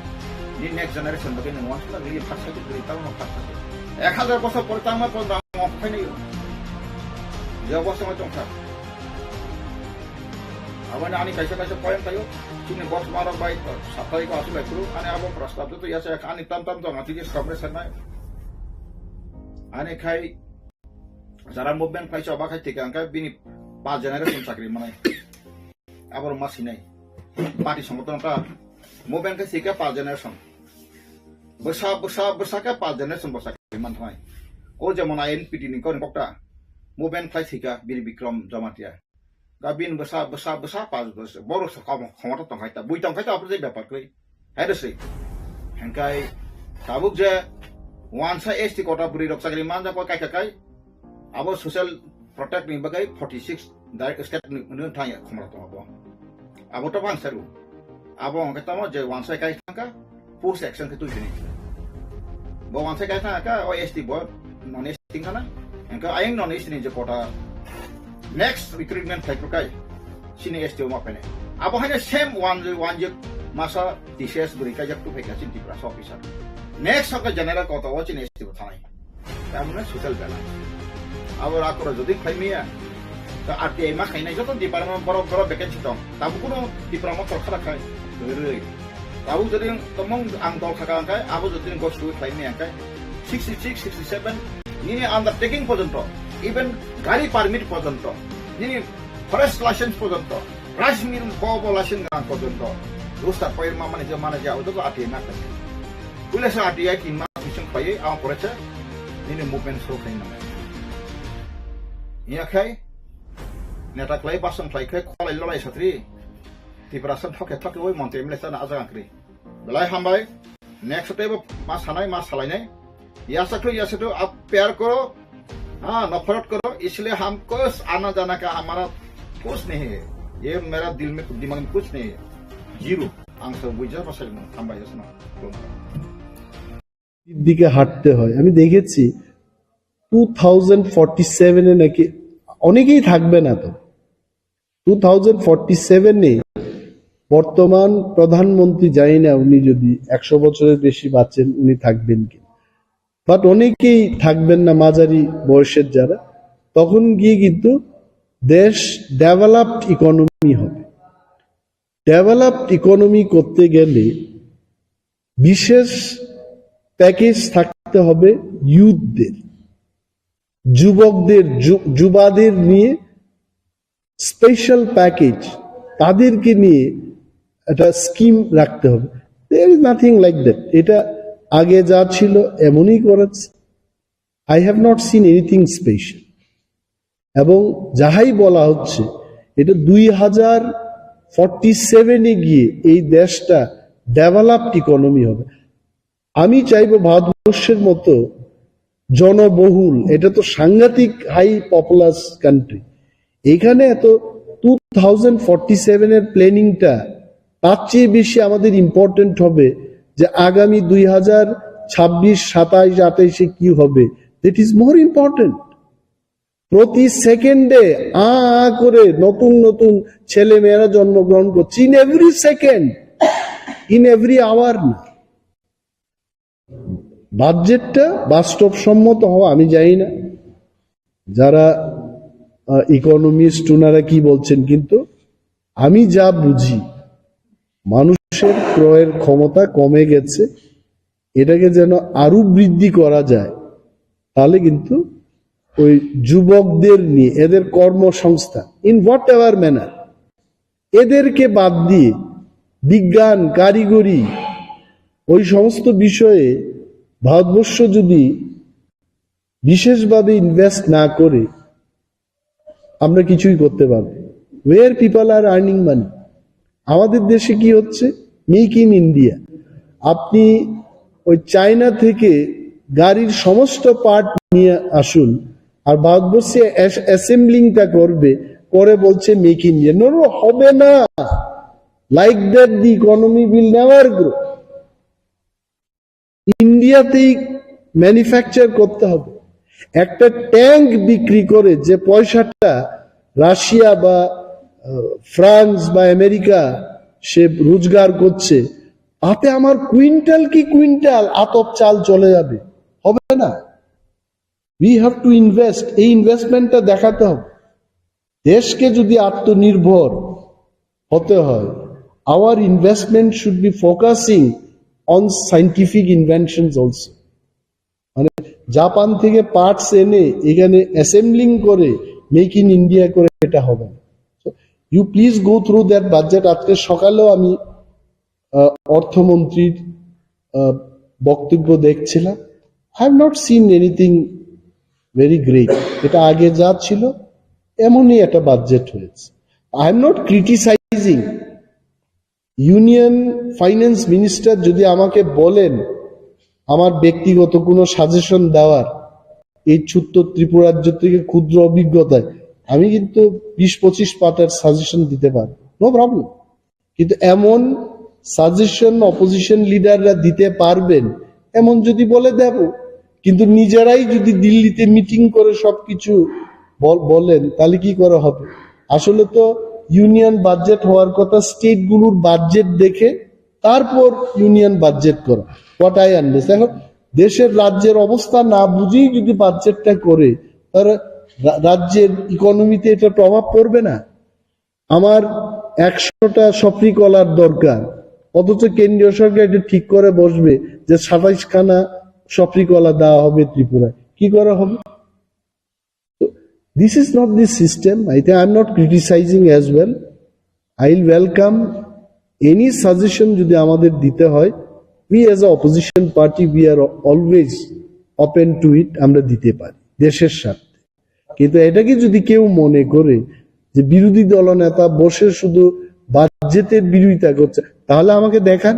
the next generation begin to want to really pass it to the town of Pakistan. 1000 বছর পরে তার মত অক্ষয় নেই যে অবস্থা মতো আবার আমি কাইসা পয়েন্ট তাইও তুমি বস মারক বাই সাপ্তাহিক আসলে করু আমি আবার প্রস্তাব তো ইয়াছে আমি তাম তো মাটি যে কম্প্রেসার নাই আমি খাই যারা মুভমেন্ট খাইছে অবাক খাই থেকে আঙ্কা বিনি 5 generation চাকরি মানে আবার মাসি নাই পার্টি সংগঠনটা মুভমেন্ট কে সিকা 5 generation বসা কে 5 generation বসা মান হয় ও যেমন আইএনপিটি নি কোন কক্টা মুভমেন্ট খাই সিকা বীর বিক্রম জমাতিয়া গাবিন বসা 5 বছর বড় সকাম ক্ষমতা তো খাইতা বুই তং খাইতা আপনি ব্যাপার কই হেডসই হেনকাই তাবুক যে ওয়ানসা এসটি কোটা বুড়ি রক্ষাকারী মান যা কাই কাই আবার social protect ni bagai 46 direct step ni thanya khomra to abo abo to bang saru abo kata mo je wan sai kai ka post action ke tu ni bo wan sai kai ka OST bo non ST kana enka ayeng non ST ni je kota next recruitment thai kai sini ST ma pene abo hanya same one je masa TCS beri ka jak tu vacancy di press officer next ka general kota wa sini ST bo thai amna social balance abar akora jodi khaimia ta RTI ma khainai joto department boro vacancy dong tabu kuno department khara khai roi tabu jodi tomong ang dol khaka kai abo jodi goes to khaimia kai 66 67 nini undertaking porjonto even gari permit porjonto nini forest license porjonto rice mill bobo license gan porjonto rusta poir ma mane ja udo RTI ma kai pulis RTI kin ma mission pai ang porecha nini movement so khaina Iya kai, neta klay pasang klay kai kolay lolay satri, tiberasan thok woi montem lesa na aja angkri. Belai hambai, next day mas hanai mas halai nai, ya sakto आप प्यार करो, हाँ नफरत करो, इसलिए हमको आना जाना का हमारा कुछ नहीं है, ये मेरा दिमाग में कुछ नहीं है, जीरो, आंसर बुझा pasal hambai jasna. দিকে হাঁটতে হয় আমি দেখেছি 2047 নাকি অনেকেই থাকবে না তো 2047 বর্তমান প্রধানমন্ত্রী জানি না উনি যদি 100 বছরের বেশি বাঁচেন উনি থাকবেন কি বাট অনেকেই থাকবেন না মাঝারি বয়সের যারা তখন গিয়ে কিন্তু দেশ ডেভেলপড ইকোনমি হবে ডেভেলপড ইকোনমি করতে গেলে বিশেষ প্যাকেজ থাকতে হবে ইউথদের যুবকদের যুবাদের নিয়ে স্পেশাল প্যাকেজ তাদেরকে নিয়ে একটা স্কিম রাখতে হবে there is nothing like that এটা আগে যা ছিল এমনই করেছে I have not seen anything special. এবং যাহাই বলা হচ্ছে এটা 2047-এ গিয়ে এই দেশটা ডেভেলপড ইকোনমি হবে। আমি চাইবো ভারতবর্ষের মতো জনবহুল, এটা তো সাংঘাতিক হাই পপুলাস কান্ট্রি, এখানে এত 2047-এর প্ল্যানিংটা তার চেয়ে বেশি আমাদের ইম্পর্টেন্ট হবে যে আগামী 2026, 27, 28-এ কি হবে, দ্যাট ইজ মোর ইম্পর্টেন্ট। প্রতি সেকেন্ডে করে নতুন নতুন ছেলে মেয়েরা জন্মগ্রহণ করছে, in every second, in every hour না। বাজেটটা বাস্তবসম্মত হওয়া আমি জানি না যারা ইকোনমিস্ট ওনারা কি বলছেন, কিন্তু আমি যা বুঝি মানুষের ক্রয়ের ক্ষমতা কমে গেছে, এটাকে যেন আরো বৃদ্ধি করা যায়, তাহলে কিন্তু ওই যুবকদের নিয়ে এদের কর্মসংস্থান ইন হোয়াট এভার ম্যানার, এদেরকে বাদ দিয়ে বিজ্ঞান, কারিগরি, ওই সমস্ত বিষয়ে ভারতবর্ষ যদি বিশেষভাবে ইনভেস্ট না করে আমরা কিছুই করতে পারবো। ওয়ের পিপল আর আর্নিং মানি। আমাদের দেশে কি হচ্ছে, মেক ইন ইন্ডিয়া। আপনি ওই চায়না থেকে গাড়ির সমস্ত পার্ট নিয়ে আসুন, আর ভারতবর্ষে অ্যাসেম্বলিংটা করে বলছে মেক ইন ইন্ডিয়া। নো, হবে না। Like that the economy will never grow. ইন্ডিয়াতেই ম্যানুফ্যাকচার করতে হবে। একটা ট্যাঙ্ক বিক্রি করে যে পয়সাটা রাশিয়া বা ফ্রান্স বা আমেরিকা সে রোজগার করছে, তাতে আমার কুইন্টাল কি কুইন্টাল আতপ চাল চলে যাবে, হবে না। উই হ্যাভ টু ইনভেস্ট, এই ইনভেস্টমেন্টটা দেখাতে হবে। দেশকে যদি আত্মনির্ভর হতে হয়, our investment should be focusing on scientific inventions also. মানে জাপান থেকে পার্টস এনে এখানে অ্যাসেম্বলিং করে মেক ইন ইন্ডিয়া করে এটা হবে না। You please go through that budget. আজকে সকালেও আমি অর্থমন্ত্রীর বক্তব্য দেখছিলাম। I have not seen anything very great. এটা আগে যা ছিল এমনই একটা বাজেট হয়েছে। I am not criticising. Union finance minister যদি আমাকে বলেন আমার ব্যক্তিগত কোনো সাজেশন দেওয়ার, এই ছোট্ট ত্রিপুরাজ্য থেকে ক্ষুদ্র অভিজ্ঞতায় আমি কিন্তু 20-25 পাতার সাজেশন দিতে পারি, নো প্রবলেম। কিন্তু এমন সাজেশন অপোজিশন লিডাররা দিতে পারবেন এমন যদি বলে দেব, কিন্তু নিজেরাই যদি দিল্লিতে মিটিং করে সবকিছু বলেন, তাহলে কি করা হবে? আসলে তো ইউনিয়ন বাজেট হওয়ার কথা স্টেটগুলোর বাজেট দেখে তারপর ইউনিয়ন বাজেট করা। হোয়াট আই আন্ডারস্ট্যান্ড, এখন দেশের রাজ্যের অবস্থা না বুঝেই যদি বাজেটটা করে, তাহলে রাজ্যের ইকোনমিতে এটা প্রভাব পড়বে না। আমার 100টা সফরি কলার দরকার, অথচ কেন্দ্রীয় সরকার এটা ঠিক করে বসবে যে 27খানা সফরি কলা দেওয়া হবে ত্রিপুরায়, কি করা হবে? This is not the system. I am not criticizing as well. I will welcome any suggestion যদি আমাদের দিতে হয়। We as a opposition party, we are always open to it. আমরা দিতে পারি দেশের স্বার্থে। কিন্তু এটাকে যদি কেউ মনে করে যে বিরোধী দলনেতা বসে শুধু বাজেটের বিরোধিতা করছে, তাহলে আমাকে দেখান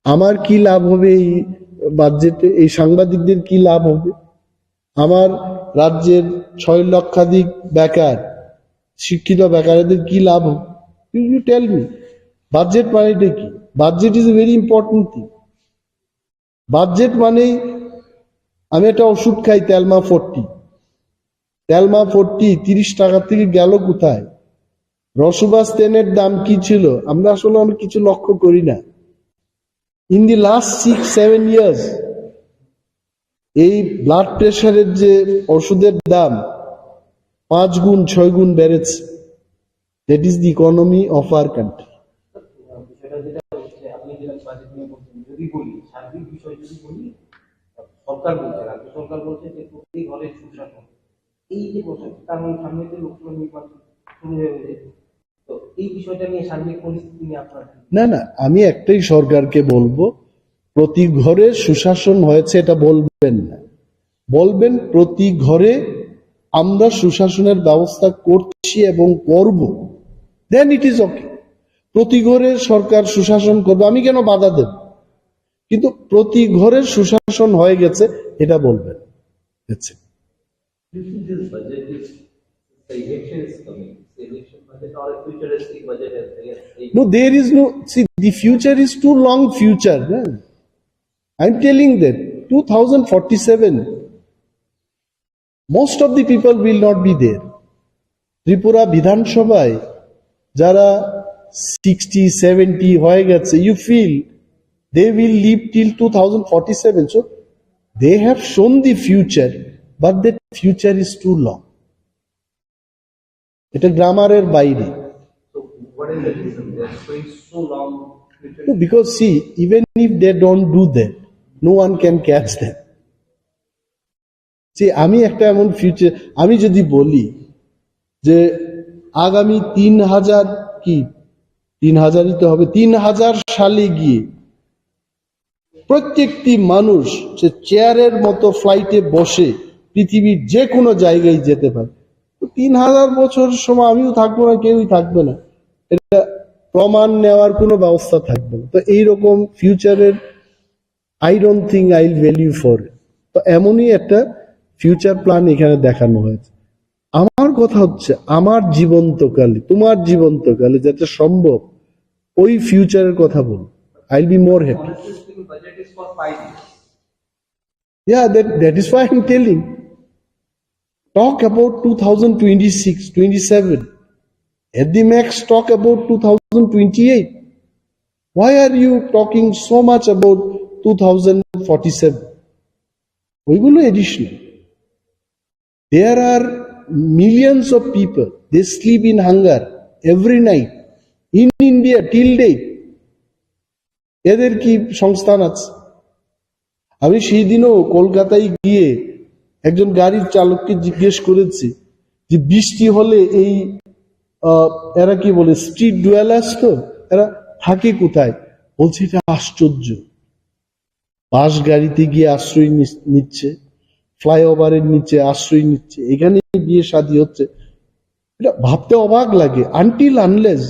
আমার কি লাভ হবে এই বাজেটে, এই সাংবাদিকদের কি লাভ হবে, আমার রাজ্যের 6 লক্ষাধিক বেকার, শিক্ষিত বেকারদের কি লাভ হবে? You tell me. বাজেট মানে কি? Budget is a very important thing. Budget মানেই আমি একটা ওষুধ খাই তেলমা 40, 30 টাকা থেকে গেল কোথায়? রসুবাস তেলের দাম কি ছিল আমরা আসলে অনেক কিছু লক্ষ্য করি না। ইন দি লাস্ট 6-7 ইয়ার্স এই ব্লাড প্রেশারের যে ওষুধের দাম 5 গুণ 6 গুণ বেড়েছে। That is the economy of our country. সরকার বলছে, রাজ্য সরকার বলছে যে প্রতি ঘরে সুশাসন, এই যে বছর কারণ সামনে যে লোকসভা নির্বাচন শুরু হয়ে, তো এই বিষয়টা নিয়ে সার্বিক পরিস্থিতি নিয়ে আপনার? না, আমি একটাই সরকারকে বলবো, প্রতি ঘরে সুশাসন হয়েছে এটা বলবেন না, বলবেন প্রতি ঘরে আমরা সুশাসনের ব্যবস্থা করছি এবং করব, দেন ইট ইজ ওকে। প্রতি ঘরে সরকার সুশাসন করবে, আমি কেন বাধা দেব? কিন্তু প্রতি ঘরের সুশাসন হয়ে গেছে এটা বলবেন। This budget is, the election is coming. The election budget or a futuristic budget as well. No, there is no, see, the future is too long future. I'm telling that 2047, most of the people will not be there. Tripura Bidhan Sabhay, jara 60, 70 hoye geche, you feel they will live till 2047. So they have shown the future, but that future is too long. Eta grammar-er baire. So what is the reason they are going so long? No, because see, even if they don't do that, no one can catch them. See, আমি একটা এমন future, আমি যদি বলি যে আগামী 3000 কি 3000ই তো হবে, 3000 সালে গিয়ে প্রত্যেকটি মানুষ সে চেয়ারের মতো ফ্লাইটে বসে পৃথিবীর যে কোনো জায়গায় যেতে পারে, 3000 বছর সময় আমিও থাকবো না, কেউই থাকবে না, এটা প্রমাণ নেওয়ার কোনো ব্যবস্থা থাকবে না। তো এইরকম ফিউচারের I don't think I will value for it. তো এমনই একটা ফিউচার প্ল্যান এখানে দেখানো হয়েছে। আমার কথা হচ্ছে আমার জীবন্তকালে, তোমার জীবন্তকালে যাতে সম্ভব ওই ফিউচারের কথা বল, I will be more happy. Honestly speaking, budget is for 5 years. Yeah, that is why I'm telling. Talk about 2026, 27. At the max, talk about 2028. Why are you talking so much about 2047? ওইগুলো additional. There are millions of people, they sleep in hunger every night in India till date. এদের কি সংস্থান আছে? আমি সেই দিনও কলকাতায় গিয়ে একজন গাড়ির চালককে জিজ্ঞেস করেছি যে বৃষ্টি হলে এই এরা কি বলে স্ট্রিট ডুয়েলার্স, তো এরা থাকে কোথায়? বলছে এটা আশ্চর্য, বাস গাড়িতে গিয়ে আশ্রয় নিচ্ছে, ফ্লাইওভারের নিচে আশ্রয় নিচ্ছে, এখানে বিয়ে শাদী হচ্ছে। এটা ভাবতে অবাক লাগে। Until unless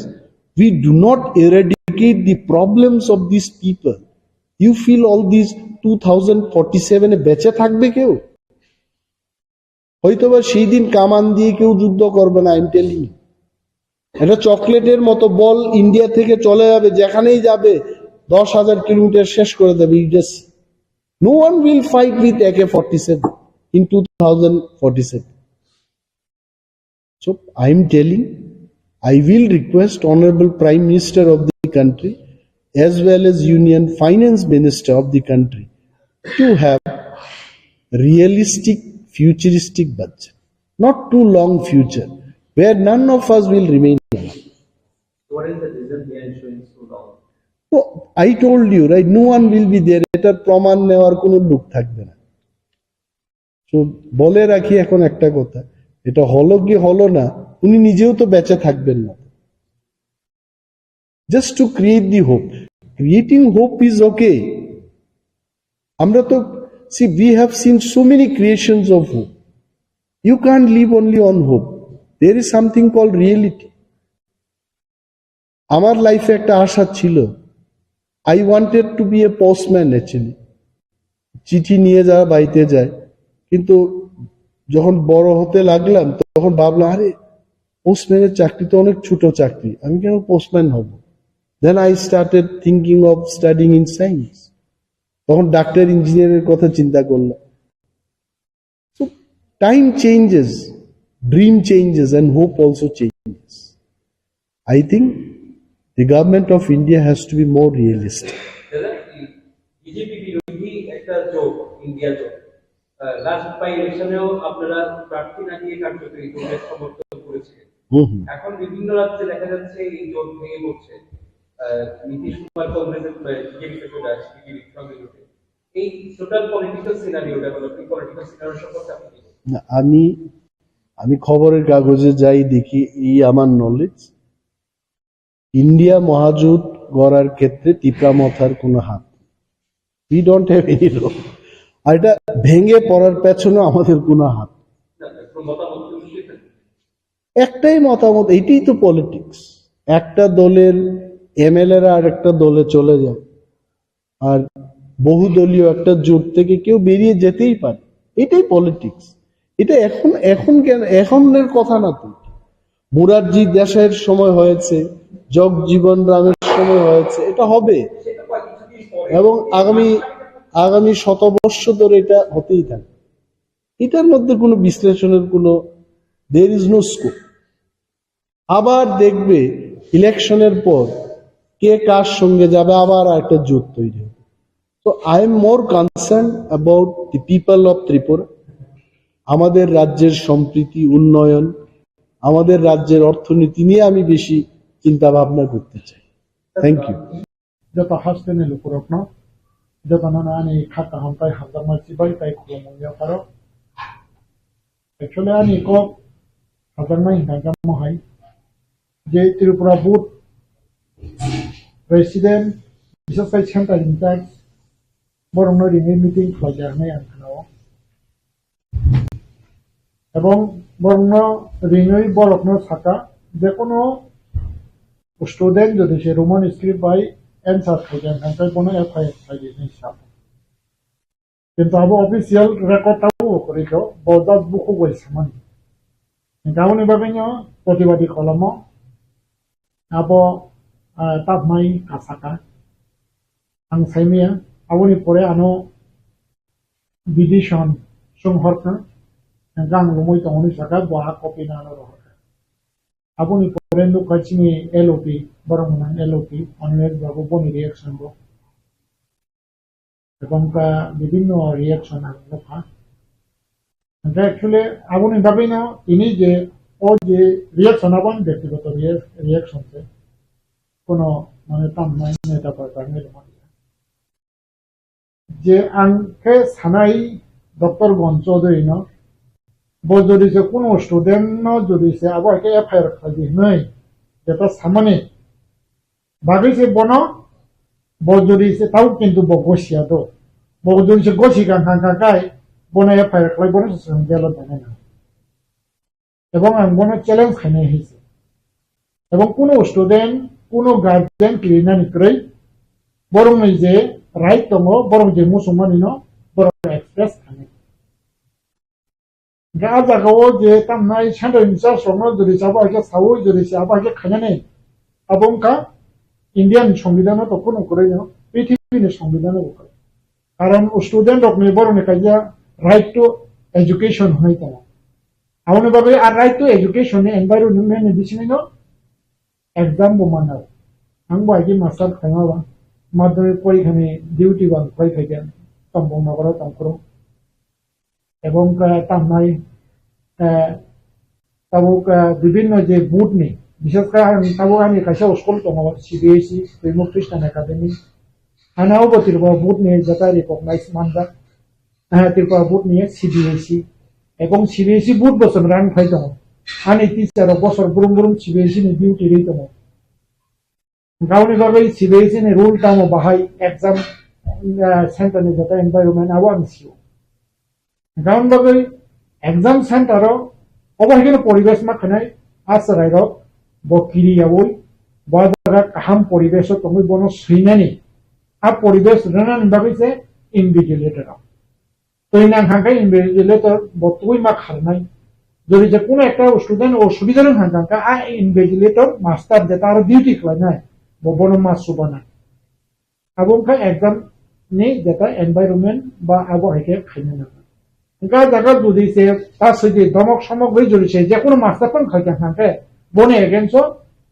we do not eradicate the problems of these people, you feel all these 2047 বেঁচে থাকবে কেউ? হয়তোবা সেই দিন কামান দিয়ে কেউ যুদ্ধ করবে না। আই এম টেলিং ইউ, এটা চকলেটের মতো বল ইন্ডিয়া থেকে চলে যাবে, যেখানেই যাবে 10,000 কিলোমিটার শেষ করে দেবে। No one will fight with AK-47 in 2047. So I am telling, I will request Honorable Prime Minister of the country as well as Union Finance Minister of the country to have realistic, futuristic budget, not too long future, where none of us will remain alive. What is the reason behind showing so long? So, I told you, right, no one will be there. এটার প্রমাণ নেওয়ার কোনো লোক থাকবে না। So, বলে রাখি এখন একটা কথা, এটা হলো কি হলো না, উনি নিজেও তো বেঁচে থাকবেন না। Just to create the hope. Creating hope is okay. আমরা তো, see, we have seen so many creations of hope. You can't live only on hope. There is something called reality. আমার লাইফে একটা আশা ছিল, I wanted to be a postman actually. চিঠি নিয়ে যাওয়া বাড়িতে যায়, কিন্তু যখন বড় হতে লাগলাম তখন ভাবলাম আরে পোস্টম্যানের চাকরি তো অনেক ছোট চাকরি, আমি কেন পোস্টম্যান হব? Then I started thinking of studying in science. তখন ডাক্তার ইঞ্জিনিয়ারের কথা চিন্তা করলাম। So time changes, dream changes and hope also changes. I think the government of India has to be more realistic. BJP বিরোধী একটা জোট, India জোট, last by ইলেকশনেও আপনারা প্রার্থী না দিয়ে কার্যকরী জোটের সমর্থন করেছিলেন। এখন বিভিন্ন রাজ্যে দেখা যাচ্ছে এই জোট ভেঙে পড়ছে, নীতিশ কুমার কংগ্রেসের বিজেপিতে চলে আসছে, বিজেপির সঙ্গে জোটে। এই total political scenario developing political scenario সম্পর্কে আপনি কি বলবেন? আমি খবরের কাগজে যাই দেখি, এই আমার নলেজ, ইন্ডিয়া মহাজোট গড়ার ক্ষেত্রে টিপামথার কোনো হাত, we don't have any role. আর এটা ভেঙে পড়ার পেছনে আমাদের কোনো হাত। একটাই মতামত, এটাই তো পলিটিক্স। একটা দলের এমএলএরা আর একটা দলে চলে যায়, আর বহুদলীয় একটা জোট থেকে কেউ বেরিয়ে যেতেই পারে, এটাই পলিটিক্স। এটা এখন কেন, এখনের কথা না তো। মুরারজি দেশাইয়ের সময় হয়েছে, জগজীবন রামের সময় হয়েছে, এটা হবে এবং আগামী শতবর্ষ ধরে এটা হতেই থাকবে। এটার মধ্যে কোনো বিশ্লেষণের কোনো there is no scope। আবার দেখবে ইলেকশনের পর কে কার সঙ্গে যাবে, আবার একটা জোট তৈরি হবে। তো I am more concern about the people of Tripura. আমাদের রাজ্যের সম্প্রীতি, উন্নয়ন, আমাদের রাজ্যের অর্থনীতি নিয়ে আমি বেশি চিন্তা ভাবনা করতে চাই। Thank you. যত হাসতেনে লুকুরকনো যত নানা আনি খাতা হামতাই হাজার মাছি বাই তাই খুলমুয়া পারো একচুয়ালি আনি কক হাজার মাই হিংগা মহাই যে ত্রিপুরা বুথ প্রেসিডেন্ট বিশেষ করে সেন্ট্রাল ইনচার্জ বরং রিঙে মিটিং খাইজানাই আं खोनाव এবং বরং রিঙै বরকनो সাকা যে কোনো স্টুডেন্ট যদি সে রোমান স্ক্রিপ্ট বাই एंसार खाइजान ओमफ्राय बनो एफआईआर खाइजान हिसाब किन्तु अब ऑफिशियल रेकर्ड आव करिखौ बजाज बुखौ गयसमान गावनि बागैनो प्रतिबादि खालामो अब तापमाय कासाका आं साइमिया आवनि परे आनो बिदिशन संहरखो गां लुमै दंनि साका बहा कपि नानो रह Aboni porendo kachini LOP barang LOP only babu boni reaction bo এবং বিভিন্ন রিঅ্যাকশন আসবে না এটা অ্যাকচুয়ালি aboni ভাবে না তিনি যে ও যে রিঅ্যাকশন আবন ব্যক্তিগত রিঅ্যাকশন কোনো মানে তাম নাই এটা পারবে না যে আংকে সানাই ডক্টর গঞ্চৌধুরী ন যদি যে কোনো স্টুডেন্ট যদি সে আবার এফআইআর খালি নাই যেটা সামনে বাগিছে বন যদি সে তাও কিন্তু বগসিয়া দো যদি সে গসি কাঙ্কাকাই বনে এফআইআর খালি বনে গেল জানে না এবং আমি বনে চ্যালেঞ্জ খাইনে হয়েছে এবং কোনো স্টুডেন্ট কোনো গার্জেন ক্লিনা নিক্রই বরং যে রাইট দङ বরং যে মুসলমানি ন বরং এক্সপ্রেস খানে গাজাগাও যে তামনাই সেন্ট্রাল ইনচার্জ সংগ্রহ যদি চাবা কে সাউ যদি চাবা কে খানে আবংকা ইন্ডিয়ান সংবিধানও তো কোনো করে না পৃথিবীর সংবিধানও করে কারণ স্টুডেন্ট অফ নিবরণে কাজা রাইট টু এডুকেশন হইতা আউনে ভাবে আর রাইট টু এডুকেশন এনভায়রনমেন্ট দিছিনো एग्जाम बमाना आं बायदि मास्टार खायमाबा माध्यमिक परीक्षानि डिउटी बान फैखायगोन तंबो माबाराव तंखरो এবং তামনাই তাবুক বিভিন্ন যে বুথনি বিশেষ করে তাবুক আমি কাছে স্কুল দङ সিবিএসই প্রেমো খ্রিস্টান একাডেমি আনাও বতিরবা বুথনি যেটা রিকগনাইজ মানদা তিরপা বুথনি সিবিএসই এবং সিবিএসই বুথ বছর রান ফাই দङ आनी टीचर बसर बुरुम बुरुम सीबीएसई नि डिउटी रही दङ गावनि बागै सीबीएसई नि रूल टाइम बाहाय एग्जाम सेंटर नि जता एनवायरनमेंट आव आं सिउ गावनि बागै एग्जाम सेंटर अबहायनो परिवेश मा खनाय आसराय बकिरि आवै बाजारा काहाम परिवेश तंगै बनो सैनानि आ परिवेश रनानि बागै से इनविजिलेटर तैना हांखाय इनविजिलेटर बतुइ मा खारनाय যদি যে কোনো একটা স্টুডেন্ট ও সুবিধার হাঙ্গাঙ্কা আ ইনভিজিলেটর মাস্টার যেটা আর ডিউটি করে না ববন মাস সুবানা এবং কা एग्जाम নি যেটা এনवायरनमेंट বা আবহাওয়াকে খাইনা না গা জায়গা যদি সে তার সাথে দমক সামগ্রী জড়িছে যে কোনো মাস্টার কোন খাইতে থাকে বনে এগেন্স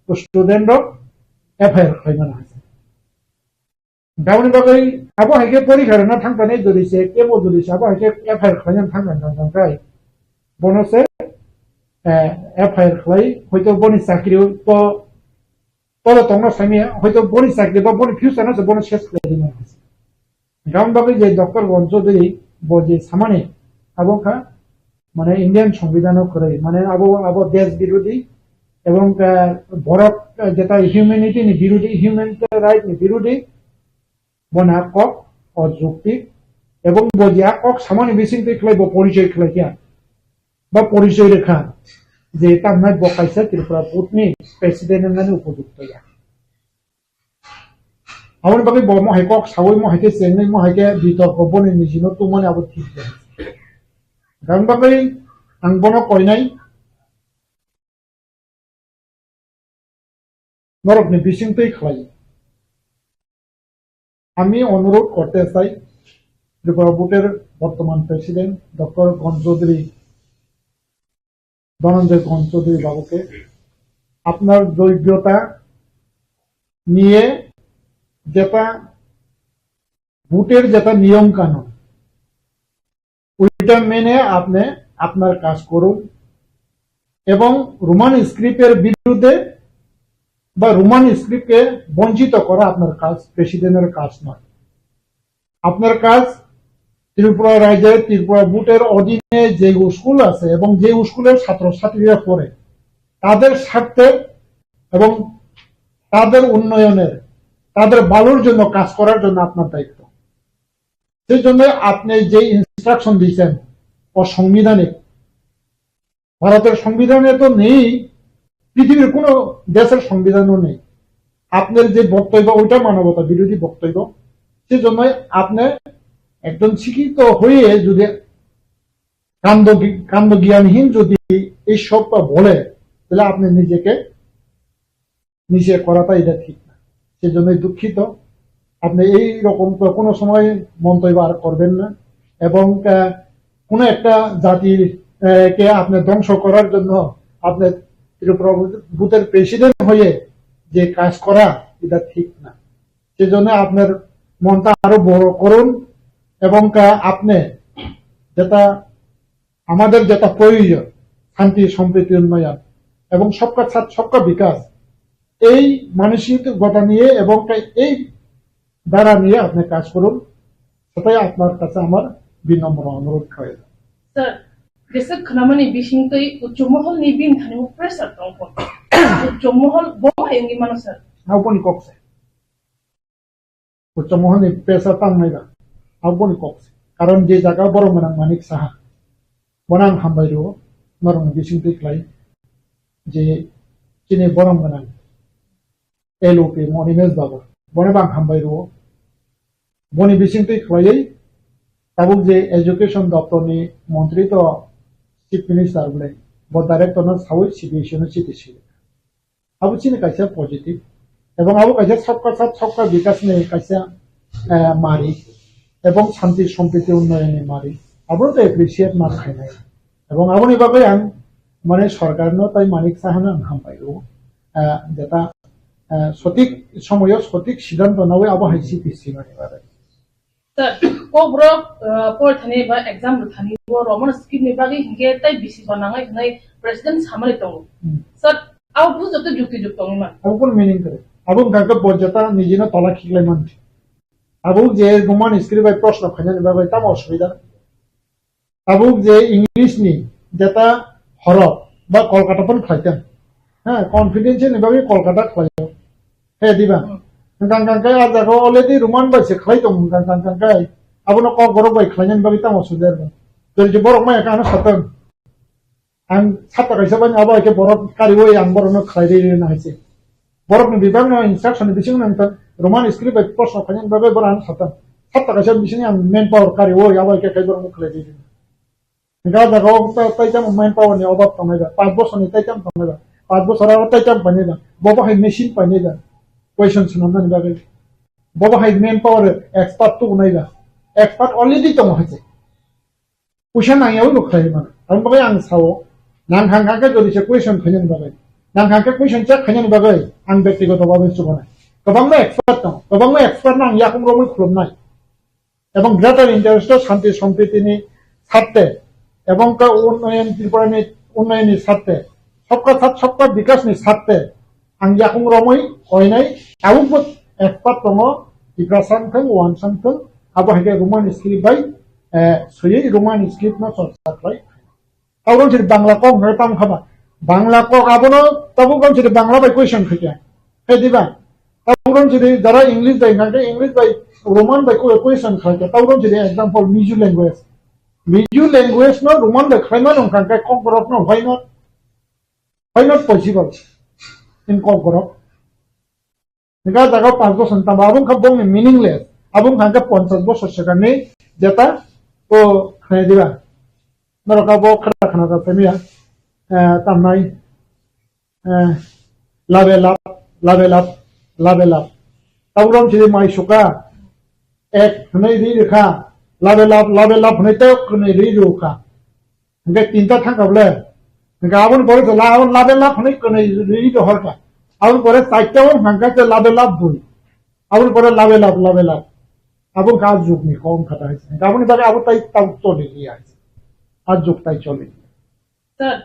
স্টুডেন্ট এফআইআর খাইনা না গাউনি বাগৈ আবহাওয়াকে পরীক্ষা না থাকবানে জড়িছে কেবল জড়িছে আবহাওয়াকে এফআইআর খাইনা থাকবান গায় বনসে এফআইআর খাই হয়তো বনি চাকরি তো তলে তংনা সামিয়া হয়তো বনি চাকরি বা বনি ফিউচার আছে বনি শেষ করে দিন গাউন বাকি যে ডক্টর গঞ্চৌধুরী বজে সামানে আবকা মানে ইন্ডিয়ান সংবিধানও করে মানে আবো দেশ বিরোধী এবং ভারত যেটা হিউম্যানিটি নি বিরোধী হিউম্যান রাইট নি বিরোধী বনা কক অযৌক্তিক এবং বজিয়া কক সামান্য বিসিংতে খেলাইব পরিচয় খেলাইয়া বা পরিচয় রেখা যে তামনাই বকাইছে ত্রিপুরা পুতনি প্রেসিডেন্ট নানি উপযুক্ত ইয়া আমার বাকি মহাই কক সাবই মহাইকে চেন্নাই মহাইকে বিতর্ক বনে নিজিন তো মানে আবার ঠিক গান বাকি আং বন কইনাই নরকনি বিসিংতেই খেলাই আমি অনুরোধ করতে চাই ত্রিপুরা বোর্ডের বর্তমান প্রেসিডেন্ট ডক্টর গণচৌধুরী ধনঞ্জয় গণচৌধুরী বাবুকে আপনার যোগ্যতা নিয়ে যেটা ভোটের যেটা নিয়ম কানুন ওইটা মেনে আপনি আপনার কাজ করুন এবং রোমান স্ক্রিপ্টের বিরুদ্ধে বা রোমান স্ক্রিপ্টকে বঞ্চিত করা আপনার কাজ, প্রেসিডেন্টের কাজ নয়। আপনার কাজ ত্রিপুরা রাজ্যের ত্রিপুরা বোর্ডের অধীনে যে স্কুল আছে এবং যে স্কুলের ছাত্রছাত্রীরা পড়ে তাদের স্বার্থে এবং তাদের উন্নয়নের, তাদের ভালোর জন্য কাজ করার জন্য আপনার দায়িত্ব। সেই জন্য আপনি যে ইনস্ট্রাকশন দিয়েছেন অসাংবিধানিক, ভারতের সংবিধানে তো নেই, পৃথিবীর কোন দেশের সংবিধানও নেই। আপনার যে বক্তব্য ওইটা মানবতা বিরোধী বক্তব্য। সেই জন্য আপনি একজন শিক্ষিত হয়ে যদি কাণ্ড জ্ঞানহীন যদি এই সবটা বলে তাহলে আপনি নিজেকে নিজে করাটা এটা ঠিক না। সেই জন্যই দুঃখিত। আপনি এই রকম কোনো সময় মন্তব্য আর করবেন না এবং কোন একটা জাতির কে আপনি ধ্বংস করার জন্য আপনি ত্রিপুরা বুথের প্রেসিডেন্ট হয়ে যে কাজ করা এটা ঠিক না। সেজন্য আপনার মনটা আরো বড় করুন এবং আপনি যেটা আমাদের যেটা প্রয়োজন শান্তি সম্প্রীতি উন্নয়ন এবং সবকা সাথ সবকা বিকাশ, এই মানসিকতা নিয়ে এবং এই দ্বারা নিয়ে আপনি কাজ করুন, সেটাই আপনার কাছে আমার বিনম্র অনুরোধ করে। স্যার, দেশে খানামানি বিশিংতই উচ্চমহল নিবিন থানিও প্রেসার দংপন উচ্চমহল বহায়ঙ্গি মানুষ স্যার আউপনি কক্সে উচ্চমহল নি প্রেসার তাংনাইবা আউপনি কক্সে কারণ যে জায়গা বড় গোনাং মানিক সাহা বনাং হামবাইরো নরং বিশিংতই ক্লাই যে চিনি বড় গোনাং এলওপি মনিমেশ বাবু বনে বাং হামবাইরো বনি বিশিংতই ক্লাইयै তাবুক যে এডুকেশন দপ্তরনি মন্ত্রী তো চিফ মিনিস্টার বলে বা ডাইরেক্টর সাউই সিবিএসই চিঠি আবু চিনি কাইসা পজিটিভ এবং আবু কাইসা সবকা সাথ সবকা বিকাশ নিয়ে কাইসা মারি এবং শান্তি সম্প্রীতি উন্নয়নে মারি আবুও তো এপ্রিসিয়েট মার খাই নাই এবং আবুনি বাকে আং মানে সরকার তাই মানিক সাহানা হামপাইরো যেটা সঠিক সময় সঠিক সিদ্ধান্ত নাও আবু হাইসি পিসি মানে স্যার কোব্রো পড়থানি বা एग्जाम রথানি ও রমন স্কিম নি বাগি হিগে তাই বিসি বানাঙাই নাই প্রেসিডেন্ট সামলে তো স্যার আউ বুঝত যুক্তিযুক্ত মান আবু কোন মিনিং করে আবু কাকে পর্যতা নিজেনা তলা খিগলাই মান আবু যে রোমান স্ক্রিপ্ট বাই প্রশ্ন খানে বাই তাম অসুবিধা আবু যে ইংলিশ নি যেটা হরফ বা কলকাতা পন খাইতেন হ্যাঁ কনফিডেন্সিয়াল নি বাই কলকাতা খাইও হে দিবা গাঙ্গাঙ্কাই আর দেখো অলরেডি রোমান বাইছে খাই তো গাঙ্গাঙ্কাই আবু না কক বড় বাই খাইনেন বাই তাম অসুবিধা তো যে বড় মাই কানো সাতন আং ছাত্র কাইসা বাই আবু একে বড় কারিবই আং বড় ন খাই রে না হইছে বড় বিভাগ ন ইনস্ট্রাকশন বিসিং নান্ত রোমান স্ক্রিপ্ট বাই প্রশ্ন খাইনেন বাই বড় আন সাতন ছাত্র কাইসা বিসিং আং মেন পাওয়ার কারিবই আবু একে খাই বড় ন খাই রে গা দেখো তাই তাম মেন পাওয়ার নি অভাব কমাইবা 5 বছর নি তাই তাম কমাইবা 5 বছর আর তাই তাম বানাইবা ববা হাই মেশিন বানাইবা question sunanan bagai boba hai main power expert to naiga expert already to hoise question nang yau lok khai man am bagai ang sao nang khang khang ka jodi se question khanen bagai nang khang ka question cha khanen bagai ang ব্যক্তিগত ভাবে সুবনা কবংলা expert nang yakum romoi khulom nai এবং greater interest শান্তি সম্প্রীতি নি স্বার্থে এবং কা উন্নয়ন ত্রিপুরানি উন্নয়নের স্বার্থে সবকা বিকাশ নি স্বার্থে ang yakung romoy oinay awubot ekpat tongo ikrasan thang wan sang thang abo hage roman script by soye roman script na saklai awron jeri bangla ko ngertam khaba bangla ko abono tabu kam jeri bangla by question khike he diba Tauron jadi jara English by nanti English by Roman by question kaya. Tauron jadi example Miju language. Miju language no Roman by kaya no kaya Kokorok no why not possible in Kokorok. Nika jaga 5 bosor tambah abang kabong meaningless. Abang kaya 50 bosor sekarang jata o kaya diba. Mereka bawa kerana kata ni tamai level up. Tauron jadi mai suka ek kena diri ka level up kena teu kena diri ka. Enggak tinta thang kable. Enggak abun boleh tu level up kena diri tu horka. Abun boleh saitau hangga tu level up bui. Abun boleh level up. Abun kau juk ni kau kata है. Enggak abun ibarat abun tay tahu tu ni है. आज juk tay चले. Sir,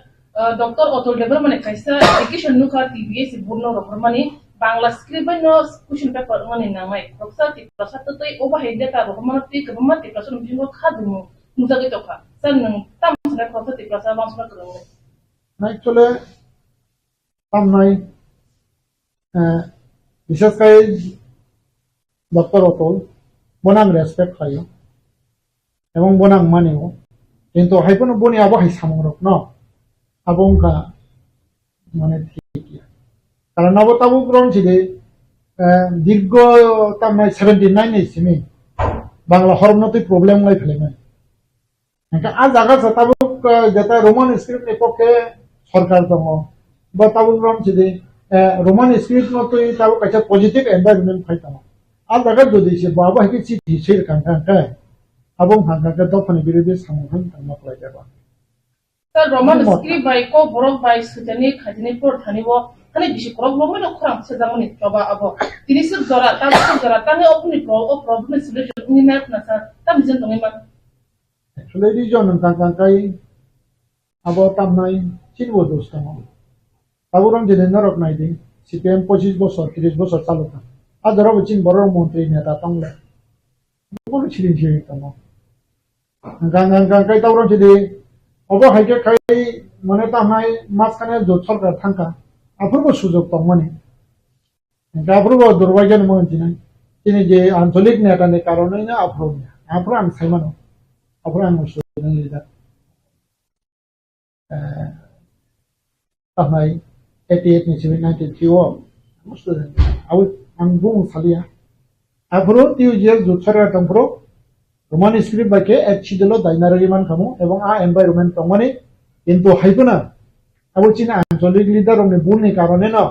Dr. Atul Debar mane kaisa education nuka TBS burno rohmani Bangla script no question paper mane namai. Doksa ti prasa to toi oba hede ta rohmana ti kabama ti prasa nujingo khadumu. Musa ke toka. Sir nang tam sana prasa ti prasa bang sana kerungu. Actually tam nai বিশেষ করে doctor Atul বনাং respect খাইও এবং বনাং মানেও কিন্তু হাইপন বনি আবো high সামরক ন আবংকা মানে ঠিক কারণ আবো তাবু গ্রহণ ছিল দীর্ঘ তামাই 79 ইসিমি বাংলা হরমনতি প্রবলেম লাই ফেলেন আজ আগা তাবু যেটা রোমান স্ক্রিপ্ট পক্ষে সরকার দङ বা তাবু গ্রহণ ছিল Roman script no to tahu kaca positive environment faitama. Al dagat do disi baba hiki chi dhisir kan kai. Abong hangga ka do phani birode samudhan tamma plai jaba. Sir Roman script by ko borok by sujani khajini por thanibo khani bishi korok lomo no khram sedamoni toba abo. Tini sub jora tani opni problem solution ni map na sir tam jen tongi man. Actually region kan kai abo tam nai chinbo dostamo. Taburan jadi norok naidi, CPM 25 bosor, 30 bosor talukan. Ada orang cing borong menteri ni datang le. Boleh ciling tamo. Gang kai taburan jadi, obo hai ke kai mana tamai mas kane jotsor ka thangka. Apur bo sujok tamani. Apur bo durwajan monti nai. Ini je antolik ni akan karone ni apur ni. Apuran saimano. Apuran musuh ni lihat. Tamai 88 ni 93 wo mustu awu angbung salia afro tiu je jutsara tampro roman script ba ke achidelo dainarari man kamu ebong a environment tongoni kintu haibuna awu china anjolic leader omne bunni karone no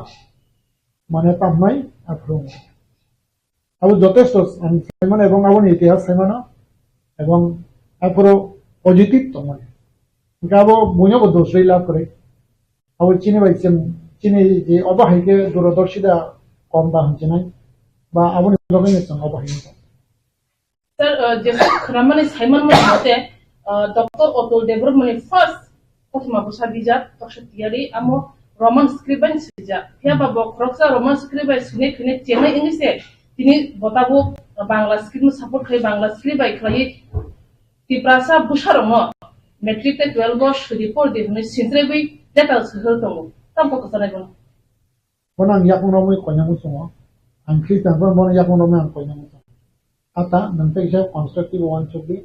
mane tamai afro awu jotesto saimon ebong awu itihas saimano ebong afro positive tongoni gabo bunyo bo dosrei la kore awu chine ba chine je oba haike duradarshida কম বা হচ্ছে নাই বা আপনি লগে নিছেন অবা হইছে sir যে খরামানে Simon মতে ডক্টর অতুল দেবর মানে ফার্স্ট প্রথম বসা দিজা তখন তিয়ারি আমো রোমান স্ক্রিপ্ট সিজা ফিয়া বা বক্রক্সা রোমান স্ক্রিপ্ট সিনে কিনে চেনে ইংলিশে তিনি বতাবো বাংলা স্ক্রিপ্ট সাপোর্ট খাই বাংলা স্ক্রিপ্ট খাই তিপ্রাসা বুশারম মেট্রিক 12 বর্ষ রিপোর্ট দিনে সিনত্রেবি ডিটেইলস হল দङ তামকো কসানাই বল বনাং ইয়াকুনমই কইনামু সङ আংখ্রি তারপর বন ইয়াকুনমই আং কইনামু সङ আতা নন্তে ইসা কনস্ট্রাকটিভ ওয়ান চুবি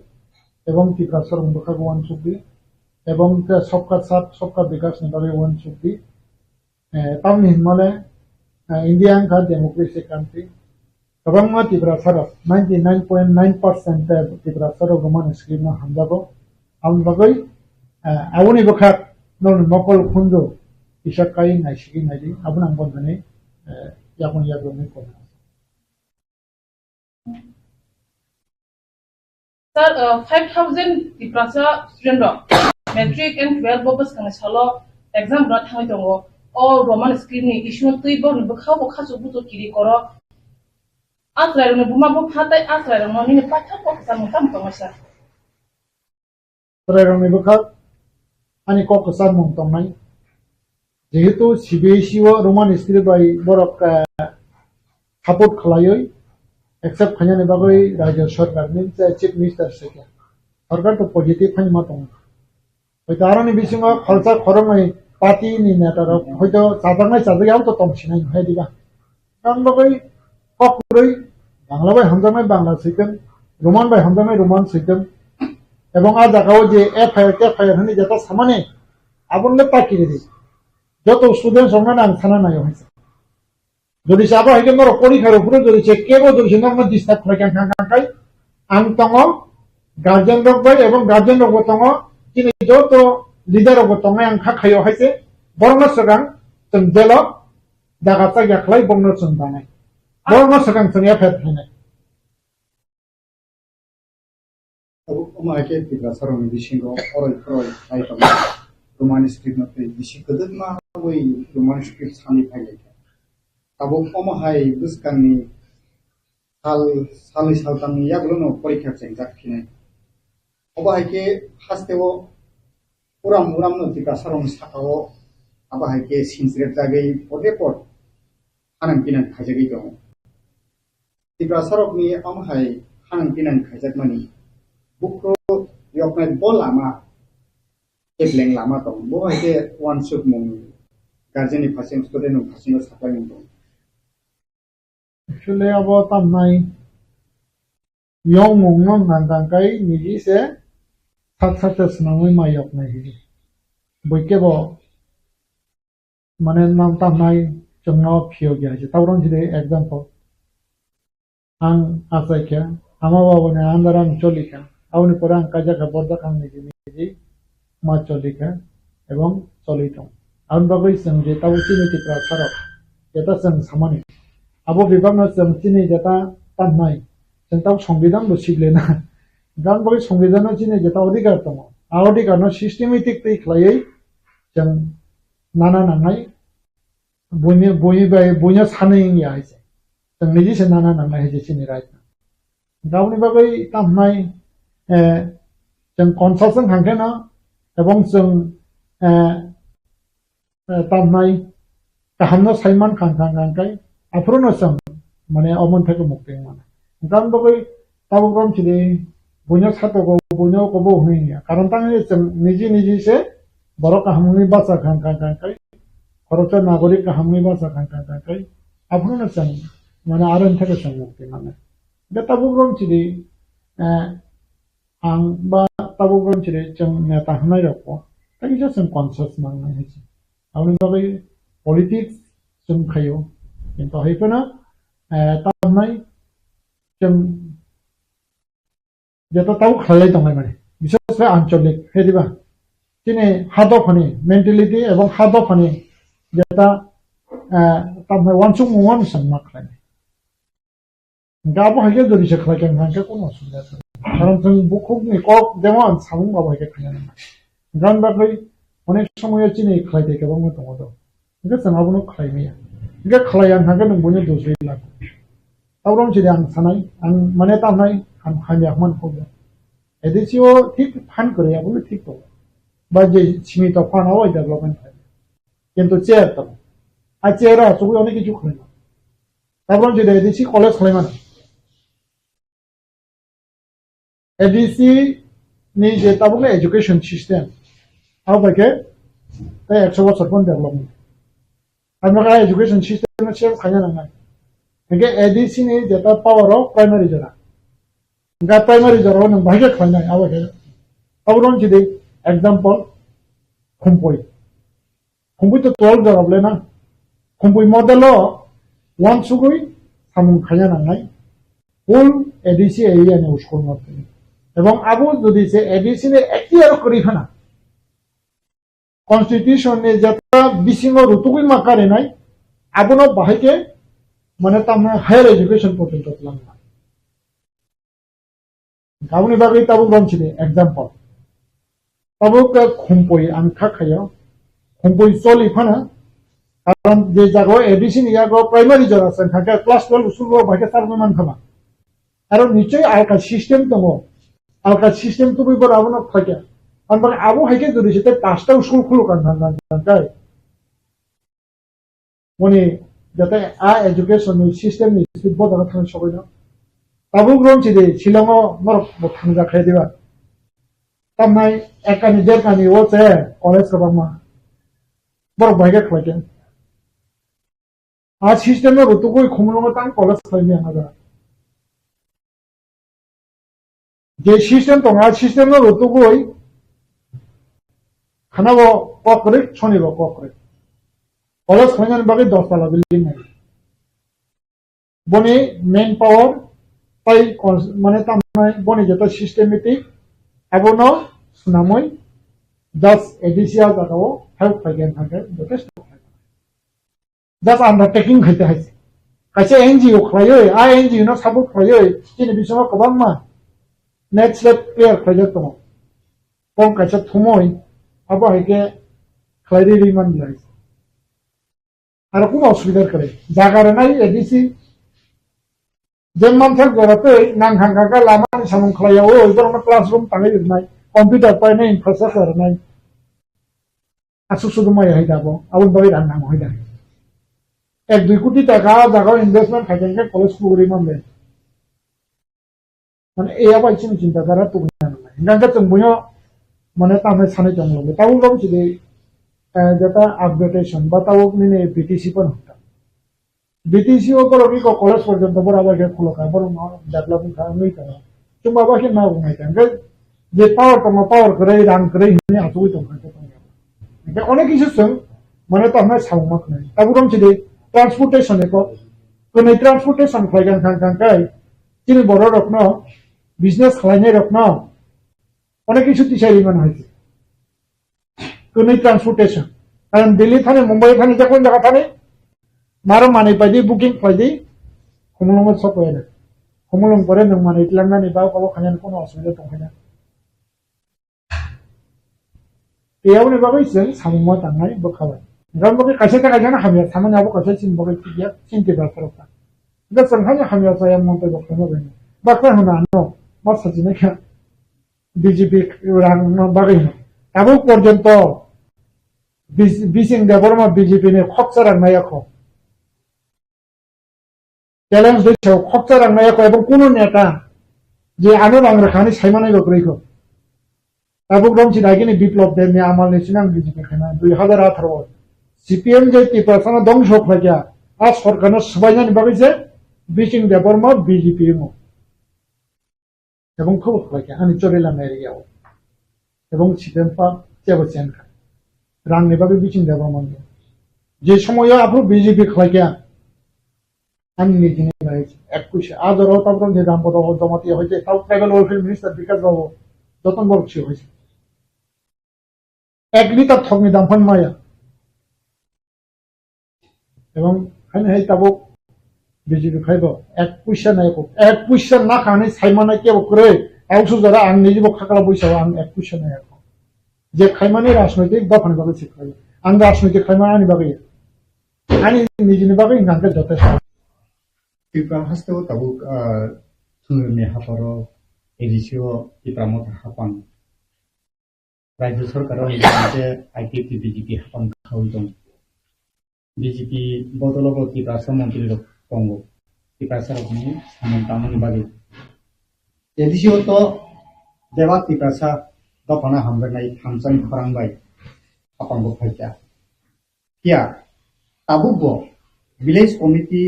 এবং তিপ্রাসার উন্ডকা ওয়ান চুবি এবং সবকা সাথ সবকা বিকাশ নিবাবে ওয়ান চুবি তামনি মানে ইন্ডিয়া কা ডেমোক্রেসি কান্ট্রি এবং তিপ্রাসার 99.9% তিপ্রাসার রোমান স্ক্রিপ্ট না হামজাগো আমবাগৈ আউনি বখা নন মকল খুন্দো Isakai naisiki naidi abun ang bondane yakun yakun ko. Sir 5000 Tiprasa student metric and 12 bobus kang salo exam rat thang dongo o roman script ni issue tui bo ni bkha su buto kiri koro atrai no buma bo phatai atrai no ni patha ko sam tam tomasa. Atrai no bkha ani ko sam mong tomai যেহেতু CBSE ও Roman script বাই বরক support খালায়ই accept খাইনে বাগৈ রাজ্য সরকার means chief minister সেকে সরকার তো পজিটিভ ফাইন মত হয়তো আরনি বিসিং খরচা খরমই পার্টি নি নেতার হয়তো চাদাঙ্গাই চাদাইয়াও তো তমছিনাই হয় দিবা কারণ বাগৈ ককরই বাংলা বাই হামজামাই বাংলা সইতেন রোমান বাই হামজামাই রোমান সইতেন এবং আর জায়গাও যে এফআইআর হনি যেটা সামানে আবনলে তাকিয়ে দিই যত স্টুডেন্ট সঙ্গে আং থানা নাই হয়েছে যদি সে আবার হইকে নর পরীক্ষার উপরে যদি সে কেবল যদি সে নর্মাল ডিস্টার্ব করে কাঙ্কাই আং তঙ গার্জেন রোগ বাই এবং গার্জেন রোগ তঙ তিনি যত লিডার রোগ তঙ আং খাখাইও হয়েছে বরং সগাং जों जेलाव जागाता याख्लाय बंनो जों बानाय बरनो सगां जों एफआइआर होनाय अमाके तिग्रा सरनि बिसिंगो अराय आइटम रोमान स्क्रिप्ट नते बिसि गदमा बै रोमान स्क्रिप्ट सानि फाइले ताबो अमाहाय बुसकांनि सालनि सालतांनि यागलोनो परीक्षा जों जाखिनाय अबाहायके हास्तेव उराम नो तिग्रा सरनि साकाव अबाहायके सिनस्रेट जागै पदेपद हानां पिनां खाजागै दं तिग्रा सरकनि अमाहाय हानां पिनां खाजागमानि बुकखौ यकनाय बल लामा एब्लें लामा दं बहायके वान सुट मुं गार्जेननि फारसे स्टुडेन्टनि फारसे साप्लाय मुं दं एक्चुअली अब तामनाय यं मुंनो नांदांकाय निजिसे सात सुनाङै मायक नायहि बयकेबो माने नाम तामनाय जोंनाव फियो गया जे तावरं जिदे एग्जांपल आं आसायखे आमाबाबोने आन्दारां चलिखा आवनि परे आं काजाखा बर्दाखां निजि मा चलिखा एवं चलिथं आं बागै जों जे ताव सिनितिफ्रा सारक जेता जों सामानि आबो बिभागनो जों सिनि जेता तामनाय जों ताव संबिधान बसिब्लेना गान बागै संबिधानाव सिनि जेता अधिकार दङ आ अधिकारनो सिस्टेमेटिक तै खलायै जों नाना नांनाय बयनो सानैनि आइसे जों निजिसे नाना नांनाय हेजे सिनि राइट गावनि बागै तामनाय जों कनसाल्टजों हांखेना एवं जों तामनाय गाहामनो साइमान खांखांखांखाय आफोरनो जों माने अमन्थायखौ मुक्ति माने गावनि बागै ताबुग्राम सिदे बयनो सातगो बयनो कबो होनिया कारण तांनि जों निजिसे बर' काहामनि बासा खांखांखांखाय भारतीय नागरिक काहामनि बासा खांखांखांखाय आफोरनो जों माने आरन्थायखौ जों मुक्ति माने बे ताबुग्राम सिदे आं बा ताबुग्राम सिदे जों नेता होनाय रखो ताकि जों कनसास मांनाय हेजे आवनि बागै पलिटिक्स जों खायो किन्तु हैफोरनो तामनाय जों जेता ताव खालाय दंनाय माने बिसेस आंचलिक हेदिबा दिनै हादफानि मेन्टेलिटी एवं हादफानि जेता तामनाय वानसुं मुवान जों मा खालायनाय गाबो हायके যদি সে খালাকেন হাंके কোনো অসুবিধা নেই কারণ जों बुखुकनि कक जेमन सामुं बाबो हायके खालायनो गान बागै अनेक समय चिनि खालायदे गोबां दङ दं इखो जों आबुनो खालायनाया इखो खालायनो हागोन नों बयनो दुसै लाग तावरं सिदे आं सानाय आं माने तामनाय आं हानिया मान होगोन एदिसिओ ठीक फान करे आबुनो ठीक दं बा जे सिमित फानाव आइ डेभलपमेन्ट थायो किन्तु चेयार दं आ चेयारा सबै अनेक কিছু खालायनो तावरं सिदे एदिसि कलेज खालायमानो एडीसी नि जे ताबुनो एजुकेशन सिस्टेम आवबायके 100 बोसोरखौनो डेभलपमेन्ट आमरा एजुकेशन सिस्टेम चेन्ज खालामनो नांगोन इनके एडीसी नि जेता पावर ऑफ प्राइमरी जरा गा प्राइमरी जरा नों बाहायके खालामनाय आवबायके ताबुनो जिदे एग्जांपल खुम्पय तो 12 जराबलेना खुम्पय मडेलो वन सुगै सामुं खाया नांनाय फुल एडीसी एरिया नि उसको नते এবং আবু যদি সে এডিসিনে এক্টিয়ার করি ফানা কনস্টিটিউশনে যেটা বিসিং রুতুগুই মাকারে নাই আবুনো বাহাইকে মানে তামনা হায়ার এডুকেশন পর্যন্ত প্ল্যান না গাউনি বাগৈ তাবু রমছিনে एग्जांपल তাবু খুম্পই আংখা খায়া খুম্পই চলি ফানা কারণ যে জায়গা এডিসি নিয়াগো প্রাইমারি যারা আছে থাকে ক্লাস 12 উসুল বাহাইকে সারমান খাবা আর নিচে আলকা সিস্টেম দङ alka system tu bibor abono khaya ambar abo haike jodi sete pasta school khulu kan kai moni jate a education system ni sibbo daga thang sobai na tabu grom chide silango mor thangja khai diba tamnai ekani derkani oche college ka bama bor bhage khaya uh system में रुतु कोई खुमलों का college खाई आना जे system तो आज system में रुतु कोई खाना वो कॉकरे छोनी वो कॉकरे कॉलेज खाने बाकी 10 साल बिल्डिंग है बने मेन पावर पाई माने तामनाय बने जता सिस्टेमेटिक एबोनो सुनामय 10 एडिसिया जागाव हेल्प फाइगेन थाके जथेस्ट जास्ट अंडरटेकिं खाइते हाइसे खाइसे एनजीओ खायो आ एनजीओ ना साबो खायो दिनै बिसमा गोबां मा नेट स्लेप क्लियर खाइजे दङ कम खाइसे थुमय आबो हाइके खाइरि रिमान बिलाइ आरो कुन असुबिदा करे जागारनाय एडिसि जे मानथार गराते नांखांखागा लामानि सामुं खालायाव ओइबरनो क्लासरूम थाङै जोबनाय कम्पिउटार पाइनाय इनफ्रास्ट्राक्चार नाय आसु सुदुमाय हाइदाबो आबो बाय राननांगौ हाइदा 1-2 कोटी टाका जागाव इनभेस्टमेंट खाइजेनके कलेज पुगुरि मामले माने एया बायसिन चिन्ता करा तुगना नांगा जों बुयो माने तामे सानै दंलो ताउ गम सिदे जता अपडेटेशन बताओ ने बीटीसी पर होता बीटीसी को करो को कॉलेज पर्यंत बराबर के खुलो का बरो डेवलपमेंट का नहीं करा तुम बाबा के ना घुमाई थे जे पावर करे रान करे ने आसुई तो खाते अनेक किछु जों माने तो हमें साउमक नहीं ताबु गम सिदे ट्रांसपोर्टेशन को कोने ट्रांसपोर्टेशन फाइगन खांखांखाय तिनि बरो रखनो बिजनेस खालायनाय रखनो अनेक किछु तिसारि मान होइছে कोने ट्रांसपोर्टेशन कारण दिल्ली थाने मुंबई थाने जखन जगह थाने मारो माने बायदि बुकिं बायदि खमलंग सफायना खमलंग परे नों माने इतलांनानै बा गाव खानाय कोनो असुबिदा दंखायना बेयावनो बागै जों सामुमा थांनाय बोखाबाय गामबो कासे थाखाय जाना हामिया सामान्याबो कासे सिनबो किया सिनते बाथरफा दा संहाय हामिया साया मन्ते बखनो बेनो बाखा होना न मा सजिने का बीजेपी रां बागै आबो पर्यन्त बिसिं देबरमा बीजेपी ने खपसा रांनायाखौ चैलेंज दैछौ खपसा रांनायाखौ एबं कोनो नेता जे आनो रां रखानि सायमानाय लग्रैखौ आबो ग्रमसि दागिनि बिप्लब देनि आमालनि सिनां बीजेपी खाना 2018 सीपीएम जे तिपासना दंश खाया आ सरकारनो सबायनानि बागैसे बिसिं देबरमा बीजेपी मो एबं खौ खाया आनि चरेला एरियायाव एबं सिपेमपा जेबो चेनखा रांनि बागै बिसिं देबरमा जे समय आपरो बीजेपी खाया आनि निजिनि बाय 21 आदराव ताब्रन जे दाम बदो जमाति होइसे साउथ ट्राइबल वेलफेयर मिनिस्टार बिकास बाबू जतन बक्सि होइसे 1 लिटार थगनि दाम फान माया এবং খানে হাই তাবো বিজেপি খাইব 1 পয়সা নাই কো 1 পয়সা না খানে সাইমানা কে করে আউসু যারা আং নিজব খাকলা পয়সা আং 1 পয়সা নাই কো যে খাইমানে রাজনৈতিক বাফান ভাবে শিখাই আং রাজনৈতিক খাইমানি ভাবে আনি নিজনি ভাবে গানকে যথেষ্ট ত্রিপুরা হাসতেও তাবো থুরনে হাপারো এডিসিও ত্রিপুরামত হাপান রাজ্য সরকারও যে আইটিপি বিজেপি হাপান খাওই দं बीजेपी बदलाव तिप्रासा मंत्री दंगो तिप्रासा रखनी सामंतामनि बागे एदिसियो तो देवा तिप्रासा दफाना हामगनाय थामसन खरांबाय आपांगो फाइया किया ताबुबो विलेज कमिटी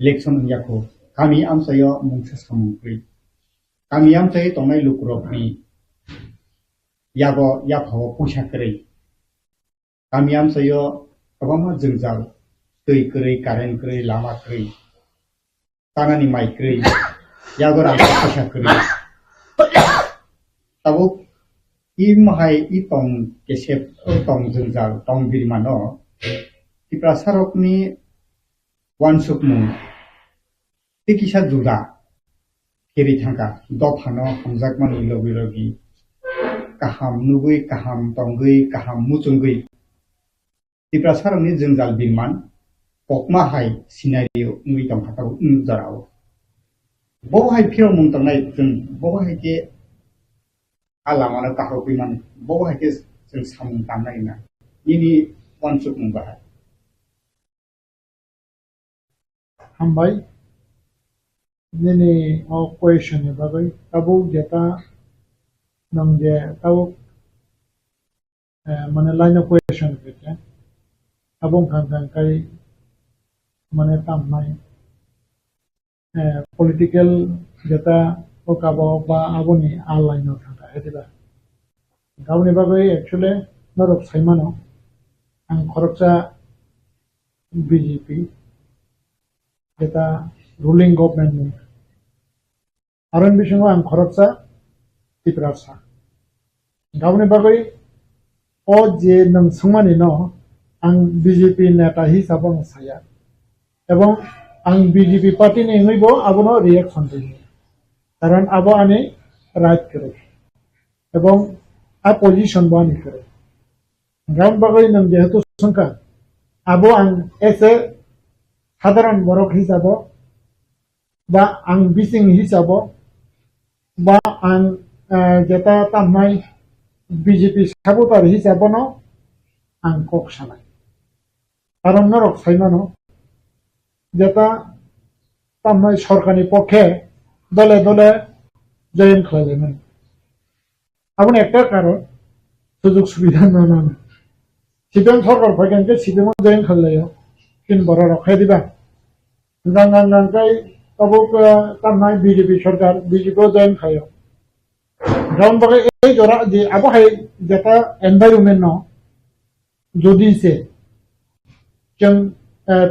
इलेक्शन याखो गामि आमसायो मुंसा सामुंख्रि गामि आमसायो तंनाय लुकुरकनि याबो याफाव पैसा करै गामि आमसायो गोबां जोंजाल दै करै कारेन्ट करै लामा करै तानानि माइ करै यागो रां पैसा करै ताबो इ माहाय इ तंग केसेप तंग जोंजाल तंग बिरमानो तिप्रा सारकनि वानसुकमु तिकिसा जुदा केरि थांगा दफानो हमजाकमानि लबि लबि काहाम नुगै काहाम तंगै काहाम मुचुंगै तिप्रा सारकनि जोंजाल बिरमान पकमा हाय सिनारियो नुइ दंखाताव नुजाराव बहाय फिराव मुंतंनाय जों बहाय के आलामानो काहाव बिमान बहाय के जों सामुं दामनाय ना इनि वानसुक मुंबाय हामबाय दिनै क्वेश्चन बागै ताबो जेता नंजे ताबो माने लाइन क्वेश्चन के abong kang kay মানে তামনাই পলিটিক্যাল যেটা ওকাব বা আবনি আনলাইন থাকা হেদিবা গাवनि बागै एक्चुअली नरक साइमानो आं खरकसा बीजेपी जेटा रुलिंग गभर्नमेंट आरो बिसिङाव आं खरकसा त्रिपुरासा गावनि बागै अ जे नोंसुंमानि न आं बीजेपी नेता हिसाबै आं साया एवं आं बीजेपी पार्टीनि नैबो आबनो रिएक्शन दियो कारण आबो आनि राइट करे एवं आ पोजिशन बानी करे गावनि बागै नों जेहेतु संखा आबो आं एसे साधारण बरक हिसाबै बा आं बिसिं हिसाबै बा आं जेटा तामनाय बीजेपी साबुतार हिसाबै आं कक सानाय कारण नरक साइमानो जेटा तामनाय सरकारनि पक्षे दले दले जयन खालामोन आबो एकटा कारण सुजुग सुबिधा नाना सिदम सरकार फैगोन के सिदम जयन खालायो किन बर रखाय दिबा गांगांगांकाय तबो तामनाय बीजेपी सरकार बीजेपी जयन खायो गावनि बागै এই जरा जे आबो हाय जेटा एनवायरनमेन्ट न जदि से जों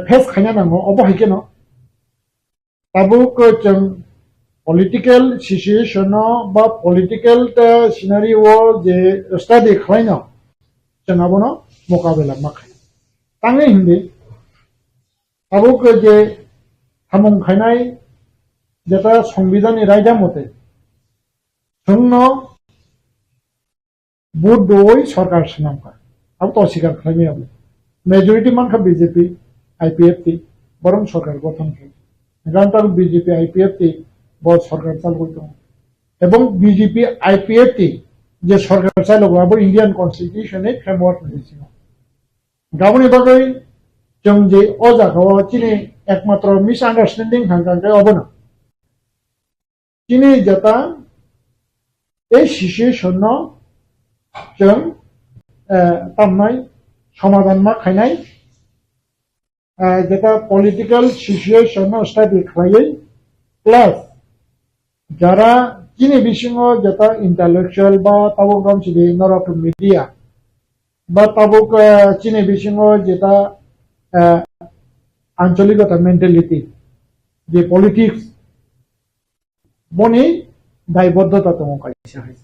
फेस खायना नांगौ अबो हायके न ताबो जों पॉलिटिकल सिचुएशन बा पॉलिटिकल सिनारियो जे स्टडी खालायनो जों आबनो मुकाबला माखाय तांगे हिंदे आबो जे हामुं खायनाय जेटा संविधाननि रायदा मते जोंनो बुट दोय सरकार सिनामखा अब तो स्वीकार खालामो आबो मेजॉरिटी मानखा बीजेपी आईपीएफटी बरं सरकार गठन खालामो गांतार बीजेपी आईपीएफटी बहुत सरकार चालू दं एवं बीजेपी आईपीएफटी जे सरकार चालू आबो इंडियन कन्स्टिट्यूशननि फ्रेमवर्क नि गावनि बागै जों जे अ जागायाव चिनि एकमात्र मिसआन्डारस्टेंडिं हांगांगाय अबनो चिनि जेटा এই सिचुएशन जों तामनाय समाधान मा खायनाय जेटा पॉलिटिकल सिचुएशन स्टडी खालायै प्लस যারা চিনি বিসিङाव जेटा इंटेलेक्चुअल बा ताबुक गामसिदि नरक मीडिया बा ताबुक चिनि बिसिङाव जेटा आंचलिकता मेंटालिटी जे पॉलिटिक्स बनि दायबद्धता दङ कायसा हाय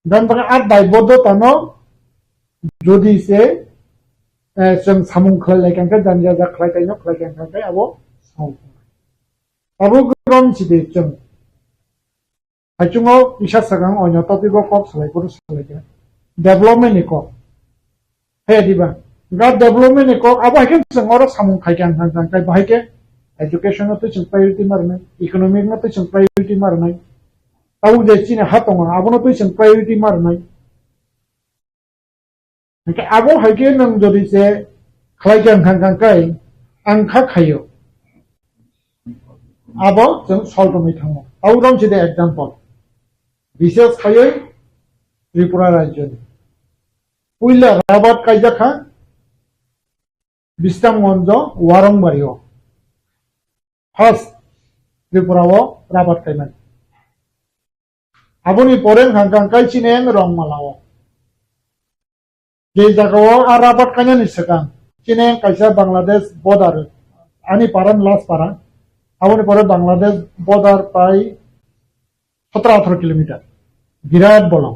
दान बागै आ दायबद्धता न जदि से जों सामुं खालायखांखा जानजा जा खालायखायनो खालायखांखाय आबो साव आबो गामसिदि जों हायचुङाव इसा सागां अन्य टपिक कप सलायखौ सलायदो डेभलपमेन्टनि कप हे दिबा गा डेभलपमेन्टनि कप आबो हायके जों अर सामुं खायखांखाय बाहायके एजुकेशन तो जों प्रायोरिटी मारनाय इकोनॉमिक तो जों प्रायोरिटी मारनाय ताऊ जे चिनि हा दङ आबोनो तो जों प्रायोरिटी मारनाय आबो हायके नों जदि से खालायखांखाय आं खायो आबो जों सल्टमै थाङो आउ गामसिदि एग्जाम्पल विशेष खायै त्रिपुरा राज्यनि पुइला राबात कायजाखा बिस्तामगन्ज वारंबारियाव फार्स्ट त्रिपुराव राबात कायमान आबोनि परें हांगांकाय चिनें रंमालाव जे जागायाव आ राबात कायनायनि सिगां चिनें कायसा बांलादेश बर्डार आनि पारान लास्ट पारा आबोनि परे बांलादेश बर्डार प्राय 17-18 किलोमीटर बिराद बलं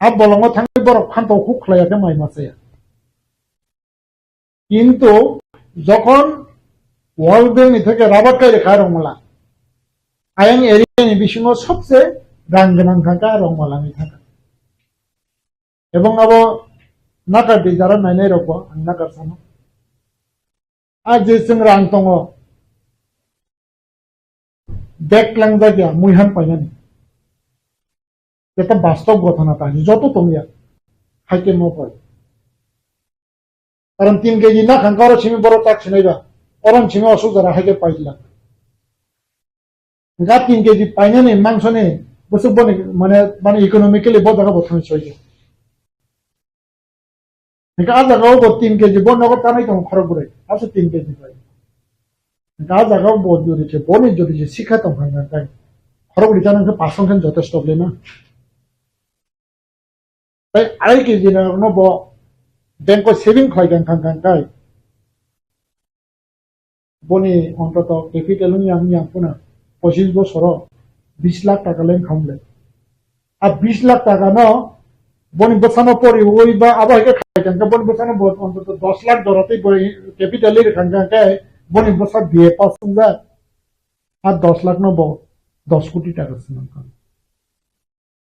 आ बलंगाव थांनाय बरफ फान्थावखौ खालायाखै माइ मासाया किन्तु যখন वर्ल्ड बैंक থেকে রাবাত কাই রেখা রংমালা আয়াং এরিয়াनि बिसिङाव सबसे रां गोनां थांखा रंमालानि थाखा এবং আবো नागारदि যারা नायनाय रखबो आं नागारसानो आ जे जों रां दङ देखलां जायगा मुइहान पाइनानि এটা বাস্তব ঘটনা তাই যত তোমিয়া হাইকে মপয় কারণ 3 কেজি না খাঙ্কার ছিমি বড় তাক ছিনাইবা অরম ছিমি অসুখ যারা হাইকে পাইলা গা 3 কেজি পাইনানি মাংসনে বসুক বনে মানে মানে ইকোনমিক্যালি বড় জায়গা বথমে চইছে Nka jaga bo 3 kg bo nogo tanai tong khorok bure ase 3 kg bai nka jaga bo jodi che boni jodi che sikha tong khang kai khorok buri janang ke pasong khan jotesto ble na tai ai kg na no bo bank ko saving khoi gan khang kai boni ontoto capital yang puna 25 বছর 20 লাখ টাকা lane খামলে আর 20 লাখ টাকা ন বনি বসানো পরি ওই বা আবার খাইতেন বনি বসানো অন্তত 10 লাখ ধরতেই ক্যাপিটালের খাঙ্গায় বনি বসা দিয়ে পাসুন যা আর 10 লাখ নব 10 কোটি টাকা সিনেম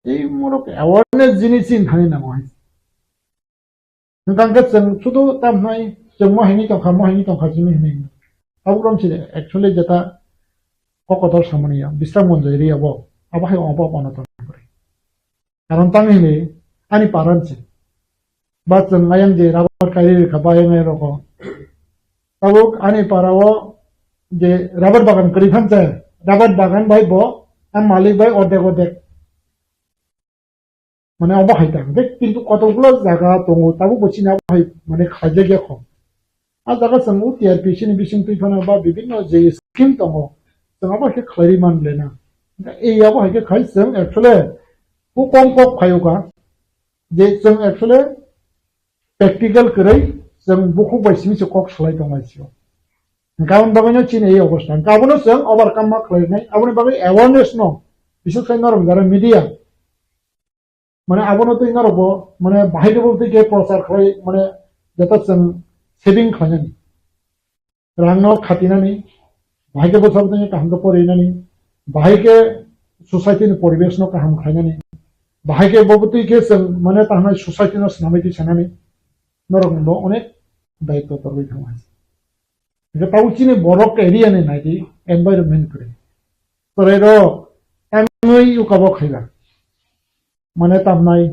এই মোরক অ্যাওয়ারনেস জিনিসই নাই না হয় নঙ্কা শুধু তাম নাই जों মহিনী টকা জিনি নেই আবরম ছিল অ্যাকচুয়ালি যেটা ককতর সামনিয়া বিশ্রাম মঞ্জুরি আবো আবাহাই অব অনতন করে কারণ তামিলে আনি পারানছে বা जों ayang je rabar kairi kabayang ay roko tabuk ani parawo je rabar bagan kari phanse rabar bagan bai bo am malik bai odek মানে অবহাই থাকবে কিন্তু কতগুলো জায়গা দङ তাবো বচিনা অবহাই মানে খাইজে গে খম আর জায়গা जों টিআরপিসি नि बिसिं তুইফানা বা বিভিন্ন যে স্কিম দङ जों अबहाय खैरि मानले ना ए अबहाय खाइ जों एक्चुअली को कम खायोगा जे जों एक्चुअली प्रेक्टिकल करै जों बुखु बायसिनि से कक सलाय दंगासियो गाबोन बागैनो चिन ए अवस्था गाबोनो जों ओवरकाम मा खैनाय आबोनि बागै अवेयरनेस न बिसोर खायनो रं जारा मीडिया माने आबोनो तो इनारबो माने बाहायदो बोलते के प्रचार खै माने जता जों सेभिं खैनाय रांनो खातिनानि बाहायके बसाबदों काहम को परिनानी बाहायके सोसाइटी नि परिवेश न काहम खायनानी बाहायके बबुति के जों माने ताहना सोसाइटी न सनामिति सनानी नरगनो अनेक दायित्व तरबै थामा जे पाउचिनि बरक एरिया नि नायदि एनवायरनमेंट करे तरेरो एमनै उकाबो खायला माने तामनाय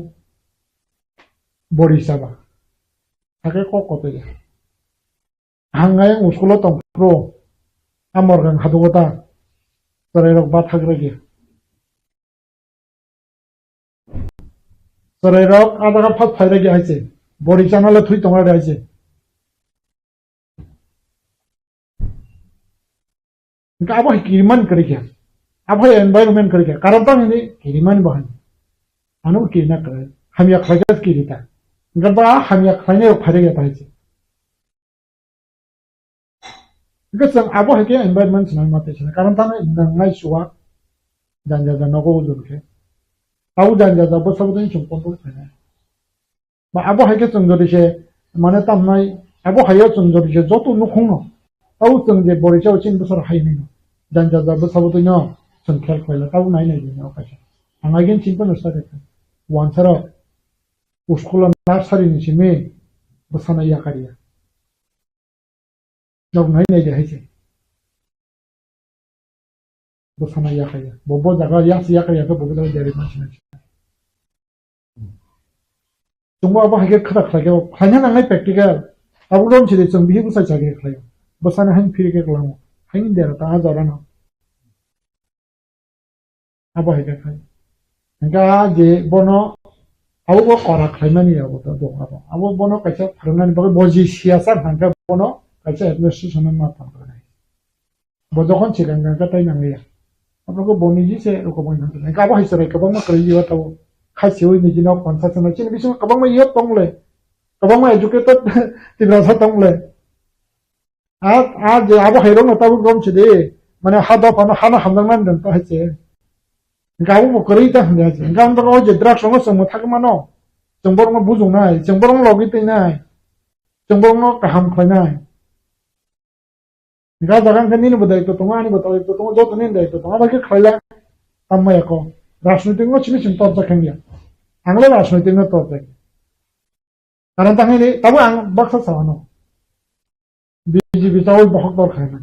बरिसाबा थाके ककते हांगाय उसकुलो तंप्रो Amorgan hadugota sarerok bathagragi sarerok adaga phat phairagi haise bori chanale thui tonga raise ka abo kirman karikya abo environment karikya karon tang ni kirman bahan anu kirna kare hamya khajas kirita ngaba hamya khaine phairagi taise जों आबहावाया environment सिनाय मातेसिना कारण ताने नंगाय सुवा जानजा जानगो जुरखे आउ जानजा जाबो सबदिन सम्पन्द थाने बा आबहावाया जों जदिसे माने तामनाय आबहावाया जों जदिसे जतो नुखुनो आउ जों जे बरिसाव चिन बोसोर हायनै जानजा जाबो सबदिन जों खेल खयला ताउ नायनाय दिनो कासे आंगागिन चिन्ता नस्ता देखे वानसारा उस्कुला नार्सारि निसिमे बसाना याकारिया जब नहीं नहीं जाए बसाना या करिया बोबो जगह या सिया करिया तो बोबो जगह जेरी मानसिना जोंबो अब हागे खरा खरागे खाना नांनाय प्रेक्टिकल आबो दम छिदे जों बिहि बुसाय जागे खलायो बसाना हाइन फिरिके गलामो हाइन देर ता जरानो अब हागे खाय गा जे बनो आबो करा खायमानि आबो तो दङ आबो बनो कायसा फरनानि बगे बजि सियासा हांगा बनो kaisa administration ma tam kare bojokon chikan ga tai nangiya apko boniji se rokobon na ka ba hisare ka ba ma kari jiwa taw khaisi oi ni jino konsa na chin bisu ka ba ma yot tongle ka ba ma educated tibrasa tongle a je abo hairo na taw gom chide mane hada pana hana hamdang man dan ta hache ga bu kari ta handa je ga ndo o je drak songo somo thakmano jongbor ma bujung nai jongbor ma logi tai nai jongbor ma kaham khainai Ga jagan kan ini bodai to tonga ani bodai to tonga jot nin dai to tonga ba ke khaila tamma ko rajnitik no chini chin torja khangya angla rajnitik no torja karan tang ni tabu ang baksa sawano BJP taul bahok dor khaina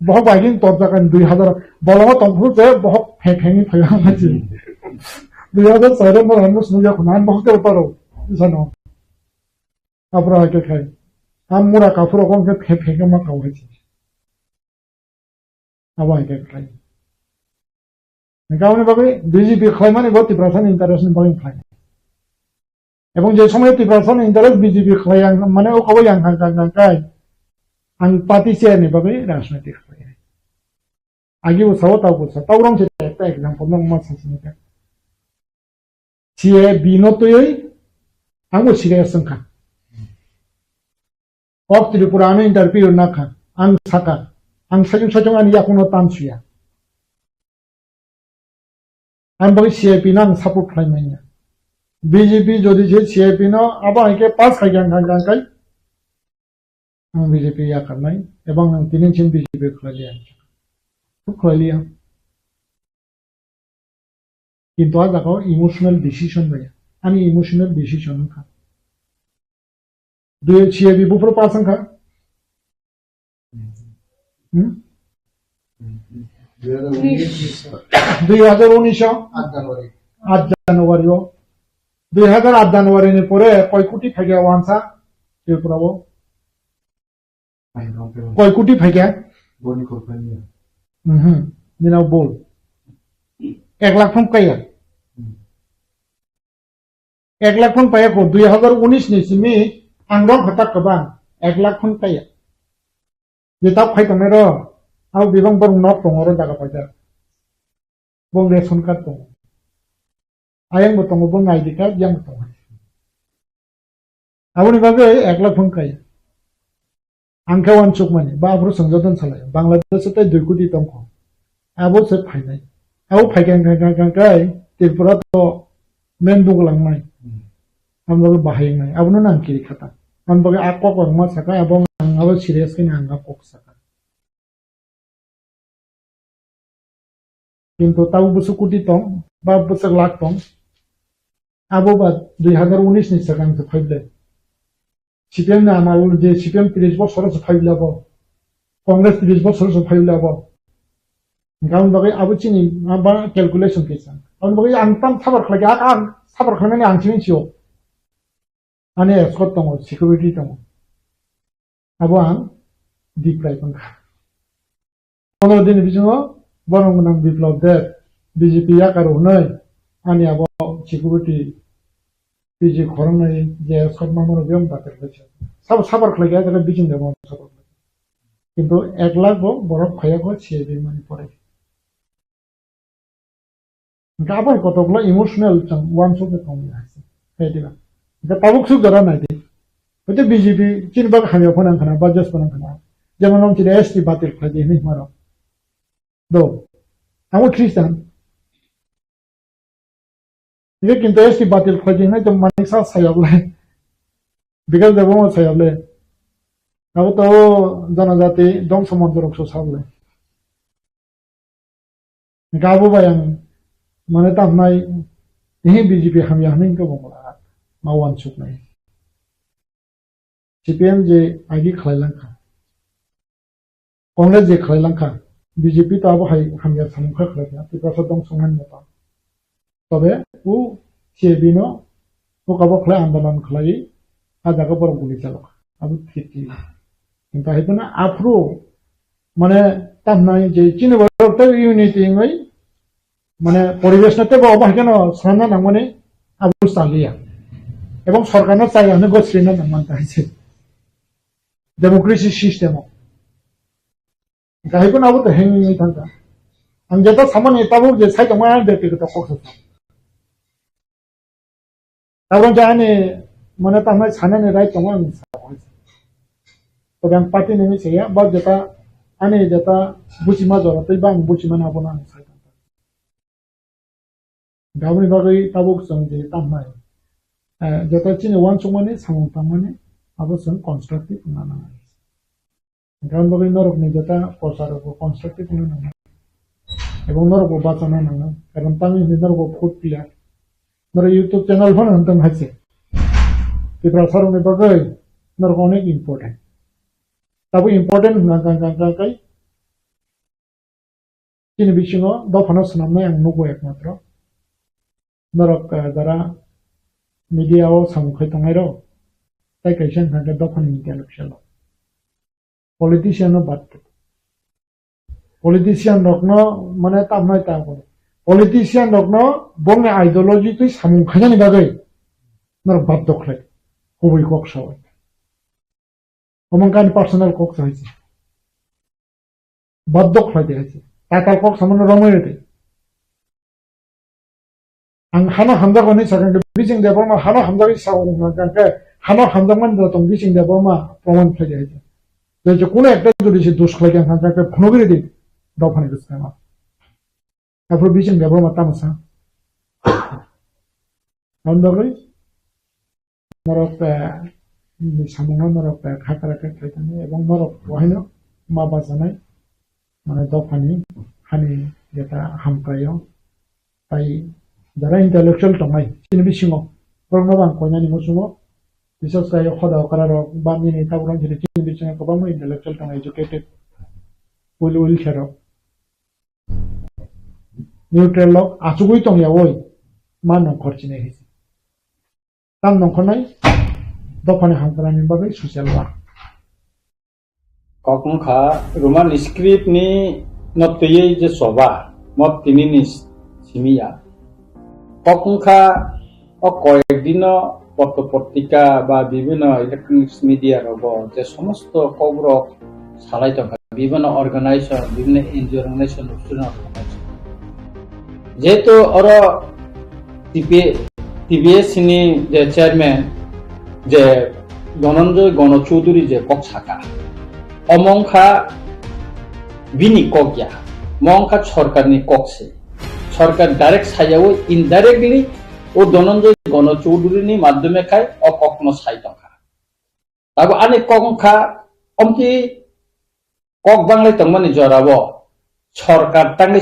bahok bagin torja kan 2000 bolongo tongfu je bahok phengi phaya machi 2000 mo hanus nuja khunan bahok te paro isano apra ke khai amura kafuro kon ke phengi ma kawai Awal ke khai. Nagaw ni bagay BJP khai mani goti prasan interest ni bagay khai. এবং যে সময় Tripura interest BJP খাই মানে ও খবর গাঙ্গাই আং party চেয়ারনি বাকি রাজনৈতিক খাই আগে বসাও তাও বসা তাও রং একটা এক্সাম্পল নং মাস সাসনিকা সিএ বিনতই आंबो सिरियास संखा अब त्रिपुरा आनो इंटरव्यू ना खा आं साका आं साजों आनि याकुनो तानसुया आं बगे सीआईपी ना आं सपोर्ट खालामनाया बीजेपी जदि जे सीआईपी ना आबा आंके पास खायगां गांगांकाय आं बीजेपी या करनाय एबं आं दिनैसिम बीजेपी खालामलिया खालामलिया किन्तु आ जागाव इमोशनल डिसिजन बाया आनी इमोशनल डिसिजन खा दुई सीआईपी बुफोर पासन खा 2019 8 জানুয়ারি 2008 জানুয়ারিनि পরে কয় কোটি ফাইগা ওয়ানসা ত্রিপুরাও কয় কোটি ফাইগা বনি করপানি দিনাও বল 1 লাখ ফোন কাইয়া 1 लाख फन पाया को 2019 नि सिमी आंग्रम हता कबा 1 लाख फन पाया जे ताब फाइ तमे रो आउ बिबां बर नक दङ रो दागा पाजा बं रेशन कार्ड दङ आयं बो दङ बं आईडी कार्ड यां दङ आउनि बागे 1 लाख फन काया आंखा वान चुक माने बाब्रु संजोदन सालाय बांग्लादेश ते 2 कोटी दङ आबो से फाइनाय आउ फाइगां गाय त्रिपुरा तो मेन दुगलांनाय हम लोग बाहर नहीं अब ना नाम की खाता हम लोग आपको कर्म सका अब अब सीरियस के नाम को सका किंतु ताऊ बुसु कुटी तों बा बुसु लाख तों अब बात 2019 नि सकां से फाइले सीपीएम ना मालूम जे सीपीएम 30 বছর से फाइले अब कांग्रेस 30 বছর से फाइले अब गाउन बगे अब चिनी बा कैलकुलेशन केसा हम बगे आंताम साबर खलगा आं साबर खलने आंथिनिसियो आने एस्कॉट दङ सिकिउरिटी दङ अब आं दिप्राय पंखा 15 दिन बिजोङो बरंगनां बिप्लब दे बीजेपी या कारो नै आनि अब सिकिउरिटी बीजे खरंनाय जे एस्कॉट मामनो बेम बातेर गছে सब साबर खलगा जरा बिजिं देबो साबर किंतु 1 लाख बरफ खायाखौ सिएबि माने परे गाबाय कतगला इमोशनल जों वान सो दङ आसे हेदिबा ताबुक सुख जरा नाय दे बते बीजेपी चिनबा खामियाव फोनांखाना बाजेस फोनांखाना जेमन हम चिरे एसटी बातिल खादि नि मारो दो आमो ख्रिस्टान ये किंतु एसटी बातिल खादि नै तो माने सा सायाबले बिगाल देबो सायाबले अब तो जनजाति दं समन्दरक सो साबले गाबो बायां माने तामनाय नि बीजेपी खामिया नै को बंगला मावान सुकनाय सीपीएम जे आईडी खलायलांखा कांग्रेस जे खलायलांखा बीजेपी तो अब हाय हामिया सामुखा खलायना त्रिपुरा दं संहान मता तबे उ सीएबी नो उ काबो खलाय आंदोलन खलाय आजागा बर गुलि चालक अब खेती किंतु हेतना आफ्रो माने तामनाय जे चिन बरते यूनिटी ngै माने परिवेश नते बा बाहायनो सानना नांगमाने आबु सालिया এবং সরকারও চাই অনেক গোষ্ঠী না মানতে হয়েছে ডেমোক্রেসি সিস্টেমও গাইকো নাবো তো হেঙ্গি থাকা আমি যেটা সামান্য তাবো যে সাইতো মায়া ব্যক্তিগত পক্ষ তারপর জানে মানে তো আমার সানানে রাইট তোমার তবে আমি পার্টি নেমে চেয়া বা যেটা আনে যেটা বুঝিমা জড়াতেই বা বুঝিমা নাবো না সাইতো গাবনি বাগৈ তাবো সঙ্গে তামাই जता चिने वान सुमाने सामंता माने अब सन कंस्ट्रक्टिव ना ना गान बगे नरक नि जता प्रचार को कंस्ट्रक्टिव ना ना एवं नरक को बाचना ना ना कारण तामी नरक को फुट पिया नर यूट्यूब चैनल फन हंतम हाइसे कि प्रचार में बगे नरक अनेक इम्पोर्टेंट तब इम्पोर्टेंट ना काई चिने बिचिङो दफानो सुनामनाय आं नुगो एकमात्र नरक जरा मीडिया वो सामुखाय तंगायरो ताई कैसन थांगे दफान मीडिया लक्षलो पॉलिटिशियन बात पॉलिटिशियन रखनो माने तामनाय ता पॉलिटिशियन रखनो बंग आइडियोलॉजी तो सामुखायनि बागै নরক বাধ্য খাই খুবই কক সবাই অমঙ্কানি পার্সোনাল কক হয়েছে বাধ্য খাই দেখেছে তাকাল কক সামান্য রময়েতে ang hana hamda ko ni sakang bising de borma hana hamda ki sa ko na ka hana hamda man da tong bising de borma proman phai jai je je কোনো একটা যদি সে দোষ খাই kan ka ka phno gire din do phane bis ka ma তারপর bising de borma tamasa hamda ko norok ni samanga norok khakara ka khaitani ebong norok wahino ma basanai মানে do phani hani jeta hamkayo tai যারা intellectual টমাই চিনি বিসিঙ corona বাং কইনানি মসুঙ বিশেষ করে খদা করার বামিনি তাবুরান যেটা চিনি বিসিঙ কবাম ইন্টেলেকচুয়াল টমাই এডুকেটেড উইল খেরো নিউট্রাল লক আচুগুই টংয়া ওই মান খরচিনে হেসি তাম নখনাই দফানে হামকালানি বাবে সোশ্যাল ওয়ার্ক কখনখা রোমান স্ক্রিপ্ট ni নতয়ে যে সভা মত তিনিনি সিমিয়া কখনখা কয়েকদিন পত্রপত্রিকা বা বিভিন্ন ইলেকট্রনিক্স মিডিয়ার যে সমস্ত খবর সালাই থাকা বিভিন্ন অর্গানাইজেশন বিভিন্ন এনজিও অর্গানাইজেশন যেহেতু ওর টিবিএস ni যে চেয়ারম্যান যে ধনঞ্জয় গণচৌধুরী যে কক সাকা অমংখা বিনি কগিয়া মংখা সরকারনি ককসে সরকার ডাইরেক্ট সাইয়াও ইনডাইরেক্টলি ও ধনঞ্জয় গণচৌধুরীনি মাধ্যমে খায় ও কখনো সাই টঙ্কা তারপর আনে কংখা অমকি কক বাংলায় তংমানি জরাব সরকার টাঙ্গে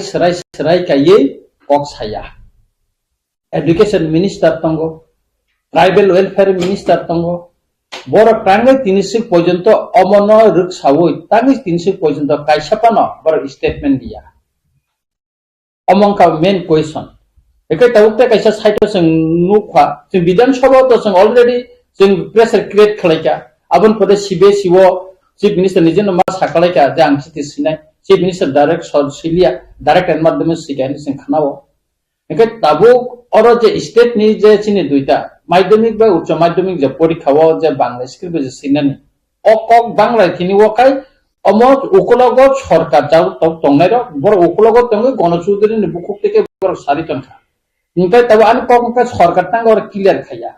সেরাই কাইয়ে কক সাইয়া এডুকেশন মিনিস্টার তঙ্গ ট্রাইবেল ওয়েলফেয়ার মিনিস্টার তঙ্গ বড় টাঙ্গে ৩০ পর্যন্ত অমন রুক সাউই টাঙ্গে ৩০ পর্যন্ত কাইসাপানো বড় স্টেটমেন্ট দিয়া অমংকা মেন কোয়েশন একে তাউকতে কাইসা সাইটো जों नुखा जों বিধানসভা তো जों অলরেডি जों প্রেসার ক্রিয়েট খালাইকা আবন পদে সিবে সিও চিফ মিনিস্টার নিজেন মা সাকালাইকা যে আংসিতি সিনাই চিফ মিনিস্টার ডাইরেক্ট সিলিয়া ডাইরেক্ট এর মাধ্যমে সিগাইনি जों খানাও একে তাবু অর যে স্টেট নি যে চিনি দুইটা মাধ্যমিক বা উচ্চ মাধ্যমিক যে পরীক্ষাও যে বাংলা স্ক্রিপ্ট যে সিনানি অকক বাংলায় তিনি ওকাই অমত উকলগত সরকার যাও তংনাইর বড় উকলগত তঙ্গে গণচৌধুরী বুকুক থেকে বড় সারি টনখা ইনকাই তবে আনি কমকা সরকার টাঙ্গে ওরা ক্লিয়ার খাইয়া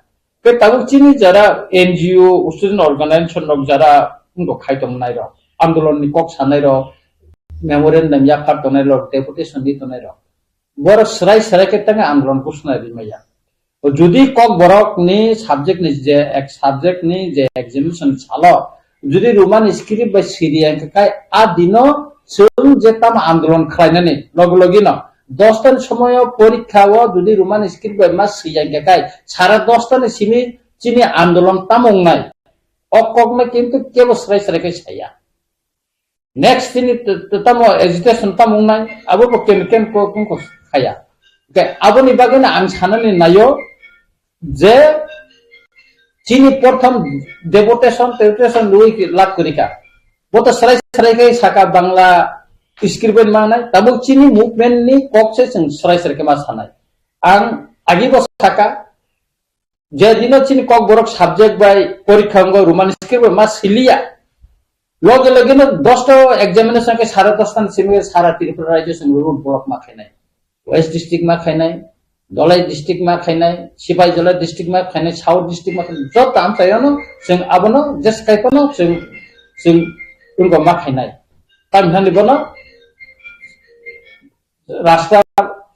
কে তবে চিনি যারা এনজিও স্টুডেন্ট অর্গানাইজেশন যারা উনকো খাইতম নাইর আন্দোলন নি কক সানাইর মেমোরেন্ডাম ইয়া ফারতনাইর ডেপুটেশন দিতনাইর বড় সরাই কে টাঙ্গে আন্দোলন ঘোষণা দিমাইয়া যদি কক বড়ক নি সাবজেক্ট নি যে এক সাবজেক্ট নি যে এক্সামিনেশন চালো যদি রোমান স্ক্রিপ্ট বা সিরিয়ান কাই আ দিন जों যে তাম আন্দোলন খাইনানি লগলগি ন 10টার সময় পরীক্ষাও যদি রোমান স্ক্রিপ্ট বা মাস সিরিয়ান কাই সারা 10টানে সিমি চিনি আন্দোলন তামং নাই অককমে কিন্তু কেবল সরাই কে ছায়া নেক্সট তিনি তামো এজিটেশন তামং নাই আবো কেন কো খায়া কে আবনি বাগেনা আং সানানি নাইও যে চিনি প্রথম ডেপুটেশন লুই লাখ করিকা বত সরাই কে সাকা বাংলা স্ক্রিপ্ট মানাই তাবো চিনি মুভমেন্ট নি ককসে जों সরাই কে মা সানাই আং আগিব সাকা যে দিন চিনি কক বরক সাবজেক্ট বাই পরীক্ষা অঙ্গ রোমান স্ক্রিপ্ট মা সিলিয়া লগে লগে 10টা এক্সামিনেশন কে 10.5 সিমি সারা ত্রিপুরা রাজ্য जों রুল বরক মা খাইনাই ওয়েস্ট ডিস্ট্রিক্ট মা খাইনাই দলাই ডিস্ট্রিক্ট मा खाइनाय सिपाई जला डिस्ट्रिक्ट मा खाइनाय साउथ डिस्ट्रिक्ट मा खाइनाय जत आमसायानो जों आबनो जस काइपनो जों उनको मा खाइनाय ताम थानि बनो रास्ता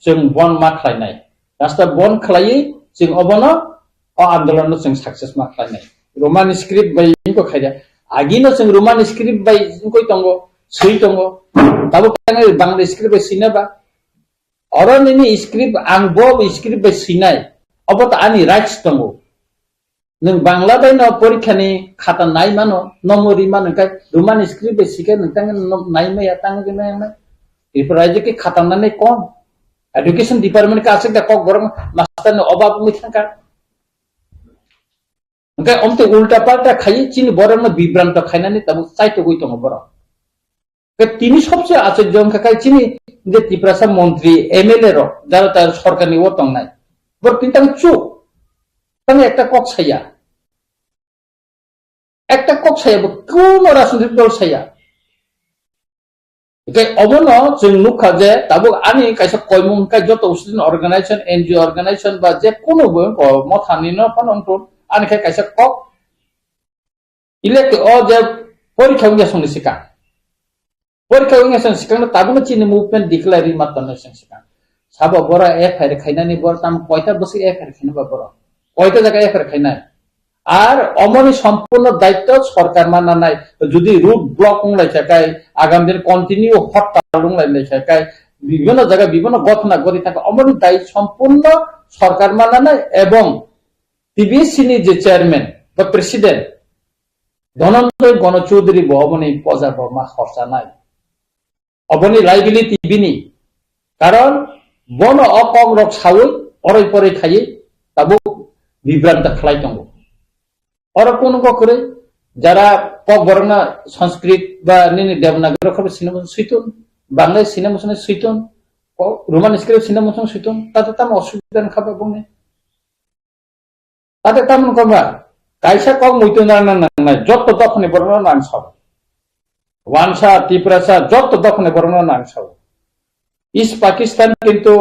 जों बन मा खाइनाय रास्ता बन खलायै जों अबनो आन्दोलन जों सक्सेस मा खाइनाय रोमान स्क्रिप्ट बाय इनको खाइया आगिनो जों रोमान स्क्रिप्ट बाय इनको तंगो सै तंगो ताबो कांगे बांग्ला स्क्रिप्ट बाय सिनाबा orang ini script ang bob script by sinai apa ta ani rights tango nang bangla bai no porikha ni khata nai mano nomori mano kai roman script by sikai nang nai me ya tang gena na iparaje ke khata nai kon education department ka asik da kok borong master no obab mi thangka ngai omte ulta palta khai chini borong na bibranta khainani tabu saito goi tango borong তিনি সবচেয়ে আশ্চর্য কাকাই চিনি যে ত্রিপুরা মন্ত্রী MLA র যারা তার সরকার নিয়ে ওতং নাই বড় কিন্তু চুপ তাহলে একটা কক ছাইয়া কোন রাজনৈতিক দল ছাইয়া অবন जों नुखा जे दाबो आनि कायसा कयमुंखाय जत स्टुडेन्ट अर्गानाइजेशन एनजिओ अर्गानाइजेशन बा जे कोनो मथानि न फनंटन आनि कायसा कक इलेक्ट ओ जे परीक्षा उंगासन सिका दाबो चिनि मुभमेन्ट डिक्लेयार मातन सिका साबा बरा एफआईआर खायनानि बर ताम कयता बसि एफआईआर खायनाबा बरा कयता जायगा एफआईआर खायनाय আর অমনি সম্পূর্ণ দায়িত্ব সরকার মানা নাই যদি রুট ব্লক উংলাই থাকায় আগামী দিন কন্টিনিউ হরতাল উংলাই থাকায় বিভিন্ন জায়গায় বিভিন্ন ঘটনা ঘটে থাকে অমনি দায়িত্ব সম্পূর্ণ সরকার মানা নাই এবং টিবিএসসিনি যে চেয়ারম্যান বা প্রেসিডেন্ট ধনঞ্জয় গণচৌধুরী অমনি পজা বর্মা খরচা নাই অবনি লাইবিলিটি বিনি কারণ বন অকংরক সাউই অরই পরে খাইয়ে তাবো বিভ্রান্ত খালাই দङ और कोन को करे जरा पक बरना संस्कृत बा निनि देवनागरी खबर सिनेमा सुइतन बांग्ला सिनेमा सुने सुइतन रोमान स्क्रिप्ट सिनेमा सुने सुइतन ताते ताम असुविधा खाबा बुंने ताते ताम कबा कायसा कक मुइतन ना जत तखने बरना नां सब वानसा तिप्रासा जत तखने बरना नां सब इस पाकिस्तान किंतु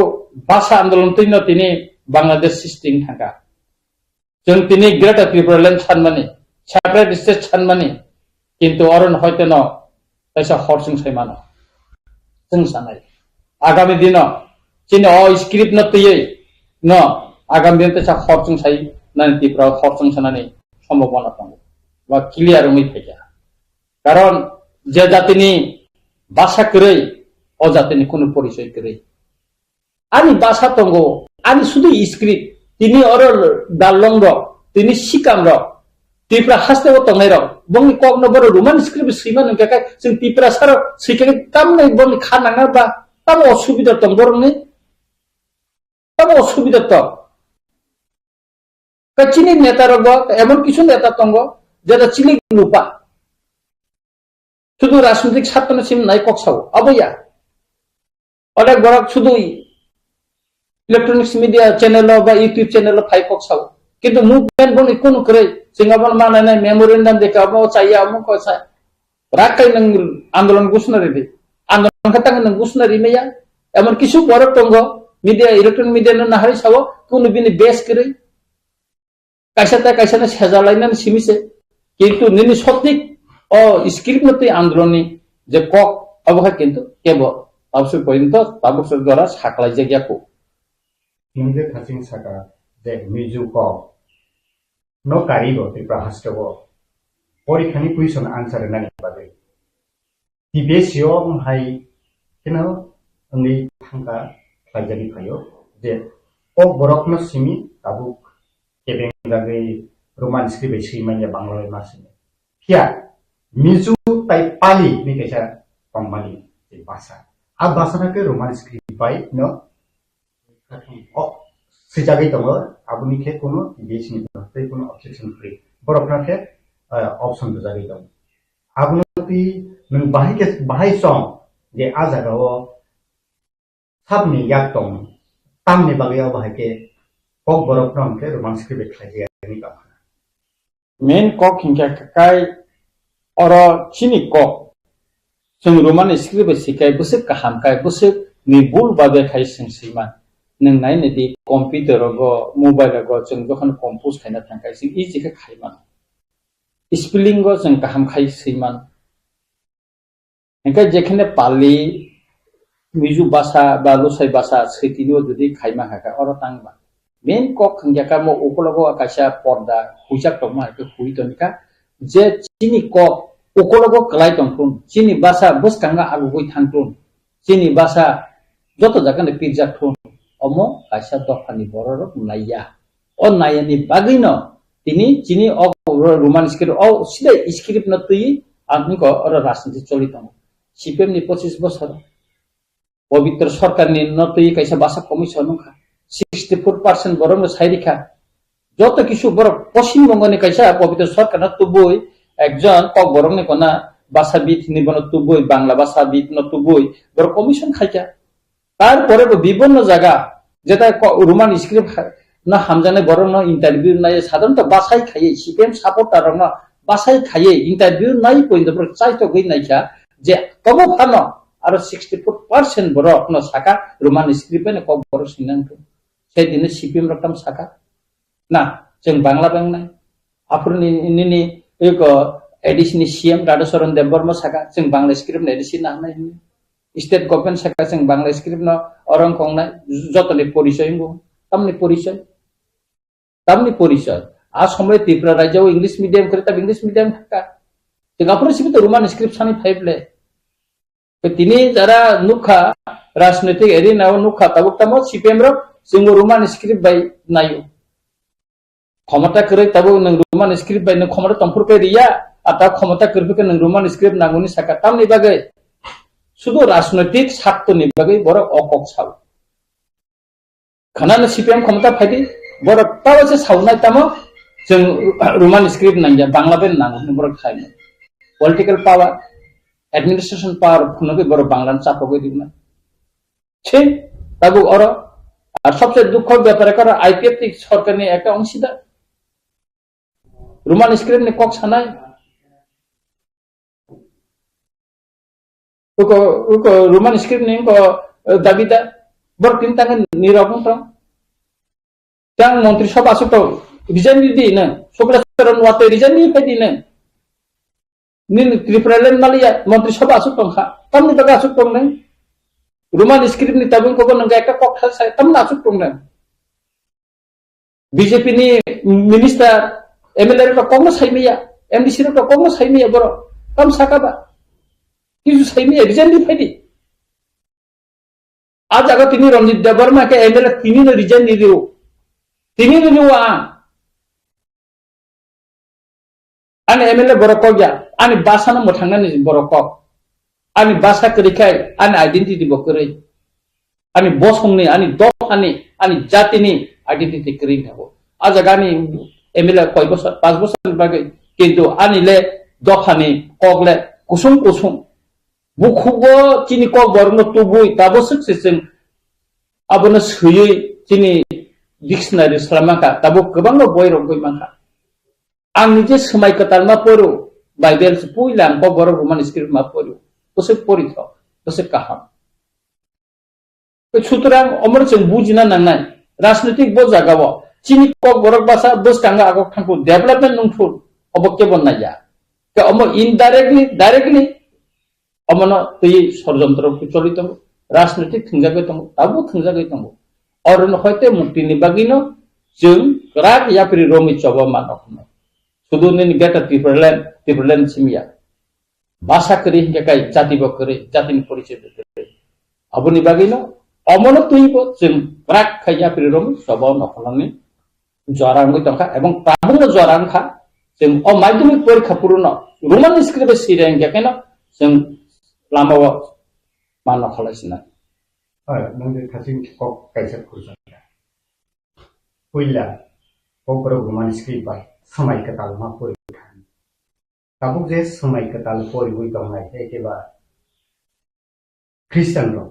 भाषा आंदोलन तिनो तिनि बांग्लादेश सिस्टिम थांगा जों तिनि ग्रेटर त्रिपुरा लैंड सानमानि सेपारेट स्टेट सानमानि किंतु अरन हयतो न ऐसा हरसिं सायमानो जों सानाय आगामी दिन चिनि अ स्क्रिप्ट न तयै न आगामी दिन तसा हरसिं साय नानि त्रिपुरा हरसिं सानानि सम्भावना दङ बा क्लियर मै फैया कारण जे जातिनि भाषा करै अ जातिनि कोनो परिचय करै आनि भाषा दङ आनि सुदु स्क्रिप्ट তিনি অরল দাললংর তিনি সিকামর ত্রিপুরা হাসতেও তংনাইর বংনি কগনবর রোমান স্ক্রিপ্ট সিমান কাকা जों ত্রিপুরা সার সিকেনে তামনে বংনি খানাঙা বা তাম অসুবিধা দং বরংনি তাম অসুবিধা তো কাচিনি নেতা রগ এমন কিছু নেতা দङ যেটা চিলি লুপা শুধু রাজনৈতিক ছাত্র সিম নাই ককসাও আবয়া অনেক বড় শুধুই इलेक्ट्रॉनिक्स मीडिया चैनल बा यूट्यूब चैनल फाइव साव किंतु मूवमेंट बनि कोन करे सिंगाबन मानाय मेमोरेंडम देखाबो चाहिए अमुक सा राखाय नों आंदोलन गुसनारि दे आंदोलन खतांग नों गुसनारि मैया एमन किछु बरक दङ मीडिया इलेक्ट्रॉनिक मीडिया न नाहारि साव कोन बिनि बेस करे कायसाना सेजालायनानै सिमिसे किंतु निनि सटिक अ स्क्रिप्ट नते आंदोलननि जे कक अबहा किंतु केबो अवश्य पॉइंट ताबुसर द्वारा साखलाय जायगाखौ Hindu Thasing Saka, the Mizuko, no Karibo, the Prahastovo, Orikhani question answer and anybody. The base young high, only Tanka, Klajali Payo, the O Borokno Simi, Tabuk, Kevin the Roman script, Shimania Bangla Masini. Here, Mizu type Pali, Nikasha, Pamali, the Basa. A Basanaka Roman script by no. सिजागै दङ आबुनि के कोनो बेसिनि दङ कोनो objection free बरफना के option जागै दङ आबुनि नों बाहाय सम जे आ जागाव साबनि याक दङ तामनि बागैयाव बाहाय के कक बरफना के रोमान स्क्रिप्ट खायनि का मेन कक हिंका काय और चिनि कक जों रोमान स्क्रिप्ट सिखाय बसे काहाम काय बसे निबुल बाबे खाय सिंसिमान नों नायनोदि कम्पिउटाराव मबाइलाव जों जखन कम्पोज खायना थांखाय जों इजिखौ खायमान स्पेलिंग जों गाहाम खायसैमान ओंखाय जेखिनि पालि मिजु भाषा बा लसाइ भाषा सैतिनो जुदि खायमा हाखा अर तांबा मेन कक खंजाका म ओकलगो आकाशा पर्दा हुइजाक दमा के हुइतनिका जे चिनि कक ओकलगो क्लाइ दंथुन चिनि भाषा बसकांगा आगुगै थांथुन चिनि भाषा जत जागाने पिरजाथुन अमो कायसा दफानि बरर नाया ओ नायानि बागैनो तिनि चिनि अ रोमान स्क्रिप्ट अ सिदा स्क्रिप्ट न तुई आंनिको अर राजनीति चलि दङ सीपीएम नि 25 बोसोर पवित्र सरकार नि न तुई कायसा भाषा कमिसन नखा 64% बरम साइरिखा जत किछु बर पश्चिम बंगनि कायसा पवित्र सरकार न तुबुई एकजन क बरमनि कोना भाषाविद नि बन तुबुई बांग्ला भाषाविद न तुबुई बर कमिसन खाइका तारपरे বিভিন্ন জায়গা যেটা রোমান স্ক্রিপ্ট না হামজানে বরং না ইন্টারভিউ নাই সাধারণত বাসাই খাইয়ে সিপিএম সাপোর্টার না বাসাই খাইয়ে ইন্টারভিউ নাই পর্যন্ত চাইতো গই নাইখা যে কব ফানো আর 64% বড় কোন শাখা রোমান স্ক্রিপ্টে কক বড় সিনান্ত সেই দিনে সিপিএম রকম শাখা না जों बांग्ला बैंक নাই আপনি নিনি এক এডিশনি সিএম রাধাচরণ দেববর্মা শাখা जों বাংলা স্ক্রিপ্ট এডিশন না নাই স্টেট গভর্নমেন্ট শাখা जों বাংলা স্ক্রিপ্ট না অরং কংনাই যতলে পরিচয় গো তামনি পরিচয় আ সময় ত্রিপুরা রাজ্যও ইংলিশ মিডিয়াম করে তবে ইংলিশ মিডিয়াম থাকা जों আপনি সিবিতে রোমান স্ক্রিপ্ট সানি ফাইবলে তিনি যারা নুখা রাজনৈতিক এরিনাও নুখা তাবুকতামো সিপিএম র जों রোমান স্ক্রিপ্ট বাই নাইও ক্ষমতা করে তবে নং রোমান স্ক্রিপ্ট বাই ক্ষমতা তম্পুরকে রিয়া আর তা ক্ষমতা করবে নং রোমান স্ক্রিপ্ট নাগুনি শাখা তামনি বাগে শুধু রাজনৈতিক স্বার্থনি বাগে বড় অকক সাউ খানানো সিপিএম ক্ষমতা ফাইদি বড় তাও আছে সাউনাই তামো जों রোমান স্ক্রিপ্ট নাইয়া বাংলা বেন নাগুনি বড় খাইনো পলিটিক্যাল পাওয়ার এডমিনিস্ট্রেশন পাওয়ার ফুনকে বড় বাংলান চাপকে দিনা ঠিক তাবু অর আর সবচেয়ে দুঃখের ব্যাপারে করা আইপিএফ সরকার নিয়ে একটা অংশীদার রোমান স্ক্রিপ্ট নিয়ে কক সানাই রোমান স্ক্রিপ্ট নিয়ে দাবিদার বড় তিন তাকে নিরবন তাং মন্ত্রিসভা আসুক রিজাইন দিদি না শুক্লাচরণ ওয়াতে রিজাইন দিয়ে ফাইদি না নিন ত্রিপুরাল্যান্ড মালিয়া মন্ত্রিসভা আসুক খা তামনি বাগে আসুক নাই রোমান স্ক্রিপ্ট নি তাবুন কব নঙ্গা একটা পক্ষা সাই তামনা আসুক না বিজেপি নি মিনিস্টার এমএলএ র কম সাইমিয়া এমডিসি র কম সাইমিয়া বড় কাম সাকাবা কিছু সাইমিয়া রিজাইন দি ফাইদি আজ আগা তিনি রঞ্জিত দেববর্মা কে এমএলএ তিনি রিজাইন দি দিও তিনি দিও आनी एमएलए बड़ कया आनी बासानो मोथांनानै बड़ कक आनी बासा करिखाय आनी आइडेंटिटी बकरै आनी बसंनि आनी दखानि आनी जातिनि आइडेंटिटी करै थागो आजागानि एमएलए कय बছর 5 বছর बागै किन्तु आनीले दखानि कगले कुसुम कुसुम बुखुबो चिनि कक बरनो तुबुय दाबो सक्सेसजों आबनो सयै चिनि डिक्शनारि सलामाका दाबो गोबां बयरक गयमाखा आं निजे समाय कताल मा परो बाइबेल से पुइला आं बर रोमान स्क्रिप्ट मा परो तसे परिथ तसे काहाम सुतरां अमर जों बुजिना नांनाय राजनीतिक ब जागाव चिनि कक बरक भाषा बसकांगा आगक थांखौ डेभलपमेन्ट नंथुर अबके बननाया के अम डाइरेक्टली अमनो तै षड़यंत्र प्रचलित राजनीतिक थंजागै दं दाबो थंजागै दं और हयते मुक्तिनि बागिनो जों राग यापरि रोमि चबा मानक শুধু নিনি বেটা ত্রিপুরাল্যান্ড সিমিয়া ভাষা করি হিংকাই জাতি বকরে জাতিনি পরিচয় করে আবনি বাগিনো অমন তুইব जों প্রাক খাইয়া প্রেরম সব নখলানি জরাঙ্গই তখা এবং প্রাবঙ্গ জরাংখা जों অ মাধ্যমিক পরীক্ষা পূর্ণ রোমান স্ক্রিপ্টে সিরেং কেন जों লামাও মান নখলাইছিনা नोंनि थासिं कक कायसा खुरजा पयला कक रोमान स्क्रिप्ट बाय समय कताल मा परिखान ताबुक जे समय कताल परिबुय दंनाय एकेबा ख्रिस्टान रो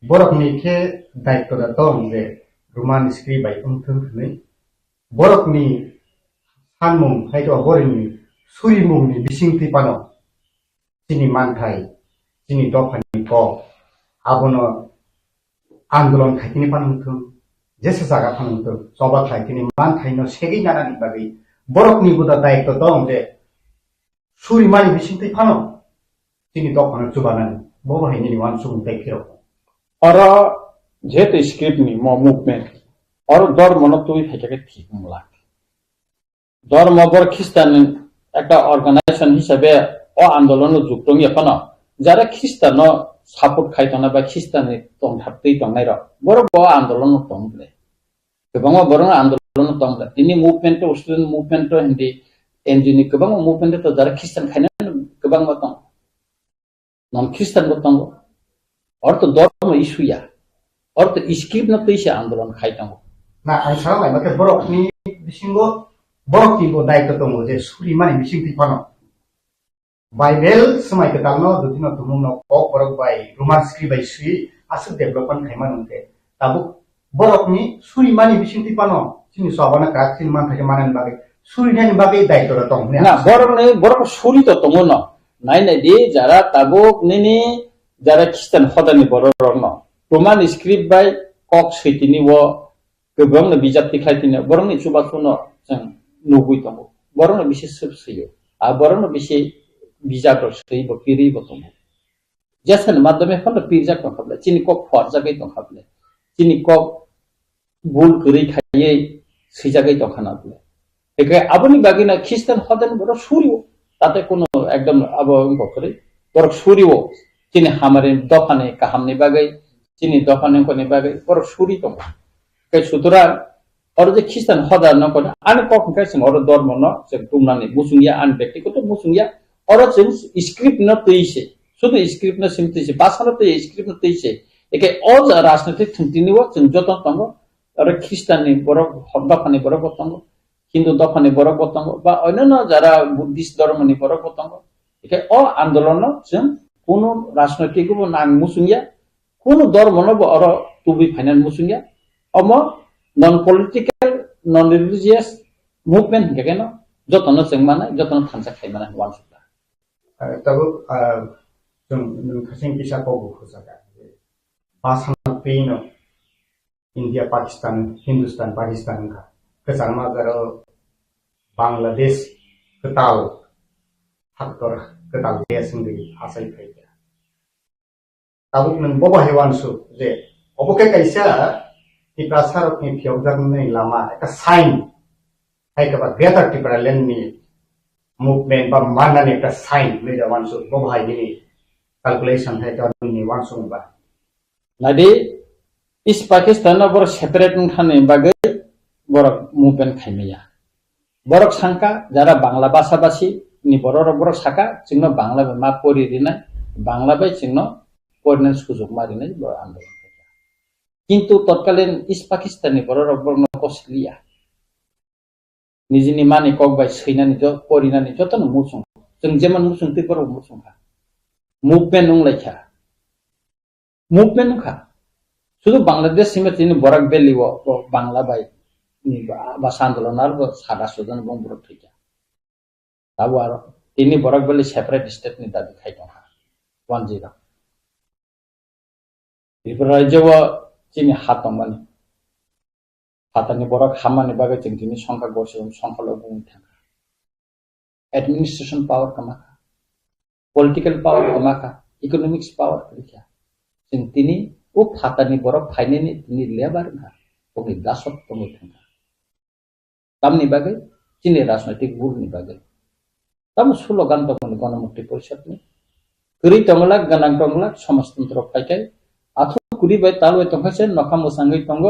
बरकनि के दायित्व दा दं जे रोमान स्क्रिप्ट बाय उमथुम थनै बरकनि सानमुं हायतो बरनि सुरिमुंनि बिसिंथि पानो जिनि मानथाय जिनि दफानि क आबनो आन्दोलन खायथिनि पानथुम जेसे जागा थांतो सभा थायथिनि मान थायनो सेगै जानानि बागै बरकनि बुदा दायित्व दं जे सुरिमानि बिसिंथि फानो जिनि दखान जुबानानि बबाहायनि निवान सुबुंथाय फिरो और जेते स्क्रिप्टनि म मुभमेन्ट और धर्म न तुই फाइटाके ঠিক মলা ধর্ম বর খ্রিস্টান একটা অর্গানাইজেশন হিসেবে ও আন্দোলন যুক্ত এখনো যারা খ্রিস্টান সাপোর্ট খাইতনা বা খ্রিস্টানি তংথাপতেই তংনাই র বড় বড় আন্দোলন তংলে गोबां बरं आंदोलन दं दिनै मुभमेन्ट स्टुडेन्ट मुभमेन्ट हिन्दी एनजिनि गोबां मुभमेन्ट तो जारा ख्रिस्टान खायना गोबां दं नन ख्रिस्टान दं अर्थ धर्म इशुया अर्थ स्क्रिप्ट न तैसे आन्दोलन खायदों ना आं सानाय माके बरकनि बिसिंगो बरकनि बो दायित्व दं जे सुरिमानि बिसिंथि फानो बाइबेल समय कतालनो दुदिनो तुमुनो कक बरक बाय रोमान स्क्रिप्ट बाय सुइ आसु डेभलपमेन्ट खायमा नंते Tabuk borokni suri mani bising tipano sini sabana kratsin man thake manen bage suri nani bage daito ra tong না বরং সুরি তো তঙ্গ ন নাই নাই দি যারা তাবক নিনি যারা খ্রিস্টান হদানি বড় রং রোমান স্ক্রিপ্ট বাই কক সৈতিনি ও गोबां बिजाब देखायथिनो बरं सुबासुनो जों नुगुइ दङ बरं बिसे सोबसयो आ बरं बिसे बिजाब सैबो पिरिबो दङ जेसन माध्यमे फन पिरजा को खबले चिनि को फरजागै दङ खबले चिनि को भुल गरै खायै सैजागै दङ खानाबले एके आबनि बागिना ख्रिस्टान हदन बरं सुरियो ताते कोनो एकदम अब गखरै बरं सुरियो चिनि हामारे दफाने काहामनि बागै चिनि दफाने कोनि बागै बरं सुरि दङ সুতরাং ওর যে খ্রিস্টান হদা নকরে আন কখনকার जों ওর ধর্ম ন जों তুমনানি মুসুংয়া আন ব্যক্তিগত মুসুংয়া ওর जों স্ক্রিপ্ট ন তৈছে শুধু স্ক্রিপ্ট ন সিমতেছে বাসানো তো স্ক্রিপ্ট ন তৈছে একে অ রাজনৈতিক থুনতিনিও जों যত তঙ্গ ওর খ্রিস্টাননি বড় দফানি বড় বতঙ্গ হিন্দু দফানি বড় বতঙ্গ বা অন্যান্য যারা বুদ্ধিস্ট ধর্মনি বড় বতঙ্গ একে অ আন্দোলন जों কোন রাজনৈতিক নাং মুসুংয়া কোন ধর্ম ন ওর টুবি final মুসুংয়া Omo non-political, non-religious movement kageno jotono जों mana jotono thansa khai mana wan suta tabu jung khasing kisa ko bu khusaga basana peino India Pakistan Hindustan Pakistan ka kesama garo Bangladesh ketal haktor ketal dia sendiri asai kaya tabu nang boba hewan su je oboke kaisa di prasarok ni fiogdar ni lama eka sign hai ka greater tiparalen ni movement ba mana ni eka sign ni da wansu bo bhai ni calculation hai ka ni wansu ba nadi is Pakistan na bor separate khane bagai bor movement khaimiya borok sangka jara bangla basa basi ni borok saka jingno bangla ma pori rinai bangla bai jingno ordinance sujog marinai bor andolon কিন্তু তৎকালীন east Pakistani বড় বর্ণ কসলিয়া Nizhny money cock by সৈনানি পরিনানি যতন মুসুং जों যেমন মুসুং তে বড় মুসুংখা movement নংলাইখা movement নখা শুধু বাংলাদেশ সীমা তিনি বরাক বেলিও বাংলা বাই নি বা আন্দোলন আর সাদা সুজন বংবর থইকা তাবো আর তিনি বরাক বেলি সেপারেট স্টেট নি দাবি খাইতো 10 ত্রিপুরা রাজ্য চিনি হাতমানি হাতানি বড় খামানি বাগে जों दिनै সংখ্যা গড়ছে সংখ্যালঘু বুং থাকা এডমিনিস্ট্রেশন পাওয়ার কামাকা পলিটিক্যাল পাওয়ার কামাকা ইকোনমিক্স পাওয়ার করিকা जों दिनै ও হাতানি বড় ফাইনানি দিनै লেবার না ওকে দাসত তুমি থাকা কামনি বাগে চিনি রাজনৈতিক বুলনি বাগে তাম স্লোগান তখন গণমুক্তি পরিষদ নি করি তংলাক গানাং তংলাক সমাজতন্ত্র ফাইকাই আথো কুড়ি বাই তাল বাই তংখাছে নখা মোসাঙ্গই তঙ্গ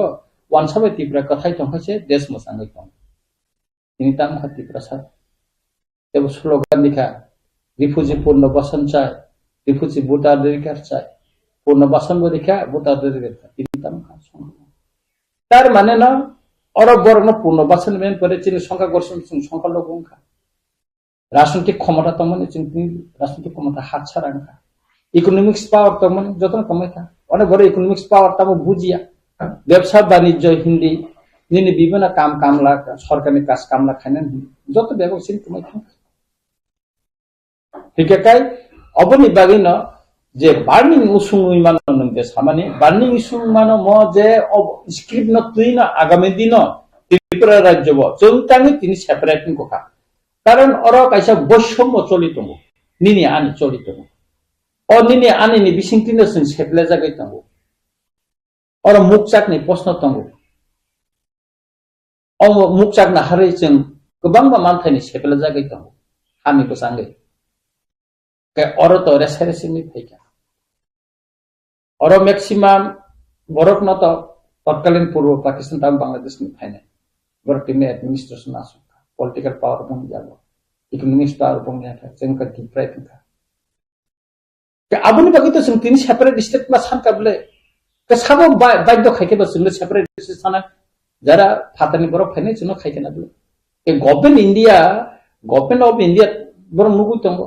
ওয়ানসা বাই ত্রিপুরা কথাই তংখাছে দেশ মোসাঙ্গই তঙ্গ তিনি তাম খা ত্রিপুরা সার তেব স্লোগান লিখা রিফিউজি পুনর্বাসন চাই রিফিউজি ভোটাধিকার চাই পুনর্বাসন লিখা ভোটাধিকার তিনি তাম খা তার মানে না অরব বর্ণ পুনর্বাসন মেন পরে চিনি সংখ্যা গঠন সংখ্যালঘু খা রাজনৈতিক ক্ষমতা তমনে চিনি রাজনৈতিক ক্ষমতা হাত ছাড়া খা ইকোনমিক্স পাওয়ার তমনে যতন কমাই থা অনেক বড় ইকোনমিক্স পাওয়ার তাম বুঝিয়া ব্যবসা বাণিজ্য হিন্দি নিনি বিভিন্ন কাম কামলা সরকারি কাজ কামলা খাইনেন যত ব্যবসায়ী কমাই থা ঠিক একাই অবনি বাগিন যে বার্নিং উসুং ইমান নংতে সামানি বার্নিং ইসুং মান ম যে স্ক্রিপ্ট ন তুই না আগামী দিন ত্রিপুরা রাজ্য চৌতানি তিনি সেপারেটিং কথা কারণ ওরা কাইসা বৈষম্য চলিত নিনি আনি চলিত ও নিনি আনি নি বিসিংতিনো जों সেপলে জাগাই তাঙ্গো ওরা মুখ চাকনি প্রশ্ন তাঙ্গো ও মুখ চাকনা হারে जों गोबां मानथायनि सेपले জাগাই তাঙ্গো আমি তো সাঙ্গে কে ওরা তো রেসারেসিনি ফাইকা ওরা ম্যাক্সিমাম বরক না তো তৎকালীন পূর্ব পাকিস্তান তাম বাংলাদেশ নি ফাইনে বরক টিমে অ্যাডমিনিস্ট্রেশন আসো পলিটিক্যাল পাওয়ার বং যাবো ইকোনমিক্স পাওয়ার বং যাতা जों का डिप्राइव का के आबुनि बागै तो जों तिनि सेपारेट स्टेट मा सानकाबले के साबो बाध्य खाइके बस जों सेपारेट स्टेट साना जारा फातानि बरक फाइने जों खाइके ना बले के गभर्नमेंट ऑफ इंडिया बर नुगु तंगो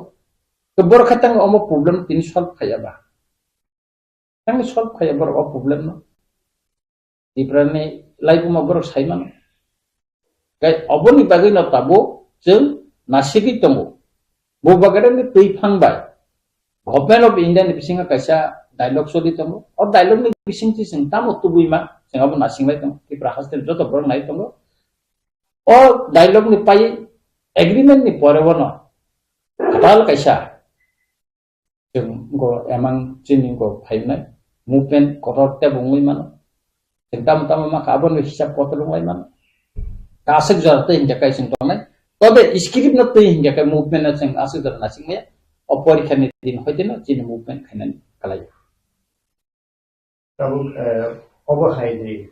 के बर खातांग अमो प्रॉब्लम तिनि सल्व खायाबा तंग सल्व खाया बर प्रॉब्लम न Tiprani laibu mabrok saiman. Kai oboni bagai na tabo jeng nasigi tongo. Bo bagara ni tui phangbai. Government of India ni bisinga kaisa dialogue soli tongo. Or dialogue ni bising ti sing tamo tubui ma sing abo nasing lai tongo. Tipra hostel joto borong nai tongo. Or dialogue ni pai agreement ni pore wono. Katal kaisa. Jeng go emang jini go phainai. Movement kotor te bungui mano. Tam tam mak abon hisab kotor bungui mano. Kasek jarate hingga kai sing tongai. Tobe script na te hingga kai movement na sing asik jar na sing me. Opor khani din hoite na jini movement khanan kalai. Tabu obo hai di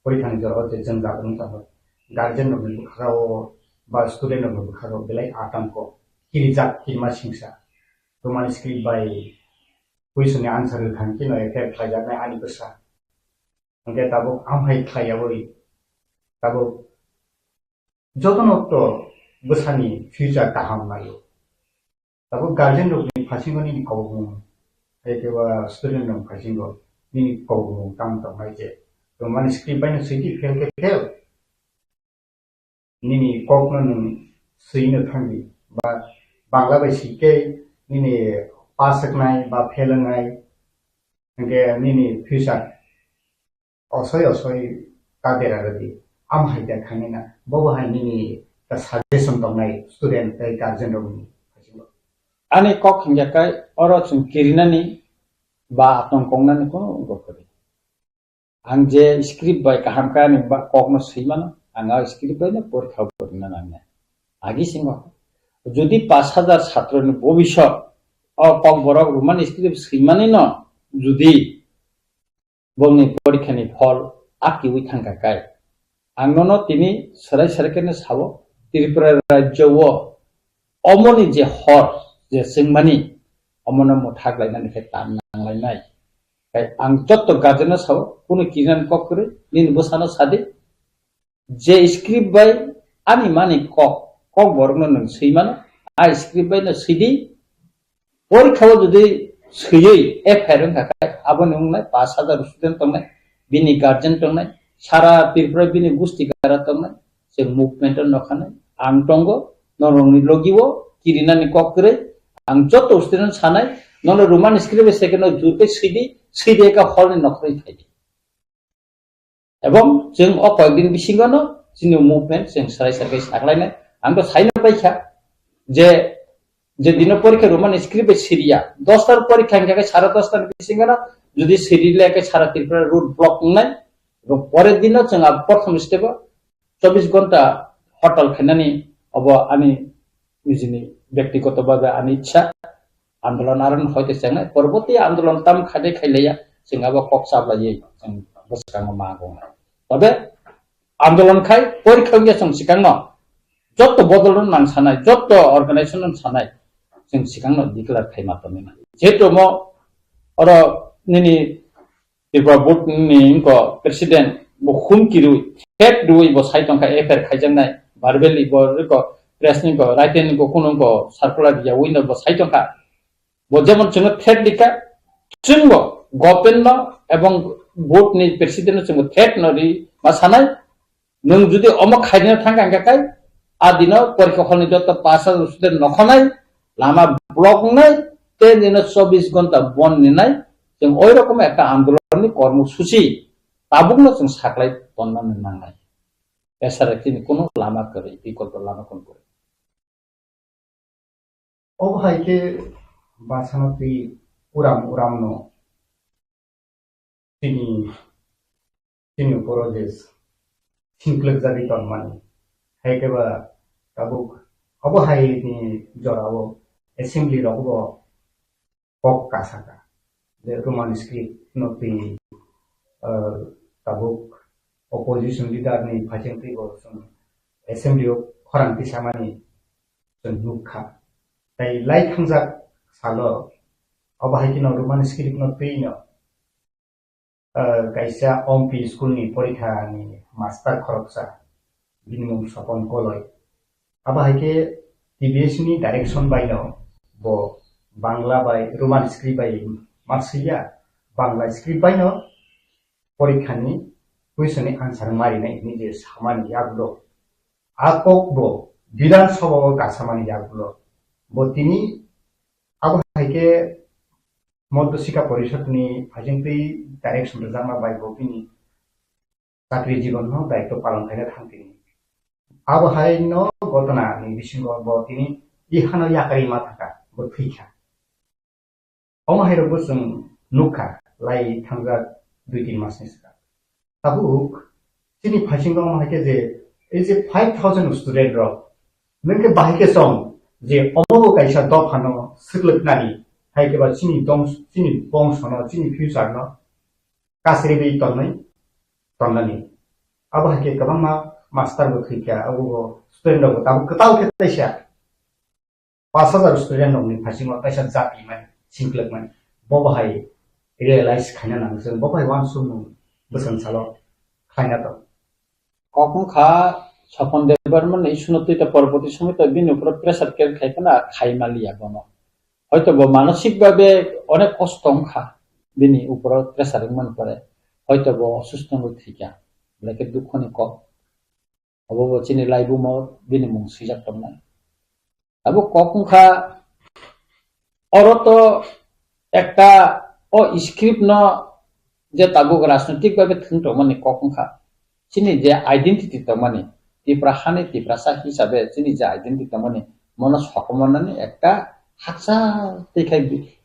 porikhani jar hote jang jagrung ta guardian no bu khao ba student no bu khao belai atamko kirijak kirma singsa. Roman script by question answer kan kino ek khaja na ani besa. Angke tabu am hai khaya boi. Tabu jotono to besani future taham mayo. Tabu guardian no ni phasingoni ni kau Ekewa student no phasingoni ni kau tam tam hai je. Roman script by no sigi fail ke fail. Nini kokno no sino thangi ba Bangla by sike nini pasak nai ba fail nai. Angke nini future osoi kadera radi. Am hai da khanina bobo hai nini ta suggestion tong nai student ai guardian ro ni Ani kok hingga kai oro chung kirina ni ba atong kongna ni kono go kori. Ang je script by kaham ka ni ba kok no siman anga script by na por khau korina na agi singo jodi 5000 ছাত্র ni bobishot o kok borok roman script simani no jodi bongni porikha ni phol aki ui thangka kai angnono tini sarai sarakene sabo Tripura rajyo o omoni je hor je singmani omona mo thaklai na ni tan nanglai nai kai ang jotto gajena sabo kuno kiran kok kore nin bosano sade je script by ani mani kok borno nang seimano a script by na sidi porikha jodi seyei e phairong kakai abon ungnai 5000 student tongnai bini guardian tongnai sara Tripura bini gusti kara tongnai se movement no khane ang tongo norongni logiwo kirina ni kokre ang joto student sanai nono roman script second jute sidi ka hol ni nokhroi thaidi ebong jeng o koydin bisingono jini movement jeng sarai sarai saklainai ang to saina paikha je dino porikha roman script siria 10 tar porikha hingga 10.5 tar bisingono jodi sirile ke sara Tripura road block nai পরের দিনও जोंहा प्रथम step 24 घंटा हटल खानानि अब आनि निजिनि व्यक्तिगतभावे आनि इच्छा आन्दोलन आरन हयते जोंहा परबर्ती आन्दोलन ताम खादे खाइलाया जोंहाबो कक साबलायै जों बसकांगो मागो तबे आन्दोलन खाइ परीक्षा जों सिगांनो जत्त बदलन नांसानाय जत्त अर्गानाइजेसन सानाय जों सिगांनो डिक्लेयार खाइमातमे जेहेतु म अर निनि Tripura board ni ko president bo khum kirui threat dui bo saitong ka efer khaijangnai barbeli bo ko press ni ko writing ko kunung ko circular ya winner bo saitong ka bo jemon chung threat dika chungbo government no ebong board ni president chung threat no ri masanai nung judi omo khaina thanga ka kai adino porikha khoni joto 5000 student nokhonai lama block nai te dino 24 ঘন্টা বন ni nai जों ओइ रकम একটা आन्दोलननि कर्मसूची ताबुकनो जों साख्लाय तन्नानै नांनाय एसारा किनि कोनो लामा करे विकल्प लामा कोन करे ओ हाइके बासानति उराम नो तिनी प्रोजेस सिंक्लक जाबि तन्मानि हाइकेबा ताबुक अब हाइनि जरावो एसेम्बली रगबो पक कासाका the Roman script not the tabuk opposition leader ni phajeng pri bo sum assembly of khorang ti samani jon nukha tai lai khangjak salo abahai kino Roman script not pe no kaisa ompi school ni porikha ni master khoroksa minimum sapon koloi abahai ke TBS ni direction by no bo Bangla by Roman script by Marsilia Bangla script by no পরীক্ষানি কুইশননি answer মারিনাই নিজে সামানি ইয়াগুলো আকক বো বিধানসভা গাছামানি ইয়াগুলো বো তিনি আবো হাইকে মধ্য শিক্ষা পরিষদনি ফাইজেंतै डाइरेक्शन জামা বাইবো তিনি চাকরি জীবন ন দায়িত্ব পালন করে থাকতেনি আবো হাইনো ঘটনা নি বিসঙ্গ বো তিনি ইহানো ইয়াকারি মাথাকা বো থৈখা অমাহাইরবো जों नुखा লাই थांगा 2-3 मासनि सिगां ताबुक तिनि फाइसिंग अमाहायके जे এই যে 5000 स्टूडेंट रक नोंके बाहायके सम जे अमबो कायसा दफानो सिग्लकनानि हायकेबा चिनि बंशनो चिनि फ्यूचर न गासैबो बे तन्नानि अब हायके गोबां मास्टर बो थैखा अब स्टूडेंट बो ताबो कताल खेतायसा 5000 स्टूडेंट ननि फाइसिंग कायसा जातिमोन सिंग्लकमोन बो बाहाय रियलाइज खाना नांगोन बो बाहाय वान सुम बोसोन सालो खायना दं কখন খা স্বপন দেবার মানে শুনতে পরবর্তী সময় তো বিন উপর প্রেসার কেয়ার খাইবে না খাইমালিয়া বন হয়তো মানসিক ভাবে অনেক কষ্ট খা বিনি উপর প্রেসার মন পড়ে হয়তো অসুস্থ হইয়া লাগে দুঃখনি ক অবব চিনি লাইবু মর বিনি মুং সিজাকম না আবু কখন খা অরত একটা স্ক্রিপ্ট ন যে তাবুক রাজনৈতিক ভাবে থিংটো মানে কখন খা চিনি যে আইডেন্টিটি মানে তিপ্রা হানে তিপ্রা সা হিসাবে চিনি যে আইডেন্টিটি মানে মন সকমনানি একটা হাকসা দেখাই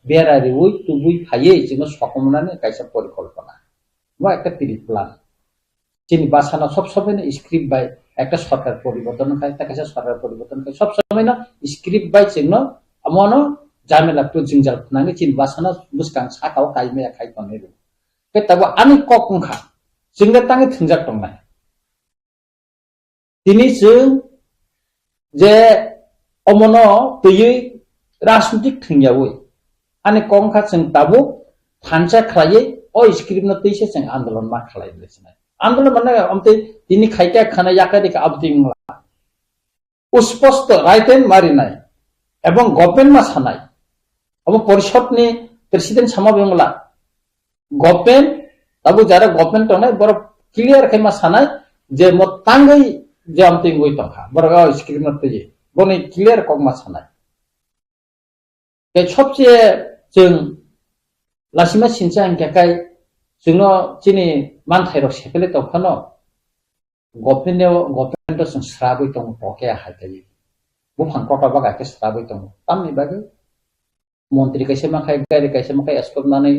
বেরারি ওই তুবুই ফাইয়ে চিনি সকমনানি কাইসা পরিকল্পনা বা একটা তিরি প্ল্যান চিনি বাসানো সব সময় না স্ক্রিপ্ট বাই একটা সরকার পরিবর্তন খায় তা কাইসা সরকার পরিবর্তন খায় সব সময় না স্ক্রিপ্ট বাই চিনো মন জামেলা তো জিংজাল নাঙ্গে চিনি বাসানো বুসকাং সাকাও কাইমেয়া খাই তনেরু কে তাবো আমি কখন খা जोंनो तांगे थंजाक दंनाय दिनै जों जे अमनो तयै राजनीतिक थंयावै आने कंखा जों दाबो थानसा खालायै स्क्रिप्ट न तैसे जों आन्दोलन मा खालायलेसनाय आन्दोलन माने अमते दिनै खायका खाना याकारिका आबदिंला स्पष्ट राइट एन्ड मारिनाय एवं गभर्नमेन्ट मा सानाय अब परिषदनि प्रेसिडेन्ट सामाबेंला गभर्नमेन्ट ताबो जारा गभर्नमेंट तंनाय बर क्लियर खायमा सानाय जे म तांगै जे आमते गय तंखा बरगा स्क्रिप्ट नतजे बने क्लियर कगमा सानाय के सबसे जों लासिमा सिनसा अंकेकाय जोंनो चिनि मानथायरो सेपेले तंखानो गभर्नमेंट जों स्राबै दं पके हायकाय बु फांकटा बागाके स्राबै दं तामनि बागै मन्त्रि कायसे माखाय गारि कायसे माखाय एस्कबनानै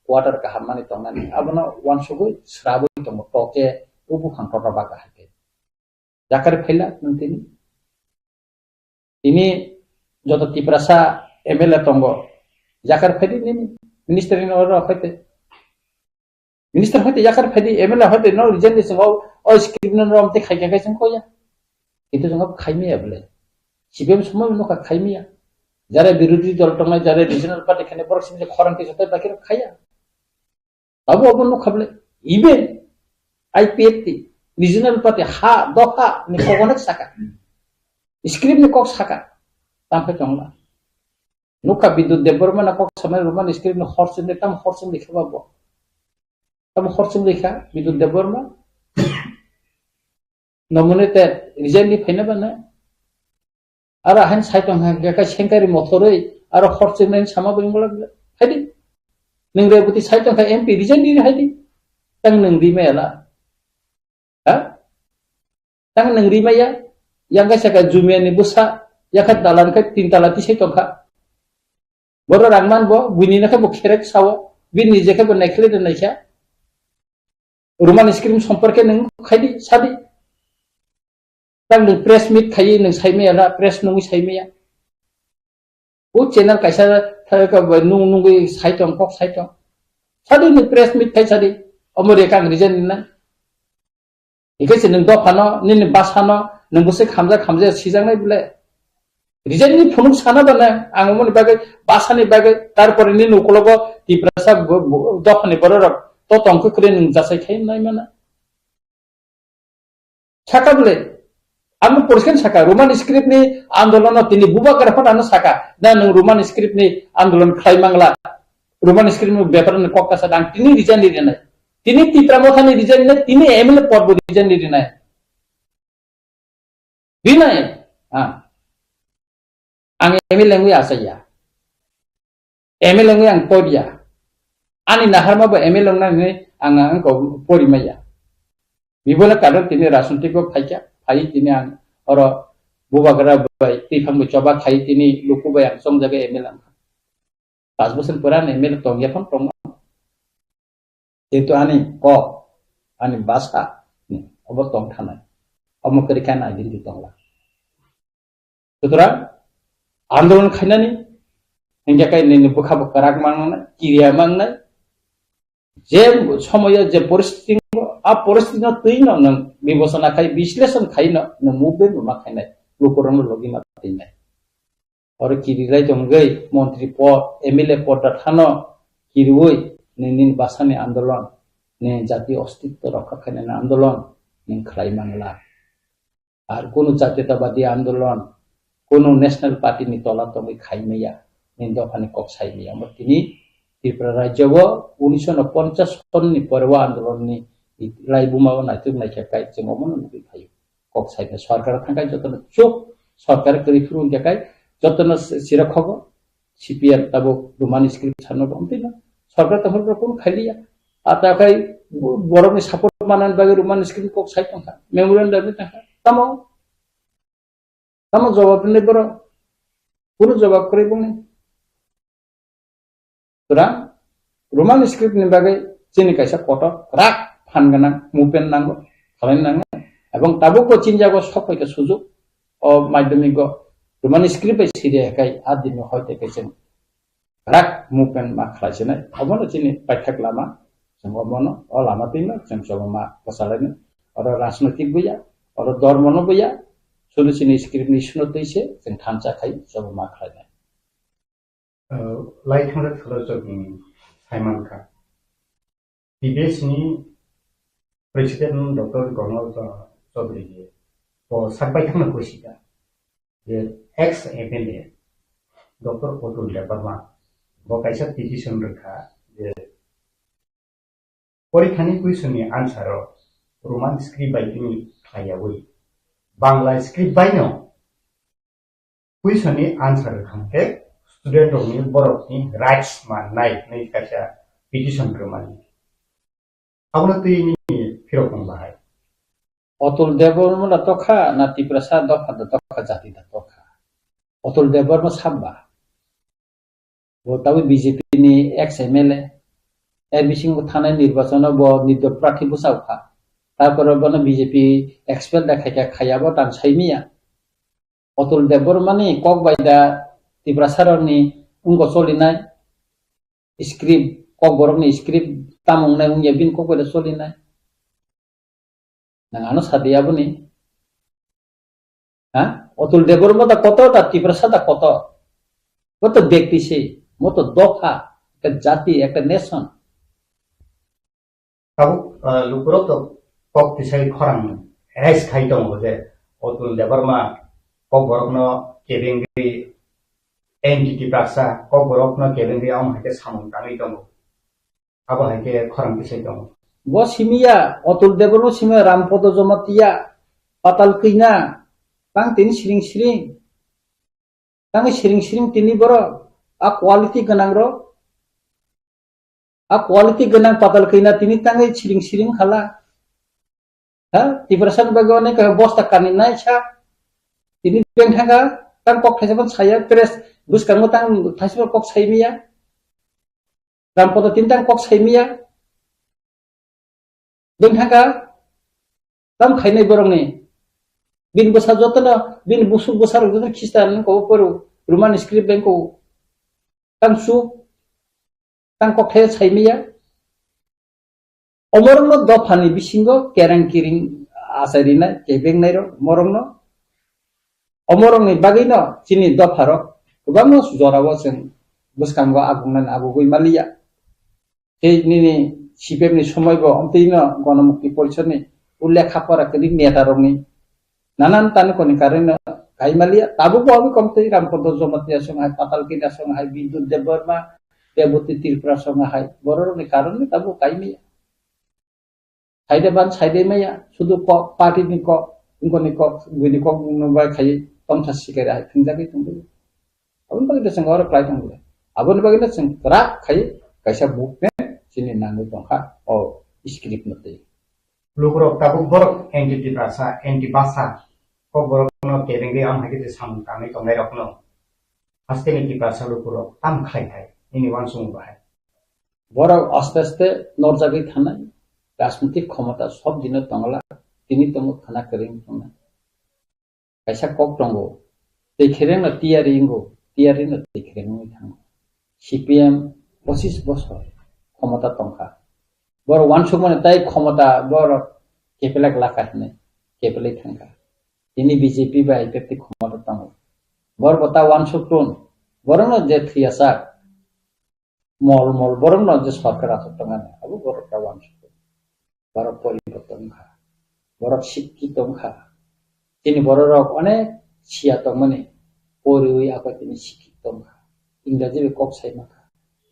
वाटर का हामानी तंगानी अबना वन सुगु स्राबो तंग टोके उबु फांकटा बागा हाके जाकर फैला नंतिनी इनी जत तिप्रासा एमएलए तंग जाकर फैदी निनी मिनिस्टर इन और फैते मिनिस्टर फैते जाकर Faidi MLA फैते no region Disang ओ स्क्रिप्ट न रमते खायका खायसं कोया किन्तु जों खायमिया बले सिबेम समय नो खायमिया जारे विरोधी दल तंगाय जारे रिजनल पार्टी खाने बरसिम जे खरंति जते बाकी खाया अब अपन खबले इवेन आईपीएफटी रिजनल पार्टी हा दफा नि कोगनक साका स्क्रिप्ट नि कोक साका तामपे तंगला नुका विद्युत देबरमा कोक समय रोमान स्क्रिप्ट नि हरसिन तम हरसिन लिखबाबो तम हरसिन लिखा विद्युत देबरमा नमनेते रिजाइन नि फैना बना आरो हान साइटं हाका सेंकारि मथरै आरो हरसिन नि सामा बेंगला फायदि नोंरे बुति साइटं का एमपी रिजाइन नि हायदि तंग नोंदि मेला हा तंग नोंरि माया यांगा सका जुमियानि बुसा याखा दालान का 3 ताला ति साइटं का बर रांगमान बो बुनि नखा बो खेरेक साव बि निजेखा बो नायखले दोननायसा रोमान स्क्रिप्ट सम्पर्के नों खायदि सादि तंग प्रेस मीट खायि नों साइमेला प्रेस नोंनि साइमेया ओ चैनल कैसा था नुंग नुंगै साइटं कक साइटं सादि नि प्रेस मीट थाय सादि अमेरिका रिजन ना इकैसे नों दफानो नि बासानो नों बसे खामजा सिजांनाय बिले रिजन नि फुनुक साना बाना आं मोनि बागै बासानि बागै तारपरे नि नकलगो तिप्रासा दफानि बरर तो तंक करे नों जासाय खाय नाय माना साका बिले आं परिस्कार साका रोमान स्क्रिप्ट नि आन्दोलन तिनि बुबा करफानो साका दा नों रोमान स्क्रिप्ट नि आन्दोलन खायमांला रोमान स्क्रिप्ट नि बेपार नि कक्का सा दां तिनि रिजाइन दिने Tini Tipra Mothani resign na tini MLA port bo resign rinai. Rinai. Ang MLA ngui asaya. MLA ngui ang podia. Ani naharma ba MLA ngui ang ko pori maya. Bibola karon tini rasunti ko phai tini ang oro bubagara bai tifang coba khai tini luku bai ang song jaga MLA. 5 বছর পরে MLA tong ya pon itu ani ko ani basa ni obo tong thanai omo kerikan adin di tongla sutra andolon khainani hingga kai ni bukha bakarak mangna kiriya mangna je somoyo je poristiti a poristiti no tuino nang bibosona khai বিশ্লেষণ khaino no mube ma khainai lukorom logi ma tinai or kirirai jonggai মন্ত্রী পদ MLA পদটা থানো কিরুই nin basani andolon ne jati ostitto rakha khane andolon nin khlai mangla ar kono জাতীয়তাবাদী আন্দোলন kono national party ni tola to khai meya nin do khane kok sai meya mo tini Tripura rajya bo 1950 son ni porwa andolon ni lai buma na tu na kai chemomon ni khai kok sai me sarkar thangkai jotono chuk sarkar kri furun jakai jotono sira khobo CPR tabo roman script chano bompina সরকার তখন কোন খাইলিয়া আতাকাই বড়নি support মানান বাগে Roman screen cock site টাকা memorandum টাকা তামো জবাব নেই বড় পুরো জবাব করে বনি তোরা রোমান স্ক্রিপ্ট নি বাগে চিনি কাইসা কত রাক ফানগানা মুপেন নাঙ্গো খালাইন নাঙ্গো এবং তাবুকো চিনজাগো সব হইতে সুযোগ ও মাধ্যমিক রোমান স্ক্রিপ্ট সিরিয়া একাই আদিন হইতে কাইছেন rak mupen makhlajene obono chini paithak lama obono o lama tino choma kasalene oro rajnotik buya oro dormono buya sulu chini script ni suno teise jeng thancha khai sobo makhlajene laithongra philosophy Simon Kha PBS ni president Dr. Ronald Chaudhary ko sabai thangna kosida je ex MLA Dr. Otul Debarma বকাইছা petition রেখা যে পরীক্ষানি কুইশননি answer Roman script বাইনি খাইয়াবই Bangla script বাইনো কুইশননি answer রেখাকে স্টুডেন্ট অফনি বরফনি রাইটস মাননাই नै কাইছা পিটিশন রোমানি আপনা তুইনি ফিরকম বাহাই অতুল দেববর্মা তখা না ত্রিপুরা দফা তখা জাতি তখা অতুল দেববর্মা সাব্বা তাও বিজেপি ni ex MLA এর বিসিং থানায় নির্বাচন ব নির্দল প্রার্থী বসাওখা তারপর বনে বিজেপি এক্সপেল দেখাইকা খাইয়াব টান সাইমিয়া অতুল দেববর্মানি কক বাইদা ত্রিপুরা সারনি উঙ্গ চলিনাই স্ক্রিপ্ট কক বরকনি স্ক্রিপ্ট তামংনাই উঙ্গে বিন কক বাইদা চলিনাই নাঙানো সাদিয়াবনি হ্যাঁ অতুল দেববর্মা তা কত তা ত্রিপুরা সাদা কত ব্যক্তি মতো দফা একটা জাতি একটা নেশন তাবু লুকুরো তো কক পিছাই খরাং রাইস খাই দङ যে অতুল দেববর্মা কক বরকনো কেবেঙ্গি এনটিটি প্রাসা কক বরকনো কেবেঙ্গি আম হাইতে সামং টাঙি দङ আবা হাইতে খরাং পিছাই দङ ব সিমিয়া অতুল দেববর্মা সিমিয়া রামপদ জমাতিয়া পাতাল কইনা তাং তিন সিরিং তাং সিরিং তিনি বড় a quality ganang patal kaina tini tangai siring khala ha tibrasan bagone ka bosta kaninai cha tini beng thanga tang kok thaisaban saya press buskang tang thaisba kok saimia ram poto tin tang kok saimia beng thanga tam khainai borong ni bin bosa jotna bin busuk bosar jotna kristan ko poru roman script beng ko tang su tang kok thai saimia omorno dofani bisingo kerang kiring asarina kebeng nairo morongno omorongni bagino chini dofaro kubangno jorawo sing buskango agungnan agugoi malia ei nini sipemni somoybo omteino gণমুক্তি পরিষদনি উল্লেখা করা করি নেতারংনি নানান তানকনি কারণে কাইমালিয়া তাবু আমি কমতে রামপদ জমাতিয়া সঙ্গে পাতাল কিনা সঙ্গে বিদ্যুৎ দেববর্মা দেবতী ত্রিপুরা সঙ্গে বড়রনি কারণে তাবু কাইমিয়া সাইডে বান সাইডে মাইয়া শুধু কক পার্টিনি কক ইনকনি কক গুনি কক নুবাই খাই তমথা সিকাই রাই থিংজাগै तंबो abon bagi da sing ora klai tangbo abon bagi da sing rak khai kaisa movement sini nangu tongkha o script nate Lukurok tabuk borok entity prasa anti basa ko borok no kerenge am hagi de sam kami to ngai rokno aste ni prasa lukurok tam khai khai ini wan sung bahai বড় আস্তে আস্তে নরজাগি থানায় রাজনৈতিক ক্ষমতা সব দিনের তংলা তিনি তমু থানা করিং তংনা কাইসা কক দंगो দেখেরেন না টিয়ারি না দেখেরেন ওই থাং সিপিএম 25 বছর ক্ষমতা তংখা বড় ওয়ানসুক মানে তাই ক্ষমতা বড় কেপেলাক লাকাহনে কেপেলাই থাঙ্কা তিনি বিজেপি বা ইফেক্টি ক্ষমতা তং বড় বতা ওয়ানসুক টন বড় না যে থিয়াসা মল বরং না যে সরকার আছে তঙ্গানে আবু বড়টা ওয়ানসুক বড় পরিবর্তন খা বড় শিক্ষিত খা তিনি বড় রক অনেক ছিয়াত মানে পরিউই আগে তিনি শিক্ষিত খা ইংরেজি কক সাইমা খা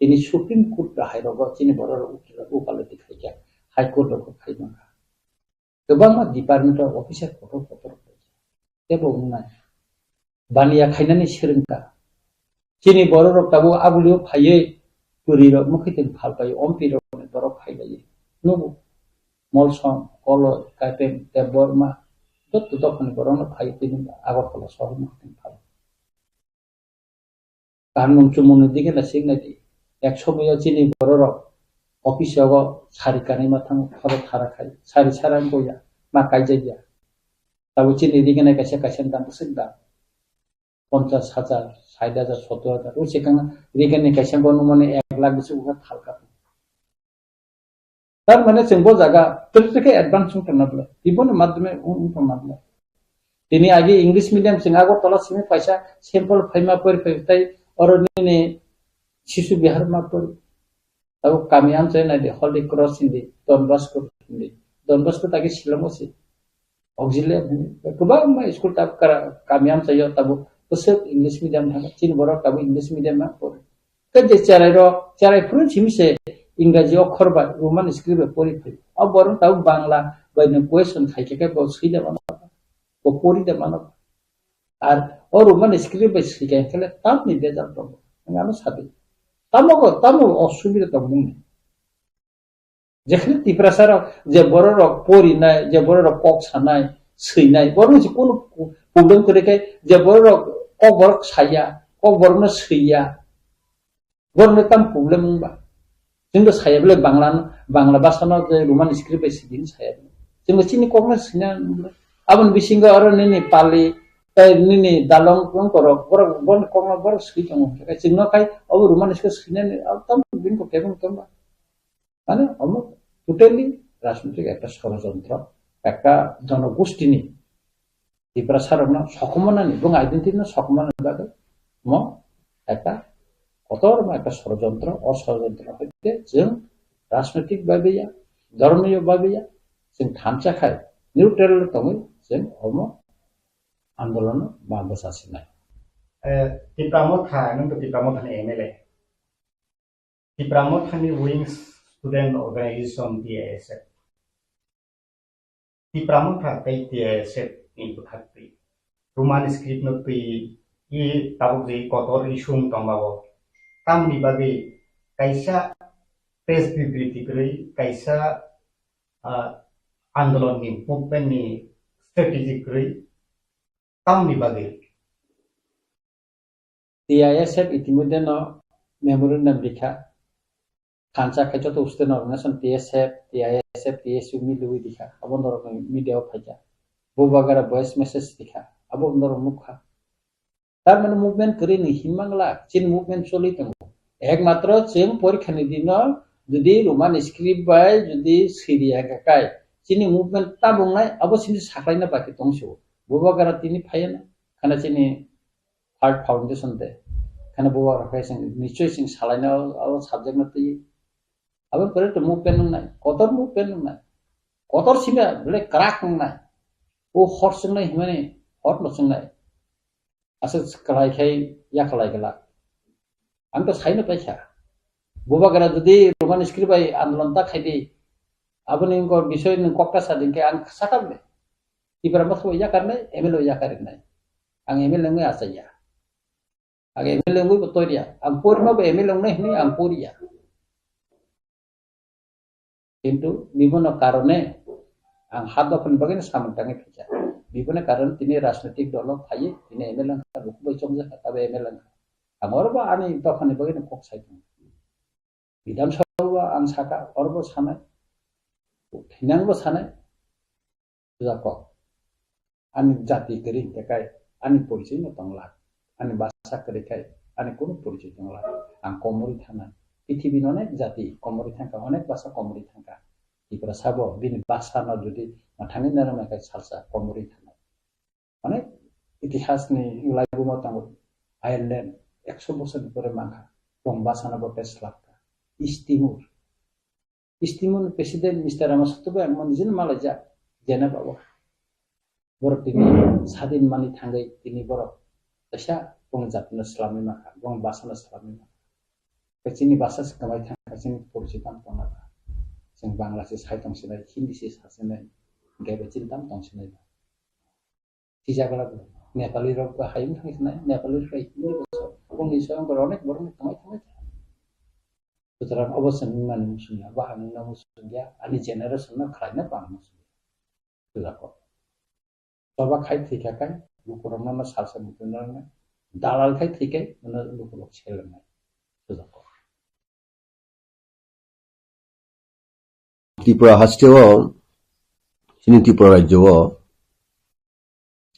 তিনি সুপ্রিম কোর্ট হাই রগ তিনি বড় উকিল উকালতি খাইয়া হাইকোর্ট রগ খাইমা খা गोबां डिपार्टमेंट अफिसार फटो जेबो बुंनाय बानिया खायनानै सोलोंका जोंनि बर' रावखौ आबुलियाव फायै बोरै राव मुखैदों फालबाय अम्पि रावनि दरब फायलायो नंगौ मलसम कल काटें देबरमा दत्त दखनि बर'नो फायै दिनै आगरतला सहर मुखैदों फाल गानमन चुमनो दिगे ना सिगनायदि 100 बया जोंनि बर' राव अफिसाव सारिकानि माथां खर थाराखाय सारि सारान गया मा कायजाया दाबो जोंनि दिगेना कायसे कायसे दाम सोंदा 50,000 60,000 70,000 उसे कांगा रिगेननि कायसे गनो माने 1 लाख बिसो उगा थालका तार माने जोंबो जागा तोरतके एडभान्स संतनाब्ला इबन माध्यमे उनतनाब्ला दिनै आगे इंग्लिश मीडियम सिं आगरतला सिं पैसा सैंपल फाइमा पर फैताय अरनिनि शिशु बिहार मा पर अब कामियान से नायदे हल्दी क्रॉस हिंदी डनबास्को ताकि शिलंगसि ऑक्सिलियरी गोबां मा स्कुल ताब कामियान चाहिए तब बोसोर इंग्लिश मीडियम थांगा चिन बर' तब इंग्लिश मीडियम मा पर कजे चाराय फुरन सिमसे इंग्राजी अक्षर बा रोमान स्क्रिप्ट परि फै अब बर' तब बांला बायनो क्वेश्चन खाइके बो सैदा मानो बो परि दे मानो आर और रोमान स्क्रिप्ट सिखाय खेले ताब नि बेजार दं आनो साबि तामो असुबिदा दं जेखने तिप्रासार जे बर' राव परिनाय जे बर' राव कक सानाय सैनाय बर' जे कोनो प्रब्लेम करेखाय जे बर' राव कक बर' साया कक बर'नो सैया बर'नो ताम प्रब्लेम बा जोंबो सायाब्ला बांला भाषानो जे रोमान स्क्रिप्ट सिदिन साया जोंबो चिनि ककनो सैना आबन बिसिंगा आरो निनि पाली निनि दालं कोन करो बर' ककनो बर' सै दङ जोंनो खाय अब रोमान स्क्रिप्ट सैनानै ताम बिन को केबन तंबा মানে আমরা টোটালি রাজনৈতিক একটা ষড়যন্ত্র একটা জনগোষ্ঠীনি ত্রিপুরা সারনা সকমনানি এবং আইডেন্টিটি না সকমনানি বাদে ম একটা কতরকম একটা ষড়যন্ত্র অষড়যন্ত্র হইতে जों রাজনৈতিক ভাবেয়া ধর্মীয় ভাবেয়া जों थानचाखाय निउट्रेल दङै जों हम आन्दोलन माबसासिनाय तिप्रामथा नों तिप्रामथानि एमएलए तिप्रामथानि wings Student Organization TISF. Di pramuka kay TISF ni bukati. Roman script no pi I tabuk di kotor isung tongbawo. Tam di bagi kaisa press bibliotek kri kaisa andolon ni movement ni strategic kri tam di bagi. TISF itimudde no memorandum dikha Kanca kaca tu usten organisasi TSF, TISF, TSU milu dikha. Abon dorong media faja. Bubagara voice message dikha. Abon dorong mukha. Tar mana movement keri ni himangla. Chin movement soli tenggu. Ek matra cing porikha ni dino. Jadi roman script bay, jadi Syria kakai. Cini movement tabung nai. Abo sini saklai na baki tongsu. Bubagara tini faya na. Karena cini Heart Foundation de. Karena bubagara faya sing nicoy sing salai na abo subject na tiye. Abang pernah temu penunai, kotor mu penunai, kotor sih ya, boleh kerak nunai, hot sengai gimana, hot lo sengai, asal kelai kayak ya kelai gelak, angka saya nih pecah, buba gara jadi roman script ay anlonta kayak di, aboni ko bisoy ni kokka sadin ke ang sakal be ibra mas ya karne emelo ya karne ang emelo ngi asaya ang emelo ngi botoria ang puri ma be emelo ni ang puri ya কিন্তু বিভিন্ন কারণে আং হাত দফন বাগিন সামন্তাঙে ফেজা বিভিন্ন কারণে তিনি রাজনৈতিক দল থাই তিনি এমএলএ রুকবাই চমজা তবে এমএলএ আমরবা আমি দফানি বাগিন কক সাইতো বিধানসভা আং সাকা অরব সানায় হিনাংবো সানায় জাক আমি জাতি করি দেখাই আমি পরিচয় নতংলা আমি বাসা করে খাই আমি কোনো পরিচয় তংলা আং কমরি থানা পৃথিবীর অনেক জাতি কমরি থাকা অনেক ভাষা কমরি থাকা ত্রিপুরা সাব বিনি ভাষা না যদি মাথানি নারামাকাই সালসা কমরি থানা অনেক ইতিহাস নি লাইবু মতাম আয়ারল্যান্ড 100 বছর পরে মাখা কম ভাষা না বটে স্লাপকা ইস্তিমুর প্রেসিডেন্ট মিস্টার রামাসত্তবে একমান নিজের মালয়জা জেনে পাবো বড় তিনি স্বাধীন মানি থাঙ্গাই তিনি বড় দশা কোন জাতিন ইসলামী মাখা কোন ভাষা ইসলামী মাখা Kecini bahasa sekamai tang kecini polisitan tongata, sing Bangladesh hai tong sinai, Hindi sis hasinai, gaya cintam tong sinai. Sisa kalau Nepali rok hai tong sinai, Nepali rok ini besar, kong isong koronek borong tongai. Putaran obosan mana musuhnya, bahan mana musuhnya, ani generasi mana kerana bang musuhnya. Sudah kok. Coba kai tiga kai, lukuran mana salsa mutunan, dalal kai tiga, mana lukurok celenai. Sudah kok. Tripura হাস্টেও সিনি ত্রিপুরা রাজ্যও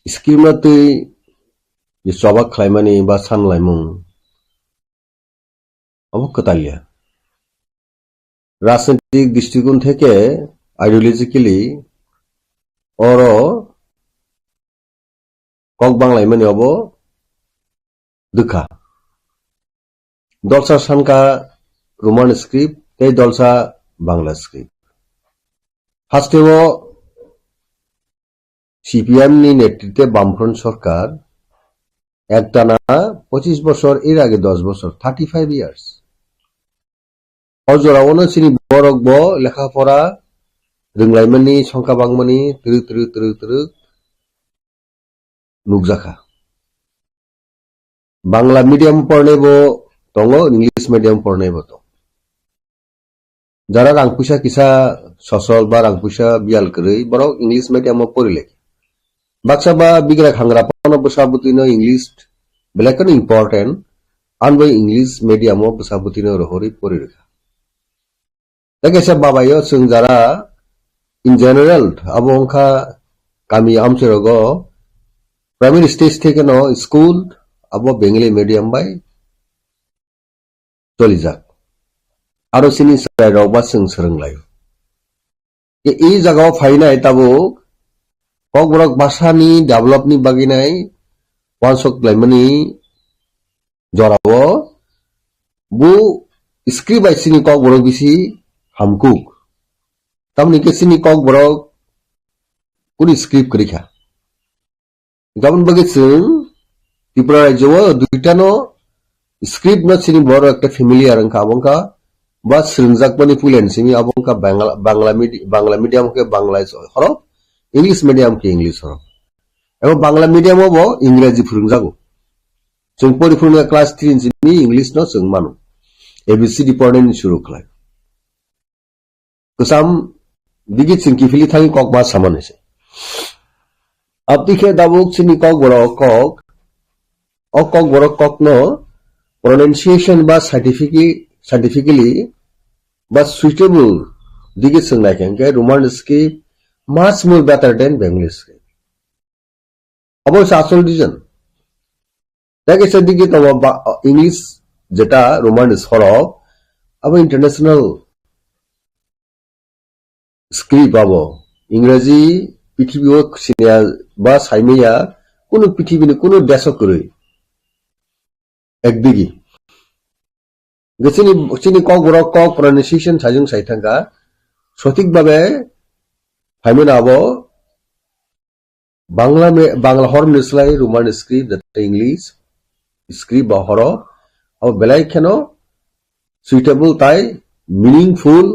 স্কিমতে যে সবাক খাইমানি বা সানলাইমুং অবকতালিয়া রাজনৈতিক দৃষ্টিকোণ থেকে ideologically অর কক বাংলাইমানি অব দুখা দলসা সানকা রোমান স্ক্রিপ্ট এই দলসা বাংলা স্ক্রিপ্ট হাস্টেও সিপিএম নি নেতৃত্বে বামফ্রন্ট সরকার একটানা 25 বছর এর আগে 10 বছর 35 ইয়ার্স অজরাওনো চিনি বরক ব লেখাপড়া রংলাইমানি সংখ্যা বাংমানি তৃ নুকজাখা বাংলা মিডিয়াম পড়নেব দङ ইংলিশ মিডিয়াম পড়নেব দङ যারা রাং পয়সা কিসা সসল বা রাং পয়সা বিয়াল করে বরং ইংলিশ মিডিয়াম পড়িলে বাক্সা বা বিগ্রা খাংরা পন বসাবুতিনো ইংলিশ বেলাকন ইম্পর্টেন্ট আনবই ইংলিশ মিডিয়াম বসাবুতিনো রহরি পড়ি রেখা দেখেছে বাবাইও जों যারা ইন জেনারেল আবো অংখা গামি আমচেরগ প্রাইমারি স্টেজ থেকে ন স্কুল আবো বেঙ্গলি মিডিয়াম বাই চলি যাক আরো সিনি রাवबा जों सोलोंलायो এই জায়গাও ফাইনাই তাবো ককবরক ভাষানি ডেভেলপনি বাগিনাই ওয়ানসক লাইমানি জরাও বু script by Sini Kokborok BC হামকুক তামনি K Sini Kokborok Kuni script করিখা গাবন বাগে जों ত্রিপুরা রাজ্যও দুইটানো স্ক্রিপ্ট ন সিনি বড় একটা ফ্যামিলিয়ার অংকা অবংকা বা শ্রীনজাকমানি পুলেন সিমি আবংকা বাংলা মিডিয়াম কে বাংলা হরফ ইংলিশ মিডিয়াম কে ইংলিশ হরফ এবং বাংলা মিডিয়াম হবো ইংরেজি ফুরুংজাগো जों পরিপূর্ণ ক্লাস 3 সিমি ইংলিশ ন जों মানো এবিসিডি পড়নেনি শুরু খায় কসাম দিগি চিংকিফিলি থাকি কক বা সামানেছে আপদিকে দাবুক সিনি কক বড় কক কক বড় কক ন pronunciation বা scientifically but suitable dige sungna ke Roman script much more better than Bengali script abo asol reason deke sedige to English jeta Roman horof abo international script abo ইংরেজি পৃথিবীও সিনিয়া বা সাইমেয়া কোন পৃথিবীর কোন দেশ করে একদিকে গেছিনি চিনি কক বড় কক প্রনাউন্সিয়েশন সাইজং সাইথাঙ্গা সঠিকভাবে ফাইমেন আবো বাংলা হরম নিসলাই রোমান স্ক্রিপ্ট যেটা ইংলিশ স্ক্রিপ্ট বা হর আবো বেলাই কেন সুইটেবল তাই মিনিংফুল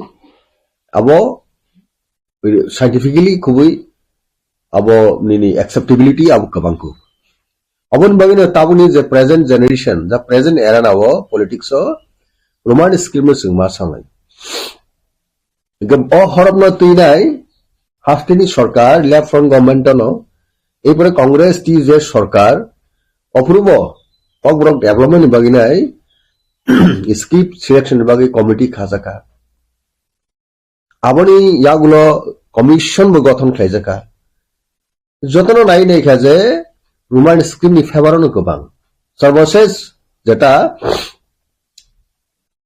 আবো साइन्टिफिकली खुबै abo nini acceptability abo kabangku abon bagino tabuni je present generation the present era nawo politics o roman scheme singma sangai gam o horobno tuinai haftini sarkar left front government no epore congress ti je sarkar approvo ogbrok development baginai skip selection bagi committee khajaka aboni yagulo commission bo গঠন খাইজাকা যতনো নাই দেখা যে Roman scheme নি ফেভারনো গোবাং সর্বশেষ যেটা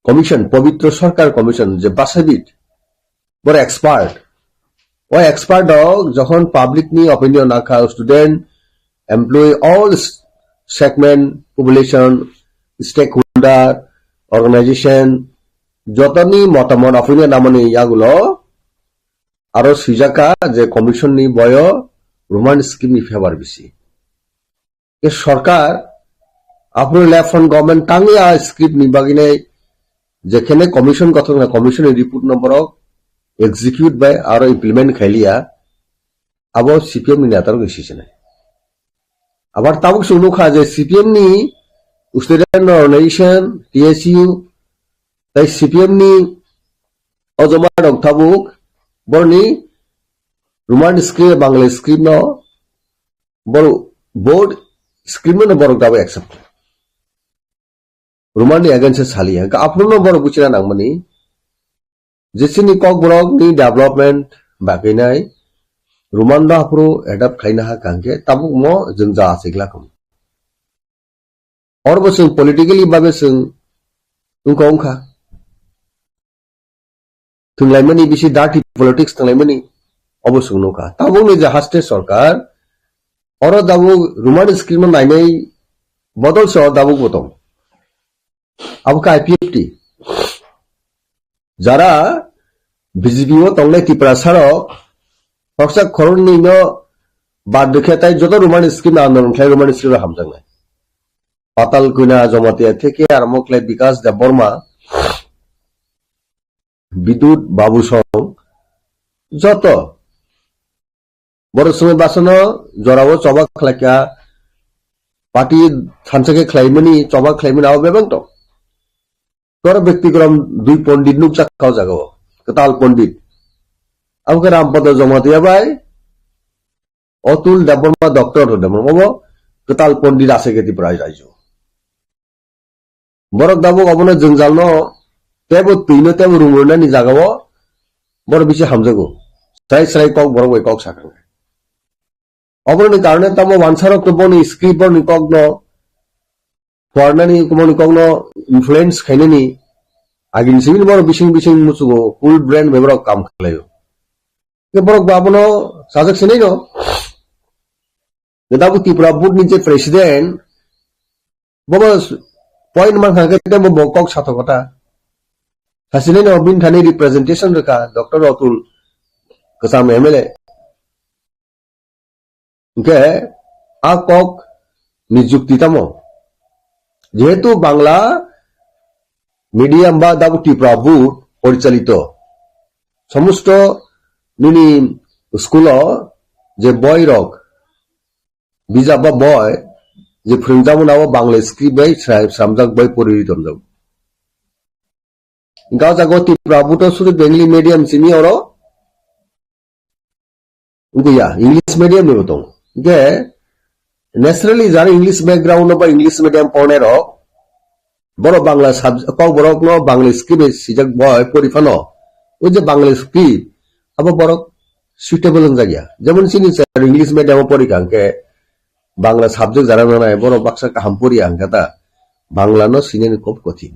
commission পবিত্র সরকার commission যে বাসাবিট বড় এক্সপার্ট ওই এক্সপার্ট যখন পাবলিক নি অপিনিয়ন রাখা student employee all segment population stakeholder organisation যতনি মতামত অপিনিয়ন নামনি ইয়াগুলো আরো সিজাকা যে কমিশন নি বয় রোমান স্কিম নি ফেভার বেশি এ সরকার আপনার লেফট ফ্রন্ট গভর্নমেন্ট টাঙ্গিয়া স্ক্রিপ্ট নি বাগিনে যেখানে কমিশন গঠন কমিশনের রিপোর্ট নম্বর এক্সিকিউট বাই আর ইমপ্লিমেন্ট খাইলিয়া আবো সিপিএম নি নেতার গেছিছে না আবার তাবুক শুনুখা যে সিপিএম নি স্টুডেন্ট অর্গানাইজেশন টিএসইউ তাই সিপিএম নি অজমা ডক্তাবুক বরনি রোমান স্ক্রিপ্ট বাংলা স্ক্রিপ্ট ন বড় বোর্ড স্ক্রিপ্ট ন বড় গাবে অ্যাকসেপ্ট রোমান নি এগেন্সট সালিয়া আপন বড় বুচিনা নাংমানি जेसिनि कक ब्रक नि डेभलपमेंट बागैनाय रोमान दा अपरो एडाप्ट खाइना हा कांगे ताबुक मो जों जा आसिग्लाखम और बसों पॉलिटिकली बाबे जों उनखौ उनखा थुंलायमानि बिसि डार्टी पॉलिटिक्स थुंलायमानि अबसों नखा ताबुक नि जा हास्टे सरकार और दाबुक रोमान स्क्रीन नायनाय बदल सो दाबुक बतम आबका आईपीएफटी যারা বিজেপিও তংলাই ত্রিপুরা ছাড়াও হকসা খরণ নিন বাদ দেখে তাই যত রোমান স্কিম আন্দোলন খাই রোমান স্কিম হামজাংনাই পাতাল কইনা জমাতিয়া থেকে আরম্ভ খাই বিকাশ দেব বর্মা বিদ্যুৎ বাবু সং যত বড় সময় বাসন জরাবো চবাক খাইকা পার্টি সানসাকে খাইমানি চবাক খাইমানি আও বেবাং তো তোর ব্যক্তিক্রম দুই পণ্ডিত নুক চাকাও জাগাও কতাল পণ্ডিত আমাকে রামপদ জমা দিয়া ভাই অতুল দেববর্মা ডক্টর দেববর্মা কতাল পণ্ডিত আছে গেতি প্রায় রাইজো বরক দাবো অবনে জঞ্জাল ন তেব তুইনো তেব রুমরনা নি জাগাও বড় বিছে হামজাগো সাই সাই কক বড় ওই কক সাকাং অবনে কারণে তামো ওয়ানসারক তো বনি স্ক্রিপ্ট বনি কক ন ফরনানি কুমনি কংনো ইনফ্লুয়েন্স খাইনানি আগিন সিভিল বড় বিশিং বিশিং মুসুগো ফুল ব্র্যান্ড বেবরক কাম খালাयो के बरक बाबनो साजक सिनै नो गदाबु त्रिपुरा बोर्ड नि जे प्रेसिडेंट बबो पॉइंट मान खाके ते बो बकक साथकता हासिनै नो बिन थानि रिप्रेजेंटेशन रका डॉक्टर अतुल कसाम एमएलए के आ कक नियुक्ति तमो যেহেতু বাংলা মিডিয়াম বা দাবু ত্রিপুরা বোর্ড পরিচালিত সমস্ত নিনি স্কুল যে বয় রক বিজাব বা বয় যে ফ্রেঞ্জাম নাও বাংলা স্ক্রিপ্ট বাই সামজাক বই পরিবর্তন যাব গাও জাগো ত্রিপুরা বোর্ড শুধু বেঙ্গলি মিডিয়াম সিমি অর গুয়া ইংলিশ মিডিয়াম নেব তো যে ন্যাচারালি যারা ইংলিশ ব্যাকগ্রাউন্ড বা ইংলিশ মিডিয়াম পড়নের বড় বাংলা কক বড় বাংলা স্ক্রিপ্ট সিজাক বয় পরিফানো ওই যে বাংলা স্ক্রিপ্ট আবার বড় সুইটেবল জায়গা যেমন চিনি ইংলিশ মিডিয়াম পরীক্ষাঙ্কে বাংলা সাবজেক্ট জানা না বড় বাক্সা কাহাম পড়ি আঙ্কাতা বাংলা ন সিনেনি খুব কঠিন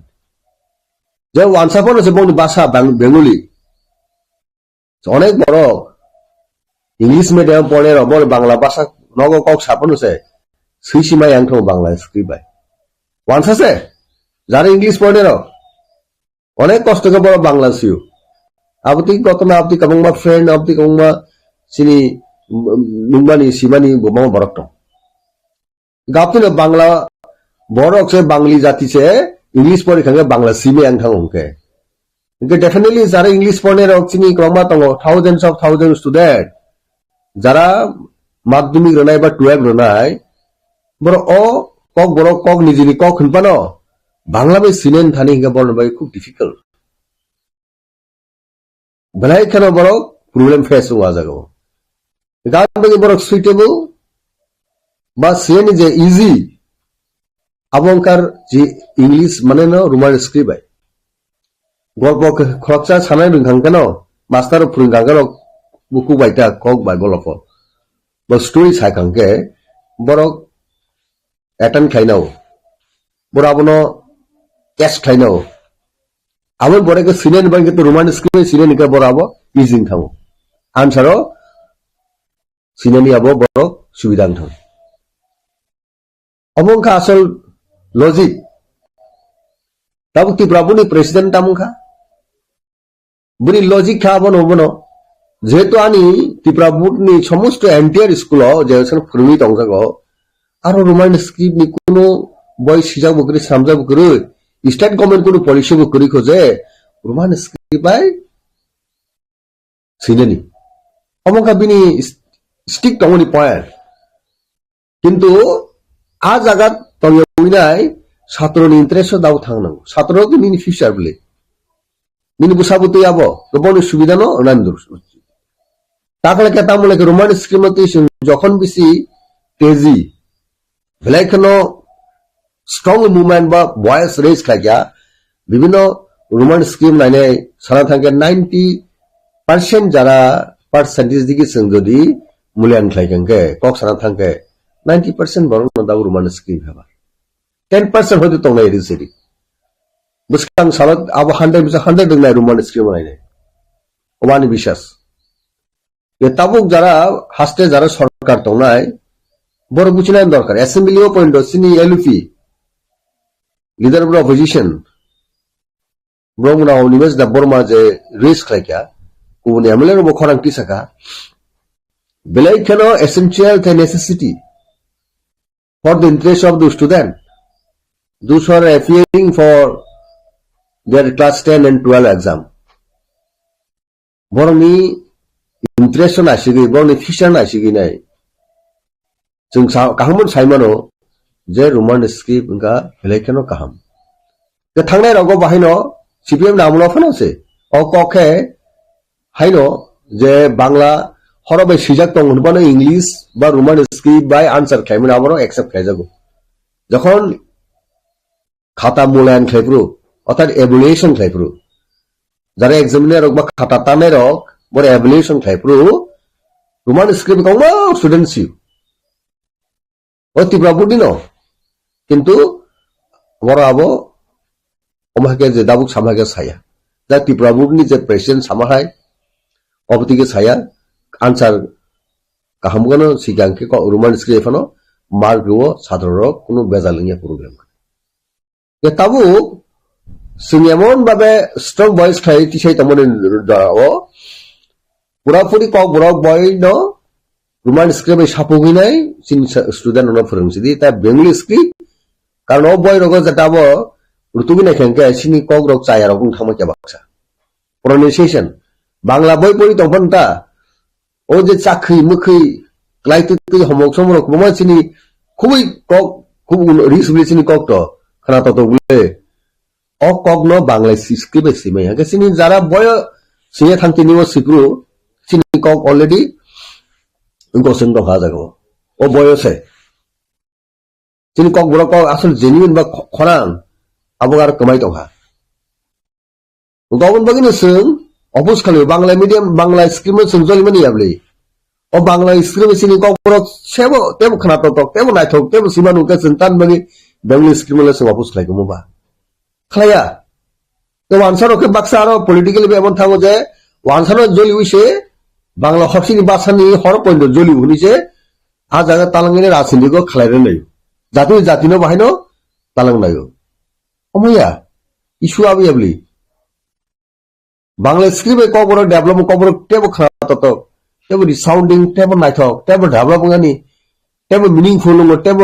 যে ওয়ানসাপন আছে বড় ভাষা বেঙ্গলি অনেক বড় ইংলিশ মিডিয়াম পড়নের বড় বাংলা ভাষা নগ কক সাপন আছে সুইসিমাই আংথ বাংলা স্ক্রিপ্ট বাই ওয়ান্স আছে যারা ইংলিশ পড়ে অনেক কষ্ট করে বড় বাংলা সিও আপনি কত না আপনি কমংমা ফ্রেন্ড আপনি কমংমা সিনি নুংমানি সিমানি বোমা বরক গাপতিন বাংলা বড় অক্ষরে বাঙালি জাতিছে ইংলিশ পড়ে খাঙ্গে বাংলা সিমে আংথাং অঙ্কে definitely jara English pone rok chini kroma tongo thousands of student jara madhyamik ronai ba 12 ronai boro o kok nijini kok khunpano bangla bai sinen thani hinga bolno bai khub difficult belai khano boro problem face wa jago gan bai boro suitable ba sinen je easy abongkar je English mane no Roman script bai গল্প খরচা ছানাই রুংখাঙ্কানো master ফুরিংখাঙ্কানো Buku বাইটা cock by বলফ ব story সাইখাঙ্কে বরক attend খাইনাও বরাবনো cash খাইনাও আবার বরেকে সিনেন বাঙ্কে তো Roman স্ক্রিপ্টে সিনেন কে বরাবো ইজিং থামো আনসারও সিনেনি আবো বরক সুবিধান থাম অমংখা আসল লজিক তাবুক ত্রিপুরাপুরনি প্রেসিডেন্ট তামুখা বুনি লজিক খাবনো বনো যেহেতু আনি ত্রিপুরাপুরনি সমস্ত এন্টায়ার স্কুল যেখানে ফর্মি তংসাগ আর রোমান স্ক্রিপ্ট নি কোনো বই সিজাব করে সামজাব করে স্টেট গভর্নমেন্ট কোনো পলিসি করে খোঁজে রোমান স্ক্রিপ্ট বাই সিনেনি অমকা বিনি স্টিক টমনি পয়েন্ট কিন্তু আ জায়গা তংনাই ছাত্রনি ইন্টারেস্ট দাও থাকনাंगौ ছাত্র কি নিনি ফিউচার বলে নিনি বুসাবুতে আবো গোপনে সুবিধা ন নান্দুর তাহলে কেতা মলে রোমান স্ক্রিপ্টতে যখন বেশি তেজি বেলাইখানো স্ট্রং মুভমেন্ট বা ভয়েস রেজ খাইয়া বিভিন্ন রোমান স্ক্রিপ্ট নাইনে সারা থাকে 90% যারা পার্সেন্টেজ দিকে যদি মূল্যায়ন খাইকাঙ্গে কক সারা থাকে 90% বরং দাও রোমান স্ক্রিপ্ট হবা 10% হয়তো তংনাই রিসেরি বুসকাং সালত আবো 100% দংনাই রোমান স্ক্রিপ্ট নাইনে ওমানি বিশ্বাস এ তাবুক যারা হাসতে যারা সরকার তংনাই বড় বুঝিনান দরকার অ্যাসেম্বলিও পয়েন্ট সিনি এলপি লিডার অফ অপোজিশন ব্রহ্মনা নিবেশ দা বর্মা যে রিস্ক খাইকা কুবনি আমলের বখরাং টিসাকা বেলাই কেন এসেনশিয়াল থে necessity for the interest of the student those who are appearing for their class 10 and 12 exam boroni interest na shigi boroni fisher na shigi nai jung kaham saimano je roman script ga helekeno kaham ke thangnai rago bahino cpm namulo phano se o kokhe haino je bangla horobe sijak tong hunbano english ba roman script by answer khaimena abaro accept khaijago jokhon খাতা মূল্যায়ন খাইপ্রু অর্থাৎ evaluation খাইপ্রু যারা examiner বা খাতা তানের বড় evaluation খাইপ্রু Roman script কম students ও ত্রিপুরাপুরনি ন কিন্তু বড় আবো অমাকে যে দাবুক সামাকে ছায়া যা ত্রিপুরাপুরনি যে প্রেসিডেন্ট সামাহাই অবতিকে ছায়া আনসার কাহামগানো সিগাংকে রোমান স্ক্রিপ্ট এফানো মার্কও সাধারণ কোনো বেজালিংয়া প্রবলেম তাবু जों এমন ভাবে স্ট্রং ভয়েস খাই টিসাই তামনে ও পুরাপুরি কক বড় বয় ন রোমান স্ক্রিপ্ট সাপগি নাই সিন স্টুডেন্ট ন ফরেন্সিদি তা বেঙ্গলি স্ক্রিপ্ট কারণ ও বয় রগ যেটাব ঋতুগি নাই খেঙ্কে সিনি কক রক চাই আর কোন থামকে বাকসা প্রনাউন্সিয়েশন বাংলা বই পড়ি তখনটা ও যে চাকরি মুখি ক্লাইতে হমক সমরক মমা সিনি খুবই কক খুব রিসবলি সিনি কক তো খানা তো বলে অকগ্ন বাংলা স্ক্রিপ্ট সিমাই হাকে সিনি যারা বয় সিনে থাকতে নিও সিপ্রু সিনি কক অলরেডি গসেন তো হা যাগো ও বয়সে সিনি কক বড় কক আসল জেনুইন বা খরান আবগার কমাই তো হা গবন বাগিনো সং অপোজ খালি বাংলা মিডিয়াম বাংলা স্ক্রিপ্ট সং জলিমানি আবলি ও বাংলা স্ক্রিপ্ট সিনি কক বড় সেব তেব খানা তো তেব নাইথক তেব সিমানু কে সন্তান বাগি বেঙ্গলি স্ক্রিপ্ট সং অপোজ খালি গমবা খায়া তো ওয়ানসার ওকে বাক্সা আরো পলিটিক্যালি এমন থাকো যে ওয়ানসারও জ্বলি উইসে বাংলা হরসিনি বাসানি হর পয়েন্ট জ্বলি উনিছে আ জায়গা তালাঙ্গিনে রাজনীতিক খালাইরে নাই জাতি জাতিনো বাহিনো তালাং নাই অময়া ইস্যু আবি আবলি বাংলা স্ক্রিপ্টে কবর ডেভেলপমেন্ট কবর টেব খানা তত টেব রিসাউন্ডিং টেব নাইথক টেব ডেভেলপমেন্ট আনি টেব মিনিংফুল টেব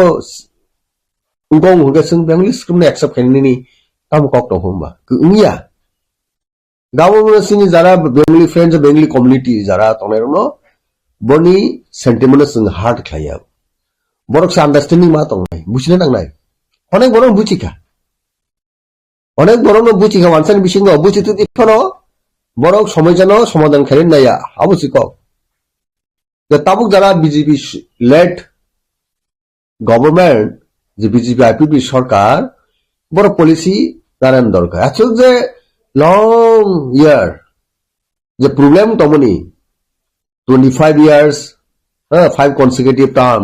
উগং হুগেসং বেঙ্গলি স্ক্রিপ্ট একসেপ্ট খাইনি তাম কক তো হোমবা কুইয়া government sini jara Bengali friends Bengali community jara tonerno boni sentiment sing hard khaya borok sa understanding ma tongnai buchina nangnai onek borok buchika onek borok no buchika wansan bisingo buchitu dipano borok somojano সমাধান kharin naya abusiko the tabuk jara BJP led government যে BJP IPP সরকার বড় policy দাঁড়ান দরকার আসলে যে long year যে problem তমনি 25 years 5 consecutive term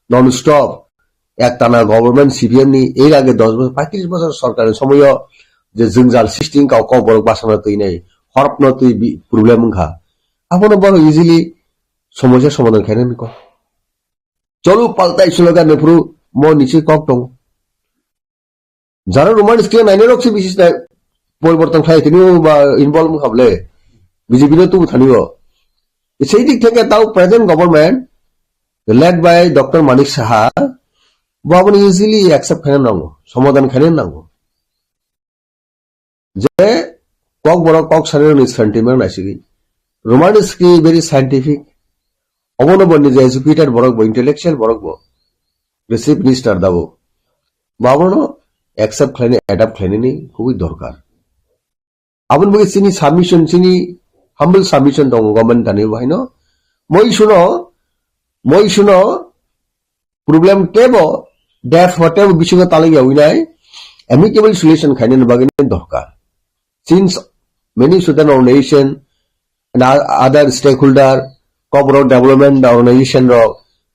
non stop একটানা গভর্নমেন্ট সিপিএম নি এর আগে 10 বছর 35 বছর সরকারের সময় যে জঞ্জাল সিস্টেম কাউ কাউ বড় বাসনা তৈ নাই হরপন তৈ প্রবলেম খা আপন বড় ইজিলি সমস্যা সমাধান খাইনে নি কো চলো পাল্টাই স্লোগান নেপুরু মো নিচে কক দং যারা রোমান স্কিল নাইনে রকসি বিশেষ পরিবর্তন খাই তিনিও বা ইনভলভ খাবলে বিজেপি তো থানিও সেই দিক থেকে তাও present government led by Dr. Manik Saha বাবন ইজিলি অ্যাকসেপ্ট খাইনে নাঙ্গো সমাধান খাইনে নাঙ্গো যে কক বড় কক সারের নি সেন্টিমেন্ট আইসি রোমান স্কি ভেরি সাইন্টিফিক অবনবনি যে এডুকেটেড বড় ইন্টেলেকচুয়াল বড় রিসিভ মিনিস্টার দাবো বাবনো অ্যাকসেপ্ট খাইনে অ্যাডাপ্ট খাইনে নি খুবই দরকার আপন বগে চিনি সাবমিশন চিনি হাম্বল সাবমিশন দং গভর্নমেন্ট দানি বাহিনো মই শুনো প্রবলেম টেবো ডেফ হটেব বিশুগে তালিগা উইনাই amicable solution খাইনে বাগিনে দরকার since many southern organization and other stakeholder corporate development organization ro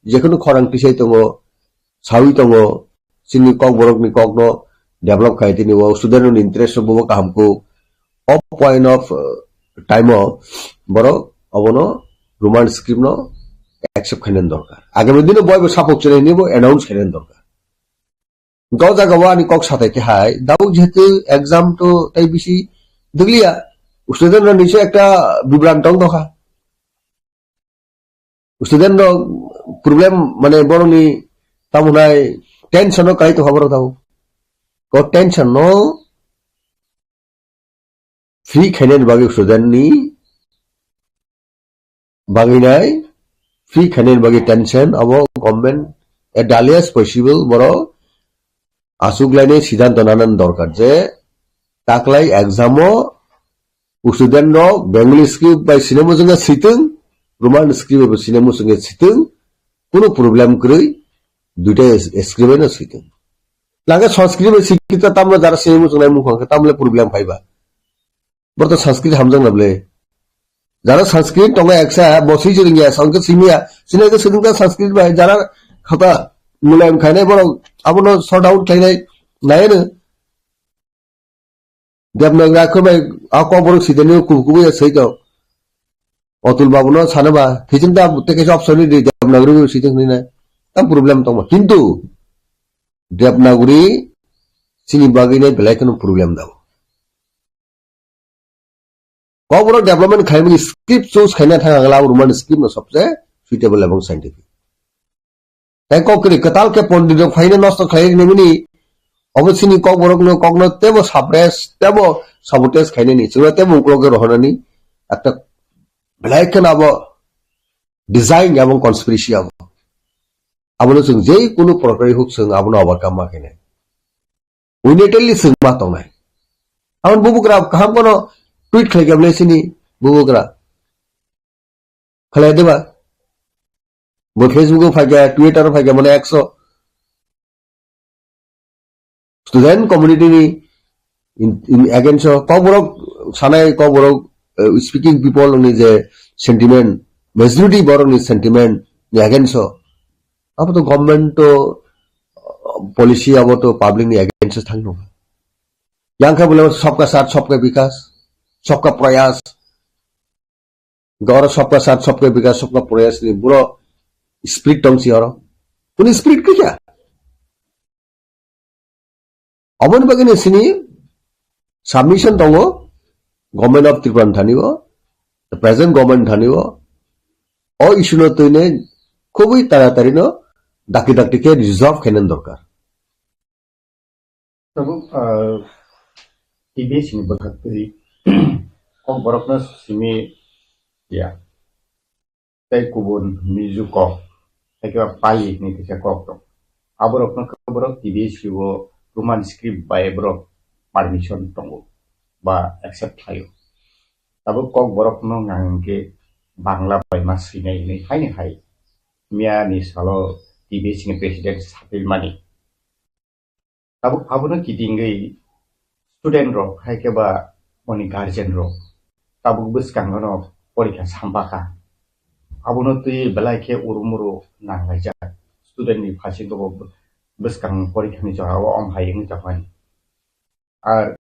যেকোনো খরাং টিসাই তঙ্গো সাউই তঙ্গো চিনি কক বরক নি কক no develop খাইতিনি ও student interest বব কামকো অফ পয়েন্ট অফ টাইম বড় অবনো রোমান স্ক্রিপ্ট নো অ্যাকসেপ্ট খাইনেন দরকার আগামী দিনে বয়ব সাপোর্ট চলে নিব অ্যানাউন্স খাইনেন দরকার গাও জায়গা আনি কক সাথে কে হাই দাও যেহেতু এক্সাম তো তাই বেশি দেখলিয়া স্টুডেন্ট নিচে একটা বিভ্রান্ত দেখা স্টুডেন্ট প্রবলেম মানে বড় নি তামুনাই টেনশন কাই তো খবর দাও ক টেনশন নো ফ্রি খাইনেন বাকি স্টুডেন্ট নি বাগিনাই ফ্রি খাইনেন বাকি টেনশন অব গভর্নমেন্ট এট ডালিয়াস পসিবল বড় আসুক লাইনে সিদ্ধান্ত নানান দরকার যে তাকলাই এক্সামও স্টুডেন্ট বেঙ্গলি স্ক্রিপ্ট বাই সিনেমা সঙ্গে সিতুং রোমান স্ক্রিপ্ট সিনেমা সঙ্গে সিতুং কোনো প্রবলেম করি দুইটা স্ক্রিপ্ট সিতুং লাগে সংস্কৃত শিক্ষিত তামলে যারা সিনেমা সঙ্গে মুখ তামলে প্রবলেম পাইবা বর্ত সংস্কৃত হামজং নাবলে যারা সংস্কৃত টঙ্গা একসা বসি জরিঙ্গিয়া সংস্কৃত সিমিয়া সিনেমা সিতুং সংস্কৃত বাই যারা খাতা মুলায়ম খাইনাই বড় আপনো শর্ট আউট খাইনাই নাইনে দেবনাগরা কবে আক বড় সিদেনি কুকুবু সেই তো অতুল বাবুনো সানবা হিচিনটা থেকে অপশন দি দেবনাগরি সিদেনি নি না তাম প্রবলেম তো কিন্তু দেবনাগরি চিনি বাগিনে বেলায় কোনো প্রবলেম দাও কবর ডেভেলপমেন্ট খাইবি স্ক্রিপ্ট চুজ খাইনা থাকা রোমান স্ক্রিপ্ট সবচেয়ে সুইটেবল এবং সাইন্টিফিক তাই ককরি কতাল কে পন্ডিত ফাইনে নষ্ট খাই নেমিনি অবশ্যই কক বরক নো কক নো তেবো সাপ্রেস তেবো সাবটেস খাইনে নি চুরা তেবো উকলকে রহনানি একটা ব্ল্যাক আব ডিজাইন এবং কনস্পিরেসি আব আবনো जों যেই কোনো প্রকারই হোক जों আবনো ওভারকাম মাকেনে উইনেটেলি जों মা তংনাই আমন বুবুকরা কাহাম কোনো টুইট খাইগাবলে সিনি বুবুকরা খালাই দেবা वो फेसबुक फाइगा ट्विटर फाइगा माने 100 स्टूडेंट कम्युनिटी नि इन अगेंस्ट कबरक सानाय कबरक स्पीकिंग पीपल नि जे सेंटिमेंट मेजॉरिटी बरक नि सेंटिमेंट नि अगेंस्ट अब तो गवर्नमेंट तो पॉलिसी अब तो पब्लिक नि अगेंस्ट थांनो यांखा बोले सबका साथ सबका विकास सबका प्रयास गौरव सबका साथ सबका विकास सबका प्रयास नि बुरो स्प्रिट टंग सियारो उन्हें स्प्रिट क्या अबन बगने सिनी सबमिशन टंगो गवर्नमेंट ऑफ त्रिपुरा थानिवो द प्रेजेंट गवर्नमेंट थानिवो ओ इशू न तइने খুবই তাড়াতাড়ি ন ডাকি ডাকিকে রিজলভ খাইনেন দরকার তবু টিবিএস নি বখাতরি borokno simi ya tei kubun miju kok tei pai ni kisa kok to aborokno borok TV siwo Roman script by borok permission tongo ba accept thayo tabo kok borokno ngangke bangla by masine ini hai mia ni salo TV sing president Sapil Mani tabo abono kidingai student rok hai ke ba moni guardian rok tabuk bus kangono porikha sampaka abono tui belai ke urumuru nanglaja student ni phasi to bus kang porikha ni jawa om hayeng japan ar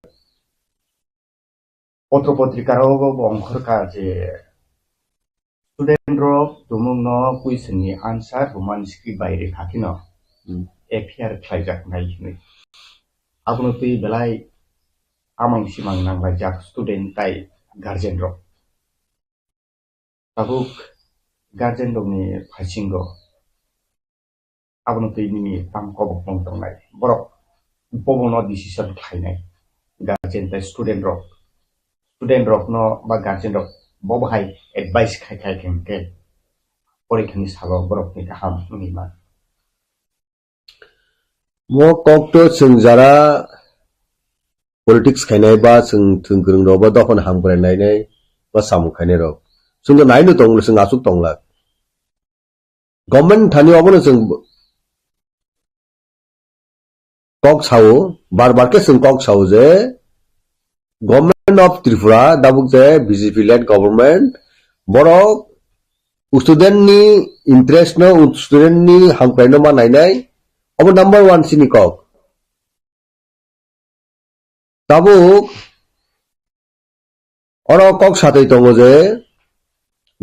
potro potrika ro bongkhor ka je student rok tumung no question ni answer roman script baire khakino APR khlaijak nai ni abono tui belai amang simang nanglaja student tai guardian rok tabuk guardian rok ni phasing ro abono tui ni tam ko bong tong nai borok bobono decision khainai guardian tai student rok no ba guardian rok bobo hai advice khai kengke porikhani salo borok ni kaham ni ma mo kok to sengjara politics khainai ba sung thunggrung ro ba dokon hambre nai nai ba sam khainai ro sung to nai no tong sung asuk tong la government thani obono sung kok sao bar bar ke sung kok sao je government of Tripura dabuk je BJP led government borok student ni interest no student ni hamkai no ma nai nai obo number 1 sini kok tabuk oro kok satoi tongo je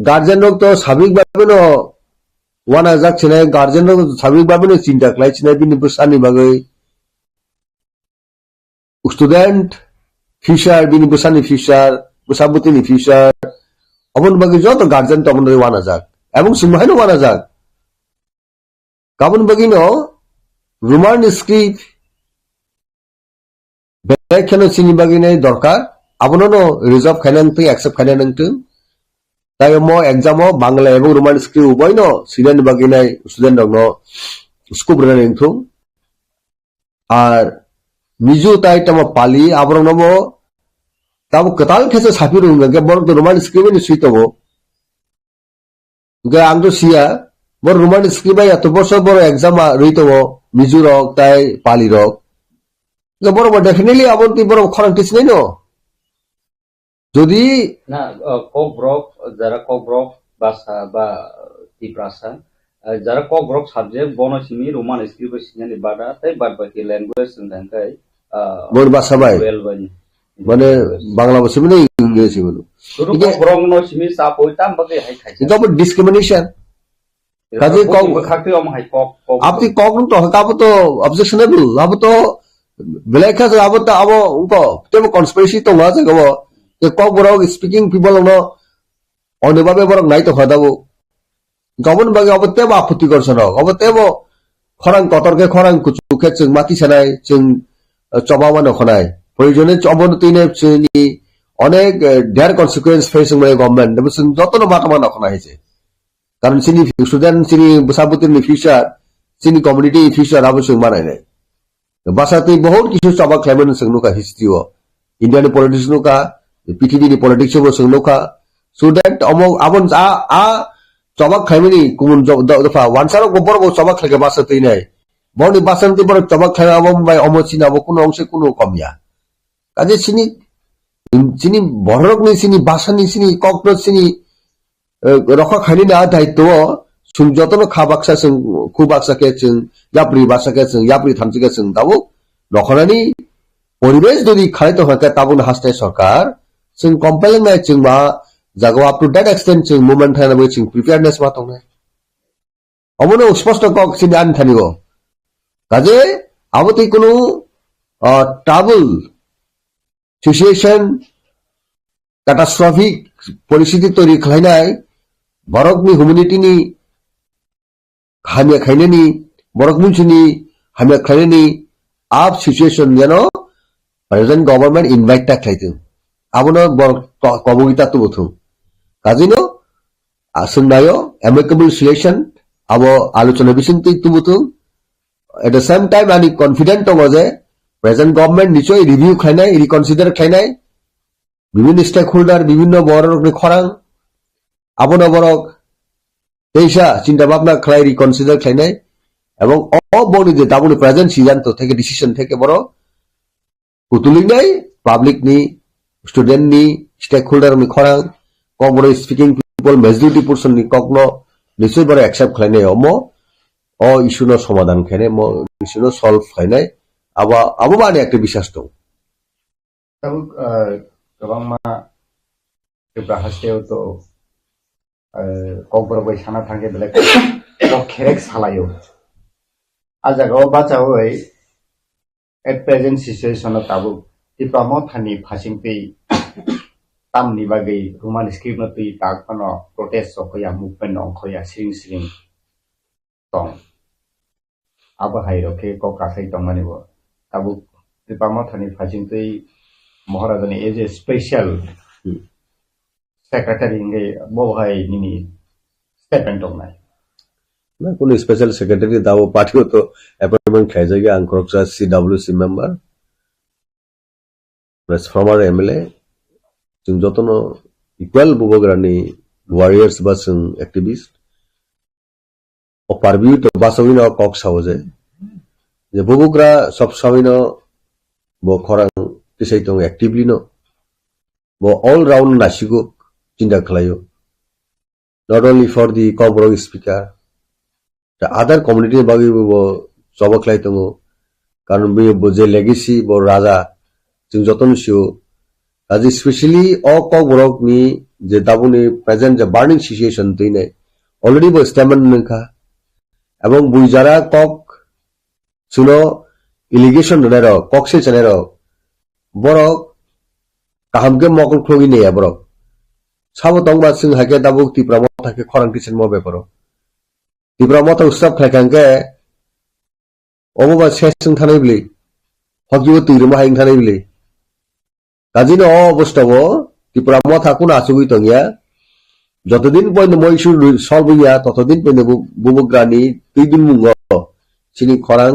guardian rok to sabik babe no wana jak chinai guardian rok sabik babe no chinta klai chinai bini busani bagai student future bini busani future busabuti ni future obon bagai joto guardian to obon wana jak ebong sumai no wana jak kabun bagi no roman script Bekeno sini bagine dorkar abono no reserve khainang tu accept khainang tu tayo mo exam o bangla ebong roman script uboy no sidan bagine student dog no school running tu ar miju tai tamo pali abro no mo tabo katal khese sapiru nge bor to roman script ni suitobo ge angdo sia bor roman script ya to borso bor exam ritobo miju rok tai pali rok বড় definitely abon ti বড় খরং টিস নাই no যদি না ককব্রক যারা ককব্রক ভাষা বা ত্রিপ্রাসা যারা Kokborok subject বনসিমি রোমান স্ক্রিপ্ট সিনানি বাদা তাই বাদ বাকি ল্যাঙ্গুয়েজ সঙ্গাই বড় ভাষা ভাই মানে বাংলা ভাষা মানে ইংরেজি বলো ঠিক আছে ককব্রক নো সিমি সা পয়তাম বাকি হাই খাইছে এটা বড় ডিসক্রিমিনেশন কাজে কক খাকতে অম হাই কক আপনি কক তো কাবো তো অবজেকশনেবল আবো তো Belaka sa abot ta abo unko temo conspiracy to nga sa gawo ke kok borok speaking people no one babe borok nai to khadabo gabon bage abot temo aputi korson abot temo khorang kotorke khorang kuchuke chung mati sanai chung chobawa no khonai proyojone chobon tine chini onek their consequence facing by government debusun jotono matama no khonai heche karon sini student sini busabutin ni future sini community future abo chung manai nai বাসাতে বহুত কিছু চাবা climate সংনুকা history ও Indian politics নুকা পৃথিবীর politics O সংনুকা so that আবন আ চাবা ক্লাইমেনি কুমন দফা ওয়ানসার গোবর চাবা ক্লাইকে বাসাতে নাই বনি বাসাতে বড় চাবা ক্লাই আবম বাই অমচিনা আব কোন অংশে কোন কমিয়া কাজে চিনি বড়রক নি চিনি বাসানি চিনি ককরোচ চিনি রক্ষা খাইনি না দায়িত্ব sung jotono khabaksa sung khubaksa ke sung yapri basa ke sung yapri thamsi ke sung tabo nokhonani poribesh dodi khai to haka tabun hastai sarkar sung compelling na sung ma jago up to that extent sung movement thana bo sung preparedness ma tongne omono sposto kok sin an thanigo kaje aboti kono trouble situation catastrophic পরিস্থিতি তৈরি খাইনাই বরকনি humanity ni hamia khainani borok munchini hamia khainani आप situation present government invite ta khaitu abono bor kobogita tu bothum kajino asungnayo amicable solution abo alochona bisingti tu bothum at the same time ani confident tongo je present government nichoi review khainai reconsider khainai বিভিন্ন stakeholder বিভিন্ন বড় খরাং abono borok teisa চিন্তা ভাবনা খাই reconsider খাইনাই এবং অবনি যে দাবুনি present সিদ্ধান্ত থেকে ডিসিশন থেকে বড় পুতুলিনাই পাবলিক নি স্টুডেন্ট নি স্টেক হোল্ডার নি খরাং কম বড় স্পিকিং পিপল মেজরিটি পারসন নি কখনো নিশ্চয় বড় অ্যাকসেপ্ট খাইনাই অ ইস্যুনো সমাধান খাইনাই ইস্যুনো সলভ খাইনাই আবো মানে একটা বিশ্বাস দं गोबां मा गोब्रा हास्टेव तो कबर बै साना थांगे बेलेग खेरेक सालायो आजागाव बाचावै एट प्रेजेंट सिचुएशन ताबु दिप्रामो थानि फासिंपै तामनि बागै रोमान स्क्रिप्ट न तै ताकनो प्रोटेस्ट सखया मुभमेंट अंखया सिरिं दं आबो हाइरोखे ककासै दंमानिबो ताबु दिप्रामो थानि फासिंपै महाराजा ने एज ए स्पेशल सेक्रेटरी इंगे बोहाय निनी स्टेटमेंट दंनाय ना कोन स्पेशल सेक्रेटरी दावो पार्टी तो अपॉइंटमेंट खाइजागे आंखरकसा CWC member plus former MLA जों जतनो इक्वल बुबोग्रानि वॉरियर्स बसं एक्टिविस्ट ओ पारबिउ तो बासविनो कक सावजे जे बुबोग्रा सब साविनो बो खरां tisai tong actively no bo all round nasigo cinta khlayo not only for the Coburg speaker the other community bagi bo job khlai tong karon bo je legacy bo raja jing joton sio as especially all Coburg ni je dabuni present the burning situation tine already bo statement nka ebong buijara kok suno allegation nero kokse chanero borok kahamke mokol khogi neya borok sabo tongba sing hake dabuk tipramo thake khorang kisen mo beparo tipramo ta usap khaikangke oboba sesung thanai bili hogibo tuirmo haing thanai bili kajino obostabo tipramo thakuna asugui tongya যতদিন পর্যন্ত মই issue solve হইয়া ততদিন পর্যন্ত বুবগ্রানি তুইদিন মুঙ্গ চিনি খরাং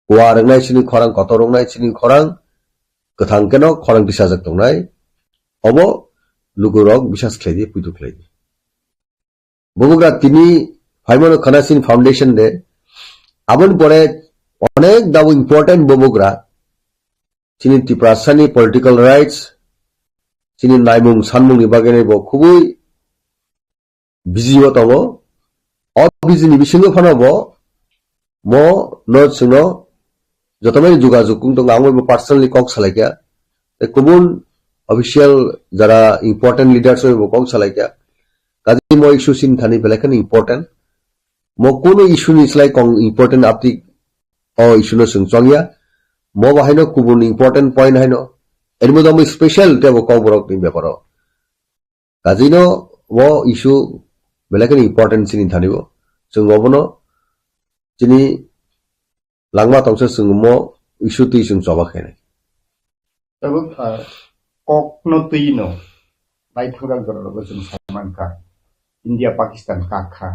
wa rengnai sini khorang kotor rengnai sini khorang kathang keno khorang bisajak tongnai obo lugurok bisas khlaidi puitu khlaidi bobugra tini haimono khanasin foundation de abon pore onek dabu important bobugra chini tiprasani political rights chini naimung sanmung ni bagene bo khubui bijiyo tobo obijini bisingo phanobo mo no sino যতমানি যোগাযোগ কিন্তু আমি personally cock চালাইকা কুবুন official যারা important leaders হইব cock চালাইকা কাজে মই issue সিন Thani বেলেখান important মো কোন issue নিসলাই কং important আপনি ও ইস্যু ন সংচংয়া মো বাহাইনো কুবুন ইম্পর্টেন্ট পয়েন্ট হাইনো এর মধ্যে আমি স্পেশাল টেব কক বরক নি ব্যাপার কাজিনো ও ইস্যু বেলেখান ইম্পর্টেন্ট সিন থানিব जों অবনো যিনি langma tongsa sungmo isu ti sung choba khene tabu kok no tuino bai thogal goro sung saman ka India Pakistan ka kha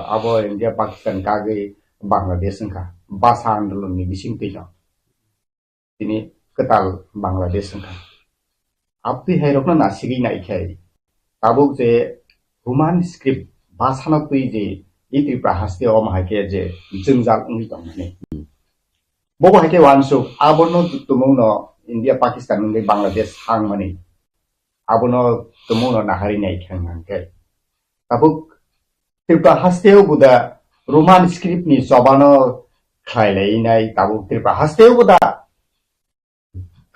abo India Pakistan ka ge Bangladesh ka basa andolon ni bising tilo tini ketal Bangladesh ka apti hairokna nasigi nai khai tabuk je human script basa no tui je itu prahaste om hake je jengjal uni tongni bobo hake wansu abono tumuno India Pakistan ngi Bangladesh hang mani abono tumuno nahari nai khang hangke tabuk itu prahasteo buda roman script ni sobano khailai nai tabuk itu prahasteo buda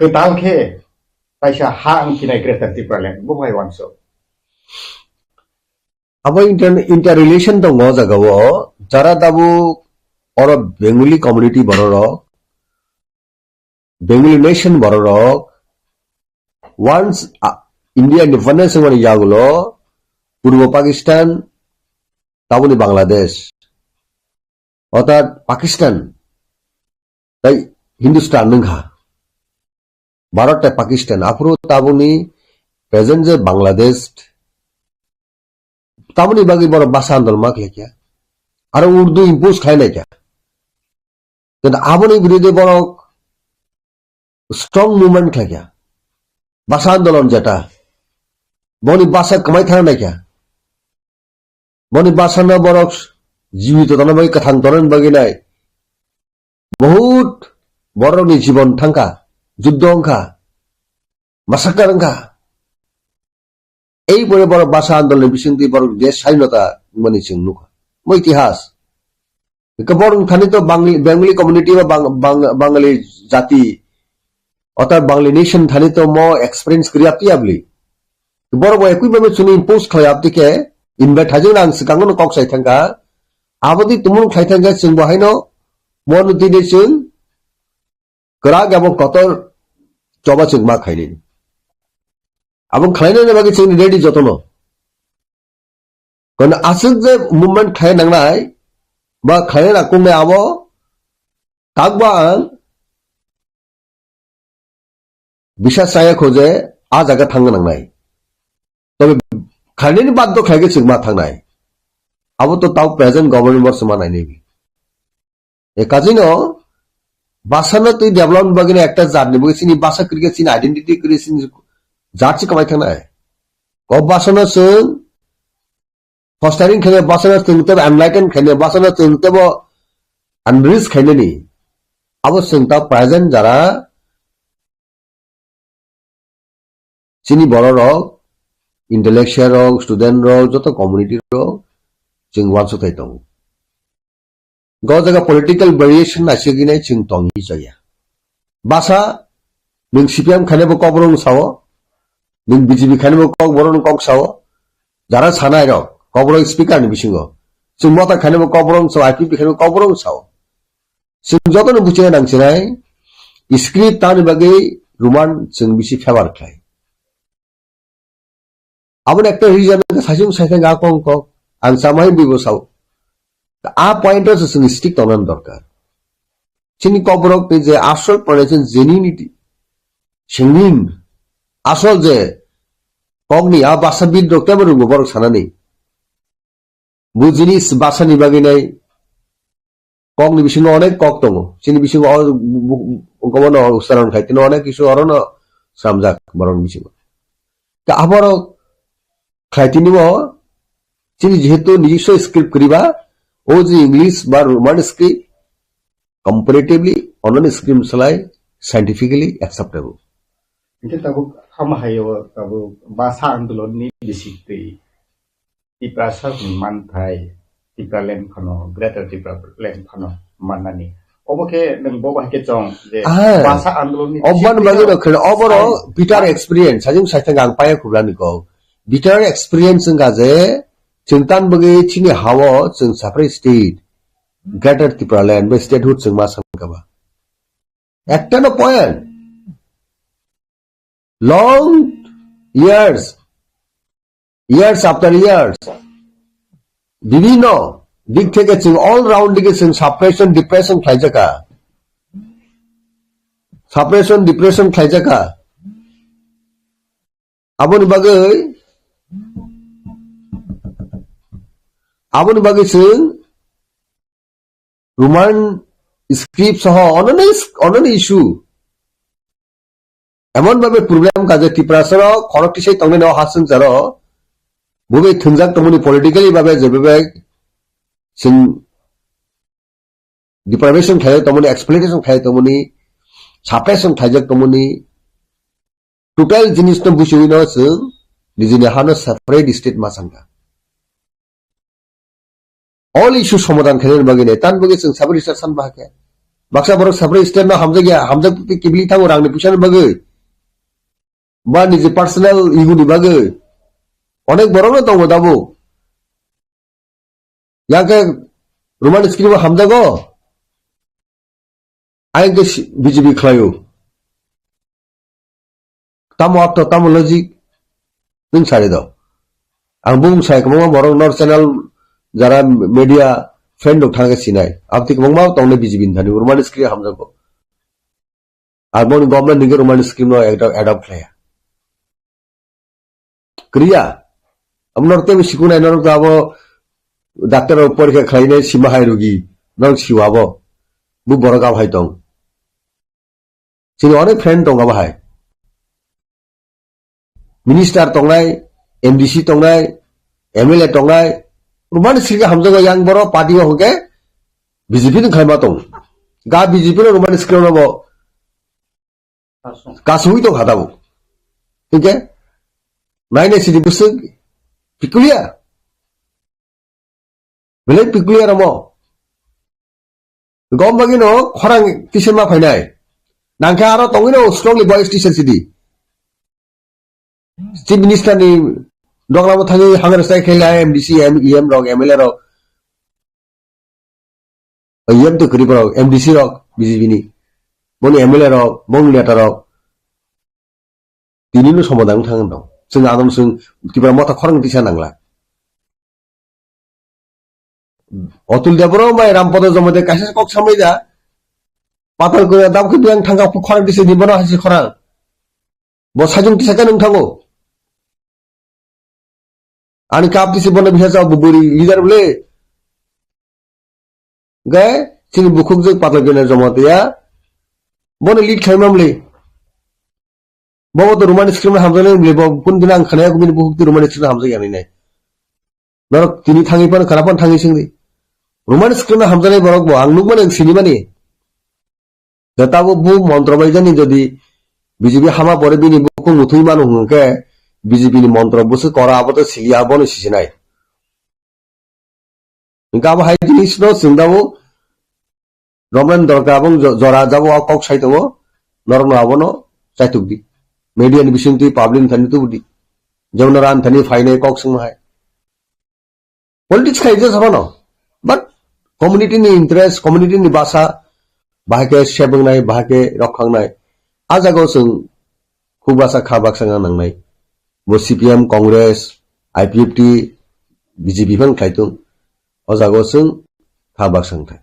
ketal khe paisa hang kinai greater tipralen bobo hai wansu abo interrelation dong jagawo jara dabu or Bengali community borok Bengali nation borok once India independence ngoni yagulo purbo Pakistan tabuni Bangladesh অর্থাৎ পাকিস্তান তাই Hindustan নংখা Bharat Pakistan আফরো তাবনি present যে বাংলাদেশ তাবনি বাকি বড় ভাষা আন্দোলন মা খেলে আর Urdu impose খায় না কিন্তু আবনি বিরুদ্ধে বড় স্ট্রং মুভমেন্ট খেলে ভাষা আন্দোলন যেটা বনি ভাষা কামাই থাকা নাইকা বনি ভাষা না বড় জীবিত বাকি কাথাং তরেন বাকি নাই বহুত বড় জীবন থাঙ্কা যুদ্ধ অঙ্কা মাসাক্কার অঙ্কা এই বড় বড় ভাষা আন্দোলনের বিসঙ্গে বড় দেশ স্বাধীনতা মানে ইতিহাস বড় খানি তো বেঙ্গলি কমিউনিটি বা বাঙালি জাতি অর্থাৎ বাঙালি নেশন থানি তো ম এক্সপিরিয়েন্স করি আপনি আপনি বড় বড় একই ভাবে শুনে ইম্পোজ খাওয়া আপনিকে ইনভাইট হাজং আং সিগাंगनो कक साइ थांगा आबोदि तुमुन खाइ थांगा जों बहायनो मन दिने जों गरा गाबो कतर जबा जों मा खाइनि आबो खाइनो बागै जों रेडी जतनो कोन आसुक जे मुभमेंट खाइ नांनाय बा खाइ नाकुंनाय आबो ताकबा बिसास साया खोजे आ जागा थांनो नांनाय तबे खाइनायनि बाध्य खाइगे जों मा थांनाय अब तो ताव प्रेजेंट गवर्नमेंट वर्ष मानाय नेबि ए काजिनो भाषानो तुई डेभलप बगिने एकटा जातनि बगै सिनि भाषा क्रिके सिनि आइडेंटिटी क्रिके सिनि जातसि कमाय थांनाय ग भाषानो जों फस्टारिं खाने भाषानो जों तब एनलाइटन खाने भाषानो जों तब अनरिच खाइनेनि अब जों ता प्रेजेंट जारा सिनि बर रक इंटेलेक्चुअल रक स्टूडेंट रक जत कम्युनिटी रक जों वानसो थाइ दं ग जगा पॉलिटिकल वेरिएशन नासिगिनाय जों तंगि जाया भाषा नों सीपीएम खानेबो कबरं सावो नों बीजेपी खानेबो कबरं कक सावो जारा सानाय रक कबरं स्पीकर नि बिसिंगो जों मता खानेबो कबरं साव आईपीपी खानेबो कबरं साव जों जतनो बुझे नांसिनाय स्क्रिप्ट तानि बागै रुमान जों बिसि फेभार खाय आबन एकटा रिजन साइजों साइथां गाकं कक आं सामाय बिबसाव आ पॉइंट जों स्टिक तनन दरकार चिनि कबरक जे आसल परेसन जेन्युइनिटी सिंगिं आसल जे कगनि आ भाषाबिद डक्टर रुगो बरक सानानै बुजिनि भाषानि बागैनाय कगनि बिसिङाव अनेक कक दङ चिनि बिसिङाव गबनो उच्चारण खायतिनो अनेक किछु अरन सामजाक बरन बिसिङाव ता आबरक खायतिनिबो चिनि जेहेतु निजिस्व स्क्रिप्ट करिबा ओ जे इंग्लिश बा रोमान स्क्रिप्ट कंपैरेटिवली अनन स्क्रिप्ट सलाय scientifically acceptable itu tabu kama hayo tabu bahasa आंदोलन ni disiti tiprasa manthai tipralen khano greater tipralen khano manani oboke nang boba ke chong je bahasa आंदोलन ni oban bagino khelo oboro bitter experience sajung saithang ang paya khublani ko bitter experience nga je chungtan bagi chini hawo chung separate state greater tipraland by statehood chung ma sangkaba ekta no point long years after years বিভিন্ন দিক থেকে all round দিকে suppression depression খাইজাকা আবনি বাগै जों Roman script सह अनन issue एमन भावे problem काजे टिप्रासर खरकटिसै तंगने न हासन जारो बुबे थंजाक तमनि पॉलिटिकली भावे जेबे जों डिप्राइवेशन खायो तमनि एक्सप्लॉइटेशन खायो तमनि सप्रेशन खायजाक तमनि टोटल जिनिस न बुझिनो जों निजिनि हानो सेपारेट स्टेट मासांगा ऑल इश्यू समाधान खाने बागैने तान बागै जों साब्रै स्टेट सान बाहाके बाक्सा बरक साब्रै स्टेट न हामजा किबली थांगो रांनि फैसानि बागै बा निजे पार्सोनेल इगुनि बागै अनेक बरनो दङ दाबो याके रोमान स्क्रिप्ट हामजागो आइके बीजेपी खायो तामो आप्त तामो लजिक नों सारे द आं बुं सायकमा बरक नर्थ चैनल जरा मीडिया फ्रेंड थांगे सिनाय आपति कमंगमा तंगने बीजेपी थानि रोमान स्क्रिप्ट हामजागो আর বনি গভর্নমেন্ট নিকে রোমান স্কিম নো অ্যাডপ্ট খায়া ক্রিয়া আপনার তেমনি শিখুনাই নরক তো আবো ডাক্তার পরীক্ষা খাইনে সীমা হাই রুগী নরক সিওয়াবো বু বড় গাব হাই দং সিনি অনেক ফ্রেন্ড দং গাব হাই মিনিস্টার তংনাই এমডিসি তংনাই এমএলএ তংনাই রোমান স্ক্রিকে হামজাগো ইয়াং বড় পার্টি হকে বিজেপি নো খাইমা দং गा बीजेपी रोमान स्क्रिम नो कासुई तो खाता वो ठीक है नाइने सिटी बुस पिकुलिया बेले पिकुलिया रमो गम बागी नो खरांग टीचर मा फाइनाय नांखा आरो तंगि नो स्ट्रंगली बॉयज टीचर सिटी चीफ मिनिस्टर नि दंगलामो थांगि हांगर स्टाइ खेला एमडीसी एमईएम रग एमएलए रग EM तो करीब रहो MDC रहो बीजेपी नी मोनी MLA रहो मोंग लेटर रहो तीनी नो समाधान थांगन दं जों आदम जों किबा मथा खरंग दिसा नांला अतुल देबरो माय रामपद जमदे कासे कक सामैदा पातल को दाम के बियां थांगा खरंग दिसे दिबनो हासि खरंग बो साजुं दिसा नों थांगो आनि काप दिसे बनो बिहा जाव बुबुरी लीडर बले गए सिंह बुकुक जो पातल के जमाते या बने लीड खाइमामले बाबा तो रोमान स्क्रिम हामजाले ले बाबा पुन दिन आं खनाया गुबिन बुकुक तो रोमान स्क्रिम हामजा यानि नै नरक तिनि थाङै पान खरापन थाङै सिंदि रोमान स्क्रिम हामजाले बरक बो आं नुक माने सिनि माने दताबो बु मन्त्र बायजानि जदि बीजेपी हामा परे बिनि बुकुक मुथुइ मानु हुंके बीजेपी नि मन्त्र बुसे करा आबो सिलिया बनो सिसिनाय गाब हाय जिनिस नो सिंदाबो रमन दरकार बं जरा जाबो कक साइतबो नरन आबनो साइतुबि मीडिया नि बिसिंति पब्लिक थानि तुबुदि जमन रान थानि फाइने कक संहाय पॉलिटिक्स खाइजे सबनो बट कम्युनिटी नि इंटरेस्ट कम्युनिटी नि भाषा बाहाके सेबंनाय बाहाके रखांनाय आजागो जों खुबासा खाबाक संगा नांनाय बो सीपीएम कांग्रेस आईपीएफटी बीजेपी फन खाइतुं अजागो जों खाबाक संथाय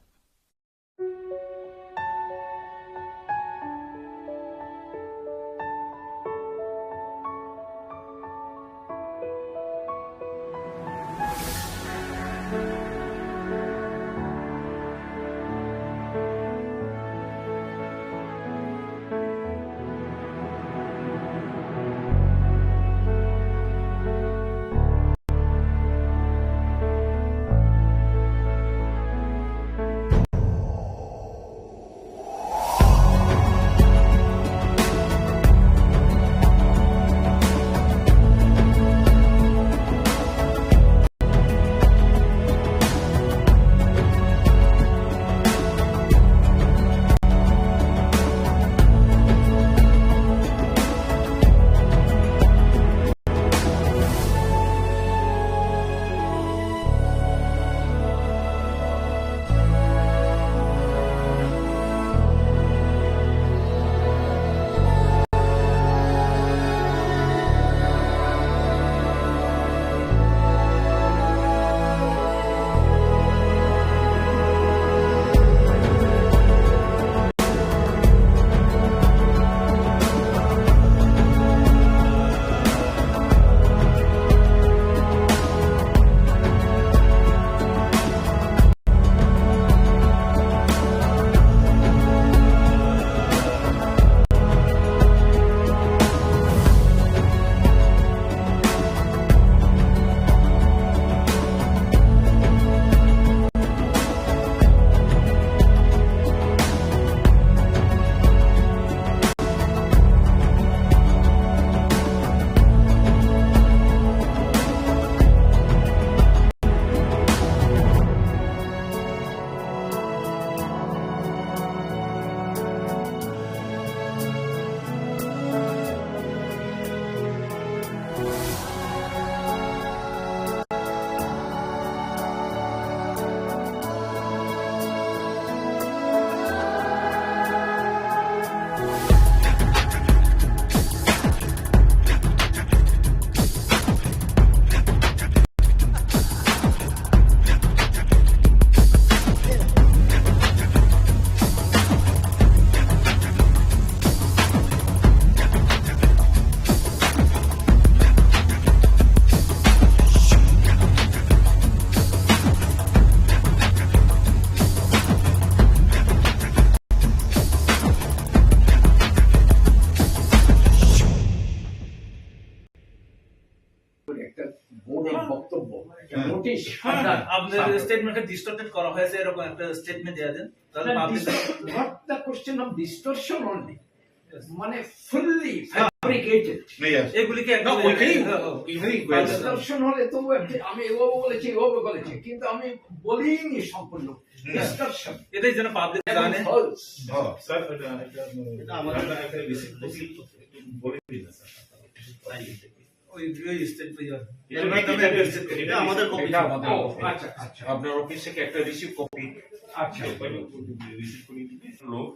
একটা নোটিশ আপনার স্টেটমেন্টে ডিস্টর্টেড করা হয়েছে এরকম একটা স্টেটমেন্ট দেয়া দেন তাহলে public not the question of distortion only, মানে fully fabricated. এগুলিকে না, একদম ওইটাই Distortion হলে তো আমি এভাবে বলেছি এভাবে বলেছি, কিন্তু আমি বলিনি সম্পূর্ণ distortion. এটাই যেন পাবলিক জানে False. স্যার এটা আমাদের একটা বলে দিন স্যার ওই স্টেটমেন্ট এটা আমাদের কপি আচ্ছা আচ্ছা আপনার অফিস থেকে একটা রিসিভ কপি আচ্ছা রিসিভ করে দিবে লোক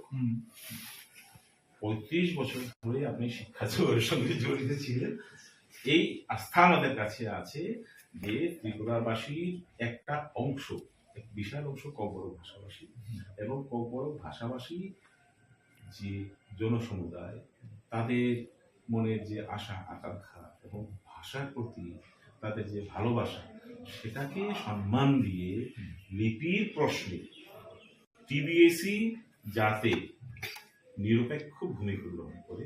35 বছর ধরে আপনি শিক্ষার সঙ্গে জড়িত ছিলেন। এই আস্থা আমাদের কাছে আছে যে ত্রিপুরাবাসীর একটা অংশ, এক বিশাল অংশ ককবরক ভাষাভাষী, এবং ককবরক ভাষাভাষী যে জনসমুদায়, তাদের মনের যে আশা আকাঙ্ক্ষা এবং ভাষার প্রতি তাদের যে ভালোবাসা, সেটাকে সম্মান দিয়ে লিপির প্রশ্নে টিবিএসি যাতে নিরপেক্ষ ভূমিকা গ্রহণ করে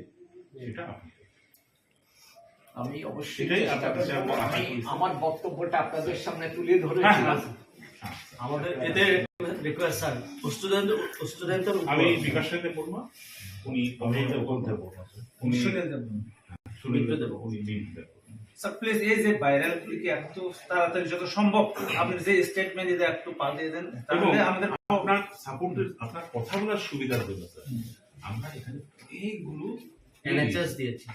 সেটা আপনি আমি অবশ্যই সেটাই চেষ্টা আপনার কাছে করব। আমরা আশা আমি করি। আমার বক্তব্যটা আপনাদের সামনে তুলে ধরেছিলাম। আমাদের এতে রিকোয়েস্ট স্যার স্টুডেন্টের আমি বিকাশ সাথে বলবো, উনি উনি শুনে দেবো, উনি লিঙ্ক দেবো। স্যার প্লিজ এই যে ভাইরাল ক্লিকে একটু তাড়াতাড়ি যত সম্ভব আপনি যে স্টেটমেন্ট দিতে একটু পাঠিয়ে দেন, তাহলে আমাদের আপনার সাপোর্টের আপনার কথা বলার সুবিধার জন্য স্যার আমরা এখানে এইগুলো NHS দিয়েছি।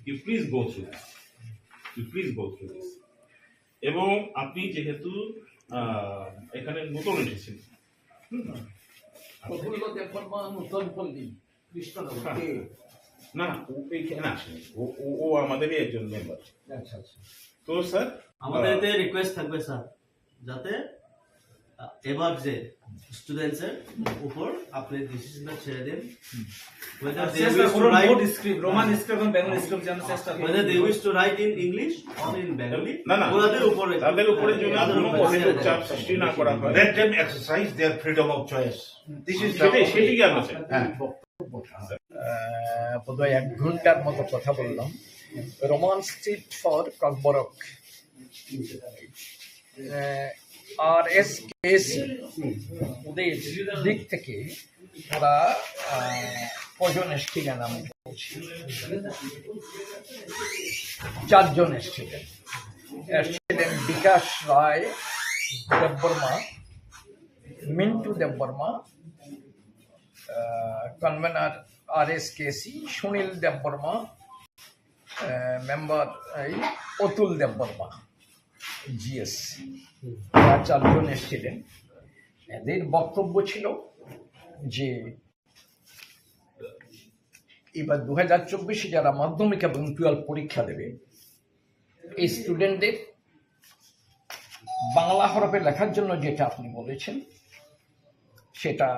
You please go through this, এবং আপনি যেহেতু এখানে নতুন এসেছেন, প্রফুল্ল দেববর্মা নতুন পল্লী কৃষ্ণনগর। না ও এইখানে আসেনি, ও আমাদেরই একজন মেম্বার। আচ্ছা আচ্ছা তো স্যার আমাদের এতে রিকোয়েস্ট থাকবে স্যার যাতে এবার যে স্টুডেন্টসের উপর আপনি ডিসিশনটা ছেড়ে দেন, whether they wish to write Roman script এবং Bengali script জানার চেষ্টা করুন, whether they wish to write in English or in Bengali, ওদের উপরে যদি কোনো অহেতুক চাপ সৃষ্টি না করা হয়, let them exercise their freedom of choice. This is সেটি কি আমরা চাই। বোধহয় 1 ঘন্টার মতো কথা বললাম। Roman street for Kokborok RSKC ওদের দিক থেকে ওরা কজন এসেছিলেন আমি বলছি, 4 জন এসেছিলেন। Bikash Roy Debbarma, Mintu Debbarma, convener RSKC Sunil Debbarma, member Atul Debbarma GS, 4 জন এসেছিলেন। এদের বক্তব্য ছিল যে এবার 2024 যারা মাধ্যমিক এবং 12 পরীক্ষা দেবে, এই স্টুডেন্টদের বাংলা হরফে লেখার জন্য যেটা আপনি বলেছেন, সেটা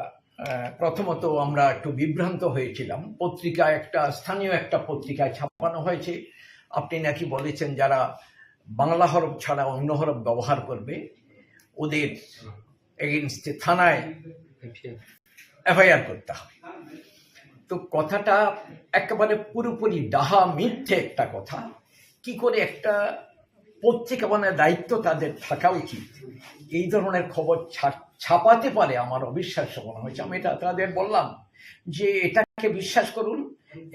প্রথমত আমরা একটু বিভ্রান্ত হয়েছিলাম। পত্রিকায় স্থানীয় একটা পত্রিকায় ছাপানো হয়েছে, আপনি নাকি বলেছেন যারা বাংলা হরফ ছাড়া অন্য হরফ ব্যবহার করবে ওদের এগেইনস্টে থানায় FIR করতে হবে। তো কথাটা একেবারে পুরোপুরি ডাহা মিথ্যে একটা কথা। কি করে একটা পত্রিকা মানে দায়িত্ব তাদের থাকা উচিত এই ধরনের খবর ছাপাতে পারে, আমার অবিশ্বাস্য মনে হয়েছে। আমি এটা তাদের বললাম যে এটাকে বিশ্বাস করুন,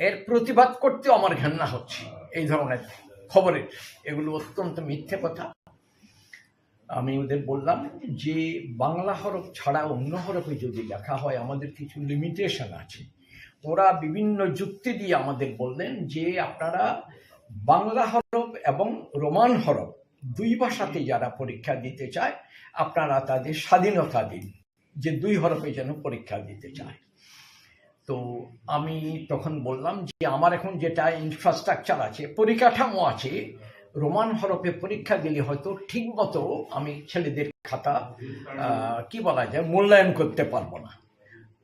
এর প্রতিবাদ করতেও আমার ঘৃণা হচ্ছে। এই ধরনের খবরের এগুলো অত্যন্ত মিথ্যে কথা। আমি ওদের বললাম যে বাংলা হরফ ছাড়া অন্য হরফে যদি লেখা হয় আমাদের কিছু লিমিটেশন আছে। ওরা বিভিন্ন যুক্তি দিয়ে আমাদের বললেন যে আপনারা বাংলা হরফ এবং রোমান হরফ 2 ভাষাতে যারা পরীক্ষা দিতে চায় আপনারা তাদের স্বাধীনতা দিন যে 2 হরফে যেন পরীক্ষা দিতে চায়। তো আমি তখন বললাম যে আমার এখন যেটা ইনফ্রাস্ট্রাকচার আছে, পরিকাঠামো আছে, রোমান হরফে পরীক্ষা দিলে হয়তো ঠিক মতো আমি ছেলেদের খাতা কি বলা যায় মূল্যায়ন করতে পারবো না।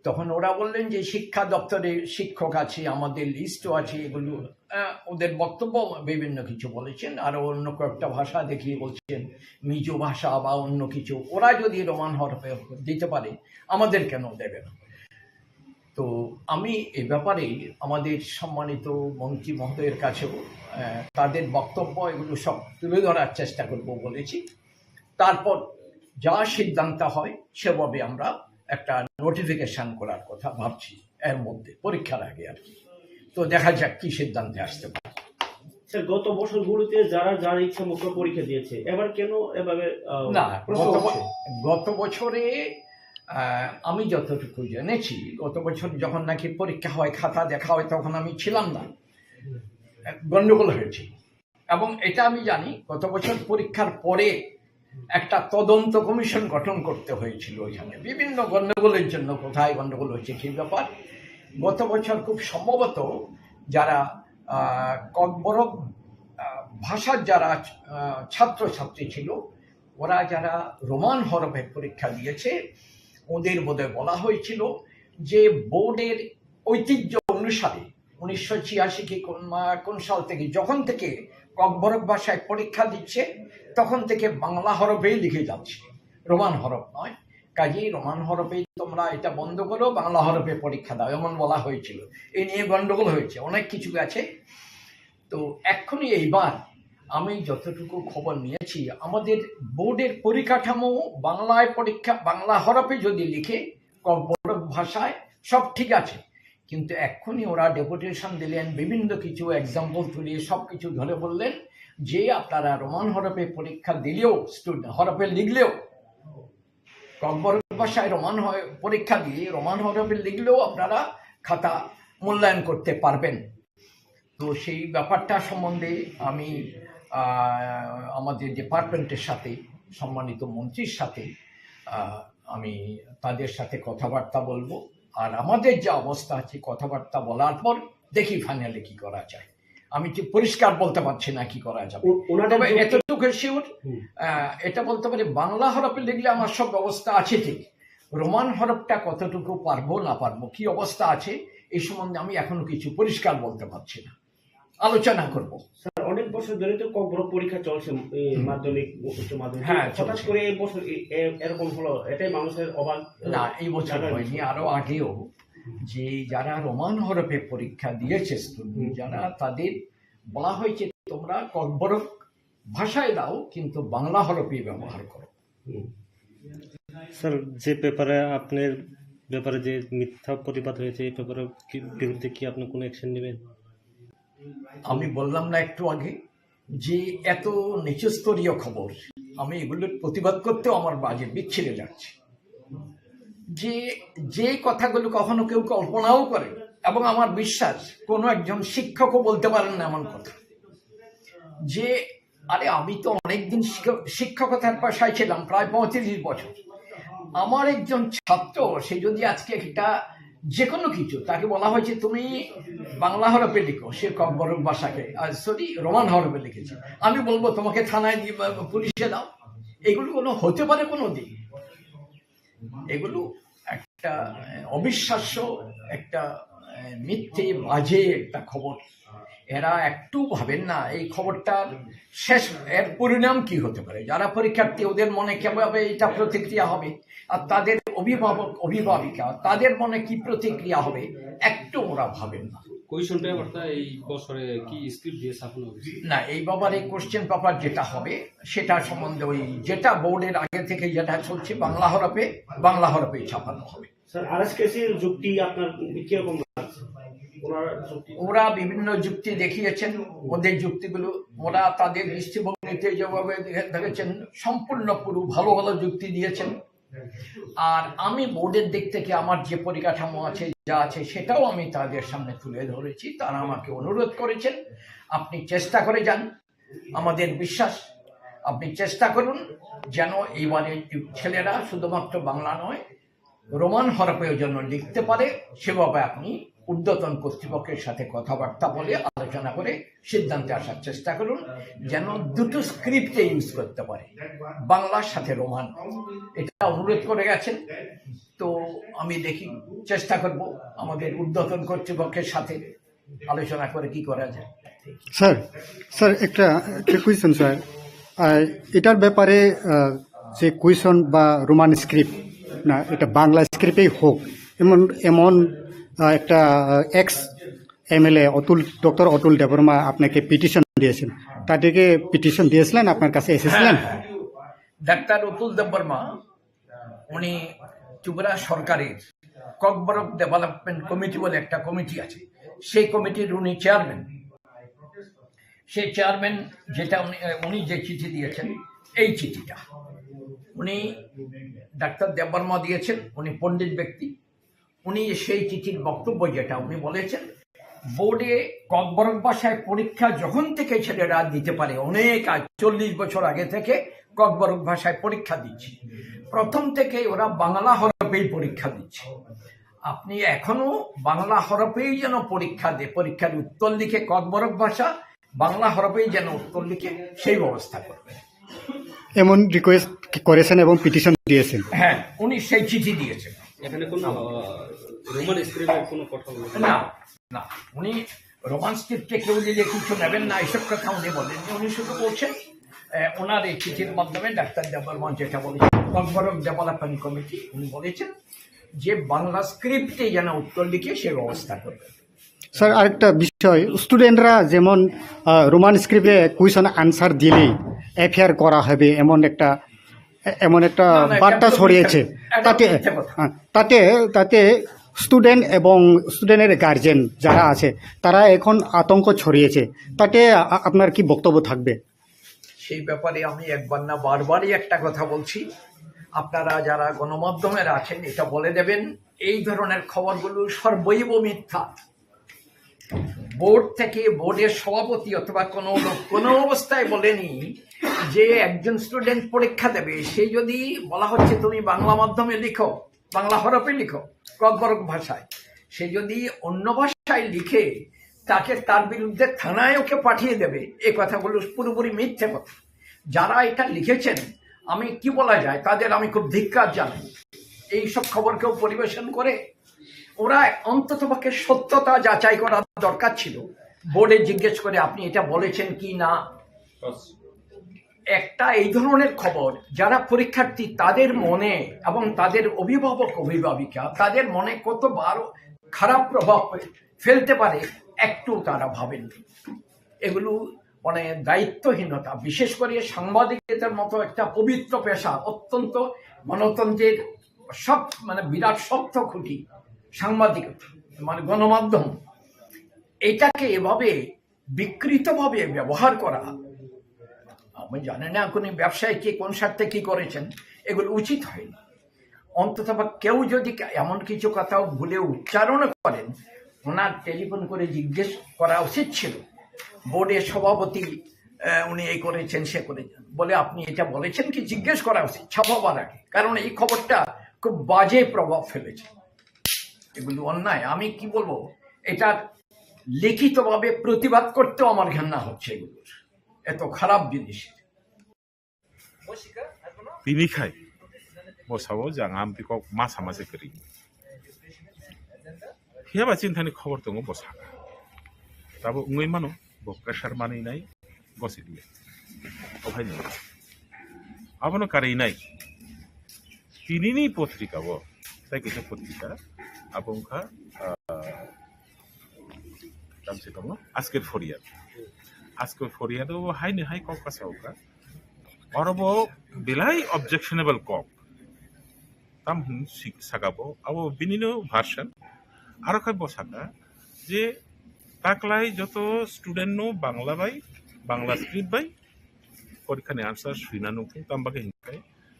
তখন ওরা বললেন যে শিক্ষা দপ্তরে শিক্ষক আছে, আমাদের লিস্টও আছে, এগুলো ওদের বক্তব্য বিভিন্ন কিছু বলেছেন। আর অন্য কয়েকটা ভাষা দেখিয়ে বলছেন মিজো ভাষা বা অন্য কিছু, ওরা যদি রোমান হরফে দিতে পারে আমাদের কেন দেবে না। তো তো আমি এই ব্যাপারে আমাদের সম্মানিত মন্ত্রী মহোদয়ের কাছেও তাদের বক্তব্য এগুলো সব তুলে ধরার চেষ্টা করব বলেছি। তারপর যা সিদ্ধান্ত হয় সেভাবে আমরা একটা নোটিফিকেশন করার কথা ভাবছি এর মধ্যে, পরীক্ষার আগে আর কি। তো দেখা যাক কি সিদ্ধান্তে আসতে পারে। স্যার, গত বছরগুলোতে যারা ইচ্ছা মতো পরীক্ষা দিয়েছে, এবার কেন এভাবে না, গত বছরে আমি যতটুকু জেনেছি, গত বছর যখন নাকি পরীক্ষা হয়, খাতা দেখা হয়, তখন আমি ছিলাম না, গন্ডগোল হয়েছে। এবং এটা আমি জানি গত বছর পরীক্ষার পরে একটা তদন্ত কমিশন গঠন করতে হয়েছিল ওইখানে বিভিন্ন গন্ডগোলের জন্য। কোথায় গন্ডগোল হয়েছে সেই ব্যাপার গত বছর খুব সম্ভবত যারা ককবরক ভাষার যারা ছাত্রছাত্রী ছিল, ওরা যারা রোমান হরফে পরীক্ষা দিয়েছে, ওদের বোধহয় বলা হয়েছিল যে বোর্ডের ঐতিহ্য অনুসারে 1986 কি কোন সাল থেকে যখন থেকে ককবরক ভাষায় পরীক্ষা দিচ্ছে তখন থেকে বাংলা হরফেই লিখে যাচ্ছে, রোমান হরফ নয়। কাজেই রোমান হরফে তোমরা এটা বন্ধ করো, বাংলা হরফে পরীক্ষা দাও, এমন বলা হয়েছিল। এই নিয়ে গন্ডগোল হয়েছে, অনেক কিছু আছে। তো এক্ষুনি এইবার আমি যতটুকু খবর নিয়েছি, আমাদের বোর্ডের পরিকাঠামো বাংলায় পরীক্ষা বাংলা হরফে যদি লিখে ককবরক ভাষায় সব ঠিক আছে, কিন্তু এক্ষুনি ওরা ডেপুটেশন দিলেন, বিভিন্ন কিছু এক্সাম্পল তুলে সব কিছু ধরে বললেন যে আপনারা রোমান হরফে পরীক্ষা দিলেও, হরফে লিখলেও, ককবরক ভাষায় পরীক্ষা দিয়ে রোমান হরফে লিখলেও আপনারা খাতা মূল্যায়ন করতে পারবেন। তো সেই ব্যাপারটা সম্বন্ধে আমি আমাদের ডিপার্টমেন্টের সাথে, সম্মানিত মন্ত্রীর সাথে আমি তাদের সাথে কথাবার্তা বলবো। আর আমাদের যে অবস্থা আছে, কথাবার্তা বলার পর দেখি ফাইনালি কি করা যায়। আমি ঠিক পরিষ্কার বলতে পারছি না কি করা যাবে, তবে এতটুকু শিওর এটা বলতে পারি বাংলা হরফে লিখলে আমার সব ব্যবস্থা আছে ঠিক। রোমান হরফটা কতটুকু পারবো না পারবো, কি অবস্থা আছে এই সম্বন্ধে আমি এখনো কিছু পরিষ্কার বলতে পারছি না, আলোচনা করব। স্যার, অনেক বছর ধরে তো ককবরক পরীক্ষা চলছে, মাধ্যমিক উচ্চ মাধ্যমিক। হ্যাঁ, হঠাৎ করে এই বছর এরকম হলো, এটাই মানুষের অবাক। না, এই বছর হয়নি, আরো আগেও যে যারা রোমান হরফে পরীক্ষা দিয়েছে স্টুডেন্ট যারা, তাদের বলা হয়েছে তোমরা ককবরক ভাষায় দাও কিন্তু বাংলা হরফে ব্যবহার করো। স্যার, যে পেপারে আপনার ব্যাপারে যে মিথ্যা প্রতিবাদ হয়েছে, এই পেপারের বিরুদ্ধে কি আপনি কোনো অ্যাকশন নেবেন? আমি বললাম না একটু আগে যে এত নিচস্তরীয় খবর, আমি এগুলোর প্রতিবাদ করতেও আমার বাজে বিচ্ছিরে লাগছে। যে কথাগুলো কখনো কেউ কল্পনাও করে, এবং আমার বিশ্বাস কোনো একজন শিক্ষকও বলতে পারেন না এমন কথা, যে আরে আমি তো অনেকদিন শিক্ষকতার পেশায় ছিলাম, প্রায় 35 বছর। আমার একজন ছাত্র, সে যদি আজকে একটা যে কোনো কিছু তাকে বলা হয়েছে তুমি বাংলা হরফে লিখো, সে ককবরক ভাষাকে রোমান হরফে লিখেছে, আমি বলবো তোমাকে থানায় দিয়ে পুলিশে দাও? এগুলো কোনো হতে পারে কোনো দিন? এগুলো একটা অবিশ্বাস্য, একটা মিথ্যে বাজে একটা খবর। এরা একটু ভাবেন না এই খবরটার শেষ, এর পরিণাম কি হতে পারে। যারা পরীক্ষার্থী ওদের মনে কিভাবে এটা প্রতিক্রিয়া হবে, আর তাদের অভিভাবক অভিভাবিকা তাদের মনে কি প্রতিক্রিয়া হবে, একটু ওরা ভাবেন না। কোয়েশ্চন পেপারটা এই বছরে কি স্ক্রিপ্ট দিয়ে ছাপানো হবে? না, এই ব্যাপারে কোশ্চেন পেপার যেটা হবে সেটা সম্বন্ধে ওই যেটা বোর্ডের আগে থেকে যেটা চলছে বাংলা হরফে ছাপানো হবে। স্যার, আরএসকেসির যুক্তি আপনার কিরকম লাগছে? ওরা বিভিন্ন যুক্তি দেখিয়েছেন, ওদের যুক্তিগুলো ওরা তাদের দৃষ্টিভঙ্গিতে যেভাবে দেখেছেন সম্পূর্ণ পুরো ভালো ভালো যুক্তি দিয়েছেন। আর আমি বোর্ডের দিক থেকে আমার যে পরিকাঠামো আছে, যা আছে, সেটাও আমি তাদের সামনে তুলে ধরেছি। তারা আমাকে অনুরোধ করেছেন আপনি চেষ্টা করে যান, আমাদের বিশ্বাস আপনি চেষ্টা করুন যেন এইবারে ছেলেরা শুধুমাত্র বাংলা নয় রোমান হরফেও যেন লিখতে পারে, সেভাবে আপনি ঊর্ধ্বতন কর্তৃপক্ষের সাথে কথাবার্তা বলে আলোচনা করে সিদ্ধান্তে আসার চেষ্টা করুন, যেন দুটো স্ক্রিপ্টে ইউজ করতে পারে, বাংলার সাথে রোমান। এটা অনুরোধ করে গেছেন। তো আমি দেখি চেষ্টা করব আমাদের ঊর্ধ্বতন কর্তৃপক্ষের সাথে আলোচনা করে কি করা যায়। স্যার একটা কোয়েশ্চন স্যার, এটার ব্যাপারে যে কোয়েশ্চন বা রোমান স্ক্রিপ্ট না, এটা বাংলা স্ক্রিপ্টেই হোক এমন একটা x MLA doctor Atul Debbarma আপনাকে পিটিশন দিয়েছেন, তাদেরকে পিটিশন দিয়েছিলেন, আপনার কাছে এসেছিলেন? ডাক্তার অতুল দেববর্মা উনি ত্রিপুরা সরকারের ককবরক ডেভেলপমেন্ট কমিটি বলে একটা কমিটি আছে, সেই কমিটির উনি চেয়ারম্যান। সেই চেয়ারম্যান যেটা উনি যে চিঠি দিয়েছেন, এই চিঠিটা উনি ডাক্তার দেববর্মা দিয়েছেন, উনি পণ্ডিত ব্যক্তি। উনি সেই চিঠির বক্তব্য যেটা উনি বলেছেন, বোর্ডে ককবরক ভাষায় পরীক্ষা যখন থেকে ছেলেরা দিতে পারে, অনেক 40 বছর আগে থেকে ককবরক ভাষায় পরীক্ষা দিচ্ছে। প্রথম থেকে ওরা বাংলা হরফেই পরীক্ষা দিচ্ছে। আপনি এখনো বাংলা হরফেই যেন পরীক্ষা দেয়, পরীক্ষার উত্তর লিখে ককবরক ভাষা বাংলা হরফেই যেন উত্তর লিখে সেই ব্যবস্থা করবে, এমন রিকোয়েস্ট করেছেন এবং পিটিশন দিয়েছেন। হ্যাঁ, উনি সেই চিঠি দিয়েছেন। এখানে কোনো রোমান স্ক্রিপ্টের কোনো কথা বলছেন না, না, উনি রোমান স্ক্রিপ্টে কেউ দিলে কিছু নেবেন না এসব কথা উনি বলেন। উনি শুধু বলছেন ওনার এই চিঠির মাধ্যমে ডাক্তার দেববর্মা যেটা বলেছেন, ককবরক ডেভেলপমেন্ট কমিটি, উনি বলেছেন যে বাংলা স্ক্রিপ্টে যেন উত্তর লিখে সে ব্যবস্থা করবে। স্যার, আরেকটা বিষয়, স্টুডেন্টরা যেমন রোমান স্ক্রিপ্টে কোয়েশন আনসার দিলেই এফআইআর করা হবে এমন একটা বার্তা ছড়িয়েছে। তাতে স্টুডেন্ট এবং স্টুডেন্টের গার্জেন যারা আছে তারা এখন আতঙ্ক ছড়িয়েছে, তাতে আপনার কি বক্তব্য থাকবে? সেই ব্যাপারে আমি একবার না বারবারই একটা কথা বলছি, আপনারা যারা গণমাধ্যমের আছেন এটা বলে দেবেন, এই ধরনের খবরগুলো সর্বৈব মিথ্যা। বোর্ড থেকে বোর্ডের সভাপতি অথবা কোনো অবস্থায় বলেনি যে একজন স্টুডেন্ট পরীক্ষা দেবে, সেই যদি বলা হচ্ছে তুমি বাংলা মাধ্যমে লিখো, বাংলা হরফে লিখো ককবরক ভাষায়, সে যদি অন্য ভাষায় লিখে তাকে তার বিরুদ্ধে থানায় ওকে পাঠিয়ে দেবে, এই কথাগুলো পুরোপুরি মিথ্যে কথা। যারা এটা লিখেছেন, আমি কি বলা যায়, তাদের আমি খুব ধিক্কার জানাই। এইসব খবর কেউ পরিবেশন করে, ওরা অন্ততপক্ষে সত্যতা যাচাই করা দরকার ছিল, বোর্ডে জিজ্ঞেস করে আপনি এটা বলেছেন কি না। একটা এই ধরনের খবর যারা পরীক্ষার্থী তাদের মনে এবং তাদের অভিভাবক অভিভাবিকা তাদের মনে কত বড় খারাপ প্রভাব ফেলতে পারে একটু তারা ভাবেন। এগুলো মানে দায়িত্বহীনতা, বিশেষ করে সাংবাদিকতার মতো একটা পবিত্র পেশা, অত্যন্ত গণতন্ত্রের বিরাট শক্ত খুঁটি সাংবাদিকতা, গণমাধ্যম, এটাকে এভাবে বিকৃতভাবে ব্যবহার করা, আমি জানি না কোন ব্যবসায়ী কে কোন স্বার্থে কি করেছেন, এগুলো উচিত হয়নি। অন্তত কেউ যদি এমন কিছু কথাও ভুলে উচ্চারণ করেন, ওনার টেলিফোন করে জিজ্ঞেস করা উচিত ছিল। বোর্ডের সভাপতি উনি এই করেছেন সে করেছেন বলে আপনি এটা বলেছেন কি, জিজ্ঞেস করা উচিত ছাপাবার আগে, কারণ এই খবরটা খুব বাজে প্রভাব ফেলেছে। এগুলো অন্যায়, আমি কি বলবো, এটা লিখিতভাবে প্রতিবাদ করতেও আমার ঘৃণা হচ্ছে, এগুলোর এত খারাপ জিনিস। Binikai, bosawo jangan pikok masa masa kering. Hiaba cintani khobor tongo bosaka. Tabo ungoi mano, bo pressure mani nai, gosi dia. Obhai ni. Abono kari nai. Tinini potrika bo. Sai kisa potrika. Abongka tamse tongo. Asker Foriad. Asker Foriad bo hai ni hai kok kasauka. Orobo bilai objectionable kok. Tam sagabo abo binino version aro kai bosaka je taklai joto student no bangla bai bangla script bai porikha ni answer suina no tambake hinkai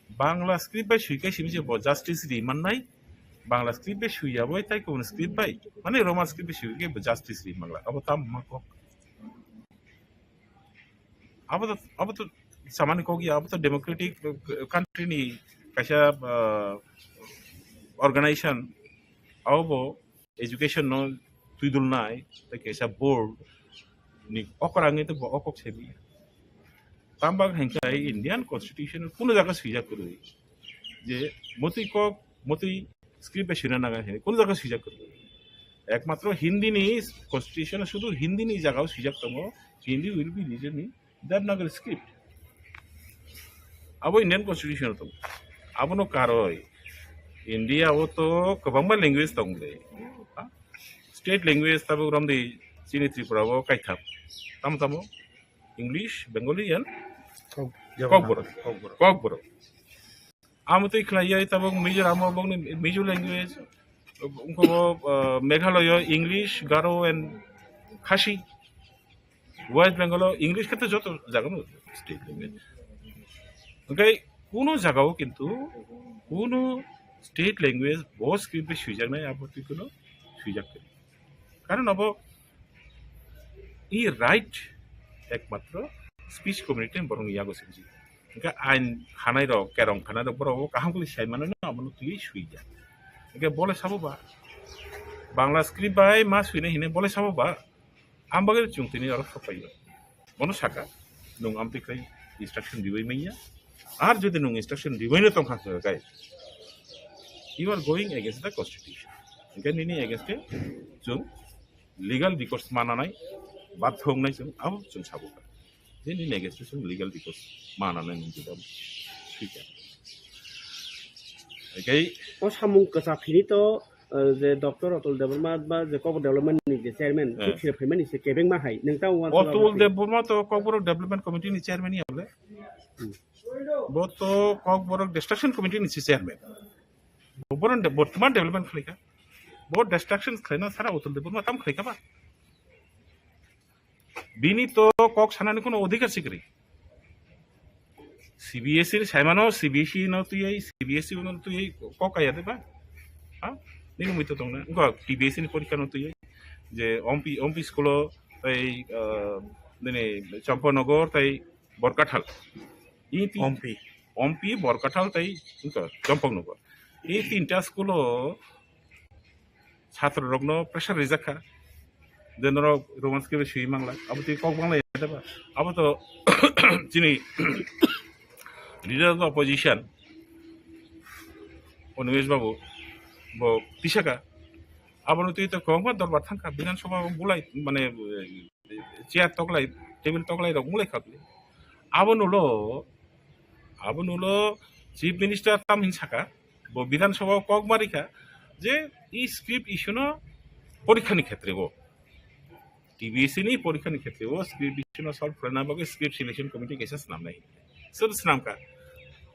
bangla script bai suikai simi je justice remand nai bangla script bai suiya boy tai ko script bai mane roman script bai suikai justice remand la abo tam ma kok abo to सामान्य को गया अब तो democratic country नहीं कैसा organisation अब वो education no तुइदुल नाय तो कैसा बोर्ड नि अकरांगे तो अकक सेबी तांबाग हेंका इंडियन कॉन्स्टिट्यूशन पुनो जगह सुइजा करूई जे मोती स्क्रिप्ट पे शिना नागा है पुनो जगह सुइजा करूई एकमात्र हिंदी नहीं कॉन्स्टिट्यूशन शुद्ध हिंदी नहीं जगह सुइजा तमो हिंदी विल बी रीजन नी देवनागरी स्क्रिप्ट अब इंडियन कॉन्स्टिट्यूशन तो अब नो कारोय इंडिया वो तो कबांबा लैंग्वेज दंगले state language tabu ramdi chini tripura wo kaithap tamo English, Bengali and Kokborok. Amutui khlaiya tabong Mizoram bong Mizo language unko Meghalaya English, Garo and Khashi. West Bengal English kete joto jagano state language. Okay, kuno jagao kintu kuno state language bo script sujag nai apoti kuno sujag kari. Karon abo I right একমাত্র speech community বরং ইয়াগো সেজি Inca আইন খানাই র কেরং খানাই র বড় কাহামগুলি সাইমানো না আমন তুই সুইজা Inca বলে সাববা বাংলা স্ক্রিপ্ট বাই মা সুইনে হিনে বলে সাববা আমবাগের চুংতিনি আর সপাইলো মনো সাকা নং আমতিকাই ইনস্ট্রাকশন দিবাই মাইয়া আর যদি নং ইনস্ট্রাকশন দিবাইনো তং খাস গাই you are going against the constitution ইনকা নিনি এগেইনস্ট जों লিগ্যাল রিকোর্স মানানাই बाध्य होंनाय जों आबो जों साबोखा जे नि नेगेटिव जों लीगल रिकर्स मानानै नोंजो दा सुइजा एकै ओ सामुं कसाफिनि तो जे डॉक्टर अतुल देबरमा बा जे कबर डेवलपमेंट नि जे चेयरमैन फिर फेमनि से केबें मा हाय नोंता अतुल देबरमा तो कबर डेवलपमेंट कमिटी नि चेयरमैन याबले बो तो कबर डिस्ट्रक्शन कमिटी नि चेयरमैन बरन वर्तमान डेवलपमेंट खलिका बो डिस्ट्रक्शन खैना सारा अतुल देबरमा ताम खैका बा बिनी तो कक सानानि कोनो अधिकार सिकरि सीबीएसई साइमानो सीबीएसई न तुई सीबीएसई न तुई कक आया देबा हा निनो मितो दंना गो टीबीएसई नि परीक्षा न तुई जे ओमपी स्कुलो तै दिनै चम्पनगर तै बरकाठाल इ ओमपी बरकाठाल तै चम्पनगर इ तीनटा स्कुलो छात्र रगनो प्रेसार रिजाखा जनरो रोमांस के सुई मांगला अब तो कक बांगला यादबा अब तो जिनी लीडर ऑफ अपोजिशन अनुवेश बाबू बो पिसाका अब तो कम दरबार थांका विधानसभा बुलाई माने चेयर तकलाई टेबिल तकलाई रक मुलाई खाबले अब नुलो चीफ मिनिस्टर ताम हिंसाका बो विधानसभा कक मारिका जे इ स्क्रिप्ट इश्यू न परीक्षानि क्षेत्रे गो टीबीएसई नि परीक्षा नि क्षेत्र वो स्क्रिप्ट इश्यू सॉल्व करना बागे स्क्रिप्ट सिलेक्शन कमिटी कैसे नाम नहीं सब नाम का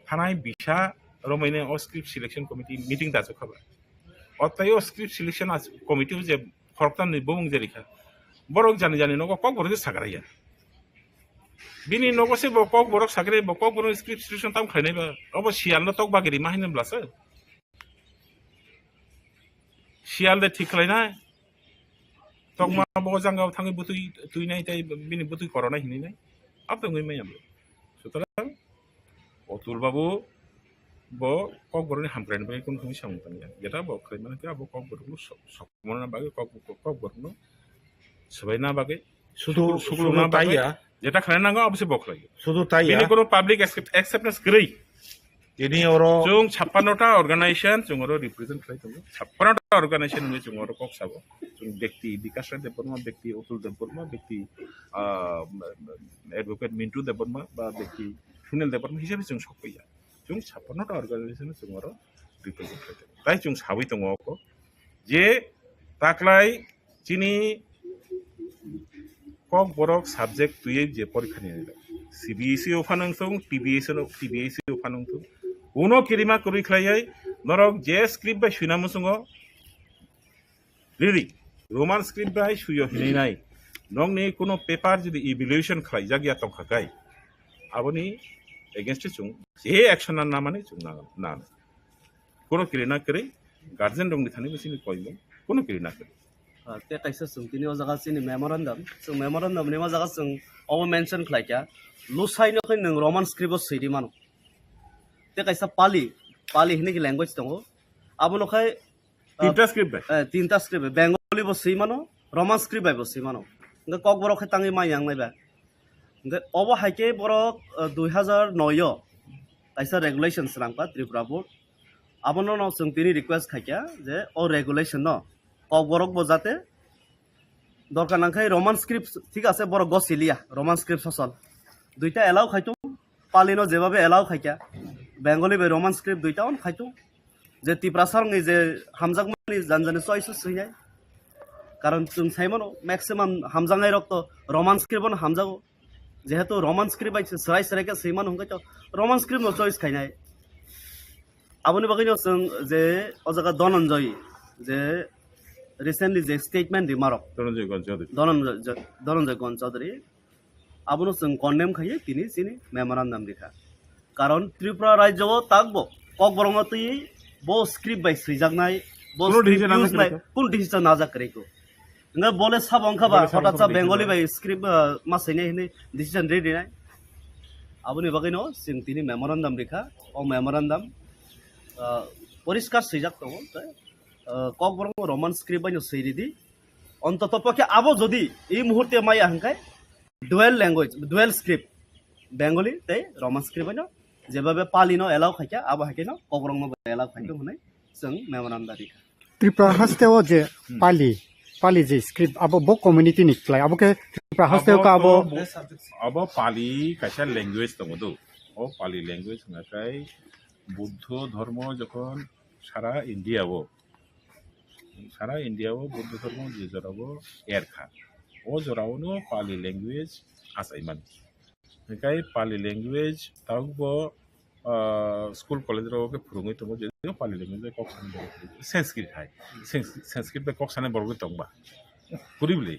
थानाय बिशा रमायने ओ स्क्रिप्ट सिलेक्शन कमिटी मीटिंग दाजो खबर और तयो स्क्रिप्ट सिलेक्शन कमिटी जे फरकता नि बुंग जेरिखा बरक जानि नको कक बरक सागराया बिनि नको से कक बरक सागरे कक बरक स्क्रिप्ट सिलेक्शन ताम खायनाय बा अब सियाल न तक बागेरि मा हिनब्लासो सियाल दे ठीक खालायनाय तकमा बो जांगाव थाङै बुतुइ तुइनाय ताय बिनि बुतुइ करनाय हिनिनाय अब दङै मायाबो सुतरां अतुल बाबू बो कक बरनि हामग्रानि बागै कोन कोन सामु तांया गेटा बो खैमाने के अब कक बरनो सकमना बागै कक बरनो सबायना बागै सुगुलना बागै जेटा खालायनांगौ अबसे बखलायो शुद्ध ताया बिनि कोनो पाब्लिक एक्सेप्टेंस गरै ini oro जों 56टा अर्गानाइजेशन जों oro रिप्रेजेंट खालायदों 56टा अर्गानाइजेशन नि जों oro कक साबो जों व्यक्ति विकास देबबर्मा व्यक्ति अतुल देबबर्मा व्यक्ति एडवोकेट मिन्टू देबबर्मा बा व्यक्ति सुनील देबबर्मा हिसाबै जों सफैया जों 56टा अर्गानाइजेशन जों oro रिप्रेजेंट खालायदों ताइ जों साबै दङ अको जे ताक्लाय चिनि कक बरक सब्जेक्ट तुयै जे परीक्षा नि सीबीएसई ओफानंथों टीबीएसई ओफानंथों उनो किरिमा करि खलायै नरक जे स्क्रिप्ट बाय सुना मुसुङो लिरि रोमान स्क्रिप्ट बाय सुयो हिनाय नंनि कोनो पेपर जदि इवैल्यूएशन खलाय जागिया तंखाय आबनि एगेंस्ट जों जे एक्शन ना माने जों ना कोनो किरिना करे गार्जियन दंनि थानि बिसिनि कइलो कोनो किरिना करे ते कैसे सुंतिनि जगह से मेमोरेंडम जों मेमोरेंडम नि जगह जों अब मेंशन खलायका लुसाइनो खै नों रोमान स्क्रिप्ट सैरि मानो ते कैसा पाली हिने की लैंग्वेज दङ आबो खै तीनटा स्क्रिप्ट बेंगली बो सै मानो रोमान स्क्रिप्ट बाय बो सै मानो नों कक बरो खै ताङै माय यांग नायबा नों अब हाइके बरो 2009 कैसा रेगुलेशंस नामका त्रिपुरा बोर्ड आबो न जों तिनि रिक्वेस्ट खायका जे ओ रेगुलेशन न कक बरक बजाते दरकार नांखाय रोमान स्क्रिप्ट ठीक আছে बरो गसिलिया रोमान स्क्रिप्ट ससल दुइटा एलाउ खाइतो पालिनो जेबाबे एलाउ खाइका बेंगली बे रोमान स्क्रिप्ट दुइटा अन खाइतो जे तिप्रासारनि जे हामजागमानि जानजानि चॉइसेस होय কারণ जों साइमनो मैक्सिमाम हामजांनाय रक्त रोमान स्क्रिप्ट हामजागो जेहेतु रोमान स्क्रिप्ट बाय सराय सरायका सैमान हंगाय तो रोमान स्क्रिप्ट नो चॉइस खायनाय आबोनि बागैनो जों जे अजागा धनन्जय जे रिसेंटली जे स्टेटमेंट रिमारक धनन्जय गण चौधरी आबोनो जों कन्डेम खायो तिनि सिनि मेमोरेंडम लिखा कारण त्रिपुरा राज्यो ताकबो कक बरंगतै बो स्क्रिप्ट बाय सैजागनाय बो कोन decision नाजाकरेको nga bole sabong khaba hotat sa bengali bai script masine hine decision ready nai abuni bagino sing tini memorandum likha o memorandum poriskar sijak to kok borong roman script baino seiridi ontoto pokhe abo jodi ei muhurte mai hankai dual language dual script bengali tei roman script baino jebabe palino allow khaika abo hakino kok borong no allow khaito hunai sing memorandum likha Tripura hasteo je Pali je script abo bo community niklai abo ke Tripura hasteo ka abo Pali kaisa language tomodo o Pali language ngakai buddho dharma jokhon sara India o buddho dharma je jorabo erkha o jorauno Pali language asaiman ngakai Pali language taubo school college रो के फुरुंगै तंगो जे पाली language कक साने संस्कृत हाय संस्कृत बे कक साने बरगै तंगबा पुरिबले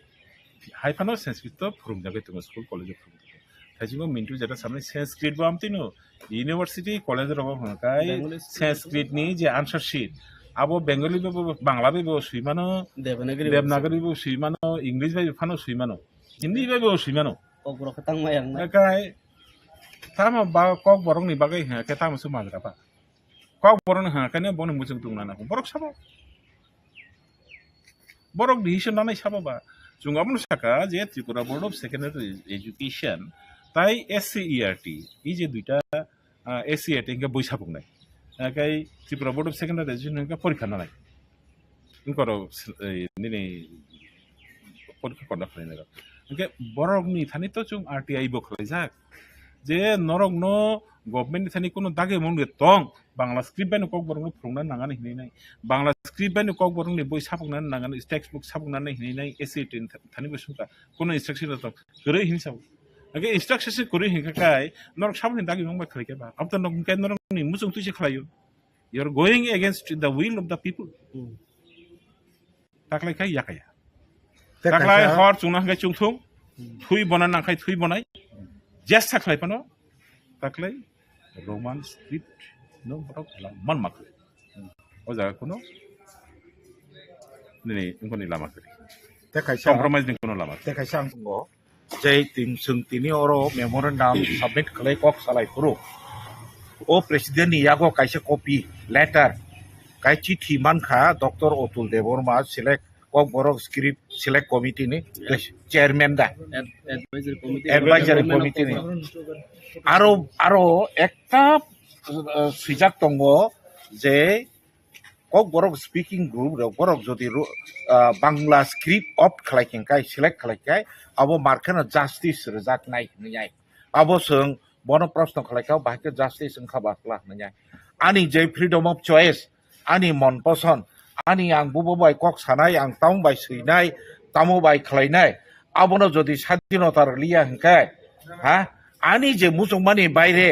हाय फानो संस्कृत तो फुरुंगजागै तंगो school college फुरुंगै थाजिगो मिन्टु जेटा सामने संस्कृत बो आमतिनो university college रो हनकाय संस्कृत नि जे आंसर शीट आबो बेंगली बो बांग्ला बो सुइमानो देवनागरी बो सुइमानो इंग्लिश बो फानो सुइमानो हिंदी बो सुइमानो ककरो खतां मायां नाय tama ba kok borong ni bagai ha ke tama su magra pa kok borong ha kane bon mujung tung nana borok sabo borok decision nana sabo ba jung amnu saka je Tripura Board of Secondary Education tai SCERT ei je duita SCERT inga boi sabung nai kai Tripura Board of Secondary Education inga porikha nanai inkoro nini porikha korna khalai na inga borok ni thani to jung RTI bo khalai jak जे नरक no government थानी कोनो दागे मोनगे तंग Bangla script बायनो कक बरंनो फुंगना नागाने हिनाय Bangla script बायनो कक बरंनो बय सापकना नागाने text book सापकना हिनाय एसे थानी बसुका कोनो इंस्ट्रक्शन तो गरे हिनसाव अगे इंस्ट्रक्शन से करे हिनकाय नरक साबनि दागे मोनबा खलैकेबा अब तो नरक के नरक नि मुसुं तुसे खलायो you are going against the will of the people ताकलाय खाय याकाया ताकलाय हर चुंना हाय चुंथुं थुइ बना नाखाय थुइ बनाय just saklai pano taklai roman script no borok man makle o jaga kono ni ngoni lama kri te kaisa compromise ni kono lama te kaisa ngo jai tim sung tini oro memorandum submit khlai kok salai puro o president ni yago kaisa copy letter kai chithi mankha Dr. Otul Deborma select kok borok script select committee ni chairman da advisory committee ni aro ekta sijak tongo je kok borok speaking group ro borok jodi bangla script opt khlaiking kai select khlaikai abo markhana justice rejak nai nai abo sung bono proshno khlaikau bahke justice ang khaba khla nai ani je freedom of choice ani mon poson ani ang bubo bai kok sanai ang taung bai suinai tamo bai khlainai abono jodi স্বাধীনতার লিয়া হংকাय ha ani je musungmani baire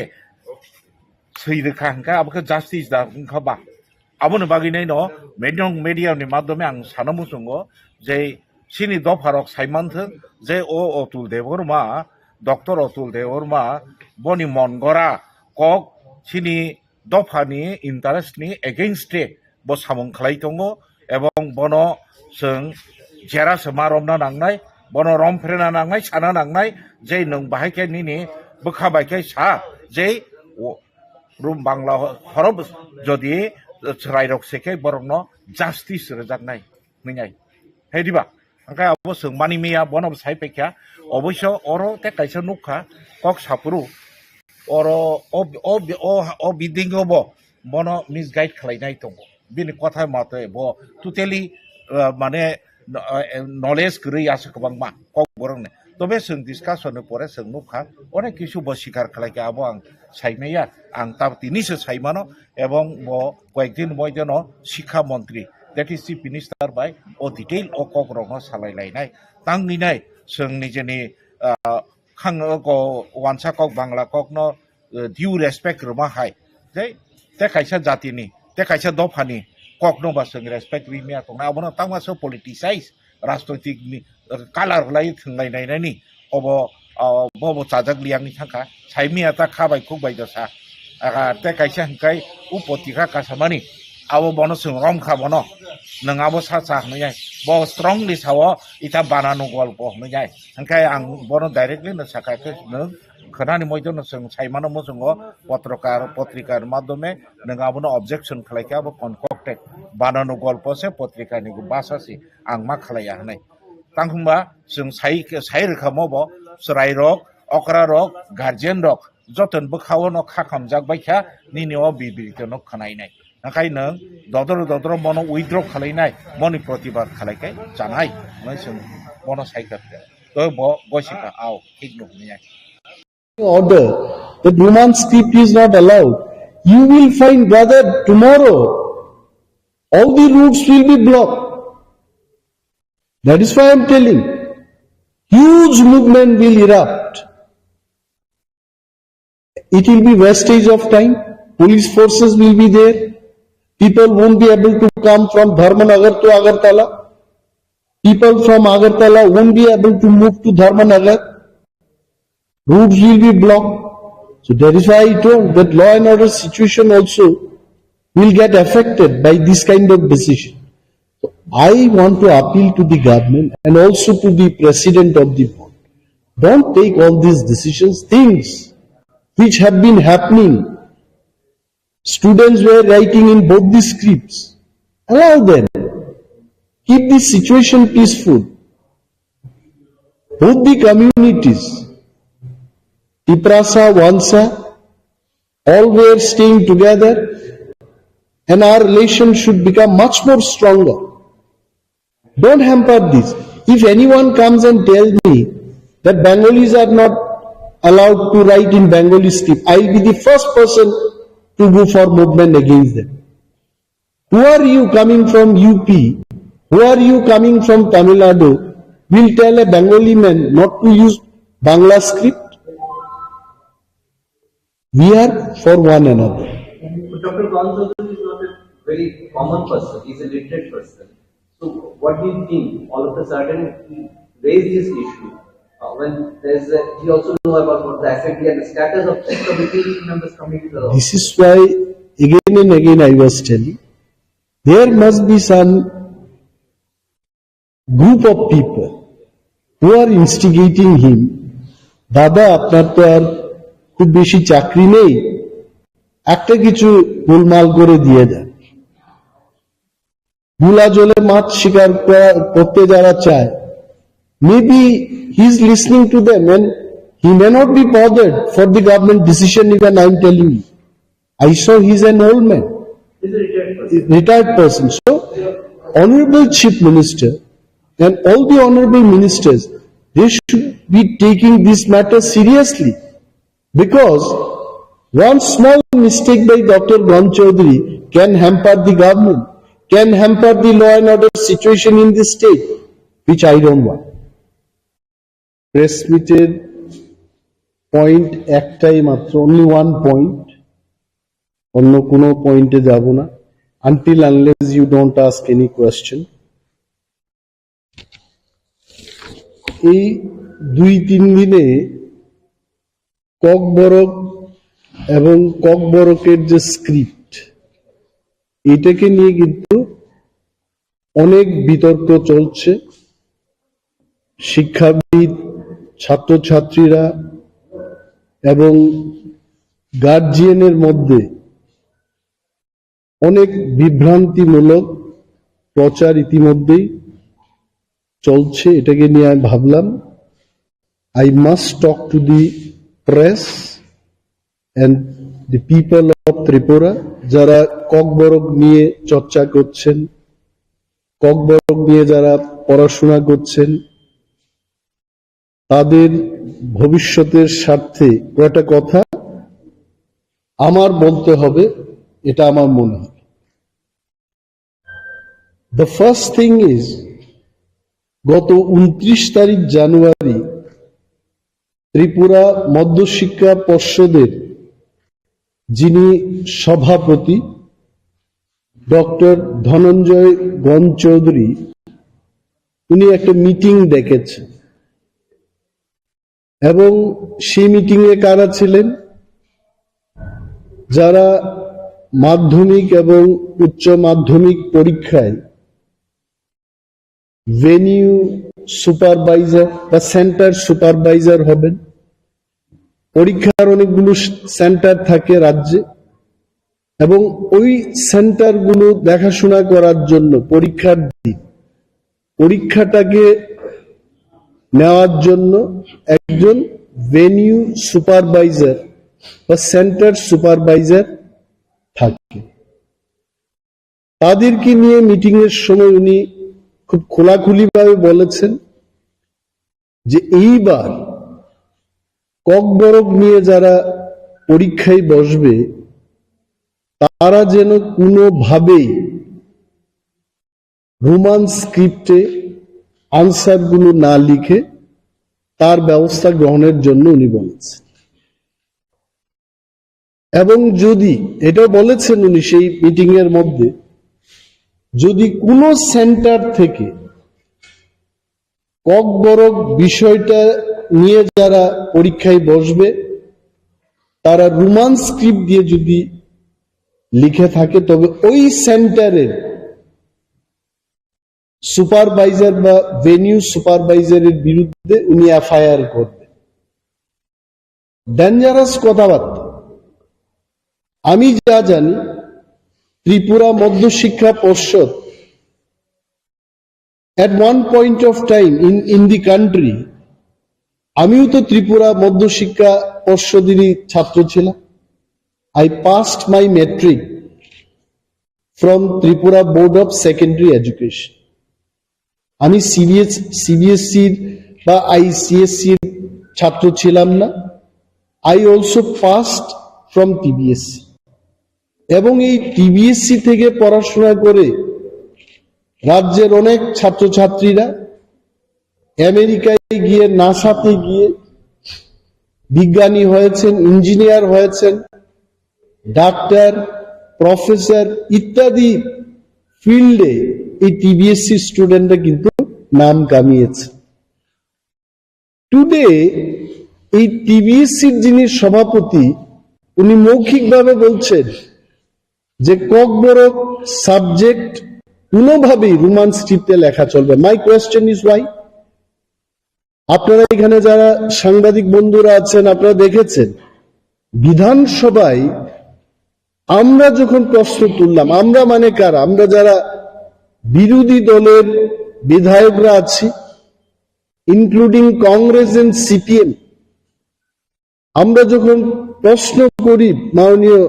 suidekha hangka aboko justice da hangkaba abono baginai no media ni madhyome ang sanamu sungo je sini dofarok saimanthok je o Otul Deborma Dr. Otul Deborma boni mongora kok sini dofani interest ni against bo samung khlai tongo ebong bono जों jera semaromna nangnai bono romfrena nangnai sana nangnai je nong bahai nini bokhabai kai sa je rum bangla horob jodi rairok seke borokno justice rejaknai ningai hediba angkai abo जों mani meya bono sai pekya obosho oro te kaisa nukha kok sapuru oro o bidingo bo bono misguide khlainai tongo bini kothai mate bo totally mane knowledge gri ase kobang ma kok borong ne tobe जों discussion pore जों nukha onek kisu bo sikar khlaike abo ang saimaya ang tab tini se saimano ebong bo koyekdin moijono শিক্ষা মন্ত্রী that is chief minister by o detail o kok rong salai lainai tangninai जों निजेनि खाङो को वानसा कक बांला कक न due respect Rama हाय ते खायसा जातिनि ते खायसा दफानि कक न बा जों respect रिमिया तंना अबनो तांमासो politicize राजनैतिक कालार लाई थंलायनायनि अब बबो चाजाक लियांनि थाखा साइमिया ता खाबाय खुबाय दसा ते खायसा हंखाय उपतिका कासामानि आबो बनो जों रम खाबनो नङाबो सा सा हनयाय बो स्ट्रंगलि सावो इता बानानो गल्प हनयाय हंखाय आं बनो डाइरेक्टली न साखाके न खोनानि मयदन जों साइमानो मोजोंगो पत्रिकार माध्यमे नङाबो ऑब्जेक्शन खालायखाबो कनकक्टेड बानानो गल्प से पत्रिकानि बासासि आं मा खालाया हनाय तांखुंबा जों साइ रोखोमावबो सराय रक अकरा रक गार्जियन रक जतन बखावो न खाखामजाक बायखा निनियाव बिबिरितनो खनायनाय ओंखायनो ददर मनो उइथड्र खालायनाय मनि प्रतिबाद खालायखाय जानाय जों मनो सायखाखो तो बयसिका आव ठीक नहनिया order that Roman script is not allowed, you will find, brother, tomorrow all the routes will be blocked. That is why I am telling. Huge movement will erupt. It will be wastage of time. Police forces will be there. People won't be able to come from Dharmanagar to Agartala. People from Agartala won't be able to move to Dharmanagar. Routes will be blocked. So that is why I told that law and order situation also will get affected by this kind of decision. So I want to appeal to the government and also to the president of the board. Don't take all these decisions, things which have been happening. Students were writing in both the scripts. Allow them. Keep the situation peaceful. Both the communities, Tiprasa, Wansa, all were staying together and our relation should become much more stronger. Don't hamper this. If anyone comes and tells me that Bengalis are not allowed to write in Bengali script, I will be the first person to go for movement against them. Who are you coming from UP? Who are you coming from Tamil Nadu? Will tell a Bengali man not to use Bangla script? We are for one another. Dr. Gonzalez is not a very common person. He's a literate person. So what do you think? All of a sudden he raised this issue when there's he also know about what the assembly and the status of the committee members coming to the. This is why again and again I was telling, there must be some group of people who are instigating him. Dada, আপনার তো আর খুব বেশি চাকরি নেই, একটা কিছু গোলমাল করে দিয়ে দেন। ভুলা জলে মাছ শিকার করতে যারা চায়, maybe he is listening to them and he may not be bothered for the government decision even I am telling you. I saw he is an old man, retired person. So, Honorable Chief Minister and all the honorable ministers, they should be taking this matter seriously. Because one small mistake by Dr. Gon Chaudhary can hamper the government, can hamper the law and order situation in the state, which I don't want. Press meeted point ektai matro, only one point. Onno kono point e jabo na until unless you don't ask any question. এই 2-3 দিনে ককবরক এবং ককবরকের যে script, এটাকে নিয়ে কিন্তু অনেক বিতর্ক চলছে। শিক্ষাবিদ, ছাত্রছাত্রীরা এবং গার্জিয়ানের মধ্যে অনেক বিভ্রান্তিমূলক প্রচার ইতিমধ্যেই চলছে। এটাকে নিয়ে আমি ভাবলাম I must talk to the press and the people of Tripura যারা ককবরক নিয়ে চর্চা করছেন, ককবরক নিয়ে যারা পড়াশোনা করছেন, তাদের ভবিষ্যতের স্বার্থে কয়টা কথা আমার বলতে হবে, এটা আমার মনে হয়। The first thing is, গত 29 তারিখ জানুয়ারি ত্রিপুরা মধ্যশিক্ষা পর্ষদের যিনি সভাপতি ডক্টর ধনঞ্জয় গণ চৌধুরী, উনি একটা মিটিং ডেকেছেন এবং সেই মিটিং এ কারা ছিলেন? যারা মাধ্যমিক এবং উচ্চ মাধ্যমিক পরীক্ষায় ভেনিউ সুপারভাইজার বা সেন্টার সুপারভাইজার হবেন। পরীক্ষার অনেকগুলো সেন্টার থাকে রাজ্যে এবং ওই সেন্টারগুলো দেখাশোনা করার জন্য পরীক্ষার দিন পরীক্ষাটাকে নেওয়ার জন্য একজন ভেনিউ সুপারভাইজার বা সেন্টার সুপারভাইজার থাকে। তাদেরকে নিয়ে মিটিং এর সময় উনি খুব খোলাখুলিভাবে বলেছেন যে এইবার ককবরক নিয়ে যারা পরীক্ষায় বসবে তারা যেন কোনোভাবেই রোমান স্ক্রিপ্টে আনসারগুলো না লিখে তার ব্যবস্থা গ্রহণের জন্য উনি বলেছেন। এবং যদি এটা বলেছেন উনি সেই মিটিং এর মধ্যে, যদি কোনো সেন্টার থেকে ককবরক বিষয়টা নিয়ে যারা পরীক্ষায় বসবে তারা রোমান স্ক্রিপ্ট দিয়ে যদি লিখে থাকে তবে ওই সেন্টারের সুপারভাইজার বা ভেনিউ সুপারভাইজারের বিরুদ্ধে উনি এফআইআর করবেন। ডেঞ্জারাস কথাবার্তা। আমি যা জানি ত্রিপুরা মধ্যশিক্ষা পর্ষদ at one point of time in the country, আমিও তো ত্রিপুরা মধ্যশিক্ষা পর্ষদেরই ছাত্র ছিলাম। I passed my metric from Tripura Board of Secondary Education. আমি সিবিএসসি বা ICSE ছাত্র ছিলাম না। I also passed from TBSC এবং এই TBSC থেকে পড়াশোনা করে রাজ্যের অনেক ছাত্রছাত্রীরা আমেরিকায় গিয়ে নাসাতে গিয়ে বিজ্ঞানী হয়েছেন, ইঞ্জিনিয়ার হয়েছেন, ডাক্তার, প্রফেসর ইত্যাদি ফিল্ডে এই TBSC স্টুডেন্টরা কিন্তু নাম কামিয়েছে। টুডে এই TBSCর যিনি সভাপতি উনি মৌখিকভাবে বলছেন যে ককবরক সাবজেক্ট কোনোভাবেই রোমান স্ক্রিপ্টে লেখা চলবে। My question is Y? আপনারা এখানে যারা সাংবাদিক বন্ধুরা আছেন আপনারা দেখেছেন বিধানসভায় আমরা যখন প্রশ্ন তুললাম, আমরা মানে কারা? আমরা যারা বিরোধী দলের বিধায়করা আছি, ইনক্লুডিং কংগ্রেস এন্ড সিপিএম, আমরা যখন প্রশ্ন করি মাননীয়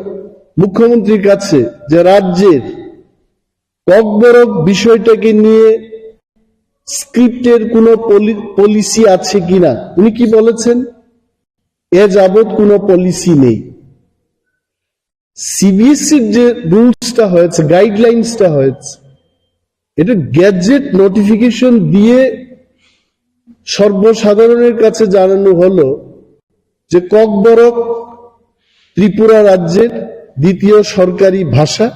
মুখ্যমন্ত্রীর কাছে যে রাজ্যের ককবরক বিষয়টাকে নিয়ে স্ক্রিপ্টের কোন পলিসি আছে কিনা, উনি কি বলেছেন? এ যাবৎ কোনো পলিসি নেই। সিবিএসসির যে রুলসটা হয়েছে, গাইডলাইন্সটা হয়েছে, এটা গ্যাজেট নোটিফিকেশন দিয়ে সর্বসাধারণের কাছে জানানো হলো যে ককবরক ত্রিপুরা রাজ্যের দ্বিতীয় সরকারি ভাষা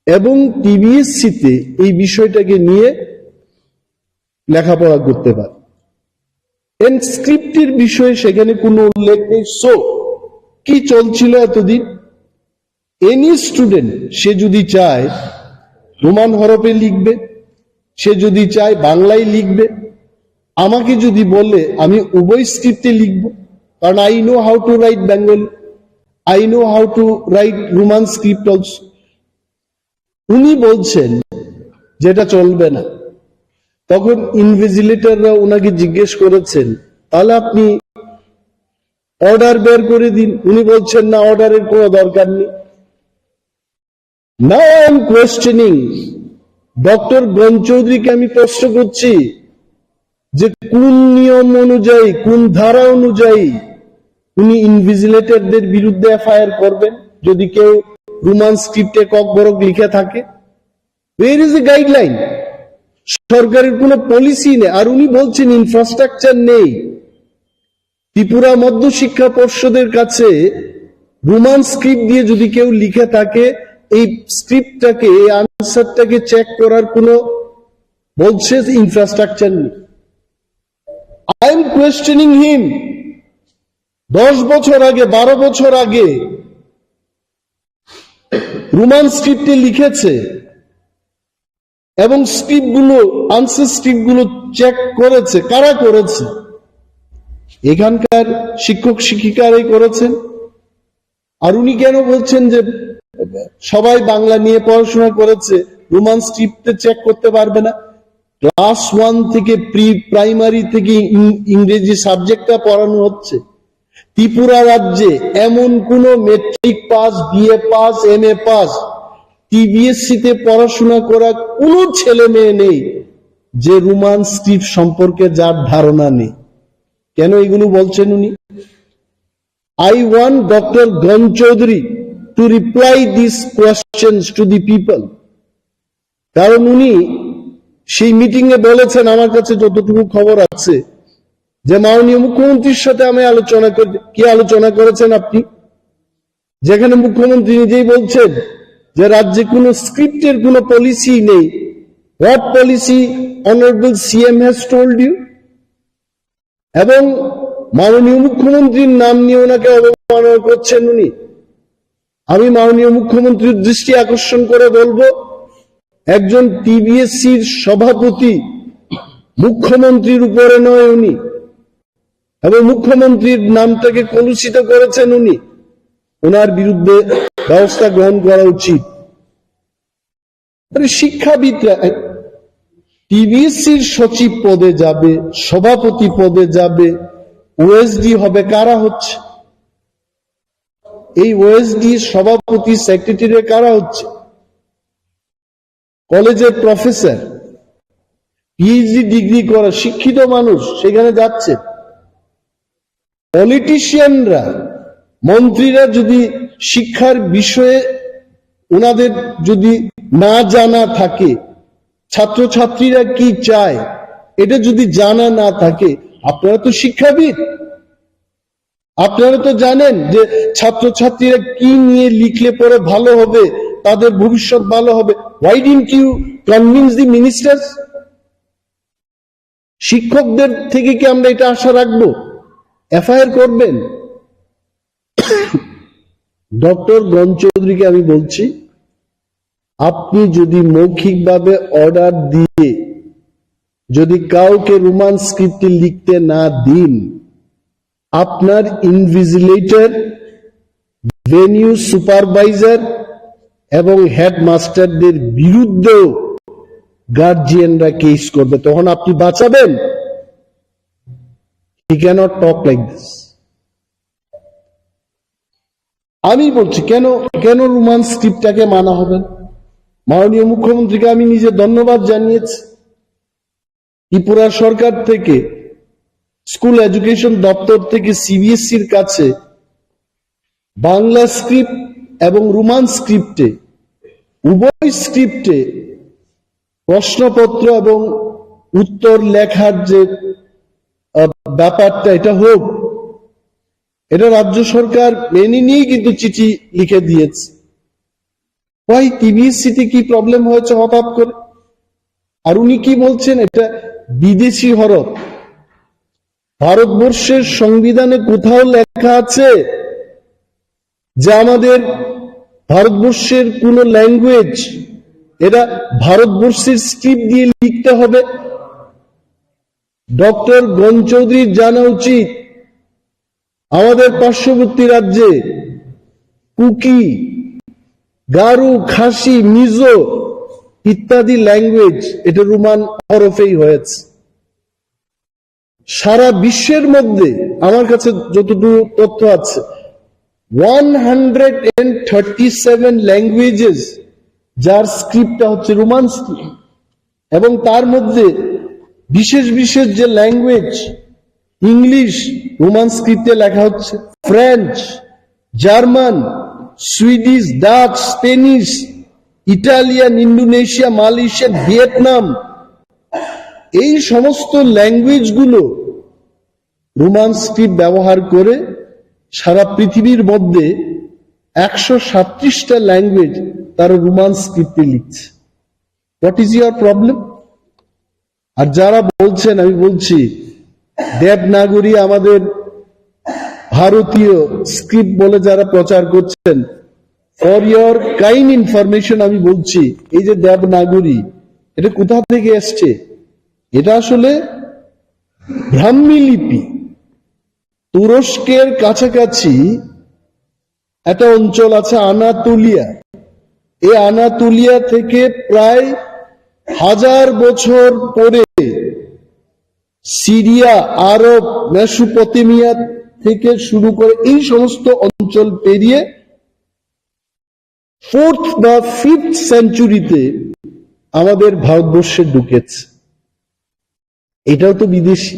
এবং TBSC-তে এই বিষয়টাকে নিয়ে লেখাপড়া করতে পারে। স্ক্রিপ্টের বিষয়ে সেখানে কোনো উল্লেখ নেই। সো কি চলছিল এতদিন? এনি স্টুডেন্ট সে যদি চায় রোমান হরফে লিখবে, সে যদি চায় বাংলায় লিখবে। আমাকে যদি বলে আমি উভয় স্ক্রিপ্টে লিখব, কারণ I know how to right Bengali, I know how to right Roman script also. উনি বলছেন যেটা চলবে না। তখন ইনভিজিলেটররা ওনাকে জিজ্ঞেস করেছেন তাহলে আপনি অর্ডার বের করে দিন। উনি বলছেন না, অর্ডারের কোনো দরকার নেই। Now I am questioning doctor গণ চৌধুরীকে, আমি প্রশ্ন করছি যে কোন নিয়ম অনুযায়ী, কোন ধারা অনুযায়ী উনি ইনভিজিলেটরদের বিরুদ্ধে এফআইআর করবেন যদি কেউ রোমান স্ক্রিপ্টে ককবরক লিখে থাকে? ওয়ের ইজ এ গাইডলাইন? সরকারের কোনো পলিসি নেই, আর উনি বলছেন ইনফ্রাস্ট্রাকচার নেই। ত্রিপুরা মধ্য শিক্ষা পর্ষদের কাছে রোমান স্ক্রিপ্ট দিয়ে যদি কেউ লিখে থাকে, এই স্ক্রিপ্টটাকে, এই আনসারটাকে চেক করার কোনো বলছে ইনফ্রাস্ট্রাকচার নেই। আই এম কোয়েশ্চেনিং হিম। 10 বছর আগে, 12 বছর আগে রোমান স্ক্রিপ্টে লিখেছে এবং স্ক্রিপ্টগুলো, আনসার স্ক্রিপ্টগুলো চেক করেছে। কারা করেছে? এখানকার শিক্ষক শিক্ষিকারাই করেছেন। আর উনি কেন বলছেন যে সবাই বাংলা নিয়ে পড়াশোনা করেছে, রোমান স্ক্রিপ্টে চেক করতে পারবে না? ক্লাস 1 থেকে প্রাইমারি থেকে ইংরেজি সাবজেক্টটা পড়ানো হচ্ছে। ত্রিপুরা রাজ্যে এমন কোন matric pass, BA pass, MA pass, TBSC তে পড়াশোনা করা কোনো ছেলে মেয়ে নেই যে রোমান স্ক্রিপ্ট সম্পর্কে যার ধারণা নেই। কেন এগুলো বলছেন উনি? I want Dr. Gan Chaudhary to reply these questions to the people. কারণ উনি সেই মিটিং এ বলেছেন, আমার কাছে যতটুকু খবর আছে, যে মাননীয় মুখ্যমন্ত্রীর সাথে আমি আলোচনা করি। কি আলোচনা করেছেন আপনি? যেখানে মুখ্যমন্ত্রী নিজেই বলছেন যে রাজ্যে কোনো স্ক্রিপ্টের কোনো পলিসি নেই। What policy honourable CM has told you? এবং মাননীয় মুখ্যমন্ত্রীর নাম নিয়ে ওনাকে অবমাননা করছেন উনি। আমি মাননীয় মুখ্যমন্ত্রীর দৃষ্টি আকর্ষণ করে বলবো, একজন টিবিএসসির সভাপতি মুখ্যমন্ত্রীর উপরে নয় উনি, এবং মুখ্যমন্ত্রীর নামটাকে কলুষিত করেছেন উনি। ওনার বিরুদ্ধে ব্যবস্থা গ্রহণ করা উচিত। শিক্ষাবিদরা টিবিএসসির সচিব পদে যাবে, সভাপতি পদে যাবে, ওএসডি হবে। কারা হচ্ছে এই ওএসডি, সভাপতি, সেক্রেটারি? কারা হচ্ছে? কলেজের প্রফেসর, পিএইচডি ডিগ্রি করা শিক্ষিত মানুষ সেখানে যাচ্ছে। পলিটিশিয়ানরা, মন্ত্রীরা যদি শিক্ষার বিষয়ে ওনাদের যদি না জানা থাকে, ছাত্রছাত্রীরা কি চায় এটা যদি জানা না থাকে, আপনারা তো শিক্ষাবিদ, আপনারা তো জানেন যে ছাত্রছাত্রীরা কি নিয়ে লিখলে পরে ভালো হবে, তাদের ভবিষ্যৎ ভালো হবে। Why didn't you convince the ministers? শিক্ষকদের থেকে কি আমরা এটা আশা রাখবো? এফআইআর করবেন? ডক্টর গণ চৌধুরীকে আমি বলছি, আপনি যদি মৌখিকভাবে অর্ডার দিয়ে যদি কাউকে রোমান স্ক্রিপ্টে লিখতে না দিন, আপনার ইনভিজিলেটর, ভেনিউ সুপারভাইজার এবং হেডমাস্টারদের বিরুদ্ধেও গার্জিয়ানরা কেস করবে। তখন আপনি বাঁচাবেন? He cannot talk like this. আমি বলছি কেন রোমান স্ক্রিপ্টটাকে মানা হবে? মাননীয় মুখ্যমন্ত্রীকে আমি নিজে ধন্যবাদ জানিয়েছি। ত্রিপুরা সরকার থেকে, স্কুল এডুকেশন দপ্তর থেকে সিবিএসসির কাছে বাংলা স্ক্রিপ্ট এবং রোমান স্ক্রিপ্টে, উভয় স্ক্রিপ্টে প্রশ্নপত্র এবং উত্তর লেখার যে ব্যাপারটা, এটা হোক। এটা রাজ্য সরকার মেনে নিয়ে কিন্তু চিঠি লিখে দিয়েছে। ওই টিবিএসসিতে কি প্রবলেম হয়েছে হঠাৎ করে? আর উনি কি বলছেন? এটা বিদেশি হরফ। ভারতবর্ষের সংবিধানে কোথাও লেখা আছে যে আমাদের ভারতবর্ষের কোন ল্যাঙ্গুয়েজ এটা ভারতবর্ষের স্ক্রিপ্ট দিয়ে লিখতে হবে? ডক্টর গণ চৌধুরীর জানা উচিত, আমাদের পার্শ্ববর্তী রাজ্যে কুকি, গারু, খাসি, মিজো ইত্যাদি ল্যাঙ্গুয়েজ এটা রোমান হরফেই হয়েছে। সারা বিশ্বের মধ্যে আমার কাছে যতটুকু তথ্য আছে, 137 ল্যাঙ্গুয়েজেস যার স্ক্রিপ্টটা হচ্ছে রোমান স্ক্রিপ্ট, এবং তার মধ্যে বিশেষ বিশেষ যে ল্যাঙ্গুয়েজ, ইংলিশ রোমান স্ক্রিপ্টে লেখা হচ্ছে, French, German, Swedish, Dutch, Spanish Italian, Indonesia, Malaysia, Vietnam, এই সমস্ত ল্যাঙ্গুয়েজগুলো রোমান স্ক্রিপ্ট ব্যবহার করে সারা পৃথিবীর মধ্যে 137টা ল্যাঙ্গুয়েজ তারা রোমান স্ক্রিপ্টে লিখছে। What is your problem? আর যারা বলছেন, আমি বলছি দেবনাগরী আমাদের ভারতীয় স্ক্রিপ্ট বলে যারা প্রচার করছেন, ফর ইয়োর কাইন্ড ইনফরমেশন আমি বলছি, এই যে দেবনাগরী, এটা কোথা থেকে এসছে? এটা আসলে ব্রাহ্মী লিপি। তুরস্কের কাছাকাছি একটা অঞ্চল আছে আনাতোলিয়া, এই আনাতোলিয়া থেকে প্রায় 1000 বছর পরে সিরিয়া, আরব, মেসোপটেমিয়া থেকে শুরু করে এই সমস্ত অঞ্চল পেরিয়ে 4th বা 5th সেঞ্চুরিতে আমাদের ভারতবর্ষে ঢুকেছে। এটাও তো বিদেশি।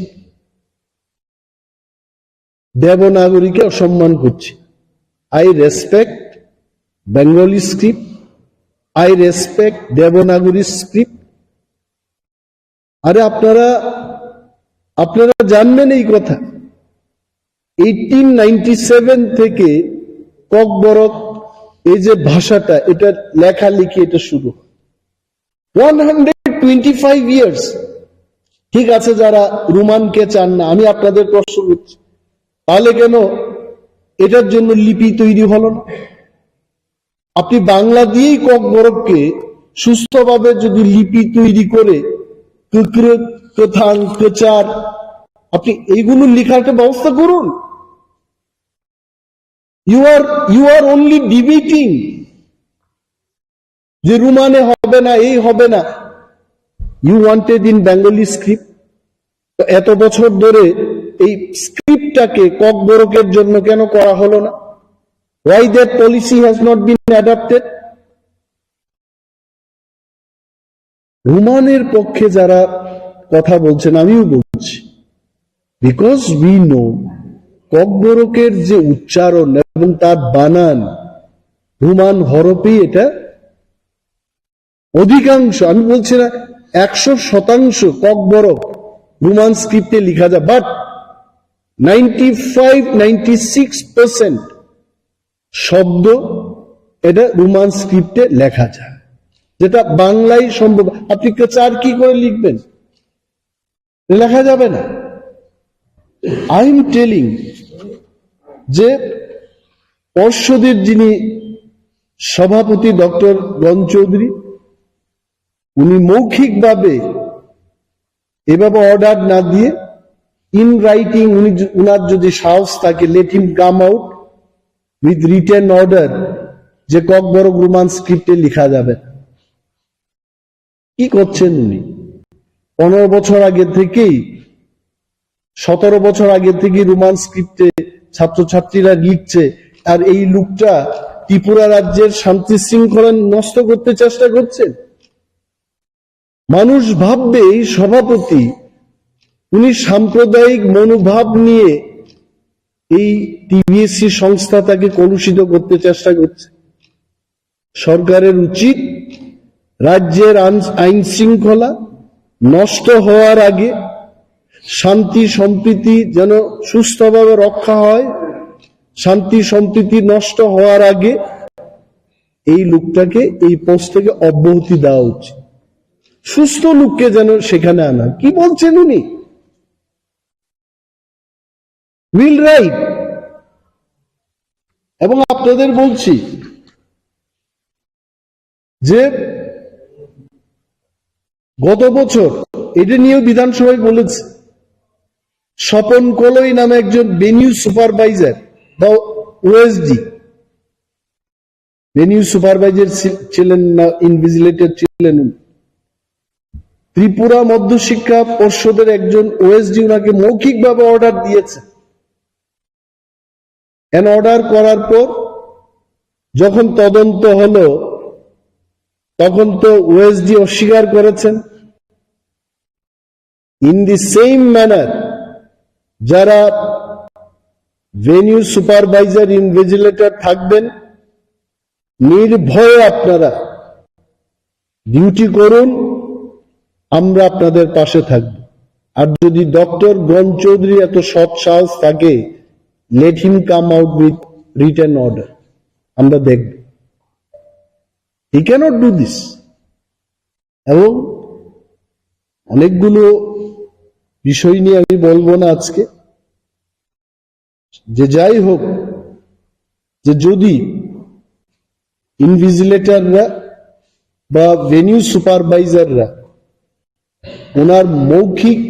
দেবনাগরীকে অসম্মান করছে। I respect Bengali script, I respect Devanagari script. আরে আপনারা জানবেন এই কথা, 1897 থেকে ককবরক এই যে ভাষাটা, এটা লেখালেখি এটা শুরু 125 ইয়ার্স। ঠিক আছে, যারা রোমানকে চান না, আমি আপনাদের প্রশ্ন করছি, তাহলে কেন এটার জন্য লিপি তৈরি হলো না? আপনি বাংলা দিয়েই ককবরককে সুস্থভাবে যদি লিপি তৈরি করে কথাং প্রচার, আপনি এইগুলো লেখার একটা ব্যবস্থা করুন। ইউ আর অনলি ডিবেটিং যে রোমানে হবে না, এই হবে না। You wanted in Bengali script. তো এত বছর ধরে এই স্ক্রিপ্টটাকে ককবরকের জন্য কেন করা হলো না? Why that policy has not been adopted? রোমানের পক্ষে যারা কথা বলছেন, আমিও বলছি, বিকজ উই নো ককবরকের যে উচ্চারণ এবং তার বানান রোমান হরফে, এটা অধিকাংশ, আমি বলছি না 100% ককবরক রোমান স্ক্রিপ্টে লেখা যায়, বাট 95-96% শব্দ এটা রোমান স্ক্রিপ্টে লেখা যায়, যেটা বাংলায় সম্ভব। আপনি চার কি করে লিখবেন? লেখা যাবে না। আই এম টেলিং যে পর্ষদের যিনি সভাপতি ডক্টর গণ চৌধুরী, উনি মৌখিকভাবে এভাবে অর্ডার না দিয়ে ইন রাইটিং, উনার যদি সাহস থাকে, let him come out with written order যে ককবরক রোমান স্ক্রিপ্টে লেখা যাবে। কি করছেন উনি? 15 বছর আগে থেকেই, 17 বছর আগে থেকে রোমান স্ক্রিপ্টে ছাত্রছাত্রীরা লিখছে, আর এই লোকটা ত্রিপুরা রাজ্যের শান্তি শৃঙ্খলা নষ্ট করতে চেষ্টা করছেন। মানুষ ভাববে এই সভাপতি, উনি সাম্প্রদায়িক মনোভাব নিয়ে এই টিভিএসসি সংস্থা তাকে কলুষিত করতে চেষ্টা করছে। সরকারের উচিত রাজ্যের আইন শৃঙ্খলা নষ্ট হওয়ার আগে, শান্তি সম্প্রীতি যেন সুস্থভাবে রক্ষা হয়, শান্তি সম্প্রীতি নষ্ট হওয়ার আগে এই লোকটাকে এই পোস্ট থেকে অব্যাহতি দেওয়া উচিত। সুস্থ লোককে যেন সেখানে আনা। কি বলছেন উনি? Will write. এবং আপনাদের বলছি যে গত বছর এটা নিয়েও বিধানসভায় বলেছে, স্বপন কলই নামে একজন ভেনিউ সুপারভাইজার বা ওএসডি, ভেনিউ সুপারভাইজার ছিলেন না, ইনভিজিলেটর ছিলেন, ত্রিপুরা মধ্যশিক্ষা পর্ষদের একজন ওএসডি ওনাকে মৌখিকভাবে অর্ডার দিয়েছে। অর্ডার করার পর যখন তদন্ত হলো, তখন তো ওএসডি অস্বীকার করেছেন। ইন দি সেম ম্যানার যারা ভেনিউ সুপারভাইজার ইনভিজিলেটর থাকবেন, নির্ভয়ে আপনারা ডিউটি করুন, আমরা আপনাদের পাশে থাকব। আর যদি ডক্টর গণ চৌধুরী এত সৎ সাহস থাকে, let him come out with written order, আমরা দেখব। He cannot do this. এবং অনেকগুলো বিষয় নিয়ে আমি বলবো না আজকে, যে যাই হোক, যে যদি ইনভিজিলেটররা বা ভেনিউ সুপারভাইজাররা ওনার মৌখিক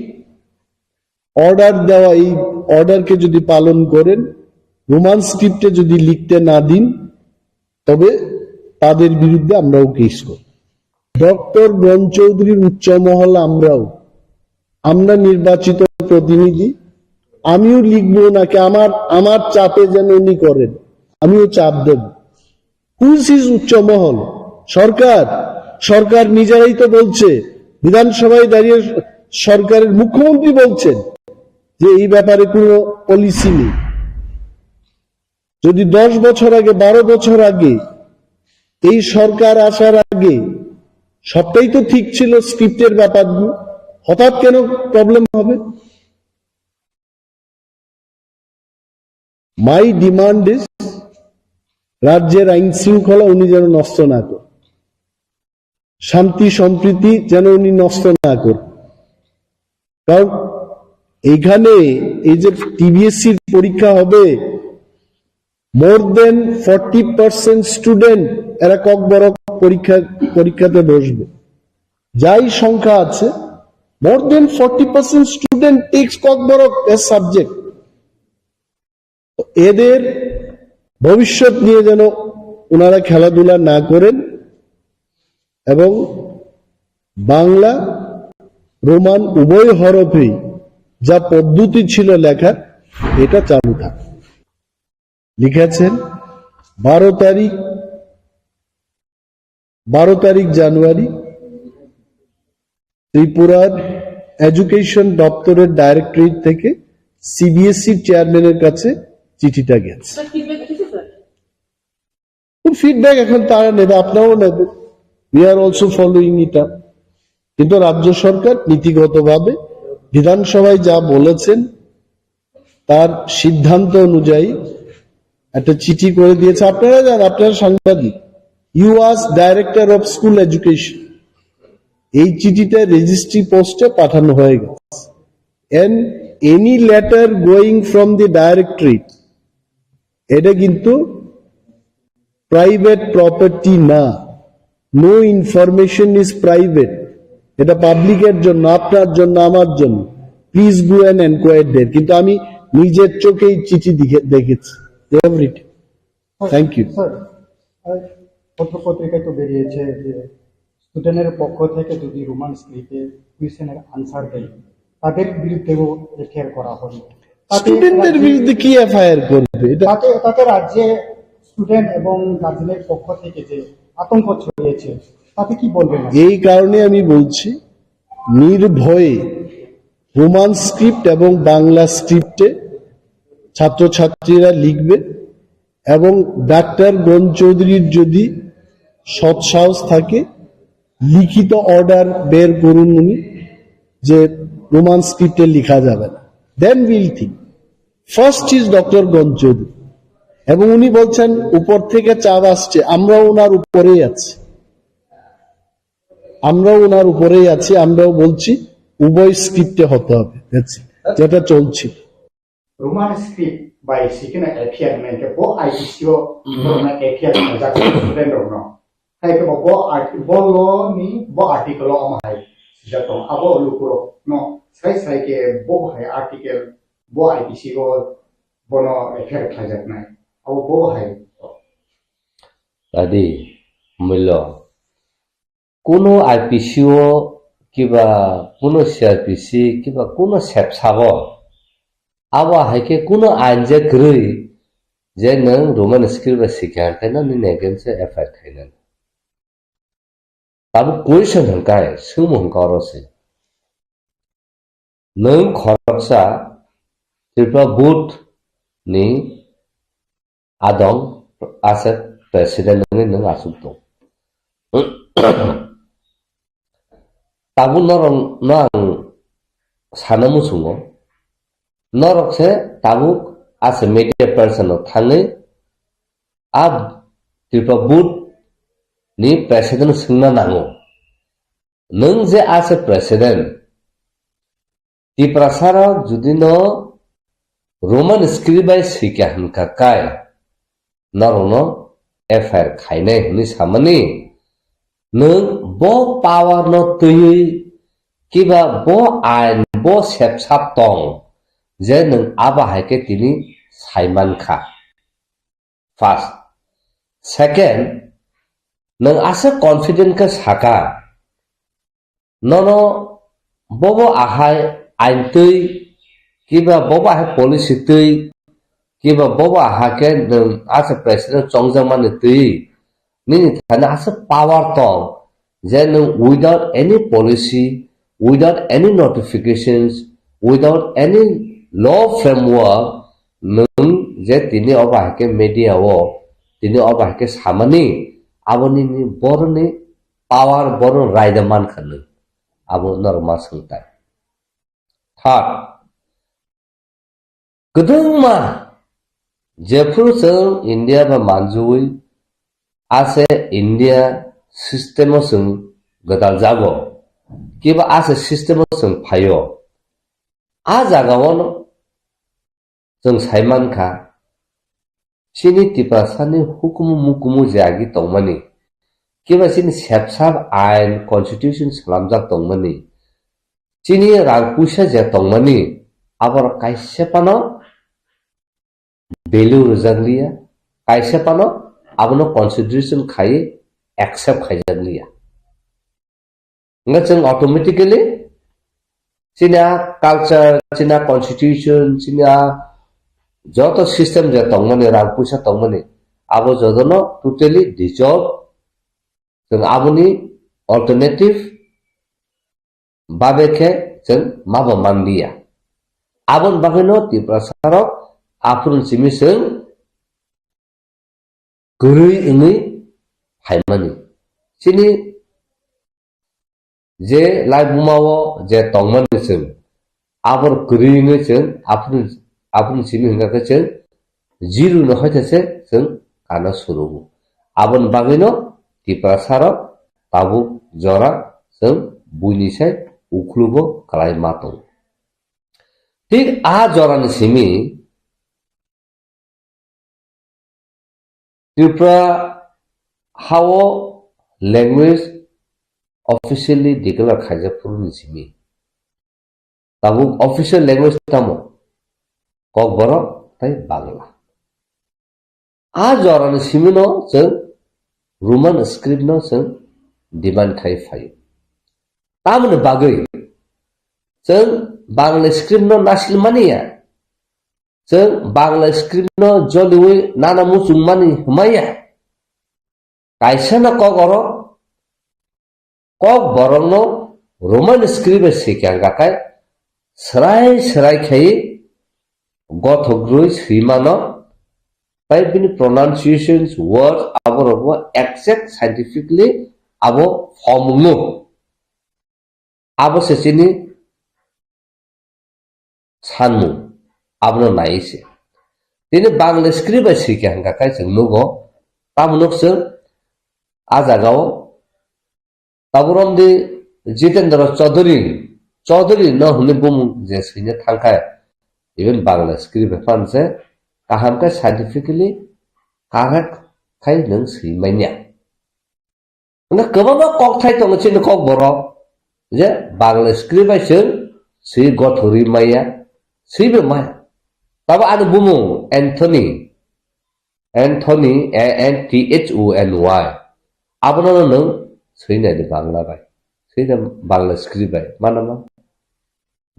অর্ডার দেওয়া এই অর্ডারকে যদি পালন করেন, রোমান স্ক্রিপ্টে যদি লিখতে না দিন, তবে তাদের বিরুদ্ধে আমরাও কেস করি। ডক্টর গণ চৌধুরীর উচ্চ মহল আমরা নির্বাচিত প্রতিনিধি, আমিও লিখবো নাকি আমার চাপে যেন উনি করেন, আমিও চাপ দেব। হুইজ ইজ উচ্চ মহল? সরকার নিজেরাই তো বলছে, বিধানসভায় দাঁড়িয়ে সরকারের মুখ্যমন্ত্রী বলছেন যে এই ব্যাপারে কোনো পলিসি নেই। যদি 10 বছর আগে, 12 বছর আগে, এই সরকার আসার আগে সবটাই তো ঠিক ছিল, স্ক্রিপ্টের ব্যাপারগুলো, হঠাৎ কেন প্রবলেম হবে? মাই ডিমান্ড ইজ, রাজ্যের আইন শৃঙ্খলা উনি যেন নষ্ট না করেন, শান্তি সম্প্রীতি যেন উনি নষ্ট না করেন। কারণ এইখানে এই যে টিবিএসসির পরীক্ষা হবে, মোর দেন 40% স্টুডেন্ট এরা ককবরক পরীক্ষাতে বসবে। যাই সংখ্যা আছে, more than 40% student takes Kokborok as subject. এদের ভবিষ্যৎ নিয়ে যেন ওনারা খেলাধুলা না করেন এবং বাংলা রোমান উভয় হরফেই যা পদ্ধতি ছিল লেখার, এটা চালু থাকে। লিখেছেন 12 তারিখ জানুয়ারি ত্রিপুরার এডুকেশন দপ্তরের ডাইরেক্টরেট থেকে সিবিএসই চেয়ারম্যানের কাছে চিঠিটা গেছে। ফিডব্যাক এখন তারা নেবে, আপনারাও নেবেন। We are also following it up. কিন্তু রাজ্য সরকার নীতিগতভাবে বিধানসভায় যা বলেছেন তার সিদ্ধান্ত অনুযায়ী একটা চিঠি করে দিয়েছে। আপনারা যান, আপনারা সাংবাদিক, you was director of school education, এই চিঠিটা রেজিস্ট্রি পোস্টে পাঠানো হয়ে গেছে। And any letter going from the directorate, এটা কিন্তু প্রাইভেট প্রপার্টি না। নো ইনফরমেশন ইজ প্রাইভেট, এটা পাবলিকের জন্য, আপনার জন্য, আমার জন্য। Please go and enquire there. কিন্তু আমি নিজের চোখেই চিঠি দেখেছি। Thank you. স্যার, পত্রিকায় তো বেরিয়েছে যে স্টুডেন্টের পক্ষ থেকে যদি রোমান স্ক্রিপ্টে কুয়েশনের আনসার দেয়, তাদের বিরুদ্ধেও এফআইআর করা হবে। স্টুডেন্টদের বিরুদ্ধে কি এফআইআর করবে? তাতে রাজ্যে স্টুডেন্ট এবং গার্জেনের পক্ষ থেকে যে আতঙ্ক ছড়িয়েছে, তাতে কি বলবেন? এই কারণে আমি বলছি, নির্ভয়ে রোমান স্ক্রিপ্ট এবং বাংলা স্ক্রিপ্টে ছাত্রছাত্রীরা লিখবে এবং ডাক্তার গণ চৌধুরীর যদি সৎসাহস থাকে, লিখিত অর্ডার বের করুন উনি যে রোমান স্ক্রিপ্টে লেখা যাবে না। Then will think. First is doctor Gan Chowdhury, এবং উনি বলছেন উপর থেকে চাপ আসছে, আমরাও ওনার উপরেই আছি, আমরাও বলছি উভয় স্ক্রিপ্টে হতে হবে, যেটা চলছে। Roman script by sikina APR menke bo IPCO norma APR jak student no hai ke bo lo ni bo article om hai jatong abo lukuro no sai ke bo hai article bo IPCO bono APR khajak nai abo bo hai tadi milo কোনো আইপিসিও কিবা কোনো CrPC কিবা কোনো সেপসাব আবা হাইকে কোনো আইন যে গ্রই যে নং রোমান স্ক্রিপ্ট শিখার খাইনা নি নেগেনসে এফআইআর খাইনা তাবো কুয়েশন হংকায় সুম হংকারসে নং খরকসা ত্রিপুরা বোর্ড নি আদং আসাদ প্রেসিডেন্ট নি নং আসুক দं tabu norong no ang sanamu sungo norok se tabu as a media person thangai ab Tripura Board ni president singna nango nung je as a president Tripura sara judi no Roman script by sikya hanka kai norong no FIR khainai huni samani nung bo power no tui kiba bo ain bo sep sap tong je nung aba haike tini saiman kha first second nung asa confident ka saka nono bobo ahai ain tui kiba bobo ahai policy tui kiba bobo ahake nung asa president chongjang man tui Nini thana asa power tong then without any policy, without any notifications, without any law framework, nung je tini obahake media wo tini obahake samani aboni ni borni power boron raidaman khanu abo normal sungtai. Third, gedung ma Jeffrey sung India ba manjui ase India system sung gadal jago kiba ase system sung phayo a jaga won sung saiman kha sini Tripura sani hukumu mukumu jagi tongmani kiba sini sepsab ain constitution salamjak tongmani sini rangpusa je tongmani abor kaise pano belu rujaglia kaise pano abono consideration khai accept khai jaglia nga chang automatically china culture china constitution china joto system je tongmani rangpusa tongmani abo jodono totally dissolve jeng aboni alternative babeke jeng maba mandia abon bageno Tripura sarok apun simiseng gurui ini haimani sini je lai bumawo je tongmani seng abor gurui ini seng apun simi hingga ke seng jiru no hoitese seng kana surubu abon bagino Tripura sarok tabu jora seng buini sai uklubo kalai matong tik a jora ni simi Tripura how language officially declare khaja purun simi tabu official language tamo kok boro tai bangla a joran simi no jeng Roman script no jeng demand khai phai tamne bagai jeng bangla script no nasil mania jeng bangla script no joliwe nana musung mani humaya kaisa na kok borong no Roman script sikyang gakai serai khai gothogrui srimano pai bini pronunciations words abo exact scientifically abo formula abo sesini sanmu abno naise tini bangla script sikyang gakai jeng nugo tamnuk seng ajagao taburom di Jitendra Chaudhary no hune bum je sine thangkai even bangla script fan se kaham ka scientifically correct khai nang si manya na kababa kok thai tong chin kok boro je bangla script ba chen si gothuri maya si be maya taba anu bumu Anthony ANTHONY abno nang sine di bangla bai sine bangla script bai manama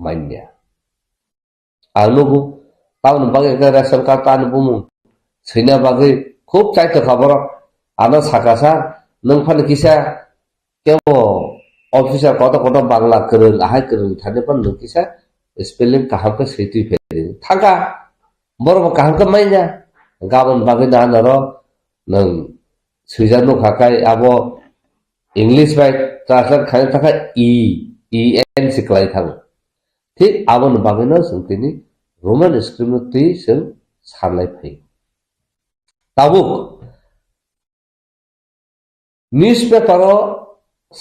manya anubu taun bagai ga ration card tan bumu sine bagai khub chai to khabar ana sakasa nang phan kisa kebo officer kota bangla kereng ahai kereng thane pan nang kisa spelling kaham ka siti pheri thanga bor kaham ka manya gabon bagai na naro nang sujano khakai abo English by translate खालामनो थाखाय EN सिख्लाय थाङो थिग आबोनो बागैनो जों दिनै रमान स्क्रिप्टनो दै जों साननाय फैयो ताबुक न्यूज पेपरो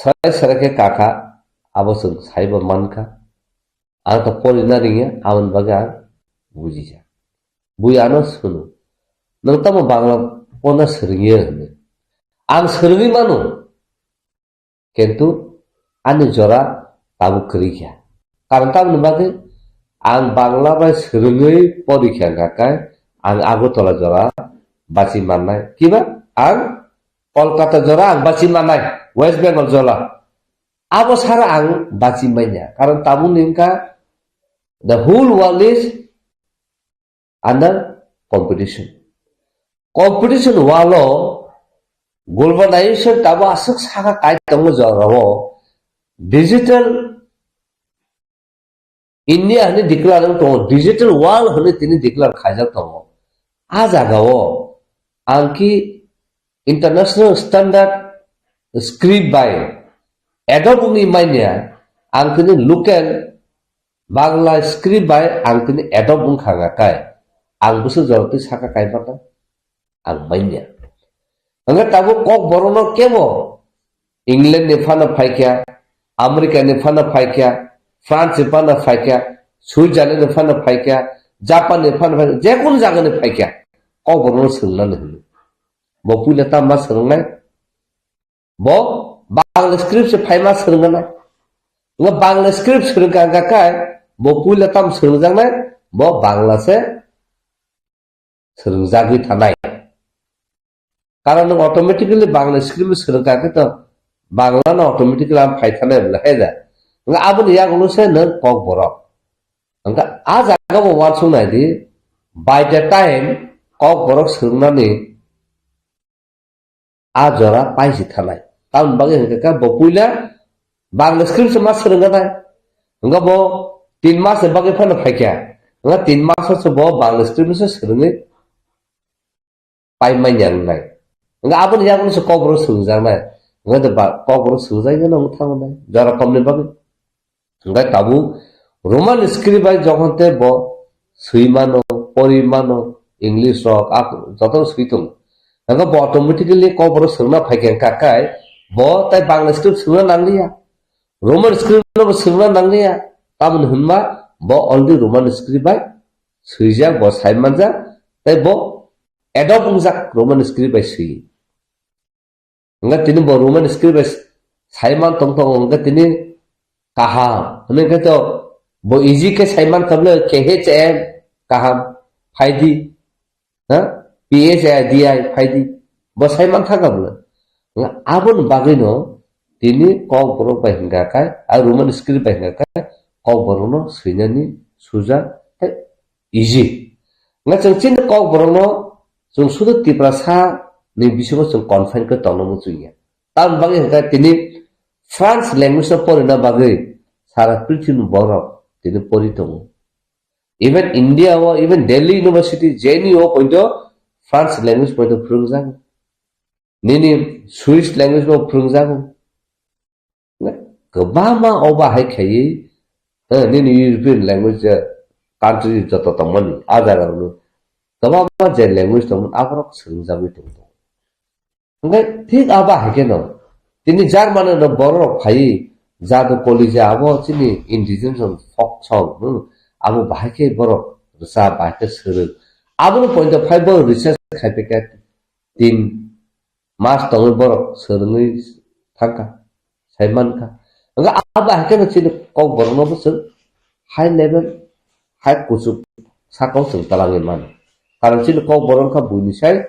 सराय सरायके काका आबो जों साइबा मानखा आं तो पढ़ना रिंगे आबोन बागै आं बुजिजा बुयानो सुनो नोंथांमो बांला पना सोलोङो होनो आं सोलोङै मानो किन्तु आंनि जरा ताबु करिखा कारण ताबुनि बागै आं बांला बाय सोलोङै परीक्षा गाखाय आं आगरतला जरा बासि माननाय किबा आं कलकाता जरा आं बासि माननाय वेस्ट बेंगल जरा आबो सारा आं बासि माइना कारण ताबु निंका the whole world is under competition walo globalization tabu asuk saka kai tamu jarawo digital India hani declare to digital world hani tini declare khajak to a jagao anki international standard script by Adobe ni mainya angkini local Bangla script by angkini Adobe khagakai ang busu jorti saka kai bata ang mainya anga tabu kok borono kemo England ni fana phaikya America ni fana phaikya France ni fana phaikya Switzerland ni fana phaikya Japan ni fana phaikya je kun jaga ni phaikya kok borono sungna ni bo pula ta ma sungnai bo Bangla script se phaima sungnai nga Bangla script surga gakai bo pula tam sungjang bo Bangla se surjagi thanai कारण automatically Bangla script सोलोंगा तो बांग्ला ना automatically हम फाइथाने लहेदा nga abun ya gulu se ne kok borok nga a jaga bo wan sunai di by the time kok borok sungnani a jora paisi thanai taun bagi ka bo puila bangla script se mas sunga dai nga bo 3 mas se bagi phana phaikya nga 3 mas se bo bangla script se sungai pai manyang nai nga abun ya gulu se kok borok sungjang nai nga de ba kok borok sungjai na uthang nai jara komne bagi nga tabu roman script by jokonte bo suimano porimano english rock ak jotor suitung nga bo automatically ko boro sungna phaiken kakai bo tai bangla script sungna nanglia roman script no sungna nanglia tamun hunma bo already roman script by suija bo saimanja tai bo adopt unjak roman script by sui nga tini bo roman script by saiman tongtong nga tini kaha hone to bo easy ke saiman kable KHM kaham faidi ha PHDI faidi bo saiman thakable abun bagino tini kok boro bahingga kai a roman script bahingga kai kok borono suinani suja easy nga changchin kok borono jung sudu tiprasa ni bisingo jung confine ke tongno chuya tam bagi hingga tini France language na pori na bagay sara prithin borok tini pori tongo even India or even Delhi University JNU pointo France language pointo prungjang nini Swiss language mo prungjang kebama oba hai khayi nini European language country joto tomani agara lu kebama je language tomon abrok sungjami tongo ngai thik aba hai keno tini Jerman na borok phai jadu college abo chini indigenous folk song abo bahake borok rusa bahake suru abo point of 5 borok research khaipeka 3 mas tong borok surungi thaka saiman ka nga aba hake na chini kok borok no bus high level high kusu sakau sung talangi man karon chini kok borok ka buini sai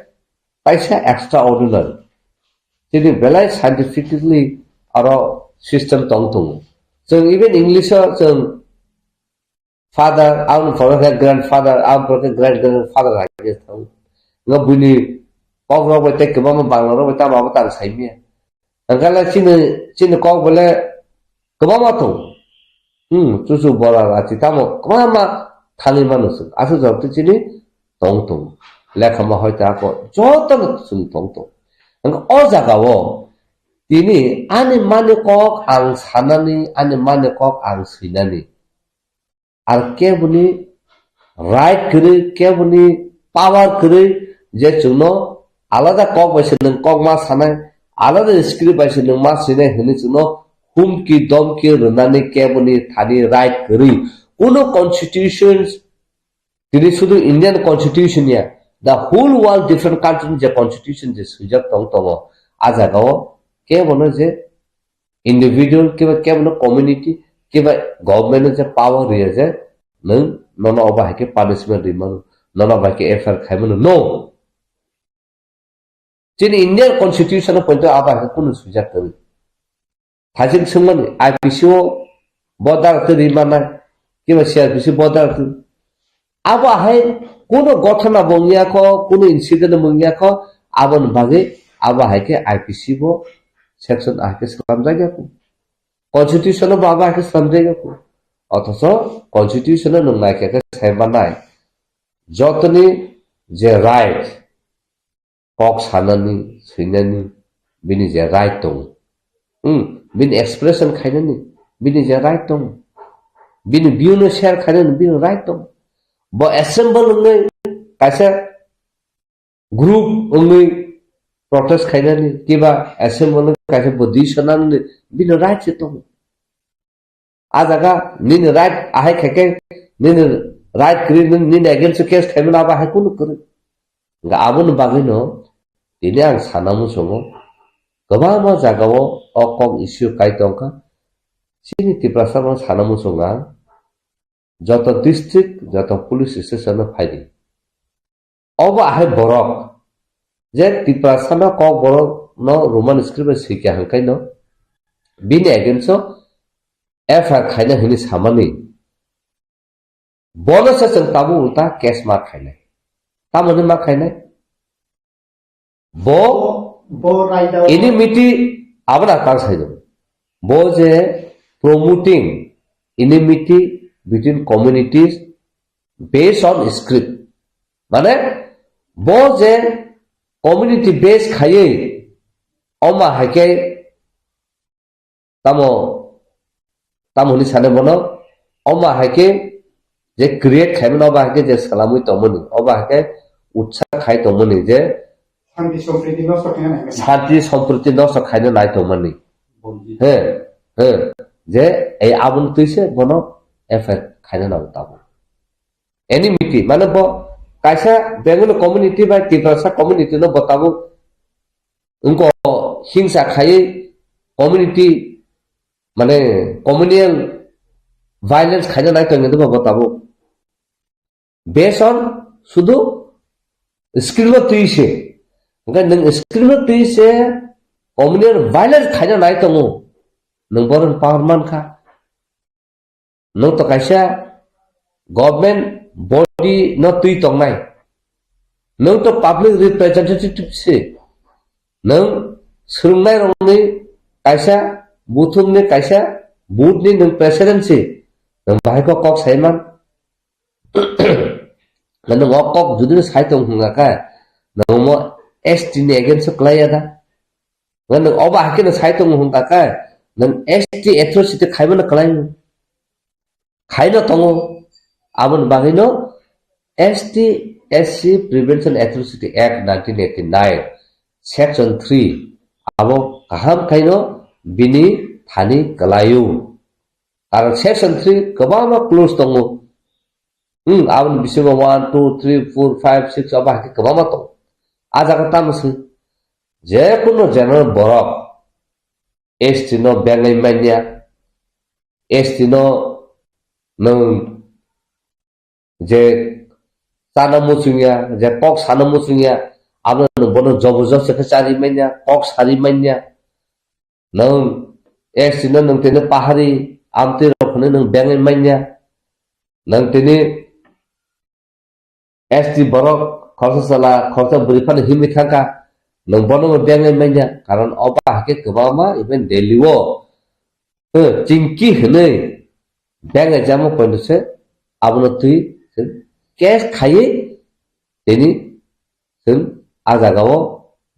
paisa extraordinary jadi belai scientifically aro system tongtung so even English so father our for grandfather our great grandfather like this ngo buni kok ro bete ke mama bang ro beta ma bata sai mi angala chini kok bole ke mama to chuchu bora la chitamo mama thali manus asu jabti chini tongtung lekha ma hoita ko jotan sun tongtung o jagao তিনি আনি মানে cock আং সানানি আনি মানে cock আং সৈনানি আর কেবনি right করে কেবনি পাওয়ার করে যে জন্য আলাদা কক বাইছে নং কক মা সানায় আলাদা স্ক্রিপ্ট বাইছে নং মা সৈনায় হনে জন্য হুমকি দমকি রনানি কেবনি থানি রাইট করে কোন কনস্টিটিউশন তিনি শুধু ইন্ডিয়ান কনস্টিটিউশন ইয়া the whole world different country যে কনস্টিটিউশন যে সুযোগ দং দङ আজাগাও কেবল যে ইন্ডিভিজুয়াল কেবল কমিউনিটি কেবা গভর্नमेंट যে পাওয়ার রিয়া যে নং নন অবাহকে পানিশমেন্ট রিমান নন অবাহকে এফআর খাইমন নো যিনি ইন্ডিয়ান কনস্টিটিউশন পয়েন্ট আবাহকে কোন সুযোগ করে থাজিং সুমন আইপিসিও বদার রিমানা কেবা সিআরপিসি বদার আবাহাই কোন ঘটনা বঙ্গিয়াখ কোন ইনসিডেন্ট বঙ্গিয়াখ আবন বাগে আবাহাইকে আইপিসি বো সেকশন আহকে সালাম জায়গাকু কনস্টিটিউশন আবাহাইকে সালাম জায়গাকু অথচ কনস্টিটিউশন নংনাইকে সাইমানাই যতনি যে রাইট কক সানানি সৈনানি বিনি যে রাইট দं বিনি এক্সপ্রেশন খাইनानि বিনি যে রাইট दं বিনি ভিউनो শেয়ার खाइनानि बिनि राइट दं bo assemble ngai kaisa group ngai protest khainani kiba assemble kaisa positionani bin right se tong ajaga nin right ahai khake nin right kri nin against case khaimana ba hai kunu kre ga abun bagino tini ang sanamu songo goba ma jagao okong issue kai tongka sini tiprasa ma sanamu songa যত district যত police station ফাইদি of আহে বরক যে ত্রিপুরাসান ক বরক ন Roman script শিখে হাঙ্কাই ন বিনি against FR খাইনা হিনি সামানি বনসে जों ताबु उल्टा केस मार खाइनाय तामने मा खाइनाय बो इनिमिटी आबना तार साइदो बो जे promoting इनिमिटी between communities based on script মানে bo je community based khaye oma hake tamoni sane bono oma hake je create khaimna oba hake je salamui tomoni oba hake utsa khai tomoni je শান্তি সম্প্রীতি নষ্ট খাইনে নাই tomoni he je ei abun tuise bono effect খাইনা নাও তাবো enmity মানে ব কাইসা Bengal community বা Tripura community ন বতাবো উনকো হিংসা খাইয়ে কমিউনিটি মানে কমিউনিয়াল ভায়োলেন্স খাইনা নাই তঙ্গে দেব বতাবো বেস অন শুধু স্ক্রিন তুইছে নং স্ক্রিন তুইছে কমিউনিয়াল ভায়োলেন্স খাইনা নাই তঙ্গো নং বরন পাওয়ারমান খা nung to kaisa government body no tui tong nai nung to public representative se nung surungnai rong ni kaisa buthum ni kaisa booth ni nung president se nung bahai ko kok saiman nung kok judi sai tong hunga ka nung mo ST ni against klaya da nung oba hakin sai tong hunga ka nung ST atrocity khaiman klaya খাইনো তঙ্গো আবন বাগিনো ST SC prevention atrocity act 1989 section 3 আবো কাহাম খাইনো বিনি Thani গলায়ু কারণ section 3 কবামা close তঙ্গো আবন বিসিমা 1 2 3 4 5 6 আবা হাকি কবামা তো আজাকা তামসি যে কোনো জেনারেল বরক এসটি নো বেঙ্গাই মাইনিয়া এসটি নো nung je sana musunya je kok sana musunya abna nung bono jobo-job se cari mainnya kok sari mainnya nung sino nung tene pahari amti rokhne nung bengai mainnya nung tene st borok khorsa sala khorsa burifan himi khangka nung bono bengai mainnya karon oba hake kebama even deliwo chingki hne ব্যাঙে যেমন পয়েন্টছে আপনার তুই cash খাইয়ে তিনি আজাগাও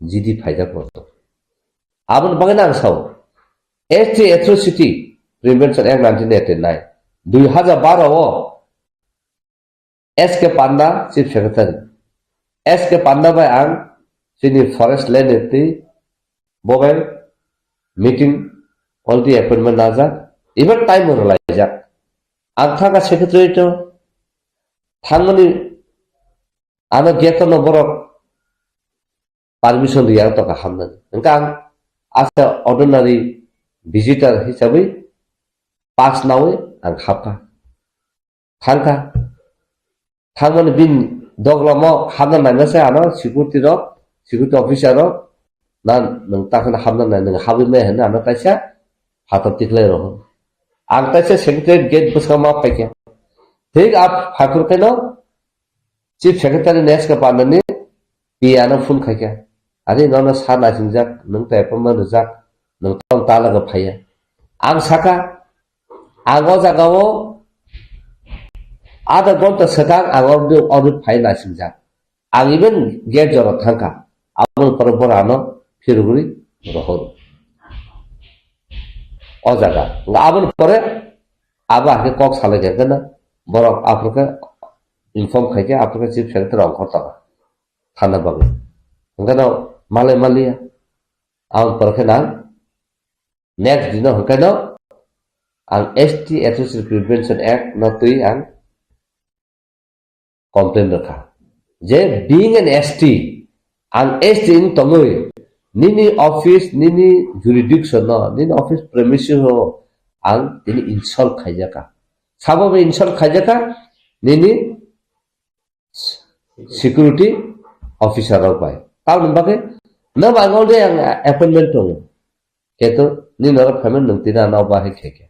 GD ফায়দা করত abon bagin ang saw ST Atrocity Prevention Act 1989 2012 o SK Panda Chief Secretary SK Panda by ang sini forest land eti mobile meeting all the appointment naja even time mo laijak ang thanga secretary to thangani ano geto no borok permission dia to ka hamnan engkang asa ordinary visitor hisabai pass nawe ang hapa thangka thangmani bin doglamo hamnan na sa ano security officer ro nan nang takna hamnan na nang habi me hena ano taisa hatat tikle ro ang taisa secretary gate busama paikya ठीक आप फाकुर के no chief secretary नेस के पानने piano फुन खाया अरे नोनो साना सिंजाक नों पेपरमन जाक नों तंग ताला ग फाया आं साका आगो जागावो आधा घंटा सका आगो और फाइना सिंजाक आं इवन गेट जरो थांका आमन परबर आनो फिरगुरी रहर ओ जागा आमन परे आबा के कक साले गेना borok Afrika inform khaike Afrika chief secretary ong khota thana bagu ngano malia ang perkena next dino hokano ang ST Atrocity Prevention Act no tui ang complain rakha je being an ST ang ST in tongoi nini office nini jurisdiction no nini office premises ho ang tini insult khaijaka sabab insult khajaka nini security officer ro pai tal nambake na bangol de ang appointment tong keto ni nor payment nang tina na ba he kheke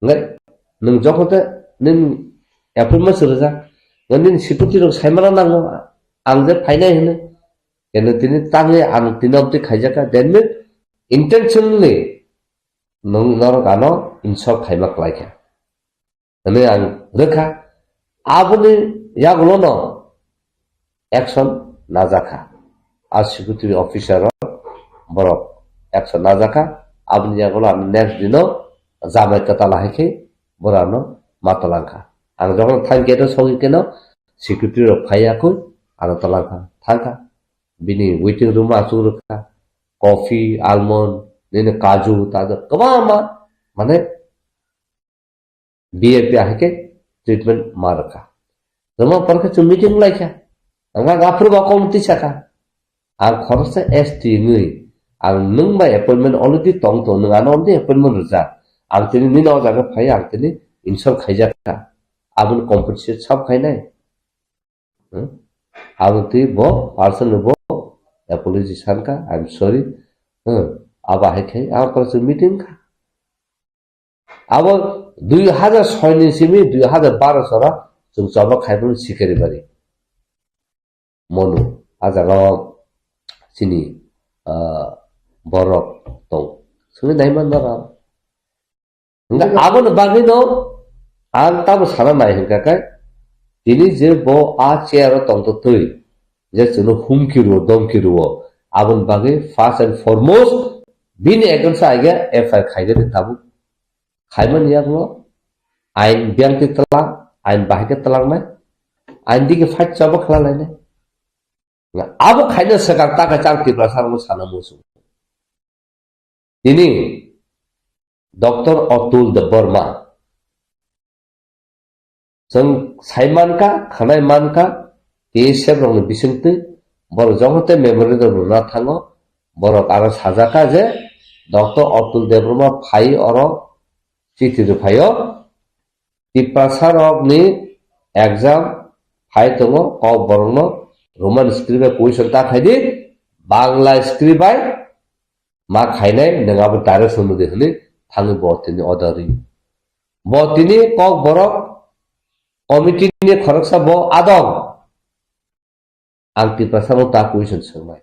ngai nang jokote nin appointment surja nin security ro saimana nang ang je phainai hene keno tini tange ang tinopti khajaka then intentionally nung nor kano insult khaimak laika ane ang rekha abuni yaglono action najaka as security officer borok action najaka abuni yaglo next dino jamai katala heke borano matalangka ang jokon thanke to sogi keno security ro phaiakun ana talangka thangka bini waiting room asurka coffee almond nene kaju tada kama mane BAP ahike treatment maraka rama parka chu meeting laika anga gafur ba komti saka ang khorsa ST ngui ang nung ba appointment already tong to nung ano de appointment ruja ang tini ni no jaga phai ang tini insult khaijaka abun compensate sab khai nai abun ti bo person bo apology sanka I'm sorry aba heke ang parka meeting ka abo 2006 ni simi 2012 sara jung chaba khaibun sikeri bari monu ajaga sini borok tong suni naiman daga nga abon bagino ang tabu sara nai hinka kai tini je bo a chair tong to tui je chuno humkiru domkiru abon bagi first and foremost bin against aiga FIR khaige tabu khaiman yaklo ain byangti telang ain bahike telang mai ain dige fight chaba khala laine nga abo khaina sakar ta ka chang ti prasar mo sana musu ini Dr. Atul Debarma jeng saiman ka khanai man ka TSF rong bisingti bor jongte memory do na thango borok ara sajaka je Dr. Atul Debarma phai oro চিঠি ফাইও তিপ্রাসারক নি exam phi দङ ক বর্ণ Roman স্ক্রিপ্টে position তা খাইদি Bangla script मा खाइनाय नङाबो direct सोनो देहले थाङो बतिनि अदारि बतिनि कक बरक कमिटिनि खरकसा ब आदम आंति प्रसानो ता क्वेश्चन सोंबाय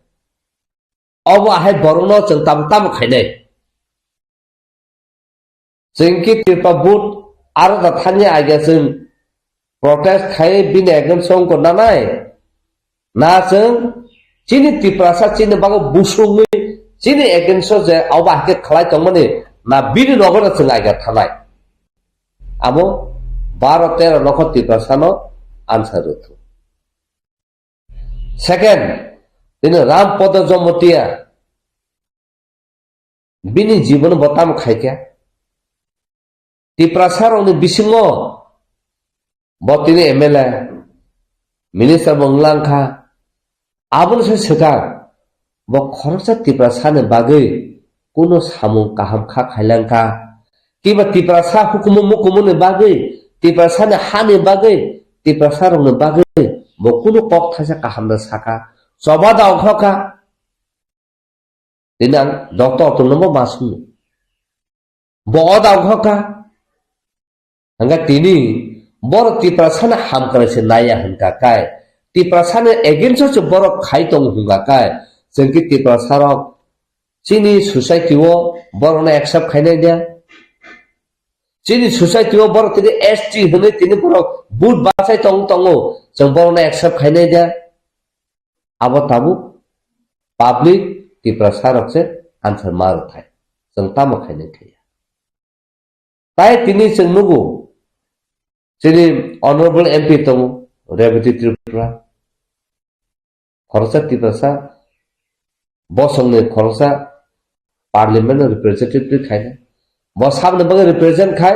अब आहाय बरनो जों ताम खाइनाय जोंकि तिरपा बुट आरो दा थानि आगे जों प्रोटेस्ट खाइ बिन एग्जाम सं को नानाय ना जों chini tiprasa chini bago busungni chini egenso je awba hake khalai tongmani na bini nogora thengai ga thanai amo 12-13 লক্ষ tiprasa no answer rutu second তিনি রাম পদ জমতিয়া bini Jibon বতাম খাইকা tiprasa roni bisingo botini MLA minister bonglangkha abun se sekar bo khorsa tiprasa ne bagai kuno samung kaham kha khailangka kiba tiprasa hukum mukum ne bagai tiprasa ne hane bagai tiprasa rong ne bagai bo kuno kok thasa kaham na saka soba daw khoka dinang doktor tu nomor masuk bo daw khoka angga tini bor tiprasa na ham kare se naya hanka kai tiprasa ne against se bor khai tong hunga kai jengki tiprasa rok chini society o bor na accept khainai dia chini society o bor tini ST hone tini bor bud basai tong tongo jeng bor na accept khainai dia abo tabu public tiprasa rok se answer mar thai jeng tamo khainai khaya tai tini jeng nugu chini honorable MP tongo Revati Tripura khorsa tiprasa bosongne khorsa parliament representative khaina bos hamne bage represent khai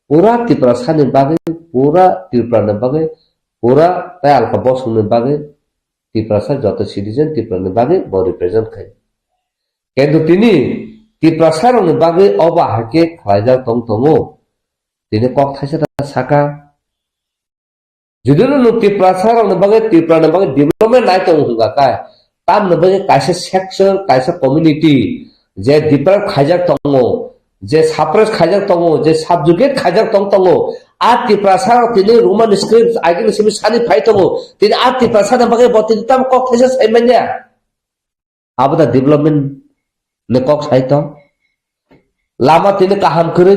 pura tiprasa ne bage pura Tripura ne bage pura tai alka bosongne bage tiprasa joto citizen Tripura ne bage bo represent khai kintu tini tiprasa ne bage oba hake khaijar tong tongo tini kok thaisa saka judul nu tiprasa ne bage Tripura ne bage development nai tong hunga kai tam ne bage kaisa section kaisa community je dipar khaijar tongo je suppress khaijar tongo je subjugate khaijar tongo a tiprasa tini roman scripts agin simi sani phai tongo tini a tiprasa ne bage botin tam kok thaisa saimanya abada development ne kok sai tong lama tini kaham kure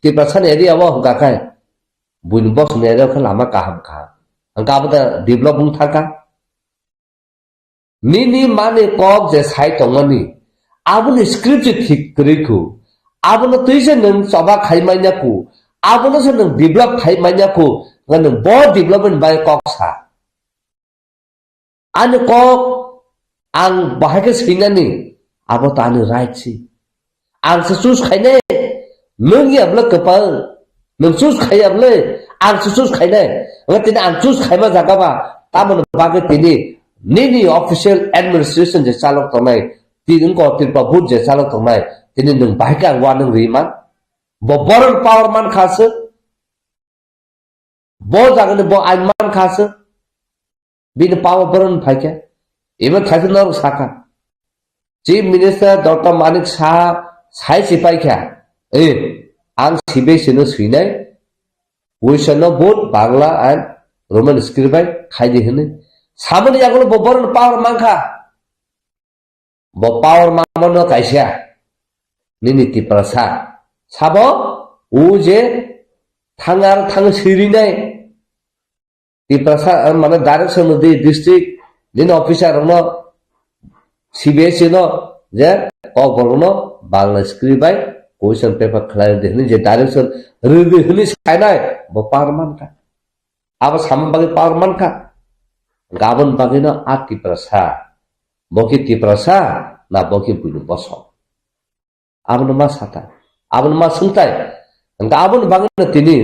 tiprasa ne area wa hunga kai buin bos ne area kha lama kaham kha angka abada development thaka nini mane kok je sai tongani abun script thik kriku abun tuise nang soba khaimanya ku abun se nang develop khaimanya ku nang bo development by kok sa an kok ang bahage sinani abo ta an right si ang se sus khaine nang ya bla kapal nang sus khayam le ang sus khaine ngatin ang sus khaima jaga ba tamon bage tini nini official administration je chalok tonai tin ko Tripura bud je chalok tonai tini nang bahika wa nang riman bo boron power man khas bo jagane bo ain man khas bin power boron phaike even thasi nor saka chief minister Dr. Manik Shah sai sipai kha ang sibe sino suinai we shall not both Bangla and Roman script by khaidi hene samani yagulo bo boron power man kha bo power mamano kaisa nini tiprasa sabo uje thangar thang sirinai tiprasa mane direction di district din officer no CBS no je no Bangla script by question paper khlai de je direction review hini sainai bo power man kha aba sam bagi power man kha gabon bagi no a tiprasa boki tiprasa na boki buinu boso abon ma sata abon ma sungtai engka abon bangna tini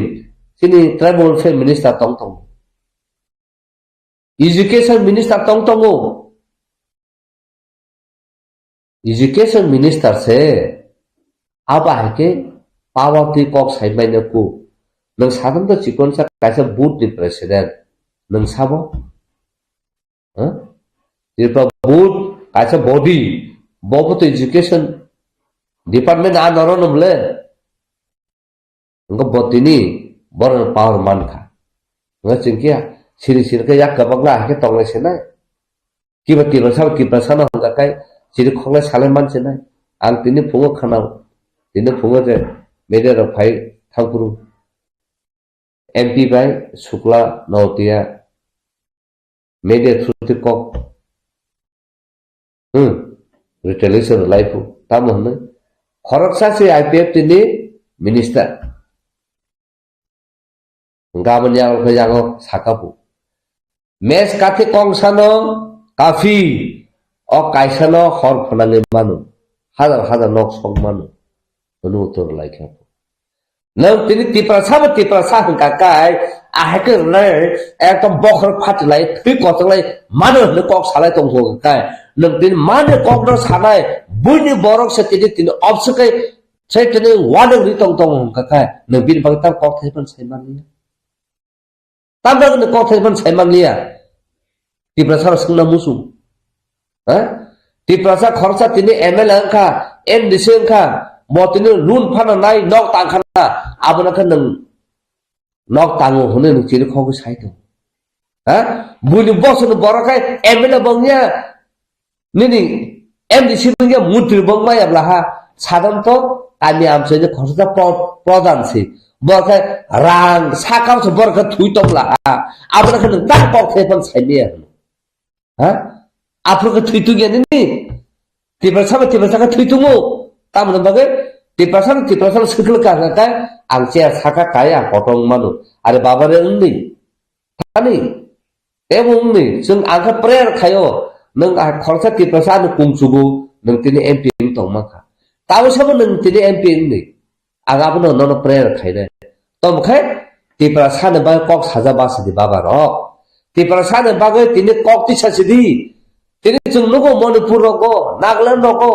sini tribal welfare minister tong tong education minister tong tong education minister se aba hake power ti kok sai mai na ku nang sadam to chikon sa kaisa boot ni president nang sabo Tripura board kaisa body bobo to education department a noron mle ngo botini bor power man kha ngo chingkia siri sir ke yak kabagla ke tongle senai kiba tiprasa na hanga kai siri khongle sale man senai ang tini phungo khanau tini phungo je mede ro phai thangpuru MP by Shukla Nautia made a truth kok retaliation life tamo hne khoroksa se IPF tini minister gaman yang kajango sakapu mes kati kongsano kafi o kaisano hor phanange manu হাজার knock song মানু উত্তর লাইখা নং তিনি Tiprasa Hakka কাই আহেকে একদম বখর ফাটলাই তুই কতলাই মানে হলে cock সালাই তং কাই নং তিনি মানে কক ন সালাই বুইনি বরক সে তিনি অবসকে সেই তিনি ওয়ান রি তং হংকা কাই নং বিন বাং তাম কক থাইপন সাইমান লিয়া তাম বাং কক থাইপন সাইমান লিয়া তিপ্রাসা সংনা মুসু হ্যাঁ Tiprasa khorsa tini ML angka, NDC angka, mau tini run pana nai nok tangkana, abona kan neng nok tangu hone neng ciri kau sai tu, hah? Buli bos nu borokai ML bangnya, nini MDC bangnya mutri bang maya belaha, sadam to kami amsanya khorsa prodan si, borokai rang sakam se borokai thui tong lah, abona kan neng tak kau tepan sai dia, hah? Apro ke thui tu gini ni, tiprasa ka thui tu mu, tamu nampak tiprasa sekali kan, angcia saka kaya potong manu, ada bapa dia undi, tani, undi, sung angka prayer kayo, neng khorsa tiprasa nu kungsugu, neng tini MP tong maka, tahu siapa neng tini MP undi, agak pun nono prayer kayo, tom kay tiprasa nampak kok saja bahasa di bapa roh, tiprasa nampak tini kok ti sasidi. Tini jeng nugo Manipur roko, Nagaland roko,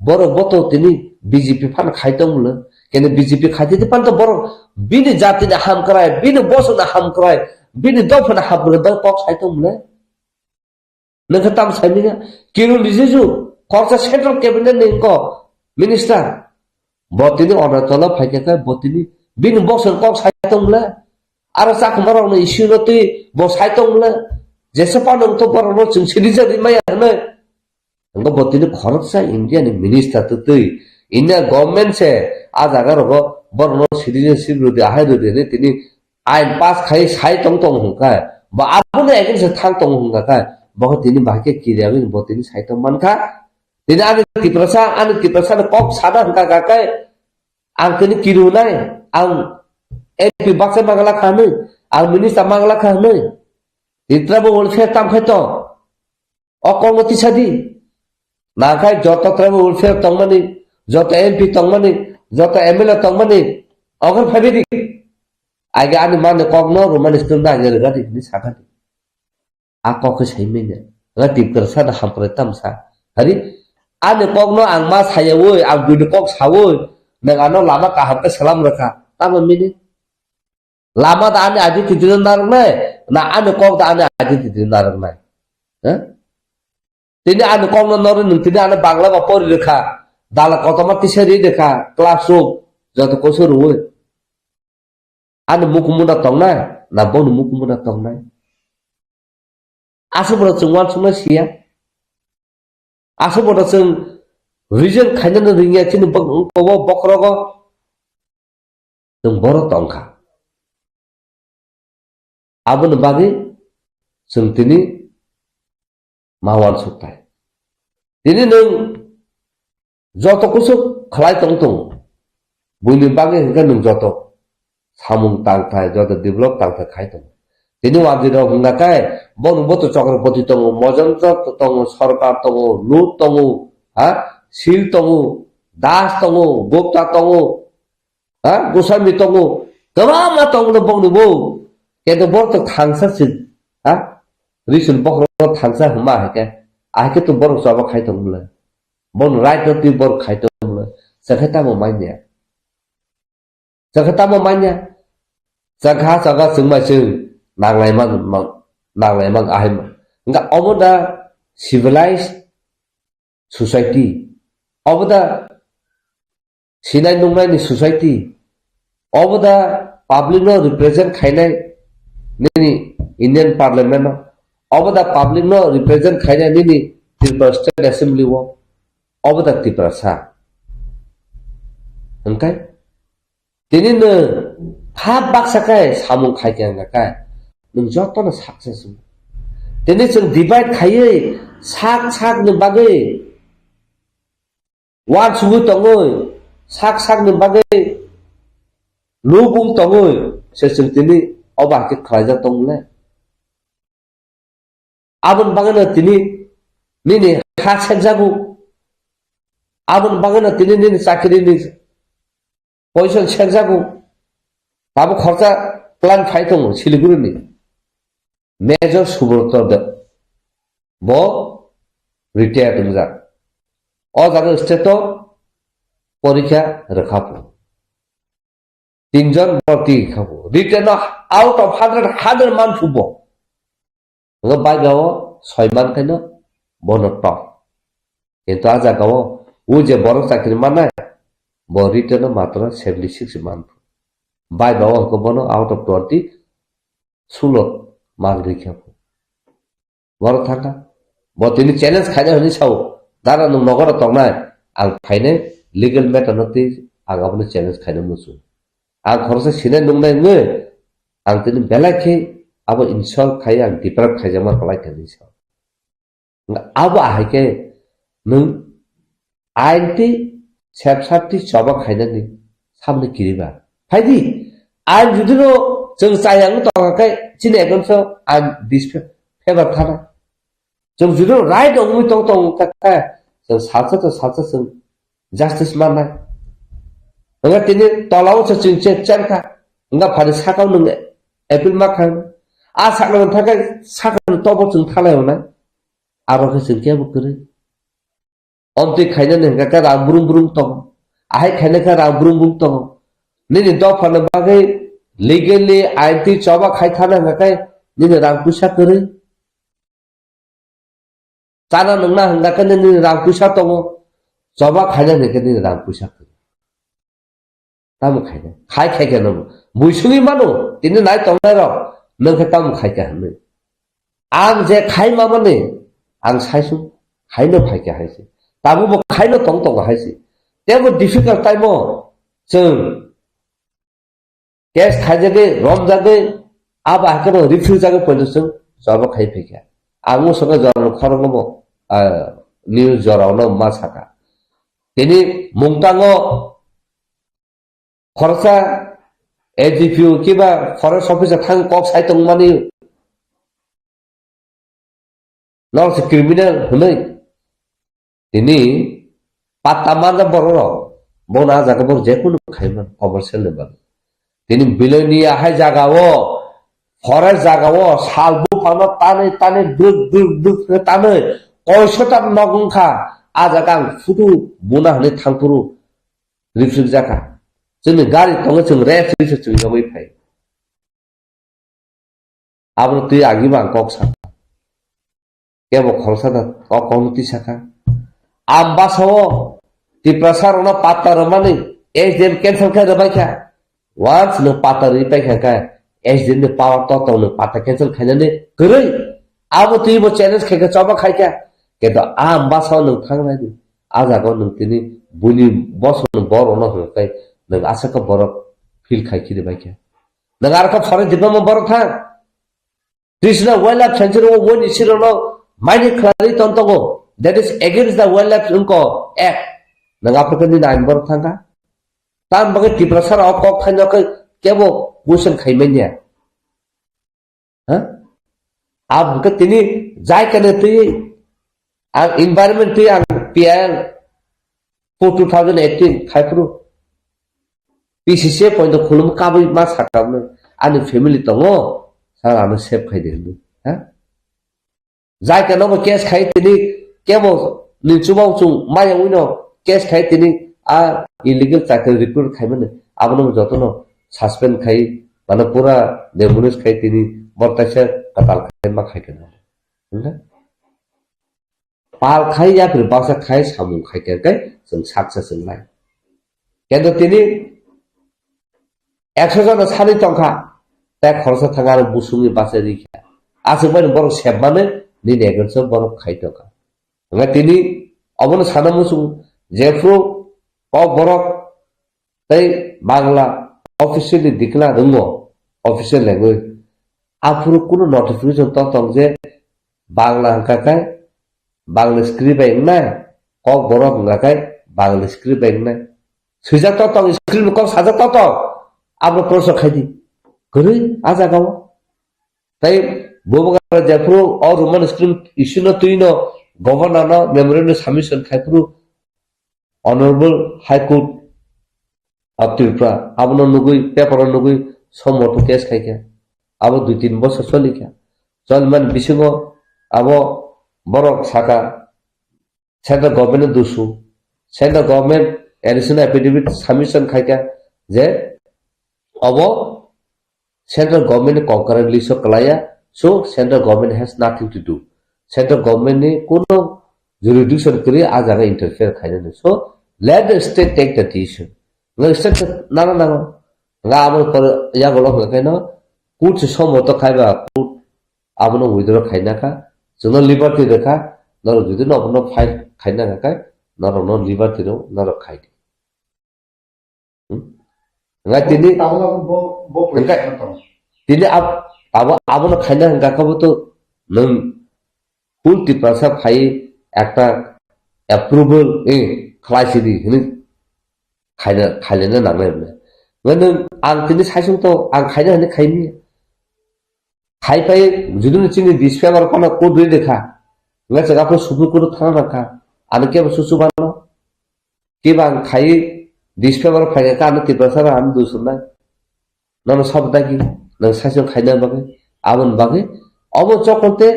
borok boto tini BJP pan khaitong mule, kene BJP khaiti ti pan to borok bini jati na ham krai, bini boso na ham krai, bini dof na ham mule, bang kok khaitong mule. Nengkatam saiminya, kiro lijeju, korsa central cabinet nengko minister, botini order tolo phaikai botini bini boso kok khaitong mule, arasak marong na issue noti bos khaitong mule. जैसे पान तो पर no चिंचिली जदी मैं हने अंगो बतिने खरक सा India ने minister तो इन्ना गवर्नमेंट से आज अगर हो बरनो सिटीजनशिप रुदे आहाय रुदे ने तिनी आइन पास खाई साइ तंग तंग हुंका बा आपने एकिन से थांग तंग हुंका का बहुत तिनी बाके किरियाबि बतिनी साइ तंग मनखा तिनी आने तिप्रसा ने कप सादा हुंका का आं तिनी किरु नाय आं एपी बाक्से मांगला खाने आं मिनिस्टर मांगला खाने Titrabo welfare tam khaito okongoti sadi nakai joto trabo welfare tongmani joto MP tongmani joto ML tongmani ogar phabiri aga ani mane kogno roman stunda agere gadi ni sakati akok saimenya ngati kersa da hampre tamsa hari ani kogno ang mas hayawoi ang dudu kok sawoi nangano lama kahapke salam rekha tamamini lama ta ane aji tidiran narang nai na ane kong ta ane aji tidiran narang nai tini ane kong na norin nung tini ane bangla ba pori rekha dala kotoma tisari rekha classroom jato koso ruwe ane mukumuna tong nai na bonu mukumuna tong nai asu bodo chung wan suma siya asu bodo chung region khainana ringya chini kobo bokrogo tung boro tongkha abun bagi sentini mawan sutai. Ini neng joto kusuk khalai tong tong. Buni bagi hingga neng joto samung tang thai joto develop tang thai khai tong. Ini wajib hingga kai bon boto chokra poti tong mojan tong sarkar tong lut tong ha sil tong das tong gopta tong ha gosami tong tamam tong no bong no Kaya borok thangsa sin, ah, reason borok thangsa huma hake, ahke tu borok soba khai tong mula, bon right tu borok khai tong mula, sakata mo manya, sakha sungma sung, nanglai mang ahim, enggak omoda civilized society, omoda sinai nunglai ni society, omoda public no represent khainai nini Indian Parliament no obada public no represent khaina nini Tripura State Assembly wo obada Tripura sa engkai tini ne khap bak sakai samung khai kya ngakai nung joto na success tini chung divide khaiye sak ni bagai wan sugu tongoi sak ni bagai lubung tongoi sesung tini obah ke khlaja tongle abon bangana tini nini ha senjabu abon bangana tini nini sakri ni poison senjabu tabu kharcha plan phai tong siliguri ni Major Subrata bo retire tungjak o jaga state porikha rakhapo tinjon borti khabo written out of 100 man fubo ngo bai gawo 6 man kaino bono top কিন্তু আজ গাও ও যে বড় চাকরি মানে bo written matra 76 man bai gawo ko bono out of 20 sulot মান রেখাবো বড় থাকা বতিনি চ্যালেঞ্জ খাইনা হনি সাও দারা নং নগর তংনাই আং খাইনে লিগ্যাল ম্যাটার নতি আগাবনে চ্যালেঞ্জ খাইনা মুসু আং খরসে সিনে নংনাই নে আং তিনি বেলাখে আবো ইনসল খাই আং ডিপ্রাপ খাইজামা কলাই খানি সাও আবো আহাইকে নং আইনটি সেবসারটি সবা খাইনানি সামনে কিরিবা ফাইদি আইন যদিনো जों जायानो दंगाखै चिने एकनसो आं दिस फेभार थाना जों जुदि राइट दंमि दं थाखाय जों सासे जों जास्टिस माननाय नङा तिनि तलाव जों चेकका नङा फारि साकाव नों एपिल मा खाय आ साकनो थाखाय साकनो तब जों थालायना आरो जों केबो करे अन्ति खायना नङा रां ब्रुं दं आहाय खायना रां ब्रुं दं निनि दफानो बागै legally आइनति चबा खाइथाना हंगाय निने रां पुसा करे ताना नंगना हंगाय निने रां पुसा तंगो चबा खाइना नेके निने रां पुसा करे ताम खाइना खाइके न मुइसुनि मानो तिने नाय तंगनाय र नंखे ताम खाइके हने आं जे खाइ माने आं साइसु खाइनो फाइके हाइसे ताबो खाइनो तंग हाइसे तेबो डिफिकाल्ट टाइमो जों केस खाइजागे रम जागे अब आकनो रिफ्यूज जागे पइनसों जब खाइ फैया आंगो सगा जरन खरंगमो न्यूज जरावनो मा साका तिनि मुंतांगो खरसा एजीपीओ किबा फरेस्ट अफिसार थां कक साइतंग मानि नर्स क्रिमिनल हुनै तिनि पात्ता मानजा बरो बना जागा बर जेकुनु खाइमान कमार्शियल लेभेल তিনি বিলনি আহাই জাগাও ফরেস্ট জাগাও সালবু ফানো টানে দুগ টানে কয়শটা নগংখা আজাগাং ফুটু বুনা হনে থাংপুরু রিফ্রিক জাকা जोंनि गारि दङ जों रेफ्रिज जों गबै फाय आबो तुइ आगि बां कक सा केबो खरसा दा ककौनति साका आम्बासो ति प्रसारना पात्ता रमानि एस देम कैंसल कर रबाइखा once no pata ripai khaka es din ne power to no pata cancel khaina ne grai abo tui bo challenge khaka chaba khaika ke to am basaw no thangna di aja go no tini buni boso no bor no kai no asa ka bor feel khaiki de baika nagar ka forest dipa mo bor tha krishna wildlife sanctuary wo woni siro no mine khari tonto go that is against the wildlife unko act naga prakani nine bor thanga tam bagai tiprasar ok khanya ke kebo busan khaimenya ha ab ke tini jai kane tui ang environment tui ang PL for 2018 khaipru PCC point khulum kabai ma sakam ani family tongo sara anu save khai denu ha jai kane bo case khai tini kebo ni chubau chung maya uino case khai tini uh illegal चाकरी recruit खाइ माने आबनो जतनो suspend खाइ माने पूरा डेमोनिस खाइ तिनी बर्तासे कताल खाइ मा खाइ केना हैन पाल खाइ या फिर बासा खाइ सामु खाइ के जों सक्सेस नाय केन तिनी 100 जन सानि टंका ता खरसा थांगा बुसुनि बासे रिखा आसे बाय बर सेब माने नि नेगनसो बर खाइ टका nga तिनी अबनो सानामुसु जेफ्रो borok tei bangla officially declare rungo official language afuru kuno notification to tong je bangla hangka kai Bangla script engnai kok borok ngakai Bangla script engnai sejak totong script kok saja totong apa proses khaidi geri aja kau tai bobo kara japro or roman script issue no tuino governor no memorandum submission khaipru honorable high court of Tripura abno nugui paper nugui somoto case khaikya abo 2-3 বছর চলিকা চলমান বিসিঙ্গ abo borok saka central government dusu central government additional affidavit submission khaika je abo central government concurrently so kalaya so central government has nothing to do central government ni kono jurisdiction kri ajaga interfere khaina so let the state take the decision no state nana nga amol par ya golo kaino court somoto khaiba court abono withdraw khaina ka जोंनो liberty रेखा नर जुदि नबनो file खाइना गाय नर no liberty रो नर खाइ nga tini tini abano খাইনা গাকাবো তো নং ফুল টিপাসা phi একটা অ্যাপ্রুভাল খাইছিদি হনি খাইলেনা নামে নং आं tini साइसं तो आं खाइना हनि खाइनि खाई पाई जुदुन चिंग डिसफेवर कोना को दुई देखा nga jaga ko subu ko thana rakha ane ke susu bano ke bang khai disfavor phai ka ane tiprasara an dusunna nano sabda ki nang sasion khaina bage abon bage obo chokote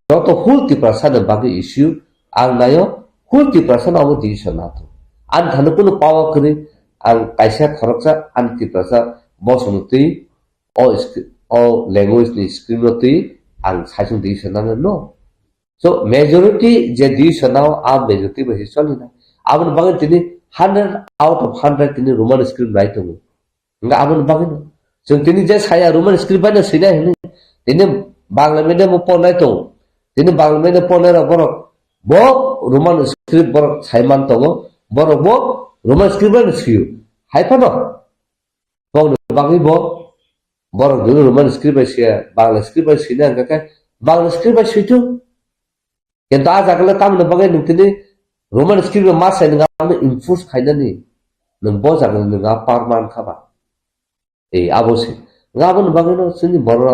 joto hul tiprasara bage issue ang nayo hul tiprasara obo decision ato an thanu kono pawa kri ang kaisa kharoksa an tiprasa bosumuti o language ni scriptoti ang sasion decision no so majority je decision now a majority be cholina abon bagen tini 100 out of 100 tini roman script right ho nga abon bagen so tini je saya roman script ba na sina hini tini bangla medium po nai to tini bangla medium po na borok bo roman script borok saiman to borok bo roman script ba siu hai pa no bong bagi bo borok dulu roman script ba sia bangla script ba sina nga kai bangla script ba situ কিন্তু আজ আগলে তামনে বাগে নতিনি Roman script মাসে নঙ্গা enforce খাইনা নি নং বজাগলে নঙ্গা পারমান খাবা এই আবসে গাবন বাগে ন সিনি বড়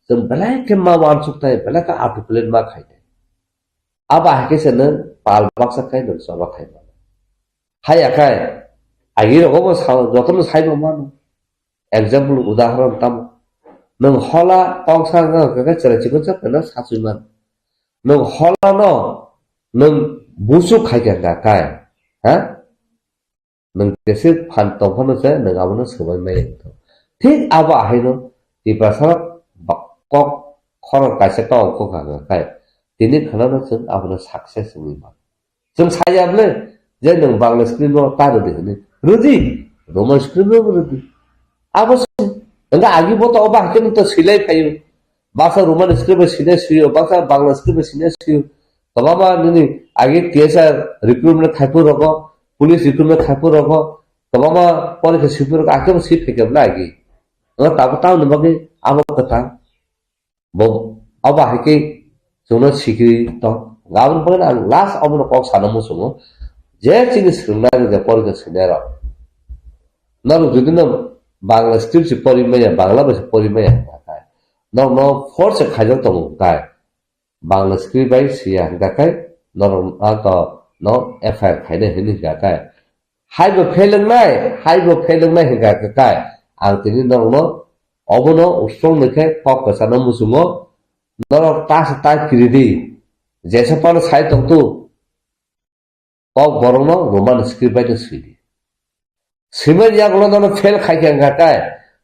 जों बेलाय के मा वान सुक्ताय बेलाय का आर्टिकुलेट मा खाइते आबा हाके से न पाल बाक्सा खाइ न सबा खाइ हाय आखाय आगि रगो साव जतन साइबो मान एग्जांपल उदाहरण ताम नों हला पांसा का चरचिको चकना सासुमान नों हला न नों बुसु खाइगा काय हा नों देसे फान तफनो से नों आबनो सबाय माय ठीक आबा हायनो दिपासा kok khorok kaisa ka ko ka kai tini khalana chung abna success ni ma chung sayable je nang bangla screen no ta de ni ruji roman screen no ruji abos nga agi bo to ba ke to silai payu basa roman screen be silai siyo basa bangla screen be silai siyo to baba ni agi tsr recruitment khaipu roko police recruitment khaipu roko to baba police sipur ka ke sip ke bla agi nga ta ta no bage abo kata bo aba hake jono sikri to gabon pore na last abno kok sanamu sungo je chini srungna de por ke sinera naru judino bangla script porimaya bangla bas porimaya kai no force khajo to kai bangla script bai sia ga kai no to no fr khaide hini ga kai haibo feleng nai ga kai ang tini no obono ustrong nekhe pok kasana musumo noro tas ta kiridi jesa pan sai tong tu pok borono roman script by the city simen yaglo no fail khai ga kai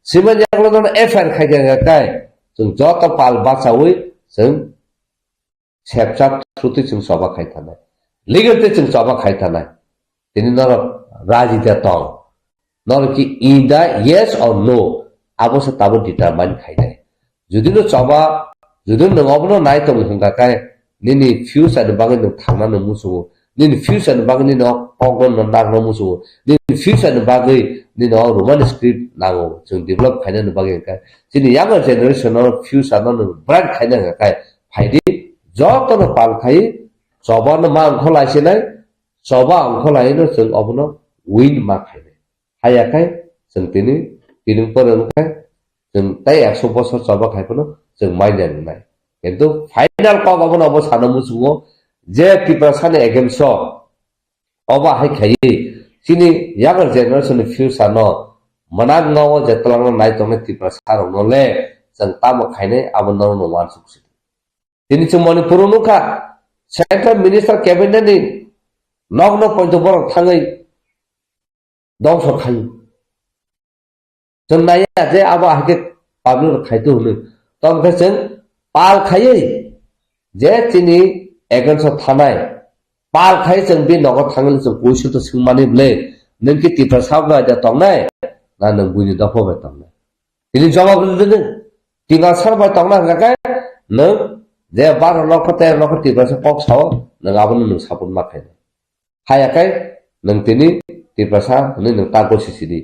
simen yaglo no fr khai ga kai jung jota pal basawi jung sepchap thruti jung soba khai thanai legal te jung soba khai thanai tini noro raji ta tong noro ki either yes or no abose tabo determine khaide judino choba judino ngobno nai to hunga kai nini future de bagin thangna no musu nini future de bagin no ogon no nag no musu nini future de bagin ni no roman script nago jung develop khaina no bagin kai jini younger generation no future no bright khaina kai phaidi joto no pal khai Coba ma angko laisinai, coba angko lain jeng abono win ma khainai. Hayakai jeng tini perengkai jeng tai 100 বছর coba khaipono jeng mainan nai. কিন্তু final kok abono abo sanamu sungo je Tiprasani against oba hai khai sini younger generation future no manag ngawo jetlang nai tong Tiprasaro no le jeng tamo khainai abo no no wan suksi. Ini cuma Purnuka Central Minister Cabinet ni nog point borok thangai dong so khai. Jeng naya je abo hake public khaitu hunu. Tom khasen pal khai je tini against thanai pal khai jeng bi nog thangai jeng puisu to singmani ble neng ki Tiprasab ga ja tong nai na neng buni da phobe tong nai. Ini jawab dulu tinggal sarba tong na ga kai neng je bar lok te lok Tiprasa pok sao neng abon neng sapun makai. Hayakai neng tini Tiprasa neng tago sisidi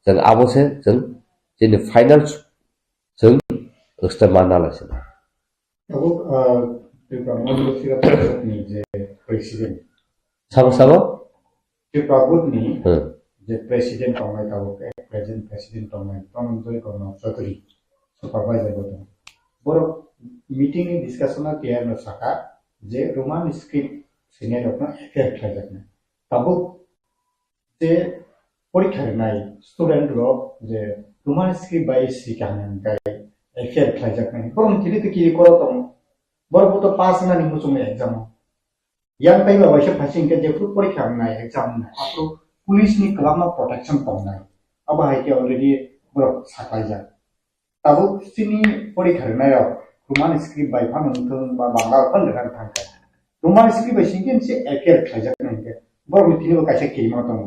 jeng abo se jeng ini final jeng eksternal lah sih. Aku Prabhu sila ni je presiden. Sama-sama. Prabhu ni je presiden tongmai tahu ke presiden tongmai tongmai kono Chaudhary supervisor boto. Boro meeting ni discussion na tiar na saka je Roman script senior apna effect lagak na. Tabu je পরীক্ষার নাই student rock যে Roman script by শিখান গাই এফের খাইজাক নাই বরং কিরিতে কি করো তম বরং তো পাস না নিমু সুমে एग्जाम ইয়াং পাইবা বাইসে ফাসিং কে যে ফুট পরীক্ষা নাই एग्जाम নাই আপু পুলিশ নি কলামা প্রোটেকশন পাও নাই আবা হাইকে অলরেডি বড় সাকাই যা তাবু সিনি পরীক্ষার নাই রোমান স্ক্রিপ্ট বাই ফানুন বা বাংলা ফান দেখান থাকা রোমান স্ক্রিপ্ট বাই সিংকেন সে এফের খাইজাক নাই বরং তিনিও কাছে কিমা তম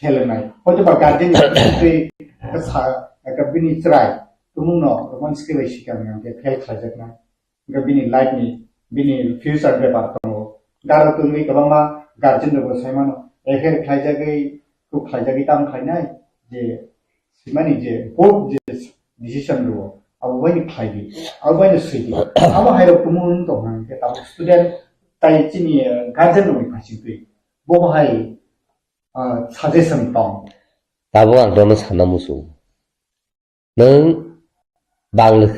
Helena, kalau coba garden itu agak bini cerai, tumuno, roman skripsi sikan yang kayak kerja kan, agak bini light ni, bini future berapa tamu, garut tu ni kalau mah garden tu saya mana, kerja gay, tu kerja kita am kerja je, si mana je, board je decision tu, abu ini kerja, abu ini sih, abu hari tumun tu kan, kita student, tay cini garden tu macam tu, boh hari suggestion tong. Tabu ang dono sana musuh. Neng bang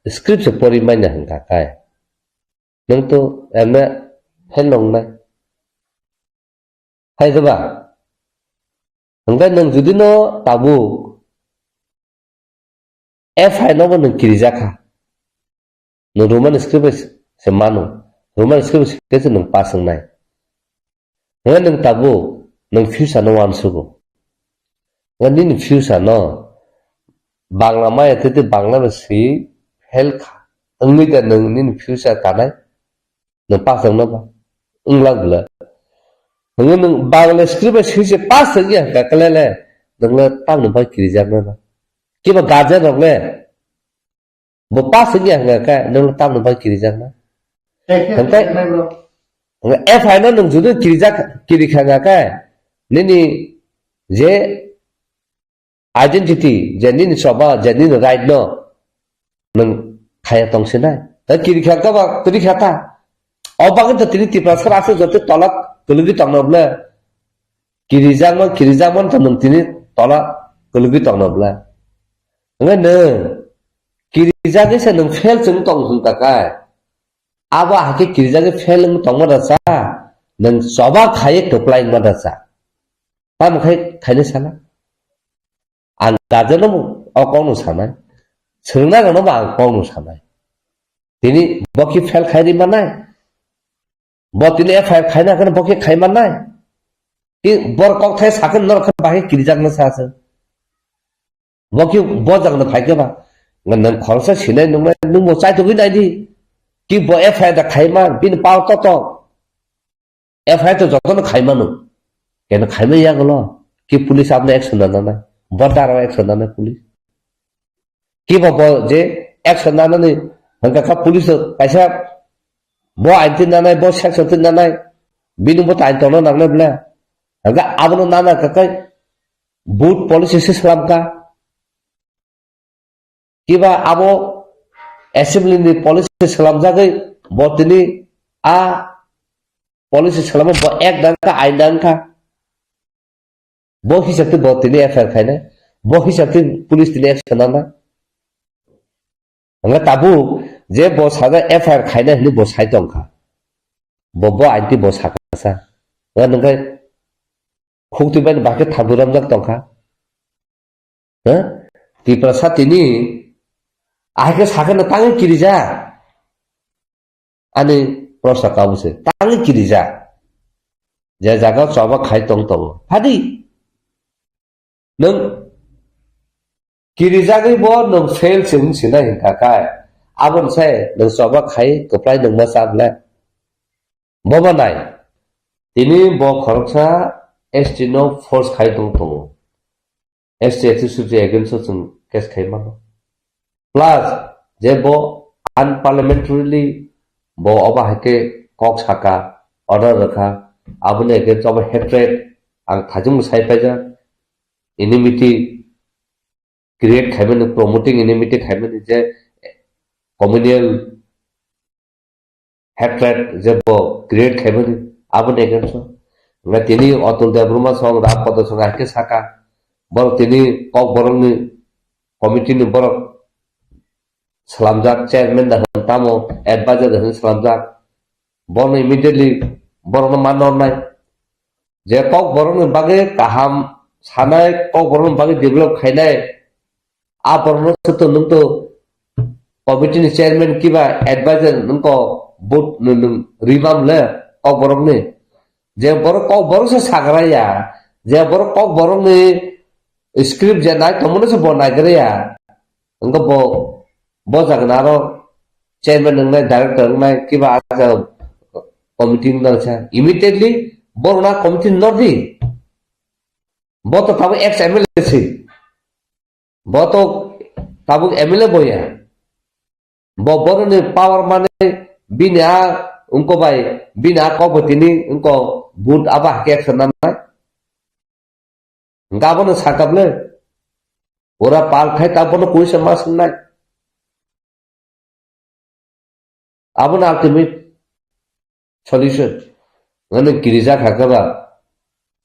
script sepori mana hangga kai. Neng tu eme helong na. Hai tu ba. Hangga neng judi no tabu. Hai no neng kirja ka. Neng Roman script semano. Roman script kesi neng pasang nai. Neng tabu. Neng future no wan sugo. Ngan future no Bangla maya tete Bangla besi health. Engmi da neng future tanai. Neng pasang no ba. Englang bela. Neng Bangla script future pasang ya kakalele. Neng le tam neng ba kirjak na ba. Kiba gajan rok le. Bo pasang ya ngaka neng le tam neng ba kirjak na. Kantai. FI no neng judu kirikha ngaka. Nini je identity je nini soba je nini right no neng kaya tong senai tapi kiri kata ba tiri kata obang itu tiri Tiprasar asal jatuh tolak kelugi tong nobla kiri zaman temen tiri tolak kelugi tong nobla enggak ne kiri zaman saya neng fail seng tong seng kakai aba haki kiri zaman fail neng tong madasa neng soba kaya keplai madasa Tam khai sana, angkajan no kau sana, cerna kan no kau sana. Tini boki fail khai di mana? Bot ini fail khai na kan boki khai mana? Ki bor kau khai sakan nor kan bahe kirjak na sasa. Boki bot jangan khai ke ba? Ngan khorsa sinai nung mo cai tu gini di. Ki bo fail da khai man bin pau to. Fail tu jodoh khai manu. Kena khai me ya golo ki police apne action na na bardar action na police ki bo je action na ni hangka ka police kaisa bo aitin na bo section tin na binu bo tain tono na bla hangka abno na ka kai boot police system ka kiba abo assembly ni police system jagai bo tini a policy selama bo ek dangka ain dangka bo hisab te bo tini FIR khaina bo hisab te police tini action na anga tabu je bo sada FIR khaina hini bo sai tongkha bo ain ti bo sakasa nga nangkai khukti ban ba ke thaburam jak tongkha ha ti prasad tini ahke sakana tangi kirija ani prosa kabuse tangi kirija je jaga coba khai tong tong hadi nang kirija ge bo nang fail sin sina hin ka kai abon sai nang coba khai koplai nang masabla boba nai tini bo khoroksa ST no force khai tong tong ST suji against some case khai mano plus je bo unparliamentarily bo oba hake kok saka order rakha abune ke job hatred ang thajung sai paja enmity create khaiben promoting enmity khaiben je communal hatred je bo create khaiben abune ke so nga tini Atul Debruma song rap pada song hake saka bor tini kok borong ni committee ni borok Salamjak chairman dah tamo advisor dah Salamjak bon immediately borong manor nai je kok borong bage kaham sanai kok borong bage develop khainai a borong to nung to committee ni chairman kiba advisor nung ko board nung revamp le kok borong ni je borong kok borong se sagraya je borong kok borong ni script je nai tomono se bonai gre ya engko bo jagnaro chairman nang director nang kiba aja committee nang cha immediately borona committee nodi bo to tabu ex MLA si bo to tabu MLA boya bo borone power mane bina unko bai bina ko botini unko boot aba ke action na ngabon sakable ora pal khai tabon koi samas nai abon ultimate solution ngane kirija khakaba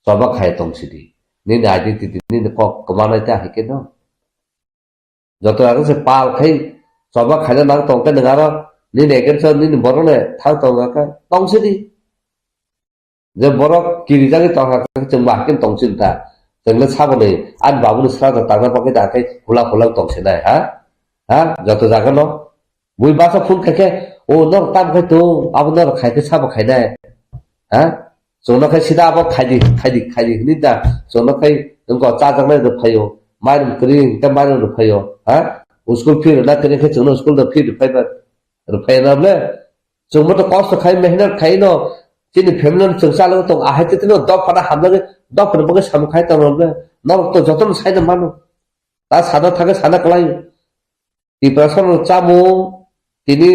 soba khai tong sidi ni identity ni ko kamana ta hike no joto agen se pal khai soba khai na tong ta ngaro ni neken so ni borone thang tong ka tong sidi je borok kirija ki tong ka chungba ken tong sin ta jengle sabone an babun sra ta ta pa ke da kai khula khula tong se dai ha joto jaga no bui basa phun khake o no tam khai to abnor khai ke sab khai dai ha sono khai sida abo khai di ni da sono khai ko cha jang le de phayo mai dum kring ta mai dum phayo ha uskul phir na kre ke sono uskul da phir phai ba phai na le somo to cost khai mehnat khai no chini family chung sa lo to a hai te no dog pada ham le dog pada bage sam khai ta le no to joton sai da manu ta sada thake sana klai ti person chamu tini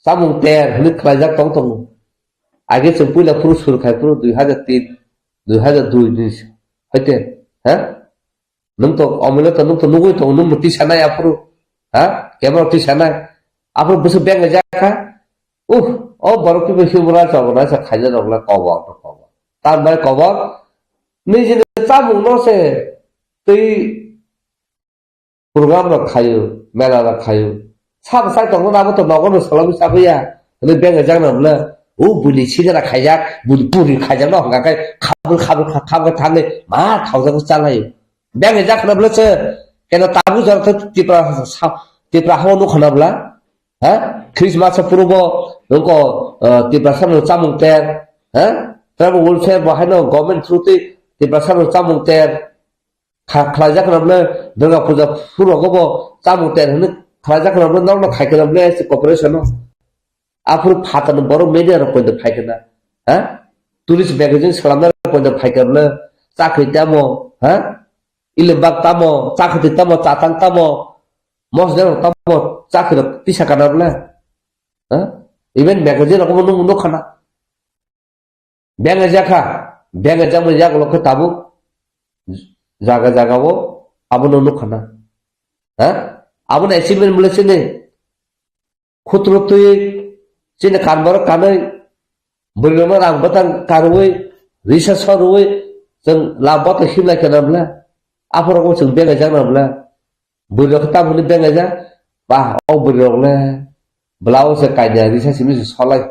samung ter hni khlajak tong tong age chumpula furu sur khai furu 2003 2002 ni hoite ha nung to omile to nung to nugui to nung ti sana ya furu ha kemro ti sana apro busu beng ja kha o borok ki beshi mura chawna sa khaja rogla kobo tar bai kobo ni je chamung no se tei program ro khayo mela ro khayo sab sai tong na bo to nogon salam sabiya ni beng ja na bla o buli chira khajak buli puri khajak no ga kai khabul thane ma thauja ko chalai beng ja khna bla se kena tabu jar tipra ho no khna bla ha Christmas purbo nungko tiprasan chamung ter ha travel welfare ba hano government through tiprasan chamung ter khlajak namle durga puja puro gobo chamung ter hne khlajak namle normal khai namle corporation no apur phatan boro media ro point phaikena ha tourist magazine salamna point phaikena chakri tamo ha ilebak tamo chakri tamo chatang tamo mosder tamo chakri tisa kanamle ha even magazine ko no khana benga jaka mo jak lo ko tabu jaga wo abono no khana ha abono achievement mule chine khutro tu chine kanbar kanai Beri orang batang karui, research karui, jeng lambat lagi lagi namla. Apa orang jeng beng aja namla. Beri ketemu ni beng aja. Bah, beri orang le. Belau sekaya research ini solai,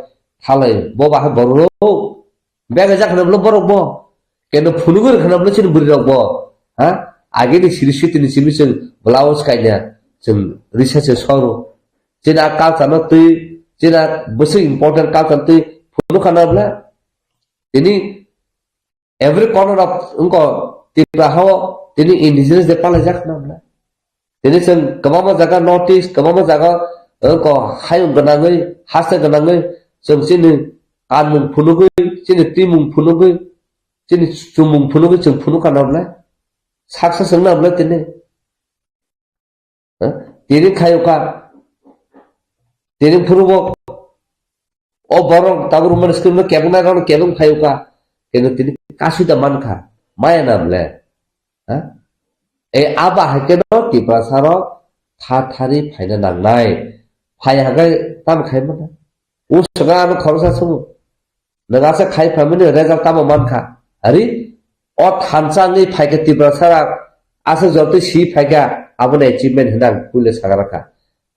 halai. Bawa baru. Beng aja kena belum baru bo. Kena phulugur kena belum cina beri orang bo. Ha? Agi ni sirisi ni sirisi belau sekaya. Jeng research soru. Cina akal sana tu, cina besar important akal sana tu. Phulu kanabla ini every corner of unko tibraho ini indigenous Nepal jak nabla ini sen kamama jaga notice kamama jaga unko hayung ganangai hasa ganangai sen sini kanmung phulugui sini timung phulugui sini sumung phulugui sen phulu kanabla saksa sen nabla tini tini khayuka tini phulubok Oh borong tahu rumah sekolah nak kebun nak kebun kayu ka, kena tini kasih daman ka, maya namle, abah kena ti prasaro thari fayna nangnai, fay hagai tam khay mana, usga anu khorsa sumu, nagasa khay family result tam man ka, hari, thansa ni fay ke ti prasara, asa jauh si fay ka, abun achievement hendak pulis agar ka,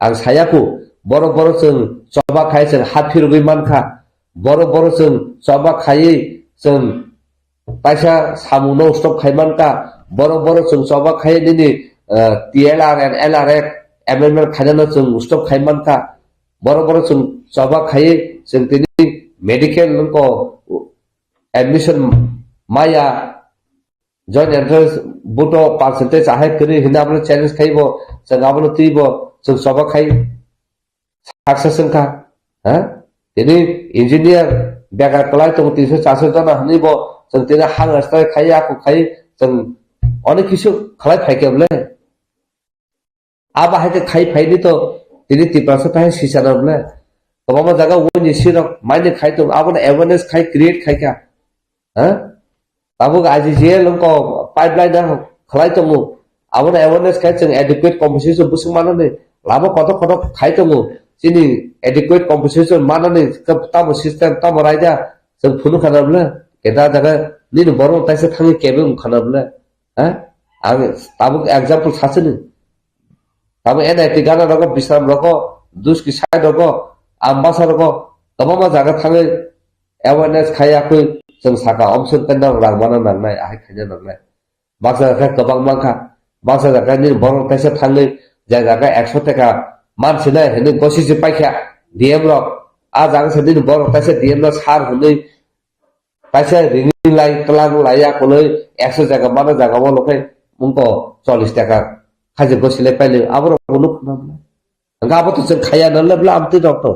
ang saya ku boro जों सबा खाय जों हाफि रुगै मानखा बरो जों सबा खायै जों पैसा सामुनो स्टप खाय मानखा बरो जों सबा खायै दिनै TLR LRF एमेन्डमेन्ट खायनो जों स्टप खाय मानखा बरो जों सबा खायै जों दिनै मेडिकेल नंको एडमिशन माया जॉइंट एंट्रेंस बुटो परसेंटेज आहे करी हिनाबल चैलेंज खाइबो जों आबल तिबो जों सबा खाय Succession ka, ini engineer biar kelai tunggu 300 jana hani bo, jeng tidak hang asal kaya aku kaya, jeng onek kisu kelai pakai boleh. Abah itu kaya pakai itu, ini tipe apa sisa boleh. Kalau mau jaga uang jisi rok, main kaya tu, abah awareness kaya create kaya, abah aja je lengko pipeline dah kelai tunggu, abah awareness kaya jeng adequate composition busuk mana ni, lama kotor kaya tunggu. Sini adequate composition mana ni tamu system tamu raja sen phunu khanabla kita jaga ni borong taise thangi kebung khanabla ang tamu example sasini tamu NIT gana rogo bisram rogo dus ki side rogo ambasa rogo tamama jaga thangi awareness khaya ku sen saka option tendang rang mana nangnai ai khanya nangnai baksa ka kabang mangkha baksa jaga ni borong taise thangi jaga 100 taka मानसिना हेने गसी से पाइखा DM रो आ जाग से दिन बर पैसे DM रो सार हुने पैसे रिंगिं लाई तलाग लाया कोले 100 जगह माना जगह वो लोके मुंको 40 টাকা खाजे गसी ले पहले आबरो कोनु ना गाबो तो से खाया न लेबला आमते डॉक्टर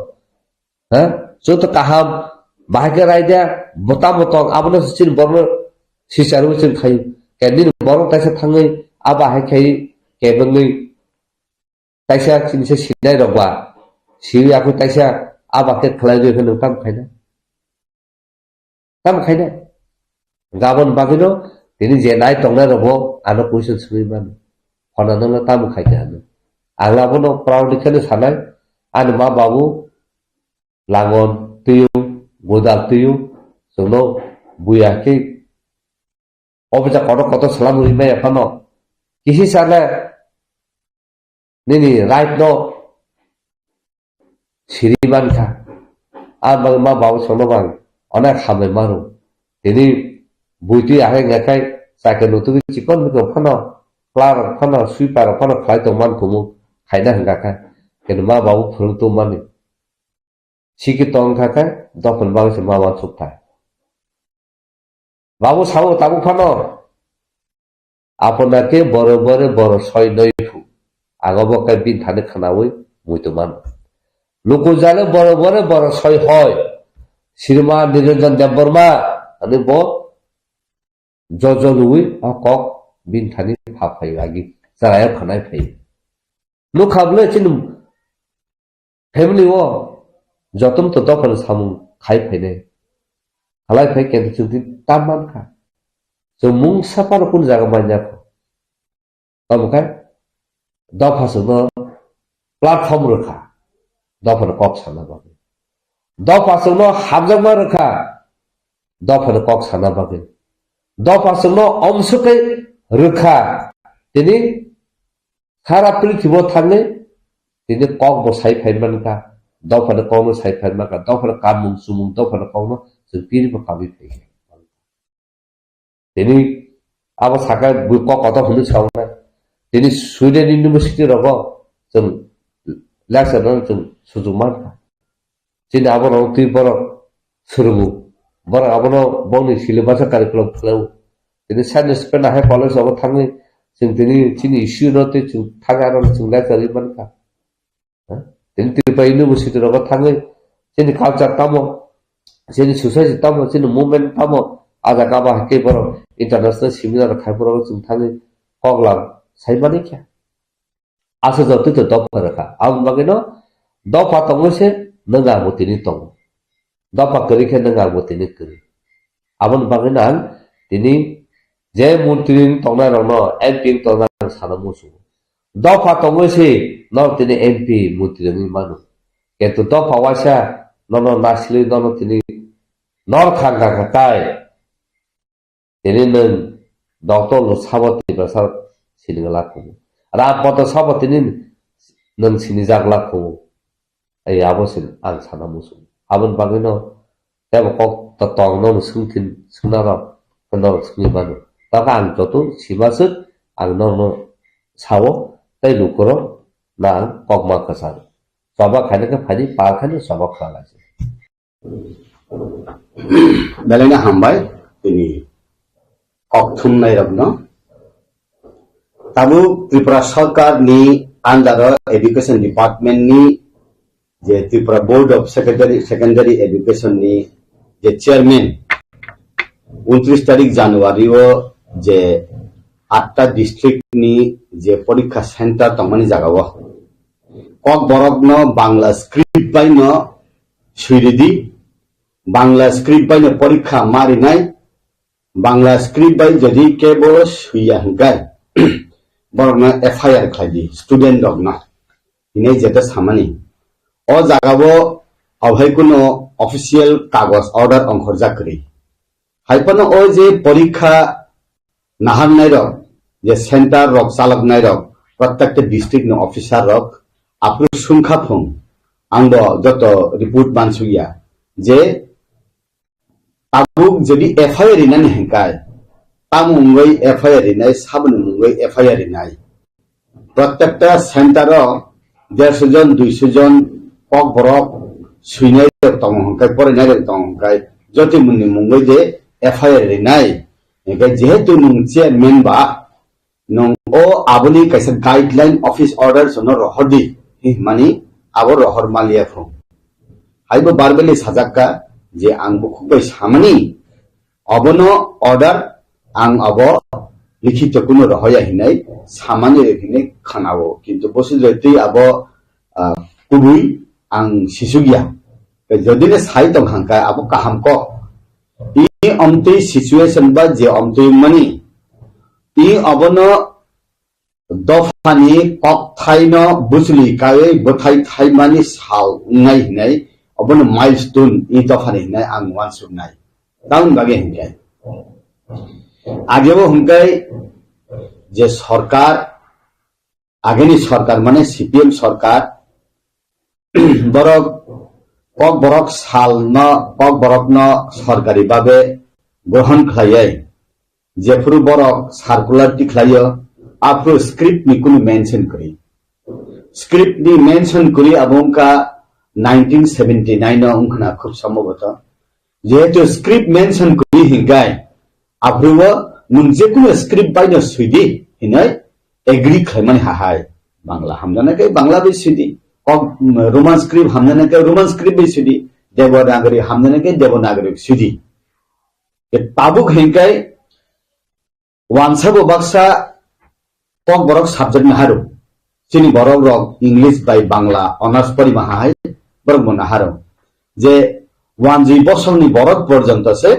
जो तो कहा भाग्य राइजा बता आबनो सिन बर सिसारु सिन खाय केदिन बर पैसे थाङै आबा हाय खाय केबंगै Taisa sini saya sinai roba, siwi aku taisa abah ke kelai dia kena tam kena, gabon bagino, ini jenai tongna robo, anak puisi suri mana, konon nona tam kena anu, angla bono perahu dikene sanai, anu ma babu, langon tiyu, godal tiyu, sono buya ke, obaja kono selam lima ya kono, kisi sana Nini right no Siriban ka abang ma bawa sono bang onak hamil maru ini buiti akhir ngakai saya nutu cikon itu pano klar pano sweeper pano fly teman kumu kaina ngakai kena ma bawa perlu tu mani sikit tong ngakai dokter bawa semua masuk tay bawa sawo tabu pano apa nak boro soy noifu আগবো কাই বিন থানে খানাওই মুইতমান লোক জালে বড় ছয় হয় শ্রীমা নিরঞ্জন দেববর্মা আমি ব জজলুই cock বিন Thani ফাফাই আগি জারায় খানায় phi লোক খাবলে চিন ফ্যামিলি ও যতম তো তখন সামু খাই ফাইনে খালাই ফাই কেন চিন্তি তামান খা তো মুং সাপার কোন জায়গা মাইনা কামকায় দফা সঙ্গ প্ল্যাটফর্ম রেখা দফার কক সানা পাবে दफाजोंनो हाबजांमा रोखा दफानो कक साना बागै दफाजोंनो अमसुकै रोखा दिनै सारा पृथ्वीआव थाङै दिनै कक बसाय फाइमानका दफानो कौनो साय फाइमानका दफानो कामुं सुमुं दफानो कौनो जों पिरिबो काबि फैयो दिनै अब साका कक कत हुनु साउना दिनै स्वीडेन इउनिभर्सिटी रग जों लेक्चर जों सुजुग मानका दिनै अब तुई बर सुरुगु बर अब बंनि सिलेबास कारिकुलम खालाव दिनै साइन्स पेन हाय कलेज अब थाङै जों दिनै इस्यु नते जों थाङा आरो जों लेक्चर मानका दिनै त्रिपुरा इउनिभर्सिटी रग थाङै दिनै कालचार तामो दिनै सोसाइटी तामो दिनै मुभमेन्ट तामो आजा गाबा के बर इंटरनेशनल सेमिनार खाइबर जों थाङै कगला साइमाने क्या आसे जति तो दफा रखा आम बागैनो दफा तंगसे नंगा मोतिनि तंग दफा करिखे नंगा मोतिनि करि आबन बागैनो आं दिनै जे मन्त्रि तंना रनो एमपी तंना साना मुसु दफा तंगसे न दिनै एमपी मन्त्रि नि मानु केतु दफा वासा ननो नासले ननो दिनै नर खांगा खाय दिनै नों डक्टर साबति बसार सिलिंगलाखौ रापत साबतिनि नों सिनि जागलाखौ ai abosin ang sana musu abon bagino tebo kok totong no sungkin sunara kenor sungi banu taka ang jotu simasut ang no sawo tai lukoro na kok makasar saba khane ka phani pa khane saba khala আছে বেলেনা হামবাই তিনি cock থুমনাই রবনো তাবু ত্রিপুরা সরকার নি under education department নি যে Tripura board of secondary education নি যে chairman 29 তারিখ জানুয়ারিও যে 8টা ডিস্ট্রিক্ট নি যে পরীক্ষা সেন্টার তমানি জাগাও কক বরগ্ন বাংলা স্ক্রিপ্ট বাইন সুইরিদি বাংলা স্ক্রিপ্ট বাইন পরীক্ষা মারি নাই বাংলা স্ক্রিপ্ট বাই যদি কেবল সুইয়া হংকাই বরগ্ন এফআইআর খাইদি স্টুডেন্ট রগ্ন ইনে যেটা সামানি ও জাগাবো অভাই কোনো অফিসিয়াল কাগজ অর্ডার অঙ্কর জাকরি হাইপানো ও যে পরীক্ষা নাহার নাই রক যে সেন্টার রক চালক নাই রক প্রত্যেকটা ডিস্ট্রিক্ট নো অফিসার রক আপনি সংখ্যা ফং আংব যত রিপোর্ট বানসুইয়া যে তাবুক যদি এফআইআর ইনানি হেঙ্কায় তামুঙ্গই এফআইআর ইনাই সাবন মুঙ্গই এফআইআর ইনাই প্রত্যেকটা সেন্টার 150 জন 200 জন কক বরক সুইনাই তং হংকাই পড়াইনাই তং হংকাই যতি মুনি মুঙ্গই যে এফআইআর ইনাই হেঙ্কাই যেহেতু নুং চেয়ারম্যান বা নুং ও আবনি কাইসা গাইডলাইন অফিস অর্ডার সন রহদি মানি আবর রহর মালিয়া ফং হাইবো বারবেলি সাজাক্কা যে আং খুবই সামানি অবন অর্ডার আং অব লিখিত কোন রহয়া হিনাই সামানি রেখিনে খানাবো কিন্তু বসে যদি আব কুবুই আং শিশুগিয়া যদি নে সাই তং হাঙ্কা আব কাহাম ক ই অমতই সিচুয়েশন বা যে অমতই মানি ই অবন দফানি কক থাইন বুজলি কায়ে বথাই থাই মানি সাল উঙ্গাই হিনাই অবন মাইলস্টোন ই দফানি হিনাই আং ওয়ান সুনাই তাউন বাগে হিনকাই আগেও হুমকাই যে সরকার আগেনি সরকার মানে সিপিএম সরকার বরক কক বরক সাল ন কক বরক ন সরকারি ভাবে গ্রহণ খাইয়াই যেফুরু বরক সার্কুলার টি খাইয় আপরু স্ক্রিপ্ট নি কোনো মেনশন করি স্ক্রিপ্ট নি মেনশন করি আবংকা 1979 উংখনা খুব সম্ভবত যেহেতু স্ক্রিপ্ট মেনশন করি হিগাই আপ্রুব নুং যে কোনো স্ক্রিপ্ট বাইন সুইদি হিনাই এগ্রি খাইমানি হাহাই বাংলা হামজানাকে বাংলা বি সুইদি কক রোমান স্ক্রিপ্ট হামজানাকে রোমান স্ক্রিপ্ট বি সুইদি দেবনাগরী হামজানাকে দেবনাগরী সুইদি তাবুক হিগাই ওয়ানসাবো বাক্সা কক বরক সাবজেক্ট নাহারো চিনি বরক রক ইংলিশ বাই বাংলা অনার্স পরি মাহাই বরক নাহারো যে 1 বছরনি বরক পর্যন্ত সে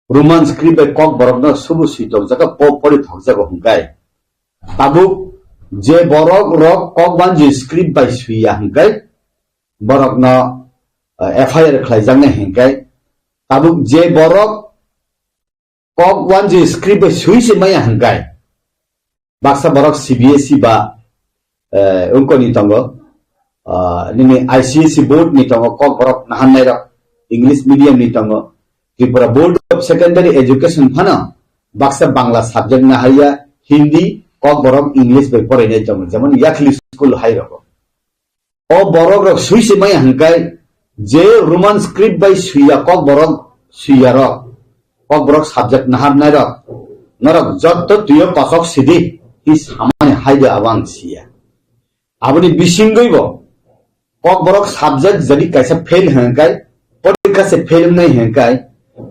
রোমান স্ক্রিপ্ট বাই কক বরক ন সুবু সুইতক জায়গা পরি থক জায়গা হুঙ্গাই তাবুক যে বরক রক কক 1 স্ক্রিপ্ট বাই সুইয়া হুঙ্গাই বরক ন FIR khlaijang na hingkai tabuk je borok kok wan je script sui se maya hingkai baksa borok CBSE ba ungko ni tongo nini ICSE board ni tongo kok borok nahan nai rok English medium ni tongo Tripura Board of Secondary Education phana baksa bangla subject na haya Hindi kok borok English by pore nei tongo jemon Yakhli school hai rok o borok rok sui se maya hingkai je Roman script by suya kok borok suya rok kok borok subject nahar nai rok norok jotto tuyo pasok sidi is hamane haide awang sia aboni bisinggoibo kok borok subject jadi kaisa fail hangkai porikha se fail nai hangkai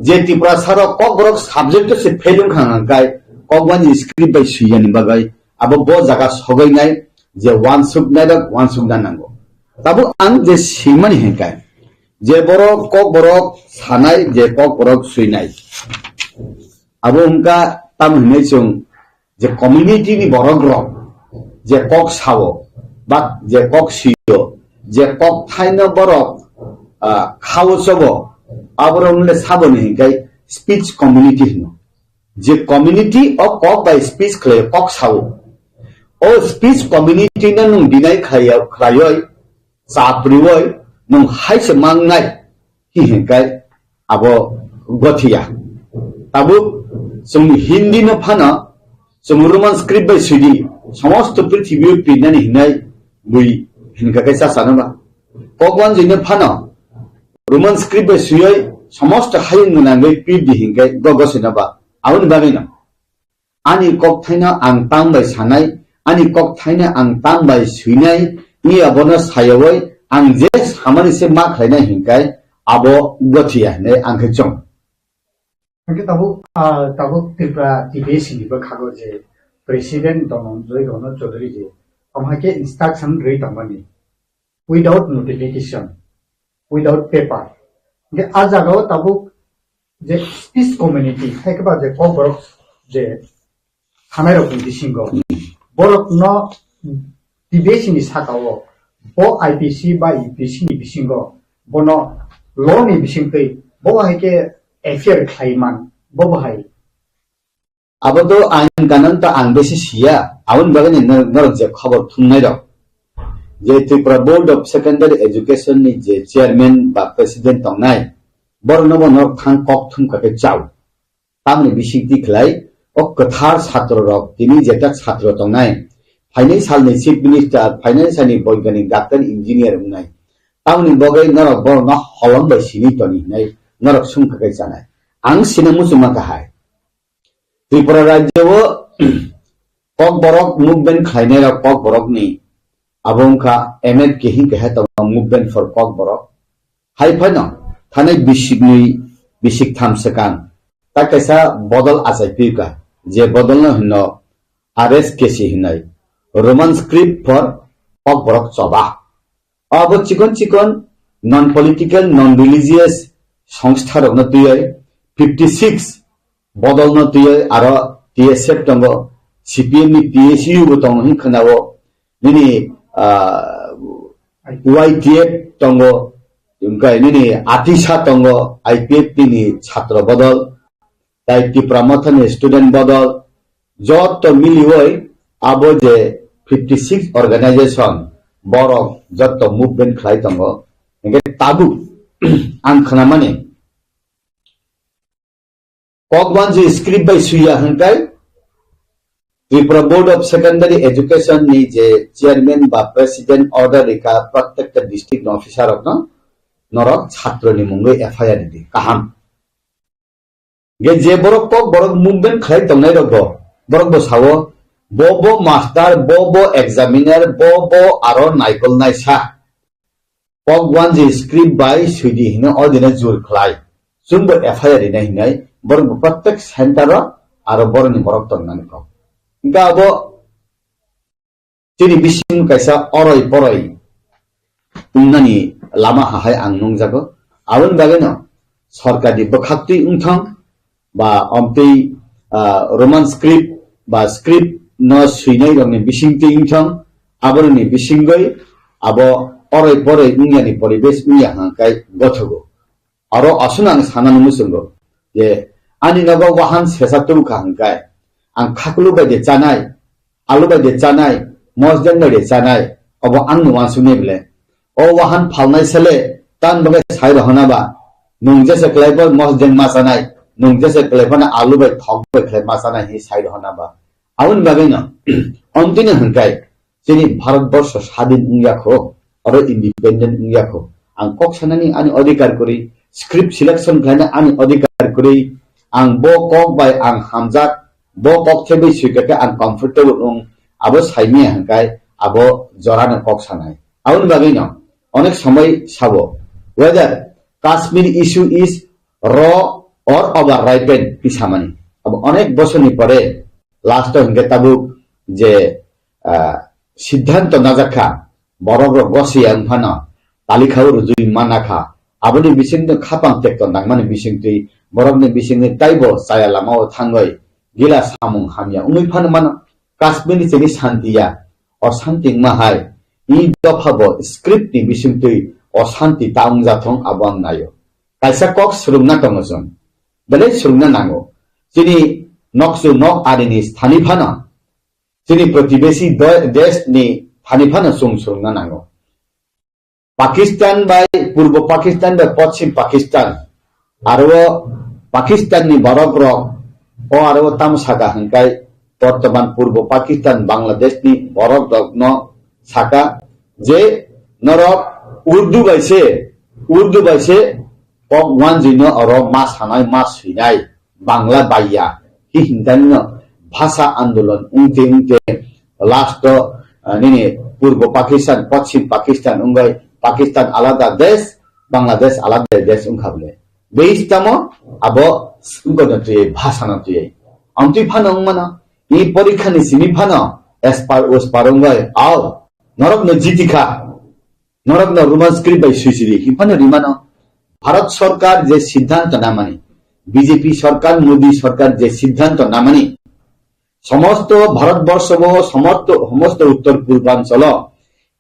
je Tripura saro kok borok subject se fail hangkai kok wan script by suya ni bagai abo bo jaga sogai nai je one suk nai rok one suk nanango tabu ang je simani hangkai je borok kok borok sanai je kok borok suinai abo ungka tam hinai chung je community ni borok rok je kok sawo ba je kok siyo je kok thaina borok khawo chobo aborong le saboni hingkai speech community hino je community o kok by speech khle kok sawo o speech community na nung dinai khayoi sapriwoi nung haise mangnai hi hingkai abo gothia tabu sung Hindi no phana sung Roman script by sudi সমস্ত পৃথিবীর পিনানি হিনাই বুই হিনকা কাইসা সানবা কগওয়ান জিনে ফানা Roman script by সুই সমস্ত হাইন গুনাঙ্গৈ PD হিনকাই গগসিনাবা আউন বাগিনা আনি cock থাইনা আং তাং by সানাই আনি cock থাইনা আং তাং বাই সুইনাই ই আবনা সায়ওই আং যে সামানি সে মা খাইনা হিনকাই আবো গথিয়া নে আংকে জং Angke tabu Tripura TBS ni ba khago je President Donald Joy Rono Chaudhary je amhake instruction rei tamani without notification without paper ge ajago tabu je speech community haikba je koborok je hamero bisingo borok no TBS ni sakao bo IPC ba EPC ni bisingo bono law ni bisingtei bo haike FIR khlaiman bo bahai আবতো আইন কানুন তো আং বেশি সিয়া আউন বাগানে নরক যে খবর থুমনাই rock যে Tripura board of secondary education ni যে চেয়ারম্যান বা প্রেসিডেন্ট তংনাই বর্ণব নরক থাং কক থুম কাকে চাও তামনি বিশিকতি খলাই ও কথার ছাত্র রক তিনি যেটা ছাত্র তংনাই financial ni chief minister financial ni বৈজ্ঞানিক ডাক্তার ইঞ্জিনিয়ার উনাই তামনি বগৈ নরক বর্ণ হলম বাই সিনি তনি নাই নরক সুম কাকে জানাই আং সিনা মুসুমা কাহাই Tripura Rajya kok borok movement khaine ra kok borok ni abongka MF kehi keha ta movement for kok borok hai phano thanai bisik tham sekan ta kaisa bodol asai pika je bodol na hino RS kesi hinai Roman script for kok borok choba abo chikon non political non religious সংস্থা rok na tuyai 56 বদল ন তুই আর TSF টঙ্গ CPM ni PSU বতং হি খনাও নিনি YTF টঙ্গ ইমকাই নিনি আতিশা টঙ্গ IPF ni ছাত্র বদল তাই Tripura মথন student বদল যত মিলি হই আবো যে 56 অর্গানাইজেশন বড় যত মুভমেন্ট খাই টঙ্গ একে তাবু আং খনামানে Kogwan je script by suya hangkai Tripura Board of Secondary Education ni je chairman ba president order reka protected district officer of no norok chhatro ni mungoi FIR di kaham ge je borok movement khlai tongnai rok borok bo sawo bobo master bobo examiner bobo aro naikol naisa Kogwan je script by sudi hina ordinary jur khlai sumbo FIR ni hinai borok প্রত্যেক centre আর বরনি borok তংনানি কম Inca আবো তিনি বিসিম কাইসা অরই পরই উন্নানি লামা হাহাই আং নংজাগো আউন বাগেন সরকারি বখাক্তি উংথং বা অমতেই Roman script বা script ন সুইনাই রংনি বিসিংতি উংথং আবরনি বিসিংগই আবো orai pore Indiani poribesh India hangkai gothogo aro asunang sanan musungo je ani nago wahan sesatu ka hangkai ang khaklu bai de chanai alu bai de chanai mosjang bai de chanai obo ang nuwan sune bile o wahan phalnai sele tan bagai sai rahana ba nungje se klaibo mosjang ma chanai nungje se klaibana alu bai thok bai klai ma chanai hi sai rahana ba aun bagai na ontine hangkai jeni bharatbor স্বাধীন উংয়াখো aro independent উংয়াখো ang kok sanani ani adhikar kori script selection khaina ani adhikar kori ang bo kok bai ang hamjak bo kok thebe sikake ang comfortable abo saimi hangkai abo jorana kok sanai aun bagai na onek সময় sabo whether Kashmir issue is raw or overripened pisamani abo onek bochorni pore last hingge tabu je সিদ্ধান্ত নাজাখা বরগ গসি আনফানা তালিখাও রুজুই মানাখা আবনি বিসিংতে খাপাং টেকতো নাংমানি বিসিংতি বরগনি বিসিংনি তাইবো সায়া লামাও থাঙ্গই গিলা সামুং হামিয়া উমি fun মান কাশ্মীরি চেনি শান্তিয়া অশান্তি মাহাই ই দফাবো স্ক্রিপ্টনি বিসিংতি অশান্তি তাউং জাথং আবং নাयो কাইসা cock সুরুংনা দংজন বেলে সুরুংনা নাঙ্গো যিনি নকসু নক আরিনি স্থানী ফানা যিনি প্রতিবেশী দেশ নি ফানিফানা সুংসুংনা নাঙ্গো Pakistan by Purba Pakistan by পশ্চিম পাকিস্তান আরো পাকিস্তান নি বরক রক ও আরো তামসাকা হংকাই বর্তমান পূর্ব পাকিস্তান বাংলাদেশ নি বরক রক ন সাকা যে নরক উর্দু বাইছে কক ওয়ান জিনো আরো মাস হানাই মাস সুইনাই বাংলা বাইয়া হি হিন্দান ভাষা আন্দোলন উনতে লাস্ট নিনে পূর্ব পাকিস্তান পশ্চিম পাকিস্তান উঙ্গাই পাকিস্তান আলাদা দেশ বাংলাদেশ আলাদা দেশ উঙ্খাবলে বেইস্তামো আবো উঙ্গনতুয়ে ভাষা নতুয়ে আমতুই ফানো উংমানা ই পরীক্ষানি সিমি ফানো এসপার ওসপার উঙ্গাই আও নরক ন জিতিখা নরক ন রোমান স্ক্রিপ্ট বাই সুইসিরি হিফানো রিমানো ভারত সরকার যে সিদ্ধান্ত না মানে বিজেপি সরকার মোদী সরকার যে সিদ্ধান্ত না মানে সমস্ত ভারতবর্ষ সমস্ত উত্তর পূর্বাঞ্চল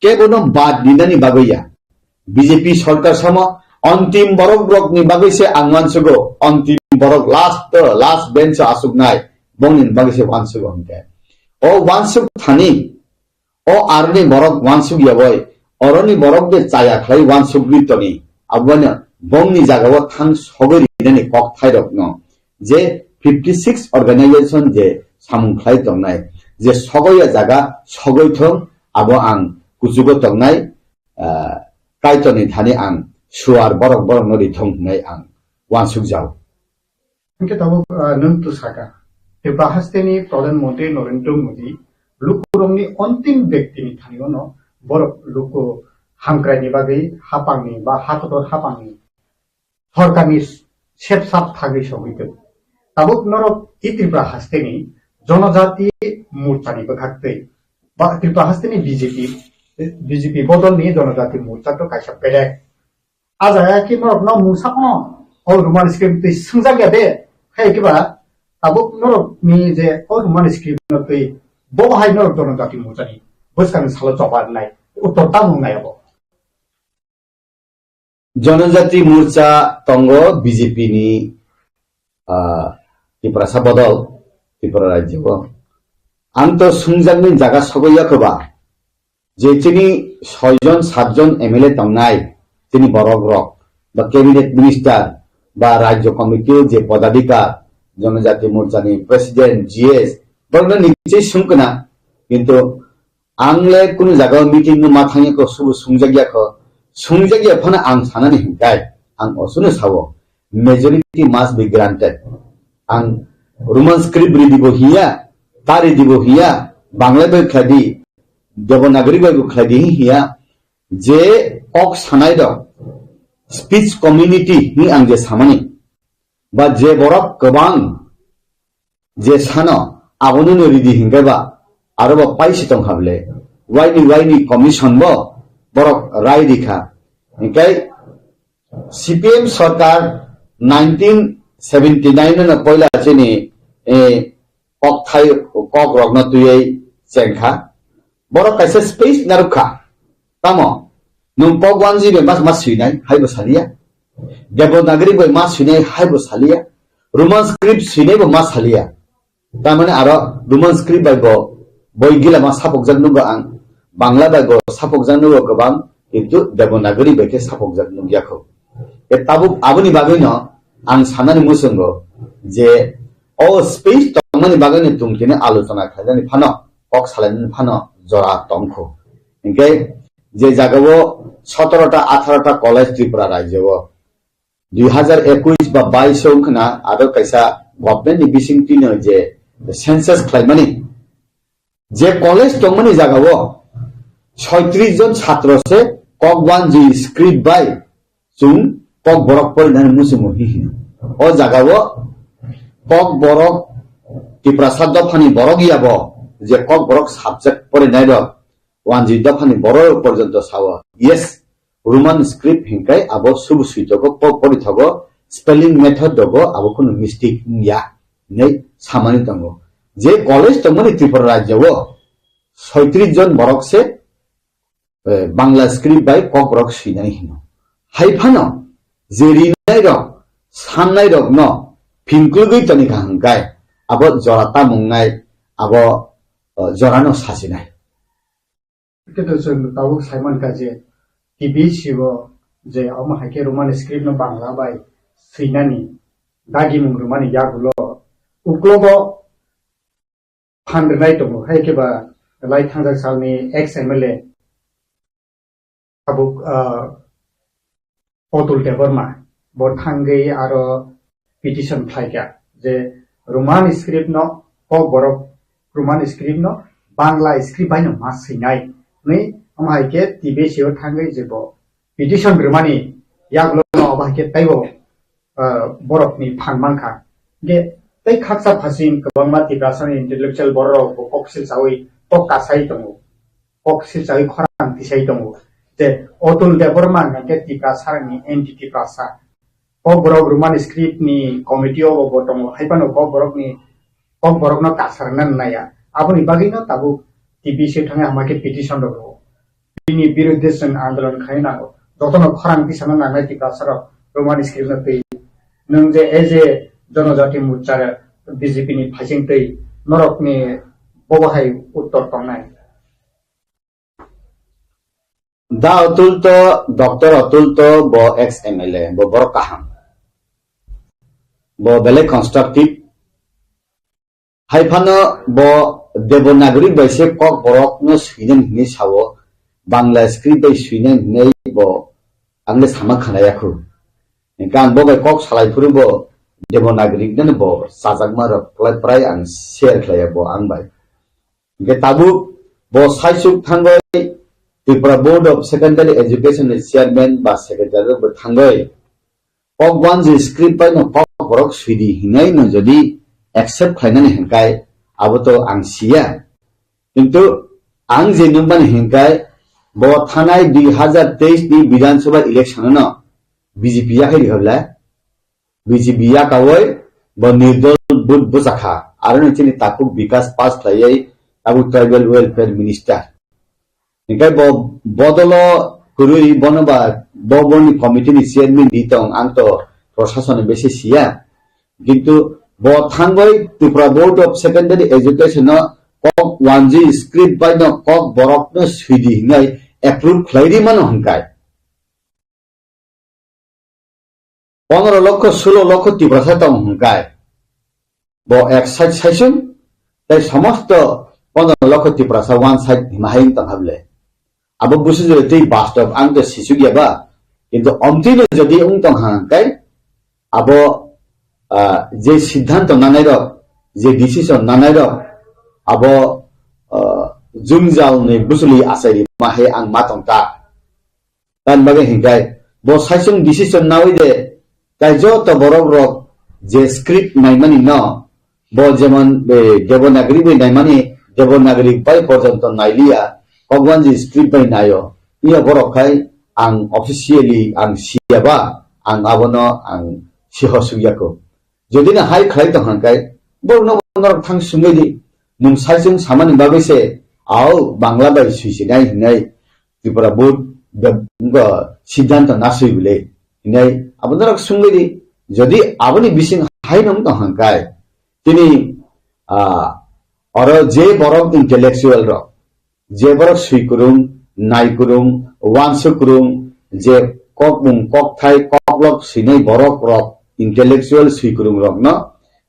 কেবল বাদ দিনানি বাগৈয়া বিজেপি সরকার সম অন্তিম বরক ব্রক নি বাগৈছে আংমানসগো অন্তিম বরক লাস্ট বেঞ্চ আসুক নাই বংনিন বাগৈছে ওয়ানসুগ হংকে ও ওয়ানসুগ থানি ও আরনি বরক ওয়ানসুগ ইয়াবই অরনি বরক দে চায়া খাই ওয়ানসুগ লিতনি আবনা বংনি জাগাও থাং সগরি দিনানি কক থাই রকন যে 56 অর্গানাইজেশন যে সামুংখ্লাই তংনাই যে সগয়া জায়গা সগৈথং আবো আং কুচুগো তংনাই কাইতনি ধানি আং সুয়ার বরক বরক নরি থংনাই আং ওয়ানসুক যাও इनके तब नंतु साका त्रिपुरा हास्तेनि प्रधानमंत्री नरेंद्र मोदी लुकुरंनि अंतिम व्यक्तिनि थानियो न बरक लुकु हामक्राइनि बागै हापांनि बा हातदर हापांनि सरकारनि सेपसाप थागै सगैदो ताबुक नरक इ त्रिपुरा हास्तेनि जनजाति मोर्चानि बखाक्तै बा त्रिपुरा हास्तेनि बीजेपी बदलनि जनजाति मोर्चा तो कायसा बेलेग आजाया कि नरक न मुसाखनो और रुमान स्क्रिप्ट संजागिया बे खायकिबा ताबुक नरक नि जे और रुमान स्क्रिप्ट नतै बहाय नरक जनजाति मोर्चानि बसकान सालो जबारनाय उत्तर तामुंनायाबो जनजाति मोर्चा तंग बीजेपी नि त्रिपुरा बदल त्रिपुरा राज्य आंत सुंजांनि जागा सगैयाखोबा जे तिनि 6 जन 7 जन एमएलए तंगनाय तिनि बरक रक बा कैबिनेट मिनिस्टार बा राज्य कमिटी जे पदाधिकार जनजाति मोर्चानि प्रेसिडेंट जीएस बरनो निचे सुंकना किंतु आंले कुनु जागा मीटिंग मा थांगेको सुबु सुंजागिया फना आं सानानि हिंगाय आं असुनो सावो मेजॉरिटी मस्ट बी ग्रांटेड आं रोमान स्क्रिप्ट रिदिबो हिया तारि दिबो हिया बांग्ला बे खादि देवनागरी बे खादि हिया जे কক सानाय द स्पीच कम्युनिटी नि आं जे सामानि बा जे बरक गोबां जे सानो आबोनो रिदि हिंगाबा आरोबा पाइसि दं हाबले वाइनि कमिशन बो बरक राय दिखा इंकाय सीपीएम सरकार 1979 न पहिला चाहिँ কক रग्न तुयै चेंखा बरक कैसे स्पेस नरुखा तमो nung kok wanji be mas suinai hai bo salia devanagari be mas suinai hai bo salia roman script suinai bo mas salia tamane aro roman script by bo boy gila mas sapok jak nugo ang bangla by go sapok jak nugo gobang kintu devanagari be ke sapok jak nugo yakho e tabu abuni bagoi no ang sanani musungo je o space tongmani bagoi ni tungtine alochona khaijani phano ok salani phano jora tongkho इंके J जागावो 17टा 18टा college Tripura राज्यव 2021 बा 22 ओंखना आरो कैसा government नि बिसिंगतिनो जे census क्लाइमानि जे college तंगमनि जागावो 36 जन छात्र से कॉकवान जी script bye सुं Kock बरक परिधान मुसुमु हि ओ जागावो कॉक बरक त्रिपुरा साद्द फानि बरक याबो जे कॉक बरक सब्जेक्ट परिनाय द wanji dafani boro porjonto sawa yes roman script hinkai abo subu suitogo pori thogo spelling method dogo abo kono mistake ya nei samani tango je college tongmani tripura rajyo 36 jon borok se bangla script by kok borok sinani hino haifano je rinai ro sannai rok no phinkugui toni hangai abo jorata mungai abo jorano sasinai kita जों ताऊ Simon का जे TV शिवो जे अम हाके Roman script न Bangla bye सैनानी दागी मुं रोमानी यागुलो उक्लोबो फान्डनाय दङ हायकेबा लाइ थांजा सालनि एक्स एमएलए अबुक अतुल देबरमा बो थांगै आरो पिटिशन फाइगा जे रोमान स्क्रिप्ट न क बरक रोमान स्क्रिप्ट न बांग्ला स्क्रिप्ट बायनो मा सैनाय नै अमाइके टिबे सियो थांगै जेबो पिटिशन ग्रमानि यागलो न अबाइके ताइबो बरफनि फानमानखा गे तै खाकसा फासिन गोबांमा तिब्रासनि इंटेलेक्चुअल बरफ कक्सिल सावै टक कासाइ दङ कक्सिल सावै खरां तिसाइ दङ जे अतुल देबरमा नके तिब्रासारनि एन्टिटी प्रासा क बरफ रोमान स्क्रिप्टनि कमिटि अफ बटम हाइपानो क बरफन कासारनान नाया आबनि बागैनो ताबु टीवी से थांगे हमारे पिटिशन दो बिनि विरुद्ध जों आंदोलन खालामनांगौ जतन खरां दिसाना नांनाय तिब्रासार रोमान स्क्रिप्ट पे नों जे एज ए जनजाति मोर्चा बीजेपी नि फाइसिं तै नरकनि बबाहाय उत्तर तंनाय दा अतुल तो डॉक्टर अतुल तो बो एक्स एमएलए बो बर काहां बो बेले कंस्ट्रक्टिव हाइफानो बो देवनागरी बैसे कक बरक न सुइनेन हिनि सावो बांग्ला स्क्रिप्ट बै सुइनेन हिनै बो आंले सामा खानायाखु गान बो बै कक सालायफुरु बो देवनागरी नन बो साजागमा र प्राय आं शेयर खाया बो आं बाय गे ताबु बो साइसुक थांगै Tripura board of secondary education chairman बा सेक्रेटारी बो थांगै कक वान जे स्क्रिप्ट बै न कक बरक सुइदि हिनै न जदि एक्सेप्ट खायनानै हंकाय अब तो आं सिया किंतु आं जे नंबन हिंकाय बो थानाय 2023 नि विधानसभा इलेक्शन न बीजेपी या खै हबला बीजेपी या कावय बो निर्दल बुद बुजाखा आरो नचिनि ताकु विकास पास थायै ताबु ट्राइबल वेलफेयर मिनिस्टर हिंकाय बो बदलो कुरुइ बनबा बबनि कमिटि नि चेयरमैन दितों आं तो प्रशासन बेसे सिया किंतु बो थांगै Tripura board of secondary education कक वानजी स्क्रिप्ट बाय न कक बरक न सुइदि हिङै एप्रुव खलाइदि मन हंकाय 15 लक्ष 16 लक्ष त्रिपुरा सातम हंकाय बो एक साइड साइसुम तै समस्त 15 लक्ष त्रिपुरा सा वन साइड हिमाहाइन तंहाबले अब बुसु जे तै वास्तव आं त सिसुगियाबा किन्तु अन्तिम जदि उं तंहांकाय अब जे सिद्धांत नानाय र जे डिसिजन नानाय र अब जुंजाल ने बुसुली आसारि माहे आं मातंता तान बगे हिंगाय बो साइसुं डिसिजन नावै दे कायजो त बरक रक जे स्क्रिप्ट नाइमानि न बो जेमन बे देवनागरी बे नाइमानि देवनागरी बाय पर्यन्त नाइलिया भगवान जी स्क्रिप्ट बाय नायो इया बरखाय आं अफिशियली आं सियाबा आं आबनो आं सिहसुगियाको যদি না হাই খাই তো হাঙ্কাই বর্ণ বর্ণর থাং সুঙ্গেদি নুম সাইজং সামানি বাগৈसे आव बांग्ला बाय सुइसिनाय हिनाय त्रिपुरा बोर्ड সিদ্ধান্ত না সই বলে হিনাই আপনারা সঙ্গে যদি আপনি বিশিং হাই নম তো হাঙ্কায় তিনি আরো যে বড় ইন্টেলেকচুয়াল রক যে বড় সই করুন নাই করুন ওয়ানস করুন যে কক থাই কক লক সিনাই বড় রক ইন্টেলেকচুয়াল সই করুন রক ন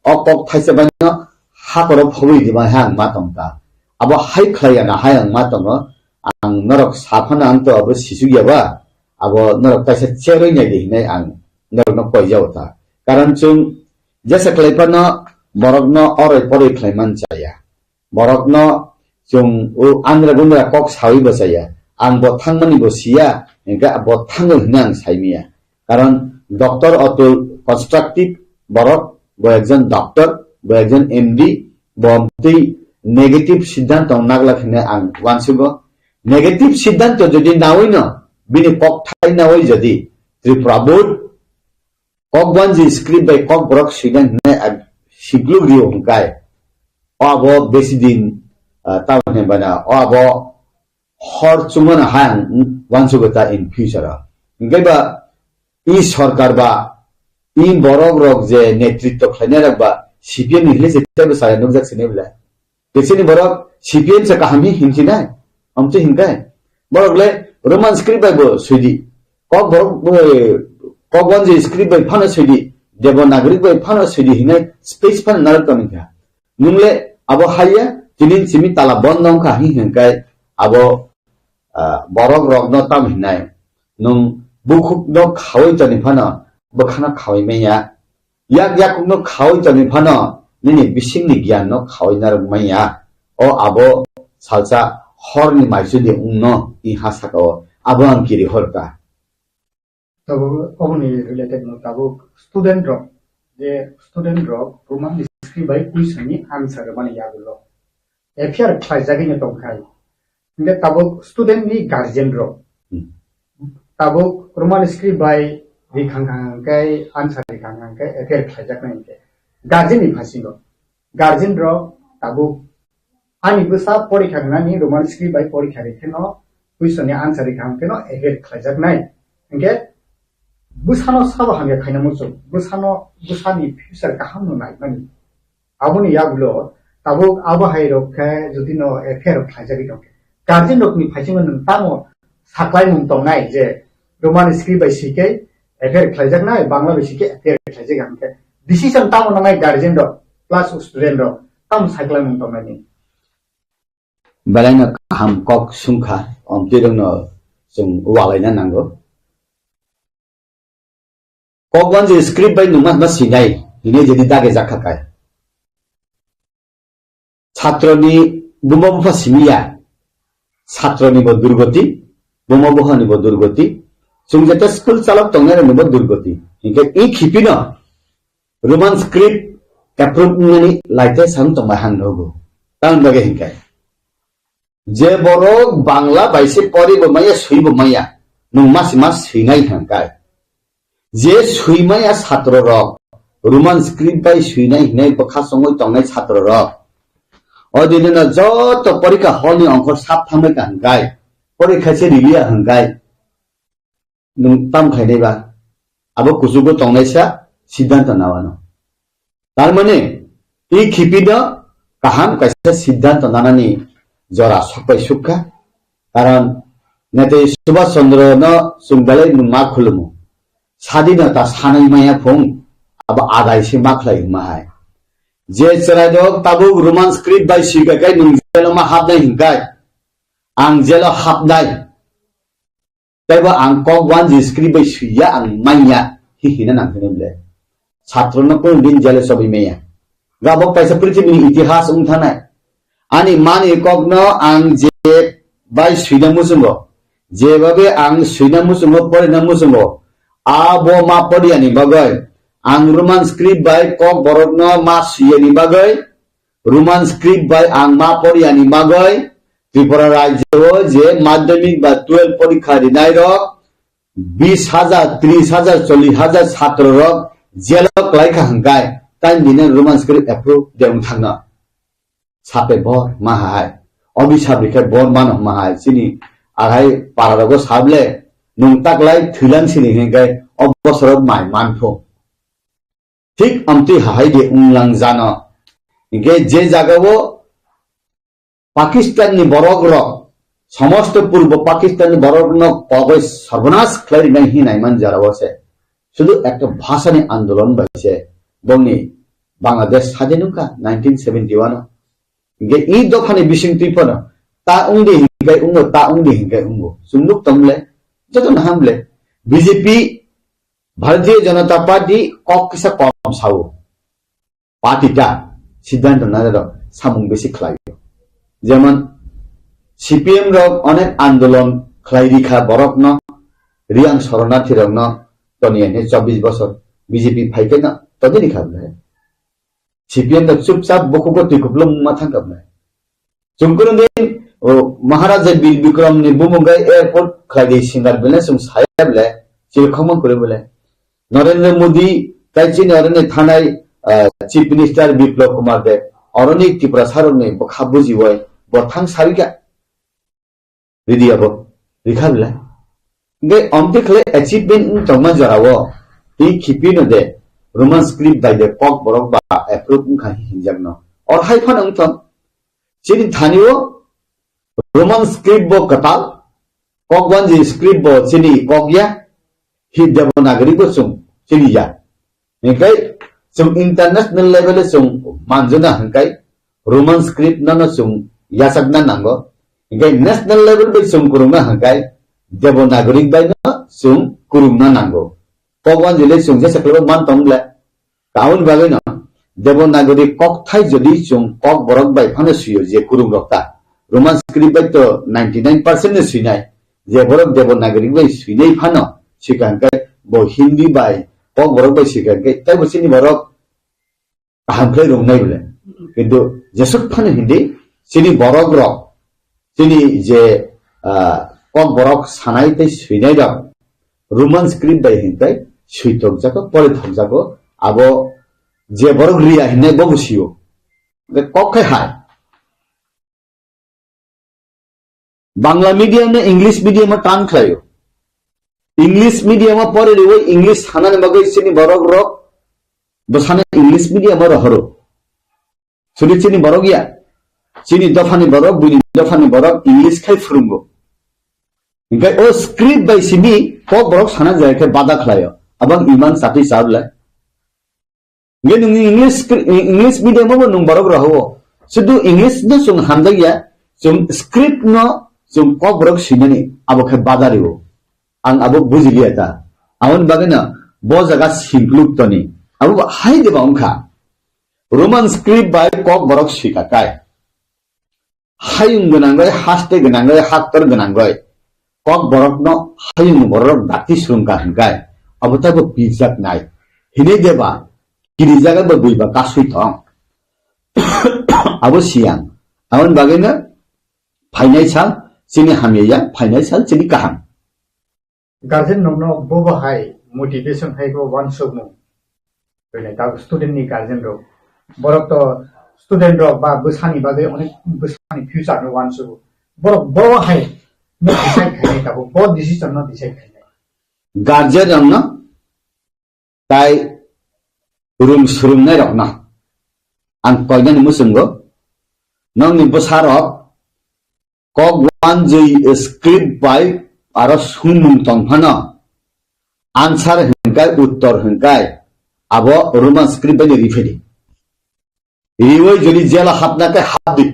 কক থাইছে বাই ন ha ko phoi di ma hang ma tong ta abo hai khlaya na hai ang ma tong ang norok saphana ang to abo sisu ya ba abo norok ta se cheroi nyai di nai ang norok no koi jaw ta karan chung jasa khlai pa no borok no oroi poroi khlai man chaya borok no chung u andra bundra kok sawi ba chaya ang bo thangmani bo sia engka bo thangol hinang saimia karon doctor atul constructive borok bo ekjon doctor bo ekjon MD bomti negative siddhanto nagla khine ang wansugo negative siddhanto jodi nawoi no bini kok thai nawoi jodi triprabot kok banji script by kok brok sidan ne siglu rio hungkai abo besidin tawne bana abo hor chumana hang wansugo ta in future ngai ba I sarkar ba I borok rok je netritto khlaina ba CPM ni le jete ba saya nokjak sine bla kesini borok CPM se kahami hinchina amche hinkai borok le roman script by bo sudi kok borok kok bonje script by phana sudi devanagari by phana sudi hinai space phana narak kamika nungle abo haya tinin simi tala bondong ka hinkai abo borok rok no tam hinai nung bukhuk no khawai tani phana bakhana khawai meya yak yak no khawai tani phana nini bising ni gyan no khawai nar meya o abo salsa horni maisu de unno I hasako abo am kiri horta tabo omni related no tabo student rock je student rock roman script by question ni answer mane yagulo affair khaijagi ne tongkai inde tabo student ni guardian rock tabo roman script by rikhangkai answer rikhangkai affair khaijak nai guardian ni phasingo guardian rock tabo ani busa porikha nani roman script by porikha rekheno question ni answer rikhangkeno affair khaijak nai inge busano sabo hange khaina muso busano busani future kaham no nai mani abuni yagulo tabo abo hai rokha jodi no affair khaijagi dong guardian rok ni phaisingo nang tamo saklai mung tong nai je roman script by sike affair khaijak nai bangla by sike affair khaijak hamke decision tamo nai guardian rok plus student rok tam saklai mung tong nai balaina kaham kok sungkha omtirong no sung walaina nango kokwan je script by numas mas sinai ini jadi dage jakakai ছাত্রনি বুমবুফা সিমিয়া ছাত্রনি ব দুর্গতি বুমবুহানি ব দুর্গতি সুংজেটা school চালক তংনারে নিব দুর্গতি ইনকে ই খিপিন Roman script approve নানি লাইতে সাং তংবা হাং নগো তাং বাগে হিংকাই যে বড় বাংলা বাইসে পরি বমাইয়া সুইব মাইয়া নুমাস মাস সিনাই হাংকাই যে সুইমাইয়া ছাত্র রক রোমান স্ক্রিপ্ট বাই সুইনাই হিনাই বখা সঙ্গই তংনাই ছাত্র রক অদিনে যত পরীক্ষা হলনি অঙ্ক সাপ থামে হাঙ্গাই পরীক্ষা সে রিলিয়া হাঙ্গাই নং তাম খাইনাইবা আবো কুসুগো তংনাইসা সিদ্ধান্ত নাওয়ানো তার মানে এই খিপিদ কাহাম কাইসা সিদ্ধান্ত নানানি জরা সবাই সুখা কারণ নেতে সুভাষ চন্দ্র ন সুংবালাই মা খুলুমু স্বাধীনতা সানাই মায়া ফং আবো আদাইসে মাখলাই মাহাই যে চেরাইদক তাবুক রোমান স্ক্রিপ্ট বাই সিগাকাই নুং জেলো মা হাবনাই হিংকাই আং জেলো হাবনাই তাইবা আং কক ওয়ান জি স্ক্রিপ্ট বাই সুইয়া আং মাইয়া হিহিনা নাংখেনেবলে ছাত্রনো কোন দিন জেলে সবই মেয়া গাবক পাইসা পৃথিবীর ইতিহাস উংথানাই আনি মানি ককনো আং যে বাই সুইনা মুসুঙ্গ যেভাবে আং সুইনা মুসুঙ্গ পরিনা মুসুঙ্গ আবো মা পরিয়ানি বাগয় ang roman script by kok borokno ma siyani bagay roman script by ang ma poriyani bagay Tripura rajyo je madhyamik ba 12 porikha rinai rok 20,000 30,000 40,000 ছাত্র রক জেলক লাইখা হাঙ্গাই তাই দিনে roman script approve দেম থাংনা সাপে বর মাহাই অভিশাপ রেখে বর মানব মাহাই চিনি ahai parago sable nungtaklai thulan sini hingkai obosor mai manpho ঠিক amti hahai de unglang jana hingkai je jagao Pakistan ni borok rok সমস্ত পূর্ব পাকিস্তানি বড় কবে সর্বনাশ খেলারি নাই হিনাই মান যারা বসে শুধু একটা ভাষানি আন্দোলন বাইছে বংনি বাংলাদেশ স্বাধীনতা 1971 গে এই দফানি বিসিং তুইপন তা উংদি হিংগাই উঙ্গো তা উংদি হিংগাই উঙ্গো সুন্দুক তমলে যত নামলে বিজেপি ভারতীয় জনতা পার্টি কক কিসা কম সাউ পার্টিটা সিদ্ধান্ত না সামুং বেশি খেলাই যেমন সিপিএম রক অনেক আন্দোলন খাইরিখা বরক ন রিয়াং শরণার্থী রক ন তনিয়ে 24 বছর বিজেপি ফাইকে না তদিনই খাবলে সিপিএম রক চুপচাপ বকুপতি কুপলম মাথা কাবলে চুমকুরুন দিন ও মহারাজা বীর বিক্রম নি বুমুঙ্গাই এয়ারপোর্ট খাইদি সিঙ্গার বেলে সুম সায়াবলে চিরখমন করে বলে নরেন্দ্র মোদি কাইচি নরেন্দ্র থানায় চিফ মিনিস্টার বিপ্লব কুমার দেব অরণিক ত্রিপুরা সারনে বখাবুজি হয় বথাং Sarika Ridiabo, Ricabla. Get on the clay achievement in Tomazarawa. He keeping the Roman script by the Pok Borokba, approving Hinjagno. Or Hyphan Unton. Chini Tanio, Roman script book Katal, Kok one the script book Chini Kokya, he Devonagriposum, Chiniya. Okay, some international level some Manzuna Hankai, Roman script nanosum, Yasagna Nango. Hinggai national level by sum kurungna hangkai Devanagari by na sum kurungna nango. Pokwan jile sum je saklo man tomble. Kaun bagai na Devanagari kok thai jodi sum kok borok by phane suyo je kurung rokta. Roman script by to 99% ne suinai. Je borok Devanagari by suinai phano sikangkai bo Hindi by kok borok by sikangkai tai bo sini borok hamplai rungnai bole. Kintu jesuk phane Hindi sini borok rok Sini je kok borok sanaite suinai dok Roman script by hintai suitok jako pore thok jako abo je borok ria hinai bogusio ge kok khai hai Bangla medium ne English medium ma tan khlayo English medium ma pore ri oi English hanane bagai sini borok rok bosane English medium ma rohoro suni sini borok ya Sini dofani borok buni dofani borok English khai furungo hingkai o script by sini kok borok sana jai ke bada khlayo abang iman sati sabla nge nung English medium mo nung borok raho sudu English no sung hamdagya sung script no sung kok borok sinani abo khai bada riwo ang abo bujiliya ta awon bagena bo jaga simpluk toni abo hai deba ongkha Roman script by kok borok sikakai Hayung genanggai, haste genanggai, haktor genanggai. Kok borok no hayung borok dati surungka hengkai. Abo tabo pijak nai. Hini deba kiri jaga berbuiba kasui tong. Abo siang. Awan bagainya fainai sal sini hamiya, fainai sal sini kaham. Guardian no bobo hai motivation hai ko one sogmo. Bele ta student ni guardian ro. Borok to student rok ba busani bagai onek busani future no one so borok bo hai no decide khai ta bo decision no decide khai Guardian no tai room surum nai rok na ang koidan musungo nong ni bosarok kok one jui script by aro sunung tongphana answer hengkai uttor hengkai abo roman script by rifedi Iwai jadi jela hapna kai habdi.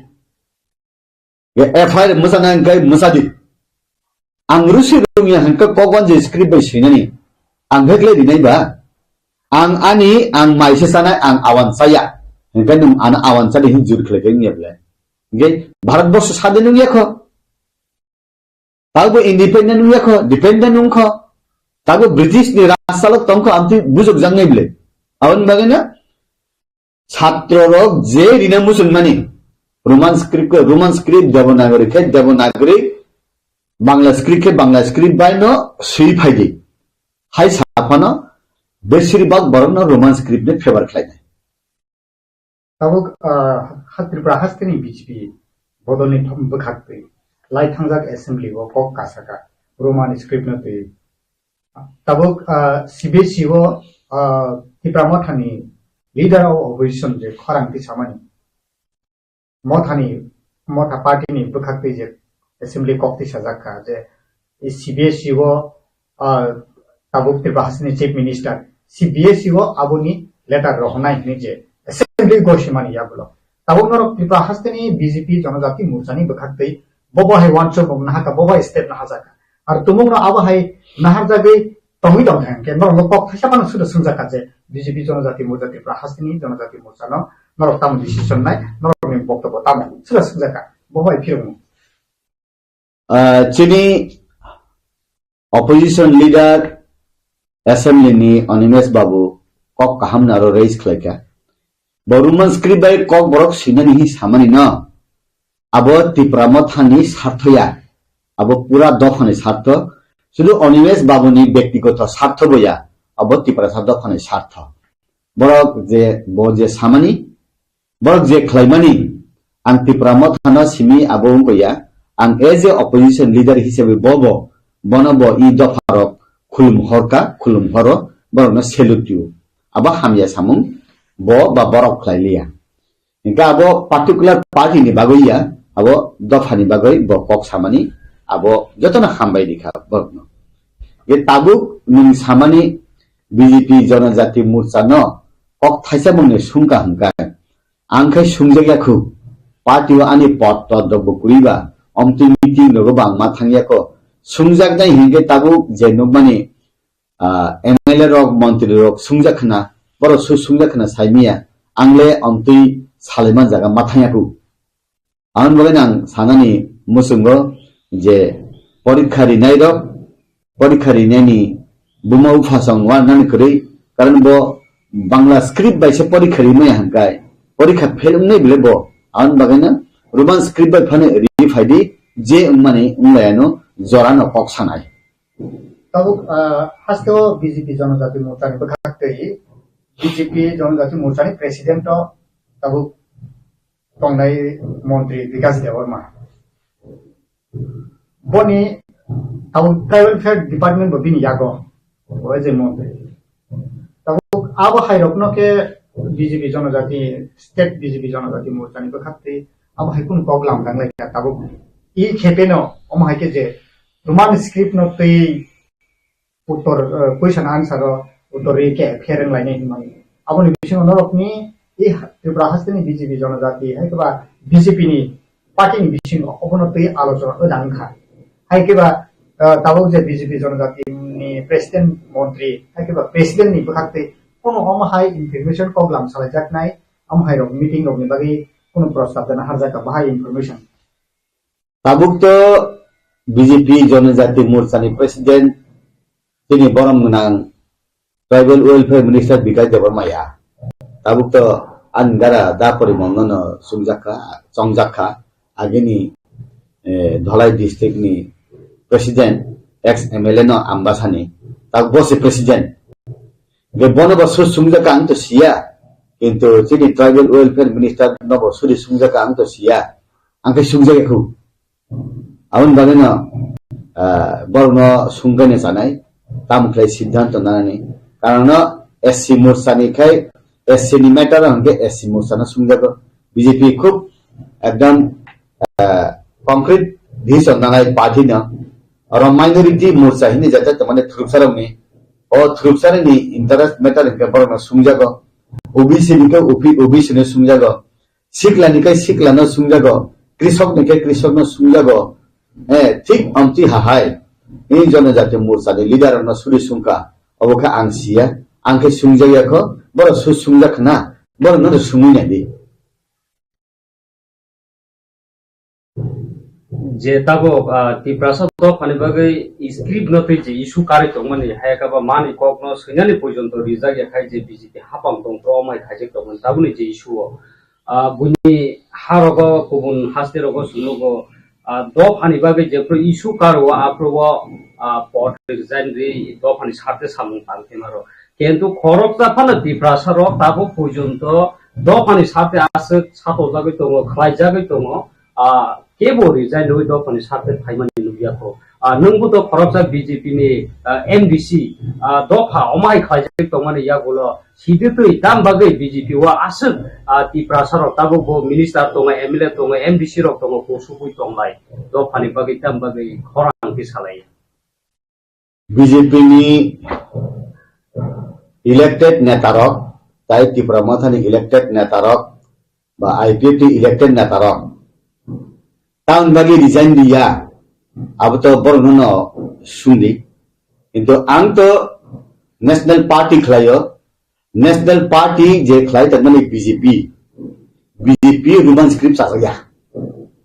Ya FIR musana kai musadi. Ang rusi rumia hangka kokwan je script by sinani. Ang hekle dinai ba. Ang ani ang maise sana ang awan saya. Hangka nung ana awan sa dihin jur khle kai ngeble. Nge Bharat Bosh sade nung yakho. Tago independent nung yakho, dependent nung kho. Tago British ni rasalok tongkho amti bujok jang ngeble. Awan bagana ছাত্ররক যে রিনা মুসলমানি Roman script Devanagari Bangla script বাইনো সেই ফাইদে high সাফানো বেশিরভাগ বরং Roman স্ক্রিপ্টে favour খাইনে তাবক ত্রিপুরা হাসতেনি বিজেপি বদলনি বখাকতে लाइथांजाक एसेंब्ली वो कक कासाका रोमान स्क्रिप्ट न तुई तबुक सीबीएसई वो तिप्रा मथानी लीडर ऑफ ऑपोजिशन जे खरांगति सामानी मथानी मथा पार्टी नि बुखाक्ति जे एसेंब्ली कक्ति सजाका जे सीबीएसई वो तबुक तिप्रा हासनी चीफ मिनिस्टर सीबीएसई वो आबुनी लेटर रहनाय नि जे एसेंब्ली गोशिमानी याबुलो तबुक नरक तिप्रा हासनी बीजेपी जनजाति मोर्चानी बुखाक्ति bobo hai wancho bom nahaka bobo step na hazaka ar tumung no abo hai nahar jagai tongui dong thang ke nor lokok thasa pan suda sungjaka je BJP jonajati morcha tipra hasini jonajati morcha no nor tam decision nai nor mi boktobo tam suda sungjaka bobo hai phirum chini opposition leader assembly ni Onimes babu kok kaham naro raise khlaika boruman script by kok borok sinani hi samani na abo tipra mathani স্বার্থয়া abo pura দফানি স্বার্থ শুধু অনিমেষ বাবুনি ব্যক্তিগত স্বার্থ বইয়া abo tipra দফানি স্বার্থ বরক যে সামানি বরক যে খ্লাইমানি আং tipra mathana simi abo বইয়া আং এজ এ অপোজিশন লিডার হিসেবে বনব ই দফারক খুলুম হরকা খুলুম হর বরক না সেলুটিউ abo হামিয়া সামুং বা বরক খ্লাইলিয়া ইনকা abo particular party ni bagoya abo dofani bagai bo kok samani abo jotona hambai dikha borno ye tabuk ning samani BJP jonajati morcha no kok thaisa mongni sungka hangka angkai sungjaya khu party o ani pot todbo kuriba omti meeting logo bangma thangya ko sungjak dai hinge tabuk je nobani MLA rok mantri rok sungjakhna boro su sungjakhna saimia angle omti saleman jaga mathanya ku आन बगैन आं सानानी मुसुंगो जे परीक्षा रिनायनि बुमा उफासं वा नानि करै कारण बो Bangla script बायसे परीक्षा रिनाय हांकाय परीक्षा फेल उंनाय बिले बो आन बगैन रोमान स्क्रिप्ट बाय फाने रिफाइदि जे माने उंलायानो जरानो कक सानाय तबुक हास्तो बीजेपी जनजाति मोर्चानि बखाक्तै बीजेपी जनजाति मोर्चानि प्रेसिडेन्ट तबुक तंनाय मंत्री विकास देवर्मा बनी तब ट्राइबल फेयर डिपार्टमेंट बबिनी यागो ओए जे मंत्री तब अब हाइरकनो के बीजेपी जनजाति स्टेट बीजेपी जनजाति मोर्चानि बखाक्तै अब हाइकुन प्रॉब्लम दांलाय तब ई खेपेनो अम हाइके जे रोमान स्क्रिप्ट न तै उत्तर क्वेश्चन आंसर उत्तर के फेरन लाइने माने अबनि बिसिङ नरकनि এই ত্রিপুরা হাসতেনি বিজেপি জনজাতি হাইকেবা বিজেপি নি পার্টি নি বিসিং অবনতি আলোচনা ওদাংখা হাইকেবা তাবক যে বিজেপি জনজাতি নি প্রেসিডেন্ট মন্ত্রী হাইকেবা প্রেসিডেন্ট নি বখাতে কোনো অমহাই ইনফরমেশন প্রবলেম সালাজাক নাই আমহাই রক মিটিং রক নি বাকি কোনো প্রস্তাব দেনা হারজাকা বাহাই ইনফরমেশন তাবক তো বিজেপি জনজাতি মোর্চানি প্রেসিডেন্ট তিনি বরম নাং ট্রাইবাল ওয়েলফেয়ার মিনিস্টার বিকাশ দেবরমায়া tabuk to angara da porimongono songjaka agini dholai district ni president ex MLA no ambasani tak bosi president ge bono bosu songjaka ang to sia kintu chini tribal welfare minister no bosu songjaka ang to sia angke songjaka khu awon bagena borno sunggane sanai tamklai siddhanto nanani karana SC morsani khai SC ni matter hanke SC morsana sungjago BJP khub ekdam concrete decision nanai party na और minority मोर्चा ही नहीं जाता तो मैंने थ्रुपसरम में और थ्रुपसर ने interest matter के पर में सुंजागो ओबीसी निके ओबीसी ने सुंजागो सिखला निके सिखला न सुंजागो कृषक निके कृषक न सुंजागो ठीक अंति हाय इन जनजाति मोर्चा ने लीडर न सुरी सुंका अब का आंसिया आंके सुंजायाको बरो सु सुंजाखना बरो न सुंगिना दे जे ताबो तिप्रासा तो फानिबागै स्क्रिप्ट न थै जे इशु कार्य तो माने हायकाबा मानि ककनो सैनानि पर्यन्त रिजाग याखाय जे बिजिति हापाम दं प्रमाय खाजे तमन ताबुनि जे इशु बुनि हारग गुबुन हास्तेरग सुनुगो द फानिबागै जे प्र इशु कारवा आप्रव पट रिजाइन रे द फानि साथे सामुं तालतेमारो किन्तु खरकता फाना तिप्रासा र ताबो पर्यन्त द फानि साथे आसे सातो जागै दङ खलाय जागै दङ केबो रिजाइन लुइ द पनि साथे फाइमानि लुबियाखौ नोंबो द खरबसा बीजेपी नि एमडीसी दफा अमाय खाइजे तमाने यागोलो सिदितै दाम बागै बीजेपी वा आसुक ति प्रासार ताबो गो मिनिस्टर तंग एमएलए तंग एमडीसी रक तंग कोसुकुइ तंगलाय दफानि बागै दाम बागै खरां कि सालाय बीजेपी नि इलेक्टेड नेतारक ताई त्रिपुरा मथानि इलेक्टेड नेतारक बा आईपीएफटी इलेक्टेड नेतारक टाउन बागै रिजाइन दिया अब तो बरनो सुंदी किंतु आं तो नेशनल पार्टी खलायो नेशनल पार्टी जे खलाय तमनि बीजेपी रोमन स्क्रिप्ट साजया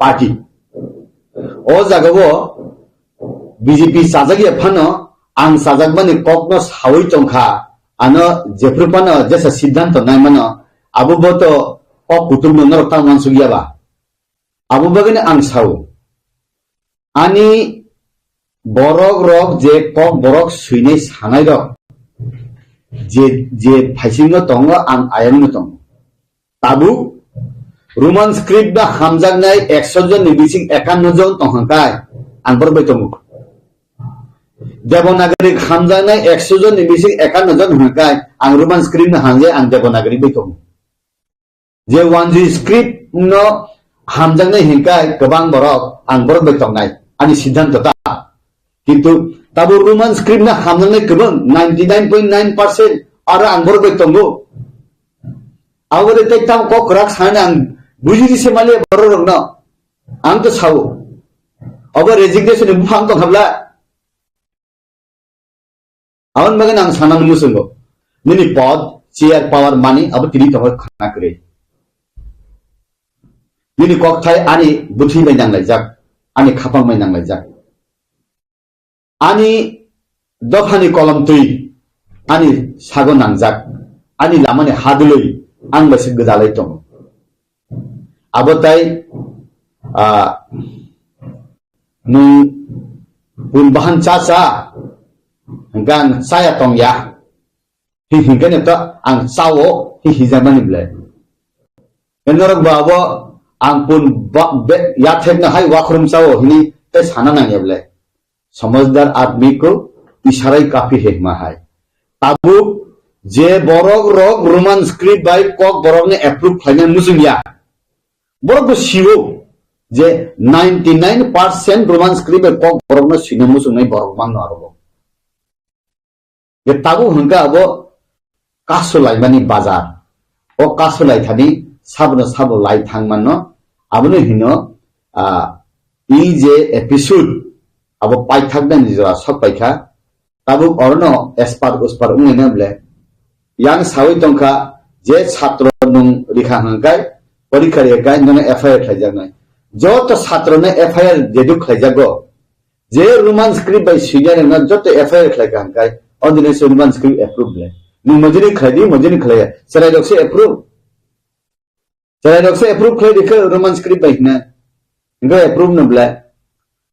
पार्टी ओ जागबो बीजेपी साजगिया फनो आं साजगमानि ककनो सावै तंखा आनो जेफ्रुपानो जेसा सिद्धांत नायमानो आबुबोतो कक कुटुंब नरता मानसुगियाबा आबु बगैनो आं सावो आनी borok rok je kok borok suinai sanai rok je phaisingno tongo ang ayangno tongo tabu roman script da hamjagnai 100 jon ni bising 51 jon tonghakai ang borbai tongo devanagari hamjagnai 100 jon ni bising 51 jon hangkai ang roman script na hanje ang devanagari bai tongo je wanji script no hamjagnai hingkai gobang borok ang borbai tongnai ani siddhanta ta किंतु तब Roman script ना हमने Cubbon 99.9% और अंबर पे तंगो आवरे ते तम को क्रक साने अं बुझी से माले बरो रंगना आं तो साव अब रेजिग्नेशन बुफांग तो खबला आवन मगन आं साना मुसंगो निनी पद चेयर पावर मानी अब तिरी तो खाना करे निनी कक थाय आनी बुथि मै नांलाय जाक आनी खापां मै नांलाय जाक ani dofani kolom tui ani sago nangjak ani lamani haduloi ang basi gedalai tong abotai nung pun bahan caca gan saya tong ya hinggan itu ang sawo hijamani blai enorok babo ang pun ya thekna hai wakrum sawo hini te sana nang ya blai समझदार आदमी को इशारा ही काफी हेकमा है ताबु जे बरक रक Roman script बाय कक बरक ने अप्रूव खाने मुसुंगिया बरक को शिवो जे 99% रोमान स्क्रिप्ट बाय कक बरक ने सिने मुसुंगै बरक मांग आरो ये ताबु हंगा अब कासुलाई मानी बाजार ओ कासुलाई थानी साबनो साबो लाई थांगमानो आबनो हिनो ई जे एपिसोड अब पाइथाक ना निजरा सब पाइखा ताबु औरनो एसपार उसपार उंगने ब्ले यांग सावै तंखा जे छात्र नुं रिखा हंगाय परीक्षा रेगाय नन एफआईआर खाइजानाय जो तो छात्र ने एफआईआर जेदु खाइजागो जे रोमान स्क्रिप्ट बाय सिनियर न जो तो एफआईआर खाइगा हंगाय ऑर्डिनेंस रोमान स्क्रिप्ट अप्रूव ब्ले नु मजरी खाइया सराय डॉक्टर अप्रूव खाइ दिखो रोमान स्क्रिप्ट बाय ना इंगो अप्रूव न ब्ले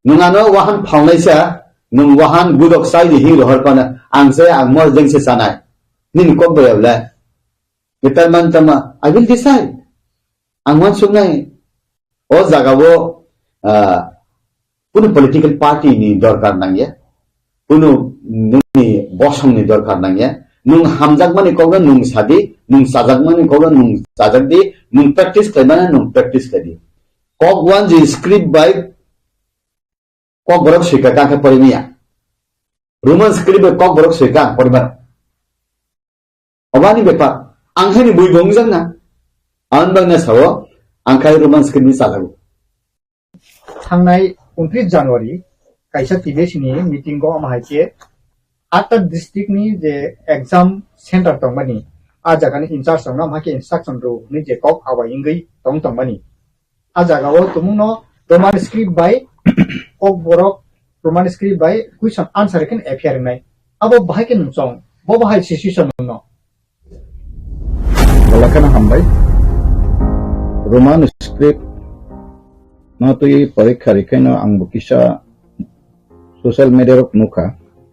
नंगानो वाहन फाउंडैसा नंग वाहन गुदक साइड ही रहर पाना आंसे आं मोर जंगसे सानाय निन को बयबला बितमान तमा आई विल डिसाइड आं वन सुनाय ओ जागावो कुनु पॉलिटिकल पार्टी नि दरकार नांगे कुनु नोंनि बसं नि दरकार नांगे नों हामजाक माने कोगा नों सादि नों साजाक माने कोगा नों साजाक दि नों प्रैक्टिस खायमाना नों प्रैक्टिस खादि कक वन जी स्क्रिप्ट बाय kok borok sika ka porimia roman script kok borok sika poribar obani bepa anghani bui bongjang na anbang na sawo angkai roman script ni salagu थांनाय 29 जानुवारि काइसा टिबेसनि मीटिंग गो माहाइके आटा डिस्ट्रिक्ट नि जे एग्जाम सेंटर तंगमानि आ जागानि इंचार्ज तंगना माके इंस्ट्रक्शन रो नि जे कक आवा इंगै तंगमानि आ जागावो तुमुनो रोमान स्क्रिप्ट बाय कक बरक रोमान स्क्रिप्ट बाय क्वेश्चन आंसर केन एफियर नाय अब बाहाय के नुचों बो बाहाय सिचुएशन नो बलाकन हमबाय रोमान स्क्रिप्ट न तो ये परीक्षा रिखाइनो आं बकिसा सोशल मीडिया रक नुखा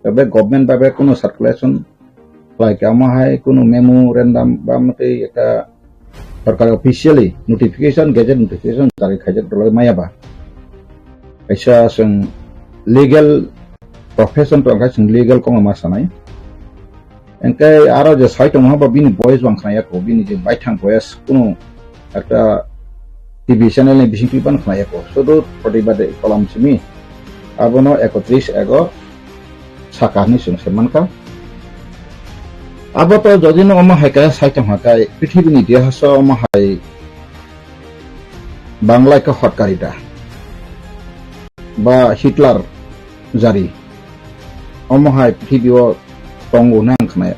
तबे गवर्नमेंट बाबे कोनो सर्कुलेशन लाइक आमाहाय कोनो मेमोरेंडम बा मते एटा सरकार ऑफिशियली नोटिफिकेशन गैजेट नोटिफिकेशन जारी खाइजे दलाय मायाबा kaisa sing legal profession to angka sing legal kong masanai engkai aro je site mo ba bini boys bang khaya ko bini je baithang boys kuno একটা TV channel নি বিশিং পিপান khaya ko sudu protibade kolam simi abono 31 sakani sung semanka abo to jodi no ma haika site hakai পৃথিবী ni ইতিহাস ma hai বাংলায় ka hotkarita বা Hitler জারি অমহায় পৃথিবীও টঙ্গো নাং খানায়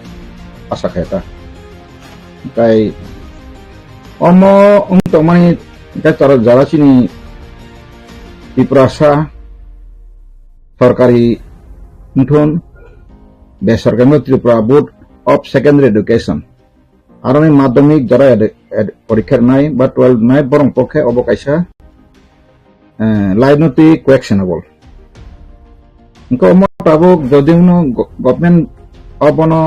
আশা খায়তা তাই অম তোমায় তারা যারা চিনি ত্রিপুরাসা সরকারি মুঠন বেসরকারি Tripura board of secondary education আর মাধ্যমিক যারা পরীক্ষার নাই বা 12 নাই বরং পক্ষে অবকাশা লাইনতি কোয়েকশনেবল tabuk যদি গভর্নমেন্ট অবনো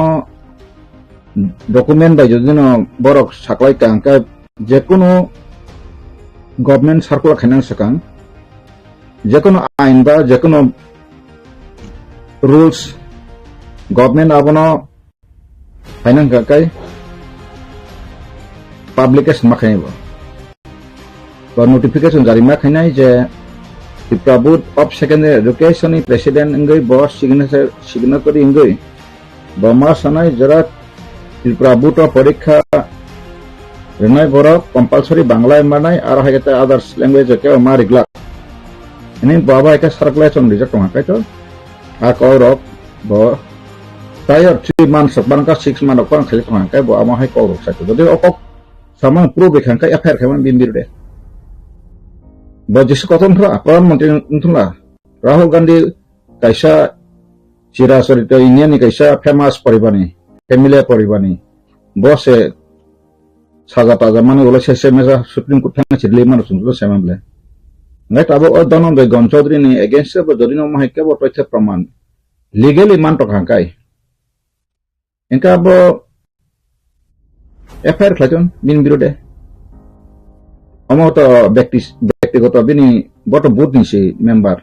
ডকুমেন্ট বাই যদি বরক সাকলাই কাঙ্কা যে কোনো গভর্নমেন্ট সার্কুলার খাইনাং সাকাং যে কোনো আইন বা যে কোনো রুলস গভর্নমেন্ট অবনো খাইনাং কাকাই পাবলিকেশন মাখাইব বা নোটিফিকেশন জারি মাখাইনাই যে Tripura Board of Secondary Education ni Presiden enggoi bos signatory enggoi bama sanai jarat Tripura Board of Parikha renai borok compulsory Bangla manai ar hageta others language ke ma regla ini baba eka circulation reject makai to akorok bo tayo 3 months bangka 6 months kon khali makai bo ama hai korok sa to jodi okok samang prove khangka affair khaman bimbir de Bajis koton thra Pradhanmantri unthula Rahul Gandhi kaisa chira sorito India ni kaisa famous poribani familiar poribani bose saja taja mane ulo sese mesa Supreme Court thang chidli manu sunlo semamble ngai tabo odonon de Gon Chaudhary ni against bo jodino mahike bo toithe praman legally man to khangkai enka bo FIR khlajon bin birode amot ব্যক্তিগত বিনি বট booth নিছি member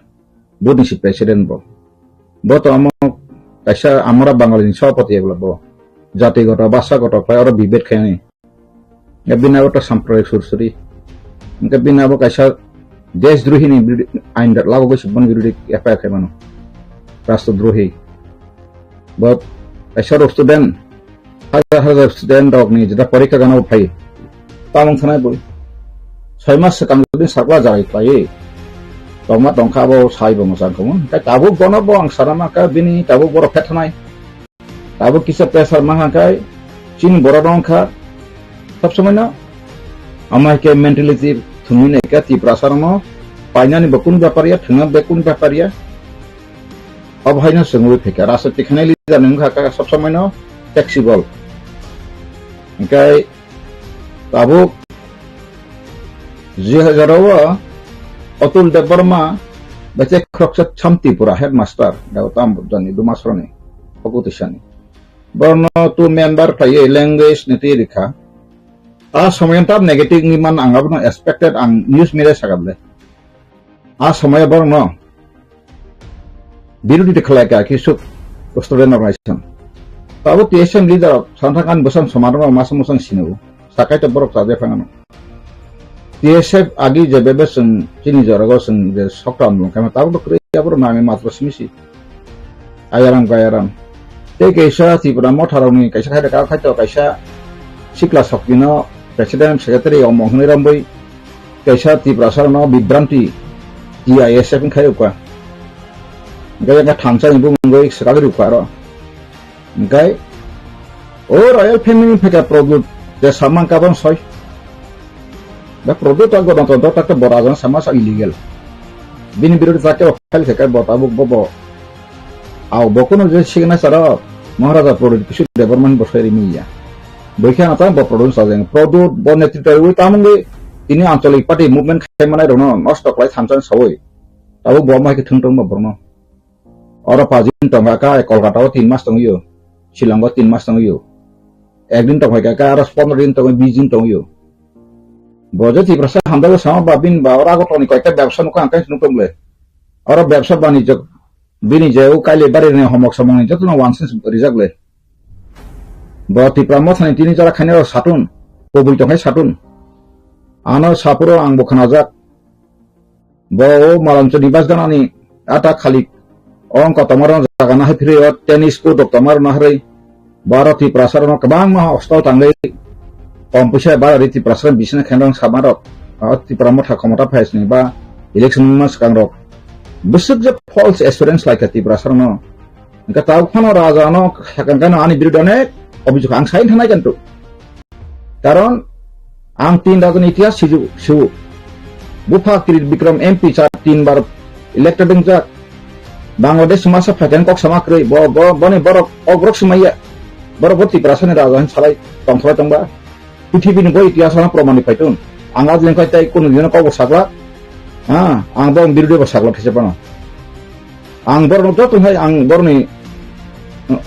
booth নিছি president বট আমক কাইসা আমরা বাঙালি সভাপতি এগুলো ব জাতিগত ভাষাগত প্রায় ওরা বিভেদ খায়নি বিনা ওটা সাম্প্রদায়িক সুরসুরি বিনা কাইসা দেশদ্রোহী আইন লাগু গেছে বন বিরোধী এফআইআর খাই মানুষ রাষ্ট্রদ্রোহী বট কাইসা স্টুডেন্ট হাজার হাজার স্টুডেন্ট নি যেটা পরীক্ষা গানো ফাই তামং থানায় বই 6 মাস sekarang ini sakla jarai pai toma tongka bo sai bo mosan komun ka tabu gono bo ang sarama ka bini tabu boro phetnai tabu kisa pressure ma kai chin boro dongkha sab samay na amai ke mentality thumi ne ka ti prasar mo paina ni bakun byaparia thunga bekun byaparia abhaina sengui pheka rasa tikhane li janung kha ka sab samay na flexible kai tabu Jihazarawa Otul Debarma baca kroksat chamti pura headmaster dautam jani dumasroni pagutishani borno tu member paye language niti dikha a somayantar negative niman angabno expected ang news media sagable a somaya borno birudi dekhlaka kisuk student organization tabu TSM leader santakan bosan somarno masamusang sinu sakai to borok saja fangano TSF agi jebebe sing chini jarago sing de sokram lo kama tabu to kriya bro nami matro simisi ayaram te kaisa Tripura mo tharoni kaisa khai ka khai to kaisa sikla sokino president secretary o mohni ramboi kaisa Tripura sar no bibranti TISF khai ka gaya ka thamsa ni bu ngoi sakali ka ro gai o royal family pheka product de samang kabon soi da produk agak nonton tak borazan sama sa illegal bini biru take ofal ke botabuk bobo au bokono je signa sara maharaja produk kisu development boseri miya boikhana ta bo produk sajeng produk bonetri wi tamungi ini ancholik party movement khaimana rono nosto klai thamsan sawoi tabu bomai ke thungtong ma borno ora pajin tonga ka kolkata 3 mas tongyo shillong 3 mas tongyo ekdin tonga ka ara 15 din tonga Beijing tongyo Bojo Tripura hamdago sama babin ba ora ko toni koita ব্যবসা nuka angkai nukumle Oro ব্যবসা বাণিজ্য bini jauh kali bari ni homok somong ni jatuh wansin rijak le. Bawa tipra mo thani tini jara khane satun, pobui tongai satun. Ano sapuro ang bukan ajak. Bawa malam cedi bas dana ni ata khalik. Orang kota maran jaga nahi piri tenis ko dokter mar nahri. Baro tipra sarano kebang mah ostau tanggai. Pompusia bara di tipra saran bisna khendang samarok. Tipra mo thakomata phais ni ba election mas kangrok. Besok je false assurance like a tipra sarano. Engka tahu kono raja no hakangkan ani birudan অভিযোগ আং sign থানায় কিন্তু কারণ আং 3 রাজন ইতিহাস শিশু বুফা Kirit Vikram MP 3 বার elected যা বাংলাদেশ সমাজে ফাইটেন কক সামাক্রই বনে বড় অগ্রক সমাইয়া বড়বর্তী প্রাসনে রাজধানী ছালাই তংসলাই তংবা পৃথিবীর বই ইতিহাস প্রমাণিত পাইতুন আং আজ লেঙ্কাই তাই কোন দিন কব সাগলা হ্যাঁ আং বং বিরুদ্ধে বসাগলা থেসে পানো আং বড় তো তুই আং বড়নি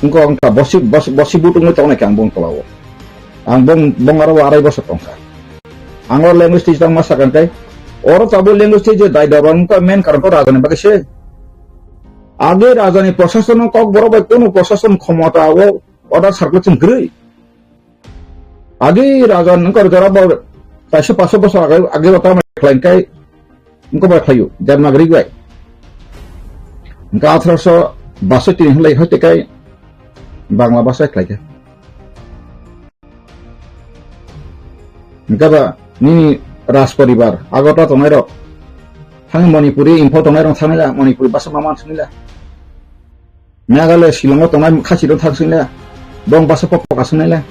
engkau bosi butung itu orang yang bong kelawo, bong arah arai bosok tongsa. Angor language teacher masakan kai, orang tahu language teacher dai dalam engkau main karena raja ni bagai sih. Age raja ni prosesan engkau berapa itu prosesan khomata awo, order sarklet sendiri. Age raja engkau jara bawa, pasal bosok age bapa mereka kai, engkau berkayu, jangan magri gue. Engkau atrasa bahasa ini lagi hati kai. Bangla bahasa lagi. Engkau ni ras paribar. Agaklah tongai rok. Thang Manipuri import tongai rong thang lah. Manipuri bahasa maman sini lah. Meghalaya Shillong tongai khasi rong thang sini lah. Dong bahasa popok sini lah.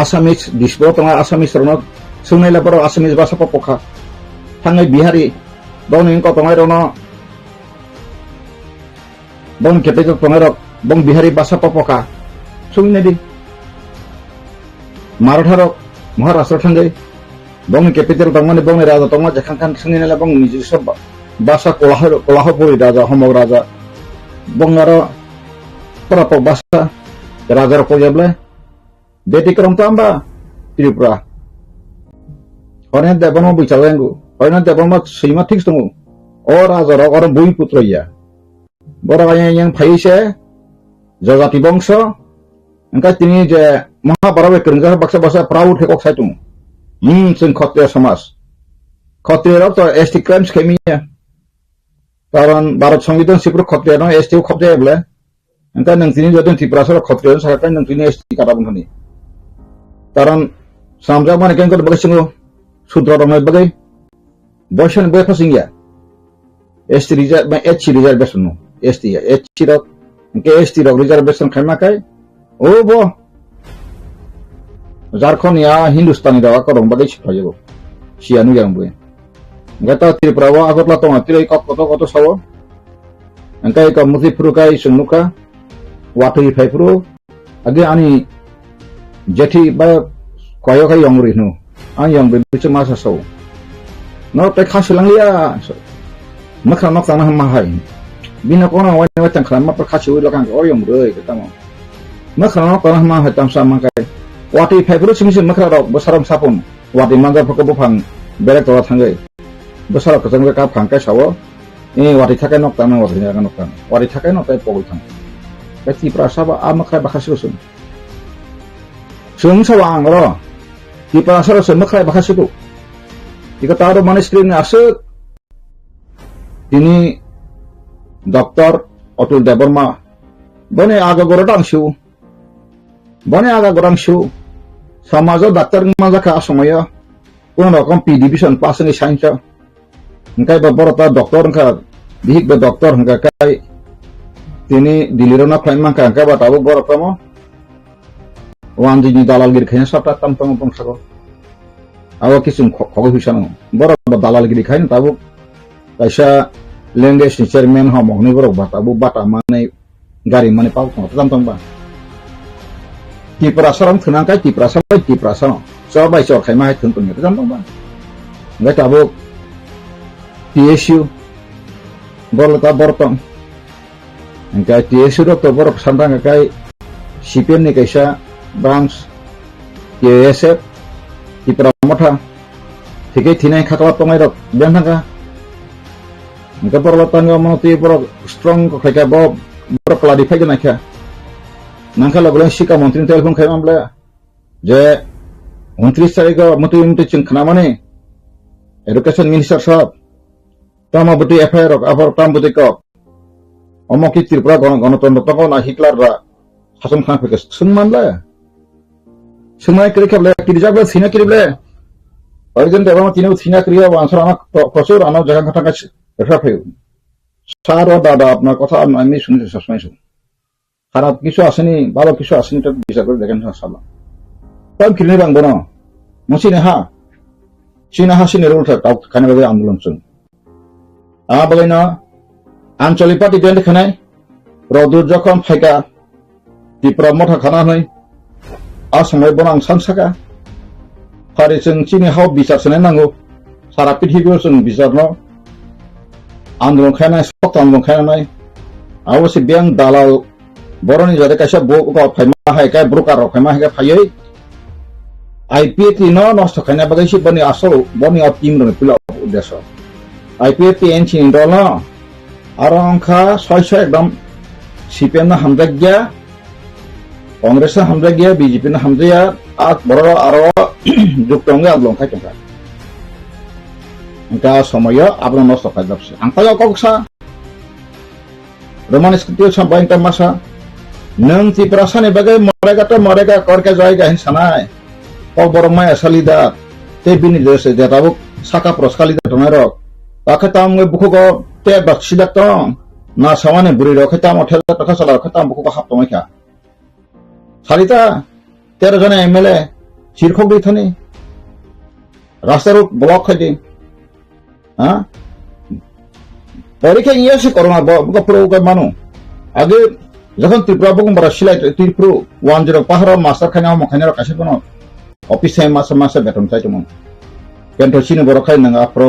Assamese dispo tongai Assamese rong sini lah. Baru Assamese bahasa popok. Thangai Bihari. Dong engkau tongai rong Bong ketika pengerok, bong Bihari bahasa Popoka, sungguh di Maratha Maharashtra tanggai, bong ketika tangmane bong raja tangma jakangkan sungguh nela bong nijis bahasa kolahapuri raja homog raja, bong ngaro berapa bahasa raja rokojable, beti kerong tamba Tripura, orang yang mau bicara enggu, orang yang mau sima tik tunggu, raja orang bui putra ya. Borang yang paise, jagati bangsa, engkau tini je Mahabharata kerja bahasa proud hekok saya tu, sen khotria samas, khotria rok tu ST crimes keminya, karan Bharat Sambidan sipur khotria no ST khotria bela, engkau nang tini jadi Tripura khotria saya kan nang tini ST kata pun ni, karan samjak mana kan kau bagai sungguh sudra ramai bagai, bosan bagai pasingnya, ST result, H result besunu. ST ya, ST rok, ke ST rok reservation kena kai, bo, Jharkhand ya Hindustani rok korong bagai siapa je bo, sianu yang bo, enggak tahu Tripura wa aku telah tahu Tripura ikut koto sawo, engkau ikut Mutipur kai sungnuka, waktu Puru, agi ani jeti ba koyo kai yang rihnu, yang berbisa masa sawo, no pekah silang liya, makna tanah mahai. Bina kona wani watan kerana perkasi ulang orang beroi kita mau. Makna tanah mah hitam sama kai. Waktu Puru semisi makna rok besaram sapun. Waktu mangga pekebupang berek tawat hanggai. Besar kesengga kap hangkai sawo. Ini waktu cakai nok tanah waktu ni akan nok tanah. Waktu cakai nok tay pokok tanah. Beti perasaba amakrai bakas rusun. Sung sawang ro. Di perasaba semakrai bakas itu. Jika taruh manis screen asuk. Ini Dr. Atul Debarma, bone aga gorang shu, samajo dokter maza ka asomaya, kono rokom P division pass ni science, engkai beberapa dokter engkai dihik be dokter engkai kai, tini dilirona klaim mangka engkai batabu beberapa mo, wanji ni dalal giri kayaknya sabta tampang sago, awak kisum kogo hisano, beberapa dalal giri kayaknya tabu, kaisa language ni chairman homong ni borok bata mana gari mana pau tam ba ti prasaram thunang kai ti prasam so bai so khai mai thun pun tam ba ngai tabu TSU bolta bortong ngai TSU rok to borok sandang kai CPN ni kaisa branch KSF ti pramotha thikai thinai khakwa tongai rok janthanga Engka borok tangga monoti borok strong kok kayak borok clarify ke nakya. Nangka lagulan Shika Menteri telepon kayak mamla. Je 29 tarik mutu cengkena mana? Education Minister sahab. Tama betul FIR apa tam betul kok. Omong kita Tripura gণতন্ত্র তখন হিটলাররা শাসন খান ফেকে সুনমান লা সুনমাই করে কেবল কি যাবে সিনা কিরলে ওইজন দেবা তিনও সিনা ক্রিয়া answer আমার প্রচুর আনো জায়গা কথা কাছে রেফার ফেউ স্যার ও দাদা আপনার কথা আমি শুনছি সবসময় শুনি খারাপ কিছু আসেনি ভালো কিছু আসেনি তো বিচার করে দেখেন ইনশাআল্লাহ তাই কিনে বাংবো না মুসিনে হা সিনা হাসিনের উল্টা তাও খানে বাগে আন্দোলন শুন বাগাই না আঞ্চলিক পার্টি বেন্ড খানায় রদুর যখন ফাইকা ত্রিপুরা মঠা খানা হয় আসামায় বনাং সানসাকা ফারি जों চিনি হাও বিচার সোনাय नांगौ सारा पृथ्वीयाव जों বিচার न आन्दोलन खायनाय सक्त आन्दोलन खायनाय अवश्य बेंक दालाल बरनि जादे कायसा बो फायमा हायका ब्रोकार फायमा हायका फायै आईपीएटी न नष्ट खायनाय बागैसि बनि आसल बनि टीम रन पिला उद्देश्य आईपीएटी एनसी इंडल न आरो अंखा सय एकदम सीपीएम ना हामजागिया कांग्रेस ना हामजागिया बीजेपी ना हामजाया आत बरो आरो जुक्तंगे आन्दोलन खायतंगा इंका समय आपन नष्ट खायदाबसे आंखाया कक्सा रोमान स्क्रिप्टिव साबाय इंका मासा नों त्रिपुरा सानि बागै मरेगा करके जायगा हिन सानाय क बरमाय सालिदा ते बिनि देसे देताबो साका प्रसखालिदा तनायरक आखताम बुखुगो ते बक्सिदा तं ना सामाने बुरि रखताम अठेला तका सला रखताम बुखुगो हापतमायखा सालिता 13 जन एमएलए शिरखक दैथानि रास्तार ब्लक खायदि हाँ परीक्षा ये से कोरोना बप्रो के मानो आगे जखन त्रिपुरा बगुमबारा सिलाय त्रिपुरा 10 पाहार मास्टार खाना मखाना कासे बनो ऑफिस टाइम मास बेतन थायतमोन केन्थ सिनि बरखाय नंगा प्रो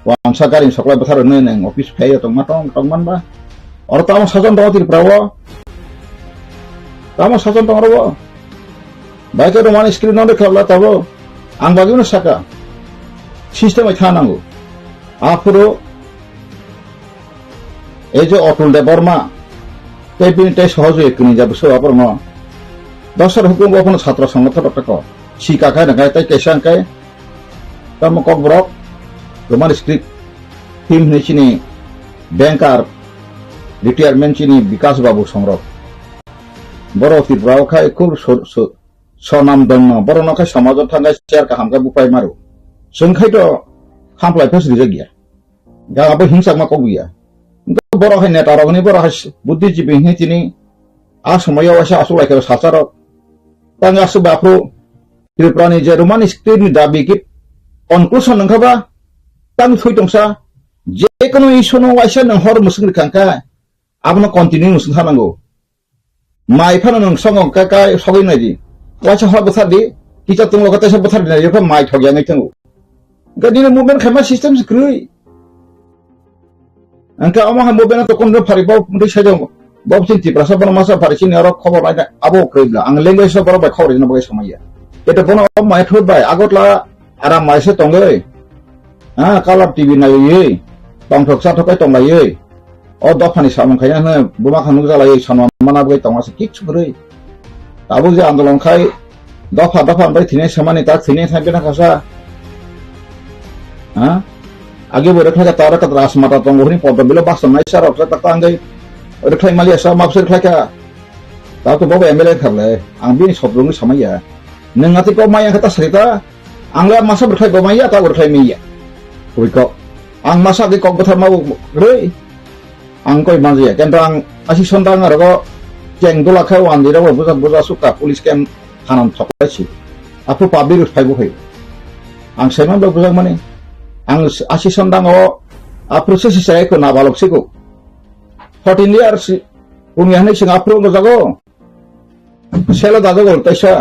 वांसा गारि सकलाय बथार नों ऑफिस फायो तो मानबा और ताम साजन दो त्रिपुरा ताम साजन दो बाइक रोमान स्क्रीन न देखाब्ला ताबो आं बागिनो साका सिस्टेम थानांगौ आफरो এই যে অতুল দেববর্মা এই বিনটাই সহজে একনি যাবে সব আপর ন দশর হুকুম কখনো ছাত্র সংগঠন রক্তক শিকাখায় নাগায় তাই কেসাংকায় তাম ককব্রক রোমান স্ক্রিপ্ট টিম নিচিনি ব্যাংকার রিটায়ারমেন্ট চিনি বিকাশ বাবু সংরক বড় ত্রিপুরাও খায় খুব সনাম দন্য বড় নখায় সমাজত থাকায় চেয়ার কাহামকা বুপাই মারু जोंखायथ खामफ्लाय फसरि गैया गाबो हिंसा मा कबिया बर' हाय नेता रगनि बर' हाय बुद्धिजीबी हितिनि आ समायाव आसा आसलायखौ साचार तांगा सुबाफ्रो त्रिपुरानि जे रोमान स्क्रिप्टनि दाबि कि कनक्लुसन नंखाबा तां थैदंसा जेखुनु इसनो वाइसा नों हर मुसुं खांका आबनो कन्टिन्यू मुसुं थानांगौ माइफानो नों संग काका सगैनायदि वाइसा हर बथारदि किचा तुंग लगते बथार दिनायखौ माइ थगिया नैथांगौ Gadina movement kama system screwy. Angka omah movement to kondo pari bau mundi saja bau cinti perasa pada masa pari sini orang khabar ada abo kerja. Ang language so baru baik khabar ini bagai semaya. Itu pun om mai thud baik. Agot lah aram mai se tonggai. Kalau TV na ye, tong thok sa thokai tong lai ye. Dofani samang kaya na buma khanu jala ye sanwa mana bagai tong asa kik sugri. Tabu je andolon khai dofa bagai thine samani tak thine thambe na kasa. आगे बरखला तारा का रासमाता तो गोहनी पद below बास समय sir अक्सर तक आंगे रखलाई मालिया सब मापसे रखलाई का ता तो बाबा एमएलए खरले आं बिनि सबरंनि समया नंगाति को माया खता सरिता आंला मासा रखलाई गमाया ता रखलाई मिया कोइको आं मासा के कक बथार माव रे आं कोइ माजिया केनतो आं आसि सन्दां आरो जेंगला खाव आन्दिरा बुजा बुजा सुका पुलिस केम थानाम थकलायसि आफु पाब्लिक फाइबो है आं सेमान बुजा माने आं आसि सन्दाङाव आप्रोसेस जायखौ नाबालकसिखौ 14 years बुंयानै सिं आप्रो जागो सेला दाजो ताइसा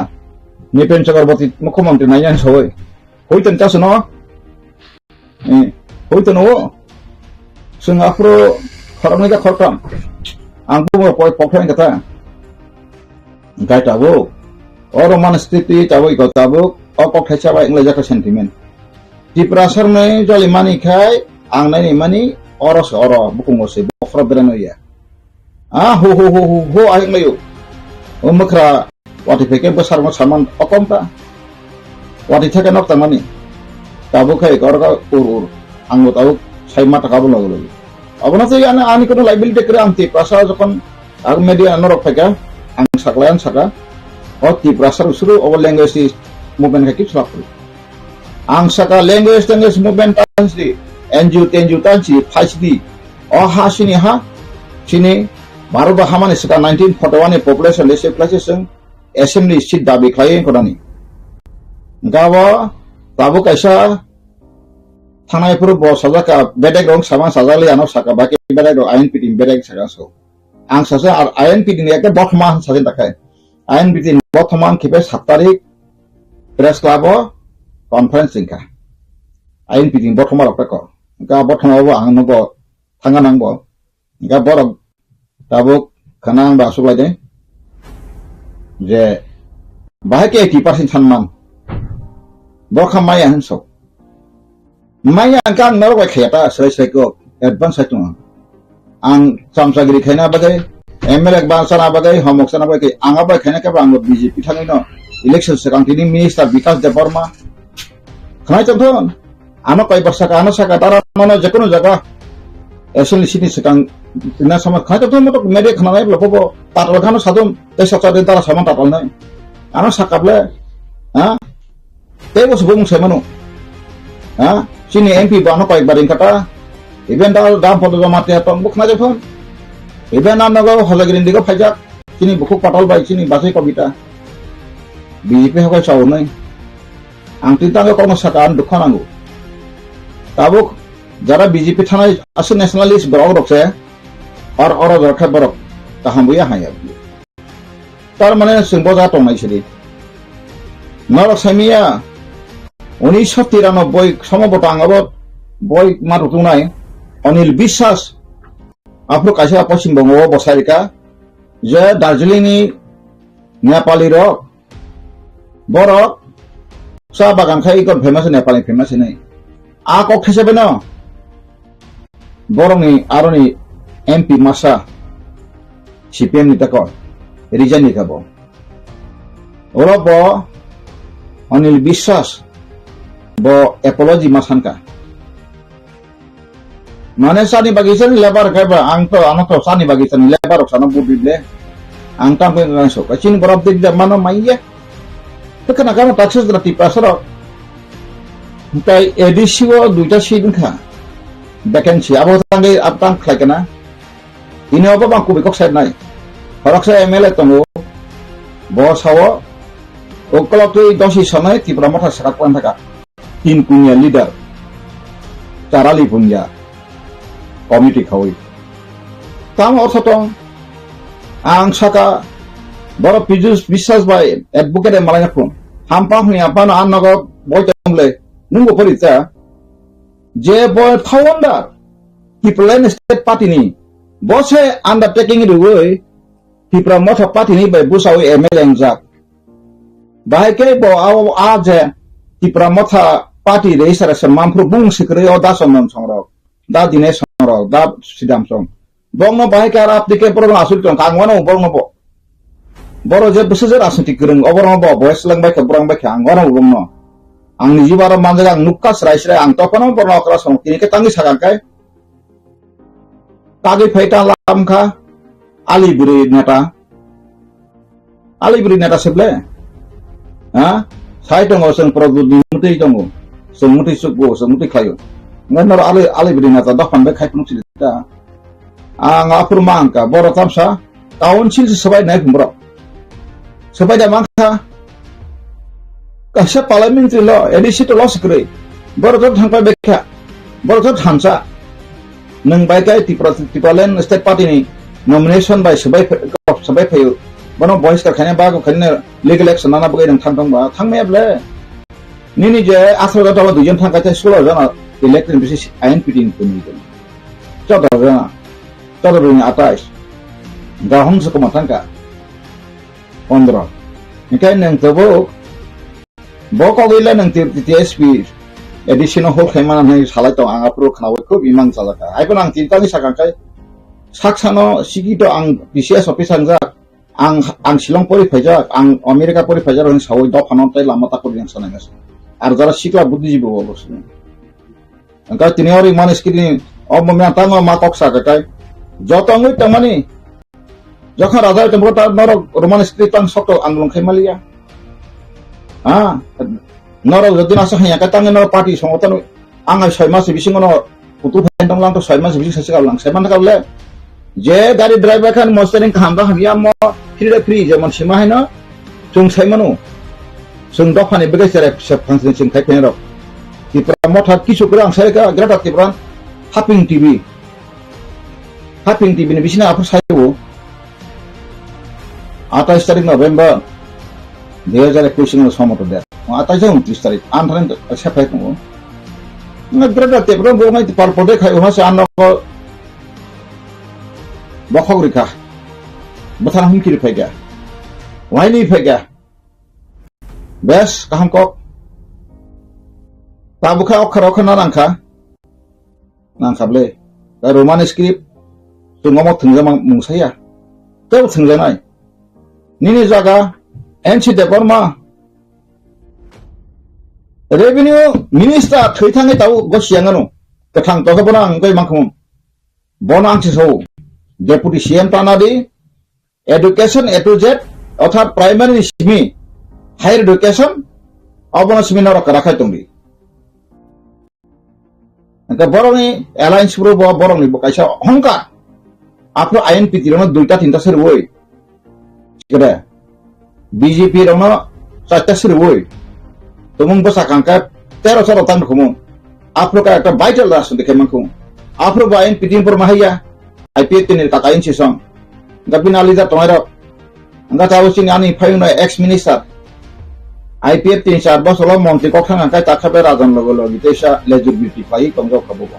निपेन चक्रवर्ती मुख्यमंत्री नायन सबै होइतन चास न होइतन हो जों आप्रो खरमनि दा खरथाम आं बुङो पय पखरानि कथा गायताबो अर मानस्थिति ताबो इकताबो अकथायसा बा इंग्लिश जाखा सेन्टिमेन्ट त्रिपुरा सरनै जलि मानि खाय आं नायनि मानि oro bukungo se bofra berano ya ho ayang layu makra wati peke besar mo saman okomta wati theke nok tamani tabu kai korka ur anggo tahu sai mata kabul lagu abona se ana ani kono liability kre amti prasa jokon ag media norok peke ang saklayan saka oti prasa usuru over language movement kaki slapuri ang saka language movement tansi NGO tansi phasdi o ha sini Baru bahaman sekitar 1941 population desa places assembly seat dabi klien kodani. Gawa tabu kaisa tanai puru bos saja ka bedek dong sama saja li anak saka baki bedek dong ain piting bedek saka so. Ang saja ain piting ya ke botman saja takai. Ain piting botman kipe 7 tarik press club conference ka. Ain piting botman apa ko. Ga botman apa ang nobo tangan ang bo. Ga borok tabuk kanang ba subai de je bahake 80% sanman bokha maya hanso maya kan naro ba kheta sai ko advance atu ang samsagiri khaina bagai ML bansana bagai homok sana bagai anga ba khaina ka bang BJP thangai no election sekang tini minister Vikas Debarma khanai chon ano kai barsa ka ano saka tara mano jekono jaga assembly sini sekang ina sama khaja to moto mede khana nai lopo tatal khano sadom te sakta den tara sama tatal nai ano sakable ha te bos bung semano ha sini MP bano kai baring kata event dal dam foto mate atong buk na jefon event an nago holagirin digo phajak sini buku patal bai sini basai kobita BJP hokai chaw nai ang tintang ko masakan dukhan angu tabuk jara BJP thanai asu nationalist borok rokse और जरखा बरक ताहामुया हाया तार माने सिंबो जा तंनाय सिरि नरक सामिया 1993 समबत आंगाबो बय मारुतुनाय अनिल বিশ্বাস आपरो कासा पश्चिम बंग बसारिका जे दार्जिलिंगनि नेपाली रक बरक सा बागान खाय इकन फेमास नेपाली फेमास नै आ कक थेसेबेन बरंनि आरनि MP masa CPM ni tako resign ni kabo ora bo Anil বিশ্বাস bo apology masan ka mane sani bagisan lebar ka ba ang to ano to sani bagisan lebar sana budile ang tam ke so kacin borab dik da mano maiya to kana kana taxes na tipasaro tai edisio duita sidin kha vacancy abo tangai aptang khlakana ini apa bang kubikok saya naik. Kalau saya MLA tunggu, bos hawa, kalau tu dosi sana ti pramata serakuan taka, tin punya leader, cara li punya, komite kawin. Tamu orang satu, ang saka, baru pijus bisas bay, advocate malanya pun, hampang ni apa na anak boy temple, nunggu perita, je boy thawandar, people lain state party ni. Bose undertaking itu gue, di promoter party ini by busawi ML yang jak. Bahkan bawa aja di promoter party ini secara semampu bung sekali oda somnon songrok, da dines songrok, da sidam song. Bong no bahkan arab dike program asul tuh kangwana bong no bo. Boro je besar asul dikereng, over no bo, boys lang baik keberang baik kangwana bong no. Ang nijibara manjagang nukas rai ang topan no borno keras song, kini ketangi sagakai. Tagi faita lam kha aliburi neta sebelah ha sai tongo seng produk muti tongo seng muti suku seng muti kayu nganor aliburi neta dah pandai kai pun cerita ngapur mangka boro tamsa tahun sil sesuai naik bro sesuai dah mangka kasih parliamentary law edisi to law sekre boro tu sampai bekha boro tu hansa nang bagai di parlimen state party ni nomination by sebai payu bono boys ka khane ba ko khane legal action nana bagai nang thang ba thang me ble ni je asro da dujon thang ka school jana elected basis ain piting puni ko chodo jana chodo ni atais da hong sa ko matang ka 15 ni kai nang tabo bo ko gila nang TSP additional whole kaiman hai salai to ang apro khawe khub imang salaka ai pun ang cinta ni sakangkai saksano sigi to ang BCS office anja ang Shillong pori phaja ang America pori phaja ron sawai do phanon tai lama ta kori yang sanangas ar jara sikla buddhijibo bolosni angka tini ori man skini omomya tango ma koksa kai jotongui tamani যখন রাজা টেম্পোটা নরক Roman স্ক্রিপ্টাং শক্ত আন্দোলন খাইমালিয়া নরক যদি আসা হাইয়া কাতাঙ্গে নরক পার্টি সংগঠন আঙাই 6 মাস বিসিংনো পুতু ফাইন্ডং লাং তো 6 মাস বিসিং সাসি গালাং সাইমান কাবলে যে গাড়ি ড্রাইভার খান মস্তারিং খামবা হাবিয়া ম ফ্রি যেমন সীমা হাইনো जों साइमानु जों दफानि बेगेसरे फिसा फांसन जों खाइफेन रक तिप्रा मथा किछु ग्रां साइका ग्राटा तिप्रा हापिं टीवी नि बिसिना आफर साइबो 28 तारिख नभेम्बर 2021 नो समत दे 28 29 तारिख आन्थान सेफाइ दङ ग्राटा तिप्रा बोमाइ पार पदे खाइ हासे आनक बखगरिखा बथान हमकिरि फाइगा वाइनि फाइगा base kaham kok tabuka okhara okhana nangkable da roman script tungomok thungjamang mungsaya teu thungjanai nini jaga NC departma revenue minister thaitangai tau gosiangano kathang tokabona ngai mangkhum bonang chiso deputy CM tanadi education A to Z অর্থাৎ primary Simi higher education অবন সিমিনার রাখাই দंदि এটা বরংনি alliance পুরো বরংনি বকাইসা Hakka আপনি INP তিরনো দুইটা তিনটা সেরবই কেডা BJP Rono চারটা সেরবই তুমুং বসা কাঙ্কা 13 সর তান রকম আপনি একটা ভাইটাল রাষ্ট্র দেখে মানকু আপনি আইএনপি তিন পর মাহাইয়া আইপিএ তিনের কাকাইন সিসং গাবিনা লিদা তোমার Enggak tahu sih ani payung ex minister IPF 3-4 bos lo monti kok kan angkai tak kabar razan logo gitu isa legibility pai konggo kabupa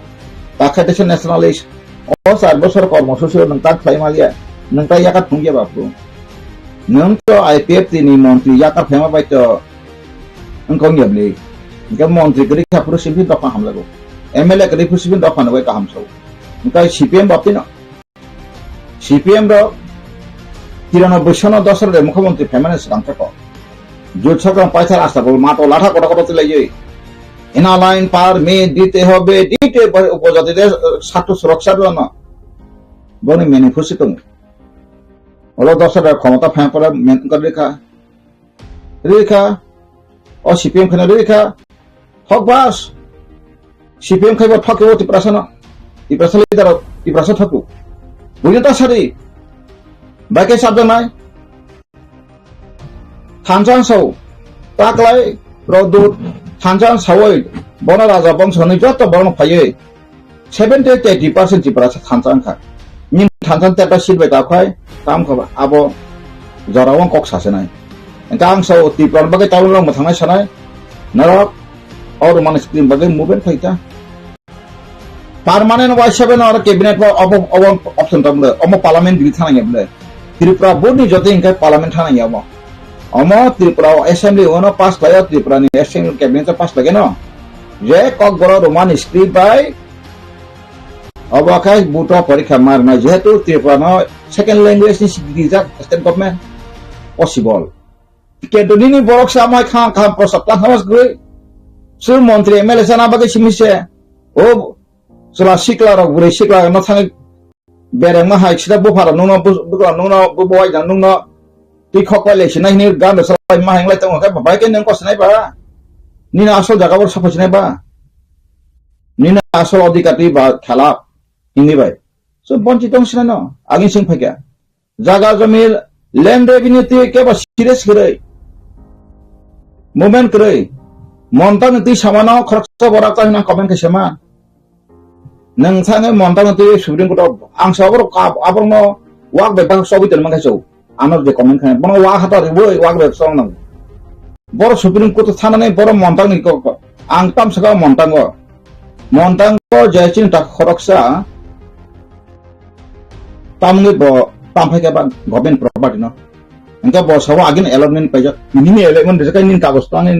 tak desa nationalist oh 4 bos kর্মসূচি nentang play malia nentang yakat pungya bapu nento IPF ini monti yakat phema bai to engkong yabli engka monti gri ka puru sibin dokhan hamlago MLA gri puru sibin dokhan bai ka hamso engka CPM baptino CPM ro 93 সন দশরে মুখ্যমন্ত্রী ফেমানেস কান্ট্রাক্ট জোট সরকার পয়সার আশা বল মাটো লাঠা কটা কটা চলে যায় ইনা line পার মে দিতে হবে দিতে উপজাতিদের ছাত্র সুরক্ষার জন্য বনে ম্যানিফেস্টো ওরা দশরে ক্ষমতা ফেম পড়া মেন করে রেখা ও সিপিএম খানে রেখা হক বাস সিপিএম খাইবা ঠকে অতি প্রাসনা ইপ্রাসলিদার ইপ্রাস থাকু বুঝতা সারি Bagai sabda nai, Tanjang Sau, Taklai, Rodut, Tanjang Sawai, Bona Raja Bangsa ni joto borong paye, 70-80% ciprasa Tanjang ka, nin Tanjang teta silbe takai, tam kaba, abo, jarawang kok sasenai, Entang Sau tipran bagai tahun lang matangay sanay, narok, or man screen bagai movement paita. Permanent vice chairman or cabinet option tamle, omo parliament di thana ngeble. Tripura board ni jote ingkai parliament thana yamo. Omo Tripura assembly ono pass layo Tripura ni assembly cabinet pass lage no. Je kok goro roman script by obakai buto porikha marna jehetu Tripura no second language ni sidijak state government possible. Kedoni ni borok samai kham prosaplan hawas goi. Sur montri MLA sana bagai simise. Oh Sula sikla rok buri sikla no thang bereng ma hai sida bo phara nungno bo boy jang nungno ti khok pa le sinai ni gan so ma hang lai tong ka bai ke nang ko sinai ba ni na asol jaga bor sapo sinai ba ni na asol odikati ba khala ini bai so bonchi tong sinai no agin sing phaka jaga jamil land revenue ti ke ba serious krai movement krai montan ti samana kharcha bora ka na comment ke sama नोंथाङा मन्टांगते supreme court आं साबर आबरनो वाक बेबा सबितन माखासौ honour जे comment खाने बनो वा हाता बै वाक babe सं नंग बर सुप्रीम कोर्ट थानानै बर मन्टांनि को आं ताम सका मन्टांगो जयचिन ता खरकसा तामगे ब तामफायका बा गभर्नमेन्ट प्रॉपर्टी न अंका बसवा आगिन एलॉटमेंट पाइजा मिनि एलेमेंट जे काइन कागज तांनि